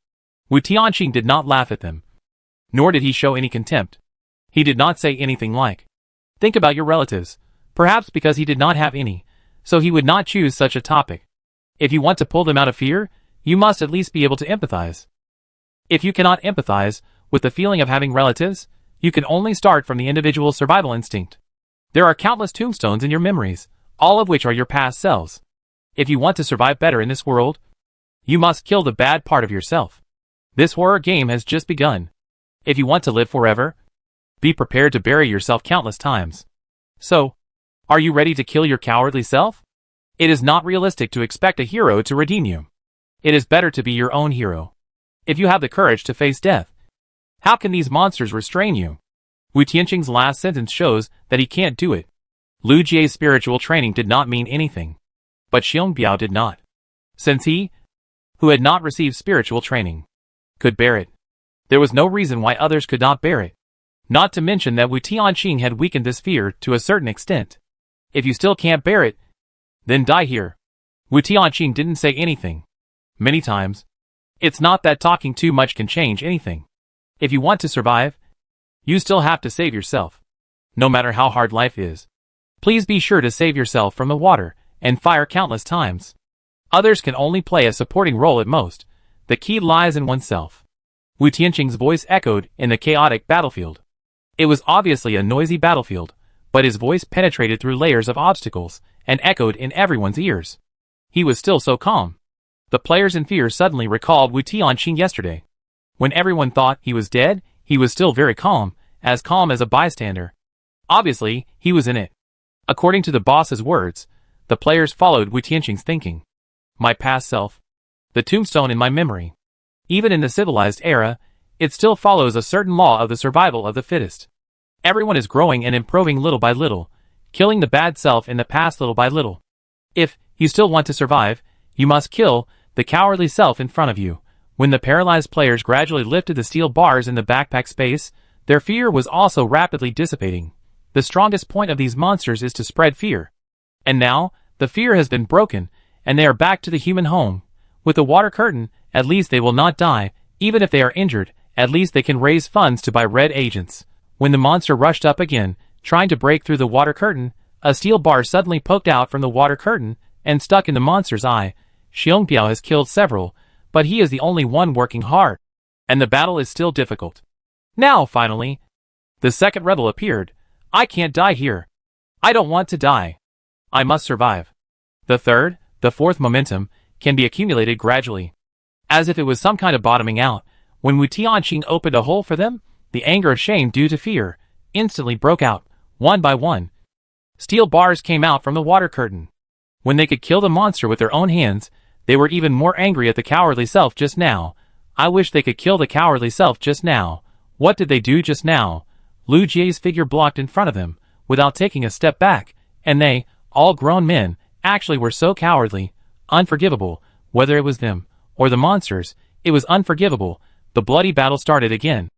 Wu Tianqing did not laugh at them. Nor did he show any contempt. He did not say anything like, think about your relatives, perhaps because he did not have any, so he would not choose such a topic. If you want to pull them out of fear, you must at least be able to empathize. If you cannot empathize with the feeling of having relatives, you can only start from the individual's survival instinct. There are countless tombstones in your memories, all of which are your past selves. If you want to survive better in this world, you must kill the bad part of yourself. This horror game has just begun. If you want to live forever, be prepared to bury yourself countless times. So, are you ready to kill your cowardly self? It is not realistic to expect a hero to redeem you. It is better to be your own hero. If you have the courage to face death, how can these monsters restrain you? Wu Tianqing's last sentence shows that he can't do it. Lu Jie's spiritual training did not mean anything. But Xiong Biao did not. Since he, who had not received spiritual training, could bear it, there was no reason why others could not bear it. Not to mention that Wu Tianqing had weakened this fear to a certain extent. If you still can't bear it, then die here. Wu Tianqing didn't say anything. Many times, it's not that talking too much can change anything. If you want to survive, you still have to save yourself. No matter how hard life is. Please be sure to save yourself from the water and fire countless times. Others can only play a supporting role at most. The key lies in oneself. Wu Tianqing's voice echoed in the chaotic battlefield. It was obviously a noisy battlefield, but his voice penetrated through layers of obstacles and echoed in everyone's ears. He was still so calm. The players in fear suddenly recalled Wu Tianqing yesterday. When everyone thought he was dead, he was still very calm as a bystander. Obviously, he was in it. According to the boss's words, the players followed Wu Tianqing's thinking. My past self. The tombstone in my memory. Even in the civilized era, it still follows a certain law of the survival of the fittest. Everyone is growing and improving little by little, killing the bad self in the past little by little. If you still want to survive, you must kill the cowardly self in front of you. When the paralyzed players gradually lifted the steel bars in the backpack space, Their fear was also rapidly dissipating. The strongest point of these monsters is to spread fear. And now, the fear has been broken, and they are back to the human home. With the water curtain, at least they will not die. Even if they are injured, at least they can raise funds to buy red agents. When the monster rushed up again, trying to break through the water curtain, a steel bar suddenly poked out from the water curtain and stuck in the monster's eye. Xiongpiao has killed several, but he is the only one working hard, and the battle is still difficult. Now, finally, the second rebel appeared. I can't die here. I don't want to die. I must survive. The third, the fourth momentum, can be accumulated gradually. As if it was some kind of bottoming out, when Wu Tianqing opened a hole for them, the anger of shame due to fear instantly broke out, one by one. Steel bars came out from the water curtain. When they could kill the monster with their own hands, they were even more angry at the cowardly self just now. I wish they could kill the cowardly self just now. What did they do just now? Lu Jie's figure blocked in front of them, without taking a step back, and they, all grown men, actually were so cowardly, unforgivable, whether it was them, or the monsters, it was unforgivable. The bloody battle started again.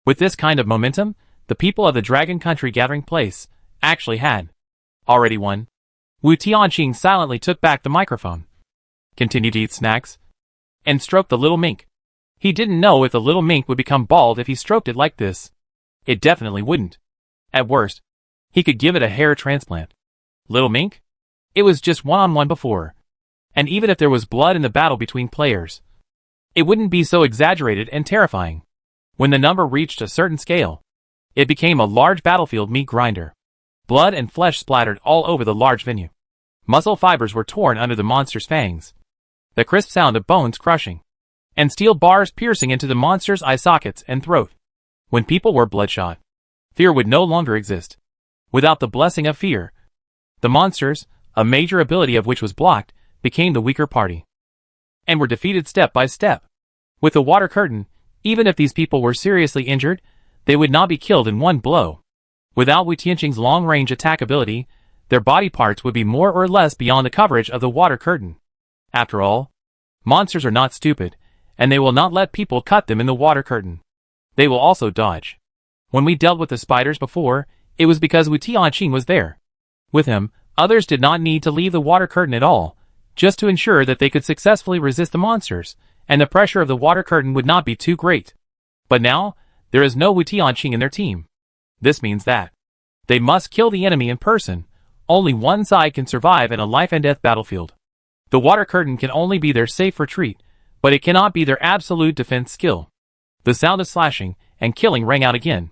With this kind of momentum, the people of the Dragon Country gathering place actually had already won. Wu Tianqing silently took back the microphone, continued to eat snacks, and stroked the little mink. He didn't know if the little mink would become bald if he stroked it like this. It definitely wouldn't. At worst, he could give it a hair transplant. Little mink? It was just one-on-one before. And even if there was blood in the battle between players, it wouldn't be so exaggerated and terrifying. When the number reached a certain scale, it became a large battlefield meat grinder. Blood and flesh splattered all over the large venue. Muscle fibers were torn under the monster's fangs. The crisp sound of bones crushing, and steel bars piercing into the monster's eye sockets and throat. When people were bloodshot, fear would no longer exist. Without the blessing of fear, the monsters, a major ability of which was blocked, became the weaker party, and were defeated step by step. With the water curtain, even if these people were seriously injured, they would not be killed in one blow. Without Wu Tianqing's long-range attack ability, their body parts would be more or less beyond the coverage of the water curtain. After all, monsters are not stupid, and they will not let people cut them in the water curtain. They will also dodge. When we dealt with the spiders before, it was because Wu Tianqing was there. With him, others did not need to leave the water curtain at all, just to ensure that they could successfully resist the monsters, and the pressure of the water curtain would not be too great. But now, there is no Wu Tianqing in their team. This means that they must kill the enemy in person. Only one side can survive in a life-and-death battlefield. The water curtain can only be their safe retreat, but it cannot be their absolute defense skill. The sound of slashing and killing rang out again.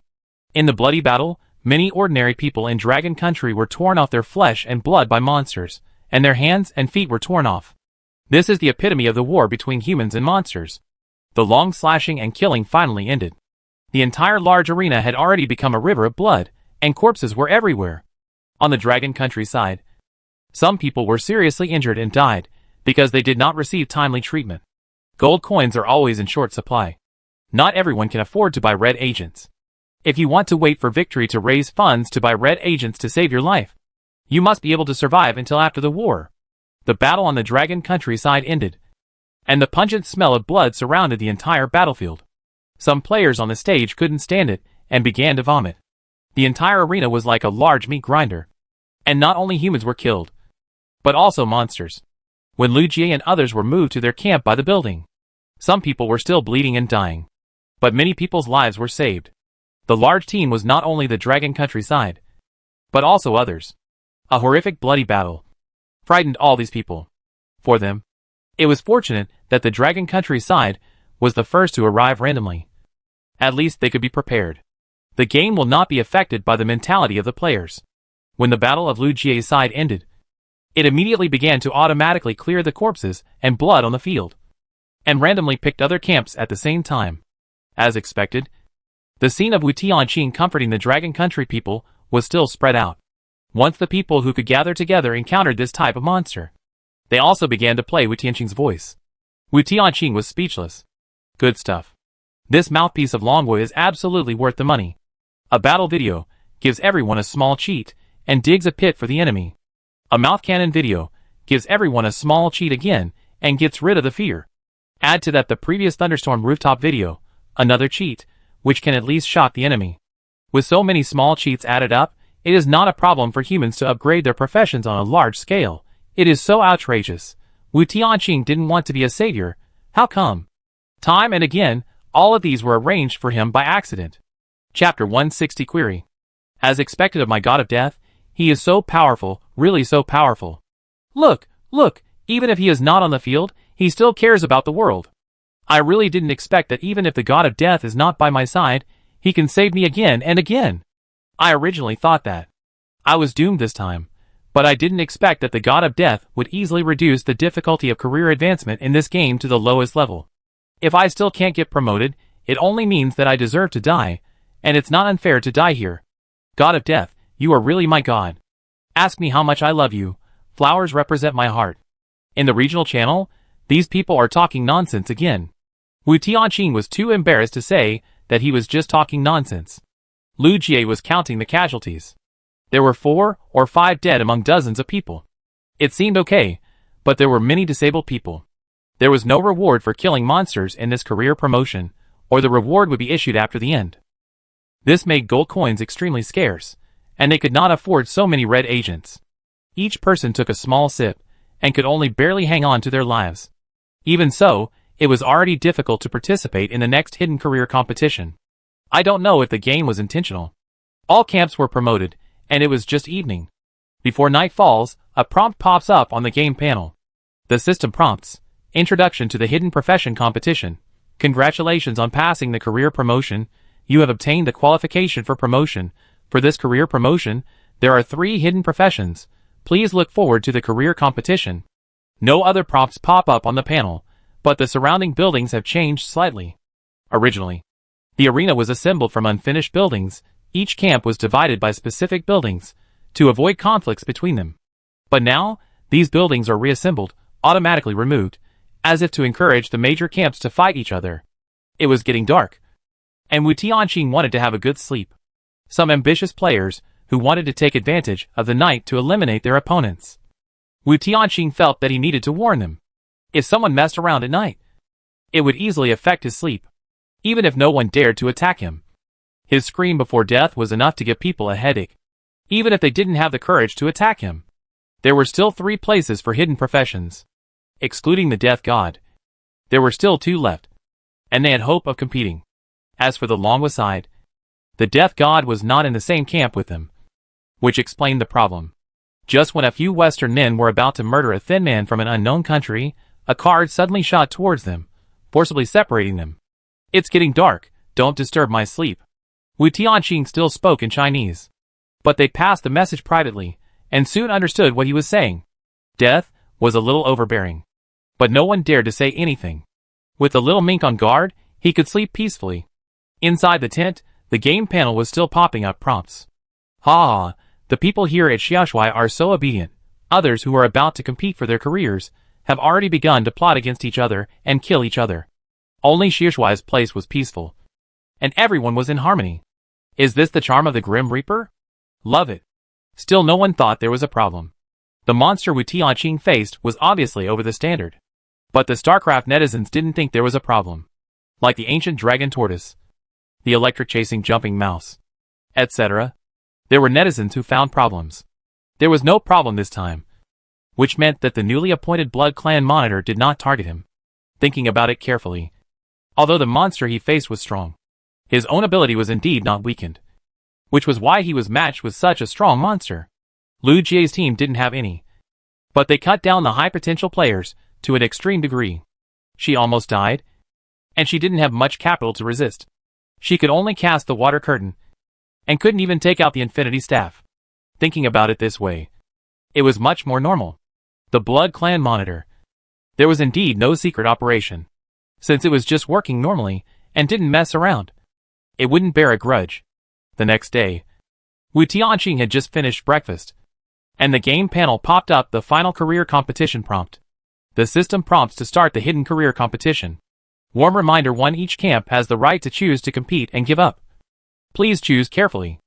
In the bloody battle, many ordinary people in Dragon Country were torn off their flesh and blood by monsters, and their hands and feet were torn off. This is the epitome of the war between humans and monsters. The long slashing and killing finally ended. The entire large arena had already become a river of blood, and corpses were everywhere. On the Dragon Country side, some people were seriously injured and died because they did not receive timely treatment. Gold coins are always in short supply. Not everyone can afford to buy red agents. If you want to wait for victory to raise funds to buy red agents to save your life, you must be able to survive until after the war. The battle on the Dragon Country side ended, and the pungent smell of blood surrounded the entire battlefield. Some players on the stage couldn't stand it and began to vomit. The entire arena was like a large meat grinder. And not only humans were killed, but also monsters. When Lu Jie and others were moved to their camp by the building, some people were still bleeding and dying, but many people's lives were saved. The large team was not only the Dragon Country side, but also others. A horrific bloody battle frightened all these people. For them, it was fortunate that the Dragon Country side was the first to arrive randomly. At least they could be prepared. The game will not be affected by the mentality of the players. When the battle of Lu Jie's side ended, it immediately began to automatically clear the corpses and blood on the field, and randomly picked other camps at the same time. As expected, the scene of Wu Tianqing comforting the Dragon Country people was still spread out. Once the people who could gather together encountered this type of monster, they also began to play Wu Tianqing's voice. Wu Tianqing was speechless. Good stuff. This mouthpiece of Longwei is absolutely worth the money. A battle video gives everyone a small cheat and digs a pit for the enemy. A mouth cannon video gives everyone a small cheat again and gets rid of the fear. Add to that the previous thunderstorm rooftop video, another cheat, which can at least shock the enemy. With so many small cheats added up, it is not a problem for humans to upgrade their professions on a large scale. It is so outrageous. Wu Tianqing didn't want to be a savior. How come? Time and again, all of these were arranged for him by accident. Chapter 160 Query. As expected of my god of death, he is so powerful, really so powerful. Look, even if he is not on the field, he still cares about the world. I really didn't expect that even if the god of death is not by my side, he can save me again and again. I originally thought that I was doomed this time, but I didn't expect that the god of death would easily reduce the difficulty of career advancement in this game to the lowest level. If I still can't get promoted, it only means that I deserve to die, and it's not unfair to die here. God of death, you are really my god. Ask me how much I love you. Flowers represent my heart. In the regional channel, these people are talking nonsense again. Wu Tianqing was too embarrassed to say that he was just talking nonsense. Lu Jie was counting the casualties. There were 4 or 5 dead among dozens of people. It seemed okay, but there were many disabled people. There was no reward for killing monsters in this career promotion, or the reward would be issued after the end. This made gold coins extremely scarce, and they could not afford so many red agents. Each person took a small sip, and could only barely hang on to their lives. Even so, it was already difficult to participate in the next hidden career competition. I don't know if the game was intentional. All camps were promoted, and it was just evening. Before night falls, a prompt pops up on the game panel. The system prompts: Introduction to the Hidden Profession Competition. Congratulations on passing the career promotion. You have obtained the qualification for promotion. For this career promotion, there are 3 hidden professions. Please look forward to the career competition. No other prompts pop up on the panel, but the surrounding buildings have changed slightly. Originally, the arena was assembled from unfinished buildings. Each camp was divided by specific buildings, to avoid conflicts between them. But now, these buildings are reassembled, automatically removed, as if to encourage the major camps to fight each other. It was getting dark, and Wu Tianqing wanted to have a good sleep. Some ambitious players, who wanted to take advantage of the night to eliminate their opponents. Wu Tianqing felt that he needed to warn them. If someone messed around at night, it would easily affect his sleep, even if no one dared to attack him. His scream before death was enough to give people a headache, even if they didn't have the courage to attack him. There were still 3 places for hidden professions. Excluding the death god, there were still 2 left, and they had hope of competing. As for the Longwa side, the death god was not in the same camp with them, which explained the problem. Just when a few Western men were about to murder a thin man from an unknown country, a card suddenly shot towards them, forcibly separating them. It's getting dark, don't disturb my sleep. Wu Tianqing still spoke in Chinese, but they passed the message privately, and soon understood what he was saying. Death was a little overbearing, but no one dared to say anything. With the little mink on guard, he could sleep peacefully. Inside the tent, the game panel was still popping up prompts. Ha! The people here at Xiaoshui are so obedient. Others who are about to compete for their careers have already begun to plot against each other and kill each other. Only Xiaoshui's place was peaceful, and everyone was in harmony. Is this the charm of the Grim Reaper? Love it. Still no one thought there was a problem. The monster Wu Tianqing faced was obviously over the standard. But the StarCraft netizens didn't think there was a problem. Like the ancient dragon tortoise, the electric chasing jumping mouse, etc. There were netizens who found problems. There was no problem this time, which meant that the newly appointed Blood Clan monitor did not target him. Thinking about it carefully, although the monster he faced was strong, his own ability was indeed not weakened, which was why he was matched with such a strong monster. Lu Jie's team didn't have any, but they cut down the high potential players to an extreme degree. She almost died, and she didn't have much capital to resist. She could only cast the water curtain, and couldn't even take out the infinity staff. Thinking about it this way, it was much more normal. The Blood Clan monitor. There was indeed no secret operation, since it was just working normally and didn't mess around. It wouldn't bear a grudge. The next day, Wu Tianqing had just finished breakfast, and the game panel popped up the final career competition prompt. The system prompts to start the hidden career competition. Warm reminder: 1. Each camp has the right to choose to compete and give up. Please choose carefully.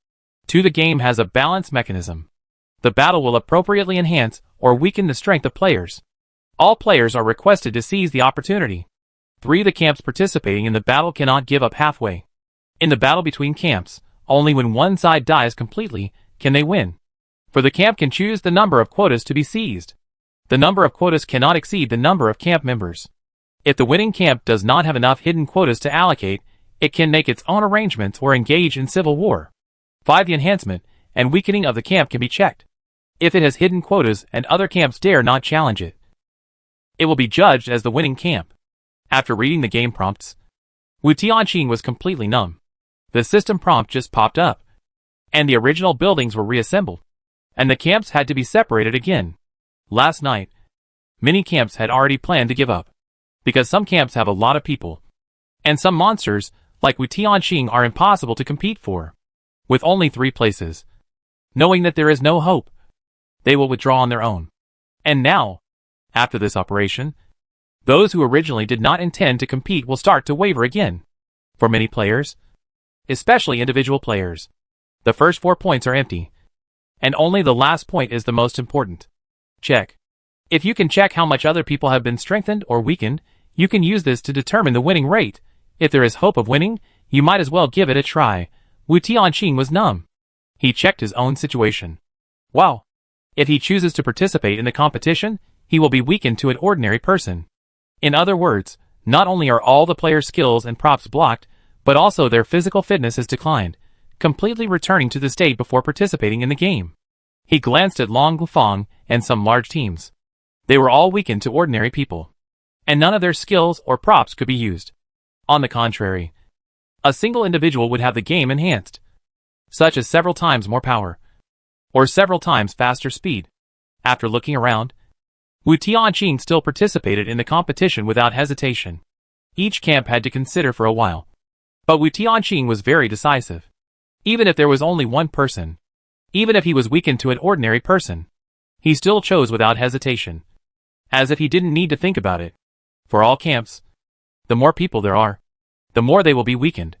2. The game has a balance mechanism. The battle will appropriately enhance or weaken the strength of players. All players are requested to seize the opportunity. 3. The camps participating in the battle cannot give up halfway. In the battle between camps, only when one side dies completely can they win. For the camp can choose the number of quotas to be seized. The number of quotas cannot exceed the number of camp members. If the winning camp does not have enough hidden quotas to allocate, it can make its own arrangements or engage in civil war. 5. The enhancement and weakening of the camp can be checked. If it has hidden quotas and other camps dare not challenge it, it will be judged as the winning camp. After reading the game prompts, Wu Tianqing was completely numb. The system prompt just popped up, and the original buildings were reassembled, and the camps had to be separated again. Last night, many camps had already planned to give up, because some camps have a lot of people, and some monsters, like Wu Tianqing, are impossible to compete for. With only 3 places, knowing that there is no hope, they will withdraw on their own. And now, after this operation, those who originally did not intend to compete will start to waver again. For many players, especially individual players, the first 4 points are empty, and only the last point is the most important. Check. If you can check how much other people have been strengthened or weakened, you can use this to determine the winning rate. If there is hope of winning, you might as well give it a try. Wu Tianqing was numb. He checked his own situation. Wow. If he chooses to participate in the competition, he will be weakened to an ordinary person. In other words, not only are all the players' skills and props blocked, but also their physical fitness has declined, completely returning to the state before participating in the game. He glanced at Long Gufang and some large teams. They were all weakened to ordinary people, and none of their skills or props could be used. On the contrary, a single individual would have the game enhanced, such as several times more power, or several times faster speed. After looking around, Wu Tianqing still participated in the competition without hesitation. Each camp had to consider for a while, but Wu Tianqing was very decisive. Even if there was only one person, even if he was weakened to an ordinary person, he still chose without hesitation, as if he didn't need to think about it. For all camps, the more people there are, the more they will be weakened,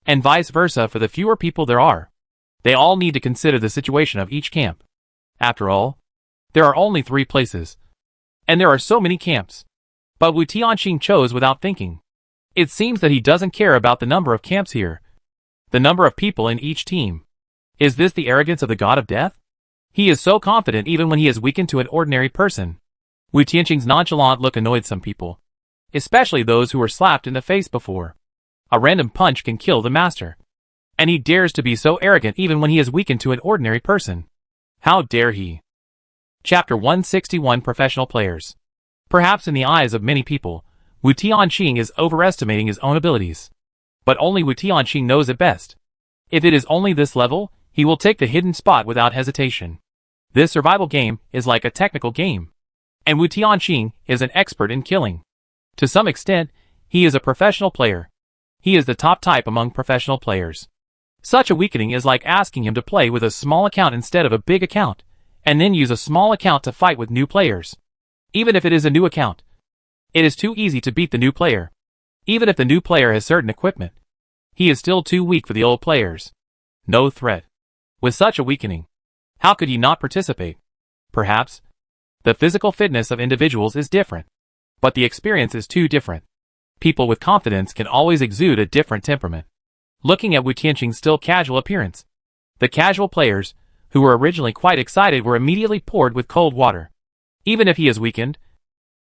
and vice versa for the fewer people there are. They all need to consider the situation of each camp. After all, there are only 3 places, and there are so many camps. But Wu Tianqing chose without thinking. It seems that he doesn't care about the number of camps here, the number of people in each team. Is this the arrogance of the god of death? He is so confident even when he is weakened to an ordinary person. Wu Tianqing's nonchalant look annoyed some people, especially those who were slapped in the face before. A random punch can kill the master, and he dares to be so arrogant even when he is weakened to an ordinary person. How dare he? Chapter 161 Professional Players. Perhaps in the eyes of many people, Wu Tianqing is overestimating his own abilities. But only Wu Tianqing knows it best. If it is only this level, he will take the hidden spot without hesitation. This survival game is like a technical game, and Wu Tianqing is an expert in killing. To some extent, he is a professional player. He is the top type among professional players. Such a weakening is like asking him to play with a small account instead of a big account, and then use a small account to fight with new players. Even if it is a new account, it is too easy to beat the new player. Even if the new player has certain equipment, he is still too weak for the old players. No threat. With such a weakening, how could he not participate? Perhaps the physical fitness of individuals is different, but the experience is too different. People with confidence can always exude a different temperament. Looking at Wu Tianqing's still casual appearance, the casual players, who were originally quite excited, were immediately poured with cold water. Even if he is weakened,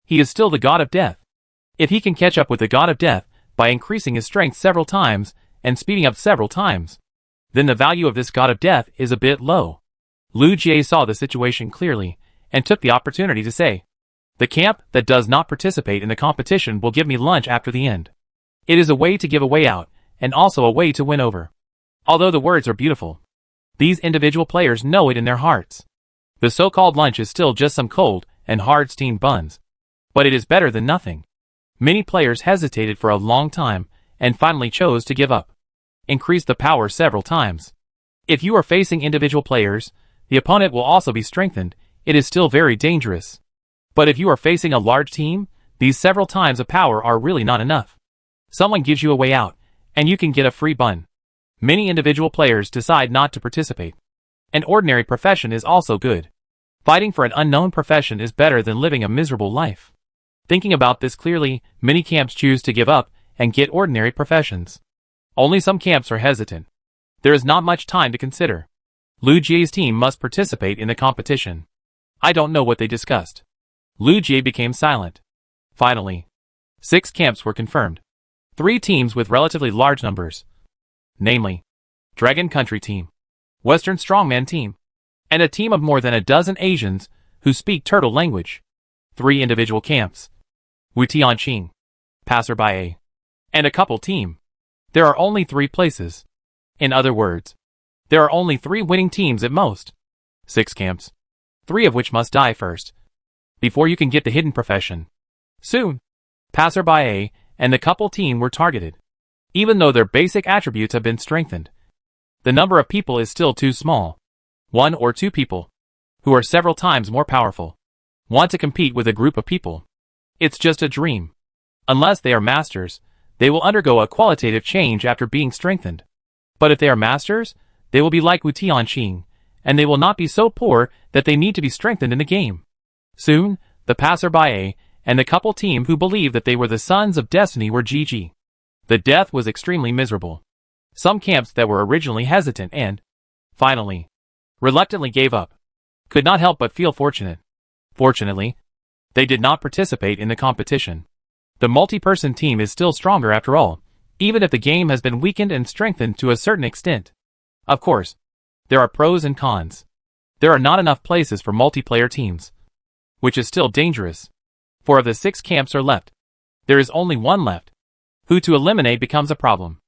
he is still the god of death. If he can catch up with the god of death by increasing his strength several times and speeding up several times, then the value of this god of death is a bit low. Lu Jie saw the situation clearly and took the opportunity to say, "The camp that does not participate in the competition will give me lunch after the end." It is a way to give a way out, and also a way to win over. Although the words are beautiful, these individual players know it in their hearts. The so-called lunch is still just some cold and hard steamed buns, but it is better than nothing. Many players hesitated for a long time and finally chose to give up. Increase the power several times. If you are facing individual players, the opponent will also be strengthened. It is still very dangerous. But if you are facing a large team, these several times of power are really not enough. Someone gives you a way out, and you can get a free bun. Many individual players decide not to participate. An ordinary profession is also good. Fighting for an unknown profession is better than living a miserable life. Thinking about this clearly, many camps choose to give up and get ordinary professions. Only some camps are hesitant. There is not much time to consider. Lu Jie's team must participate in the competition. I don't know what they discussed. Lu Jie became silent. Finally, 6 camps were confirmed. 3 teams with relatively large numbers. Namely, Dragon Country Team, Western Strongman Team, and a team of more than a dozen Asians who speak turtle language. 3 individual camps. Wu Tianqing, Passerby A, and a couple team. There are only 3 places. In other words, there are only 3 winning teams at most. 6 camps, 3 of which must die first, before you can get the hidden profession. Soon, Passerby A and the couple team were targeted. Even though their basic attributes have been strengthened, the number of people is still too small. 1 or 2 people, who are several times more powerful, want to compete with a group of people. It's just a dream. Unless they are masters, they will undergo a qualitative change after being strengthened. But if they are masters, they will be like Wu Tianqing, and they will not be so poor that they need to be strengthened in the game. Soon, the Passerby A and the couple team who believed that they were the sons of destiny were GG. The death was extremely miserable. Some camps that were originally hesitant and, finally, reluctantly gave up, could not help but feel fortunate. Fortunately, they did not participate in the competition. The multi-person team is still stronger after all, even if the game has been weakened and strengthened to a certain extent. Of course, there are pros and cons. There are not enough places for multiplayer teams, which is still dangerous. 4 of the 6 camps are left. There is only 1 left. Who to eliminate becomes a problem.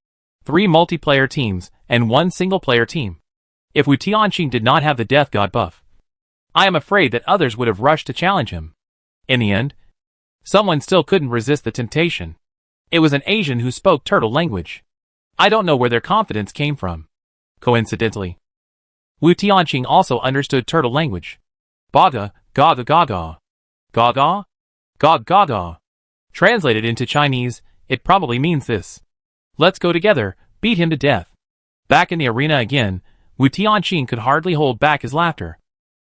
3 multiplayer teams and 1 single-player team. If Wu Tianqing did not have the Death God buff, I am afraid that others would have rushed to challenge him. In the end, someone still couldn't resist the temptation. It was an Asian who spoke turtle language. I don't know where their confidence came from. Coincidentally, Wu Tianqing also understood turtle language. Baga, gaga gaga. Gaga? Gog gaga. Translated into Chinese, it probably means this: let's go together, beat him to death. Back in the arena again, Wu Tianqing could hardly hold back his laughter.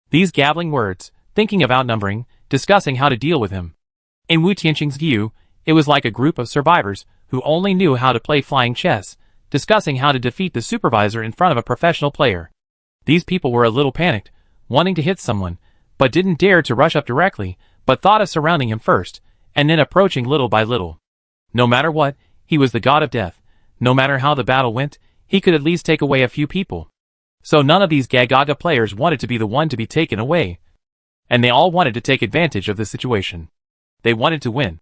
These gabbling words, thinking of outnumbering, discussing how to deal with him. In Wu Tianqing's view, it was like a group of survivors who only knew how to play flying chess, discussing how to defeat the supervisor in front of a professional player. These people were a little panicked, wanting to hit someone, but didn't dare to rush up directly, but thought of surrounding him first, and then approaching little by little. No matter what, he was the god of death. No matter how the battle went, he could at least take away a few people. So none of these Gagaga players wanted to be the one to be taken away. And they all wanted to take advantage of the situation. They wanted to win.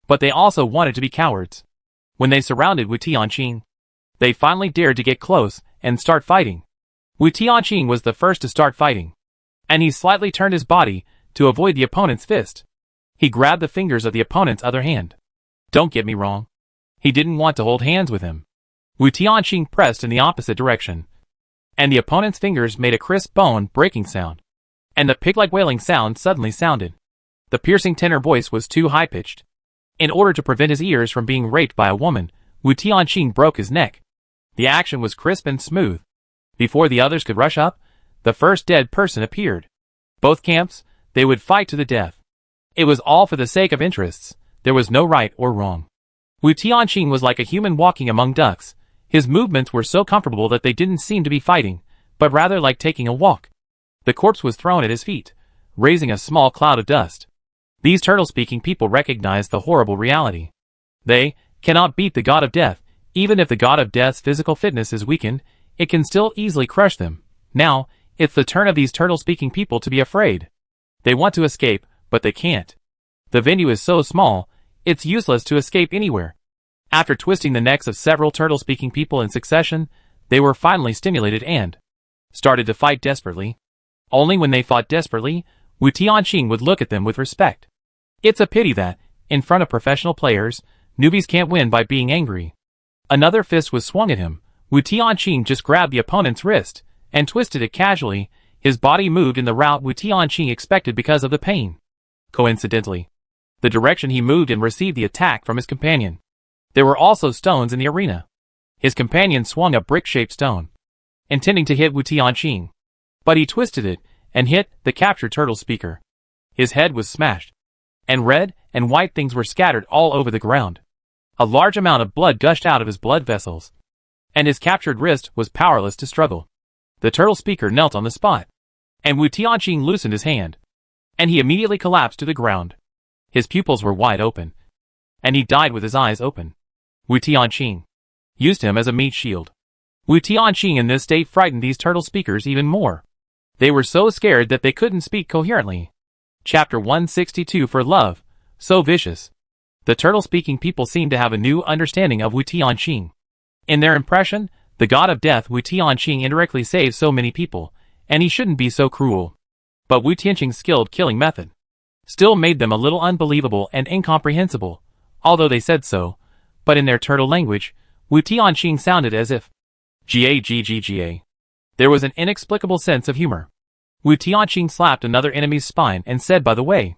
But they also wanted to be cowards. When they surrounded Wu Tianqing, they finally dared to get close and start fighting. Wu Tianqing was the first to start fighting, and he slightly turned his body to avoid the opponent's fist. He grabbed the fingers of the opponent's other hand. Don't get me wrong. He didn't want to hold hands with him. Wu Tianqing pressed in the opposite direction, and the opponent's fingers made a crisp bone-breaking sound, and the pig-like wailing sound suddenly sounded. The piercing tenor voice was too high-pitched. In order to prevent his ears from being raped by a woman, Wu Tianqing broke his neck. The action was crisp and smooth. Before the others could rush up, the first dead person appeared. Both camps, they would fight to the death. It was all for the sake of interests. There was no right or wrong. Wu Tianqing was like a human walking among ducks. His movements were so comfortable that they didn't seem to be fighting, but rather like taking a walk. The corpse was thrown at his feet, raising a small cloud of dust. These turtle-speaking people recognized the horrible reality. They cannot beat the god of death. Even if the god of death's physical fitness is weakened, it can still easily crush them. Now, it's the turn of these turtle-speaking people to be afraid. They want to escape, but they can't. The venue is so small, it's useless to escape anywhere. After twisting the necks of several turtle-speaking people in succession, they were finally stimulated and started to fight desperately. Only when they fought desperately, Wu Tianqing would look at them with respect. It's a pity that, in front of professional players, newbies can't win by being angry. Another fist was swung at him. Wu Tianqing just grabbed the opponent's wrist and twisted it casually. His body moved in the route Wu Tianqing expected because of the pain. Coincidentally, the direction he moved in received the attack from his companion. There were also stones in the arena. His companion swung a brick-shaped stone, intending to hit Wu Tianqing, but he twisted it and hit the captured turtle speaker. His head was smashed, and red and white things were scattered all over the ground. A large amount of blood gushed out of his blood vessels. and his captured wrist was powerless to struggle. The turtle speaker knelt on the spot, and Wu Tianqing loosened his hand, and he immediately collapsed to the ground. His pupils were wide open, and he died with his eyes open. Wu Tianqing used him as a meat shield. Wu Tianqing in this state frightened these turtle speakers even more. They were so scared that they couldn't speak coherently. Chapter 162 For Love, So Vicious. The turtle-speaking people seemed to have a new understanding of Wu Tianqing. In their impression, the god of death Wu Tianqing indirectly saved so many people, and he shouldn't be so cruel. But Wu Tianqing's skilled killing method still made them a little unbelievable and incomprehensible, although they said so, but in their turtle language, Wu Tianqing sounded as if Ga. There was an inexplicable sense of humor. Wu Tianqing slapped another enemy's spine and said, by the way,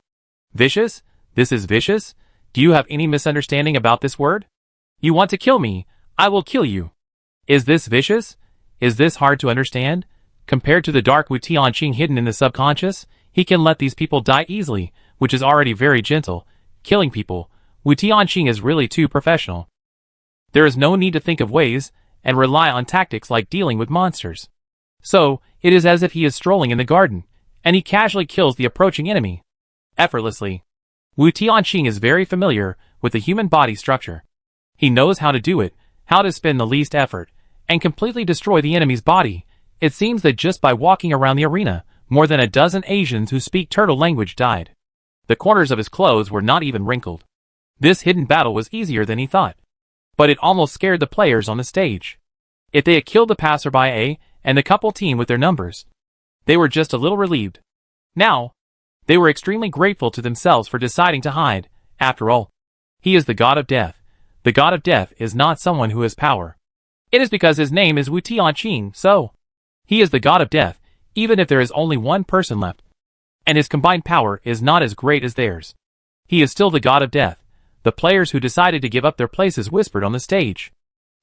"Vicious? This is vicious? Do you have any misunderstanding about this word? You want to kill me, I will kill you. Is this vicious? Is this hard to understand? Compared to the dark Wu Tianqing hidden in the subconscious, he can let these people die easily, which is already very gentle. Killing people, Wu Tianqing is really too professional. There is no need to think of ways and rely on tactics like dealing with monsters. So, it is as if he is strolling in the garden, and he casually kills the approaching enemy. Effortlessly. Wu Tianqing is very familiar with the human body structure. He knows how to do it, how to spend the least effort, and completely destroy the enemy's body. It seems that just by walking around the arena, more than a dozen Asians who speak turtle language died. The corners of his clothes were not even wrinkled. This hidden battle was easier than he thought. But it almost scared the players on the stage. If they had killed the passerby A and the couple team with their numbers, they were just a little relieved. Now, they were extremely grateful to themselves for deciding to hide. After all, he is the god of death. The god of death is not someone who has power. It is because his name is Wu Tianqing, so he is the god of death, even if there is only one person left, and his combined power is not as great as theirs. He is still the god of death. The players who decided to give up their places whispered on the stage.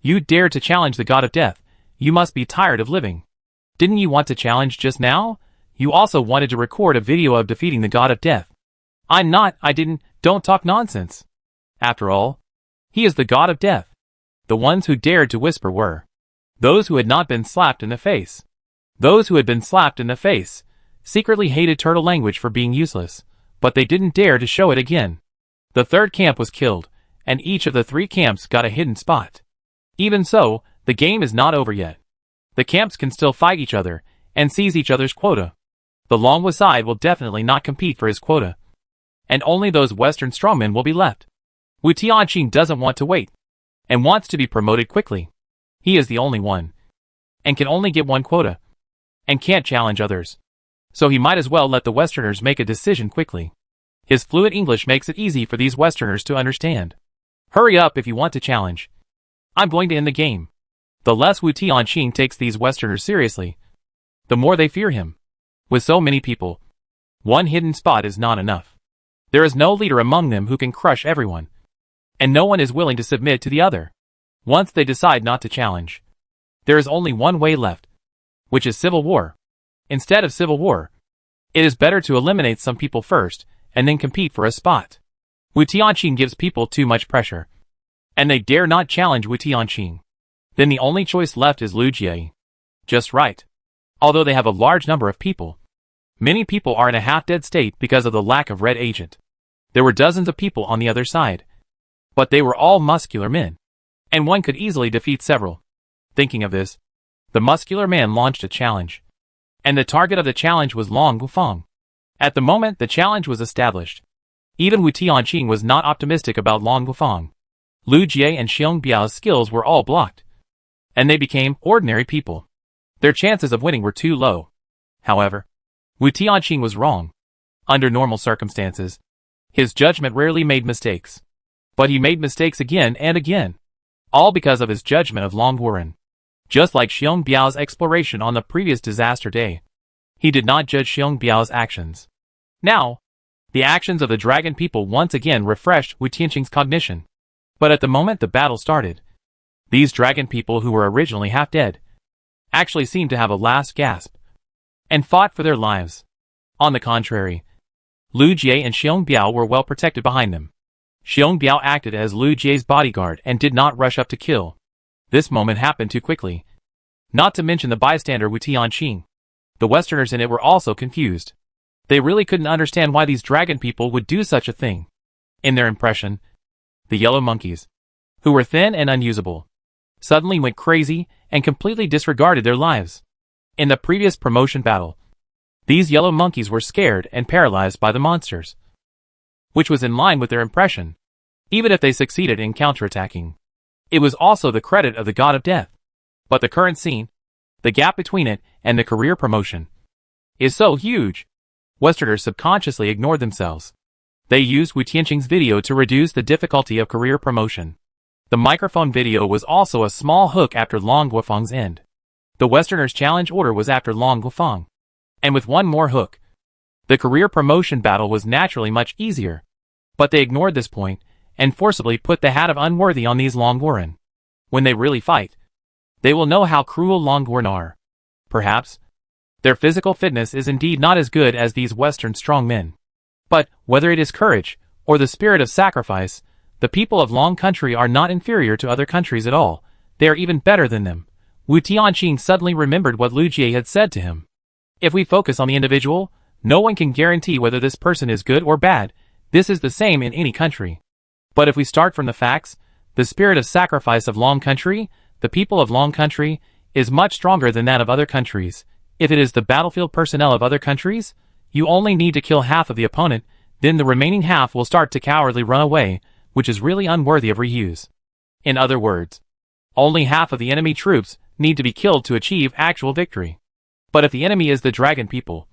You dared to challenge the god of death. You must be tired of living. Didn't you want to challenge just now? You also wanted to record a video of defeating the god of death. I didn't, don't talk nonsense. After all, he is the god of death. The ones who dared to whisper were those who had not been slapped in the face. Those who had been slapped in the face secretly hated turtle language for being useless, but they didn't dare to show it again. The third camp was killed, and each of the three camps got a hidden spot. Even so, the game is not over yet. The camps can still fight each other and seize each other's quota. The Longwu side will definitely not compete for his quota, and only those Western strongmen will be left. Wu Tianqing doesn't want to wait, and wants to be promoted quickly. He is the only one, and can only get one quota, and can't challenge others. So he might as well let the Westerners make a decision quickly. His fluent English makes it easy for these Westerners to understand. Hurry up if you want to challenge. I'm going to end the game. The less Wu Tianqing takes these Westerners seriously, the more they fear him. With so many people, one hidden spot is not enough. There is no leader among them who can crush everyone, and no one is willing to submit to the other. Once they decide not to challenge, there is only one way left, which is civil war. Instead of civil war, it is better to eliminate some people first, and then compete for a spot. Wu Tianqing gives people too much pressure, and they dare not challenge Wu Tianqing. Then the only choice left is Lu Jie. Just right. Although they have a large number of people, many people are in a half-dead state because of the lack of red agent. There were dozens of people on the other side, but they were all muscular men, and one could easily defeat several. Thinking of this, the muscular man launched a challenge, and the target of the challenge was Long Gufang. At the moment the challenge was established, even Wu Tianqing was not optimistic about Long Gufang. Lu Jie and Xiong Biao's skills were all blocked, and they became ordinary people. Their chances of winning were too low. However, Wu Tianqing was wrong. Under normal circumstances, his judgment rarely made mistakes. But he made mistakes again and again, all because of his judgment of Long Wuren. Just like Xiong Biao's exploration on the previous disaster day, he did not judge Xiong Biao's actions. Now, the actions of the dragon people once again refreshed Wu Tianqing's cognition. But at the moment the battle started, these dragon people who were originally half dead actually seemed to have a last gasp, and fought for their lives. On the contrary, Lu Jie and Xiong Biao were well protected behind them. Xiong Biao acted as Lu Jie's bodyguard and did not rush up to kill. This moment happened too quickly. Not to mention the bystander Wu Tianqing. The Westerners in it were also confused. They really couldn't understand why these dragon people would do such a thing. In their impression, the yellow monkeys, who were thin and unusable, suddenly went crazy and completely disregarded their lives. In the previous promotion battle, these yellow monkeys were scared and paralyzed by the monsters, which was in line with their impression, even if they succeeded in counterattacking. It was also the credit of the god of death. But the current scene, the gap between it and the career promotion, is so huge. Westerners subconsciously ignored themselves. They used Wu Tianqing's video to reduce the difficulty of career promotion. The microphone video was also a small hook after Long Guofeng's end. The Westerners' challenge order was after Long Guofeng. And with one more hook, the career promotion battle was naturally much easier. But they ignored this point and forcibly put the hat of unworthy on these Longguoren. When they really fight, they will know how cruel Longguoren are. Perhaps their physical fitness is indeed not as good as these Western strong men. But whether it is courage or the spirit of sacrifice, the people of Long Country are not inferior to other countries at all. They are even better than them. Wu Tianqing suddenly remembered what Lu Jie had said to him. If we focus on the individual, no one can guarantee whether this person is good or bad. This is the same in any country. But if we start from the facts, the spirit of sacrifice of Long Country, the people of Long Country, is much stronger than that of other countries. If it is the battlefield personnel of other countries, you only need to kill half of the opponent, then the remaining half will start to cowardly run away, which is really unworthy of reuse. In other words, only half of the enemy troops need to be killed to achieve actual victory. But if the enemy is the dragon people,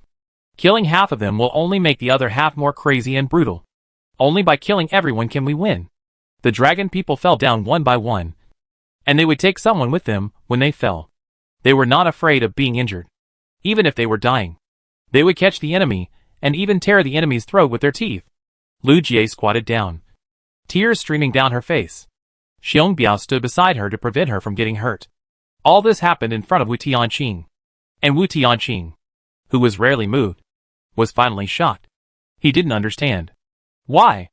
killing half of them will only make the other half more crazy and brutal. Only by killing everyone can we win. The dragon people fell down one by one, and they would take someone with them when they fell. They were not afraid of being injured. Even if they were dying, they would catch the enemy and even tear the enemy's throat with their teeth. Lu Jie squatted down, tears streaming down her face. Xiong Biao stood beside her to prevent her from getting hurt. All this happened in front of Wu Tianqing. And Wu Tianqing, who was rarely moved, was finally shocked. He didn't understand. Why?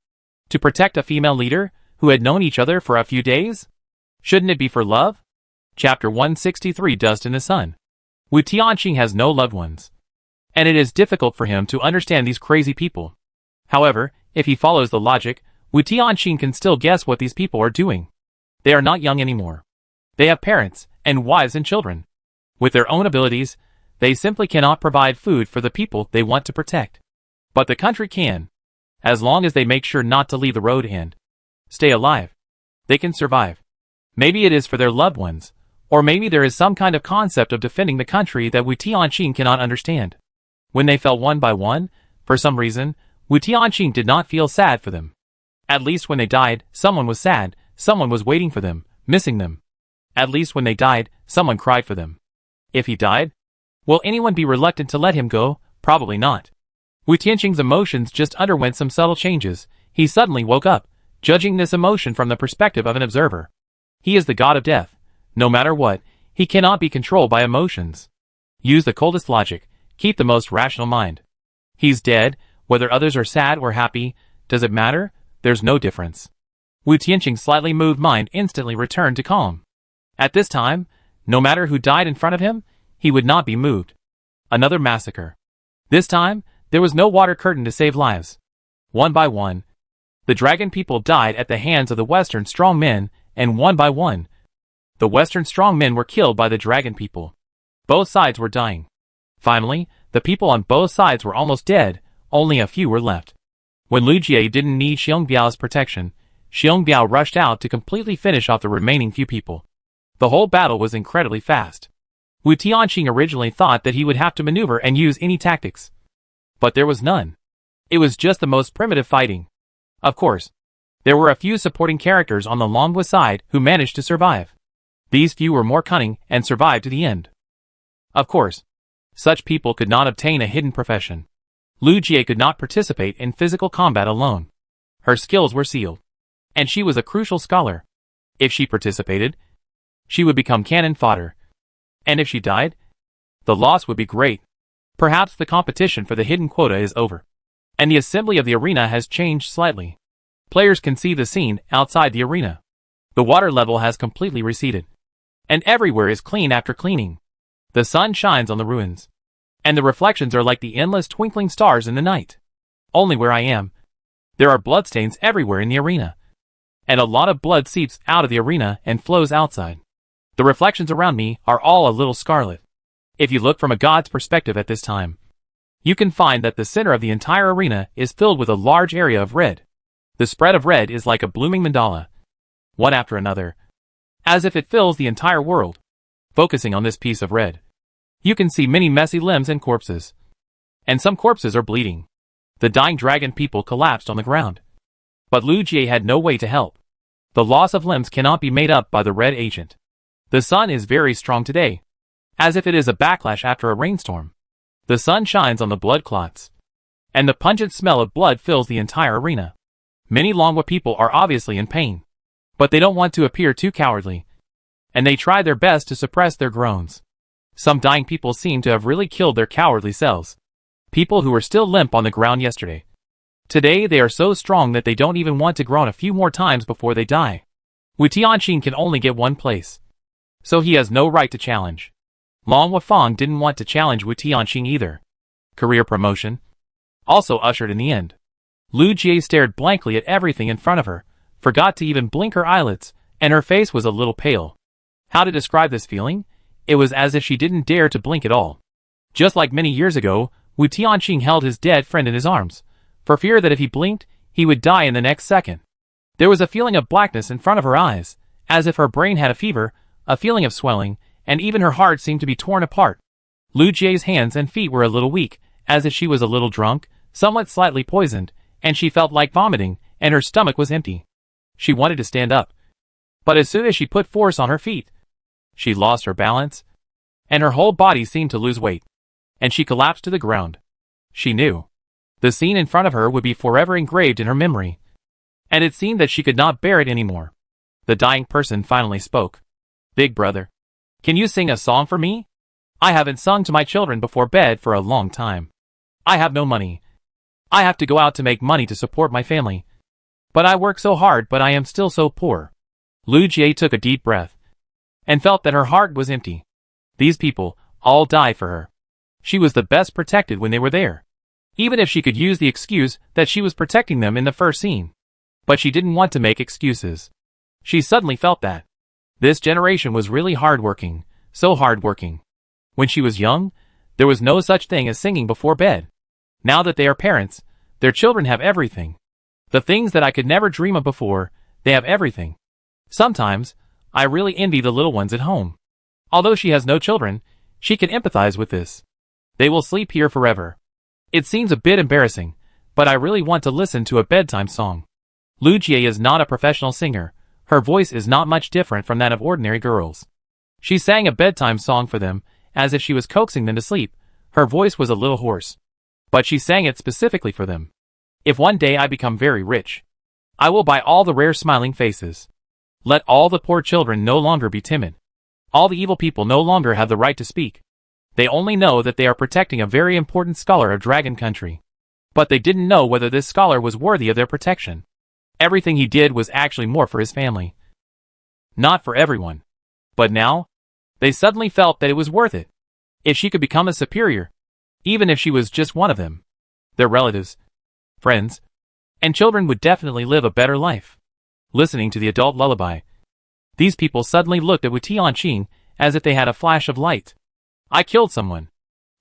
To protect a female leader who had known each other for a few days? Shouldn't it be for love? Chapter 163 Dust in the Sun. Wu Tianqing has no loved ones, and it is difficult for him to understand these crazy people. However, if he follows the logic, Wu Tianqing can still guess what these people are doing. They are not young anymore. They have parents, and wives and children. With their own abilities, they simply cannot provide food for the people they want to protect. But the country can. As long as they make sure not to leave the road and stay alive, they can survive. Maybe it is for their loved ones, or maybe there is some kind of concept of defending the country that Wu Tianqing cannot understand. When they fell one by one, for some reason, Wu Tianqing did not feel sad for them. At least when they died, someone was sad, someone was waiting for them, missing them. At least when they died, someone cried for them. If he died, will anyone be reluctant to let him go? Probably not. Wu Tianqing's emotions just underwent some subtle changes. He suddenly woke up, judging this emotion from the perspective of an observer. He is the god of death. No matter what, he cannot be controlled by emotions. Use the coldest logic, keep the most rational mind. He's dead, whether others are sad or happy, does it matter? There's no difference. Wu Tianqing's slightly moved mind instantly returned to calm. At this time, no matter who died in front of him, he would not be moved. Another massacre. This time, there was no water curtain to save lives. One by one, the dragon people died at the hands of the Western strong men, and one by one, the Western strong men were killed by the dragon people. Both sides were dying. Finally, the people on both sides were almost dead, only a few were left. When Lu Jie didn't need Xiong Biao's protection, Xiong Biao rushed out to completely finish off the remaining few people. The whole battle was incredibly fast. Wu Tianqing originally thought that he would have to maneuver and use any tactics. But there was none. It was just the most primitive fighting. Of course, there were a few supporting characters on the Longguo side who managed to survive. These few were more cunning and survived to the end. Of course, such people could not obtain a hidden profession. Lu Jie could not participate in physical combat alone. Her skills were sealed, and she was a crucial scholar. If she participated, she would become cannon fodder. And if she died, the loss would be great. Perhaps the competition for the hidden quota is over, and the assembly of the arena has changed slightly. Players can see the scene outside the arena. The water level has completely receded. And everywhere is clean after cleaning. The sun shines on the ruins. And the reflections are like the endless twinkling stars in the night. Only where I am, there are bloodstains everywhere in the arena. And a lot of blood seeps out of the arena and flows outside. The reflections around me are all a little scarlet. If you look from a god's perspective at this time, you can find that the center of the entire arena is filled with a large area of red. The spread of red is like a blooming mandala, one after another, as if it fills the entire world. Focusing on this piece of red, you can see many messy limbs and corpses. And some corpses are bleeding. The dying dragon people collapsed on the ground. But Lu Jie had no way to help. The loss of limbs cannot be made up by the red agent. The sun is very strong today, as if it is a backlash after a rainstorm. The sun shines on the blood clots, and the pungent smell of blood fills the entire arena. Many Longwa people are obviously in pain, but they don't want to appear too cowardly, and they try their best to suppress their groans. Some dying people seem to have really killed their cowardly selves. People who were still limp on the ground yesterday. Today they are so strong that they don't even want to groan a few more times before they die. Wu Tianqing can only get one place, so he has no right to challenge. Long Wufang didn't want to challenge Wu Tianqing either. Career promotion also ushered in the end. Lu Jie stared blankly at everything in front of her, forgot to even blink her eyelids, and her face was a little pale. How to describe this feeling? It was as if she didn't dare to blink at all. Just like many years ago, Wu Tianqing held his dead friend in his arms, for fear that if he blinked, he would die in the next second. There was a feeling of blackness in front of her eyes, as if her brain had a fever, a feeling of swelling, and even her heart seemed to be torn apart. Lu Jie's hands and feet were a little weak, as if she was a little drunk, somewhat slightly poisoned, and she felt like vomiting, and her stomach was empty. She wanted to stand up, but as soon as she put force on her feet, she lost her balance, and her whole body seemed to lose weight, and she collapsed to the ground. She knew the scene in front of her would be forever engraved in her memory, and it seemed that she could not bear it anymore. The dying person finally spoke. "Big brother, can you sing a song for me? I haven't sung to my children before bed for a long time. I have no money. I have to go out to make money to support my family. But I work so hard, but I am still so poor." Lu Jie took a deep breath, and felt that her heart was empty. These people all died for her. She was the best protected when they were there, even if she could use the excuse that she was protecting them in the first scene. But she didn't want to make excuses. She suddenly felt that this generation was really hardworking, so hardworking. When she was young, there was no such thing as singing before bed. Now that they are parents, their children have everything. The things that I could never dream of before, they have everything. Sometimes, I really envy the little ones at home. Although she has no children, she can empathize with this. They will sleep here forever. It seems a bit embarrassing, but I really want to listen to a bedtime song. Lu Jie is not a professional singer. Her voice is not much different from that of ordinary girls. She sang a bedtime song for them, as if she was coaxing them to sleep. Her voice was a little hoarse, but she sang it specifically for them. "If one day I become very rich, I will buy all the rare smiling faces. Let all the poor children no longer be timid. All the evil people no longer have the right to speak. They only know that they are protecting a very important scholar of Dragon Country. But they didn't know whether this scholar was worthy of their protection. Everything he did was actually more for his family, not for everyone. But now, they suddenly felt that it was worth it. If she could become a superior, even if she was just one of them, their relatives, friends, and children would definitely live a better life." Listening to the adult lullaby, these people suddenly looked at Wu Tianqing as if they had a flash of light. "I killed someone.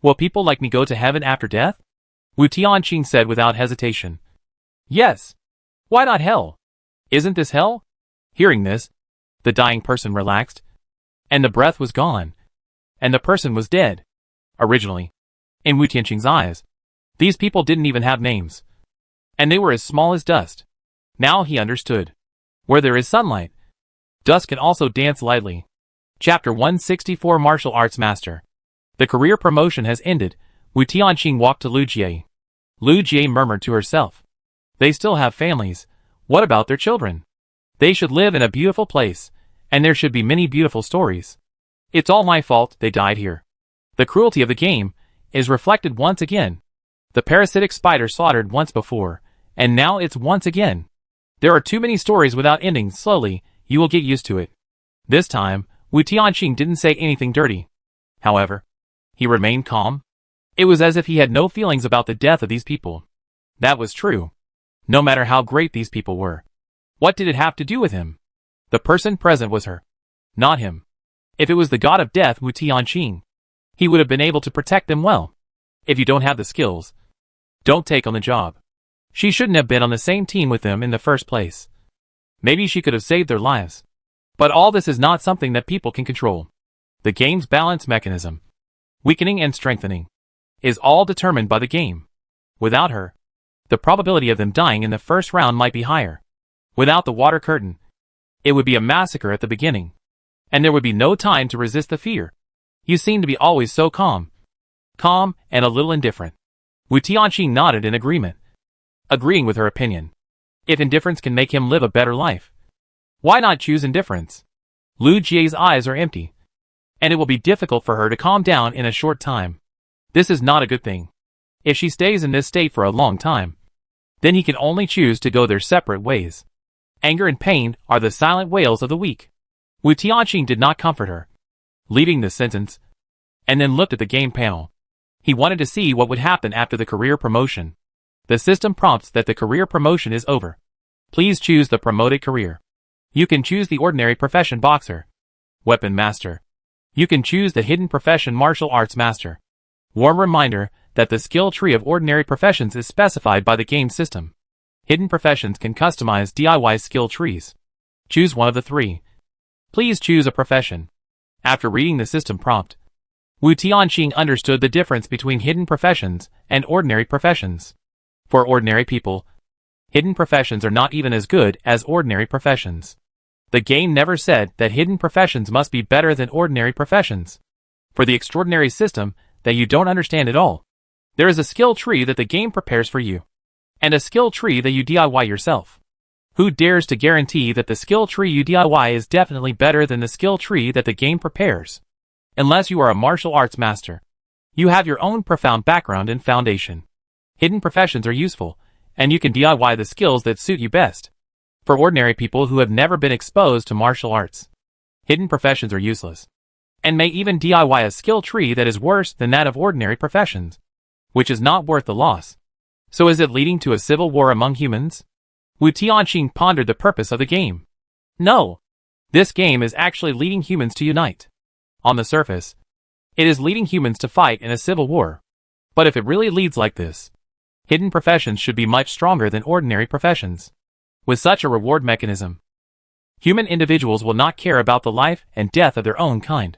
Will people like me go to heaven after death?" Wu Tianqing said without hesitation. "Yes. Why not hell? Isn't this hell?" Hearing this, the dying person relaxed, and the breath was gone, and the person was dead. Originally, in Wu Tianqing's eyes, these people didn't even have names, and they were as small as dust. Now he understood. Where there is sunlight, dust can also dance lightly. Chapter 164 Martial Arts Master. The career promotion has ended. Wu Tianqing walked to Lu Jie. Lu Jie murmured to herself. They still have families. What about their children? They should live in a beautiful place, and there should be many beautiful stories. It's all my fault they died here. The cruelty of the game is reflected once again. The parasitic spider slaughtered once before, and now it's once again. There are too many stories without endings. Slowly, you will get used to it. This time, Wu Tianqing didn't say anything dirty. However, he remained calm. It was as if he had no feelings about the death of these people. That was true. No matter how great these people were. What did it have to do with him? The person present was her, not him. If it was the god of death Wu Tianqing, he would have been able to protect them well. If you don't have the skills, don't take on the job. She shouldn't have been on the same team with them in the first place. Maybe she could have saved their lives. But all this is not something that people can control. The game's balance mechanism, weakening and strengthening, is all determined by the game. Without her, the probability of them dying in the first round might be higher. Without the water curtain, it would be a massacre at the beginning. And there would be no time to resist the fear. You seem to be always so calm. Calm and a little indifferent. Wu Tianqing nodded in agreement, agreeing with her opinion. If indifference can make him live a better life, why not choose indifference? Lu Jie's eyes are empty, and it will be difficult for her to calm down in a short time. This is not a good thing. If she stays in this state for a long time, then he can only choose to go their separate ways. Anger and pain are the silent wails of the weak. Wu Tianqing did not comfort her, leaving this sentence, and then looked at the game panel. He wanted to see what would happen after the career promotion. The system prompts that the career promotion is over. Please choose the promoted career. You can choose the ordinary profession boxer, weapon master. You can choose the hidden profession martial arts master. Warm reminder that the skill tree of ordinary professions is specified by the game system. Hidden professions can customize DIY skill trees. Choose one of the three. Please choose a profession. After reading the system prompt, Wu Tianqing understood the difference between hidden professions and ordinary professions. For ordinary people, hidden professions are not even as good as ordinary professions. The game never said that hidden professions must be better than ordinary professions. For the extraordinary system that you don't understand at all, there is a skill tree that the game prepares for you, and a skill tree that you DIY yourself. Who dares to guarantee that the skill tree you DIY is definitely better than the skill tree that the game prepares? Unless you are a martial arts master, you have your own profound background and foundation. Hidden professions are useful, and you can DIY the skills that suit you best. For ordinary people who have never been exposed to martial arts, hidden professions are useless, and may even DIY a skill tree that is worse than that of ordinary professions, which is not worth the loss. So is it leading to a civil war among humans? Wu Tianqing pondered the purpose of the game. No. This game is actually leading humans to unite. On the surface, it is leading humans to fight in a civil war. But if it really leads like this, hidden professions should be much stronger than ordinary professions. With such a reward mechanism, human individuals will not care about the life and death of their own kind,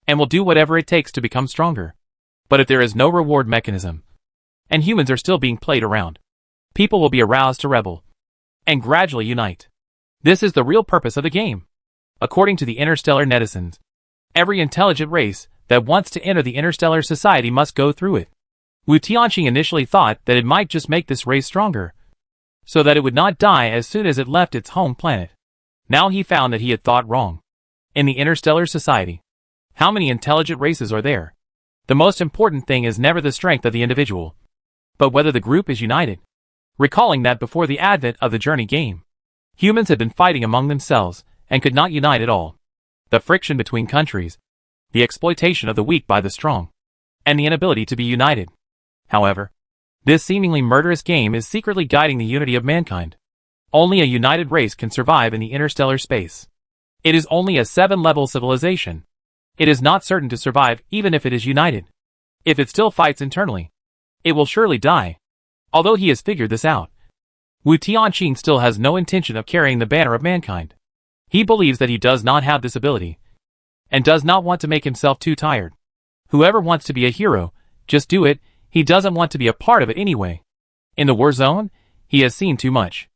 and will do whatever it takes to become stronger. But if there is no reward mechanism, and humans are still being played around, people will be aroused to rebel, and gradually unite. This is the real purpose of the game. According to the interstellar netizens, every intelligent race that wants to enter the interstellar society must go through it. Wu Tianqing initially thought that it might just make this race stronger, so that it would not die as soon as it left its home planet. Now he found that he had thought wrong. In the interstellar society, how many intelligent races are there? The most important thing is never the strength of the individual, but whether the group is united. Recalling that before the advent of the journey game, humans had been fighting among themselves and could not unite at all. The friction between countries, the exploitation of the weak by the strong, and the inability to be united. However, this seemingly murderous game is secretly guiding the unity of mankind. Only a united race can survive in the interstellar space. It is only a 7-level civilization. It is not certain to survive even if it is united. If it still fights internally, it will surely die. Although he has figured this out, Wu Tianqing still has no intention of carrying the banner of mankind. He believes that he does not have this ability, and does not want to make himself too tired. Whoever wants to be a hero, just do it. He doesn't want to be a part of it anyway. In the war zone, he has seen too much.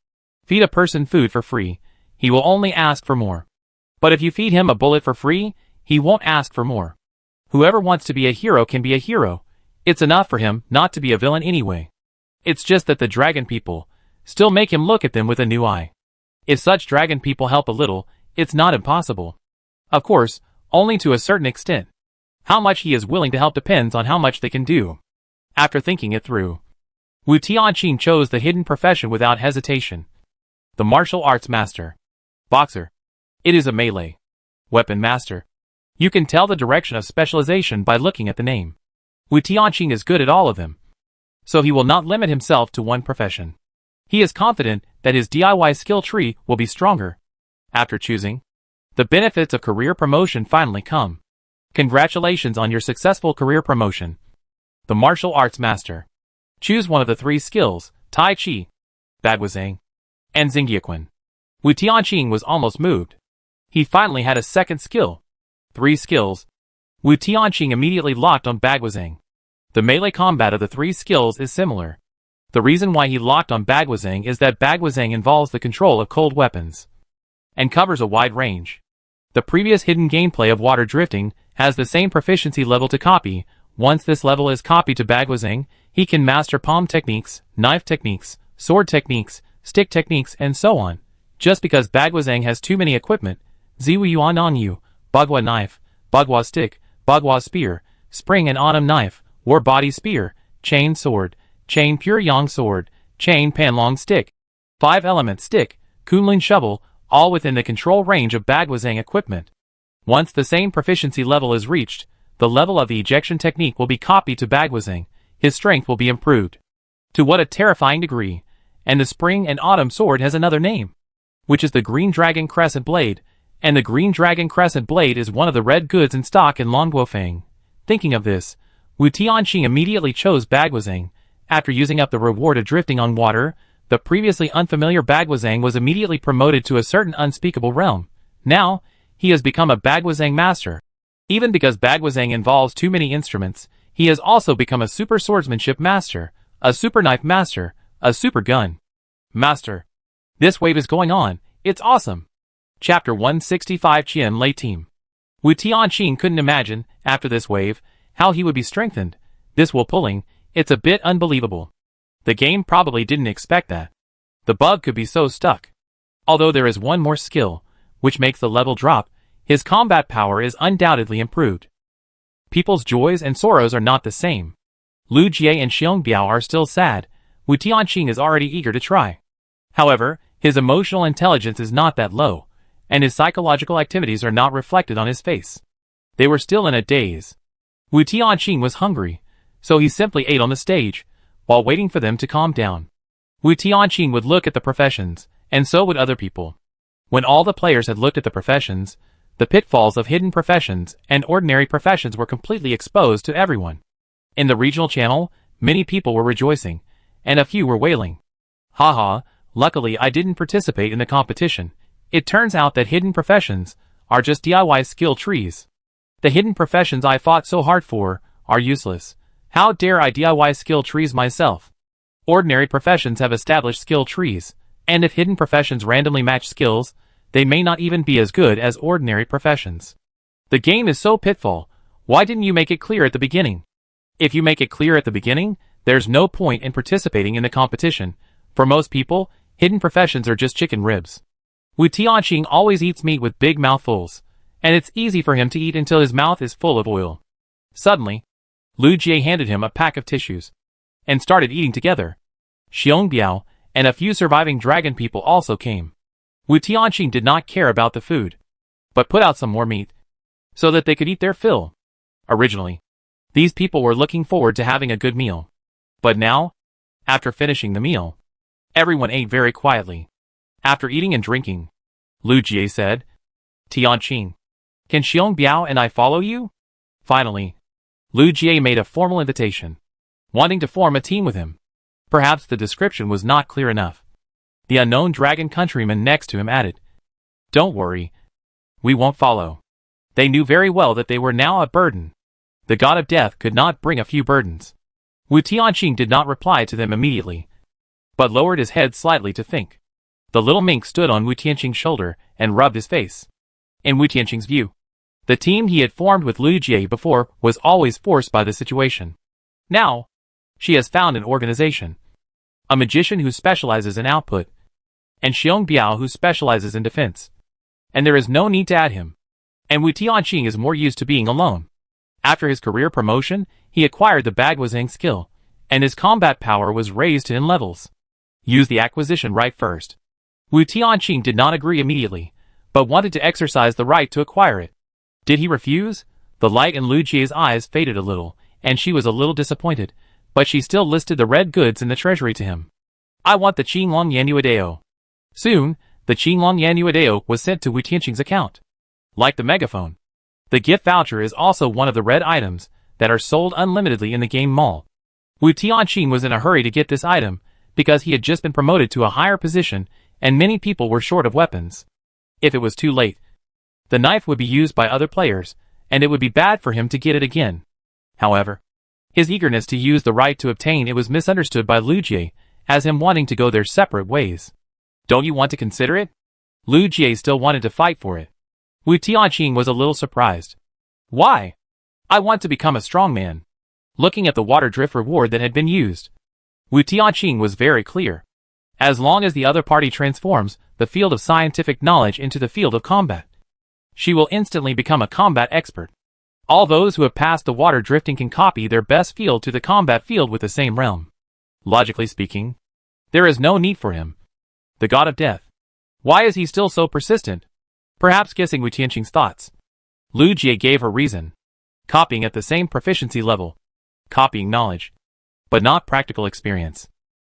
Feed a person food for free, he will only ask for more. But if you feed him a bullet for free, he won't ask for more. Whoever wants to be a hero can be a hero. It's enough for him not to be a villain anyway. It's just that the dragon people still make him look at them with a new eye. If such dragon people help a little, it's not impossible. Of course, only to a certain extent. How much he is willing to help depends on how much they can do. After thinking it through, Wu Tianqing chose the hidden profession without hesitation. The martial arts master. Boxer. It is a melee weapon master. You can tell the direction of specialization by looking at the name. Wu Tianqing is good at all of them, so he will not limit himself to one profession. He is confident that his DIY skill tree will be stronger. After choosing, the benefits of career promotion finally come. Congratulations on your successful career promotion. The Martial Arts Master. Choose one of the 3 skills, Tai Chi, Baguazhang, and Xingyequan. Wu Tianqing was almost moved. He finally had a second skill. 3 skills. Wu Tianqing immediately locked on Baguazhang. The melee combat of the 3 skills is similar. The reason why he locked on Baguazhang is that Baguazhang involves the control of cold weapons and covers a wide range. The previous hidden gameplay of water drifting has the same proficiency level to copy. Once this level is copied to Baguazhang, he can master palm techniques, knife techniques, sword techniques, stick techniques, and so on. Just because Baguazhang has too many equipment, Ziwu Yuan on you, Bagua knife, Bagua stick, Bagua spear, spring and autumn knife, war body spear, chain sword, chain pure yang sword, chain panlong stick, 5-element stick, kunlun shovel, all within the control range of Baguazhang equipment. Once the same proficiency level is reached, the level of the ejection technique will be copied to Baguazhang. His strength will be improved. To what a terrifying degree! And the spring and autumn sword has another name, which is the Green Dragon Crescent Blade, and the Green Dragon Crescent Blade is one of the red goods in stock in Longuofang. Thinking of this, Wu Tianqing immediately chose Baguazhang. After using up the reward of drifting on water, the previously unfamiliar Baguazhang was immediately promoted to a certain unspeakable realm. Now, he has become a Baguazhang master. Even because Baguazhang involves too many instruments, he has also become a super swordsmanship master, a super knife master, a super gun master. This wave is going on, it's awesome. Chapter 165 Qian Lei Team. Wu Tianqing couldn't imagine, after this wave, how he would be strengthened. This will pulling, it's a bit unbelievable. The game probably didn't expect that. The bug could be so stuck. Although there is one more skill, which makes the level drop, his combat power is undoubtedly improved. People's joys and sorrows are not the same. Lu Jie and Xiong Biao are still sad. Wu Tianqing is already eager to try. However, his emotional intelligence is not that low, and his psychological activities are not reflected on his face. They were still in a daze. Wu Tianqing was hungry, so he simply ate on the stage, while waiting for them to calm down. Wu Tianqing would look at the professions, and so would other people. When all the players had looked at the professions, the pitfalls of hidden professions and ordinary professions were completely exposed to everyone. In the regional channel, many people were rejoicing, and a few were wailing. Haha, luckily I didn't participate in the competition. It turns out that hidden professions are just DIY skill trees. The hidden professions I fought so hard for are useless. How dare I DIY skill trees myself? Ordinary professions have established skill trees, and if hidden professions randomly match skills, they may not even be as good as ordinary professions. The game is so pitfall. Why didn't you make it clear at the beginning? If you make it clear at the beginning, there's no point in participating in the competition. For most people, hidden professions are just chicken ribs. Wu Tianqing always eats meat with big mouthfuls, and it's easy for him to eat until his mouth is full of oil. Suddenly, Lu Jie handed him a pack of tissues, and started eating together. Xiong Biao and a few surviving dragon people also came. Wu Tianqing did not care about the food, but put out some more meat, so that they could eat their fill. Originally, these people were looking forward to having a good meal. But now, after finishing the meal, everyone ate very quietly. After eating and drinking, Lu Jie said, Tianqing, can Xiong Biao and I follow you? Finally, Lu Jie made a formal invitation, wanting to form a team with him. Perhaps the description was not clear enough. The unknown dragon countryman next to him added, Don't worry, we won't follow. They knew very well that they were now a burden. The god of death could not bring a few burdens. Wu Tianqing did not reply to them immediately, but lowered his head slightly to think. The little mink stood on Wu Tianqing's shoulder and rubbed his face. In Wu Tianqing's view, the team he had formed with Lu Jie before was always forced by the situation. Now, she has found an organization. A magician who specializes in output, and Xiong Biao who specializes in defense. And there is no need to add him. And Wu Tianqing is more used to being alone. After his career promotion, he acquired the Baguazhang skill, and his combat power was raised 10 levels. Use the acquisition right first. Wu Tianqing did not agree immediately, but wanted to exercise the right to acquire it. Did he refuse? The light in Lu Jie's eyes faded a little, and she was a little disappointed, but she still listed the red goods in the treasury to him. I want the Qinglong Yanuadeo. Soon, the Qinglong Yanuadeo was sent to Wu Tianqing's account. Like the megaphone, the gift voucher is also one of the red items that are sold unlimitedly in the game mall. Wu Tianqing was in a hurry to get this item because he had just been promoted to a higher position and many people were short of weapons. If it was too late, the knife would be used by other players, and it would be bad for him to get it again. However, his eagerness to use the right to obtain it was misunderstood by Lu Jie as him wanting to go their separate ways. Don't you want to consider it? Lu Jie still wanted to fight for it. Wu Tianqing was a little surprised. Why? I want to become a strong man. Looking at the water drift reward that had been used, Wu Tianqing was very clear. As long as the other party transforms the field of scientific knowledge into the field of combat, she will instantly become a combat expert. All those who have passed the water drifting can copy their best field to the combat field with the same realm. Logically speaking, there is no need for him. The god of death. Why is he still so persistent? Perhaps guessing Wu Tianqing's thoughts, Lu Jie gave her reason. Copying at the same proficiency level. Copying knowledge, but not practical experience.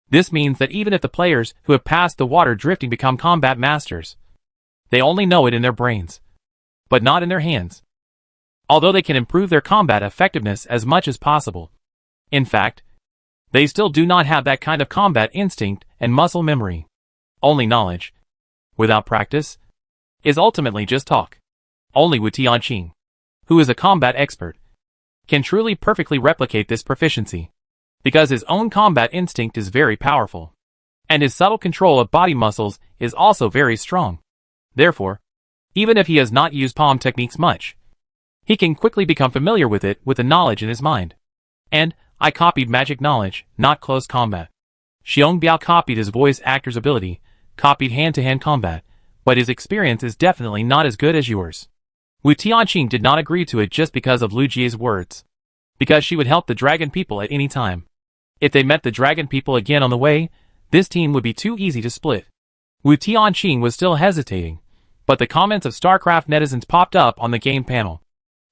This means that even if the players who have passed the water drifting become combat masters, they only know it in their brains, but not in their hands. Although they can improve their combat effectiveness as much as possible, in fact, they still do not have that kind of combat instinct and muscle memory. Only knowledge, without practice, is ultimately just talk. Only Wu Tianqing, who is a combat expert, can truly perfectly replicate this proficiency, because his own combat instinct is very powerful, and his subtle control of body muscles is also very strong. Therefore, even if he has not used palm techniques much, he can quickly become familiar with it with the knowledge in his mind. And, I copied magic knowledge, not close combat. Xiong Biao copied his voice actor's ability, copied hand-to-hand combat, but his experience is definitely not as good as yours. Wu Tianqing did not agree to it just because of Lu Jie's words. Because she would help the dragon people at any time. If they met the dragon people again on the way, this team would be too easy to split. Wu Tianqing was still hesitating, but the comments of StarCraft netizens popped up on the game panel.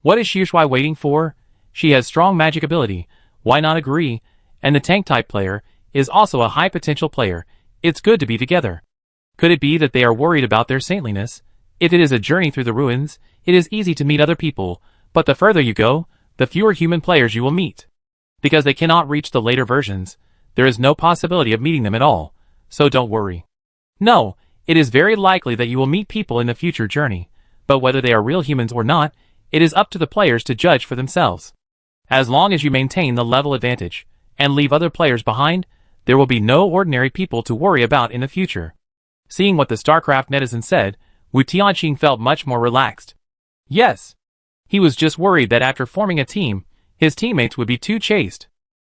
What is Xu waiting for? She has strong magic ability, why not agree? And the tank-type player is also a high-potential player. It's good to be together. Could it be that they are worried about their saintliness? If it is a journey through the ruins, it is easy to meet other people, but the further you go, the fewer human players you will meet. Because they cannot reach the later versions, there is no possibility of meeting them at all, so don't worry. No, it is very likely that you will meet people in the future journey, but whether they are real humans or not, it is up to the players to judge for themselves. As long as you maintain the level advantage, and leave other players behind, there will be no ordinary people to worry about in the future. Seeing what the StarCraft netizen said, Wu Tianqing felt much more relaxed. Yes. He was just worried that after forming a team, his teammates would be too chaste.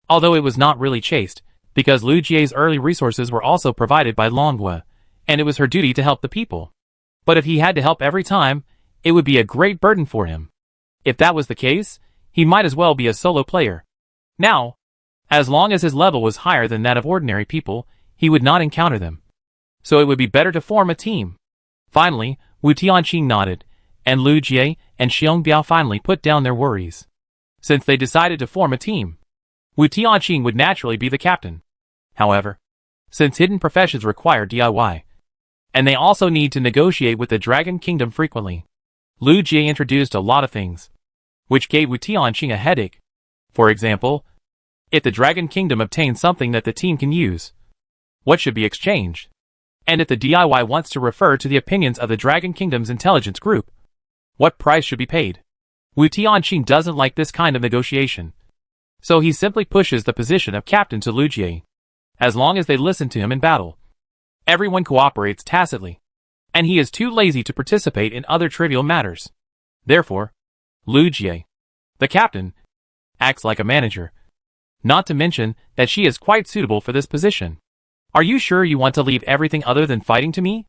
Although it was not really chaste, because Lu Jie's early resources were also provided by Longhua, and it was her duty to help the people. But if he had to help every time, it would be a great burden for him. If that was the case, he might as well be a solo player. Now, as long as his level was higher than that of ordinary people, he would not encounter them. So it would be better to form a team. Finally, Wu Tianqing nodded, and Lu Jie and Xiong Biao finally put down their worries. Since they decided to form a team, Wu Tianqing would naturally be the captain. However, since hidden professions require DIY, and they also need to negotiate with the Dragon Kingdom frequently, Lu Jie introduced a lot of things, which gave Wu Tianqing a headache. For example, if the Dragon Kingdom obtains something that the team can use, what should be exchanged? And if the DIY wants to refer to the opinions of the Dragon Kingdom's intelligence group, what price should be paid? Wu Tianqing doesn't like this kind of negotiation, so he simply pushes the position of captain to Lu Jie. As long as they listen to him in battle, everyone cooperates tacitly, and he is too lazy to participate in other trivial matters. Therefore, Lu Jie, the captain, acts like a manager. Not to mention that she is quite suitable for this position. Are you sure you want to leave everything other than fighting to me?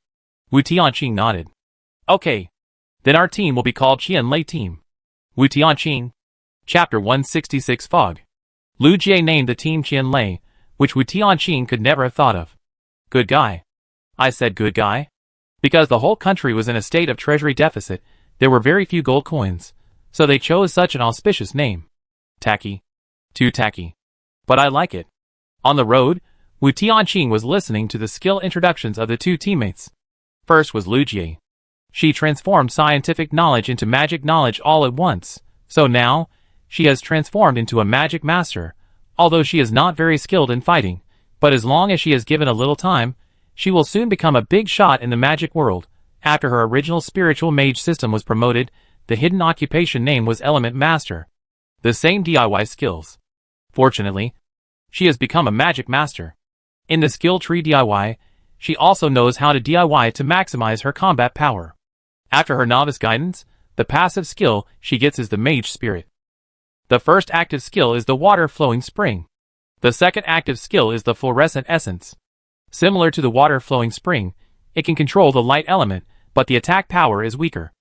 Wu Tianqing nodded. Okay. Then our team will be called Qianlei Team. Wu Tianqing. Chapter 166 Fog. Lu Jie named the team Qianlei, which Wu Tianqing could never have thought of. Good guy. I said good guy. Because the whole country was in a state of treasury deficit, there were very few gold coins. so they chose such an auspicious name. Tacky. Too tacky. But I like it. On the road, Wu Tianqing was listening to the skill introductions of the two teammates. First was Lu Jie. She transformed scientific knowledge into magic knowledge all at once, so now, she has transformed into a magic master, although she is not very skilled in fighting, but as long as she is given a little time, she will soon become a big shot in the magic world. After her original spiritual mage system was promoted, the hidden occupation name was Element Master. The same DIY skills. Fortunately, she has become a magic master. In the skill tree DIY, she also knows how to DIY to maximize her combat power. After her novice guidance, the passive skill she gets is the mage spirit. The first active skill is the water flowing spring. The second active skill is the fluorescent essence. Similar to the water flowing spring, it can control the light element, but the attack power is weaker.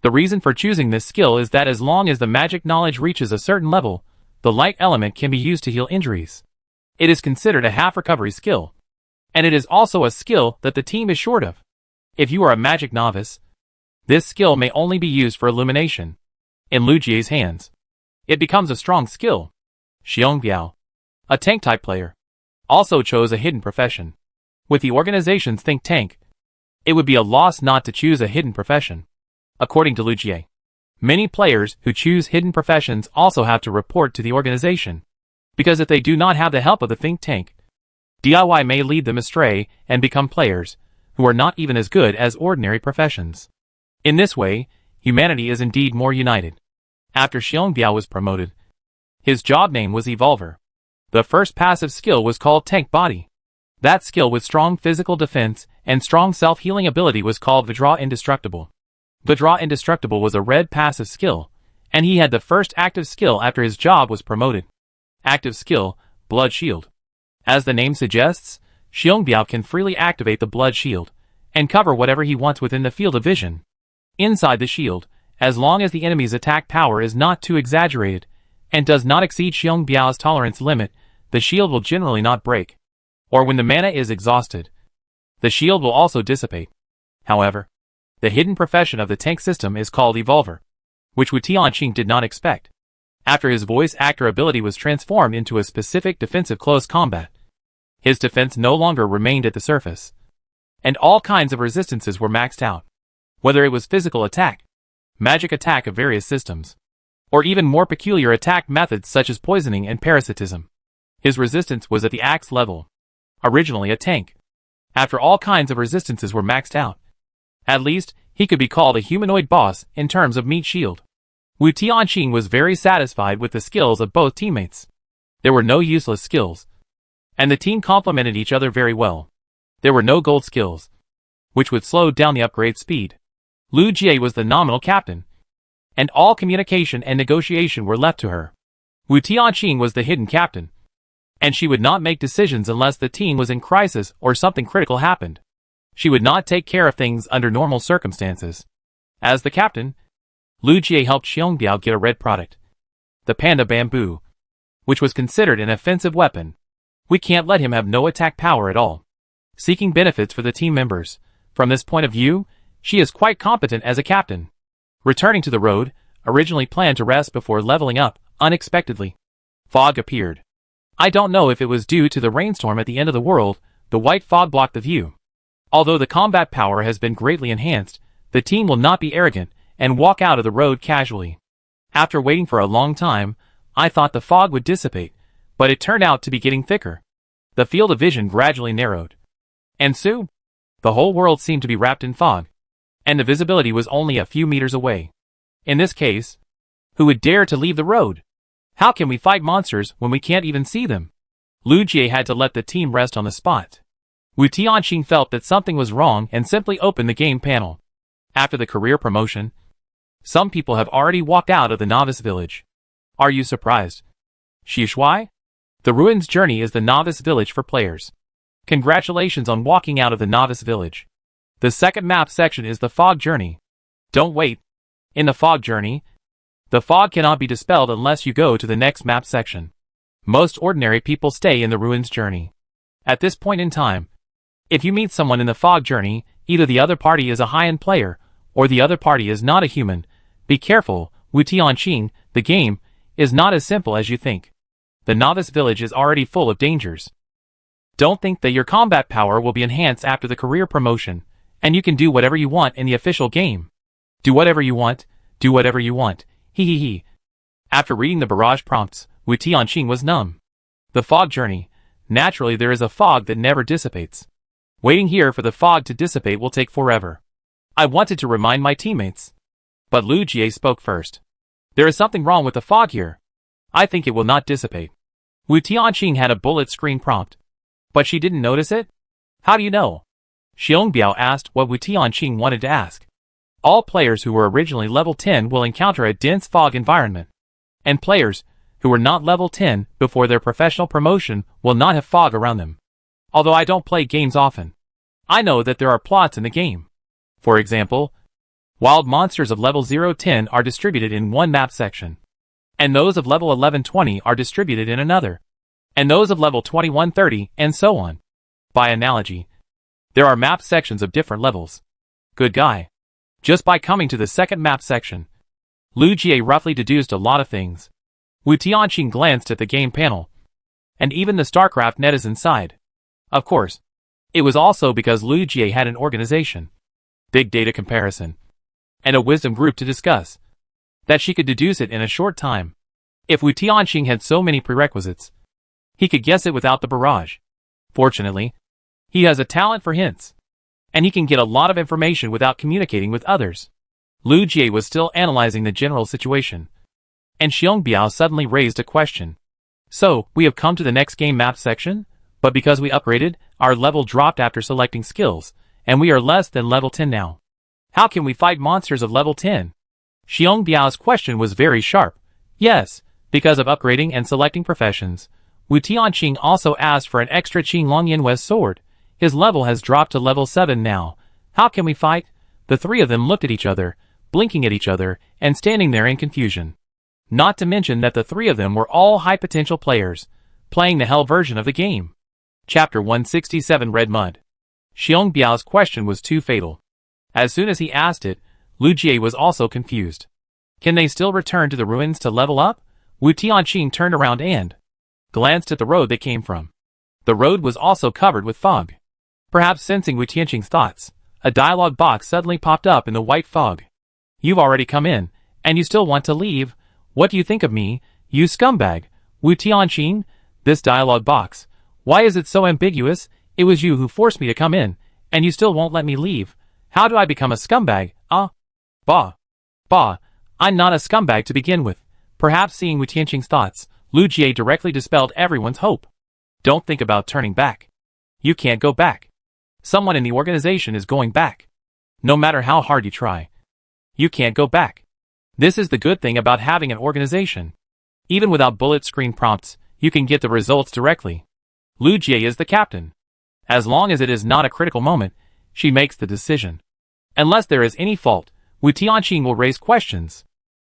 The reason for choosing this skill is that as long as the magic knowledge reaches a certain level, the light element can be used to heal injuries. It is considered a half recovery skill. And it is also a skill that the team is short of. If you are a magic novice, this skill may only be used for illumination. In Lu Jie's hands, it becomes a strong skill. Xiong Biao, a tank-type player, also chose a hidden profession. With the organization's think tank, it would be a loss not to choose a hidden profession. According to Lu Jie, many players who choose hidden professions also have to report to the organization, because if they do not have the help of the think tank, DIY may lead them astray and become players who are not even as good as ordinary professions. In this way, humanity is indeed more united. After Xiong Biao was promoted, his job name was Evolver. The first passive skill was called Tank Body. That skill with strong physical defense and strong self-healing ability was called Vidra Indestructible. Vidra Indestructible was a red passive skill, and he had the first active skill after his job was promoted. Active skill, Blood Shield. As the name suggests, Xiong Biao can freely activate the Blood Shield, and cover whatever he wants within the field of vision. Inside the shield, as long as the enemy's attack power is not too exaggerated, and does not exceed Xiong Biao's tolerance limit, the shield will generally not break. Or when the mana is exhausted, the shield will also dissipate. However, the hidden profession of the tank system is called Evolver, which Wu Tianqing did not expect. After his voice actor ability was transformed into a specific defensive close combat, his defense no longer remained at the surface, and all kinds of resistances were maxed out. Whether it was physical attack, magic attack of various systems, or even more peculiar attack methods such as poisoning and parasitism, his resistance was at the axe level. Originally a tank, after all kinds of resistances were maxed out, at least he could be called a humanoid boss in terms of meat shield. Wu Tianqing was very satisfied with the skills of both teammates. There were no useless skills, and the team complemented each other very well. There were no gold skills, which would slow down the upgrade speed. Lu Jie was the nominal captain, and all communication and negotiation were left to her. Wu Tianqing was the hidden captain, and she would not make decisions unless the team was in crisis or something critical happened. She would not take care of things under normal circumstances. As the captain, Lu Jie helped Xiong Biao get a red product, the panda bamboo, which was considered an offensive weapon. We can't let him have no attack power at all. Seeking benefits for the team members, from this point of view, she is quite competent as a captain. Returning to the road, originally planned to rest before leveling up, unexpectedly, fog appeared. I don't know if it was due to the rainstorm at the end of the world, the white fog blocked the view. Although the combat power has been greatly enhanced, the team will not be arrogant and walk out of the road casually. After waiting for a long time, I thought the fog would dissipate, but it turned out to be getting thicker. The field of vision gradually narrowed. And soon, the whole world seemed to be wrapped in fog, and the visibility was only a few meters away. In this case, who would dare to leave the road? How can we fight monsters when we can't even see them? Lu Jie had to let the team rest on the spot. Wu Tianqing felt that something was wrong and simply opened the game panel. After the career promotion, some people have already walked out of the novice village. Are you surprised? Shishui? The Ruins Journey is the novice village for players. Congratulations on walking out of the novice village. The second map section is the Fog Journey. Don't wait. In the Fog Journey, the fog cannot be dispelled unless you go to the next map section. Most ordinary people stay in the Ruins Journey. At this point in time, if you meet someone in the Fog Journey, either the other party is a high-end player, or the other party is not a human. Be careful Wu Tianqing, the game is not as simple as you think. The novice village is already full of dangers. Don't think that your combat power will be enhanced after the career promotion, and you can do whatever you want in the official game. Do whatever you want, do whatever you want, hee hee hee. After reading the barrage prompts, Wu Tianqing was numb. The fog journey. Naturally there is a fog that never dissipates. Waiting here for the fog to dissipate will take forever. I wanted to remind my teammates. But Lu Jie spoke first. There is something wrong with the fog here. I think it will not dissipate. Wu Tianqing had a bullet screen prompt. But she didn't notice it? How do you know? Xiong Biao asked what Wu Tianqing wanted to ask. All players who were originally level 10 will encounter a dense fog environment. And players who were not level 10 before their professional promotion will not have fog around them. Although I don't play games often, I know that there are plots in the game. For example, wild monsters of level 0-10 are distributed in one map section, and those of level 11-20 are distributed in another, and those of level 21-30, and so on. By analogy, there are map sections of different levels. Good guy. Just by coming to the second map section, Lu Jie roughly deduced a lot of things. Wu Tianqing glanced at the game panel, and even the StarCraft netizen sighed. Of course, it was also because Lu Jie had an organization, big data comparison, and a wisdom group to discuss, that she could deduce it in a short time. If Wu Tianqing had so many prerequisites, he could guess it without the barrage. Fortunately, he has a talent for hints, and he can get a lot of information without communicating with others. Lu Jie was still analyzing the general situation, and Xiong Biao suddenly raised a question. So, we have come to the next game map section, but because we upgraded, our level dropped after selecting skills, and we are less than level 10 now. How can we fight monsters of level 10? Xiong Biao's question was very sharp. Yes, because of upgrading and selecting professions. Wu Tianqing also asked for an extra Qing Long Yanwei sword. His level has dropped to level 7 now. How can we fight? The three of them looked at each other, blinking at each other, and standing there in confusion. Not to mention that the three of them were all high-potential players, playing the hell version of the game. Chapter 167 Red Mud. Xiong Biao's question was too fatal. As soon as he asked it, Lu Jie was also confused. Can they still return to the ruins to level up? Wu Tianqing turned around and glanced at the road they came from. The road was also covered with fog. Perhaps sensing Wu Tianqing's thoughts, a dialogue box suddenly popped up in the white fog. You've already come in, and you still want to leave? What do you think of me, you scumbag? Wu Tianqing, this dialogue box. Why is it so ambiguous? It was you who forced me to come in, and you still won't let me leave. How do I become a scumbag? Bah, I'm not a scumbag to begin with. Perhaps seeing Wu Tianqing's thoughts, Lu Jie directly dispelled everyone's hope. Don't think about turning back. You can't go back. Someone in the organization is going back. No matter how hard you try, you can't go back. This is the good thing about having an organization. Even without bullet screen prompts, you can get the results directly. Lu Jie is the captain. As long as it is not a critical moment, she makes the decision. Unless there is any fault, Wu Tianqing will raise questions.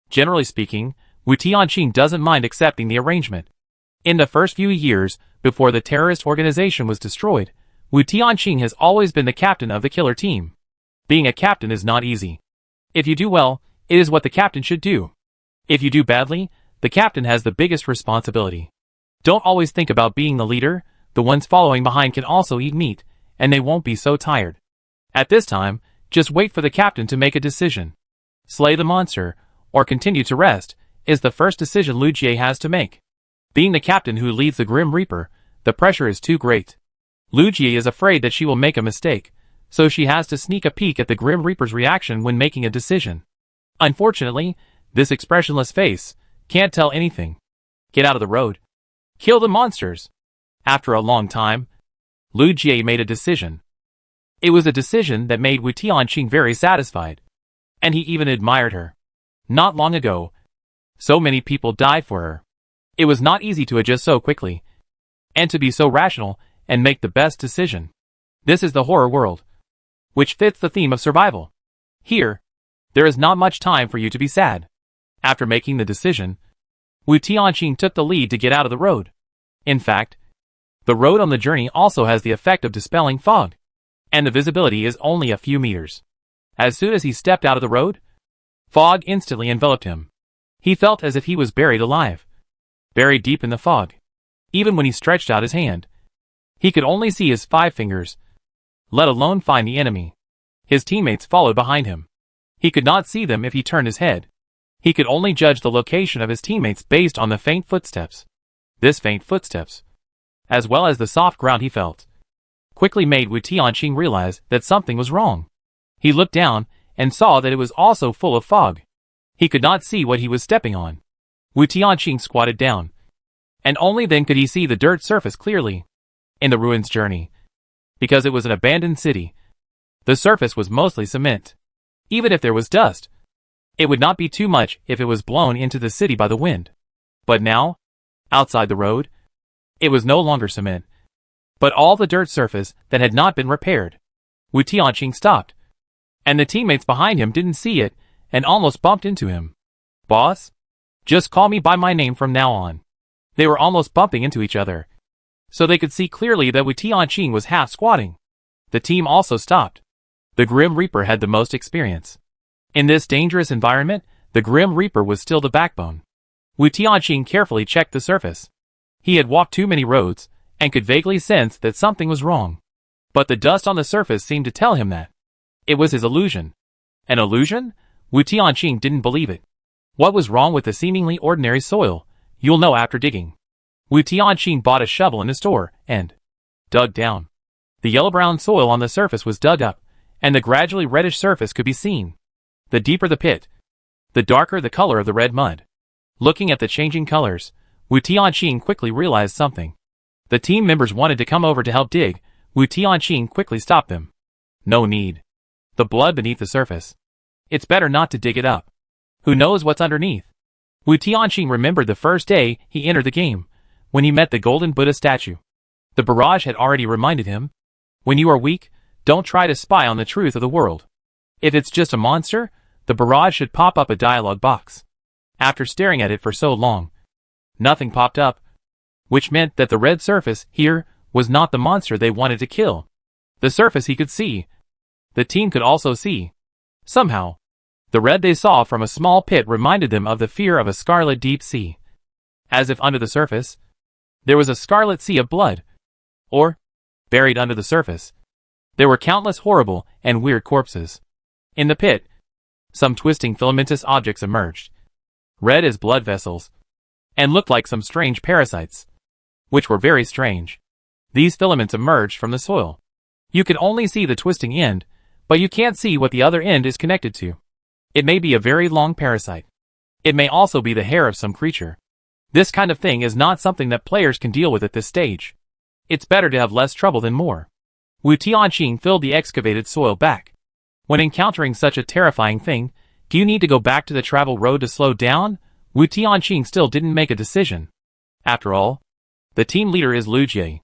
Generally speaking, Wu Tianqing doesn't mind accepting the arrangement. In the first few years, before the terrorist organization was destroyed, Wu Tianqing has always been the captain of the killer team. Being a captain is not easy. If you do well, it is what the captain should do. If you do badly, the captain has the biggest responsibility. Don't always think about being the leader. The ones following behind can also eat meat, and they won't be so tired. At this time, just wait for the captain to make a decision. Slay the monster, or continue to rest, is the first decision Lu Jie has to make. Being the captain who leads the Grim Reaper, the pressure is too great. Lu Jie is afraid that she will make a mistake, so she has to sneak a peek at the Grim Reaper's reaction when making a decision. Unfortunately, this expressionless face can't tell anything. Get out of the road. Kill the monsters. After a long time, Lu Jie made a decision. It was a decision that made Wu Tianqing very satisfied, and he even admired her. Not long ago, so many people died for her. It was not easy to adjust so quickly, and to be so rational and make the best decision. This is the horror world, which fits the theme of survival. Here, there is not much time for you to be sad. After making the decision, Wu Tianqing took the lead to get out of the road. In fact, the road on the journey also has the effect of dispelling fog, and the visibility is only a few meters. As soon as he stepped out of the road, fog instantly enveloped him. He felt as if he was buried alive, buried deep in the fog. Even when he stretched out his hand, he could only see his 5 fingers, let alone find the enemy. His teammates followed behind him. He could not see them if he turned his head. He could only judge the location of his teammates based on the faint footsteps. This faint footsteps, as well as the soft ground he felt, quickly made Wu Tianqing realize that something was wrong. He looked down and saw that it was also full of fog. He could not see what he was stepping on. Wu Tianqing squatted down, and only then could he see the dirt surface clearly. In the ruins journey, because it was an abandoned city, the surface was mostly cement. Even if there was dust, it would not be too much if it was blown into the city by the wind. But now, outside the road, it was no longer cement, but all the dirt surface that had not been repaired. Wu Tianqing stopped, and the teammates behind him didn't see it and almost bumped into him. "Boss? Just call me by my name from now on." They were almost bumping into each other, so they could see clearly that Wu Tianqing was half squatting. The team also stopped. The Grim Reaper had the most experience. In this dangerous environment, the Grim Reaper was still the backbone. Wu Tianqing carefully checked the surface. He had walked too many roads, and could vaguely sense that something was wrong. But the dust on the surface seemed to tell him that it was his illusion. An illusion? Wu Tianqing didn't believe it. What was wrong with the seemingly ordinary soil? You'll know after digging. Wu Tianqing bought a shovel in the store, and dug down. The yellow-brown soil on the surface was dug up, and the gradually reddish surface could be seen. The deeper the pit, the darker the color of the red mud. Looking at the changing colors, Wu Tianqing quickly realized something. The team members wanted to come over to help dig. Wu Tianqing quickly stopped them. No need. The blood beneath the surface. It's better not to dig it up. Who knows what's underneath? Wu Tianqing remembered the first day he entered the game, when he met the golden Buddha statue. The barrage had already reminded him, when you are weak, don't try to spy on the truth of the world. If it's just a monster, the barrage should pop up a dialogue box. After staring at it for so long, nothing popped up, which meant that the red surface here was not the monster they wanted to kill. The surface he could see. The team could also see. Somehow, the red they saw from a small pit reminded them of the fear of a scarlet deep sea. As if under the surface, there was a scarlet sea of blood. Or, buried under the surface, there were countless horrible and weird corpses. In the pit, some twisting filamentous objects emerged, red as blood vessels, and looked like some strange parasites, which were very strange. These filaments emerged from the soil. You could only see the twisting end, but you can't see what the other end is connected to. It may be a very long parasite. It may also be the hair of some creature. This kind of thing is not something that players can deal with at this stage. It's better to have less trouble than more. Wu Tianqing filled the excavated soil back. When encountering such a terrifying thing, do you need to go back to the travel road to slow down? Wu Tianqing still didn't make a decision. After all, the team leader is Lu Jie.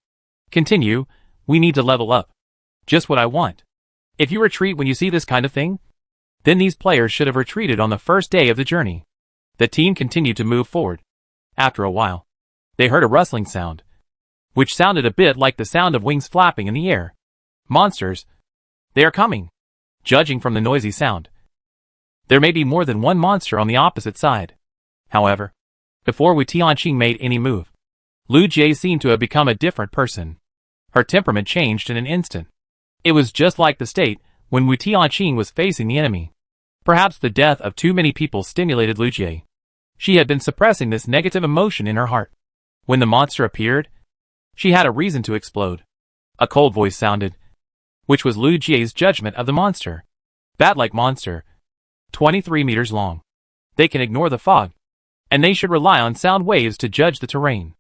Continue, we need to level up. Just what I want. If you retreat when you see this kind of thing, then these players should have retreated on the first day of the journey. The team continued to move forward. After a while, they heard a rustling sound, which sounded a bit like the sound of wings flapping in the air. Monsters. They are coming. Judging from the noisy sound, there may be more than one monster on the opposite side. However, before Wu Tianqing made any move, Lu Jie seemed to have become a different person. Her temperament changed in an instant. It was just like the state when Wu Tianqing was facing the enemy. Perhaps the death of too many people stimulated Lu Jie. She had been suppressing this negative emotion in her heart. When the monster appeared, she had a reason to explode. A cold voice sounded, which was Lu Jie's judgment of the monster. Bat-like monster, 23 meters long. They can ignore the fog, and they should rely on sound waves to judge the terrain.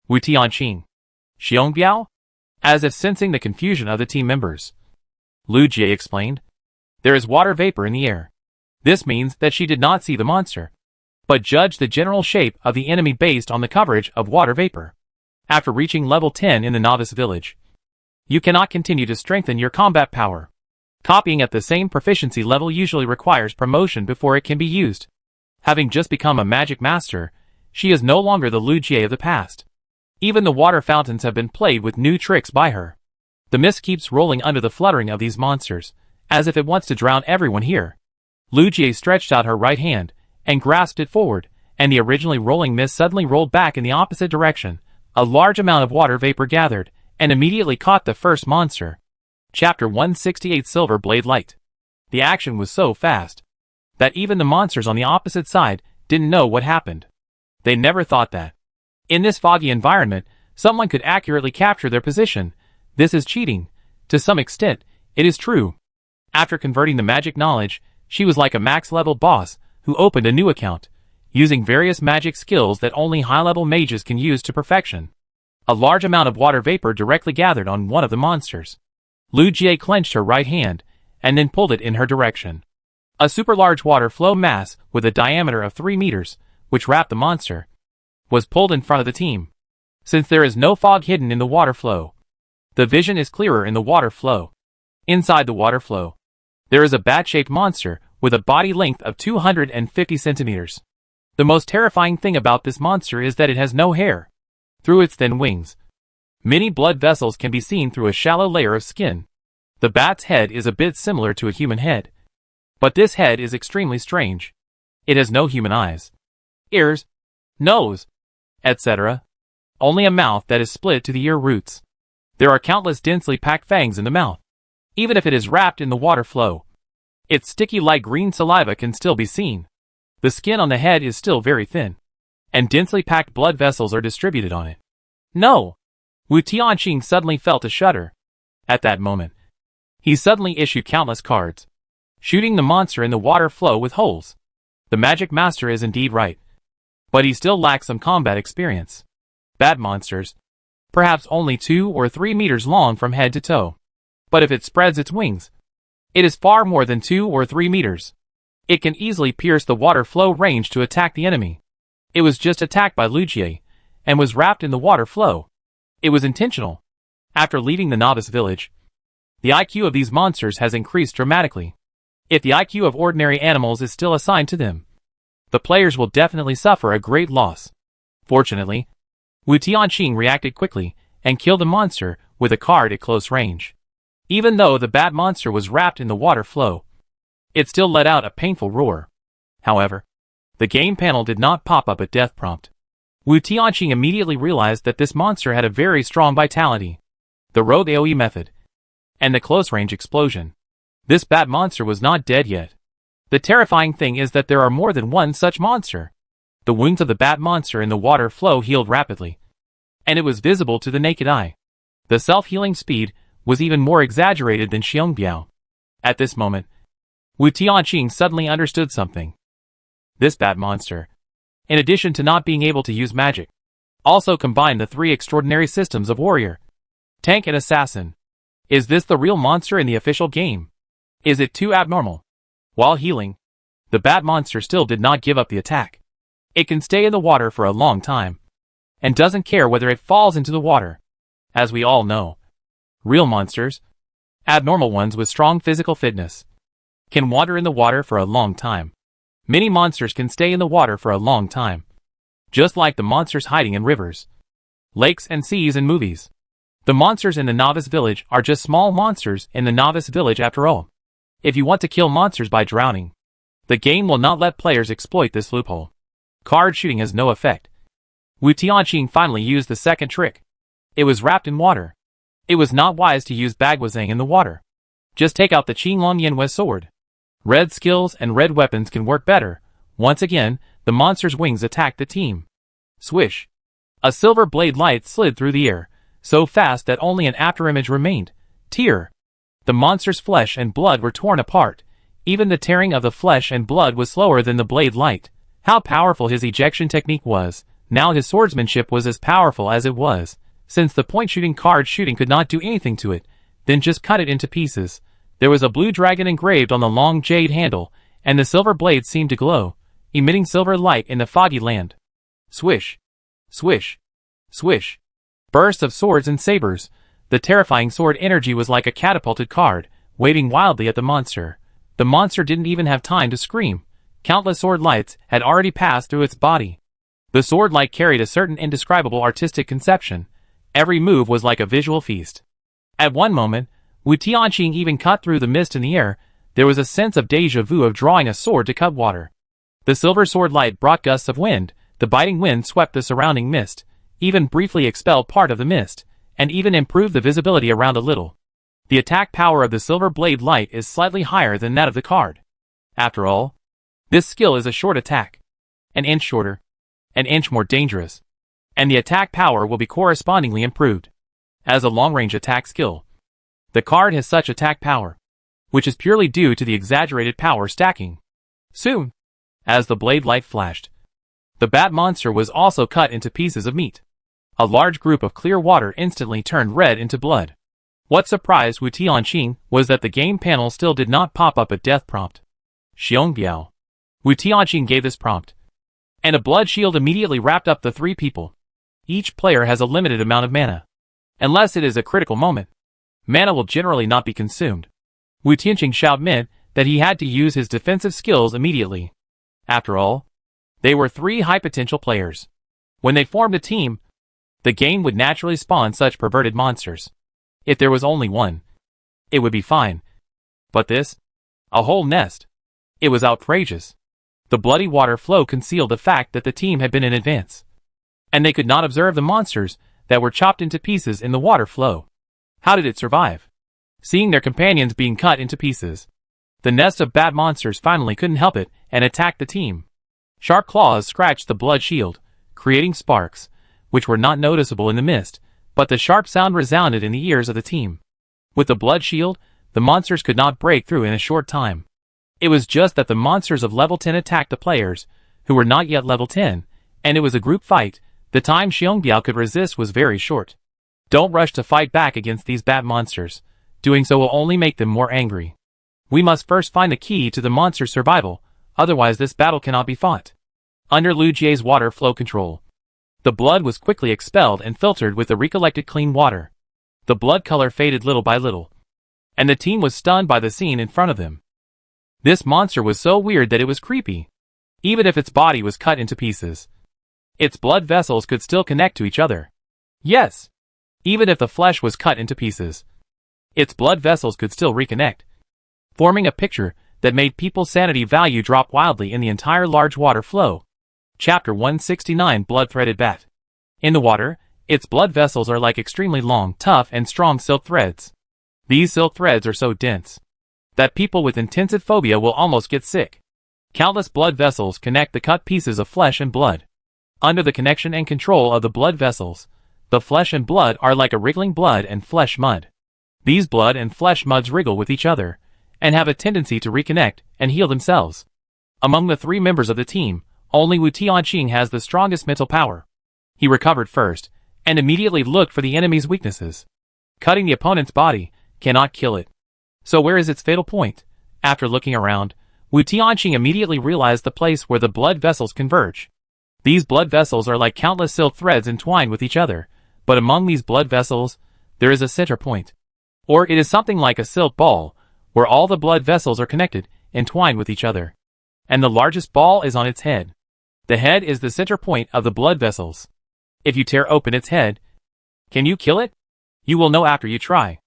Wu Tianqing. Xiongbiao? As if sensing the confusion of the team members, Lu Jie explained, there is water vapor in the air. This means that she did not see the monster, but judged the general shape of the enemy based on the coverage of water vapor. After reaching level 10 in the novice village, you cannot continue to strengthen your combat power. Copying at the same proficiency level usually requires promotion before it can be used. Having just become a magic master, she is no longer the Lu Jie of the past. Even the water fountains have been played with new tricks by her. The mist keeps rolling under the fluttering of these monsters, as if it wants to drown everyone here. Lu Jie stretched out her right hand, and grasped it forward, and the originally rolling mist suddenly rolled back in the opposite direction. A large amount of water vapor gathered, and immediately caught the first monster. Chapter 168 Silver Blade Light. The action was so fast that even the monsters on the opposite side didn't know what happened. They never thought that, in this foggy environment, someone could accurately capture their position. This is cheating. To some extent, it is true. After converting the magic knowledge, she was like a max-level boss who opened a new account, using various magic skills that only high-level mages can use to perfection. A large amount of water vapor directly gathered on one of the monsters. Lu Jie clenched her right hand, and then pulled it in her direction. A super-large water flow mass with a diameter of 3 meters, which wrapped the monster, was pulled in front of the team. Since there is no fog hidden in the water flow, the vision is clearer in the water flow. Inside the water flow, there is a bat-shaped monster with a body length of 250 centimeters. The most terrifying thing about this monster is that it has no hair. Through its thin wings, many blood vessels can be seen through a shallow layer of skin. The bat's head is a bit similar to a human head, but this head is extremely strange. It has no human eyes, ears, nose, etc. Only a mouth that is split to the ear roots. There are countless densely packed fangs in the mouth. Even if it is wrapped in the water flow, its sticky light green saliva can still be seen. The skin on the head is still very thin, and densely packed blood vessels are distributed on it. No! Wu Tianqing suddenly felt a shudder. At that moment, he suddenly issued countless cards, shooting the monster in the water flow with holes. The magic master is indeed right, but he still lacks some combat experience. Bat monsters, perhaps only 2 or 3 meters long from head to toe. But if it spreads its wings, it is far more than 2 or 3 meters. It can easily pierce the water flow range to attack the enemy. It was just attacked by Lu Jie, and was wrapped in the water flow. It was intentional. After leaving the novice village, the IQ of these monsters has increased dramatically. If the IQ of ordinary animals is still assigned to them, the players will definitely suffer a great loss. Fortunately, Wu Tianqing reacted quickly and killed the monster with a card at close range. Even though the bat monster was wrapped in the water flow, it still let out a painful roar. However, the game panel did not pop up a death prompt. Wu Tianqing immediately realized that this monster had a very strong vitality. The rogue AoE method, and the close-range explosion. This bat monster was not dead yet. The terrifying thing is that there are more than one such monster. The wounds of the bat monster in the water flow healed rapidly, and it was visible to the naked eye. The self-healing speed was even more exaggerated than Xiongbiao. At this moment, Wu Tianqing suddenly understood something. This bat monster, in addition to not being able to use magic, also combined the 3 extraordinary systems of warrior, tank and assassin. Is this the real monster in the official game? Is it too abnormal? While healing, the bat monster still did not give up the attack. It can stay in the water for a long time, and doesn't care whether it falls into the water. As we all know, real monsters, abnormal ones with strong physical fitness, can wander in the water for a long time. Many monsters can stay in the water for a long time, just like the monsters hiding in rivers, lakes and seas in movies. The monsters in the novice village are just small monsters in the novice village after all. If you want to kill monsters by drowning, the game will not let players exploit this loophole. Card shooting has no effect. Wu Tianqing finally used the second trick. It was wrapped in water. It was not wise to use Bagwazang in the water. Just take out the Qinglong Yanhue sword. Red skills and red weapons can work better. Once again, the monster's wings attacked the team. Swish! A silver blade light slid through the air, so fast that only an afterimage remained. Tear! The monster's flesh and blood were torn apart. Even the tearing of the flesh and blood was slower than the blade light. How powerful his ejection technique was. Now his swordsmanship was as powerful as it was. Since the point-shooting card shooting could not do anything to it, then just cut it into pieces. There was a blue dragon engraved on the long jade handle, and the silver blade seemed to glow, emitting silver light in the foggy land. Swish! Swish! Swish! Bursts of swords and sabers. The terrifying sword energy was like a catapulted card, waving wildly at the monster. The monster didn't even have time to scream. Countless sword lights had already passed through its body. The sword light carried a certain indescribable artistic conception. Every move was like a visual feast. At one moment, Wu Tianqing even cut through the mist in the air. There was a sense of déjà vu of drawing a sword to cut water. The silver sword light brought gusts of wind. The biting wind swept the surrounding mist, even briefly expelled part of the mist, and even improved the visibility around a little. The attack power of the silver blade light is slightly higher than that of the card. After all, this skill is a short attack. An inch shorter. An inch more dangerous. And the attack power will be correspondingly improved. As a long-range attack skill, the card has such attack power, which is purely due to the exaggerated power stacking. Soon, as the blade light flashed, the bat monster was also cut into pieces of meat. A large group of clear water instantly turned red into blood. What surprised Wu Tianqing was that the game panel still did not pop up a death prompt. Xiongbiao. Wu Tianqing gave this prompt, and a blood shield immediately wrapped up the three people. Each player has a limited amount of mana. Unless it is a critical moment, mana will generally not be consumed. Wu Tianqing shouted mid that he had to use his defensive skills immediately. After all, they were three high-potential players. When they formed a team, the game would naturally spawn such perverted monsters. If there was only one, it would be fine. But this? A whole nest. It was outrageous. The bloody water flow concealed the fact that the team had been in advance, and they could not observe the monsters that were chopped into pieces in the water flow. How did it survive? Seeing their companions being cut into pieces, the nest of bat monsters finally couldn't help it and attacked the team. Sharp claws scratched the blood shield, creating sparks, which were not noticeable in the mist, but the sharp sound resounded in the ears of the team. With the blood shield, the monsters could not break through in a short time. It was just that the monsters of level 10 attacked the players, who were not yet level 10, and it was a group fight. The time Xiongbiao could resist was very short. Don't rush to fight back against these bat monsters. Doing so will only make them more angry. We must first find the key to the monster's survival, otherwise this battle cannot be fought. Under Lu Jie's water flow control, the blood was quickly expelled and filtered with the recollected clean water. The blood color faded little by little, and the team was stunned by the scene in front of them. This monster was so weird that it was creepy. Even if its body was cut into pieces, its blood vessels could still connect to each other. Yes, even if the flesh was cut into pieces, its blood vessels could still reconnect, forming a picture that made people's sanity value drop wildly in the entire large water flow. Chapter 169 Blood-Threaded Bat. In the water, its blood vessels are like extremely long, tough, and strong silk threads. These silk threads are so dense that people with intensive phobia will almost get sick. Countless blood vessels connect the cut pieces of flesh and blood. Under the connection and control of the blood vessels, the flesh and blood are like a wriggling blood and flesh mud. These blood and flesh muds wriggle with each other, and have a tendency to reconnect and heal themselves. Among the three members of the team, only Wu Tianqing has the strongest mental power. He recovered first, and immediately looked for the enemy's weaknesses. Cutting the opponent's body cannot kill it. So where is its fatal point? After looking around, Wu Tianqing immediately realized the place where the blood vessels converge. These blood vessels are like countless silk threads entwined with each other, but among these blood vessels, there is a center point. Or it is something like a silk ball, where all the blood vessels are connected, entwined with each other. And the largest ball is on its head. The head is the center point of the blood vessels. If you tear open its head, can you kill it? You will know after you try.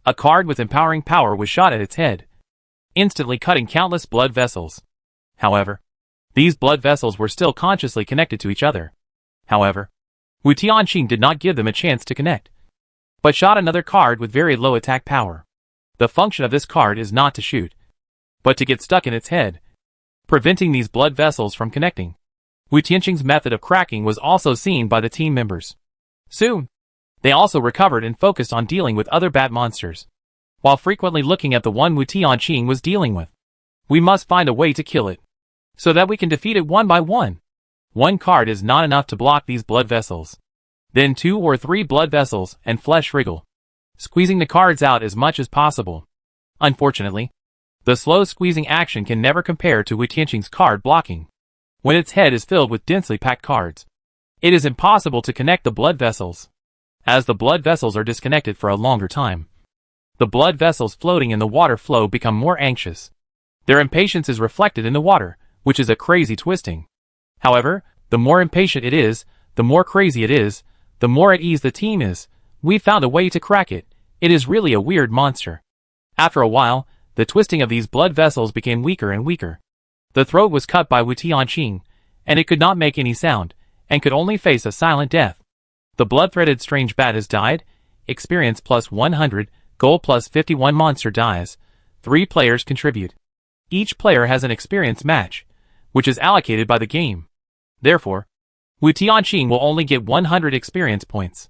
A card with empowering power was shot at its head, instantly cutting countless blood vessels. However, these blood vessels were still consciously connected to each other. However, Wu Tianqing did not give them a chance to connect, but shot another card with very low attack power. The function of this card is not to shoot, but to get stuck in its head, preventing these blood vessels from connecting. Wu Tianqing's method of cracking was also seen by the team members. Soon, they also recovered and focused on dealing with other bat monsters, while frequently looking at the one Wu Tianqing was dealing with. We must find a way to kill it, so that we can defeat it one by one. One card is not enough to block these blood vessels. Then 2 or 3 blood vessels and flesh wriggle, squeezing the cards out as much as possible. Unfortunately, the slow squeezing action can never compare to Wu Tianqing's card blocking. When its head is filled with densely packed cards, it is impossible to connect the blood vessels. As the blood vessels are disconnected for a longer time, the blood vessels floating in the water flow become more anxious. Their impatience is reflected in the water, which is a crazy twisting. However, the more impatient it is, the more crazy it is, the more at ease the team is. We found a way to crack it. It is really a weird monster. After a while, the twisting of these blood vessels became weaker and weaker. The throat was cut by Wu Tianqing, and it could not make any sound, and could only face a silent death. The blood-threaded strange bat has died. Experience plus 100, gold plus 51 monster dies. 3 players contribute. Each player has an experience match, which is allocated by the game. Therefore, Wu Tianqing will only get 100 experience points.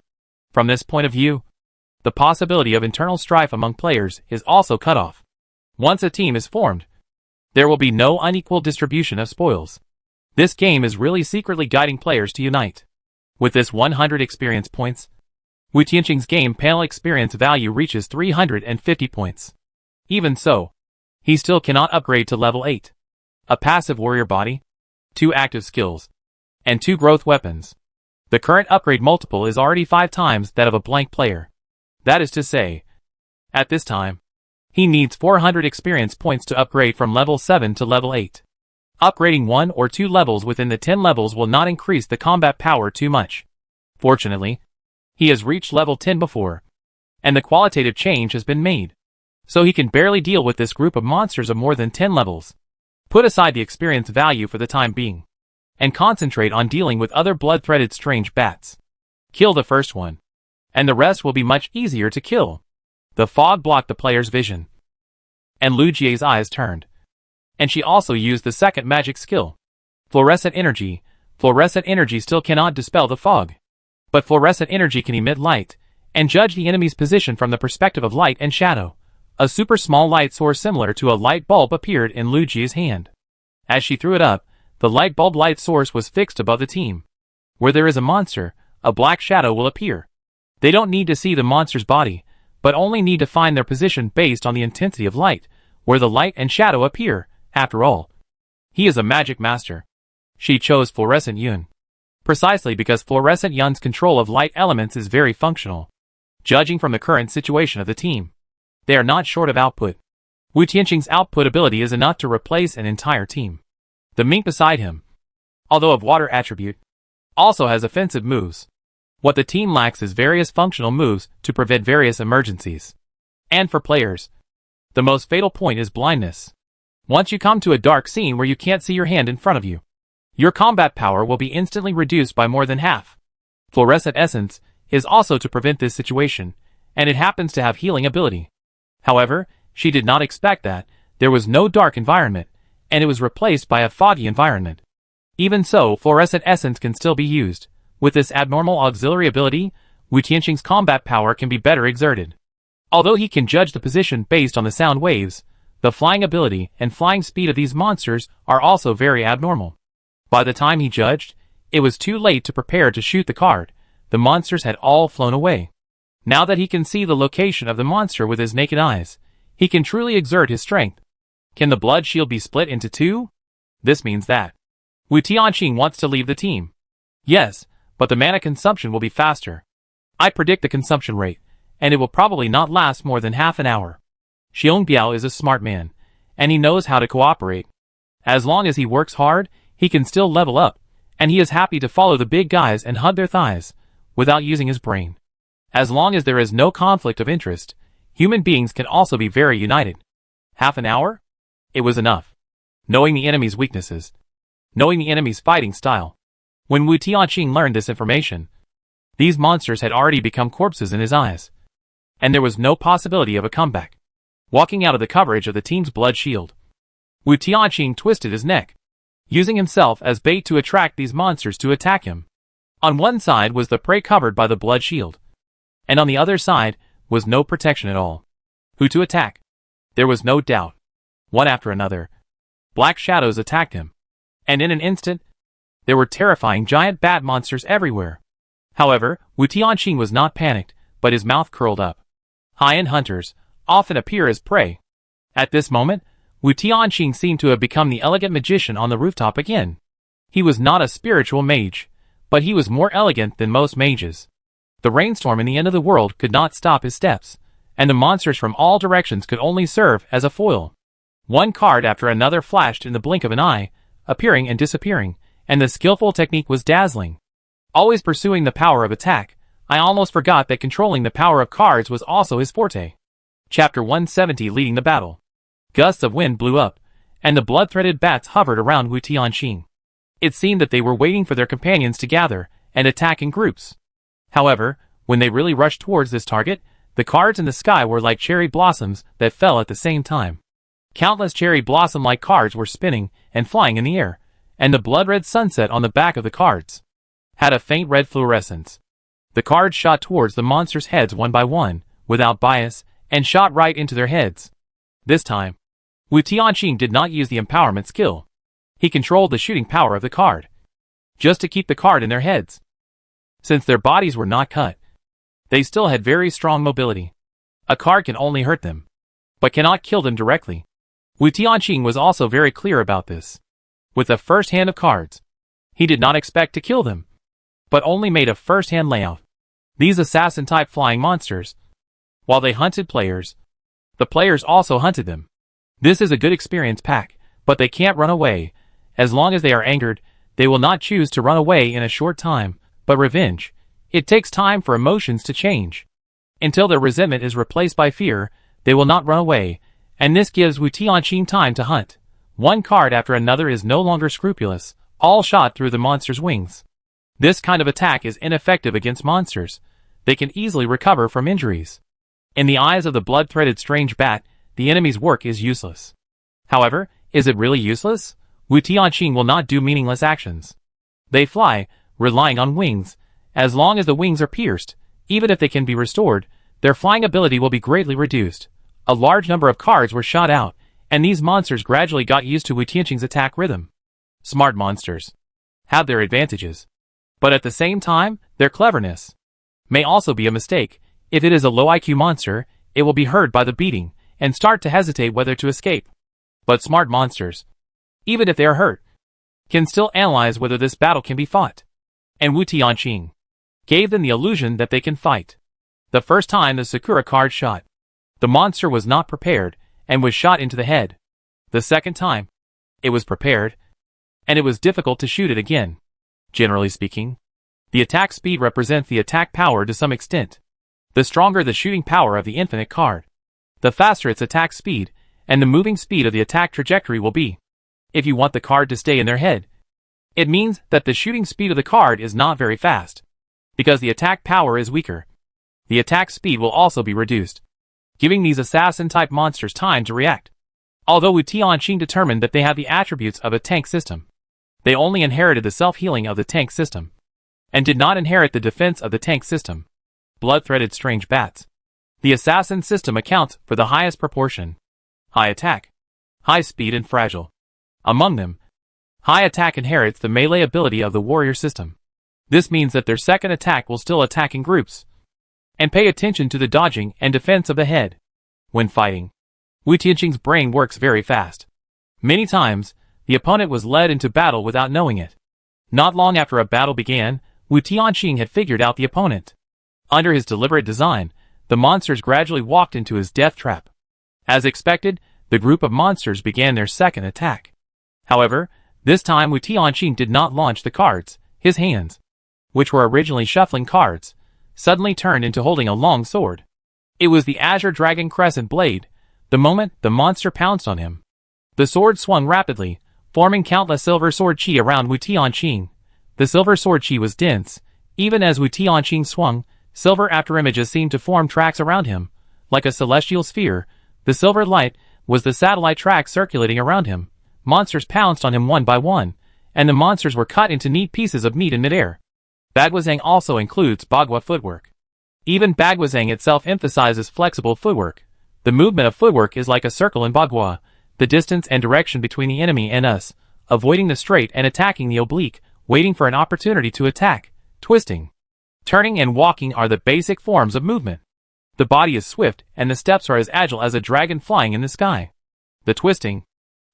From this point of view, the possibility of internal strife among players is also cut off. Once a team is formed, there will be no unequal distribution of spoils. This game is really secretly guiding players to unite. With this 100 experience points, Wu Tianqing's game panel experience value reaches 350 points. Even so, he still cannot upgrade to level 8. A passive warrior body, 2 active skills, and 2 growth weapons. The current upgrade multiple is already 5 times that of a blank player. That is to say, at this time, he needs 400 experience points to upgrade from level 7 to level 8. Upgrading 1 or 2 levels within the 10 levels will not increase the combat power too much. Fortunately, he has reached level 10 before, and the qualitative change has been made, so he can barely deal with this group of monsters of more than 10 levels. Put aside the experience value for the time being, and concentrate on dealing with other blood-threaded strange bats. Kill the first one, and the rest will be much easier to kill. The fog blocked the player's vision, and Lu Jie's eyes turned, and she also used the second magic skill. Fluorescent energy. Fluorescent energy still cannot dispel the fog, but fluorescent energy can emit light, and judge the enemy's position from the perspective of light and shadow. A super small light source similar to a light bulb appeared in Lu Jie's hand. As she threw it up, the light bulb light source was fixed above the team. Where there is a monster, a black shadow will appear. They don't need to see the monster's body, but only need to find their position based on the intensity of light, where the light and shadow appear. After all, he is a magic master. She chose Fluorescent Yun precisely because Fluorescent Yun's control of light elements is very functional. Judging from the current situation of the team, they are not short of output. Wu Tianqing's output ability is enough to replace an entire team. The mink beside him, although of water attribute, also has offensive moves. What the team lacks is various functional moves to prevent various emergencies. And for players, the most fatal point is blindness. Once you come to a dark scene where you can't see your hand in front of you, your combat power will be instantly reduced by more than half. Fluorescent Essence is also to prevent this situation, and it happens to have healing ability. However, she did not expect that. There was no dark environment, and it was replaced by a foggy environment. Even so, Fluorescent Essence can still be used. With this abnormal auxiliary ability, Wu Tianqing's combat power can be better exerted. Although he can judge the position based on the sound waves, the flying ability and flying speed of these monsters are also very abnormal. By the time he judged, it was too late to prepare to shoot the card. The monsters had all flown away. Now that he can see the location of the monster with his naked eyes, he can truly exert his strength. Can the blood shield be split into 2? This means that Wu Tianqing wants to leave the team. Yes, but the mana consumption will be faster. I predict the consumption rate, and it will probably not last more than half an hour. Xiong Biao is a smart man, and he knows how to cooperate. As long as he works hard, he can still level up, and he is happy to follow the big guys and hug their thighs, without using his brain. As long as there is no conflict of interest, human beings can also be very united. Half an hour? It was enough. Knowing the enemy's weaknesses, knowing the enemy's fighting style. When Wu Tianqing learned this information, these monsters had already become corpses in his eyes, and there was no possibility of a comeback. Walking out of the coverage of the team's blood shield, Wu Tianqing twisted his neck, using himself as bait to attract these monsters to attack him. On one side was the prey covered by the blood shield, and on the other side was no protection at all. Who to attack? There was no doubt. One after another, black shadows attacked him, and in an instant, there were terrifying giant bat monsters everywhere. However, Wu Tianqing was not panicked, but his mouth curled up. High-end hunters often appear as prey. At this moment, Wu Tianqing seemed to have become the elegant magician on the rooftop again. He was not a spiritual mage, but he was more elegant than most mages. The rainstorm in the end of the world could not stop his steps, and the monsters from all directions could only serve as a foil. One card after another flashed in the blink of an eye, appearing and disappearing, and the skillful technique was dazzling. Always pursuing the power of attack, I almost forgot that controlling the power of cards was also his forte. Chapter 170 Leading the Battle. Gusts of wind blew up, and the blood-threaded bats hovered around Wu Tianqing. It seemed that they were waiting for their companions to gather and attack in groups. However, when they really rushed towards this target, the cards in the sky were like cherry blossoms that fell at the same time. Countless cherry blossom-like cards were spinning and flying in the air, and the blood-red sunset on the back of the cards had a faint red fluorescence. The cards shot towards the monsters' heads one by one, without bias, and shot right into their heads. This time, Wu Tianqing did not use the empowerment skill. He controlled the shooting power of the card, just to keep the card in their heads. Since their bodies were not cut, they still had very strong mobility. A card can only hurt them, but cannot kill them directly. Wu Tianqing was also very clear about this. With the first hand of cards, he did not expect to kill them, but only made a first-hand layout. These assassin-type flying monsters, while they hunted players, the players also hunted them. This is a good experience pack, but they can't run away. As long as they are angered, they will not choose to run away in a short time, but revenge. It takes time for emotions to change. Until their resentment is replaced by fear, they will not run away, and this gives Wu Tianqing time to hunt. One card after another is no longer scrupulous, all shot through the monster's wings. This kind of attack is ineffective against monsters. They can easily recover from injuries. In the eyes of the blood-threaded strange bat, the enemy's work is useless. However, is it really useless? Wu Tianqing will not do meaningless actions. They fly, relying on wings. As long as the wings are pierced, even if they can be restored, their flying ability will be greatly reduced. A large number of cards were shot out, and these monsters gradually got used to Wu Tianqing's attack rhythm. Smart monsters have their advantages, but at the same time, their cleverness may also be a mistake. If it is a low IQ monster, it will be hurt by the beating and start to hesitate whether to escape. But smart monsters, even if they are hurt, can still analyze whether this battle can be fought. And Wu Tianqing gave them the illusion that they can fight. The first time the Sakura card shot, the monster was not prepared and was shot into the head. The second time, it was prepared, and it was difficult to shoot it again. Generally speaking, the attack speed represents the attack power to some extent. The stronger the shooting power of the infinite card, the faster its attack speed, and the moving speed of the attack trajectory will be. If you want the card to stay in their head, it means that the shooting speed of the card is not very fast. Because the attack power is weaker, the attack speed will also be reduced, giving these assassin-type monsters time to react. Although Wu Tianqing determined that they have the attributes of a tank system, they only inherited the self-healing of the tank system, and did not inherit the defense of the tank system. Blood-threaded strange bats. The assassin system accounts for the highest proportion. High attack, high speed and fragile. Among them, high attack inherits the melee ability of the warrior system. This means that their second attack will still attack in groups, and pay attention to the dodging and defense of the head. When fighting, Wu Tianqing's brain works very fast. Many times, the opponent was led into battle without knowing it. Not long after a battle began, Wu Tianqing had figured out the opponent. Under his deliberate design, the monsters gradually walked into his death trap. As expected, the group of monsters began their second attack. However, this time Wu Tianqing did not launch the cards. His hands, which were originally shuffling cards, suddenly turned into holding a long sword. It was the Azure Dragon Crescent Blade. The moment the monster pounced on him, the sword swung rapidly, forming countless silver sword chi around Wu Tianqing. The silver sword chi was dense. Even as Wu Tianqing swung, silver afterimages seemed to form tracks around him. Like a celestial sphere, the silver light was the satellite track circulating around him. Monsters pounced on him one by one, and the monsters were cut into neat pieces of meat in midair. Baguazhang also includes Bagua footwork. Even Baguazhang itself emphasizes flexible footwork. The movement of footwork is like a circle in Bagua, the distance and direction between the enemy and us, avoiding the straight and attacking the oblique, waiting for an opportunity to attack. Twisting, turning and walking are the basic forms of movement. The body is swift and the steps are as agile as a dragon flying in the sky. The twisting,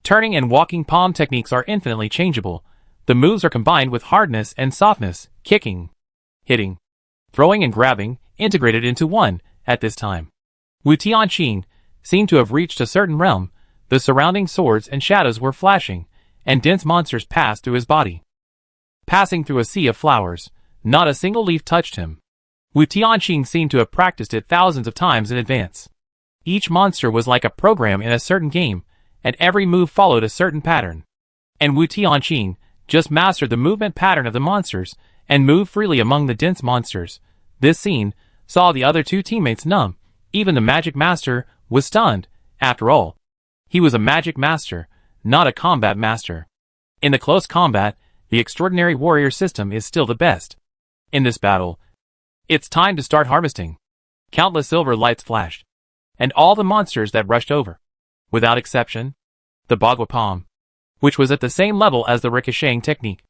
turning and walking palm techniques are infinitely changeable. The moves are combined with hardness and softness, kicking, hitting, throwing and grabbing, integrated into one. At this time, Wu Tianqing seemed to have reached a certain realm. The surrounding swords and shadows were flashing, and dense monsters passed through his body. Passing through a sea of flowers, not a single leaf touched him. Wu Tianqing seemed to have practiced it thousands of times in advance. Each monster was like a program in a certain game, and every move followed a certain pattern. And Wu Tianqing just mastered the movement pattern of the monsters and moved freely among the dense monsters. This scene saw the other two teammates numb. Even the magic master was stunned. After all, he was a magic master, not a combat master. In the close combat, the extraordinary warrior system is still the best. In this battle, it's time to start harvesting. Countless silver lights flashed, and all the monsters that rushed over, without exception, the Bagua Palm, which was at the same level as the ricocheting technique,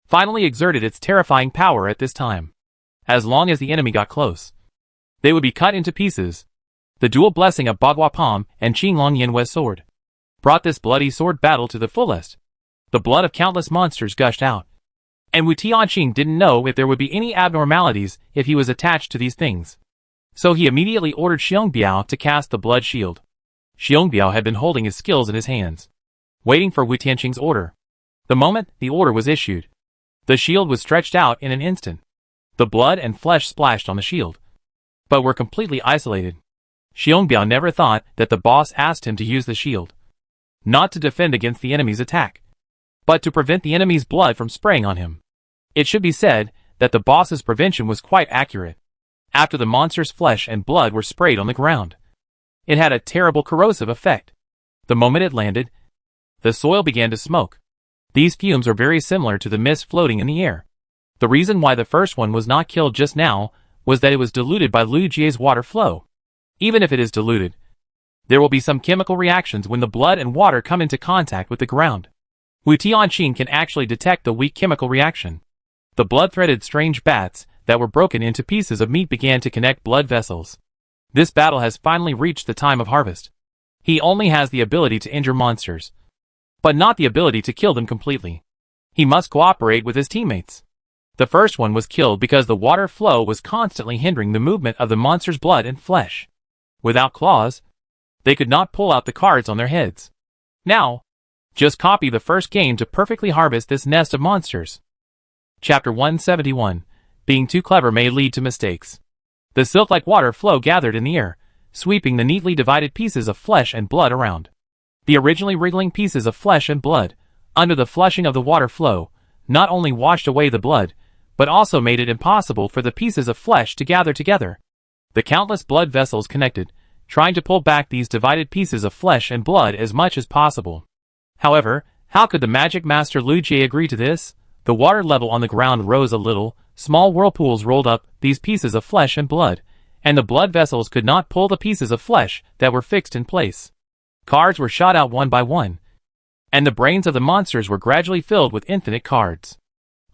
finally exerted its terrifying power at this time. As long as the enemy got close, they would be cut into pieces. The dual blessing of Bagua Palm and Qinglong Yanhui's sword brought this bloody sword battle to the fullest. The blood of countless monsters gushed out, and Wu Tianqing didn't know if there would be any abnormalities if he was attached to these things. So he immediately ordered Xiongbiao to cast the blood shield. Xiongbiao had been holding his skills in his hands, waiting for Wu Tianqing's order. The moment the order was issued, the shield was stretched out in an instant. The blood and flesh splashed on the shield, but were completely isolated. Xiongbiao never thought that the boss asked him to use the shield, not to defend against the enemy's attack, but to prevent the enemy's blood from spraying on him. It should be said that the boss's prevention was quite accurate. After the monster's flesh and blood were sprayed on the ground, it had a terrible corrosive effect. The moment it landed, the soil began to smoke. These fumes are very similar to the mist floating in the air. The reason why the first one was not killed just now was that it was diluted by Lu Jie's water flow. Even if it is diluted, there will be some chemical reactions when the blood and water come into contact with the ground. Wu Tianqing can actually detect the weak chemical reaction. The blood-threaded strange bats that were broken into pieces of meat began to connect blood vessels. This battle has finally reached the time of harvest. He only has the ability to injure monsters, but not the ability to kill them completely. He must cooperate with his teammates. The first one was killed because the water flow was constantly hindering the movement of the monster's blood and flesh. Without claws, they could not pull out the cards on their heads. Now, just copy the first game to perfectly harvest this nest of monsters. Chapter 171. Being too clever may lead to mistakes. The silk-like water flow gathered in the air, sweeping the neatly divided pieces of flesh and blood around. The originally wriggling pieces of flesh and blood, under the flushing of the water flow, not only washed away the blood, but also made it impossible for the pieces of flesh to gather together. The countless blood vessels connected, trying to pull back these divided pieces of flesh and blood as much as possible. However, how could the magic master Lu Jie agree to this? The water level on the ground rose a little, small whirlpools rolled up these pieces of flesh and blood, and the blood vessels could not pull the pieces of flesh that were fixed in place. Cards were shot out one by one, and the brains of the monsters were gradually filled with infinite cards.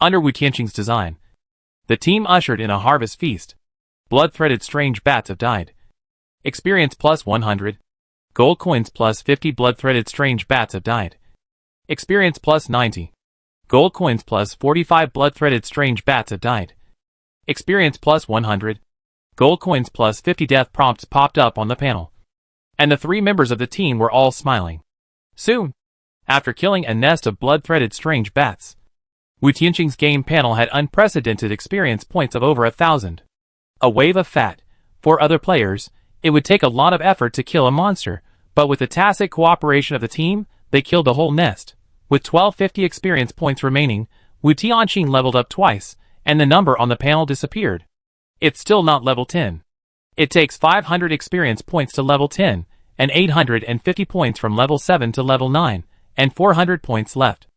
Under Wu Tianqing's design, the team ushered in a harvest feast. Blood-threaded strange bats have died. Experience plus 100. Gold coins plus 50. Blood-threaded strange bats have died. Experience plus 90. Gold coins plus 45. Blood-threaded strange bats have died. Experience plus 100. Gold coins plus 50. Death prompts popped up on the panel, and the three members of the team were all smiling. Soon, after killing a nest of blood-threaded strange bats, Wu Tianqing's game panel had unprecedented experience points of over 1,000. A wave of fat. For other players, it would take a lot of effort to kill a monster, but with the tacit cooperation of the team, they killed the whole nest. With 1250 experience points remaining, Wu Tianqing leveled up twice, and the number on the panel disappeared. It's still not level 10. It takes 500 experience points to level 10, and 850 points from level 7 to level 9, and 400 points left.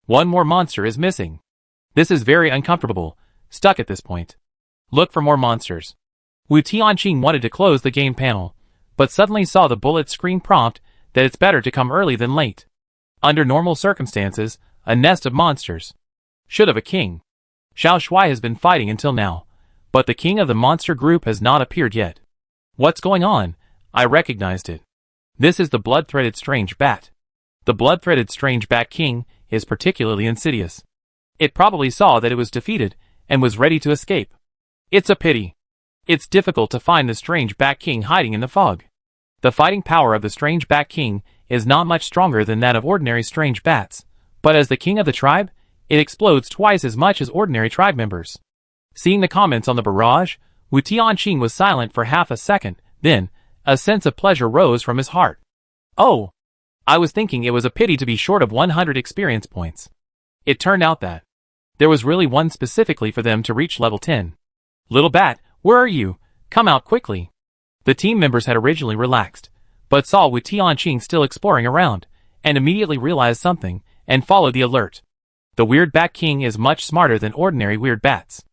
One more monster is missing. This is very uncomfortable. Stuck at this point. Look for more monsters. Wu Tianqing wanted to close the game panel, but suddenly saw the bullet screen prompt that it's better to come early than late. Under normal circumstances, a nest of monsters should have a king. Xiao Shui has been fighting until now, but the king of the monster group has not appeared yet. What's going on? I recognized it. This is the blood-threaded strange bat. The blood-threaded strange bat king is particularly insidious. It probably saw that it was defeated and was ready to escape. It's a pity. It's difficult to find the strange bat king hiding in the fog. The fighting power of the strange bat king is not much stronger than that of ordinary strange bats, but as the king of the tribe, it explodes twice as much as ordinary tribe members. Seeing the comments on the barrage, Wu Tianqing was silent for half a second, then, a sense of pleasure rose from his heart. Oh! I was thinking it was a pity to be short of 100 experience points. It turned out that there was really one specifically for them to reach level 10. Little bat, where are you? Come out quickly. The team members had originally relaxed, but saw Wu Tianqing still exploring around, and immediately realized something, and followed the alert. The Weird Bat King is much smarter than ordinary weird bats.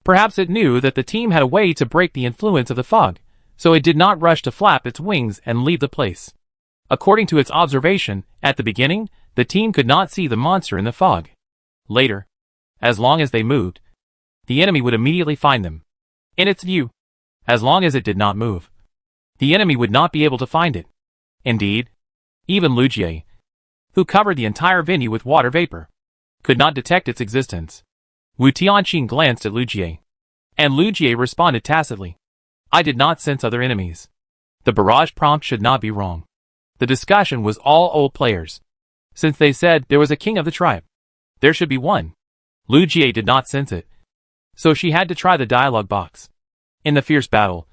Perhaps it knew that the team had a way to break the influence of the fog, so it did not rush to flap its wings and leave the place. According to its observation, at the beginning, the team could not see the monster in the fog. Later, as long as they moved, the enemy would immediately find them. In its view, as long as it did not move, the enemy would not be able to find it. Indeed, even Lu Jie, who covered the entire venue with water vapor, could not detect its existence. Wu Tianqing glanced at Lu Jie, and Lu Jie responded tacitly. I did not sense other enemies. The barrage prompt should not be wrong. The discussion was all old players. Since they said there was a king of the tribe, there should be one. Lu Jie did not sense it, so she had to try the dialogue box. In the fierce battle,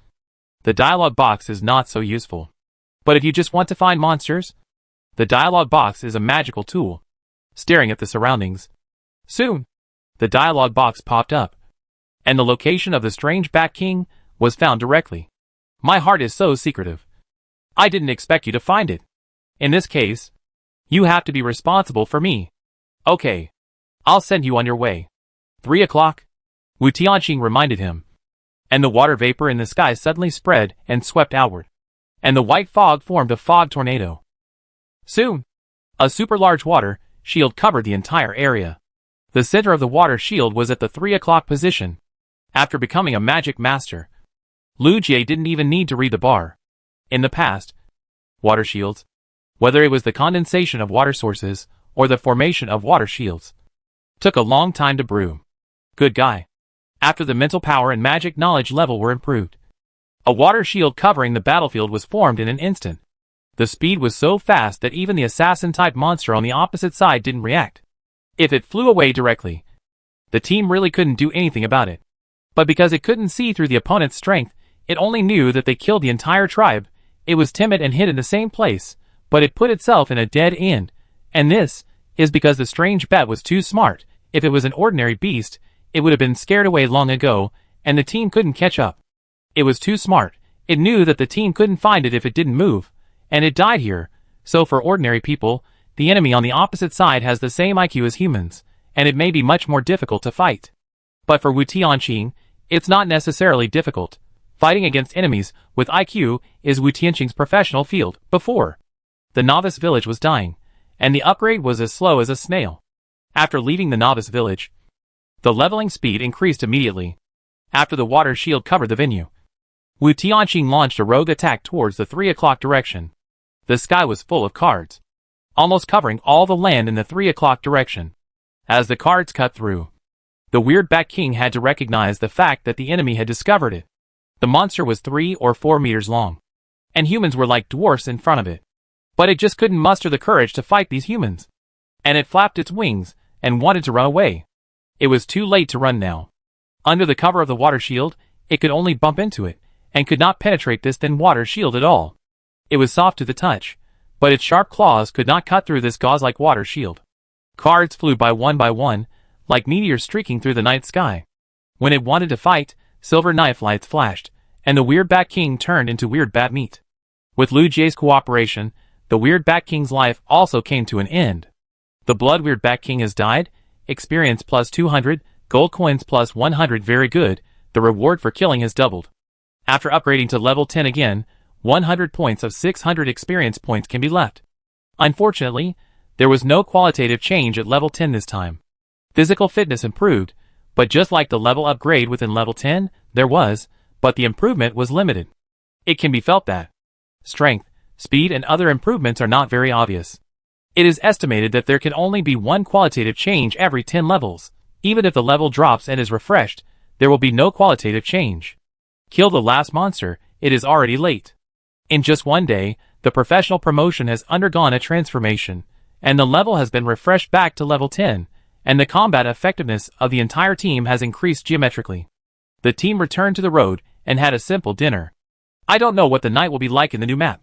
the dialogue box is not so useful. But if you just want to find monsters, the dialogue box is a magical tool. Staring at the surroundings, soon, the dialogue box popped up, and the location of the strange Bat King was found directly. My heart is so secretive. I didn't expect you to find it. In this case, you have to be responsible for me. Okay. I'll send you on your way. 3 o'clock? Wu Tianqing reminded him. And the water vapor in the sky suddenly spread and swept outward. And the white fog formed a fog tornado. Soon, a super large water shield covered the entire area. The center of the water shield was at the 3 o'clock position. After becoming a magic master, Lu Jie didn't even need to read the bar. In the past, water shields, whether it was the condensation of water sources or the formation of water shields, took a long time to brew. Good guy. After the mental power and magic knowledge level were improved, a water shield covering the battlefield was formed in an instant. The speed was so fast that even the assassin-type monster on the opposite side didn't react. If it flew away directly, the team really couldn't do anything about it. But because it couldn't see through the opponent's strength, it only knew that they killed the entire tribe. It was timid and hid in the same place, but it put itself in a dead end. And this is because the strange bat was too smart. If it was an ordinary beast, it would have been scared away long ago, and the team couldn't catch up. It was too smart. It knew that the team couldn't find it if it didn't move, and it died here. So for ordinary people, the enemy on the opposite side has the same IQ as humans, and it may be much more difficult to fight. But for Wu Tianqing, it's not necessarily difficult. Fighting against enemies with IQ is Wu Tianqing's professional field. Before, the novice village was dying, and the upgrade was as slow as a snail. After leaving the novice village, the leveling speed increased immediately. After the water shield covered the venue, Wu Tianqing launched a rogue attack towards the 3 o'clock direction. The sky was full of cards, almost covering all the land in the 3 o'clock direction. As the cards cut through, the Weird Bat King had to recognize the fact that the enemy had discovered it. The monster was 3 or 4 meters long, and humans were like dwarfs in front of it. But it just couldn't muster the courage to fight these humans. And it flapped its wings and wanted to run away. It was too late to run now. Under the cover of the water shield, it could only bump into it, and could not penetrate this thin water shield at all. It was soft to the touch, but its sharp claws could not cut through this gauze-like water shield. Cards flew by one, like meteors streaking through the night sky. When it wanted to fight, silver knife lights flashed, and the Weird Bat King turned into weird bat meat. With Lu Jie's cooperation, the Weird Bat King's life also came to an end. The Blood Weird Bat King has died. Experience plus 200, gold coins plus 100. Very good, the reward for killing has doubled. After upgrading to level 10 again, 100 points of 600 experience points can be left. Unfortunately, there was no qualitative change at level 10 this time. Physical fitness improved, but just like the level upgrade within level 10, there was, but the improvement was limited. It can be felt that strength, speed and other improvements are not very obvious. It is estimated that there can only be one qualitative change every 10 levels. Even if the level drops and is refreshed, there will be no qualitative change. Kill the last monster, it is already late. In just one day, the professional promotion has undergone a transformation, and the level has been refreshed back to level 10, and the combat effectiveness of the entire team has increased geometrically. The team returned to the road and had a simple dinner. I don't know what the night will be like in the new map.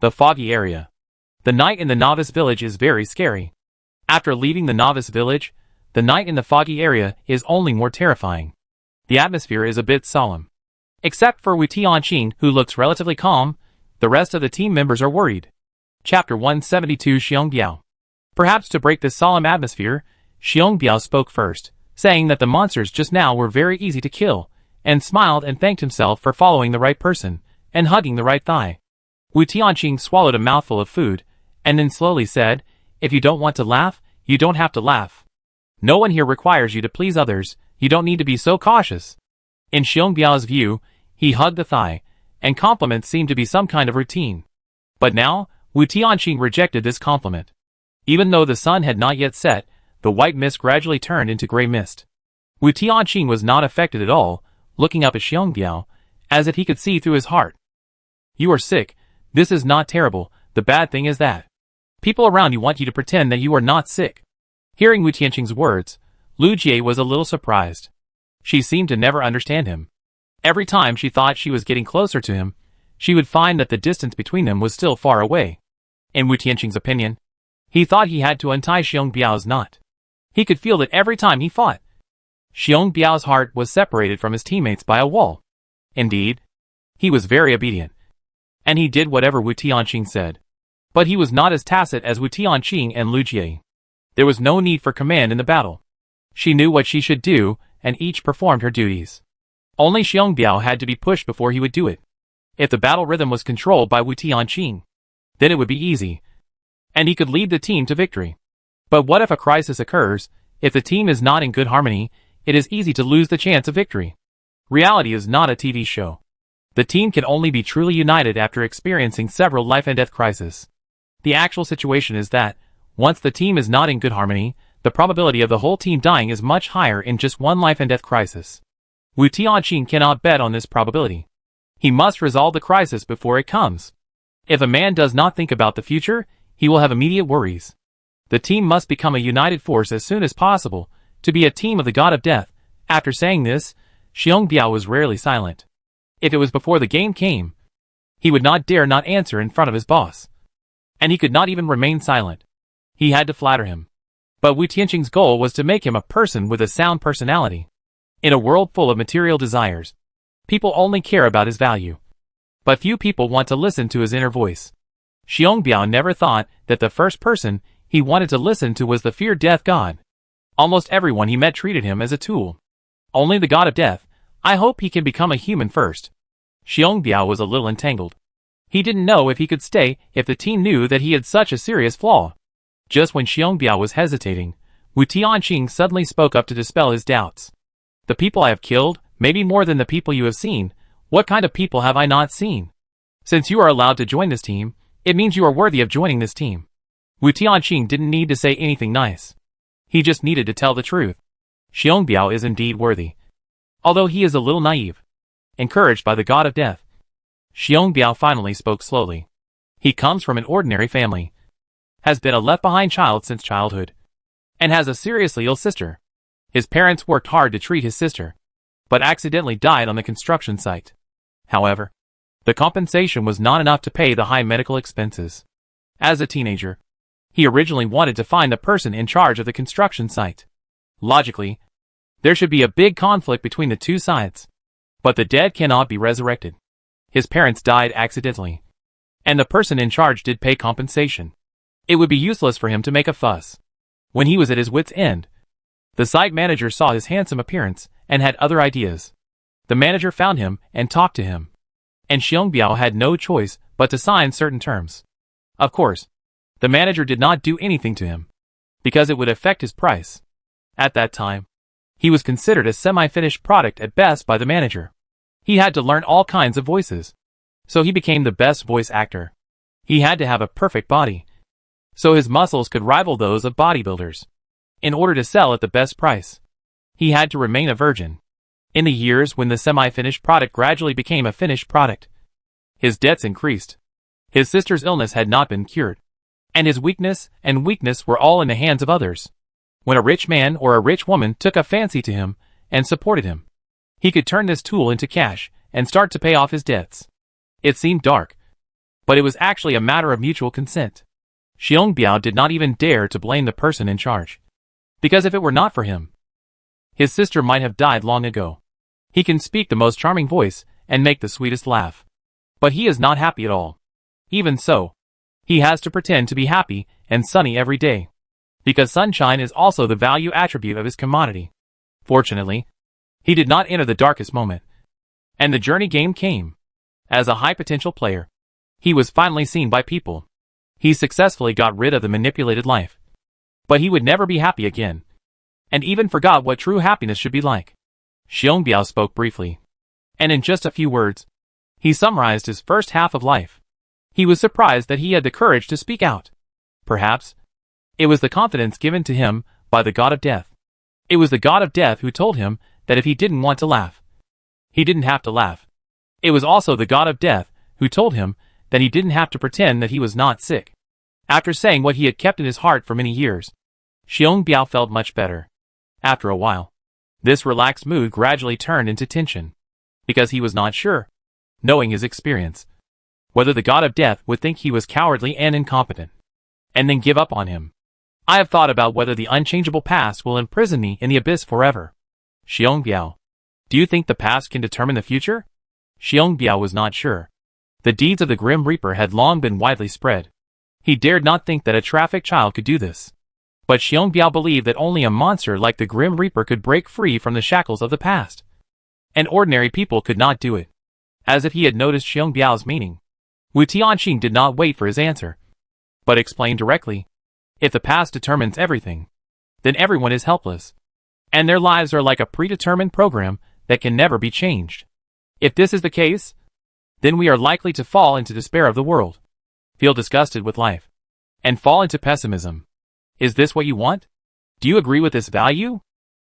The foggy area. The night in the novice village is very scary. After leaving the novice village, the night in the foggy area is only more terrifying. The atmosphere is a bit solemn. Except for Wu Tianqing, who looks relatively calm, the rest of the team members are worried. Chapter 172 Xiong Biao. Perhaps to break this solemn atmosphere, Xiong Biao spoke first, saying that the monsters just now were very easy to kill, and smiled and thanked himself for following the right person, and hugging the right thigh. Wu Tianqing swallowed a mouthful of food, and then slowly said, "If you don't want to laugh, you don't have to laugh. No one here requires you to please others, you don't need to be so cautious." In Xiong Biao's view, he hugged the thigh, and compliments seemed to be some kind of routine. But now, Wu Tianqing rejected this compliment. Even though the sun had not yet set, the white mist gradually turned into gray mist. Wu Tianqing was not affected at all, looking up at Xiong Biao, as if he could see through his heart. "You are sick. This is not terrible. The bad thing is that people around you want you to pretend that you are not sick." Hearing Wu Tianqing's words, Lu Jie was a little surprised. She seemed to never understand him. Every time she thought she was getting closer to him, she would find that the distance between them was still far away. In Wu Tianqing's opinion, he thought he had to untie Xiong Biao's knot. He could feel that every time he fought. Xiong Biao's heart was separated from his teammates by a wall. Indeed, he was very obedient, and he did whatever Wu Tianqing said. But he was not as tacit as Wu Tianqing and Lu Jie. There was no need for command in the battle. She knew what she should do, and each performed her duties. Only Xiong Biao had to be pushed before he would do it. If the battle rhythm was controlled by Wu Tianqing, then it would be easy, and he could lead the team to victory. But what if a crisis occurs? If the team is not in good harmony, it is easy to lose the chance of victory. Reality is not a TV show. The team can only be truly united after experiencing several life and death crises. The actual situation is that, once the team is not in good harmony, the probability of the whole team dying is much higher in just one life and death crisis. Wu Tianqing cannot bet on this probability. He must resolve the crisis before it comes. If a man does not think about the future, he will have immediate worries. The team must become a united force as soon as possible, to be a team of the god of death. After saying this, Xiong Biao was rarely silent. If it was before the game came, he would not dare not answer in front of his boss. And he could not even remain silent. He had to flatter him. But Wu Tianqing's goal was to make him a person with a sound personality. In a world full of material desires, people only care about his value. But few people want to listen to his inner voice. Xiong Biao never thought that the first person he wanted to listen to was the feared death god. Almost everyone he met treated him as a tool. Only the god of death. I hope he can become a human first. Xiong Biao was a little entangled. He didn't know if he could stay if the team knew that he had such a serious flaw. Just when Xiong Biao was hesitating, Wu Tianqing suddenly spoke up to dispel his doubts. "The people I have killed, maybe more than the people you have seen. What kind of people have I not seen? Since you are allowed to join this team, it means you are worthy of joining this team." Wu Tianqing didn't need to say anything nice. He just needed to tell the truth. Xiong Biao is indeed worthy. Although he is a little naive. Encouraged by the god of death, Xiong Biao finally spoke slowly. He comes from an ordinary family, has been a left-behind child since childhood, and has a seriously ill sister. His parents worked hard to treat his sister, but accidentally died on the construction site. However, the compensation was not enough to pay the high medical expenses. As a teenager, he originally wanted to find the person in charge of the construction site. Logically, there should be a big conflict between the two sides. But the dead cannot be resurrected. His parents died accidentally, and the person in charge did pay compensation. It would be useless for him to make a fuss. When he was at his wit's end, the site manager saw his handsome appearance and had other ideas. The manager found him and talked to him, and Xiong Biao had no choice but to sign certain terms. Of course, the manager did not do anything to him, because it would affect his price. At that time, he was considered a semi-finished product at best by the manager. He had to learn all kinds of voices, so he became the best voice actor. He had to have a perfect body, so his muscles could rival those of bodybuilders. In order to sell at the best price, he had to remain a virgin. In the years when the semi-finished product gradually became a finished product, his debts increased. His sister's illness had not been cured, and his weakness were all in the hands of others. When a rich man or a rich woman took a fancy to him and supported him, he could turn this tool into cash and start to pay off his debts. It seemed dark, but it was actually a matter of mutual consent. Xiong Biao did not even dare to blame the person in charge. Because if it were not for him, his sister might have died long ago. He can speak the most charming voice and make the sweetest laugh. But he is not happy at all. Even so, he has to pretend to be happy and sunny every day. Because sunshine is also the value attribute of his commodity. Fortunately, he did not enter the darkest moment. And the journey game came. As a high potential player, he was finally seen by people. He successfully got rid of the manipulated life. But he would never be happy again. And even forgot what true happiness should be like. Xiong Biao spoke briefly. And in just a few words, he summarized his first half of life. He was surprised that he had the courage to speak out. Perhaps it was the confidence given to him by the god of death. It was the god of death who told him that if he didn't want to laugh, he didn't have to laugh. It was also the god of death who told him that he didn't have to pretend that he was not sick. After saying what he had kept in his heart for many years, Xiong Biao felt much better. After a while, this relaxed mood gradually turned into tension. Because he was not sure, knowing his experience, whether the god of death would think he was cowardly and incompetent, and then give up on him. I have thought about whether the unchangeable past will imprison me in the abyss forever. Xiong Biao, do you think the past can determine the future? Xiong Biao was not sure. The deeds of the Grim Reaper had long been widely spread. He dared not think that a trafficked child could do this. But Xiong Biao believed that only a monster like the Grim Reaper could break free from the shackles of the past. And ordinary people could not do it. As if he had noticed Xiong Biao's meaning, Wu Tianqing did not wait for his answer, but explained directly. If the past determines everything, then everyone is helpless. And their lives are like a predetermined program that can never be changed. If this is the case, then we are likely to fall into despair of the world, feel disgusted with life, and fall into pessimism. Is this what you want? Do you agree with this value?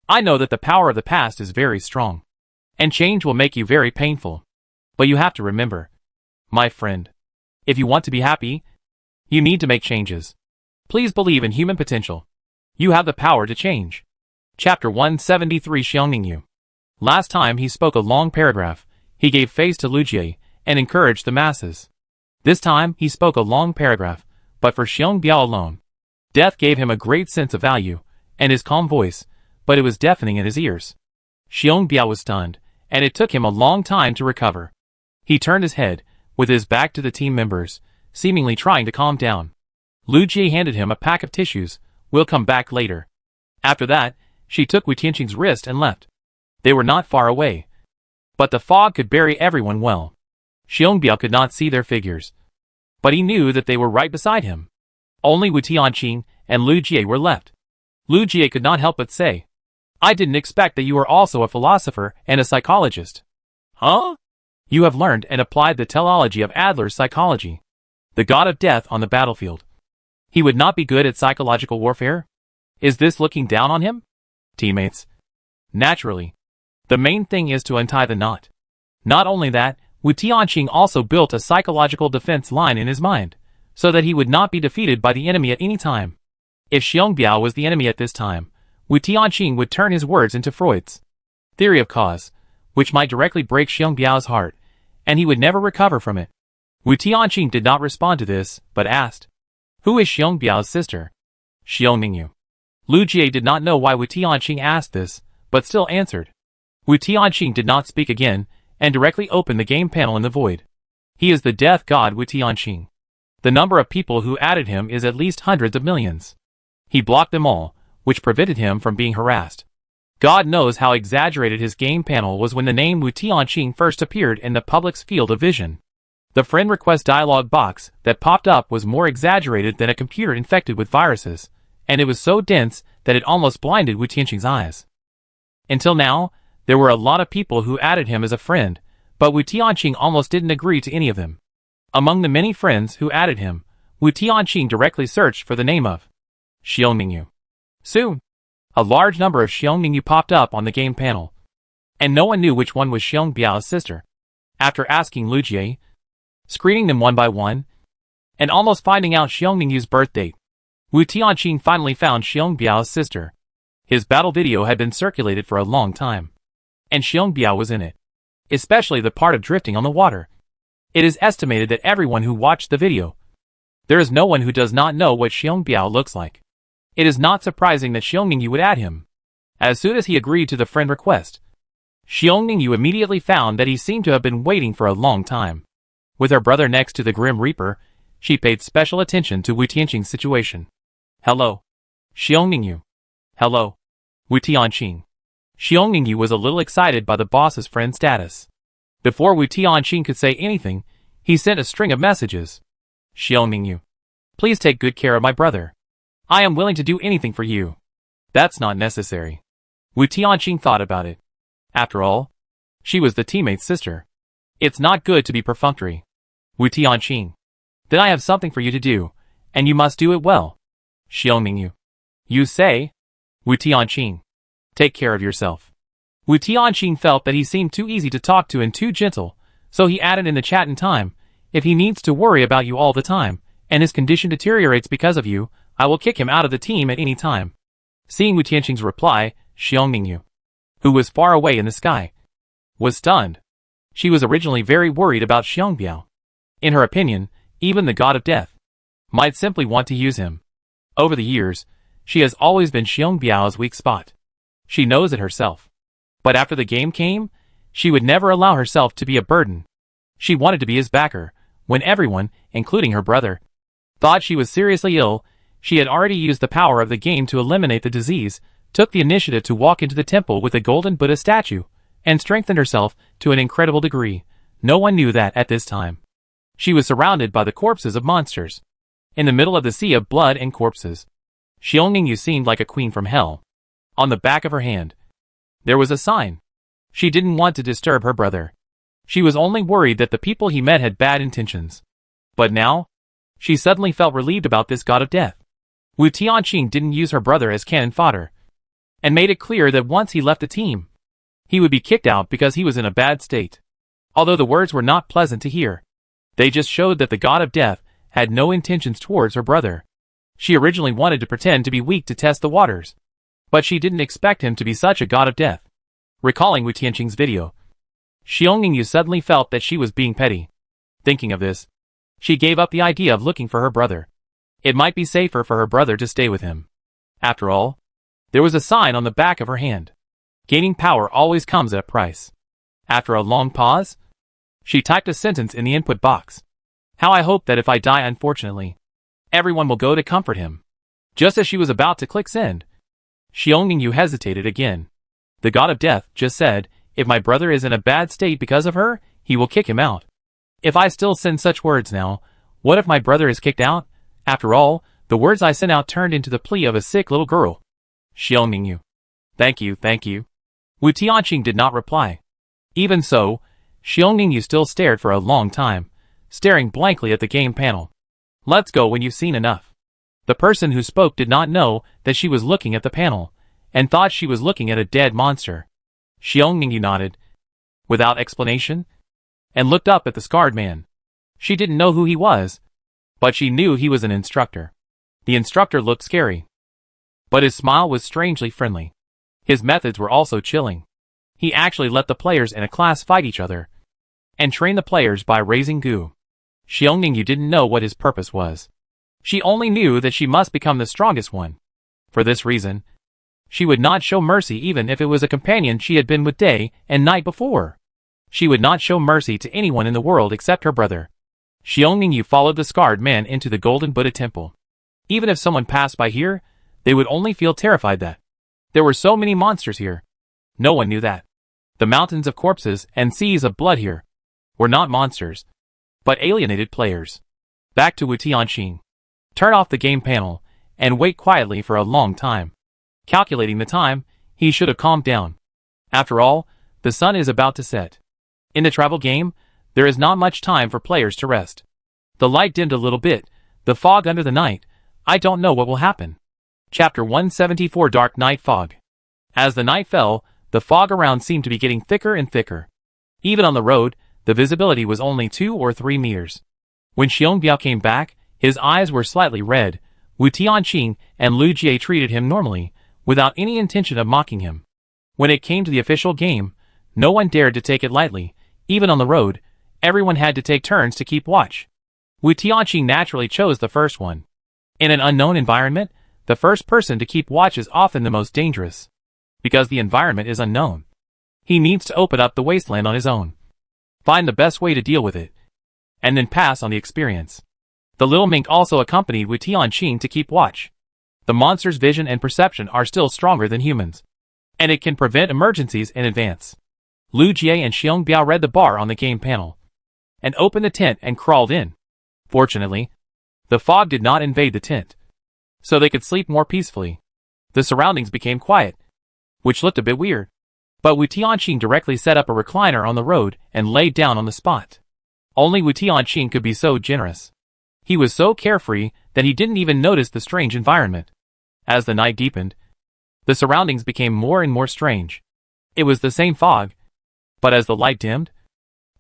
I know that the power of the past is very strong, and change will make you very painful. But you have to remember, my friend, if you want to be happy, you need to make changes. Please believe in human potential. You have the power to change. Chapter 173 Xiongmingyu. Last time he spoke a long paragraph, he gave face to Lu Jie and encouraged the masses. This time he spoke a long paragraph, but for Xiong Biao alone. Death gave him a great sense of value, and his calm voice, but it was deafening in his ears. Xiong Biao was stunned, and it took him a long time to recover. He turned his head, with his back to the team members, seemingly trying to calm down. Lu Jie handed him a pack of tissues. We'll come back later. After that, she took Wu Tianqing's wrist and left. They were not far away, but the fog could bury everyone well. Xiong Biao could not see their figures, but he knew that they were right beside him. Only Wu Tianqing and Lu Jie were left. Lu Jie could not help but say, I didn't expect that you were also a philosopher and a psychologist. Huh? You have learned and applied the teleology of Adler's psychology, the god of death on the battlefield. He would not be good at psychological warfare? Is this looking down on him? Teammates. Naturally. The main thing is to untie the knot. Not only that, Wu Tianqing also built a psychological defense line in his mind, so that he would not be defeated by the enemy at any time. If Xiong Biao was the enemy at this time, Wu Tianqing would turn his words into Freud's theory of cause, which might directly break Xiong Biao's heart, and he would never recover from it. Wu Tianqing did not respond to this, but asked, Who is Xiong Biao's sister? Xiongmingyu. Lu Jie did not know why Wu Tianqing asked this, but still answered. Wu Tianqing did not speak again, and directly opened the game panel in the void. He is the death god Wu Tianqing. The number of people who added him is at least hundreds of millions. He blocked them all, which prevented him from being harassed. God knows how exaggerated his game panel was when the name Wu Tianqing first appeared in the public's field of vision. The friend request dialog box that popped up was more exaggerated than a computer infected with viruses, and it was so dense that it almost blinded Wu Tianqing's eyes. Until now, there were a lot of people who added him as a friend, but Wu Tianqing almost didn't agree to any of them. Among the many friends who added him, Wu Tianqing directly searched for the name of Xiongmingyu. Soon, a large number of Xiongmingyu popped up on the game panel, and no one knew which one was Xiong Biao's sister. After asking Lu Jie, screening them one by one, and almost finding out Xiongmingyu's birth date, Wu Tianqing finally found Xiong Biao's sister. His battle video had been circulated for a long time, and Xiong Biao was in it, especially the part of drifting on the water. It is estimated that everyone who watched the video There is no one who does not know what Xiongbiao looks like. It is not surprising that Xiongmingyu would add him. As soon as he agreed to the friend request, Xiongmingyu immediately found that he seemed to have been waiting for a long time. With her brother next to the Grim Reaper, she paid special attention to Wu Tianqing's situation. Hello. Xiongmingyu. Hello. Wu Tianqing. Xiongmingyu was a little excited by the boss's friend status. Before Wu Tianqing could say anything, he sent a string of messages. Xiongmingyu. Please take good care of my brother. I am willing to do anything for you. That's not necessary. Wu Tianqing thought about it. After all, she was the teammate's sister. It's not good to be perfunctory. Wu Tianqing. Then I have something for you to do, and you must do it well. Xiongmingyu. You say? Wu Tianqing. Take care of yourself. Wu Tianqing felt that he seemed too easy to talk to and too gentle, so he added in the chat in time, if he needs to worry about you all the time, and his condition deteriorates because of you, I will kick him out of the team at any time. Seeing Wu Tianqing's reply, Xiongmingyu, who was far away in the sky, was stunned. She was originally very worried about Xiongbiao. In her opinion, even the god of death might simply want to use him. Over the years, she has always been Xiongbiao's weak spot. She knows it herself. But after the game came, she would never allow herself to be a burden. She wanted to be his backer. When everyone, including her brother, thought she was seriously ill, she had already used the power of the game to eliminate the disease, took the initiative to walk into the temple with a golden Buddha statue, and strengthened herself to an incredible degree. No one knew that at this time. She was surrounded by the corpses of monsters. In the middle of the sea of blood and corpses, Xiongmingyu seemed like a queen from hell. On the back of her hand, there was a sign. She didn't want to disturb her brother. She was only worried that the people he met had bad intentions. But now, she suddenly felt relieved about this god of death. Wu Tianqing didn't use her brother as cannon fodder, and made it clear that once he left the team, he would be kicked out because he was in a bad state. Although the words were not pleasant to hear, they just showed that the god of death had no intentions towards her brother. She originally wanted to pretend to be weak to test the waters, but she didn't expect him to be such a god of death. Recalling Wu Tianqing's video, Xiongmingyu suddenly felt that she was being petty. Thinking of this, she gave up the idea of looking for her brother. It might be safer for her brother to stay with him. After all, there was a sign on the back of her hand. Gaining power always comes at a price. After a long pause, she typed a sentence in the input box. How I hope that if I die unfortunately, everyone will go to comfort him. Just as she was about to click send, Xiongmingyu hesitated again. The god of death just said, if my brother is in a bad state because of her, he will kick him out. If I still send such words now, what if my brother is kicked out? After all, the words I sent out turned into the plea of a sick little girl. Xiongmingyu. Thank you, thank you. Wu Tianqing did not reply. Even so, Xiongmingyu still stared for a long time, staring blankly at the game panel. Let's go when you've seen enough. The person who spoke did not know that she was looking at the panel, and thought she was looking at a dead monster. Xiongmingyu nodded, without explanation, and looked up at the scarred man. She didn't know who he was, but she knew he was an instructor. The instructor looked scary, but his smile was strangely friendly. His methods were also chilling. He actually let the players in a class fight each other, and train the players by raising goo. Xiongmingyu didn't know what his purpose was. She only knew that she must become the strongest one. For this reason, she would not show mercy even if it was a companion she had been with day and night before. She would not show mercy to anyone in the world except her brother. Xiongmingyu followed the scarred man into the Golden Buddha Temple. Even if someone passed by here, they would only feel terrified that there were so many monsters here. No one knew that the mountains of corpses and seas of blood here were not monsters, but alienated players. Back to Wu Tianqing. Turn off the game panel, and wait quietly for a long time. Calculating the time, he should have calmed down. After all, the sun is about to set. In the travel game, there is not much time for players to rest. The light dimmed a little bit, the fog under the night. I don't know what will happen. Chapter 174 Dark Night Fog. As the night fell, the fog around seemed to be getting thicker and thicker. Even on the road, the visibility was only 2 or 3 meters. When Xiongbiao came back, his eyes were slightly red. Wu Tianqing and Lu Jie treated him normally, without any intention of mocking him. When it came to the official game, no one dared to take it lightly. Even on the road, everyone had to take turns to keep watch. Wu Tianqing naturally chose the first one. In an unknown environment, the first person to keep watch is often the most dangerous. Because the environment is unknown, he needs to open up the wasteland on his own, find the best way to deal with it, and then pass on the experience. The little mink also accompanied Wu Tianqing to keep watch. The monster's vision and perception are still stronger than humans, and it can prevent emergencies in advance. Lu Jie and Xiong Biao read the bar on the game panel, and opened the tent and crawled in. Fortunately, the fog did not invade the tent, so they could sleep more peacefully. The surroundings became quiet, which looked a bit weird. But Wu Tianqing directly set up a recliner on the road and laid down on the spot. Only Wu Tianqing could be so generous. He was so carefree that he didn't even notice the strange environment. As the night deepened, the surroundings became more and more strange. It was the same fog, but as the light dimmed,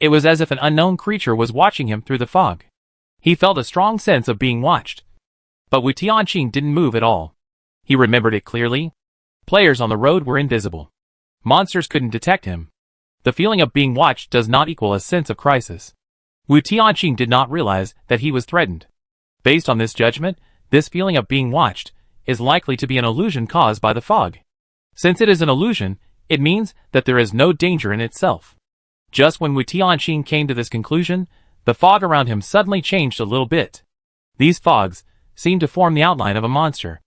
it was as if an unknown creature was watching him through the fog. He felt a strong sense of being watched. But Wu Tianqing didn't move at all. He remembered it clearly. Players on the road were invisible. Monsters couldn't detect him. The feeling of being watched does not equal a sense of crisis. Wu Tianqing did not realize that he was threatened. Based on this judgment, this feeling of being watched is likely to be an illusion caused by the fog. Since it is an illusion, it means that there is no danger in itself. Just when Wu Tianqing came to this conclusion, the fog around him suddenly changed a little bit. These fogs seemed to form the outline of a monster.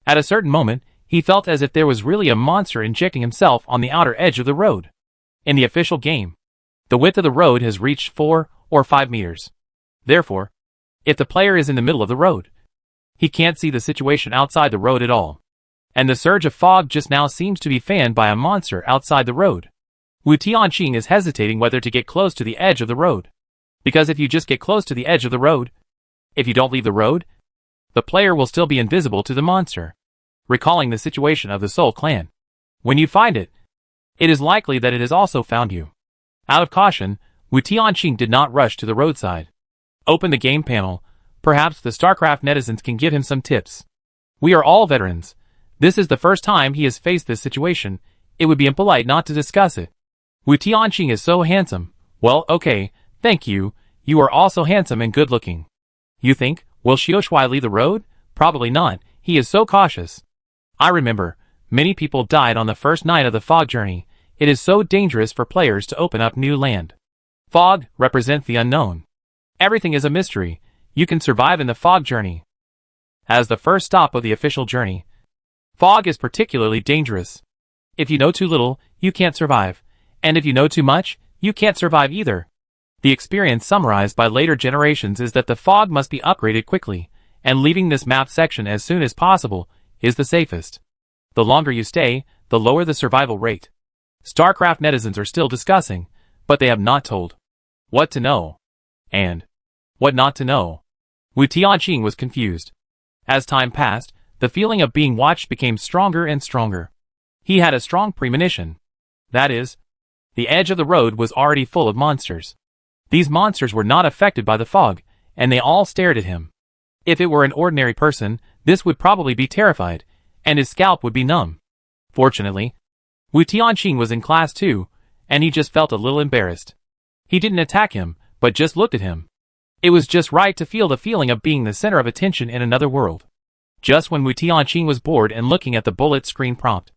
At a certain moment, he felt as if there was really a monster injecting himself on the outer edge of the road. In the official game, the width of the road has reached 4 or 5 meters. Therefore, if the player is in the middle of the road, he can't see the situation outside the road at all. And the surge of fog just now seems to be fanned by a monster outside the road. Wu Tianqing is hesitating whether to get close to the edge of the road. Because if you just get close to the edge of the road, if you don't leave the road, the player will still be invisible to the monster. Recalling the situation of the Soul Clan. When you find it, it is likely that it has also found you. Out of caution, Wu Tianqing did not rush to the roadside. Open the game panel. Perhaps the StarCraft netizens can give him some tips. We are all veterans. This is the first time he has faced this situation. It would be impolite not to discuss it. Wu Tianqing is so handsome. Well, okay, thank you. You are also handsome and good looking. You think, will Xiao Shui leave the road? Probably not. He is so cautious. I remember, many people died on the first night of the fog journey. It is so dangerous for players to open up new land. Fog represents the unknown. Everything is a mystery. You can survive in the fog journey. As the first stop of the official journey, fog is particularly dangerous. If you know too little, you can't survive. And if you know too much, you can't survive either. The experience summarized by later generations is that the fog must be upgraded quickly, and leaving this map section as soon as possible is the safest. The longer you stay, the lower the survival rate. StarCraft netizens are still discussing, but they have not told what to know and what not to know. Wu Tianqing was confused. As time passed, the feeling of being watched became stronger and stronger. He had a strong premonition. That is, the edge of the road was already full of monsters. These monsters were not affected by the fog, and they all stared at him. If it were an ordinary person, this would probably be terrified, and his scalp would be numb. Fortunately, Wu Tianqing was in class too, and he just felt a little embarrassed. He didn't attack him, but just looked at him. It was just right to feel the feeling of being the center of attention in another world. Just when Wu Tianqing was bored and looking at the bullet screen prompt,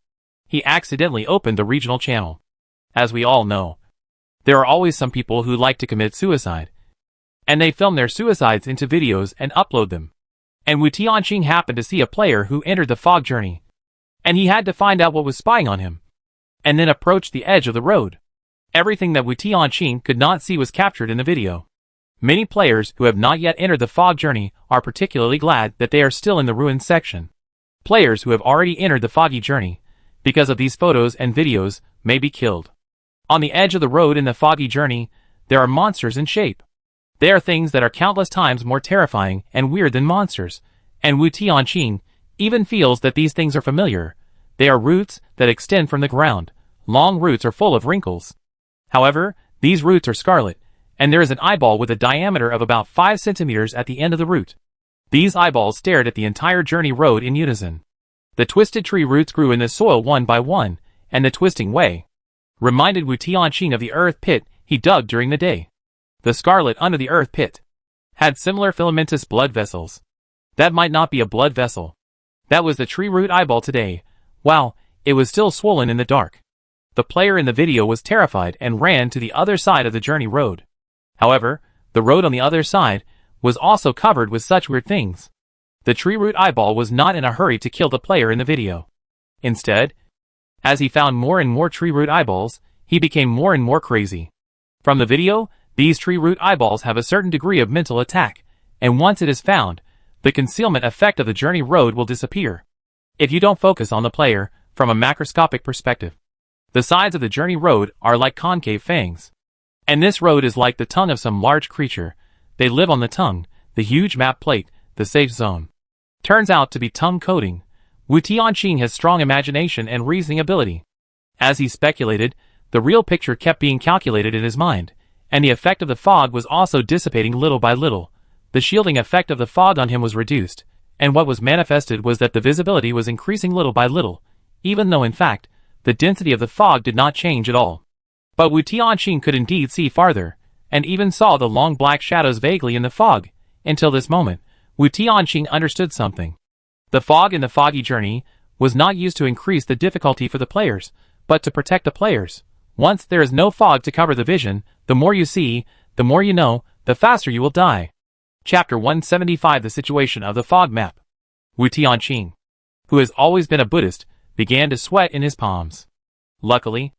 he accidentally opened the regional channel. As we all know, there are always some people who like to commit suicide, and they film their suicides into videos and upload them. And Wu Tianqing happened to see a player who entered the fog journey, and he had to find out what was spying on him, and then approach the edge of the road. Everything that Wu Tianqing could not see was captured in the video. Many players who have not yet entered the fog journey are particularly glad that they are still in the ruins section. Players who have already entered the foggy journey, because of these photos and videos, may be killed. On the edge of the road in the foggy journey, there are monsters in shape. They are things that are countless times more terrifying and weird than monsters, and Wu Tianqing even feels that these things are familiar. They are roots that extend from the ground. Long roots are full of wrinkles. However, these roots are scarlet, and there is an eyeball with a diameter of about 5 centimeters at the end of the root. These eyeballs stared at the entire journey road in unison. The twisted tree roots grew in the soil one by one, and the twisting way reminded Wu Tianqing of the earth pit he dug during the day. The scarlet under the earth pit had similar filamentous blood vessels. That might not be a blood vessel. That was the tree root eyeball today. Wow, it was still swollen in the dark. The player in the video was terrified and ran to the other side of the journey road. However, the road on the other side was also covered with such weird things. The tree root eyeball was not in a hurry to kill the player in the video. Instead, as he found more and more tree root eyeballs, he became more and more crazy. From the video, these tree root eyeballs have a certain degree of mental attack, and once it is found, the concealment effect of the journey road will disappear. If you don't focus on the player, from a macroscopic perspective, the sides of the journey road are like concave fangs. And this road is like the tongue of some large creature. They live on the tongue, the huge map plate, the safe zone. Turns out to be tongue coating. Wu Tianqing has strong imagination and reasoning ability. As he speculated, the real picture kept being calculated in his mind, and the effect of the fog was also dissipating little by little. The shielding effect of the fog on him was reduced, and what was manifested was that the visibility was increasing little by little, even though in fact, the density of the fog did not change at all. But Wu Tianqing could indeed see farther, and even saw the long black shadows vaguely in the fog. Until this moment, Wu Tianqing understood something. The fog in the foggy journey was not used to increase the difficulty for the players, but to protect the players. Once there is no fog to cover the vision, the more you see, the more you know, the faster you will die. Chapter 175 The Situation of the Fog Map. Wu Tianqing, who has always been a Buddhist, began to sweat in his palms. Luckily,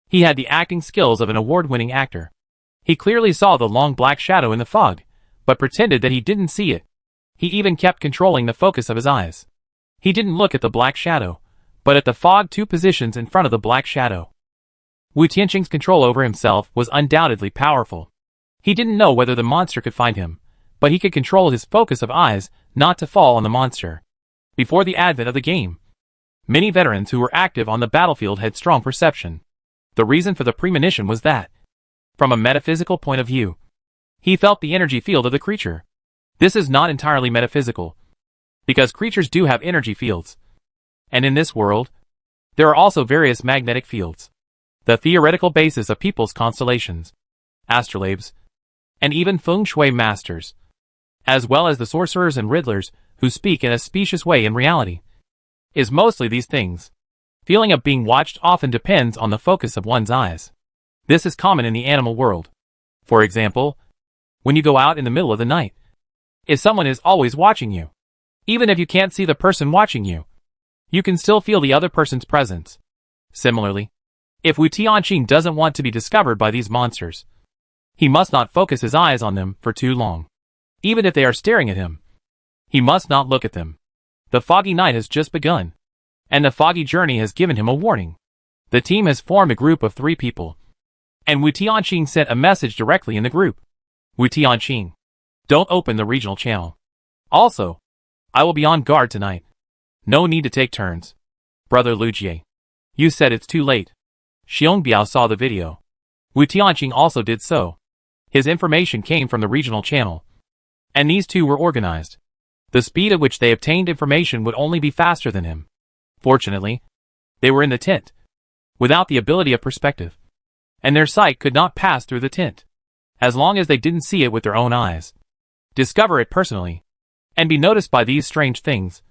he had the acting skills of an award-winning actor. He clearly saw the long black shadow in the fog, but pretended that he didn't see it. He even kept controlling the focus of his eyes. He didn't look at the black shadow, but at the fog 2 positions in front of the black shadow. Wu Tianqing's control over himself was undoubtedly powerful. He didn't know whether the monster could find him, but he could control his focus of eyes not to fall on the monster. Before the advent of the game, many veterans who were active on the battlefield had strong perception. The reason for the premonition was that, from a metaphysical point of view, he felt the energy field of the creature. This is not entirely metaphysical, because creatures do have energy fields. And in this world, there are also various magnetic fields. The theoretical basis of people's constellations, astrolabes, and even feng shui masters, as well as the sorcerers and riddlers who speak in a specious way in reality, is mostly these things. Feeling of being watched often depends on the focus of one's eyes. This is common in the animal world. For example, when you go out in the middle of the night, if someone is always watching you, even if you can't see the person watching you, you can still feel the other person's presence. Similarly, if Wu Tianqing doesn't want to be discovered by these monsters, he must not focus his eyes on them for too long. Even if they are staring at him, he must not look at them. The foggy night has just begun, and the foggy journey has given him a warning. The team has formed a group of 3 people, and Wu Tianqing sent a message directly in the group. Wu Tianqing, don't open the regional channel. Also, I will be on guard tonight. No need to take turns. Brother Lu Jie, you said it's too late. Xiong Biao saw the video. Wu Tianqing also did so. His information came from the regional channel, and these 2 were organized. The speed at which they obtained information would only be faster than him. Fortunately, they were in the tent, without the ability of perspective, and their sight could not pass through the tent, as long as they didn't see it with their own eyes, discover it personally, and be noticed by these strange things.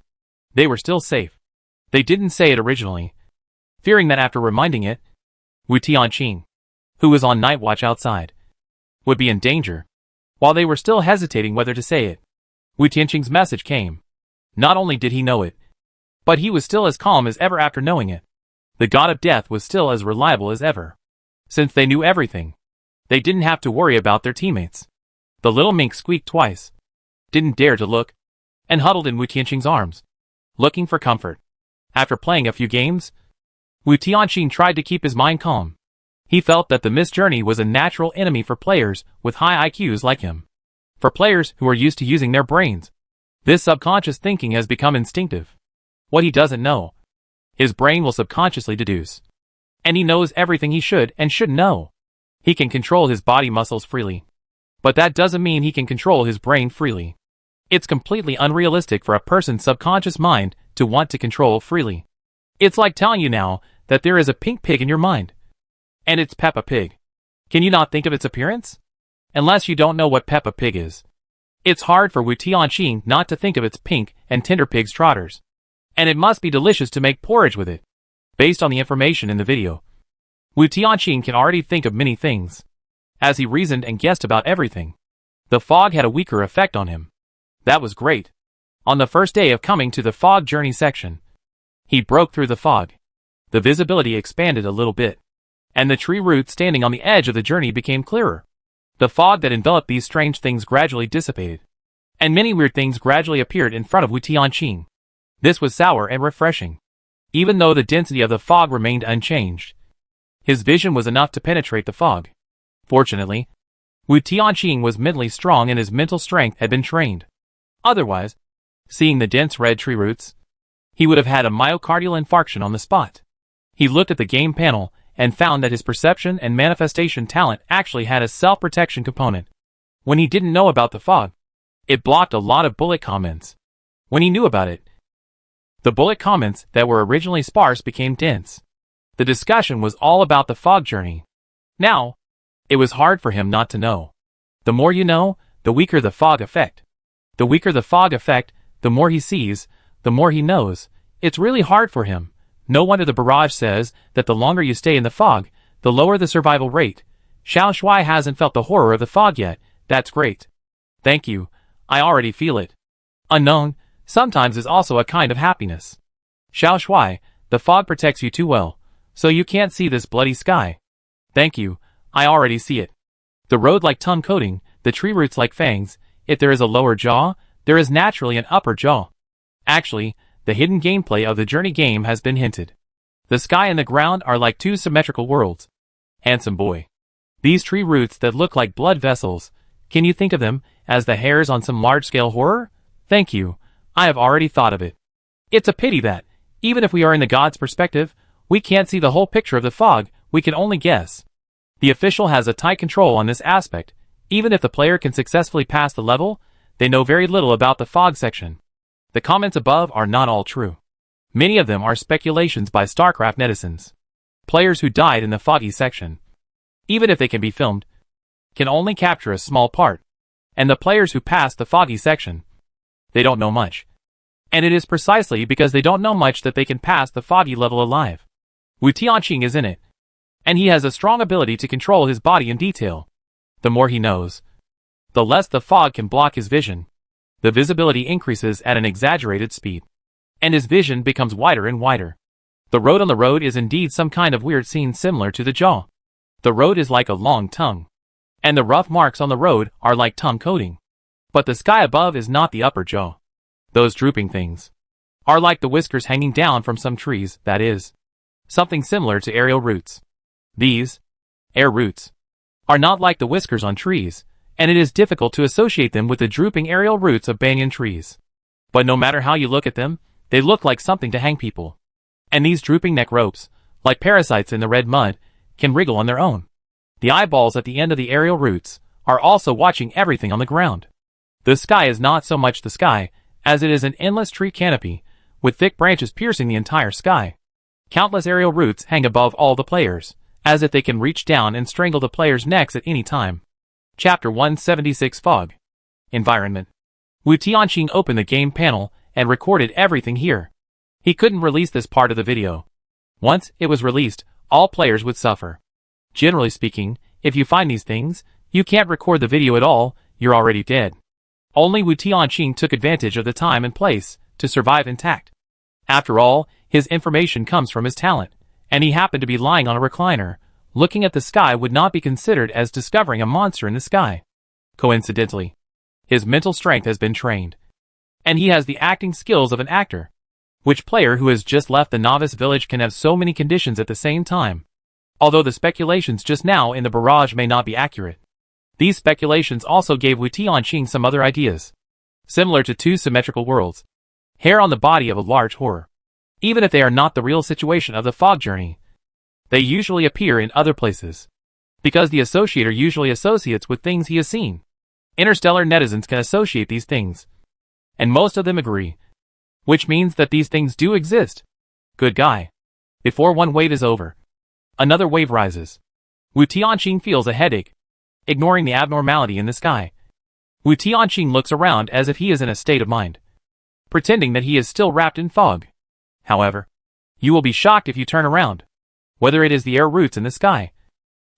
They were still safe. They didn't say it originally, fearing that after reminding it, Wu Tianqing, who was on night watch outside, would be in danger. While they were still hesitating whether to say it, Wu Tianqing's message came. Not only did he know it, but he was still as calm as ever after knowing it. The god of death was still as reliable as ever. Since they knew everything, they didn't have to worry about their teammates. The little mink squeaked twice, didn't dare to look, and huddled in Wu Tianqing's arms, looking for comfort. After playing a few games, Wu Tianqing tried to keep his mind calm. He felt that the mist journey was a natural enemy for players with high IQs like him. For players who are used to using their brains, this subconscious thinking has become instinctive. What he doesn't know, his brain will subconsciously deduce. And he knows everything he should and shouldn't know. He can control his body muscles freely, but that doesn't mean he can control his brain freely. It's completely unrealistic for a person's subconscious mind to want to control freely. It's like telling you now that there is a pink pig in your mind, and it's Peppa Pig. Can you not think of its appearance? Unless you don't know what Peppa Pig is. It's hard for Wu Tianqing not to think of its pink and tender pig's trotters. And it must be delicious to make porridge with it. Based on the information in the video, Wu Tianqing can already think of many things. As he reasoned and guessed about everything, the fog had a weaker effect on him. That was great. On the first day of coming to the fog journey section, he broke through the fog. The visibility expanded a little bit, and the tree roots standing on the edge of the journey became clearer. The fog that enveloped these strange things gradually dissipated, and many weird things gradually appeared in front of Wu Tianqing. This was sour and refreshing. Even though the density of the fog remained unchanged, his vision was enough to penetrate the fog. Fortunately, Wu Tianqing was mentally strong and his mental strength had been trained. Otherwise, seeing the dense red tree roots, he would have had a myocardial infarction on the spot. He looked at the game panel and found that his perception and manifestation talent actually had a self-protection component. When he didn't know about the fog, it blocked a lot of bullet comments. When he knew about it, the bullet comments that were originally sparse became dense. The discussion was all about the fog journey. Now, it was hard for him not to know. The more you know, the weaker the fog effect. The weaker the fog effect, the more he sees, the more he knows. It's really hard for him. No wonder the barrage says that the longer you stay in the fog, the lower the survival rate. Xiao Shuai hasn't felt the horror of the fog yet. That's great. Thank you. I already feel it. Unknown sometimes is also a kind of happiness. Xiao Shuai, the fog protects you too well, so you can't see this bloody sky. Thank you. I already see it. The road like tongue coating, the tree roots like fangs. If there is a lower jaw, there is naturally an upper jaw. Actually, the hidden gameplay of the journey game has been hinted. The sky and the ground are like two symmetrical worlds. Handsome boy. These tree roots that look like blood vessels, can you think of them as the hairs on some large-scale horror? Thank you. I have already thought of it. It's a pity that, even if we are in the god's perspective, we can't see the whole picture of the fog, we can only guess. The official has a tight control on this aspect. Even if the player can successfully pass the level, they know very little about the fog section. The comments above are not all true. Many of them are speculations by StarCraft netizens. Players who died in the foggy section, even if they can be filmed, can only capture a small part. And the players who passed the foggy section, they don't know much. And it is precisely because they don't know much that they can pass the foggy level alive. Wu Tianqing is in it, and he has a strong ability to control his body in detail. The more he knows, the less the fog can block his vision. The visibility increases at an exaggerated speed, and his vision becomes wider and wider. The road on the road is indeed some kind of weird scene similar to the jaw. The road is like a long tongue, and the rough marks on the road are like tongue coating. But the sky above is not the upper jaw. Those drooping things are like the whiskers hanging down from some trees, that is, something similar to aerial roots. These air roots are not like the whiskers on trees, and it is difficult to associate them with the drooping aerial roots of banyan trees. But no matter how you look at them, they look like something to hang people. And these drooping neck ropes, like parasites in the red mud, can wriggle on their own. The eyeballs at the end of the aerial roots are also watching everything on the ground. The sky is not so much the sky, as it is an endless tree canopy, with thick branches piercing the entire sky. Countless aerial roots hang above all the players, as if they can reach down and strangle the players' necks at any time. Chapter 176 Fog. Environment. Wu Tianqing opened the game panel and recorded everything here. He couldn't release this part of the video. Once it was released, all players would suffer. Generally speaking, if you find these things, you can't record the video at all, you're already dead. Only Wu Tianqing took advantage of the time and place to survive intact. After all, his information comes from his talent, and he happened to be lying on a recliner. Looking at the sky would not be considered as discovering a monster in the sky. Coincidentally, his mental strength has been trained, and he has the acting skills of an actor. Which player who has just left the novice village can have so many conditions at the same time? Although the speculations just now in the barrage may not be accurate, these speculations also gave Wu Tianqing some other ideas. Similar to two symmetrical worlds. Hair on the body of a large horror. Even if they are not the real situation of the fog journey, they usually appear in other places, because the associator usually associates with things he has seen. Interstellar netizens can associate these things, and most of them agree, which means that these things do exist. Good guy. Before one wave is over, another wave rises. Wu Tianqing feels a headache, ignoring the abnormality in the sky. Wu Tianqing looks around as if he is in a state of mind, pretending that he is still wrapped in fog. However, you will be shocked if you turn around. Whether it is the air roots in the sky,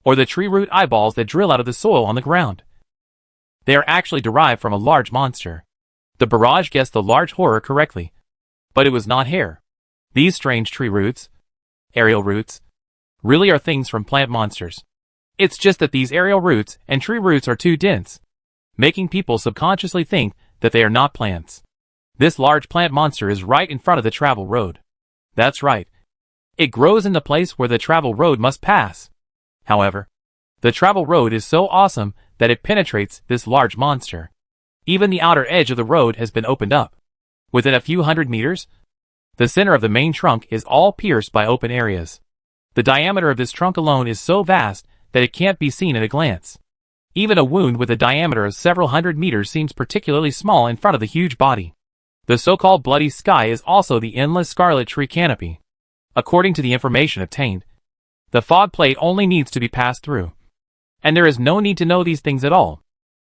or the tree root eyeballs that drill out of the soil on the ground, they are actually derived from a large monster. The barrage guessed the large horror correctly, but it was not hair. These strange tree roots, aerial roots, really are things from plant monsters. It's just that these aerial roots and tree roots are too dense, making people subconsciously think that they are not plants. This large plant monster is right in front of the travel road. That's right. It grows in the place where the travel road must pass. However, the travel road is so awesome that it penetrates this large monster. Even the outer edge of the road has been opened up. Within a few hundred meters, the center of the main trunk is all pierced by open areas. The diameter of this trunk alone is so vast that it can't be seen at a glance. Even a wound with a diameter of several hundred meters seems particularly small in front of the huge body. The so-called bloody sky is also the endless scarlet tree canopy. According to the information obtained, the fog plate only needs to be passed through. And there is no need to know these things at all.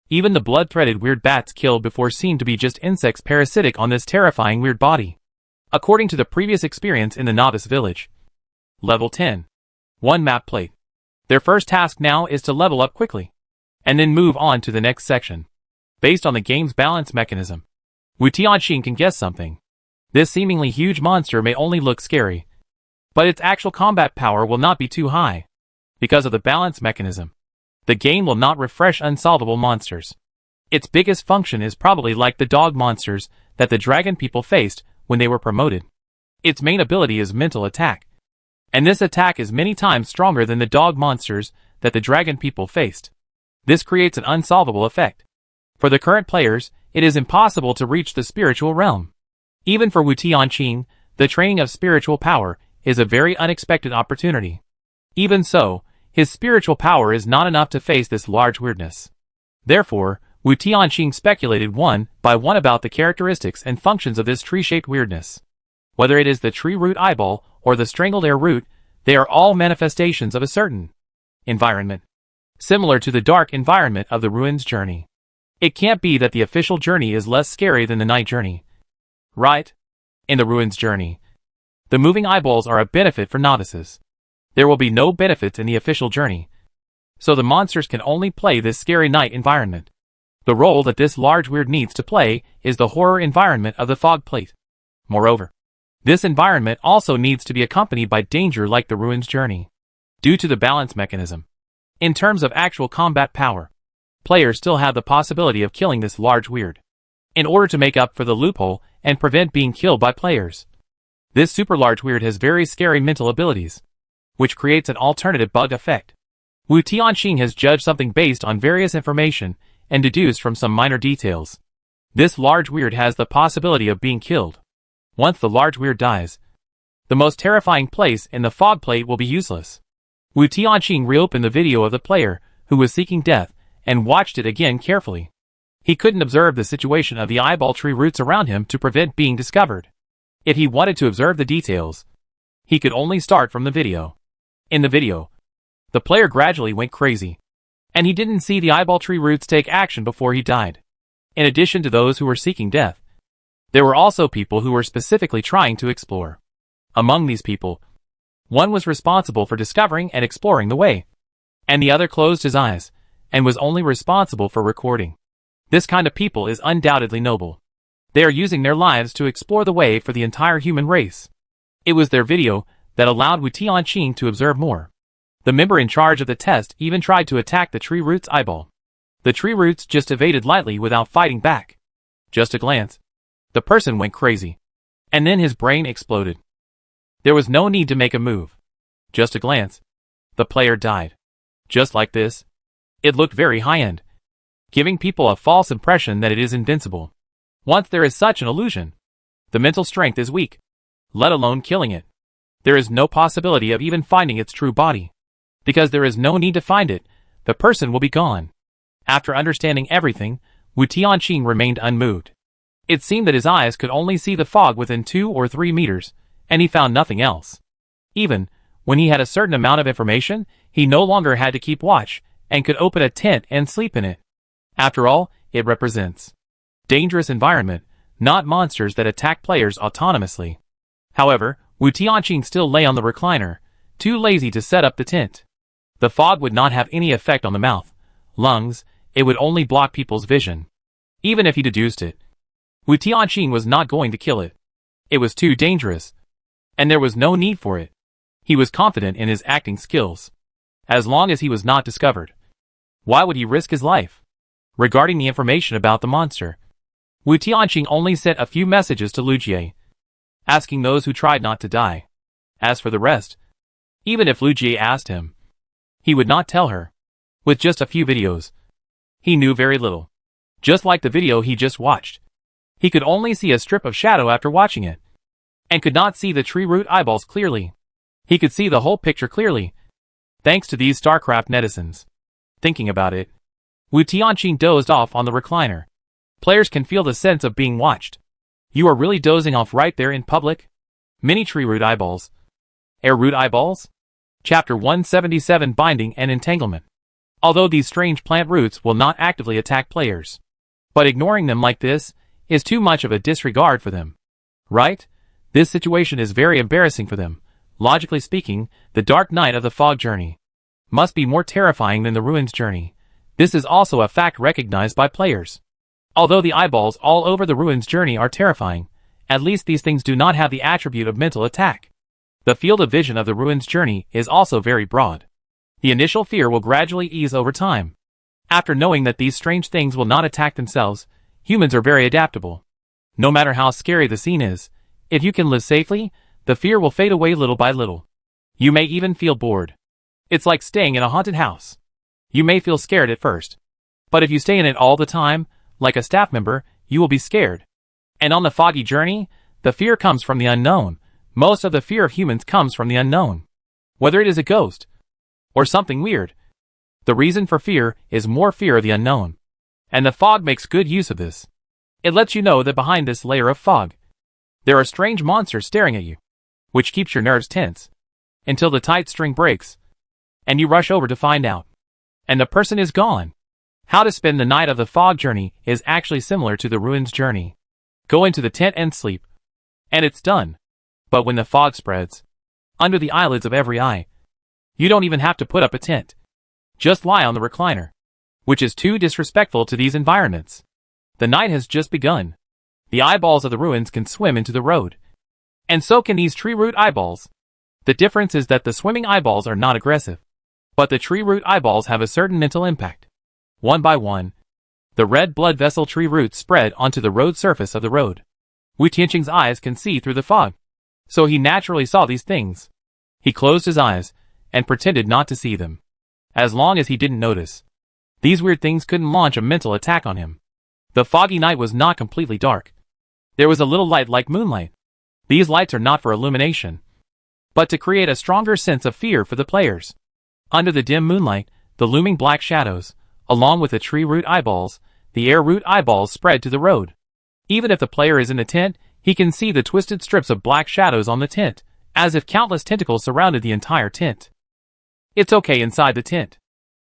Even the blood-threaded weird bats killed before seem to be just insects parasitic on this terrifying weird body. According to the previous experience in the novice village. Level 10. 1 map plate. Their first task now is to level up quickly, and then move on to the next section. Based on the game's balance mechanism, Wu Tianqing can guess something. This seemingly huge monster may only look scary, but its actual combat power will not be too high. Because of the balance mechanism, the game will not refresh unsolvable monsters. Its biggest function is probably like the dog monsters that the dragon people faced when they were promoted. Its main ability is mental attack, and this attack is many times stronger than the dog monsters that the dragon people faced. This creates an unsolvable effect. For the current players, it is impossible to reach the spiritual realm. Even for Wu Tianqing, the training of spiritual power is a very unexpected opportunity. Even so, his spiritual power is not enough to face this large weirdness. Therefore, Wu Tianqing speculated one by one about the characteristics and functions of this tree-shaped weirdness. Whether it is the tree root eyeball or the strangled air root, they are all manifestations of a certain environment, similar to the dark environment of the ruins journey. It can't be that the official journey is less scary than the night journey, right? In the ruins journey, the moving eyeballs are a benefit for novices. There will be no benefits in the official journey, so the monsters can only play this scary night environment. The role that this large weird needs to play is the horror environment of the fog plate. Moreover, this environment also needs to be accompanied by danger like the ruins journey. Due to the balance mechanism, in terms of actual combat power, players still have the possibility of killing this large weird, in order to make up for the loophole and prevent being killed by players. This super large weird has very scary mental abilities, which creates an alternative bug effect. Wu Tianqing has judged something based on various information and deduced from some minor details. This large weird has the possibility of being killed. Once the large weird dies, the most terrifying place in the fog plate will be useless. Wu Tianqing reopened the video of the player who was seeking death and watched it again carefully. He couldn't observe the situation of the eyeball tree roots around him to prevent being discovered. If he wanted to observe the details, he could only start from the video. In the video, the player gradually went crazy, and he didn't see the eyeball tree roots take action before he died. In addition to those who were seeking death, there were also people who were specifically trying to explore. Among these people, one was responsible for discovering and exploring the way, and the other closed his eyes and was only responsible for recording. This kind of people is undoubtedly noble. They are using their lives to explore the way for the entire human race. It was their video that allowed Wu Tianqing to observe more. The member in charge of the test even tried to attack the tree root's eyeball. The tree roots just evaded lightly without fighting back. Just a glance, the person went crazy, and then his brain exploded. There was no need to make a move. Just a glance, the player died. Just like this. It looked very high-end, giving people a false impression that it is invincible. Once there is such an illusion, the mental strength is weak, let alone killing it. There is no possibility of even finding its true body. Because there is no need to find it, the person will be gone. After understanding everything, Wu Tianqing remained unmoved. It seemed that his eyes could only see the fog within 2 or 3 meters, and he found nothing else. Even when he had a certain amount of information, he no longer had to keep watch, and could open a tent and sleep in it. After all, it represents dangerous environment, not monsters that attack players autonomously. However, Wu Tianqing still lay on the recliner, too lazy to set up the tent. The fog would not have any effect on the mouth, lungs, it would only block people's vision. Even if he deduced it, Wu Tianqing was not going to kill it. It was too dangerous. And there was no need for it. He was confident in his acting skills. As long as he was not discovered. Why would he risk his life? Regarding the information about the monster, Wu Tianqing only sent a few messages to Lu Jie, asking those who tried not to die. As for the rest, even if Lu Jie asked him, he would not tell her. With just a few videos, he knew very little. Just like the video he just watched. He could only see a strip of shadow after watching it, and could not see the tree root eyeballs clearly. He could see the whole picture clearly, thanks to these StarCraft netizens. Thinking about it, Wu Tianqing dozed off on the recliner. Players can feel the sense of being watched. You are really dozing off right there in public? Mini tree root eyeballs. Air root eyeballs? Chapter 177 Binding and Entanglement. Although these strange plant roots will not actively attack players, but ignoring them like this is too much of a disregard for them. Right? This situation is very embarrassing for them. Logically speaking, the dark night of the fog journey must be more terrifying than the ruins journey. This is also a fact recognized by players. Although the eyeballs all over the ruins journey are terrifying, at least these things do not have the attribute of mental attack. The field of vision of the ruins journey is also very broad. The initial fear will gradually ease over time. After knowing that these strange things will not attack themselves, humans are very adaptable. No matter how scary the scene is, if you can live safely, the fear will fade away little by little. You may even feel bored. It's like staying in a haunted house. You may feel scared at first, but if you stay in it all the time, like a staff member, you will be scared. And on the foggy journey, the fear comes from the unknown. Most of the fear of humans comes from the unknown. Whether it is a ghost or something weird, the reason for fear is more fear of the unknown. And the fog makes good use of this. It lets you know that behind this layer of fog, there are strange monsters staring at you, which keeps your nerves tense, until the tight string breaks, and you rush over to find out. And the person is gone. How to spend the night of the fog journey is actually similar to the ruins journey. Go into the tent and sleep. And it's done. But when the fog spreads, under the eyelids of every eye, you don't even have to put up a tent. Just lie on the recliner, which is too disrespectful to these environments. The night has just begun. The eyeballs of the ruins can swim into the road. And so can these tree root eyeballs. The difference is that the swimming eyeballs are not aggressive, but the tree root eyeballs have a certain mental impact. One by one, the red blood vessel tree roots spread onto the road surface of the road. Wu Tianqing's eyes can see through the fog, so he naturally saw these things. He closed his eyes and pretended not to see them. As long as he didn't notice, these weird things couldn't launch a mental attack on him. The foggy night was not completely dark. There was a little light like moonlight. These lights are not for illumination, but to create a stronger sense of fear for the players. Under the dim moonlight, the looming black shadows, along with the tree root eyeballs, the air root eyeballs spread to the road. Even if the player is in the tent, he can see the twisted strips of black shadows on the tent, as if countless tentacles surrounded the entire tent. It's okay inside the tent.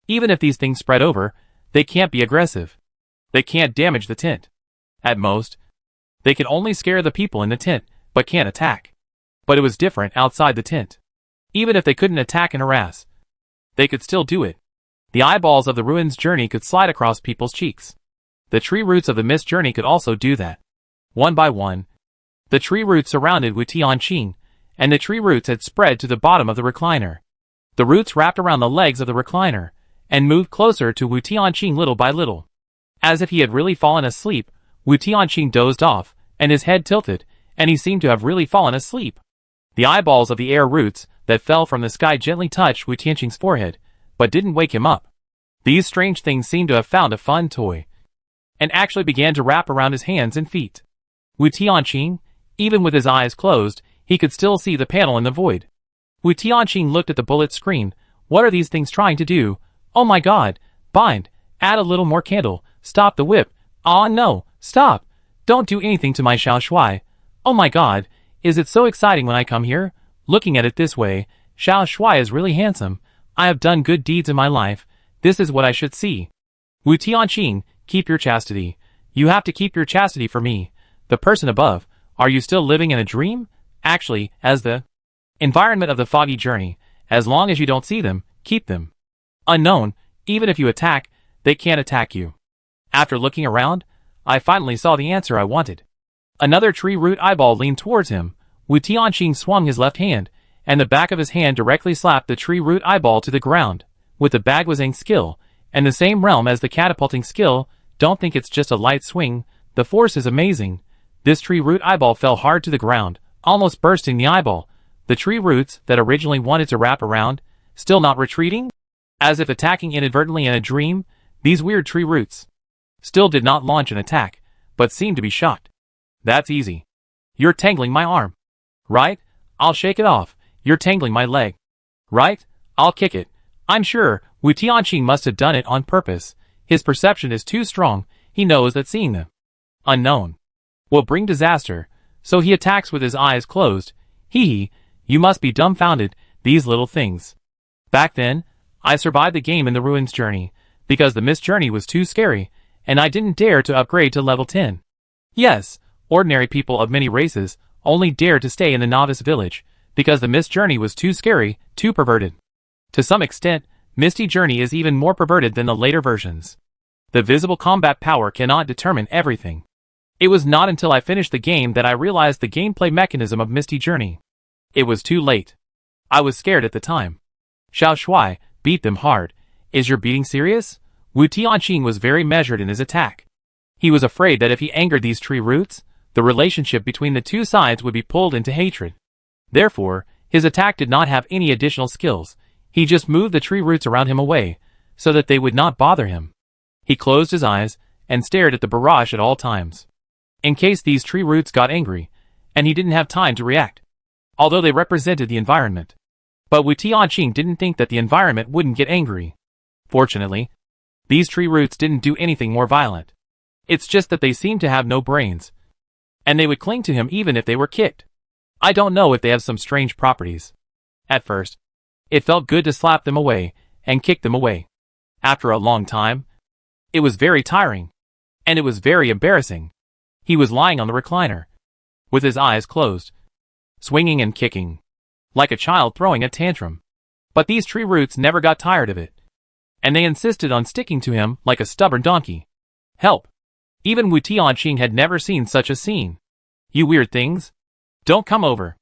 Even if these things spread over, they can't be aggressive. They can't damage the tent. At most, they can only scare the people in the tent, but can't attack. But it was different outside the tent. Even if they couldn't attack and harass, they could still do it. The eyeballs of the ruins journey could slide across people's cheeks. The tree roots of the mist journey could also do that. One by one, the tree roots surrounded Wu Tianqing, and the tree roots had spread to the bottom of the recliner. The roots wrapped around the legs of the recliner, and moved closer to Wu Tianqing little by little. As if he had really fallen asleep, Wu Tianqing dozed off, and his head tilted, and he seemed to have really fallen asleep. The eyeballs of the air roots that fell from the sky gently touched Wu Tianqing's forehead, but didn't wake him up. These strange things seemed to have found a fun toy, and actually began to wrap around his hands and feet. Wu Tianqing, even with his eyes closed, he could still see the panel in the void. Wu Tianqing looked at the bullet screen. What are these things trying to do? Oh my god, bind, add a little more candle, stop the whip, aw no, stop, don't do anything to my Xiao Shuai. Oh my god, is it so exciting when I come here? Looking at it this way, Xiao Shuai is really handsome. I have done good deeds in my life. This is what I should see. Wu Tianqing, keep your chastity. You have to keep your chastity for me. The person above, are you still living in a dream? Actually, as the environment of the foggy journey, as long as you don't see them, keep them. Unknown, even if you attack, they can't attack you. After looking around, I finally saw the answer I wanted. Another tree root eyeball leaned towards him. Wu Tianqing swung his left hand, and the back of his hand directly slapped the tree root eyeball to the ground. With the bagwazang skill, and the same realm as the catapulting skill, don't think it's just a light swing, the force is amazing. This tree root eyeball fell hard to the ground, almost bursting the eyeball. The tree roots that originally wanted to wrap around, still not retreating? As if attacking inadvertently in a dream, these weird tree roots still did not launch an attack, but seemed to be shocked. That's easy. You're tangling my arm. Right? I'll shake it off. You're tangling my leg. Right? I'll kick it. I'm sure Wu Tianqing must have done it on purpose. His perception is too strong. He knows that seeing the unknown will bring disaster, so he attacks with his eyes closed. Hee, you must be dumbfounded, these little things. Back then, I survived the game in the ruins journey, because the mist journey was too scary, and I didn't dare to upgrade to level 10. Yes, ordinary people of many races only dared to stay in the novice village, because the mist journey was too scary, too perverted. To some extent, Misty Journey is even more perverted than the later versions. The visible combat power cannot determine everything. It was not until I finished the game that I realized the gameplay mechanism of Misty Journey. It was too late. I was scared at the time. Xiao Shuai, beat them hard. Is your beating serious? Wu Tianqing was very measured in his attack. He was afraid that if he angered these tree roots, the relationship between the two sides would be pulled into hatred. Therefore, his attack did not have any additional skills. He just moved the tree roots around him away, so that they would not bother him. He closed his eyes, and stared at the barrage at all times, in case these tree roots got angry, and he didn't have time to react, although they represented the environment. But Wu Tianqing didn't think that the environment wouldn't get angry. Fortunately, these tree roots didn't do anything more violent. It's just that they seemed to have no brains, and they would cling to him even if they were kicked. I don't know if they have some strange properties. At first, it felt good to slap them away, and kick them away. After a long time, it was very tiring, and it was very embarrassing. He was lying on the recliner, with his eyes closed, swinging and kicking, like a child throwing a tantrum. But these tree roots never got tired of it, and they insisted on sticking to him like a stubborn donkey. Help! Even Wu Tianqing had never seen such a scene. You weird things! Don't come over.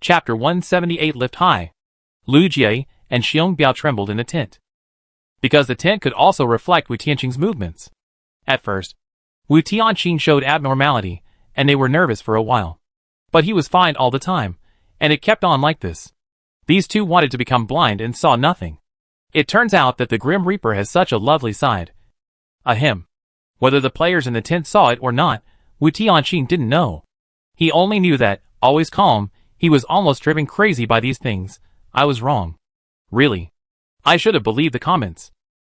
Chapter 178 Lift High. Lu Jie and Xiong Biao trembled in the tent, because the tent could also reflect Wu Tianqing's movements. At first, Wu Tianqing showed abnormality, and they were nervous for a while. But he was fine all the time, and it kept on like this. These two wanted to become blind and saw nothing. It turns out that the Grim Reaper has such a lovely side. Ahem. Whether the players in the tent saw it or not, Wu Tianqing didn't know. He only knew that, always calm, he was almost driven crazy by these things. I was wrong. Really. I should have believed the comments.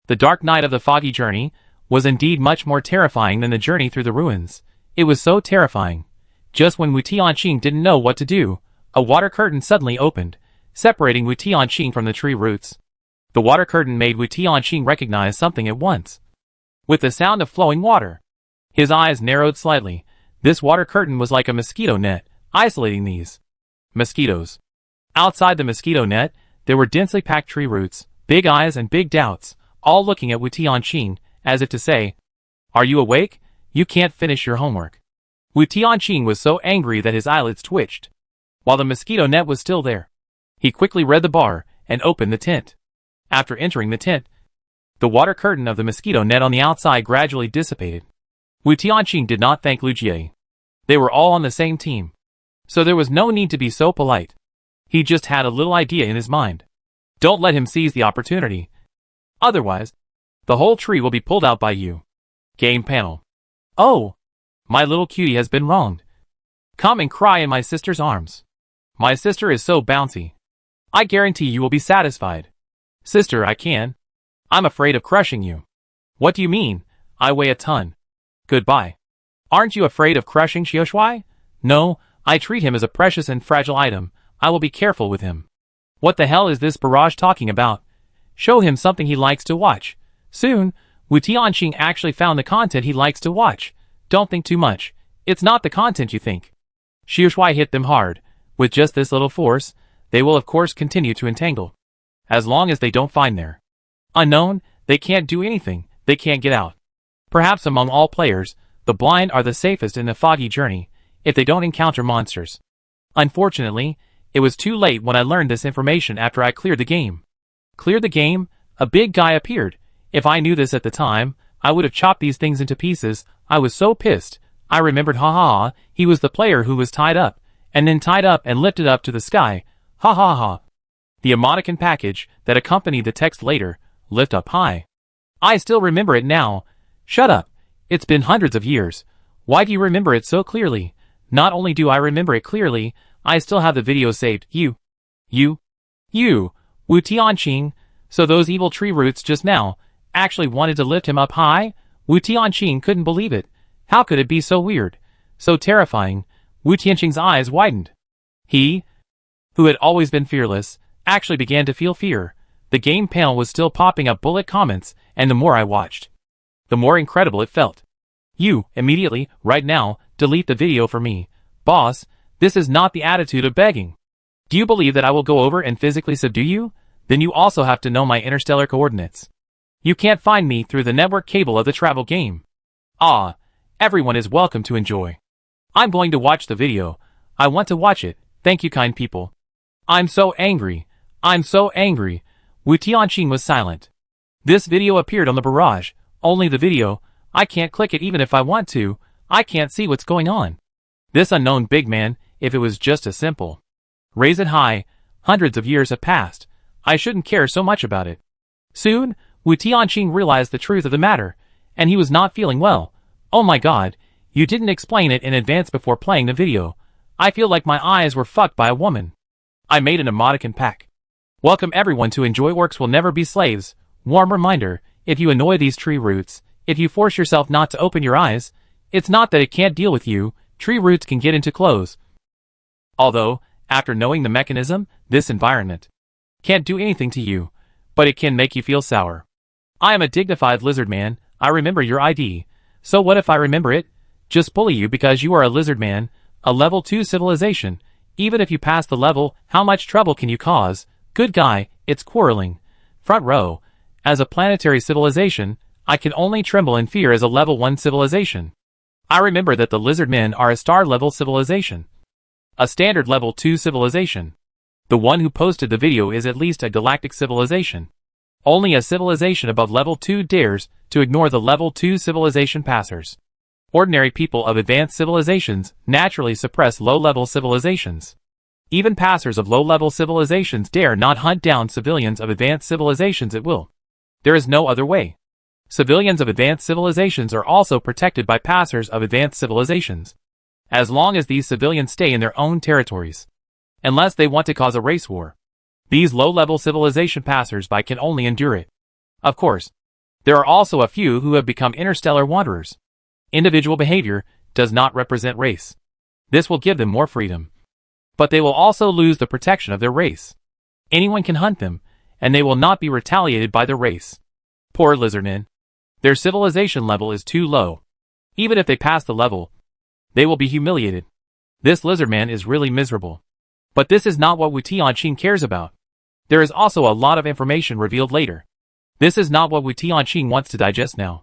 The dark night of the foggy journey was indeed much more terrifying than the journey through the ruins. It was so terrifying. Just when Wu Tianqing didn't know what to do, a water curtain suddenly opened, separating Wu Tianqing from the tree roots. The water curtain made Wu Tianqing recognize something at once. With the sound of flowing water, his eyes narrowed slightly. This water curtain was like a mosquito net, isolating these mosquitoes. Outside the mosquito net, there were densely packed tree roots, big eyes and big doubts, all looking at Wu Tianqing, as if to say, "Are you awake? You can't finish your homework." Wu Tianqing was so angry that his eyelids twitched. While the mosquito net was still there, he quickly read the bar, and opened the tent. After entering the tent, the water curtain of the mosquito net on the outside gradually dissipated. Wu Tianqing did not thank Lu Jie. They were all on the same team, so there was no need to be so polite. He just had a little idea in his mind. Don't let him seize the opportunity. Otherwise, the whole tree will be pulled out by you. Game panel. Oh! My little cutie has been wronged. Come and cry in my sister's arms. My sister is so bouncy. I guarantee you will be satisfied. Sister, I can. I'm afraid of crushing you. What do you mean? I weigh a ton. Goodbye. Aren't you afraid of crushing Xiaoshuai? No, I treat him as a precious and fragile item. I will be careful with him. What the hell is this barrage talking about? Show him something he likes to watch. Soon, Wu Tianqing actually found the content he likes to watch. Don't think too much. It's not the content you think. Xiu Shuai hit them hard. With just this little force, they will of course continue to entangle. As long as they don't find their unknown, they can't do anything, they can't get out. Perhaps among all players, the blind are the safest in the foggy journey, if they don't encounter monsters. Unfortunately, it was too late when I learned this information after I cleared the game. Cleared the game? A big guy appeared. If I knew this at the time, I would have chopped these things into pieces. I was so pissed. I remembered he was the player who was tied up, and then tied up and lifted up to the sky. The emoticon package that accompanied the text later, lift up high. I still remember it now. Shut up. It's been hundreds of years. Why do you remember it so clearly? Not only do I remember it clearly, I still have the video saved. You, Wu Tianqing. So those evil tree roots just now actually wanted to lift him up high? Wu Tianqing couldn't believe it. How could it be so weird? So terrifying. Wu Tianqing's eyes widened. He, who had always been fearless, actually began to feel fear. The game panel was still popping up bullet comments, and the more I watched, the more incredible it felt. You, immediately, right now, delete the video for me. Boss, this is not the attitude of begging. Do you believe that I will go over and physically subdue you? Then you also have to know my interstellar coordinates. You can't find me through the network cable of the travel game. Everyone is welcome to enjoy. I'm going to watch the video. I want to watch it. Thank you, kind people. I'm so angry. I'm so angry. Wu Tianqing was silent. This video appeared on the barrage. Only the video. I can't click it even if I want to. I can't see what's going on. This unknown big man, if it was just a simple raise it high, hundreds of years have passed. I shouldn't care so much about it. Soon, Wu Tianqing realized the truth of the matter, and he was not feeling well. Oh my god, you didn't explain it in advance before playing the video. I feel like my eyes were fucked by a woman. I made an emoticon pack. Welcome everyone to Enjoy Works Will Never Be Slaves. Warm reminder, if you annoy these tree roots, if you force yourself not to open your eyes, it's not that it can't deal with you, tree roots can get into clothes. Although, after knowing the mechanism, this environment can't do anything to you, but it can make you feel sour. I am a dignified lizard man, I remember your ID. So what if I remember it? Just bully you because you are a lizard man, a level 2 civilization. Even if you pass the level, how much trouble can you cause? Good guy, it's quarreling. Front row. As a planetary civilization, I can only tremble in fear as a level 1 civilization. I remember that the lizard men are a star level civilization. A standard level 2 civilization. The one who posted the video is at least a galactic civilization. Only a civilization above level 2 dares to ignore the level 2 civilization passers. Ordinary people of advanced civilizations naturally suppress low-level civilizations. Even passers of low-level civilizations dare not hunt down civilians of advanced civilizations at will. There is no other way. Civilians of advanced civilizations are also protected by passers of advanced civilizations, as long as these civilians stay in their own territories. Unless they want to cause a race war. These low-level civilization passers-by can only endure it. Of course, there are also a few who have become interstellar wanderers. Individual behavior does not represent race. This will give them more freedom. But they will also lose the protection of their race. Anyone can hunt them, and they will not be retaliated by their race. Poor lizardmen. Their civilization level is too low. Even if they pass the level, they will be humiliated. This lizardman is really miserable. But this is not what Wu Tianqing cares about. There is also a lot of information revealed later. This is not what Wu Tianqing wants to digest now.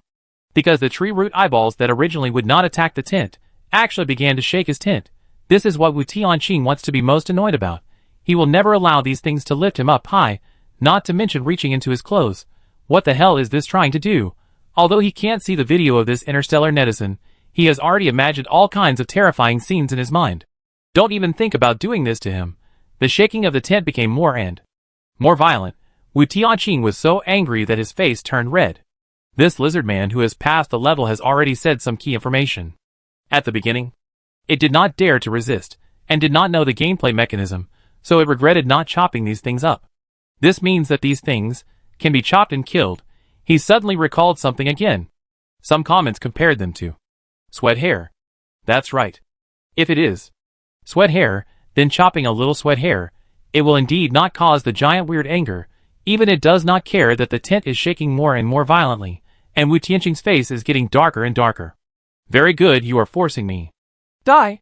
Because the tree root eyeballs that originally would not attack the tent, actually began to shake his tent. This is what Wu Tianqing wants to be most annoyed about. He will never allow these things to lift him up high, not to mention reaching into his clothes. What the hell is this trying to do? Although he can't see the video of this interstellar netizen, he has already imagined all kinds of terrifying scenes in his mind. Don't even think about doing this to him. The shaking of the tent became more and more violent. Wu Tianqing was so angry that his face turned red. This lizard man who has passed the level has already said some key information. At the beginning, it did not dare to resist, and did not know the gameplay mechanism, so it regretted not chopping these things up. This means that these things can be chopped and killed. He suddenly recalled something again. Some comments compared them to sweat hair. That's right. If it is sweat hair, then chopping a little sweat hair, it will indeed not cause the giant weird anger. Even it does not care that the tent is shaking more and more violently, And Wu Tianqing's face is getting darker and darker. Very good, you are forcing me. Die!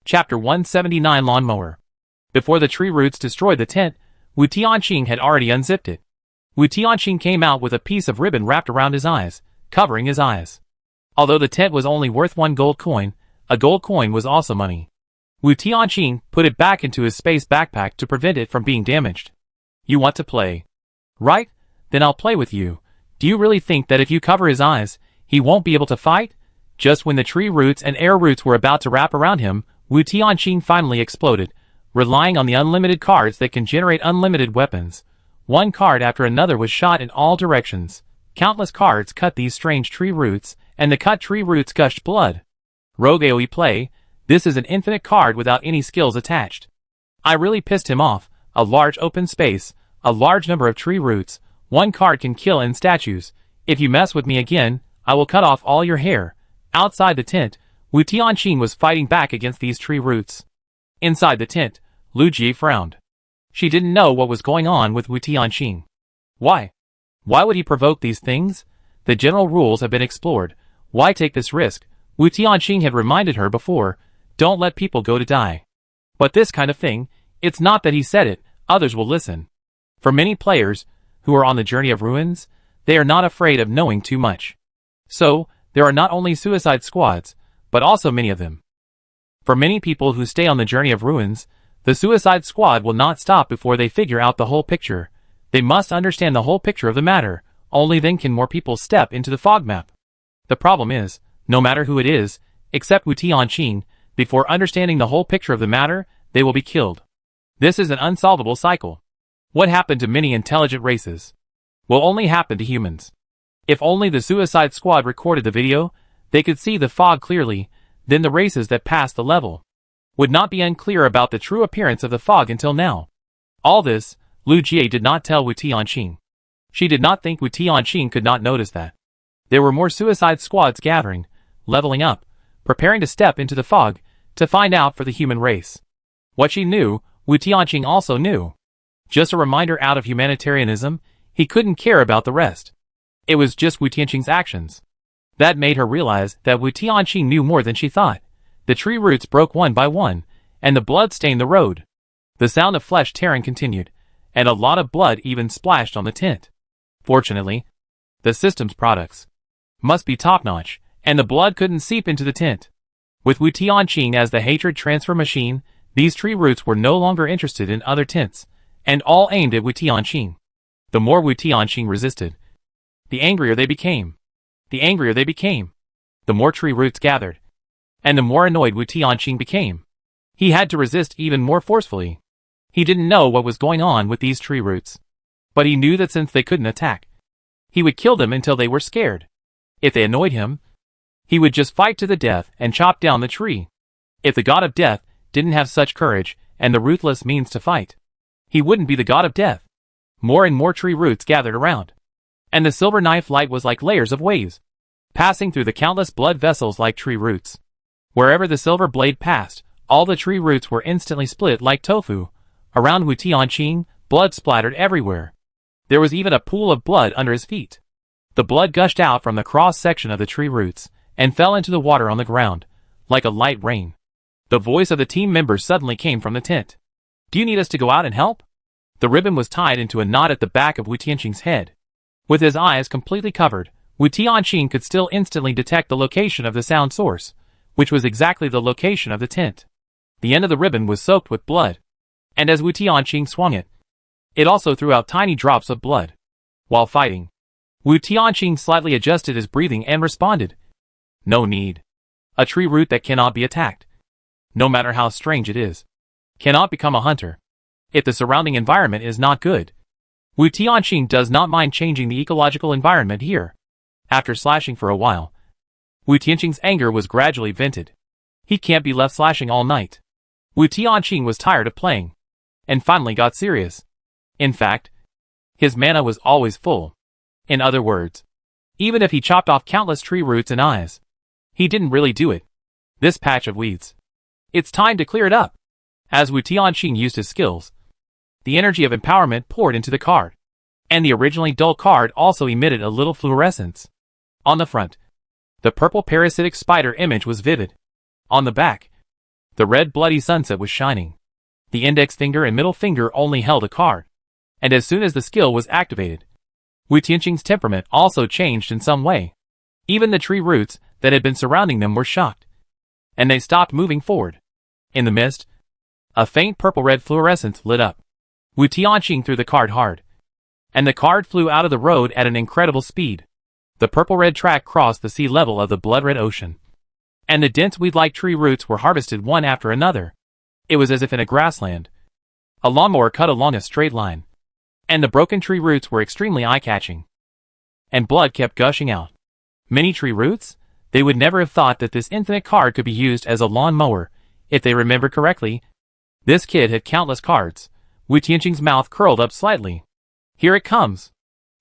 Chapter 179 Lawnmower. Before the tree roots destroyed the tent, Wu Tianqing had already unzipped it. Wu Tianqing came out with a piece of ribbon wrapped around his eyes, covering his eyes. Although the tent was only worth 1 gold coin, a gold coin was also money. Wu Tianqing put it back into his space backpack to prevent it from being damaged. You want to play? Right? Then I'll play with you. Do you really think that if you cover his eyes, he won't be able to fight? Just when the tree roots and air roots were about to wrap around him, Wu Tianqing finally exploded, relying on the unlimited cards that can generate unlimited weapons. One card after another was shot in all directions. Countless cards cut these strange tree roots, and the cut tree roots gushed blood. Rogue AoE play. This is an infinite card without any skills attached. I really pissed him off. A large open space, a large number of tree roots. One card can kill in statues. If you mess with me again, I will cut off all your hair. Outside the tent, Wu Tianqing was fighting back against these tree roots. Inside the tent, Lu Jie frowned. She didn't know what was going on with Wu Tianqing. Why? Why would he provoke these things? The general rules have been explored. Why take this risk? Wu Tianqing had reminded her before, don't let people go to die. But this kind of thing, it's not that he said it, others will listen. For many players, who are on the journey of ruins, they are not afraid of knowing too much. So, there are not only suicide squads, but also many of them. For many people who stay on the journey of ruins, the suicide squad will not stop before they figure out the whole picture. They must understand the whole picture of the matter, only then can more people step into the fog map. The problem is, no matter who it is, except Wu Tianqing, before understanding the whole picture of the matter, they will be killed. This is an unsolvable cycle. What happened to many intelligent races will only happen to humans. If only the Suicide Squad recorded the video, they could see the fog clearly, then the races that passed the level would not be unclear about the true appearance of the fog until now. All this, Lu Jie did not tell Wu Tianqing. She did not think Wu Tianqing could not notice that. There were more Suicide Squads gathering, leveling up, preparing to step into the fog, to find out for the human race. What she knew, Wu Tianqing also knew. Just a reminder out of humanitarianism, he couldn't care about the rest. It was just Wu Tianqing's actions. That made her realize that Wu Tianqing knew more than she thought. The tree roots broke one by one, and the blood stained the road. The sound of flesh tearing continued, and a lot of blood even splashed on the tent. Fortunately, the system's products must be top-notch, and the blood couldn't seep into the tent. With Wu Tianqing as the hatred transfer machine, these tree roots were no longer interested in other tents, and all aimed at Wu Tianqing. The more Wu Tianqing resisted, the angrier they became. The angrier they became, the more tree roots gathered, and the more annoyed Wu Tianqing became. He had to resist even more forcefully. He didn't know what was going on with these tree roots, but he knew that since they couldn't attack, he would kill them until they were scared. If they annoyed him, he would just fight to the death and chop down the tree. If the god of death didn't have such courage and the ruthless means to fight, he wouldn't be the god of death. More and more tree roots gathered around, and the silver knife light was like layers of waves, passing through the countless blood vessels like tree roots. Wherever the silver blade passed, all the tree roots were instantly split like tofu. Around Wu Tianqing, blood splattered everywhere. There was even a pool of blood under his feet. The blood gushed out from the cross-section of the tree roots, and fell into the water on the ground, like a light rain. The voice of the team member suddenly came from the tent. Do you need us to go out and help? The ribbon was tied into a knot at the back of Wu Tianqing's head. With his eyes completely covered, Wu Tianqing could still instantly detect the location of the sound source, which was exactly the location of the tent. The end of the ribbon was soaked with blood, and as Wu Tianqing swung it, it also threw out tiny drops of blood. While fighting, Wu Tianqing slightly adjusted his breathing and responded. No need. A tree root that cannot be attacked, no matter how strange it is, cannot become a hunter. If the surrounding environment is not good, Wu Tianqing does not mind changing the ecological environment here. After slashing for a while, Wu Tianqing's anger was gradually vented. He can't be left slashing all night. Wu Tianqing was tired of playing, and finally got serious. In fact, his mana was always full. In other words, even if he chopped off countless tree roots and eyes, he didn't really do it. This patch of weeds. It's time to clear it up. As Wu Tianqing used his skills, the energy of empowerment poured into the card, and the originally dull card also emitted a little fluorescence. On the front, the purple parasitic spider image was vivid. On the back, the red bloody sunset was shining. The index finger and middle finger only held a card. And as soon as the skill was activated, Wu Tianqing's temperament also changed in some way. Even the tree roots that had been surrounding them were shocked, and they stopped moving forward. In the mist, a faint purple-red fluorescence lit up. Wu Tianqing threw the card hard, and the card flew out of the road at an incredible speed. The purple-red track crossed the sea level of the blood-red ocean, and the dense weed-like tree roots were harvested one after another. It was as if in a grassland. A lawnmower cut along a straight line, and the broken tree roots were extremely eye-catching. And blood kept gushing out. Many tree roots? They would never have thought that this infinite card could be used as a lawn mower, if they remember correctly. This kid had countless cards. Wu Tianqing's mouth curled up slightly. Here it comes.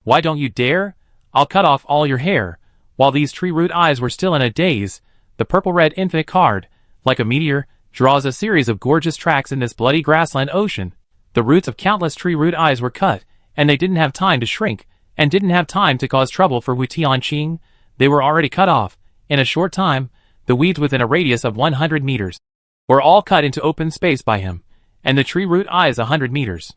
Why don't you dare? I'll cut off all your hair. While these tree root eyes were still in a daze, the purple-red infinite card, like a meteor, draws a series of gorgeous tracks in this bloody grassland ocean. The roots of countless tree root eyes were cut, and they didn't have time to shrink, and didn't have time to cause trouble for Wu Tianqing. They were already cut off. In a short time, the weeds within a radius of 100 meters were all cut into open space by him, and the tree root eyes 100 meters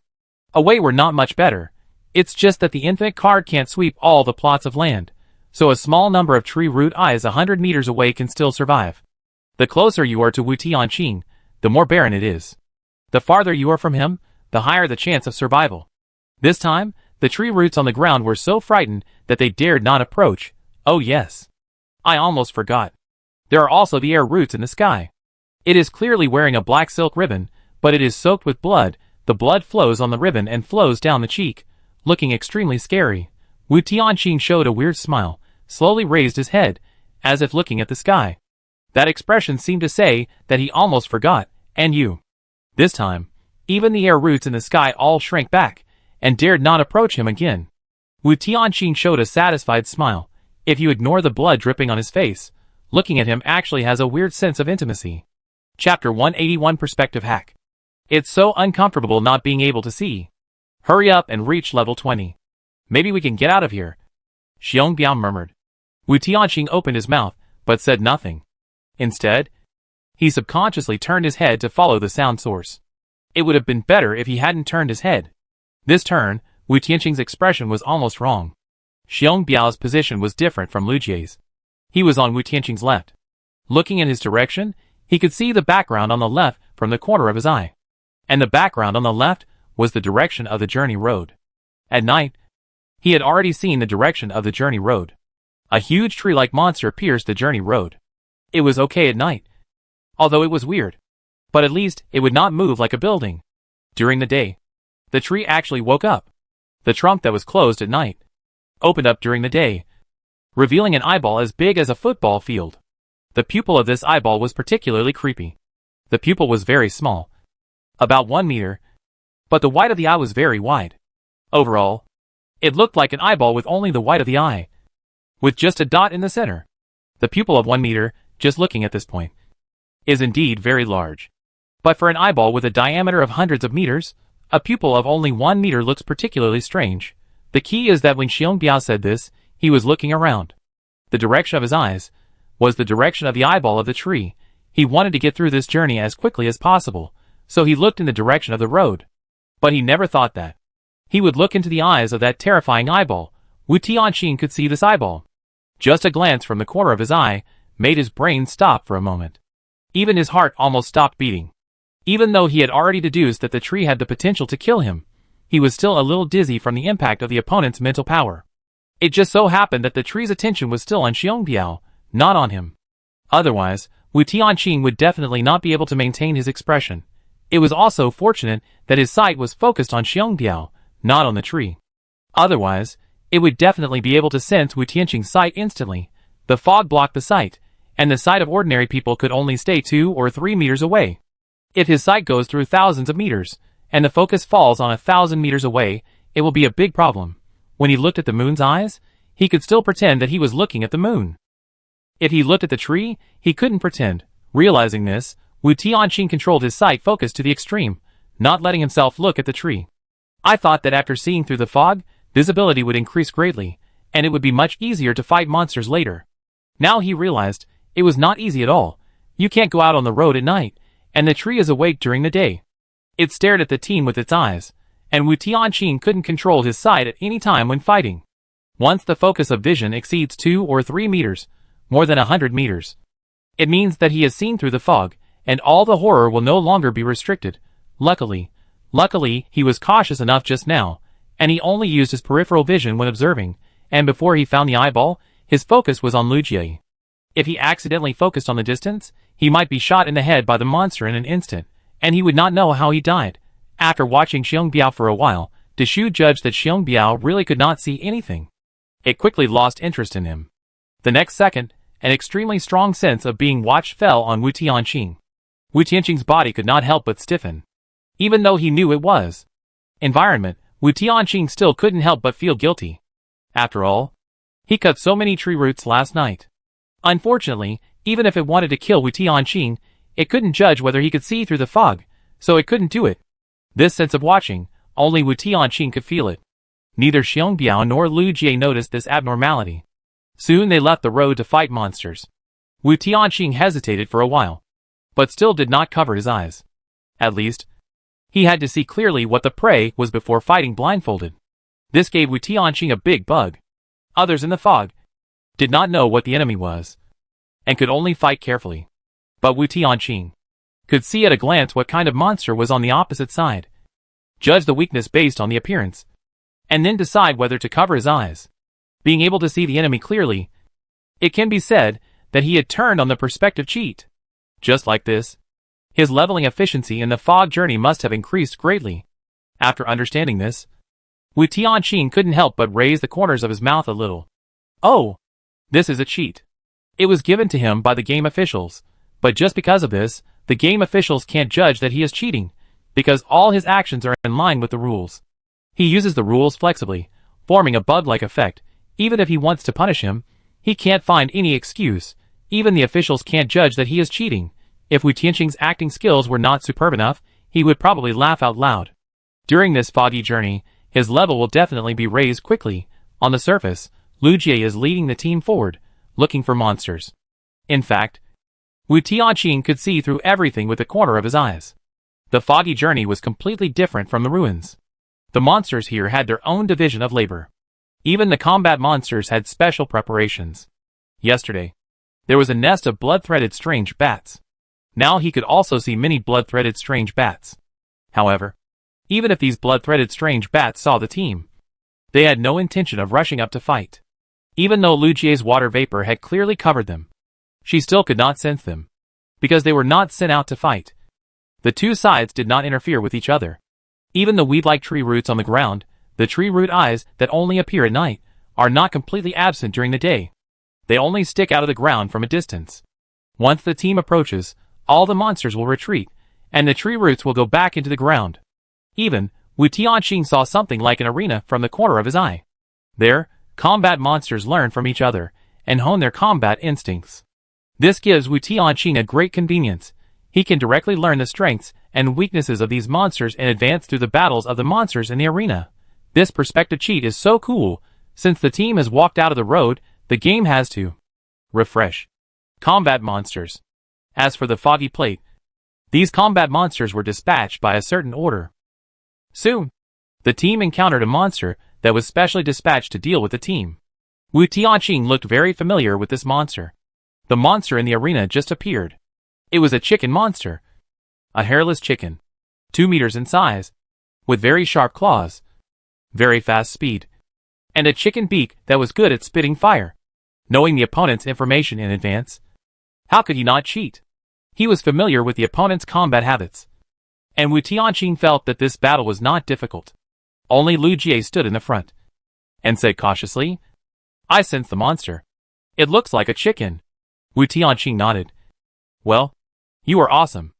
away were not much better. It's just that the infinite card can't sweep all the plots of land, so a small number of tree root eyes 100 meters away can still survive. The closer you are to Wu Tianqing, the more barren it is. The farther you are from him, the higher the chance of survival. This time, the tree roots on the ground were so frightened that they dared not approach. Oh yes. I almost forgot. There are also the air roots in the sky. It is clearly wearing a black silk ribbon, but it is soaked with blood. The blood flows on the ribbon and flows down the cheek, looking extremely scary. Wu Tianqing showed a weird smile, slowly raised his head, as if looking at the sky. That expression seemed to say that he almost forgot, and you. This time, even the air roots in the sky all shrank back, and dared not approach him again. Wu Tianqing showed a satisfied smile. If you ignore the blood dripping on his face, looking at him actually has a weird sense of intimacy. Chapter 181 Perspective Hack. It's so uncomfortable not being able to see. Hurry up and reach level 20. Maybe we can get out of here, Xiong Biao murmured. Wu Tianqing opened his mouth, but said nothing. Instead, he subconsciously turned his head to follow the sound source. It would have been better if he hadn't turned his head. This turn, Wu Tianqing's expression was almost wrong. Xiong Biao's position was different from Lu Jie's. He was on Wu Tianqing's left. Looking in his direction, he could see the background on the left from the corner of his eye. And the background on the left was the direction of the journey road. At night, he had already seen the direction of the journey road. A huge tree-like monster pierced the journey road. It was okay at night, although it was weird. But at least it would not move like a building. During the day, the tree actually woke up. The trunk that was closed at night opened up during the day, revealing an eyeball as big as a football field. The pupil of this eyeball was particularly creepy. The pupil was very small, about 1 meter, but the white of the eye was very wide. Overall, it looked like an eyeball with only the white of the eye, with just a dot in the center. The pupil of 1 meter, just looking at this point, is indeed very large. But for an eyeball with a diameter of hundreds of meters, a pupil of only 1 meter looks particularly strange. The key is that when Xiong Biao said this, he was looking around. The direction of his eyes was the direction of the eyeball of the tree. He wanted to get through this journey as quickly as possible, so he looked in the direction of the road. But he never thought that he would look into the eyes of that terrifying eyeball. Wu Tianqing could see this eyeball. Just a glance from the corner of his eye made his brain stop for a moment. Even his heart almost stopped beating. Even though he had already deduced that the tree had the potential to kill him, he was still a little dizzy from the impact of the opponent's mental power. It just so happened that the tree's attention was still on Xiong Biao, not on him. Otherwise, Wu Tianqing would definitely not be able to maintain his expression. It was also fortunate that his sight was focused on Xiong Biao, not on the tree. Otherwise, it would definitely be able to sense Wu Tianqing's sight instantly. The fog blocked the sight, and the sight of ordinary people could only stay 2 or 3 meters away. If his sight goes through thousands of meters, and the focus falls on 1,000 meters away, it will be a big problem. When he looked at the moon's eyes, he could still pretend that he was looking at the moon. If he looked at the tree, he couldn't pretend. Realizing this, Wu Tianqing controlled his sight focus to the extreme, not letting himself look at the tree. I thought that after seeing through the fog, visibility would increase greatly, and it would be much easier to fight monsters later. Now he realized, it was not easy at all. You can't go out on the road at night, and the tree is awake during the day. It stared at the team with its eyes, and Wu Tianqing couldn't control his sight at any time when fighting. Once the focus of vision exceeds 2 or 3 meters, more than 100 meters, it means that he has seen through the fog, and all the horror will no longer be restricted. Luckily, he was cautious enough just now, and he only used his peripheral vision when observing, and before he found the eyeball, his focus was on Lu Jie. If he accidentally focused on the distance, he might be shot in the head by the monster in an instant, and he would not know how he died. After watching Xiong Biao for a while, Deshu judged that Xiong Biao really could not see anything. It quickly lost interest in him. The next second, an extremely strong sense of being watched fell on Wu Tianqing. Wu Tianqing's body could not help but stiffen. Even though he knew it was environment, Wu Tianqing still couldn't help but feel guilty. After all, he cut so many tree roots last night. Unfortunately, even if it wanted to kill Wu Tianqing, it couldn't judge whether he could see through the fog, so it couldn't do it. This sense of watching, only Wu Tianqing could feel it. Neither Xiong Biao nor Lu Jie noticed this abnormality. Soon they left the road to fight monsters. Wu Tianqing hesitated for a while, but still did not cover his eyes. At least, he had to see clearly what the prey was before fighting blindfolded. This gave Wu Tianqing a big bug. Others in the fog did not know what the enemy was, and could only fight carefully. But Wu Tianqing could see at a glance what kind of monster was on the opposite side, judge the weakness based on the appearance, and then decide whether to cover his eyes. Being able to see the enemy clearly, it can be said that he had turned on the perspective cheat. Just like this, his leveling efficiency in the fog journey must have increased greatly. After understanding this, Wu Tianqing couldn't help but raise the corners of his mouth a little. Oh, this is a cheat. It was given to him by the game officials, but just because of this, the game officials can't judge that he is cheating, because all his actions are in line with the rules. He uses the rules flexibly, forming a bug-like effect. Even if he wants to punish him, he can't find any excuse. Even the officials can't judge that he is cheating. If Wu Tianqing's acting skills were not superb enough, he would probably laugh out loud. During this foggy journey, his level will definitely be raised quickly. On the surface, Lu Jie is leading the team forward, looking for monsters. In fact, Wu Tianqing could see through everything with the corner of his eyes. The foggy journey was completely different from the ruins. The monsters here had their own division of labor. Even the combat monsters had special preparations. Yesterday, there was a nest of blood-threaded strange bats. Now he could also see many blood-threaded strange bats. However, even if these blood-threaded strange bats saw the team, they had no intention of rushing up to fight. Even though Lu Jie's water vapor had clearly covered them, she still could not sense them, because they were not sent out to fight. The two sides did not interfere with each other. Even the weed-like tree roots on the ground, the tree root eyes that only appear at night, are not completely absent during the day. They only stick out of the ground from a distance. Once the team approaches, all the monsters will retreat, and the tree roots will go back into the ground. Even, Wu Tianqing saw something like an arena from the corner of his eye. There, combat monsters learn from each other, and hone their combat instincts. This gives Wu Tianqing a great convenience. He can directly learn the strengths and weaknesses of these monsters and advance through the battles of the monsters in the arena. This perspective cheat is so cool. Since the team has walked out of the road, the game has to refresh combat monsters. As for the foggy plate, these combat monsters were dispatched by a certain order. Soon, the team encountered a monster that was specially dispatched to deal with the team. Wu Tianqing looked very familiar with this monster. The monster in the arena just appeared. It was a chicken monster. A hairless chicken, 2 meters in size, with very sharp claws, very fast speed, and a chicken beak that was good at spitting fire. Knowing the opponent's information in advance, how could he not cheat? He was familiar with the opponent's combat habits, and Wu Tianqing felt that this battle was not difficult. Only Lu Jie stood in the front, and said cautiously, "I sense the monster. It looks like a chicken." Wu Tianqing nodded. "Well, you are awesome.